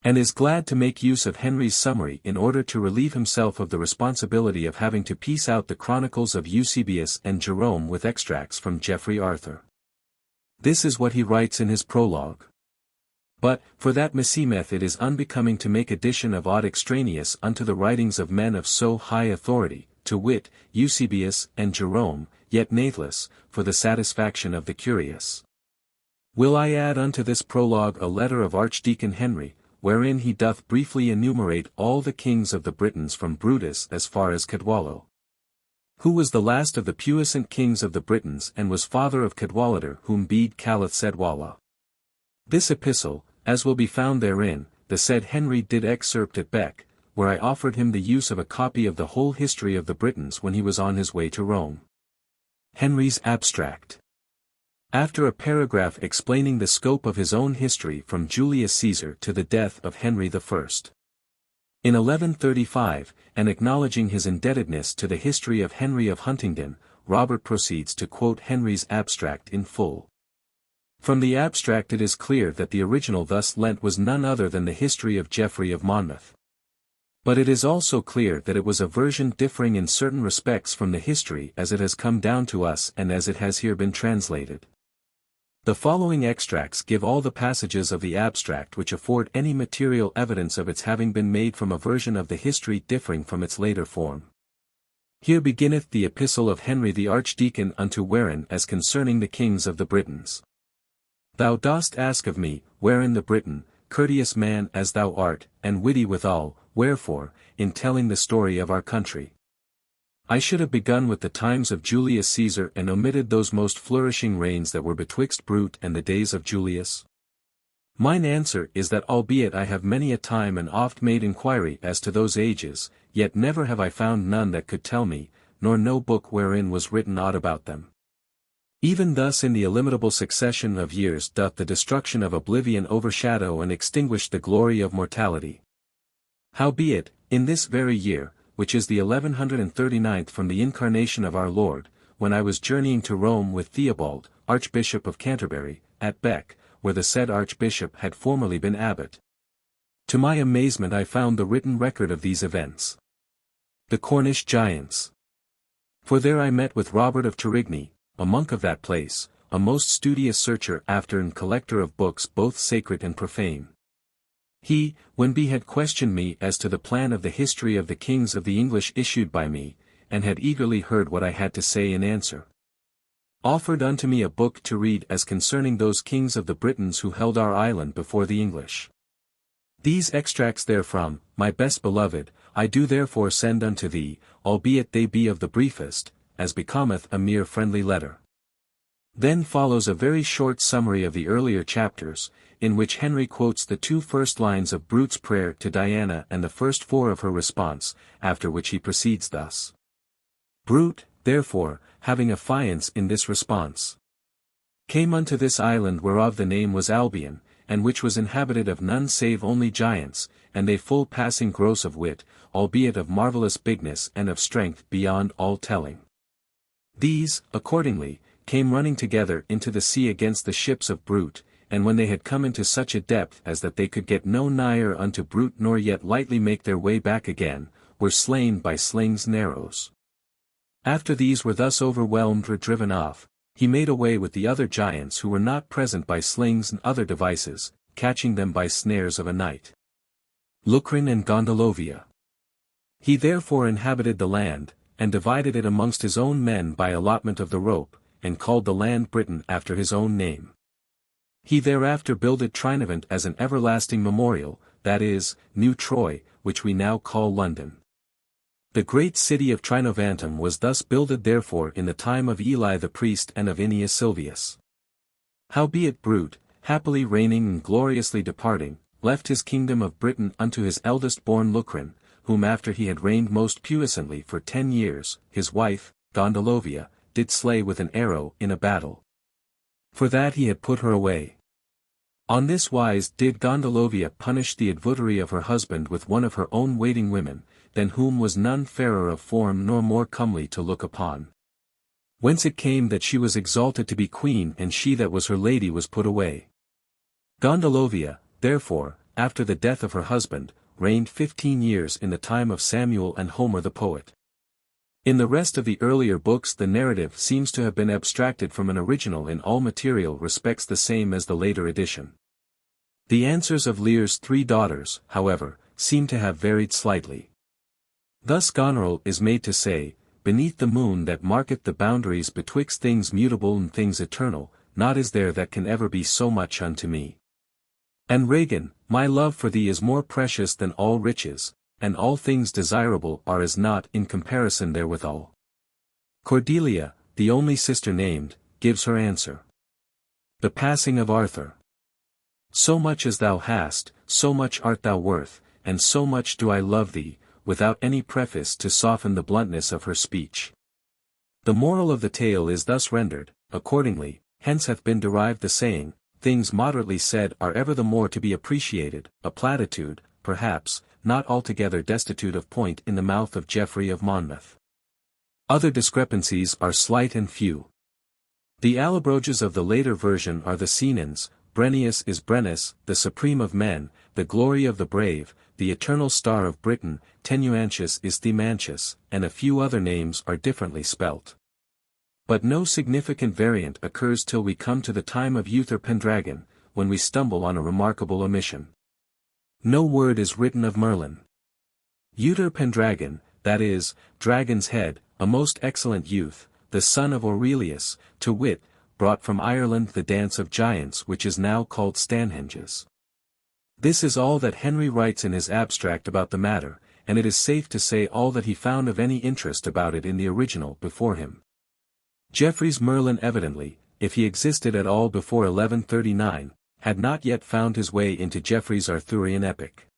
Speaker 1: and is glad to make use of Henry's summary in order to relieve himself of the responsibility of having to piece out the chronicles of Eusebius and Jerome with extracts from Geoffrey Arthur. This is what he writes in his prologue. But, for that meseemeth it is unbecoming to make addition of aught extraneous unto the writings of men of so high authority, to wit, Eusebius and Jerome, yet nathless, for the satisfaction of the curious. Will I add unto this prologue a letter of Archdeacon Henry, wherein he doth briefly enumerate all the kings of the Britons from Brutus as far as Cadwallo, who was the last of the puissant kings of the Britons and was father of Cadwallader whom Bede calleth Cedwalla. This epistle, as will be found therein, the said Henry did excerpt at Bec, where I offered him the use of a copy of the whole history of the Britons when he was on his way to Rome. Henry's Abstract. After a paragraph explaining the scope of his own history from Julius Caesar to the death of Henry I. In 1135, and acknowledging his indebtedness to the history of Henry of Huntingdon, Robert proceeds to quote Henry's abstract in full. From the abstract it is clear that the original thus lent was none other than the history of Geoffrey of Monmouth. But it is also clear that it was a version differing in certain respects from the history as it has come down to us and as it has here been translated. The following extracts give all the passages of the abstract which afford any material evidence of its having been made from a version of the history differing from its later form. Here beginneth the epistle of Henry the Archdeacon unto Warren as concerning the kings of the Britons. Thou dost ask of me, Warren the Briton, courteous man as thou art, and witty withal, wherefore, in telling the story of our country, I should have begun with the times of Julius Caesar and omitted those most flourishing reigns that were betwixt Brute and the days of Julius. Mine answer is that albeit I have many a time and oft made inquiry as to those ages, yet never have I found none that could tell me, nor no book wherein was written aught about them. Even thus in the illimitable succession of years doth the destruction of oblivion overshadow and extinguish the glory of mortality. Howbeit, in this very year, which is the 1139th from the incarnation of our Lord, when I was journeying to Rome with Theobald, Archbishop of Canterbury, at Bec, where the said Archbishop had formerly been abbot. To my amazement I found the written record of these events. The Cornish Giants. For there I met with Robert of Torigny, a monk of that place, a most studious searcher after and collector of books both sacred and profane. He, when he had questioned me as to the plan of the history of the kings of the English issued by me, and had eagerly heard what I had to say in answer, offered unto me a book to read as concerning those kings of the Britons who held our island before the English. These extracts therefrom, my best beloved, I do therefore send unto thee, albeit they be of the briefest, as becometh a mere friendly letter. Then follows a very short summary of the earlier chapters, in which Henry quotes the two first lines of Brute's prayer to Diana and the first four of her response, after which he proceeds thus. Brute, therefore, having affiance in this response, came unto this island whereof the name was Albion, and which was inhabited of none save only giants, and they full passing gross of wit, albeit of marvellous bigness and of strength beyond all telling. These, accordingly, came running together into the sea against the ships of Brute, and when they had come into such a depth as that they could get no nigher unto Brute nor yet lightly make their way back again, were slain by slings and arrows. After these were thus overwhelmed or driven off, he made away with the other giants who were not present by slings and other devices, catching them by snares of a night. Lucrin and Gondolovia. He therefore inhabited the land, and divided it amongst his own men by allotment of the rope, and called the land Britain after his own name. He thereafter builded Trinavant as an everlasting memorial, that is, New Troy, which we now call London. The great city of Trinovantum was thus builded therefore in the time of Eli the priest and of Aeneas Silvius. Howbeit Brute, happily reigning and gloriously departing, left his kingdom of Britain unto his eldest born Lucrin, whom after he had reigned most puissantly for 10 years, his wife, Gondolovia, did slay with an arrow in a battle. For that he had put her away. On this wise did Gondolovia punish the adultery of her husband with one of her own waiting women, than whom was none fairer of form nor more comely to look upon. Whence it came that she was exalted to be queen and she that was her lady was put away. Gondolovia, therefore, after the death of her husband, reigned 15 years in the time of Samuel and Homer the poet. In the rest of the earlier books the narrative seems to have been abstracted from an original in all material respects the same as the later edition. The answers of Lear's 3 daughters, however, seem to have varied slightly. Thus Goneril is made to say, "Beneath the moon that marketh the boundaries betwixt things mutable and things eternal, not is there that can ever be so much unto me." And Regan, my love for thee is more precious than all riches, and all things desirable are as naught in comparison therewithal. Cordelia, the only sister named, gives her answer. The passing of Arthur. So much as thou hast, so much art thou worth, and so much do I love thee, without any preface to soften the bluntness of her speech. The moral of the tale is thus rendered, accordingly, hence hath been derived the saying, things moderately said are ever the more to be appreciated, a platitude, perhaps, not altogether destitute of point in the mouth of Geoffrey of Monmouth. Other discrepancies are slight and few. The Allobroges of the later version are the Senans, Brennius is Brennus, the supreme of men, the glory of the brave, the eternal star of Britain, Tenuantius is Themantius, and a few other names are differently spelt. But no significant variant occurs till we come to the time of Uther Pendragon, when we stumble on a remarkable omission. No word is written of Merlin. Uther Pendragon, that is, Dragon's Head, a most excellent youth, the son of Aurelius, to wit, brought from Ireland the dance of giants which is now called Stanhenges. This is all that Henry writes in his abstract about the matter, and it is safe to say all that he found of any interest about it in the original before him. Geoffrey's Merlin evidently, if he existed at all before 1139, had not yet found his way into Geoffrey's Arthurian epic.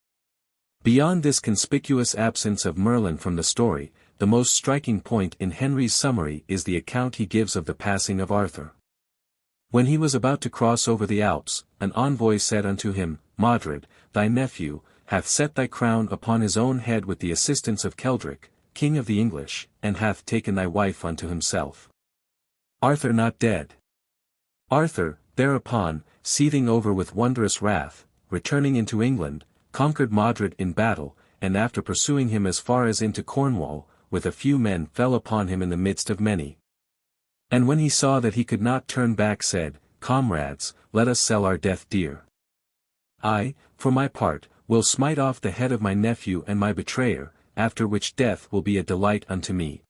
Speaker 1: Beyond this conspicuous absence of Merlin from the story, the most striking point in Henry's summary is the account he gives of the passing of Arthur. When he was about to cross over the Alps, an envoy said unto him, Modred, thy nephew, hath set thy crown upon his own head with the assistance of Keldric, king of the English, and hath taken thy wife unto himself. Arthur not dead. Arthur, thereupon, seething over with wondrous wrath, returning into England, conquered Modred in battle, and after pursuing him as far as into Cornwall, with a few men fell upon him in the midst of many. And when he saw that he could not turn back said, Comrades, let us sell our death dear. I, for my part, will smite off the head of my nephew and my betrayer, after which death will be a delight unto me.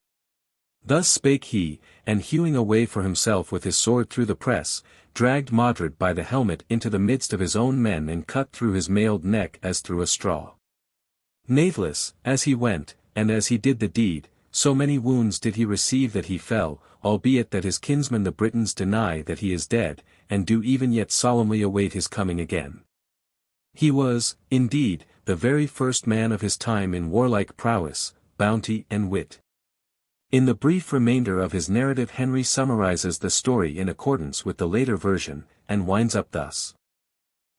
Speaker 1: Thus spake he, and hewing a way for himself with his sword through the press, dragged Modred by the helmet into the midst of his own men and cut through his mailed neck as through a straw. Natheless, as he went, and as he did the deed, so many wounds did he receive that he fell, albeit that his kinsmen the Britons deny that he is dead, and do even yet solemnly await his coming again. He was, indeed, the very first man of his time in warlike prowess, bounty and wit. In the brief remainder of his narrative Henry summarizes the story in accordance with the later version, and winds up thus.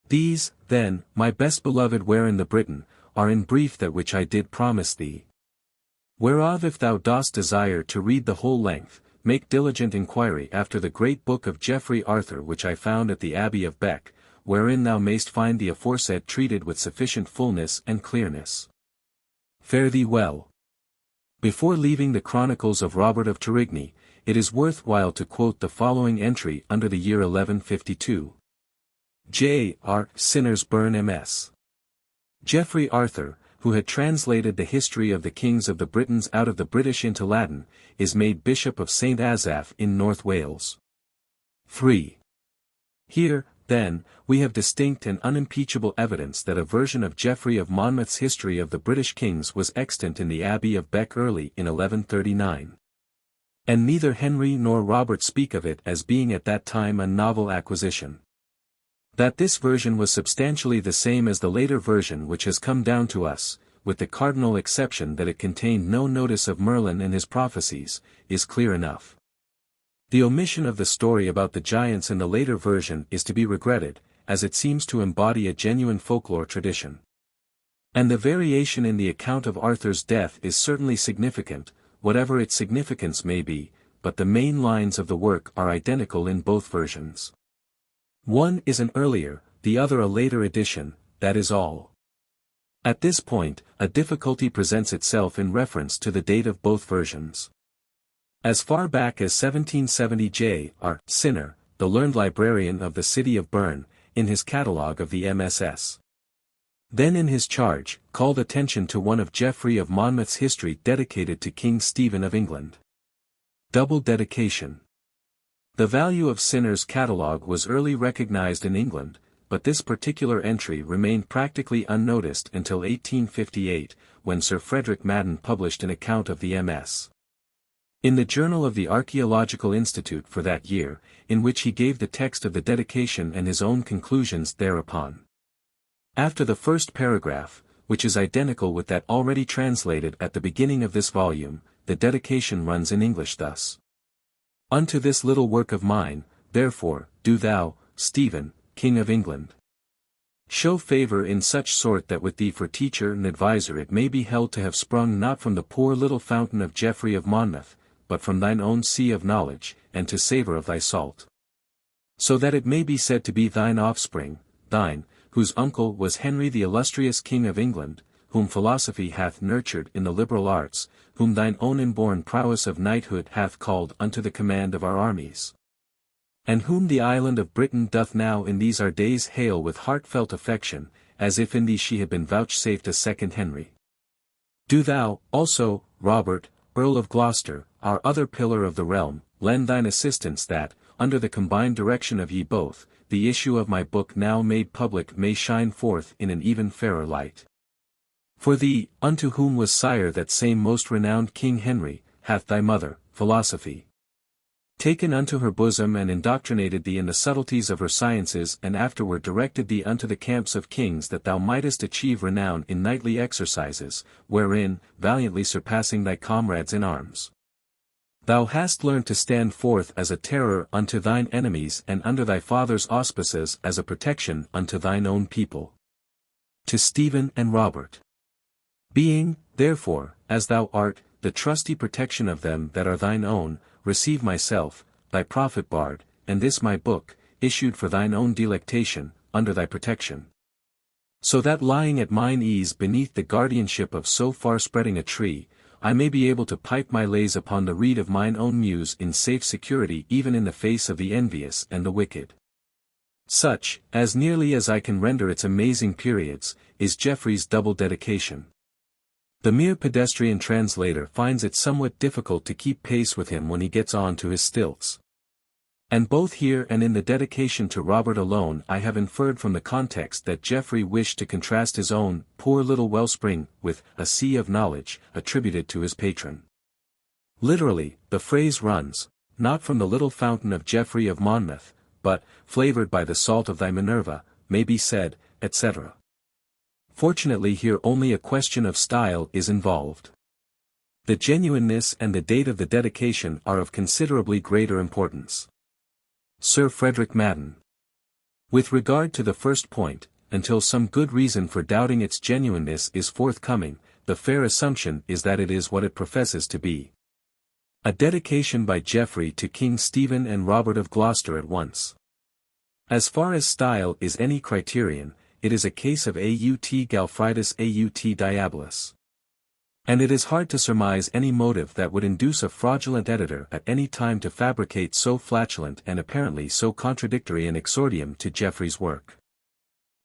Speaker 1: These, then, my best beloved wherein the Briton, are in brief that which I did promise thee. Whereof if thou dost desire to read the whole length, make diligent inquiry after the great book of Geoffrey Arthur which I found at the Abbey of Bec, wherein thou mayst find the aforesaid treated with sufficient fullness and clearness. Fare thee well. Before leaving the Chronicles of Robert of Torigny, it is worth while to quote the following entry under the year 1152. J.R. Sinnersburn M.S. Geoffrey Arthur, who had translated the history of the kings of the Britons out of the British into Latin, is made Bishop of St. Asaph in North Wales. 3. Here, then, we have distinct and unimpeachable evidence that a version of Geoffrey of Monmouth's history of the British kings was extant in the Abbey of Bec early in 1139. And neither Henry nor Robert speak of it as being at that time a novel acquisition. That this version was substantially the same as the later version which has come down to us, with the cardinal exception that it contained no notice of Merlin and his prophecies, is clear enough. The omission of the story about the giants in the later version is to be regretted, as it seems to embody a genuine folklore tradition. And the variation in the account of Arthur's death is certainly significant, whatever its significance may be, but the main lines of the work are identical in both versions. One is an earlier, the other a later edition, that is all. At this point, a difficulty presents itself in reference to the date of both versions. As far back as 1770 J.R. Sinner, the learned librarian of the city of Bern, in his catalogue of the MSS. Then in his charge, called attention to one of Geoffrey of Monmouth's history dedicated to King Stephen of England. Double dedication. The value of Sinner's catalogue was early recognized in England, but this particular entry remained practically unnoticed until 1858, when Sir Frederick Madden published an account of the MS. in the Journal of the Archaeological Institute for that year, in which he gave the text of the dedication and his own conclusions thereupon. After the first paragraph, which is identical with that already translated at the beginning of this volume, the dedication runs in English thus. Unto this little work of mine, therefore, do thou, Stephen, King of England, show favour in such sort that with thee for teacher and adviser it may be held to have sprung not from the poor little fountain of Geoffrey of Monmouth, but from thine own sea of knowledge, and to savour of thy salt. So that it may be said to be thine offspring, thine, whose uncle was Henry the illustrious King of England, whom philosophy hath nurtured in the liberal arts, whom thine own inborn prowess of knighthood hath called unto the command of our armies, and whom the island of Britain doth now in these our days hail with heartfelt affection, as if in thee she had been vouchsafed a second Henry. Do thou, also, Robert, Earl of Gloucester, our other pillar of the realm, lend thine assistance that, under the combined direction of ye both, the issue of my book now made public may shine forth in an even fairer light. For thee, unto whom was sire that same most renowned King Henry, hath thy mother, Philosophy, taken unto her bosom and indoctrinated thee in the subtleties of her sciences and afterward directed thee unto the camps of kings that thou mightest achieve renown in knightly exercises, wherein, valiantly surpassing thy comrades in arms, thou hast learned to stand forth as a terror unto thine enemies and under thy father's auspices as a protection unto thine own people. To Stephen and Robert. Being, therefore, as thou art, the trusty protection of them that are thine own, receive myself, thy prophet bard, and this my book, issued for thine own delectation, under thy protection. So that lying at mine ease beneath the guardianship of so far-spreading a tree, I may be able to pipe my lays upon the reed of mine own muse in safe security even in the face of the envious and the wicked. Such, as nearly as I can render its amazing periods, is Geoffrey's double dedication. The mere pedestrian translator finds it somewhat difficult to keep pace with him when he gets on to his stilts. And both here and in the dedication to Robert alone I have inferred from the context that Geoffrey wished to contrast his own poor little wellspring with a sea of knowledge attributed to his patron. Literally, the phrase runs, not from the little fountain of Geoffrey of Monmouth, but, flavoured by the salt of thy Minerva, may be said, etc. Fortunately here only a question of style is involved. The genuineness and the date of the dedication are of considerably greater importance. Sir Frederick Madden. With regard to the first point, until some good reason for doubting its genuineness is forthcoming, the fair assumption is that it is what it professes to be. A dedication by Geoffrey to King Stephen and Robert of Gloucester at once. As far as style is any criterion, it is a case of aut Galfridus aut Diabolus. And it is hard to surmise any motive that would induce a fraudulent editor at any time to fabricate so flatulent and apparently so contradictory an exordium to Geoffrey's work.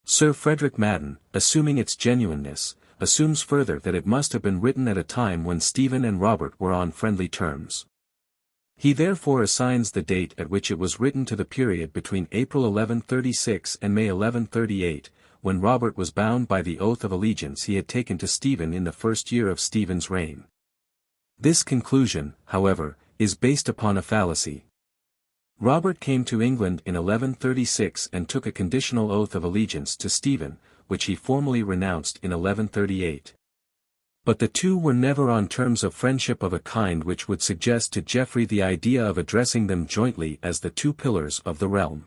Speaker 1: Sir Frederick Madden, assuming its genuineness, assumes further that it must have been written at a time when Stephen and Robert were on friendly terms. He therefore assigns the date at which it was written to the period between April 1136 and May 1138, when Robert was bound by the oath of allegiance he had taken to Stephen in the first year of Stephen's reign. This conclusion, however, is based upon a fallacy. Robert came to England in 1136 and took a conditional oath of allegiance to Stephen, which he formally renounced in 1138. But the two were never on terms of friendship of a kind which would suggest to Geoffrey the idea of addressing them jointly as the two pillars of the realm.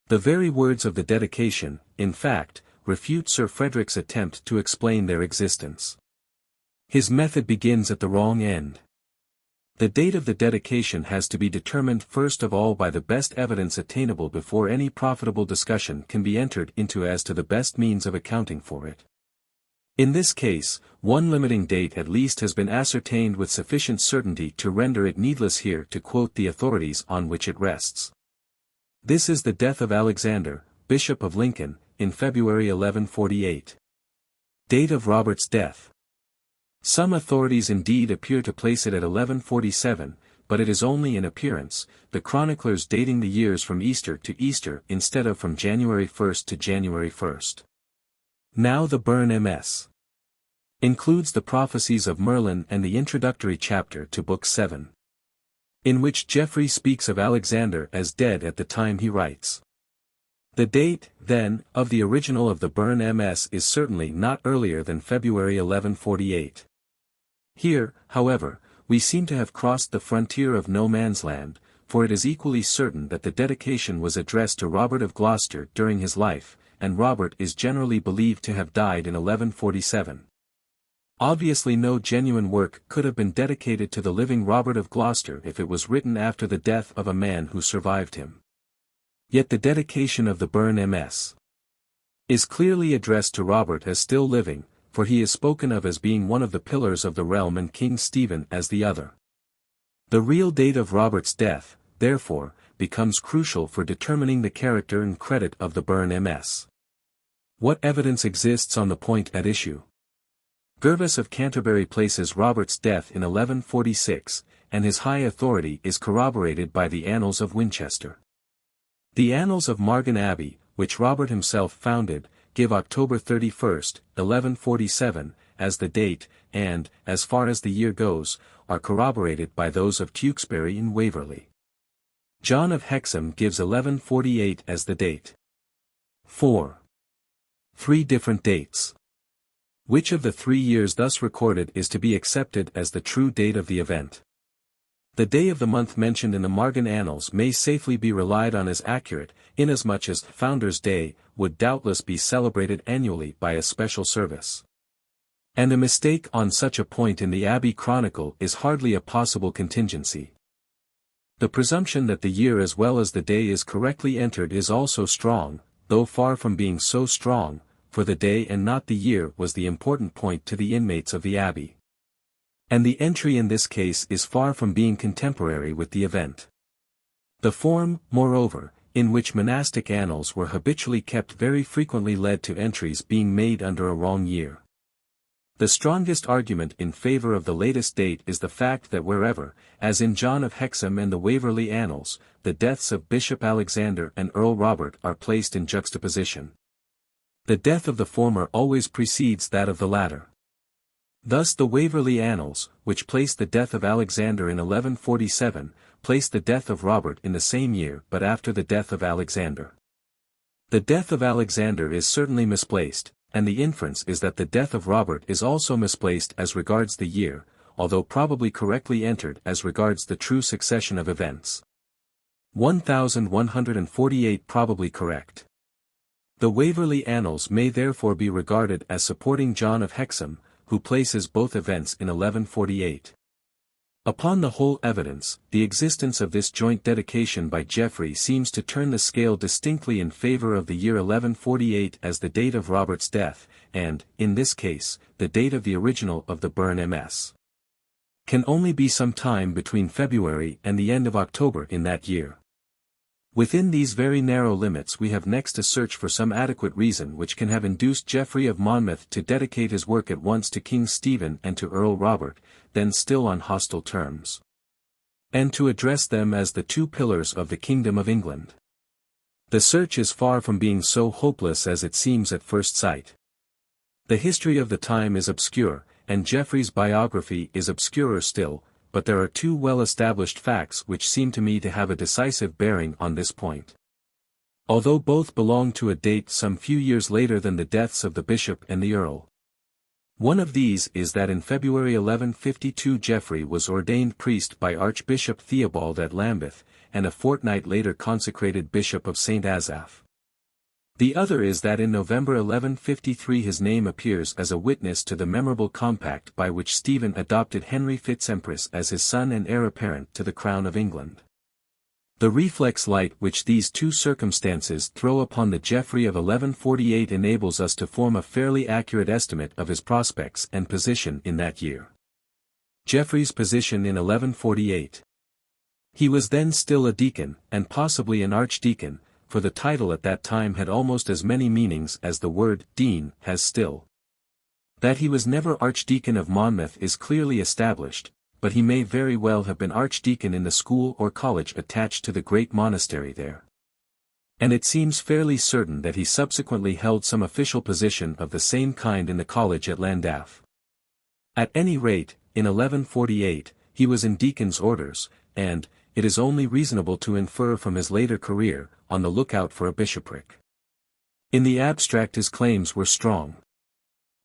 Speaker 1: The very words of the dedication, in fact, refute Sir Frederick's attempt to explain their existence. His method begins at the wrong end. The date of the dedication has to be determined first of all by the best evidence attainable before any profitable discussion can be entered into as to the best means of accounting for it. In this case, one limiting date at least has been ascertained with sufficient certainty to render it needless here to quote the authorities on which it rests. This is the death of Alexander, Bishop of Lincoln, in February 1148. Date of Robert's death. Some authorities indeed appear to place it at 1147, but it is only in appearance, the chroniclers dating the years from Easter to Easter instead of from January 1st to January 1st. Now the Burn MS includes the prophecies of Merlin and the introductory chapter to Book 7, in which Geoffrey speaks of Alexander as dead at the time he writes. The date, then, of the original of the Burn MS is certainly not earlier than February 1148. Here, however, we seem to have crossed the frontier of no man's land, for it is equally certain that the dedication was addressed to Robert of Gloucester during his life, and Robert is generally believed to have died in 1147. Obviously no genuine work could have been dedicated to the living Robert of Gloucester if it was written after the death of a man who survived him. Yet the dedication of the Burn MS is clearly addressed to Robert as still living, for he is spoken of as being one of the pillars of the realm and King Stephen as the other. The real date of Robert's death, therefore, becomes crucial for determining the character and credit of the Burn MS. What evidence exists on the point at issue? Gervas of Canterbury places Robert's death in 1146, and his high authority is corroborated by the Annals of Winchester. The Annals of Margan Abbey, which Robert himself founded, give October 31st, 1147, as the date, and, as far as the year goes, are corroborated by those of Tewkesbury and Waverley. John of Hexham gives 1148 as the date. 4. 3 different dates. Which of the 3 years thus recorded is to be accepted as the true date of the event? The day of the month mentioned in the Margan Annals may safely be relied on as accurate, inasmuch as Founder's Day would doubtless be celebrated annually by a special service. And a mistake on such a point in the Abbey Chronicle is hardly a possible contingency. The presumption that the year as well as the day is correctly entered is also strong, though far from being so strong, for the day and not the year was the important point to the inmates of the Abbey. And the entry in this case is far from being contemporary with the event. The form, moreover, in which monastic annals were habitually kept very frequently led to entries being made under a wrong year. The strongest argument in favor of the latest date is the fact that wherever, as in John of Hexham and the Waverley Annals, the deaths of Bishop Alexander and Earl Robert are placed in juxtaposition, the death of the former always precedes that of the latter. Thus the Waverley Annals, which place the death of Alexander in 1147, place the death of Robert in the same year but after the death of Alexander. The death of Alexander is certainly misplaced, and the inference is that the death of Robert is also misplaced as regards the year, although probably correctly entered as regards the true succession of events. 1148 probably correct. The Waverley Annals may therefore be regarded as supporting John of Hexham, who places both events in 1148. Upon the whole evidence, the existence of this joint dedication by Geoffrey seems to turn the scale distinctly in favor of the year 1148 as the date of Robert's death, and, in this case, the date of the original of the Burn MS. Can only be some time between February and the end of October in that year. Within these very narrow limits we have next to search for some adequate reason which can have induced Geoffrey of Monmouth to dedicate his work at once to King Stephen and to Earl Robert, then still on hostile terms, and to address them as the two pillars of the Kingdom of England. The search is far from being so hopeless as it seems at first sight. The history of the time is obscure, and Geoffrey's biography is obscurer still, but there are two well-established facts which seem to me to have a decisive bearing on this point. Although both belong to a date some few years later than the deaths of the bishop and the earl. One of these is that in February 1152 Geoffrey was ordained priest by Archbishop Theobald at Lambeth, and a fortnight later consecrated Bishop of St. Asaph. The other is that in November 1153 his name appears as a witness to the memorable compact by which Stephen adopted Henry Fitz-Empress as his son and heir apparent to the crown of England. The reflex light which these two circumstances throw upon the Geoffrey of 1148 enables us to form a fairly accurate estimate of his prospects and position in that year. Geoffrey's position in 1148. He was then still a deacon, and possibly an archdeacon, for the title at that time had almost as many meanings as the word dean has still. That he was never Archdeacon of Monmouth is clearly established, but he may very well have been archdeacon in the school or college attached to the great monastery there. And it seems fairly certain that he subsequently held some official position of the same kind in the college at Llandaff. At any rate, in 1148, he was in deacon's orders, and, it is only reasonable to infer from his later career, on the lookout for a bishopric. In the abstract his claims were strong.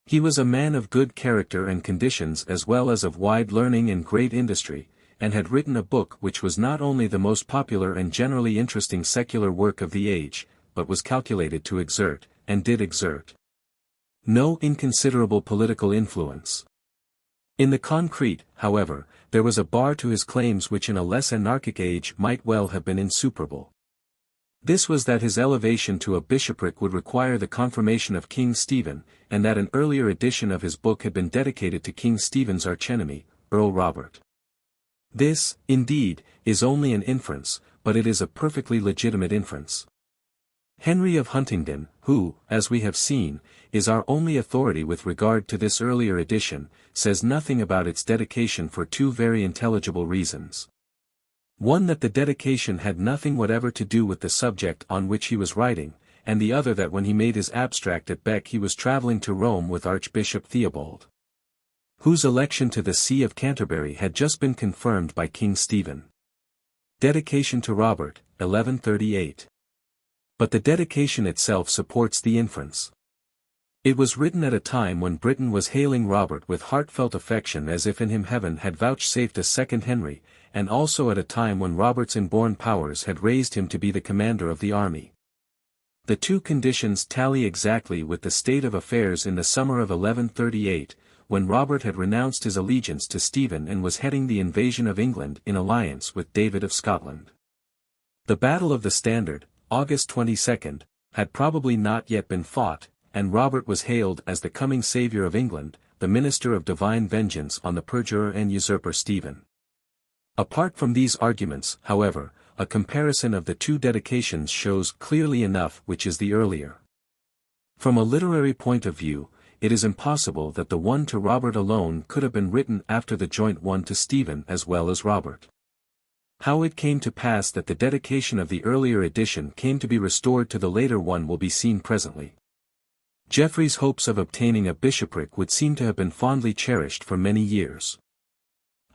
Speaker 1: He was a man of good character and conditions as well as of wide learning and great industry, and had written a book which was not only the most popular and generally interesting secular work of the age, but was calculated to exert, and did exert, no inconsiderable political influence. In the concrete, however, there was a bar to his claims which in a less anarchic age might well have been insuperable. This was that his elevation to a bishopric would require the confirmation of King Stephen, and that an earlier edition of his book had been dedicated to King Stephen's archenemy, Earl Robert. This, indeed, is only an inference, but it is a perfectly legitimate inference. Henry of Huntingdon, who, as we have seen, is our only authority with regard to this earlier edition, says nothing about its dedication for two very intelligible reasons. One, that the dedication had nothing whatever to do with the subject on which he was writing, and the other that when he made his abstract at Bec he was travelling to Rome with Archbishop Theobald, whose election to the See of Canterbury had just been confirmed by King Stephen. Dedication to Robert, 1138. But the dedication itself supports the inference. It was written at a time when Britain was hailing Robert with heartfelt affection as if in him heaven had vouchsafed a second Henry, and also at a time when Robert's inborn powers had raised him to be the commander of the army. The two conditions tally exactly with the state of affairs in the summer of 1138, when Robert had renounced his allegiance to Stephen and was heading the invasion of England in alliance with David of Scotland. The Battle of the Standard, August 22, had probably not yet been fought, and Robert was hailed as the coming saviour of England, the minister of divine vengeance on the perjurer and usurper Stephen. Apart from these arguments, however, a comparison of the two dedications shows clearly enough which is the earlier. From a literary point of view, it is impossible that the one to Robert alone could have been written after the joint one to Stephen as well as Robert. How it came to pass that the dedication of the earlier edition came to be restored to the later one will be seen presently. Geoffrey's hopes of obtaining a bishopric would seem to have been fondly cherished for many years.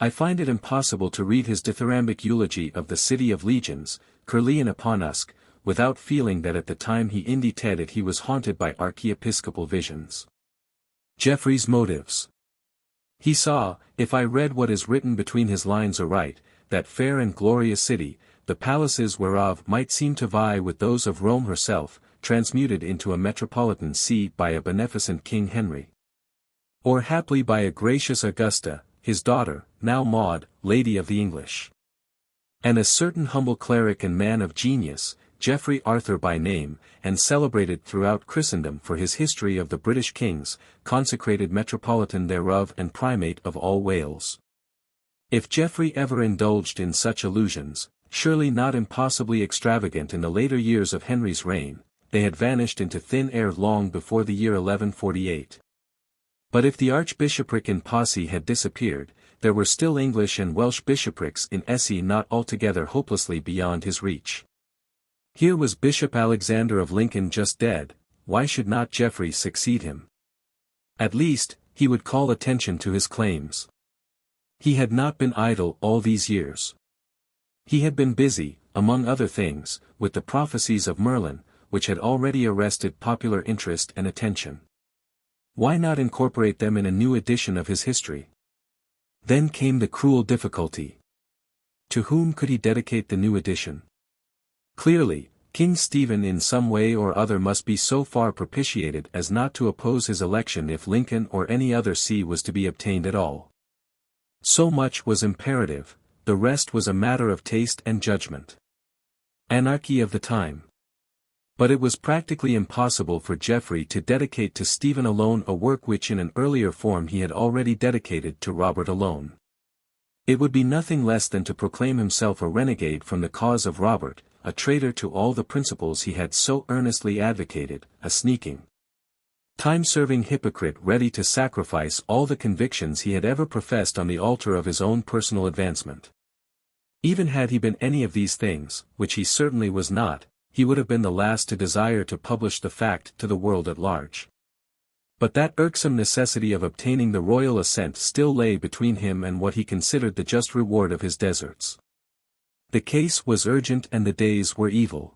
Speaker 1: I find it impossible to read his dithyrambic eulogy of the city of legions, Caerleon upon Usk, without feeling that at the time he indited it he was haunted by archiepiscopal visions. Geoffrey's motives. He saw, if I read what is written between his lines aright, that fair and glorious city, the palaces whereof might seem to vie with those of Rome herself, transmuted into a metropolitan see by a beneficent King Henry. Or haply by a gracious Augusta, his daughter, now Maud, Lady of the English. And a certain humble cleric and man of genius, Geoffrey Arthur by name, and celebrated throughout Christendom for his history of the British kings, consecrated metropolitan thereof and primate of all Wales. If Geoffrey ever indulged in such allusions, surely not impossibly extravagant in the later years of Henry's reign, they had vanished into thin air long before the year 1148. But if the archbishopric in Posse had disappeared, there were still English and Welsh bishoprics in Esse not altogether hopelessly beyond his reach. Here was Bishop Alexander of Lincoln just dead, why should not Geoffrey succeed him? At least, he would call attention to his claims. He had not been idle all these years. He had been busy, among other things, with the prophecies of Merlin, which had already arrested popular interest and attention. Why not incorporate them in a new edition of his history? Then came the cruel difficulty. To whom could he dedicate the new edition? Clearly, King Stephen in some way or other must be so far propitiated as not to oppose his election if Lincoln or any other see was to be obtained at all. So much was imperative, the rest was a matter of taste and judgment. Anarchy of the time. But it was practically impossible for Geoffrey to dedicate to Stephen alone a work which in an earlier form he had already dedicated to Robert alone. It would be nothing less than to proclaim himself a renegade from the cause of Robert, a traitor to all the principles he had so earnestly advocated, a sneaking Time-serving hypocrite ready to sacrifice all the convictions he had ever professed on the altar of his own personal advancement. Even had he been any of these things, which he certainly was not, he would have been the last to desire to publish the fact to the world at large. But that irksome necessity of obtaining the royal assent still lay between him and what he considered the just reward of his deserts. The case was urgent and the days were evil.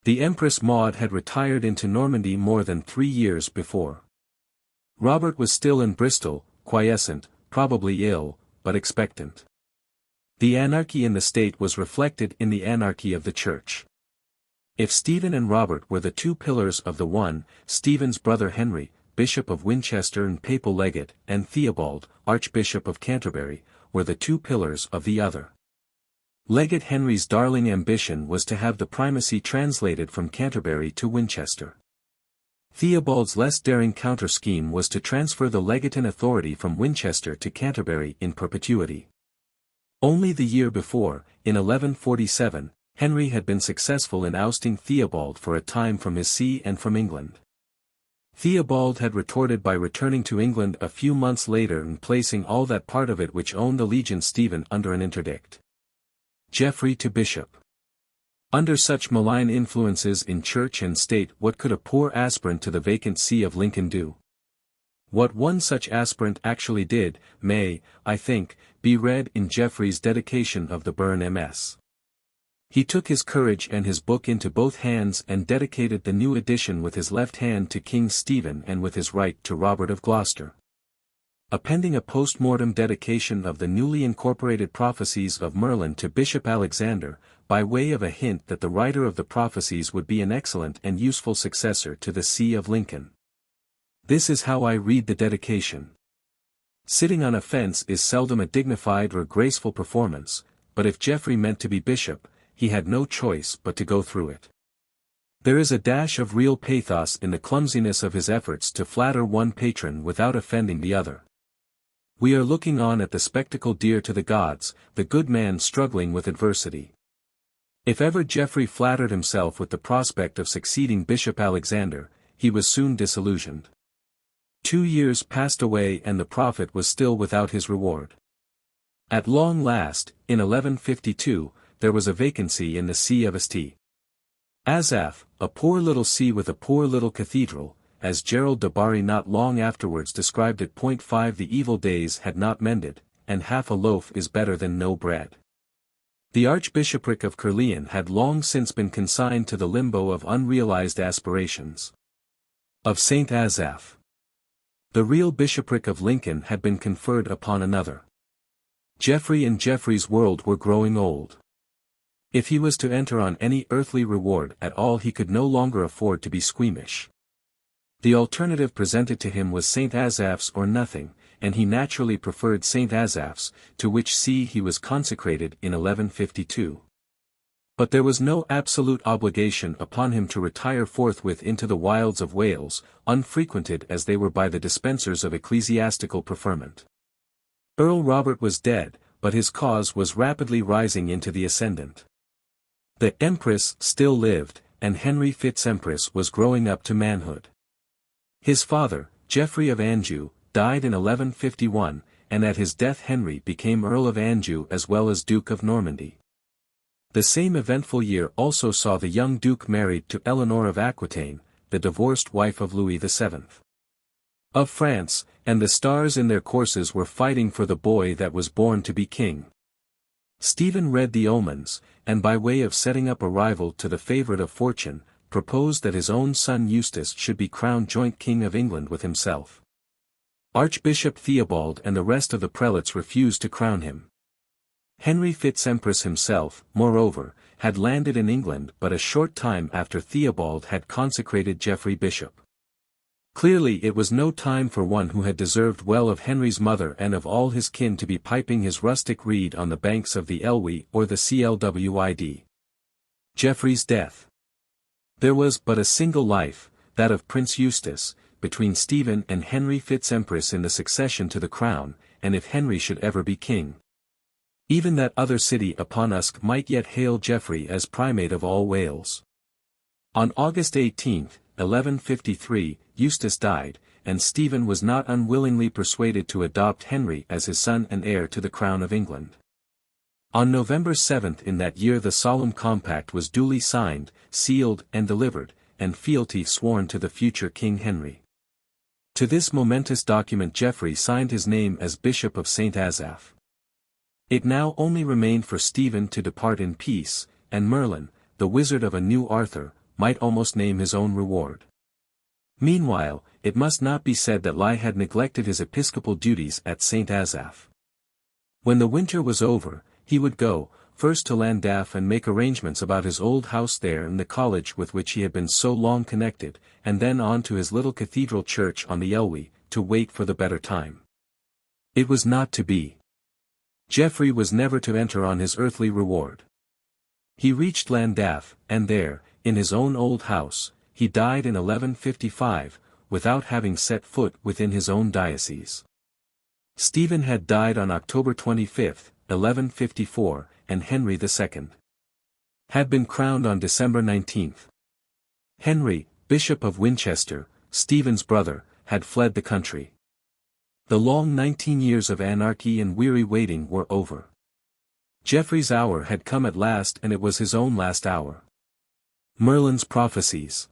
Speaker 1: The Empress Maud had retired into Normandy more than 3 years before. Robert was still in Bristol, quiescent, probably ill, but expectant. The anarchy in the state was reflected in the anarchy of the Church. If Stephen and Robert were the two pillars of the one, Stephen's brother Henry, Bishop of Winchester and Papal Legate, and Theobald, Archbishop of Canterbury, were the two pillars of the other. Legate Henry's darling ambition was to have the primacy translated from Canterbury to Winchester. Theobald's less daring counter-scheme was to transfer the legatine authority from Winchester to Canterbury in perpetuity. Only the year before, in 1147, Henry had been successful in ousting Theobald for a time from his see and from England. Theobald had retorted by returning to England a few months later and placing all that part of it which owned allegiance Stephen under an interdict. Geoffrey to bishop. Under such malign influences in church and state, what could a poor aspirant to the vacant see of Lincoln do? What one such aspirant actually did, may, I think, be read in Geoffrey's dedication of the Burn MS. He took his courage and his book into both hands and dedicated the new edition with his left hand to King Stephen and with his right to Robert of Gloucester. Appending a post-mortem dedication of the newly incorporated prophecies of Merlin to Bishop Alexander, by way of a hint that the writer of the prophecies would be an excellent and useful successor to the see of Lincoln. This is how I read the dedication. Sitting on a fence is seldom a dignified or graceful performance, but if Geoffrey meant to be bishop, he had no choice but to go through it. There is a dash of real pathos in the clumsiness of his efforts to flatter one patron without offending the other. We are looking on at the spectacle dear to the gods, the good man struggling with adversity. If ever Geoffrey flattered himself with the prospect of succeeding Bishop Alexander, he was soon disillusioned. 2 years passed away and the prophet was still without his reward. At long last, in 1152, there was a vacancy in the see of St. Asaph, a poor little see with a poor little cathedral, as Gerald de Bari not long afterwards described it. 5 The evil days had not mended, and half a loaf is better than no bread. The Archbishopric of Caerleon had long since been consigned to the limbo of unrealized aspirations. Of St. Asaph. The real bishopric of Lincoln had been conferred upon another. Geoffrey and Geoffrey's world were growing old. If he was to enter on any earthly reward at all, he could no longer afford to be squeamish. The alternative presented to him was St. Asaph's or nothing, and he naturally preferred St. Asaph's, to which see he was consecrated in 1152. But there was no absolute obligation upon him to retire forthwith into the wilds of Wales, unfrequented as they were by the dispensers of ecclesiastical preferment. Earl Robert was dead, but his cause was rapidly rising into the ascendant. The Empress still lived, and Henry Fitz-Empress was growing up to manhood. His father, Geoffrey of Anjou, died in 1151, and at his death Henry became Earl of Anjou as well as Duke of Normandy. The same eventful year also saw the young Duke married to Eleanor of Aquitaine, the divorced wife of Louis VII. Of France, and the stars in their courses were fighting for the boy that was born to be king. Stephen read the omens, and by way of setting up a rival to the favourite of fortune, proposed that his own son Eustace should be crowned joint king of England with himself. Archbishop Theobald and the rest of the prelates refused to crown him. Henry Fitz-Empress himself, moreover, had landed in England but a short time after Theobald had consecrated Geoffrey bishop. Clearly it was no time for one who had deserved well of Henry's mother and of all his kin to be piping his rustic reed on the banks of the Elwy or the Clwyd. Geoffrey's death. There was but a single life, that of Prince Eustace, between Stephen and Henry Fitz-Empress in the succession to the crown, and if Henry should ever be king. Even that other city upon Usk might yet hail Geoffrey as primate of all Wales. On August 18, 1153, Eustace died, and Stephen was not unwillingly persuaded to adopt Henry as his son and heir to the crown of England. On November 7 in that year the solemn compact was duly signed, sealed and delivered, and fealty sworn to the future King Henry. To this momentous document Geoffrey signed his name as Bishop of St. Asaph. It now only remained for Stephen to depart in peace, and Merlin, the wizard of a new Arthur, might almost name his own reward. Meanwhile, it must not be said that Lai had neglected his episcopal duties at St. Asaph. When the winter was over, he would go, first to Llandaff and make arrangements about his old house there and the college with which he had been so long connected, and then on to his little cathedral church on the Elwy, to wait for the better time. It was not to be. Geoffrey was never to enter on his earthly reward. He reached Llandaff, and there, in his own old house, he died in 1155, without having set foot within his own diocese. Stephen had died on October 25, 1154, and Henry II had been crowned on December 19. Henry, Bishop of Winchester, Stephen's brother, had fled the country. The long 19 years of anarchy and weary waiting were over. Geoffrey's hour had come at last, and it was his own last hour. Merlin's Prophecies.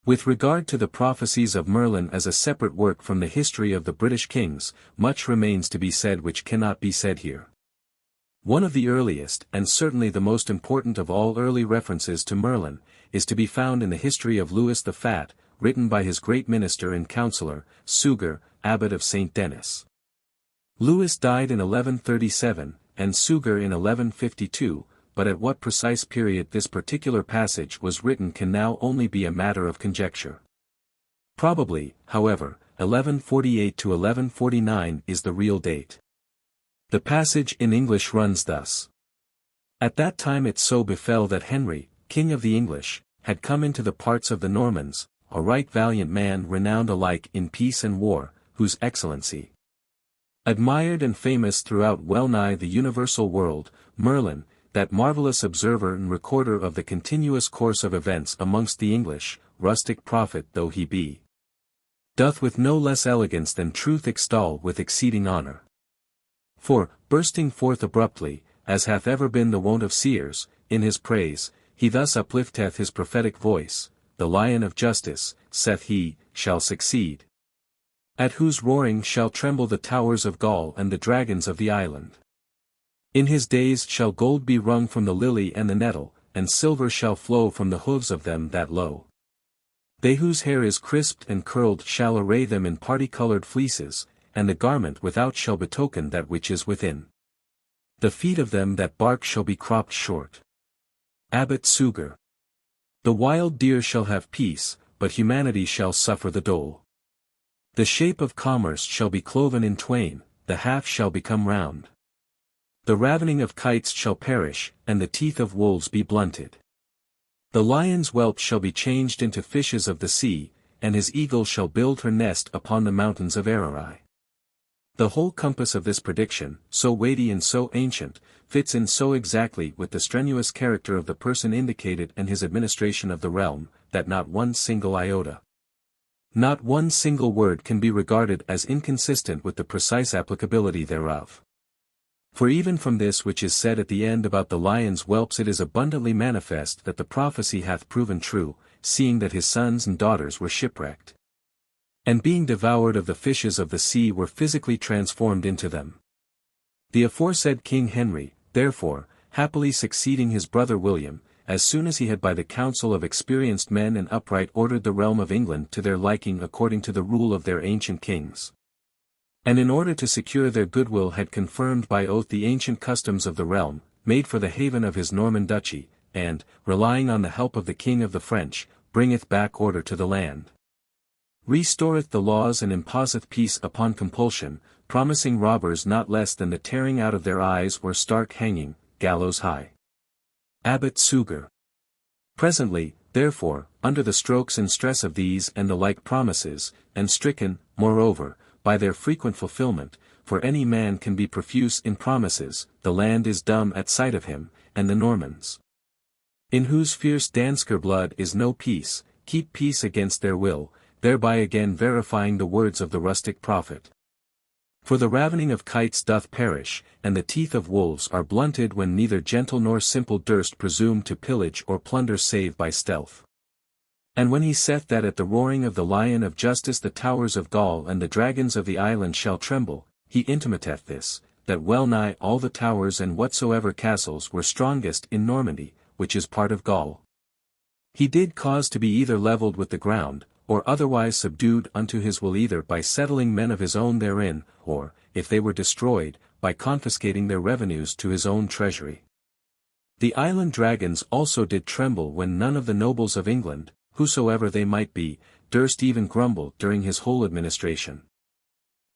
Speaker 1: With regard to the prophecies of Merlin as a separate work from the history of the British kings, much remains to be said which cannot be said here. One of the earliest, and certainly the most important of all early references to Merlin, is to be found in the history of Louis the Fat, written by his great minister and counsellor, Suger, abbot of St. Denis. Louis died in 1137, and Suger in 1152, but at what precise period this particular passage was written can now only be a matter of conjecture. Probably, however, 1148 to 1149 is the real date. The passage in English runs thus. At that time it so befell that Henry, king of the English, had come into the parts of the Normans, a right valiant man renowned alike in peace and war, whose excellency, admired and famous throughout well-nigh the universal world, Merlin, that marvellous observer and recorder of the continuous course of events amongst the English, rustic prophet though he be, doth with no less elegance than truth extol with exceeding honour. For, bursting forth abruptly, as hath ever been the wont of seers, in his praise, he thus uplifteth his prophetic voice, the Lion of Justice, saith he, shall succeed. At whose roaring shall tremble the towers of Gaul and the dragons of the island. In his days shall gold be wrung from the lily and the nettle, and silver shall flow from the hooves of them that low. They whose hair is crisped and curled shall array them in party-coloured fleeces, and the garment without shall betoken that which is within. The feet of them that bark shall be cropped short. Abbot Suger. The wild deer shall have peace, but humanity shall suffer the dole. The shape of commerce shall be cloven in twain, the half shall become round. The ravening of kites shall perish, and the teeth of wolves be blunted. The lion's whelp shall be changed into fishes of the sea, and his eagle shall build her nest upon the mountains of Ararai. The whole compass of this prediction, so weighty and so ancient, fits in so exactly with the strenuous character of the person indicated and his administration of the realm, that not one single iota, not one single word can be regarded as inconsistent with the precise applicability thereof. For even from this which is said at the end about the lion's whelps it is abundantly manifest that the prophecy hath proven true, seeing that his sons and daughters were shipwrecked, and being devoured of the fishes of the sea were physically transformed into them. The aforesaid King Henry, therefore, happily succeeding his brother William, as soon as he had by the counsel of experienced men and upright ordered the realm of England to their liking according to the rule of their ancient kings, and in order to secure their goodwill had confirmed by oath the ancient customs of the realm, made for the haven of his Norman duchy, and, relying on the help of the King of the French, bringeth back order to the land, restoreth the laws and imposeth peace upon compulsion, promising robbers not less than the tearing out of their eyes or stark hanging, gallows high. Abbot Suger. Presently, therefore, under the strokes and stress of these and the like promises, and stricken, moreover, by their frequent fulfilment, for any man can be profuse in promises, the land is dumb at sight of him, and the Normans, in whose fierce Dansker blood is no peace, keep peace against their will, thereby again verifying the words of the rustic prophet. For the ravening of kites doth perish, and the teeth of wolves are blunted when neither gentle nor simple durst presume to pillage or plunder save by stealth. And when he saith that at the roaring of the lion of justice the towers of Gaul and the dragons of the island shall tremble, he intimateth this, that well nigh all the towers and whatsoever castles were strongest in Normandy, which is part of Gaul. He did cause to be either levelled with the ground, or otherwise subdued unto his will, either by settling men of his own therein, or, if they were destroyed, by confiscating their revenues to his own treasury. The island dragons also did tremble when none of the nobles of England, whosoever they might be, durst even grumble during his whole administration.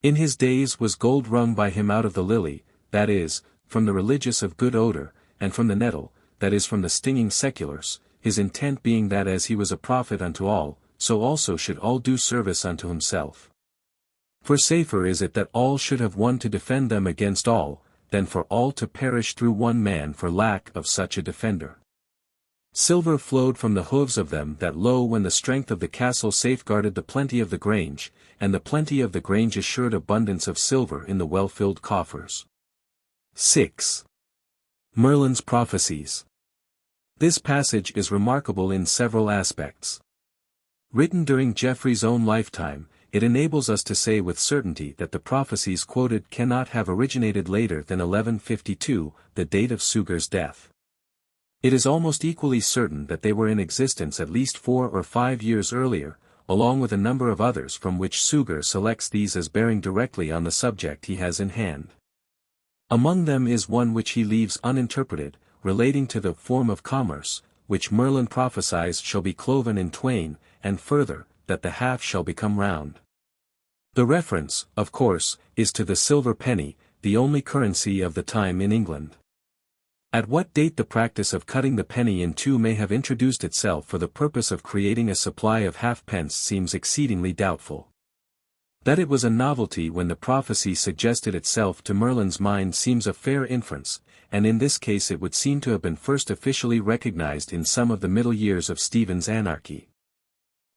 Speaker 1: In his days was gold wrung by him out of the lily, that is, from the religious of good odour, and from the nettle, that is from the stinging seculars, his intent being that as he was a prophet unto all, so also should all do service unto himself. For safer is it that all should have one to defend them against all, than for all to perish through one man for lack of such a defender. Silver flowed from the hoofs of them that lo when the strength of the castle safeguarded the plenty of the grange, and the plenty of the grange assured abundance of silver in the well-filled coffers. 6. Merlin's prophecies. This passage is remarkable in several aspects. Written during Geoffrey's own lifetime, it enables us to say with certainty that the prophecies quoted cannot have originated later than 1152, the date of Suger's death. It is almost equally certain that they were in existence at least 4 or 5 years earlier, along with a number of others from which Suger selects these as bearing directly on the subject he has in hand. Among them is one which he leaves uninterpreted, relating to the form of commerce, which Merlin prophesies shall be cloven in twain, and further, that the half shall become round. The reference, of course, is to the silver penny, the only currency of the time in England. At what date the practice of cutting the penny in two may have introduced itself for the purpose of creating a supply of halfpence seems exceedingly doubtful. That it was a novelty when the prophecy suggested itself to Merlin's mind seems a fair inference, and in this case it would seem to have been first officially recognized in some of the middle years of Stephen's anarchy.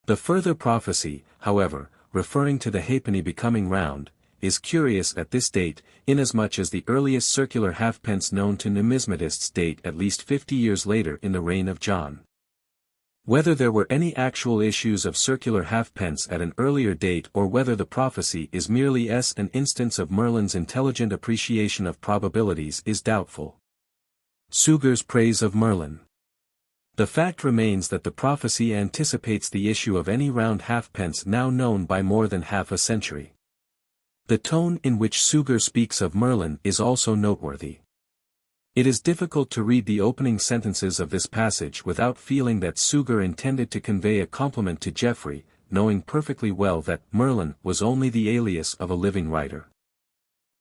Speaker 1: The further prophecy, however, referring to the halfpenny becoming round, is curious at this date, inasmuch as the earliest circular halfpence known to numismatists date at least 50 years later in the reign of John. Whether there were any actual issues of circular halfpence at an earlier date or whether the prophecy is merely an instance of Merlin's intelligent appreciation of probabilities is doubtful. Suger's praise of Merlin. The fact remains that the prophecy anticipates the issue of any round halfpence now known by more than half a century. The tone in which Suger speaks of Merlin is also noteworthy. It is difficult to read the opening sentences of this passage without feeling that Suger intended to convey a compliment to Geoffrey, knowing perfectly well that Merlin was only the alias of a living writer.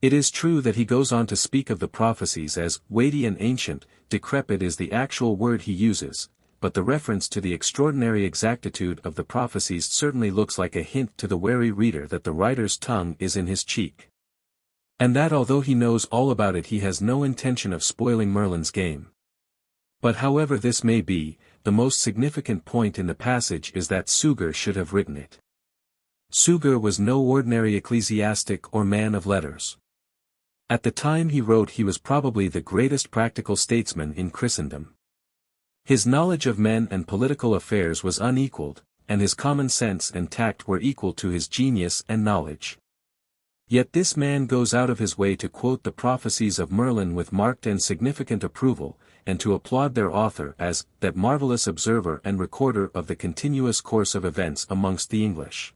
Speaker 1: It is true that he goes on to speak of the prophecies as weighty and ancient, decrepit is the actual word he uses, but the reference to the extraordinary exactitude of the prophecies certainly looks like a hint to the wary reader that the writer's tongue is in his cheek. And that although he knows all about it he has no intention of spoiling Merlin's game. But however this may be, the most significant point in the passage is that Suger should have written it. Suger was no ordinary ecclesiastic or man of letters. At the time he wrote he was probably the greatest practical statesman in Christendom. His knowledge of men and political affairs was unequaled, and his common sense and tact were equal to his genius and knowledge. Yet this man goes out of his way to quote the prophecies of Merlin with marked and significant approval, and to applaud their author as that marvelous observer and recorder of the continuous course of events amongst the English.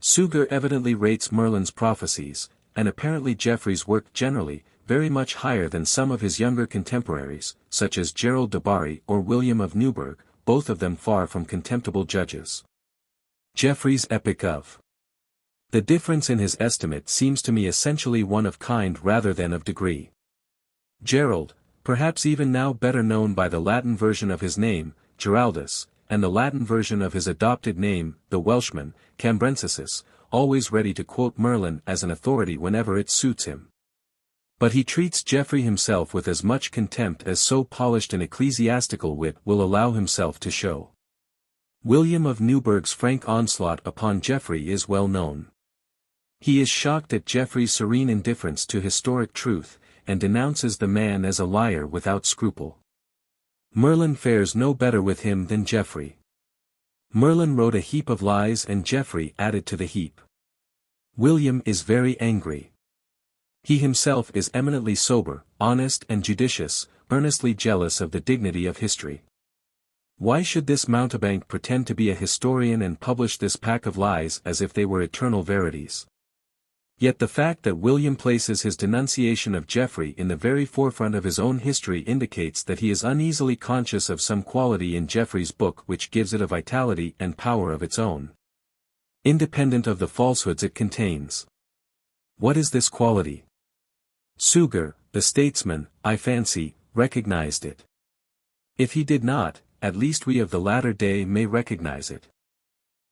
Speaker 1: Suger evidently rates Merlin's prophecies, and apparently Geoffrey's work generally, very much higher than some of his younger contemporaries, such as Gerald de Barry or William of Newburgh, both of them far from contemptible judges. Geoffrey's Epic of. The difference in his estimate seems to me essentially one of kind rather than of degree. Gerald, perhaps even now better known by the Latin version of his name, Geraldus, and the Latin version of his adopted name, the Welshman, Cambrensis, always ready to quote Merlin as an authority whenever it suits him. But he treats Geoffrey himself with as much contempt as so polished an ecclesiastical wit will allow himself to show. William of Newburgh's frank onslaught upon Geoffrey is well known. He is shocked at Geoffrey's serene indifference to historic truth, and denounces the man as a liar without scruple. Merlin fares no better with him than Geoffrey. Merlin wrote a heap of lies and Geoffrey added to the heap. William is very angry. He himself is eminently sober, honest and judicious, earnestly jealous of the dignity of history. Why should this mountebank pretend to be a historian and publish this pack of lies as if they were eternal verities? Yet the fact that William places his denunciation of Geoffrey in the very forefront of his own history indicates that he is uneasily conscious of some quality in Geoffrey's book which gives it a vitality and power of its own, independent of the falsehoods it contains. What is this quality? Suger, the statesman, I fancy, recognized it. If he did not, at least we of the latter day may recognize it.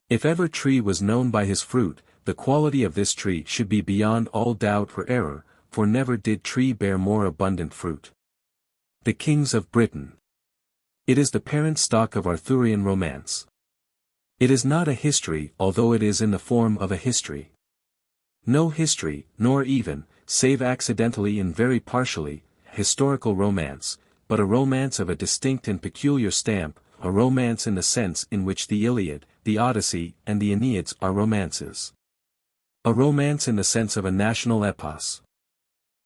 Speaker 1: If ever tree was known by his fruit, the quality of this tree should be beyond all doubt or error, for never did tree bear more abundant fruit. The Kings of Britain. It is the parent stock of Arthurian romance. It is not a history, although it is in the form of a history. No history, nor even, save accidentally and very partially, historical romance, but a romance of a distinct and peculiar stamp, a romance in the sense in which the Iliad, the Odyssey, and the Aeneid are romances. A romance in the sense of a national epos.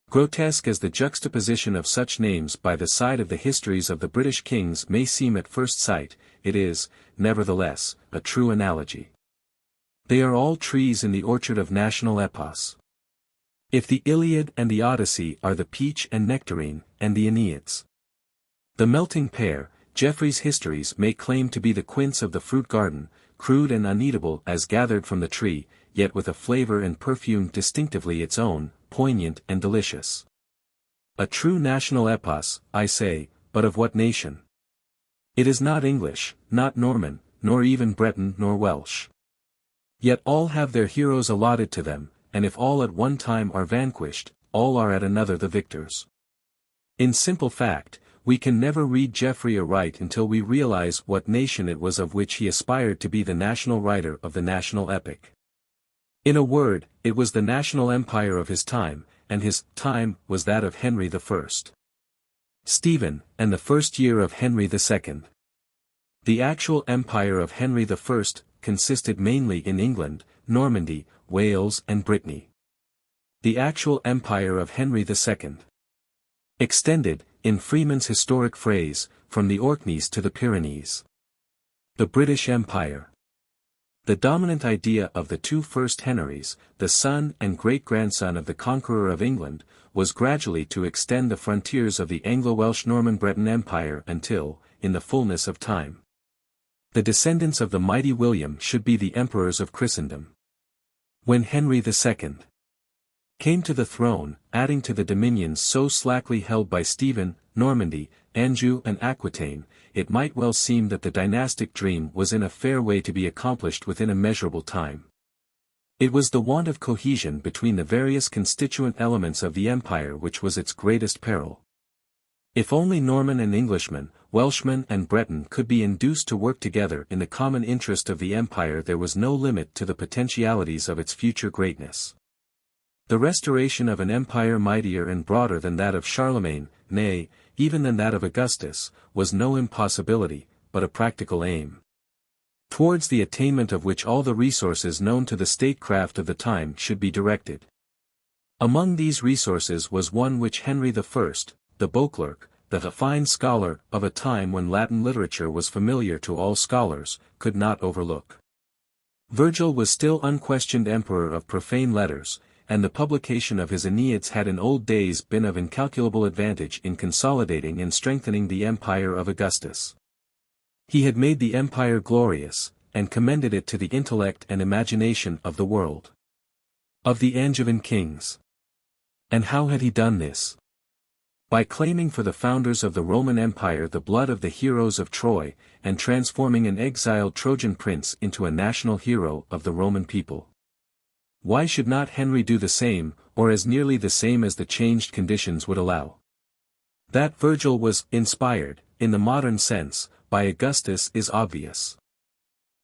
Speaker 1: Grotesque as the juxtaposition of such names by the side of the histories of the British kings may seem at first sight, it is, nevertheless, a true analogy. They are all trees in the orchard of national epos. If the Iliad and the Odyssey are the peach and nectarine, and the Aeneid the melting pear, Geoffrey's histories may claim to be the quince of the fruit garden, crude and uneatable as gathered from the tree, yet with a flavor and perfume distinctively its own, poignant and delicious. A true national epos, I say, but of what nation? It is not English, not Norman, nor even Breton nor Welsh. Yet all have their heroes allotted to them, and if all at one time are vanquished, all are at another the victors. In simple fact, we can never read Geoffrey aright until we realize what nation it was of which he aspired to be the national writer of the national epic. In a word, it was the national empire of his time, and his time was that of Henry I. Stephen, and the first year of Henry II. The actual empire of Henry I consisted mainly in England, Normandy, Wales and Brittany. The actual empire of Henry II extended, in Freeman's historic phrase, from the Orkneys to the Pyrenees. The British Empire. The dominant idea of the two first Henrys, the son and great-grandson of the conqueror of England, was gradually to extend the frontiers of the Anglo-Welsh-Norman-Breton Empire until, in the fullness of time, the descendants of the mighty William should be the emperors of Christendom. When Henry II came to the throne, adding to the dominions so slackly held by Stephen, Normandy, Anjou and Aquitaine, it might well seem that the dynastic dream was in a fair way to be accomplished within a measurable time. It was the want of cohesion between the various constituent elements of the empire which was its greatest peril. If only Norman and Englishman, Welshman and Breton could be induced to work together in the common interest of the empire, there was no limit to the potentialities of its future greatness. The restoration of an empire mightier and broader than that of Charlemagne, nay, even than that of Augustus, was no impossibility, but a practical aim, towards the attainment of which all the resources known to the statecraft of the time should be directed. Among these resources was one which Henry I, the Beauclerk, the fine scholar of a time when Latin literature was familiar to all scholars, could not overlook. Virgil was still unquestioned emperor of profane letters, and the publication of his Aeneid had in old days been of incalculable advantage in consolidating and strengthening the empire of Augustus. He had made the empire glorious, and commended it to the intellect and imagination of the world, of the Angevin kings. And how had he done this? By claiming for the founders of the Roman Empire the blood of the heroes of Troy, and transforming an exiled Trojan prince into a national hero of the Roman people. Why should not Henry do the same, or as nearly the same as the changed conditions would allow? That Virgil was inspired, in the modern sense, by Augustus is obvious.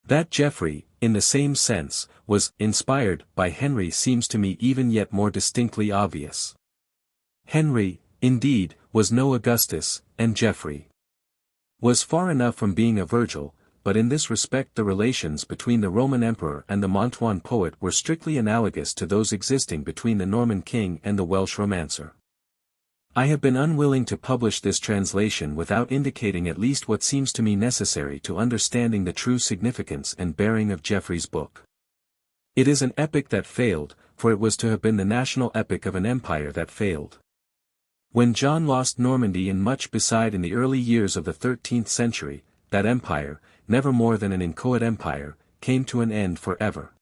Speaker 1: That Geoffrey, in the same sense, was inspired by Henry seems to me even yet more distinctly obvious. Henry, indeed, was no Augustus, and Geoffrey was far enough from being a Virgil, but in this respect the relations between the Roman emperor and the Mantuan poet were strictly analogous to those existing between the Norman king and the Welsh romancer. I have been unwilling to publish this translation without indicating at least what seems to me necessary to understanding the true significance and bearing of Geoffrey's book. It is an epic that failed, for it was to have been the national epic of an empire that failed. When John lost Normandy and much beside in the early years of the 13th century, that empire, never more than an inchoate empire, came to an end forever.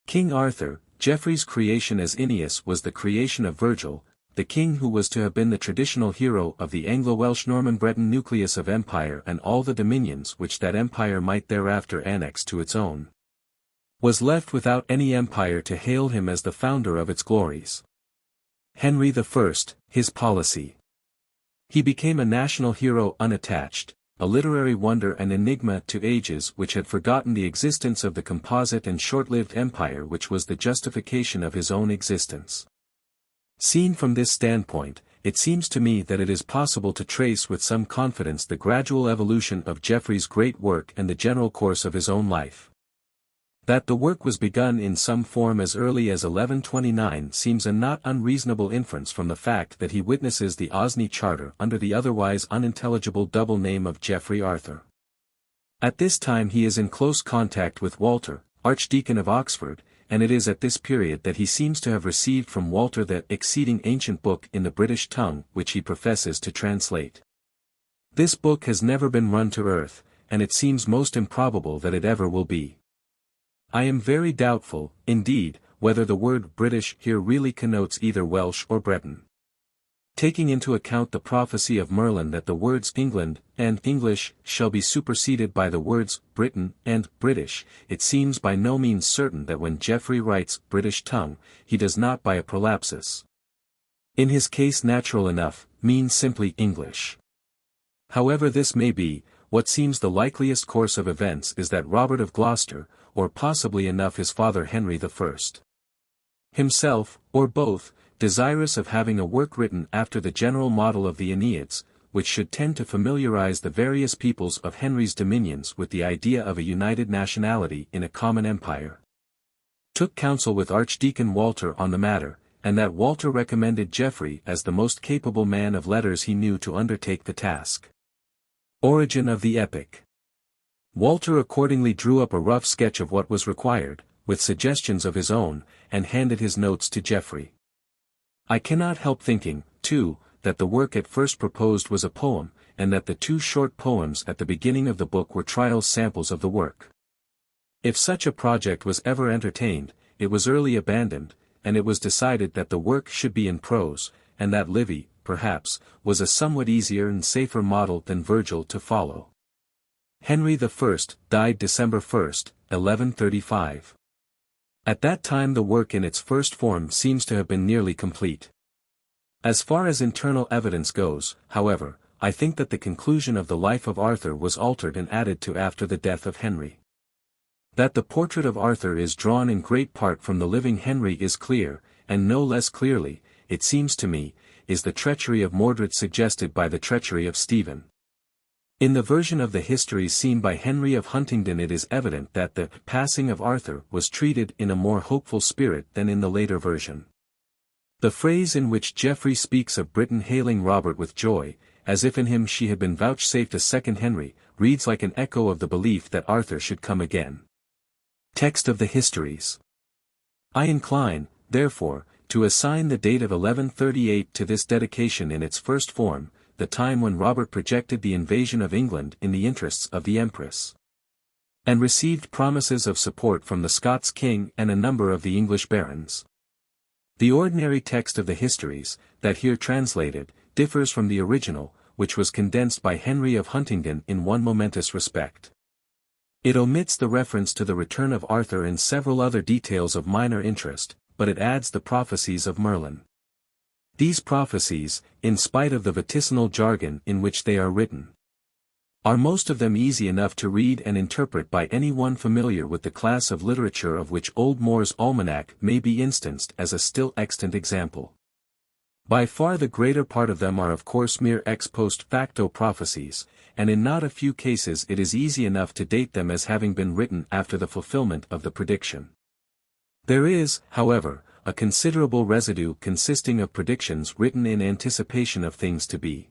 Speaker 1: King Arthur, Geoffrey's creation as Aeneas was the creation of Virgil, the king who was to have been the traditional hero of the Anglo-Welsh-Norman-Breton nucleus of empire and all the dominions which that empire might thereafter annex to its own, was left without any empire to hail him as the founder of its glories. Henry I, his policy. He became a national hero unattached, a literary wonder and enigma to ages which had forgotten the existence of the composite and short-lived empire which was the justification of his own existence. Seen from this standpoint, it seems to me that it is possible to trace with some confidence the gradual evolution of Geoffrey's great work and the general course of his own life. That the work was begun in some form as early as 1129 seems a not unreasonable inference from the fact that he witnesses the Osney Charter under the otherwise unintelligible double name of Geoffrey Arthur. At this time he is in close contact with Walter, Archdeacon of Oxford, and it is at this period that he seems to have received from Walter that exceeding ancient book in the British tongue which he professes to translate. This book has never been run to earth, and it seems most improbable that it ever will be. I am very doubtful, indeed, whether the word British here really connotes either Welsh or Breton. Taking into account the prophecy of Merlin that the words England and English shall be superseded by the words Britain and British, it seems by no means certain that when Geoffrey writes British tongue, he does not by a prolapsus. In his case natural enough, means simply English. However this may be, what seems the likeliest course of events is that Robert of Gloucester, or possibly enough his father Henry I, himself, or both, desirous of having a work written after the general model of the Aeneids, which should tend to familiarize the various peoples of Henry's dominions with the idea of a united nationality in a common empire, took counsel with Archdeacon Walter on the matter, and that Walter recommended Geoffrey as the most capable man of letters he knew to undertake the task. Origin of the epic. Walter accordingly drew up a rough sketch of what was required, with suggestions of his own, and handed his notes to Geoffrey. I cannot help thinking, too, that the work at first proposed was a poem, and that the two short poems at the beginning of the book were trial samples of the work. If such a project was ever entertained, it was early abandoned, and it was decided that the work should be in prose, and that Livy, perhaps, was a somewhat easier and safer model than Virgil to follow. Henry I died December 1, 1135. At that time the work in its first form seems to have been nearly complete. As far as internal evidence goes, however, I think that the conclusion of the life of Arthur was altered and added to after the death of Henry. That the portrait of Arthur is drawn in great part from the living Henry is clear, and no less clearly, it seems to me, is the treachery of Mordred suggested by the treachery of Stephen. In the version of the Histories seen by Henry of Huntingdon it is evident that the passing of Arthur was treated in a more hopeful spirit than in the later version. The phrase in which Geoffrey speaks of Britain hailing Robert with joy, as if in him she had been vouchsafed a second Henry, reads like an echo of the belief that Arthur should come again. Text of the Histories. I incline, therefore, to assign the date of 1138 to this dedication in its first form, the time when Robert projected the invasion of England in the interests of the Empress, and received promises of support from the Scots king and a number of the English barons. The ordinary text of the Histories, that here translated, differs from the original, which was condensed by Henry of Huntingdon in one momentous respect. It omits the reference to the return of Arthur and several other details of minor interest, but it adds the prophecies of Merlin. These prophecies, in spite of the vaticinal jargon in which they are written, Are most of them easy enough to read and interpret by anyone familiar with the class of literature of which Old Moore's Almanac may be instanced as a still extant example? By far the greater part of them are of course mere ex post facto prophecies, and in not a few cases it is easy enough to date them as having been written after the fulfillment of the prediction. There is, however, a considerable residue consisting of predictions written in anticipation of things to be.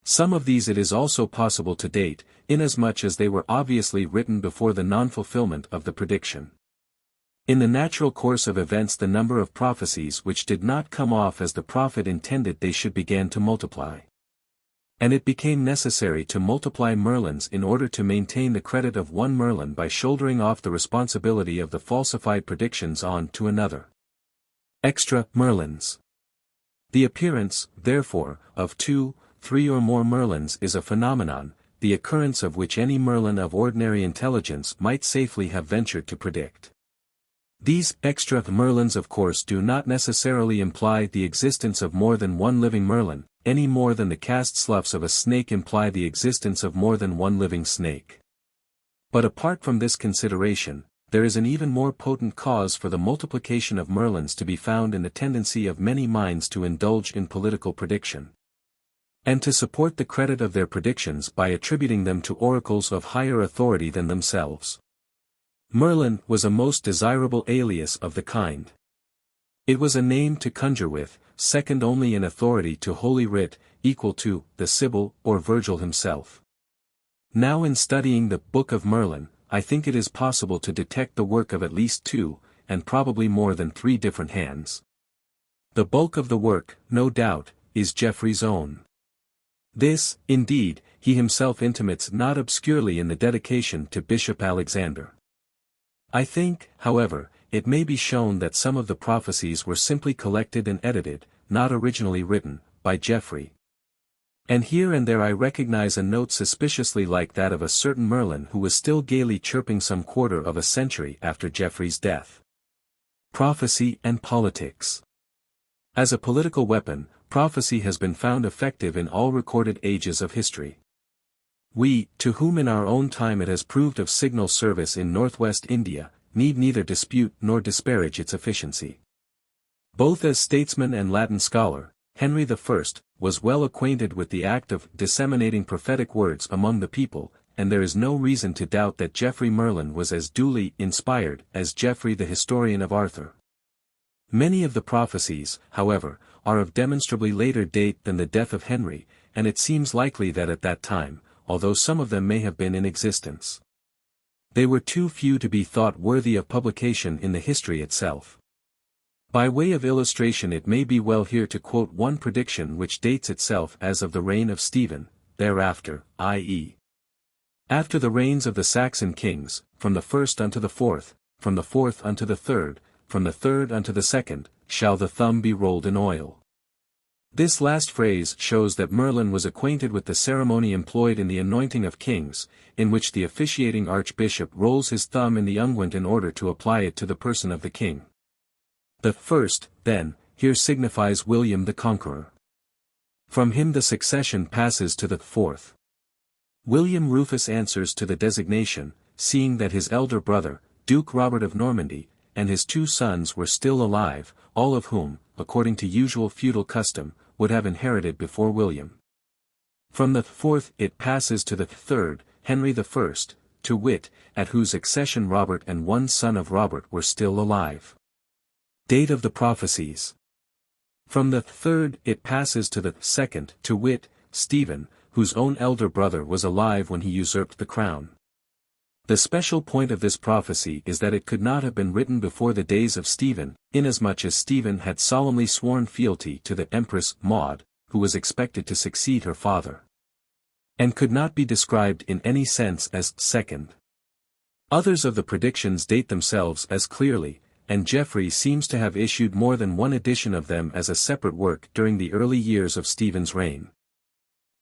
Speaker 1: Some of these it is also possible to date, inasmuch as they were obviously written before the non-fulfillment of the prediction. In the natural course of events the number of prophecies which did not come off as the prophet intended they should began to multiply. And it became necessary to multiply Merlins in order to maintain the credit of one Merlin by shouldering off the responsibility of the falsified predictions on to another. Extra Merlins. The appearance, therefore, of 2, 3 or more Merlins is a phenomenon, the occurrence of which any Merlin of ordinary intelligence might safely have ventured to predict. These extra Merlins of course do not necessarily imply the existence of more than one living Merlin, any more than the cast sloughs of a snake imply the existence of more than one living snake. But apart from this consideration, there is an even more potent cause for the multiplication of Merlins to be found in the tendency of many minds to indulge in political prediction, and to support the credit of their predictions by attributing them to oracles of higher authority than themselves. Merlin was a most desirable alias of the kind. It was a name to conjure with, second only in authority to Holy Writ, equal to the Sibyl or Virgil himself. Now in studying the Book of Merlin, I think it is possible to detect the work of at least 2, and probably more than 3 different hands. The bulk of the work, no doubt, is Geoffrey's own. This, indeed, he himself intimates not obscurely in the dedication to Bishop Alexander. I think, however, it may be shown that some of the prophecies were simply collected and edited, not originally written, by Geoffrey. And here and there I recognize a note suspiciously like that of a certain Merlin who was still gaily chirping some quarter of a century after Geoffrey's death. Prophecy and Politics. As a political weapon, prophecy has been found effective in all recorded ages of history. We, to whom in our own time it has proved of signal service in northwest India, need neither dispute nor disparage its efficiency. Both as statesman and Latin scholar, Henry I was well acquainted with the act of disseminating prophetic words among the people, and there is no reason to doubt that Geoffrey Merlin was as duly inspired as Geoffrey the historian of Arthur. Many of the prophecies, however, are of demonstrably later date than the death of Henry, and it seems likely that at that time, although some of them may have been in existence, they were too few to be thought worthy of publication in the history itself. By way of illustration it may be well here to quote one prediction which dates itself as of the reign of Stephen, thereafter, i.e. after the reigns of the Saxon kings, from the first unto the fourth, from the fourth unto the third, from the third unto the second, shall the thumb be rolled in oil. This last phrase shows that Merlin was acquainted with the ceremony employed in the anointing of kings, in which the officiating archbishop rolls his thumb in the unguent in order to apply it to the person of the king. The first, then, here signifies William the Conqueror. From him the succession passes to the fourth. William Rufus answers to the designation, seeing that his elder brother, Duke Robert of Normandy, and his 2 sons were still alive, all of whom, according to usual feudal custom, would have inherited before William. From the fourth it passes to the third, Henry I, to wit, at whose accession Robert and one son of Robert were still alive. Date of the prophecies. From the third it passes to the second, to wit, Stephen, whose own elder brother was alive when he usurped the crown. The special point of this prophecy is that it could not have been written before the days of Stephen, inasmuch as Stephen had solemnly sworn fealty to the Empress Maud, who was expected to succeed her father, and could not be described in any sense as second. Others of the predictions date themselves as clearly, and Geoffrey seems to have issued more than one edition of them as a separate work during the early years of Stephen's reign.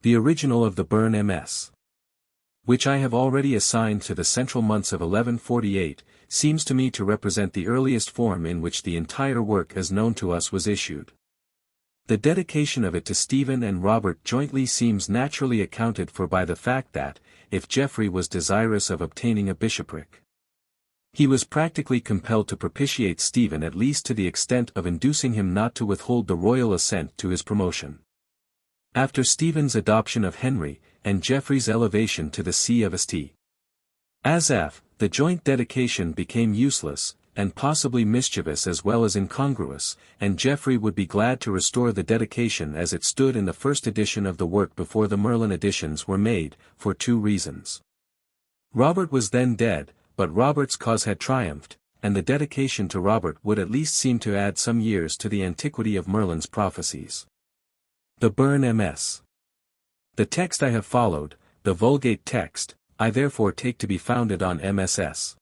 Speaker 1: The original of the Burn MS, which I have already assigned to the central months of 1148, seems to me to represent the earliest form in which the entire work as known to us was issued. The dedication of it to Stephen and Robert jointly seems naturally accounted for by the fact that, if Geoffrey was desirous of obtaining a bishopric, he was practically compelled to propitiate Stephen at least to the extent of inducing him not to withhold the royal assent to his promotion. After Stephen's adoption of Henry, and Geoffrey's elevation to the see of St. Asaph, the joint dedication became useless, and possibly mischievous as well as incongruous, and Geoffrey would be glad to restore the dedication as it stood in the first edition of the work before the Merlin editions were made, for two reasons. Robert was then dead, but Robert's cause had triumphed, and the dedication to Robert would at least seem to add some years to the antiquity of Merlin's prophecies. The Burn MS. The text I have followed, the Vulgate text, I therefore take to be founded on MSS.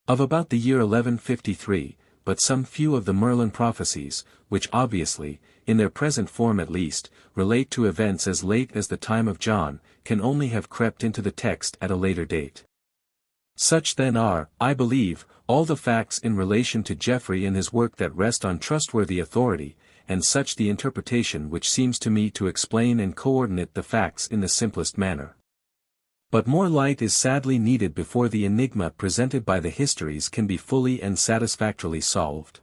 Speaker 1: Of about the year 1153, but some few of the Merlin prophecies, which obviously, in their present form at least, relate to events as late as the time of John, can only have crept into the text at a later date. Such then are, I believe, all the facts in relation to Geoffrey and his work that rest on trustworthy authority, and such the interpretation which seems to me to explain and coordinate the facts in the simplest manner. But more light is sadly needed before the enigma presented by the Histories can be fully and satisfactorily solved.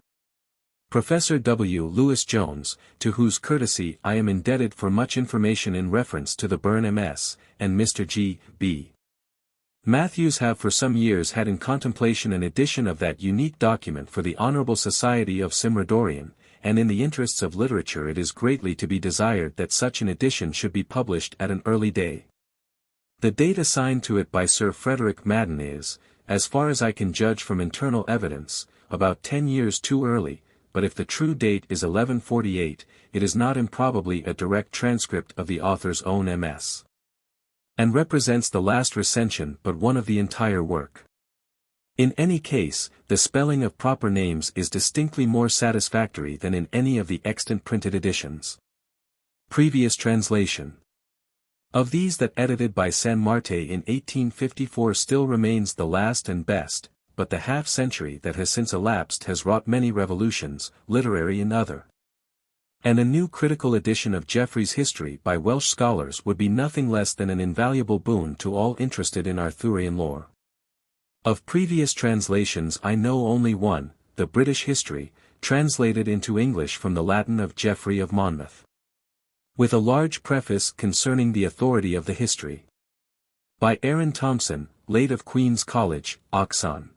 Speaker 1: Professor W. Lewis Jones, to whose courtesy I am indebted for much information in reference to the Burn MS, and Mr. G. B. Matthews have for some years had in contemplation an edition of that unique document for the Honourable Society of Simradorian, and in the interests of literature it is greatly to be desired that such an edition should be published at an early day. The date assigned to it by Sir Frederick Madden is, as far as I can judge from internal evidence, about 10 years too early, but if the true date is 1148, it is not improbably a direct transcript of the author's own MS. And represents the last recension but one of the entire work. In any case, the spelling of proper names is distinctly more satisfactory than in any of the extant printed editions. Previous translation. Of these, that edited by San Marte in 1854 still remains the last and best, but the half-century that has since elapsed has wrought many revolutions, literary and other. And a new critical edition of Geoffrey's history by Welsh scholars would be nothing less than an invaluable boon to all interested in Arthurian lore. Of previous translations I know only one, the British History, translated into English from the Latin of Geoffrey of Monmouth, with a large preface concerning the authority of the history. By Aaron Thompson, late of Queen's College, Oxon.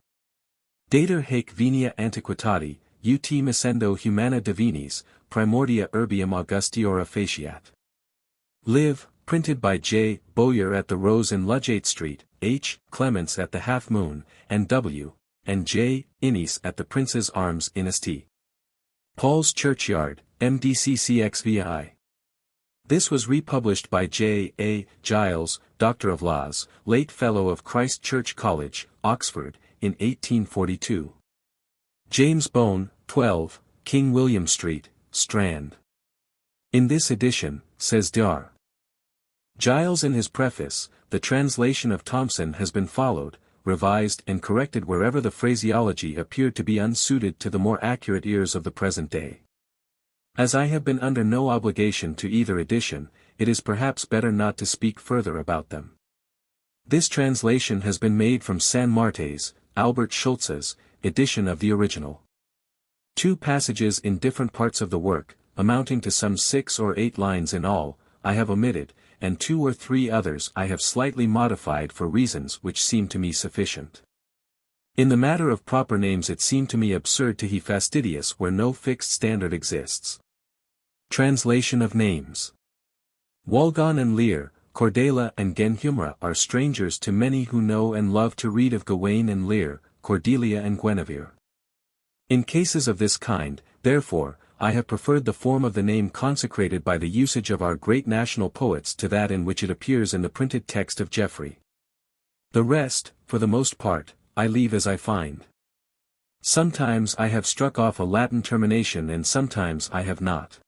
Speaker 1: Dater haec venia antiquitati, ut miscendo humana divinis, primordia urbium Augustiora faciat. Liv, printed by J. Bowyer at the Rose in Ludgate Street, H. Clements at the Half Moon, and W. and J. Innes at the Prince's Arms in St. Paul's Churchyard, MDCCXVI. This was republished by J. A. Giles, Doctor of Laws, late Fellow of Christ Church College, Oxford, in 1842. James Bone, 12, King William Street, Strand. In this edition, says Dr. Giles in his preface, the translation of Thompson has been followed, revised and corrected wherever the phraseology appeared to be unsuited to the more accurate ears of the present day. As I have been under no obligation to either edition, it is perhaps better not to speak further about them. This translation has been made from San Marte's, Albert Schultz's, edition of the original. 2 passages in different parts of the work, amounting to some 6 or 8 lines in all, I have omitted, and 2 or 3 others I have slightly modified for reasons which seem to me sufficient. In the matter of proper names it seemed to me absurd to be fastidious where no fixed standard exists. Translation of names. Walgon and Lear, Cordelia and Genhumra are strangers to many who know and love to read of Gawain and Lear, Cordelia and Guinevere. In cases of this kind, therefore, I have preferred the form of the name consecrated by the usage of our great national poets to that in which it appears in the printed text of Geoffrey. The rest, for the most part, I leave as I find. Sometimes I have struck off a Latin termination and sometimes I have not.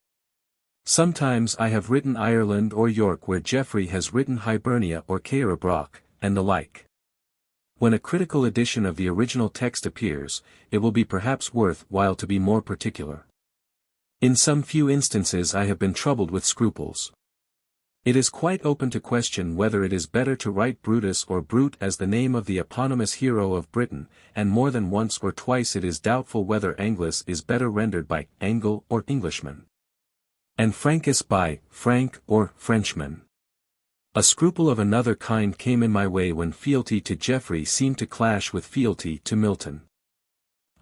Speaker 1: Sometimes I have written Ireland or York where Geoffrey has written Hibernia or Cairabroch, and the like. When a critical edition of the original text appears, it will be perhaps worth while to be more particular. In some few instances I have been troubled with scruples. It is quite open to question whether it is better to write Brutus or Brute as the name of the eponymous hero of Britain, and more than once or twice it is doubtful whether Anglis is better rendered by Angle or Englishman, and Francus by Frank or Frenchman. A scruple of another kind came in my way when fealty to Geoffrey seemed to clash with fealty to Milton.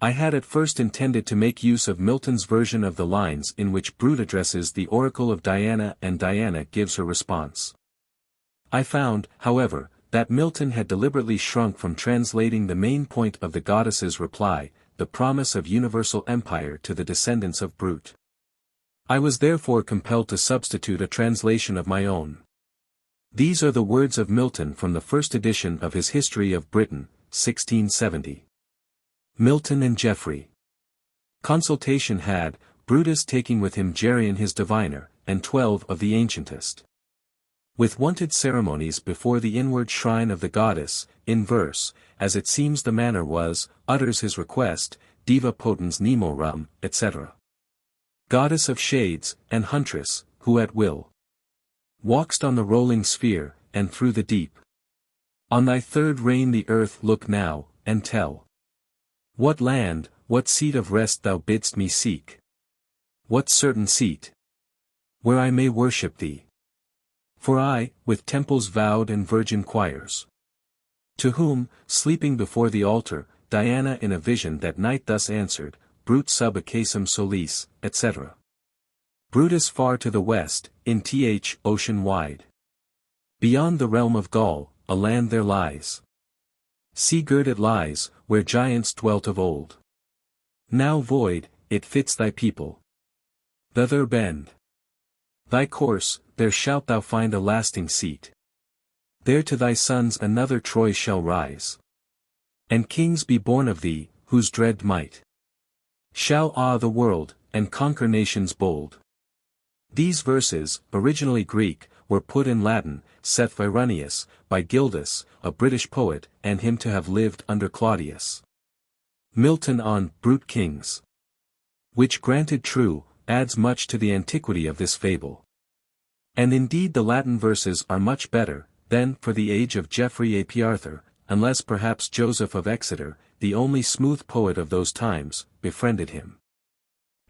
Speaker 1: I had at first intended to make use of Milton's version of the lines in which Brute addresses the oracle of Diana and Diana gives her response. I found, however, that Milton had deliberately shrunk from translating the main point of the goddess's reply, the promise of universal empire to the descendants of Brute. I was therefore compelled to substitute a translation of my own. These are the words of Milton from the first edition of his History of Britain, 1670. Milton and Geoffrey. Consultation had, Brutus taking with him Geryon his diviner, and 12 of the ancientest. With wonted ceremonies before the inward shrine of the goddess, in verse, as it seems the manner was, utters his request, Diva potens nemo rum, etc. Goddess of shades, and huntress, who at will walk'st on the rolling sphere, and through the deep. On thy third reign the earth look now, and tell. What land, what seat of rest thou bidst me seek? What certain seat? Where I may worship thee. For I, with temples vowed and virgin choirs. To whom, sleeping before the altar, Diana in a vision that night thus answered, Brute sub ocasum solis, etc. Brutus far to the west, in th ocean wide. Beyond the realm of Gaul, a land there lies. Sea-girt it lies, where giants dwelt of old. Now void, it fits thy people. Thither bend thy course, there shalt thou find a lasting seat. There to thy sons another Troy shall rise. And kings be born of thee, whose dread might shall awe the world, and conquer nations bold. These verses, originally Greek, were put in Latin, Seth Virunius, by Gildas, a British poet, and him to have lived under Claudius. Milton on Brute Kings, which granted true, adds much to the antiquity of this fable. And indeed the Latin verses are much better, than for the age of Geoffrey ap Arthur, unless perhaps Joseph of Exeter, the only smooth poet of those times, befriended him.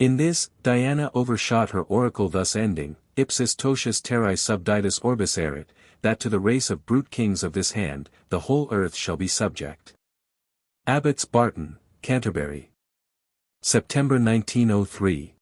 Speaker 1: In this, Diana overshot her oracle thus ending, Ipsis totius terrae subditus orbis erit, that to the race of Brute kings of this hand, the whole earth shall be subject. Abbots Barton, Canterbury. September 1903.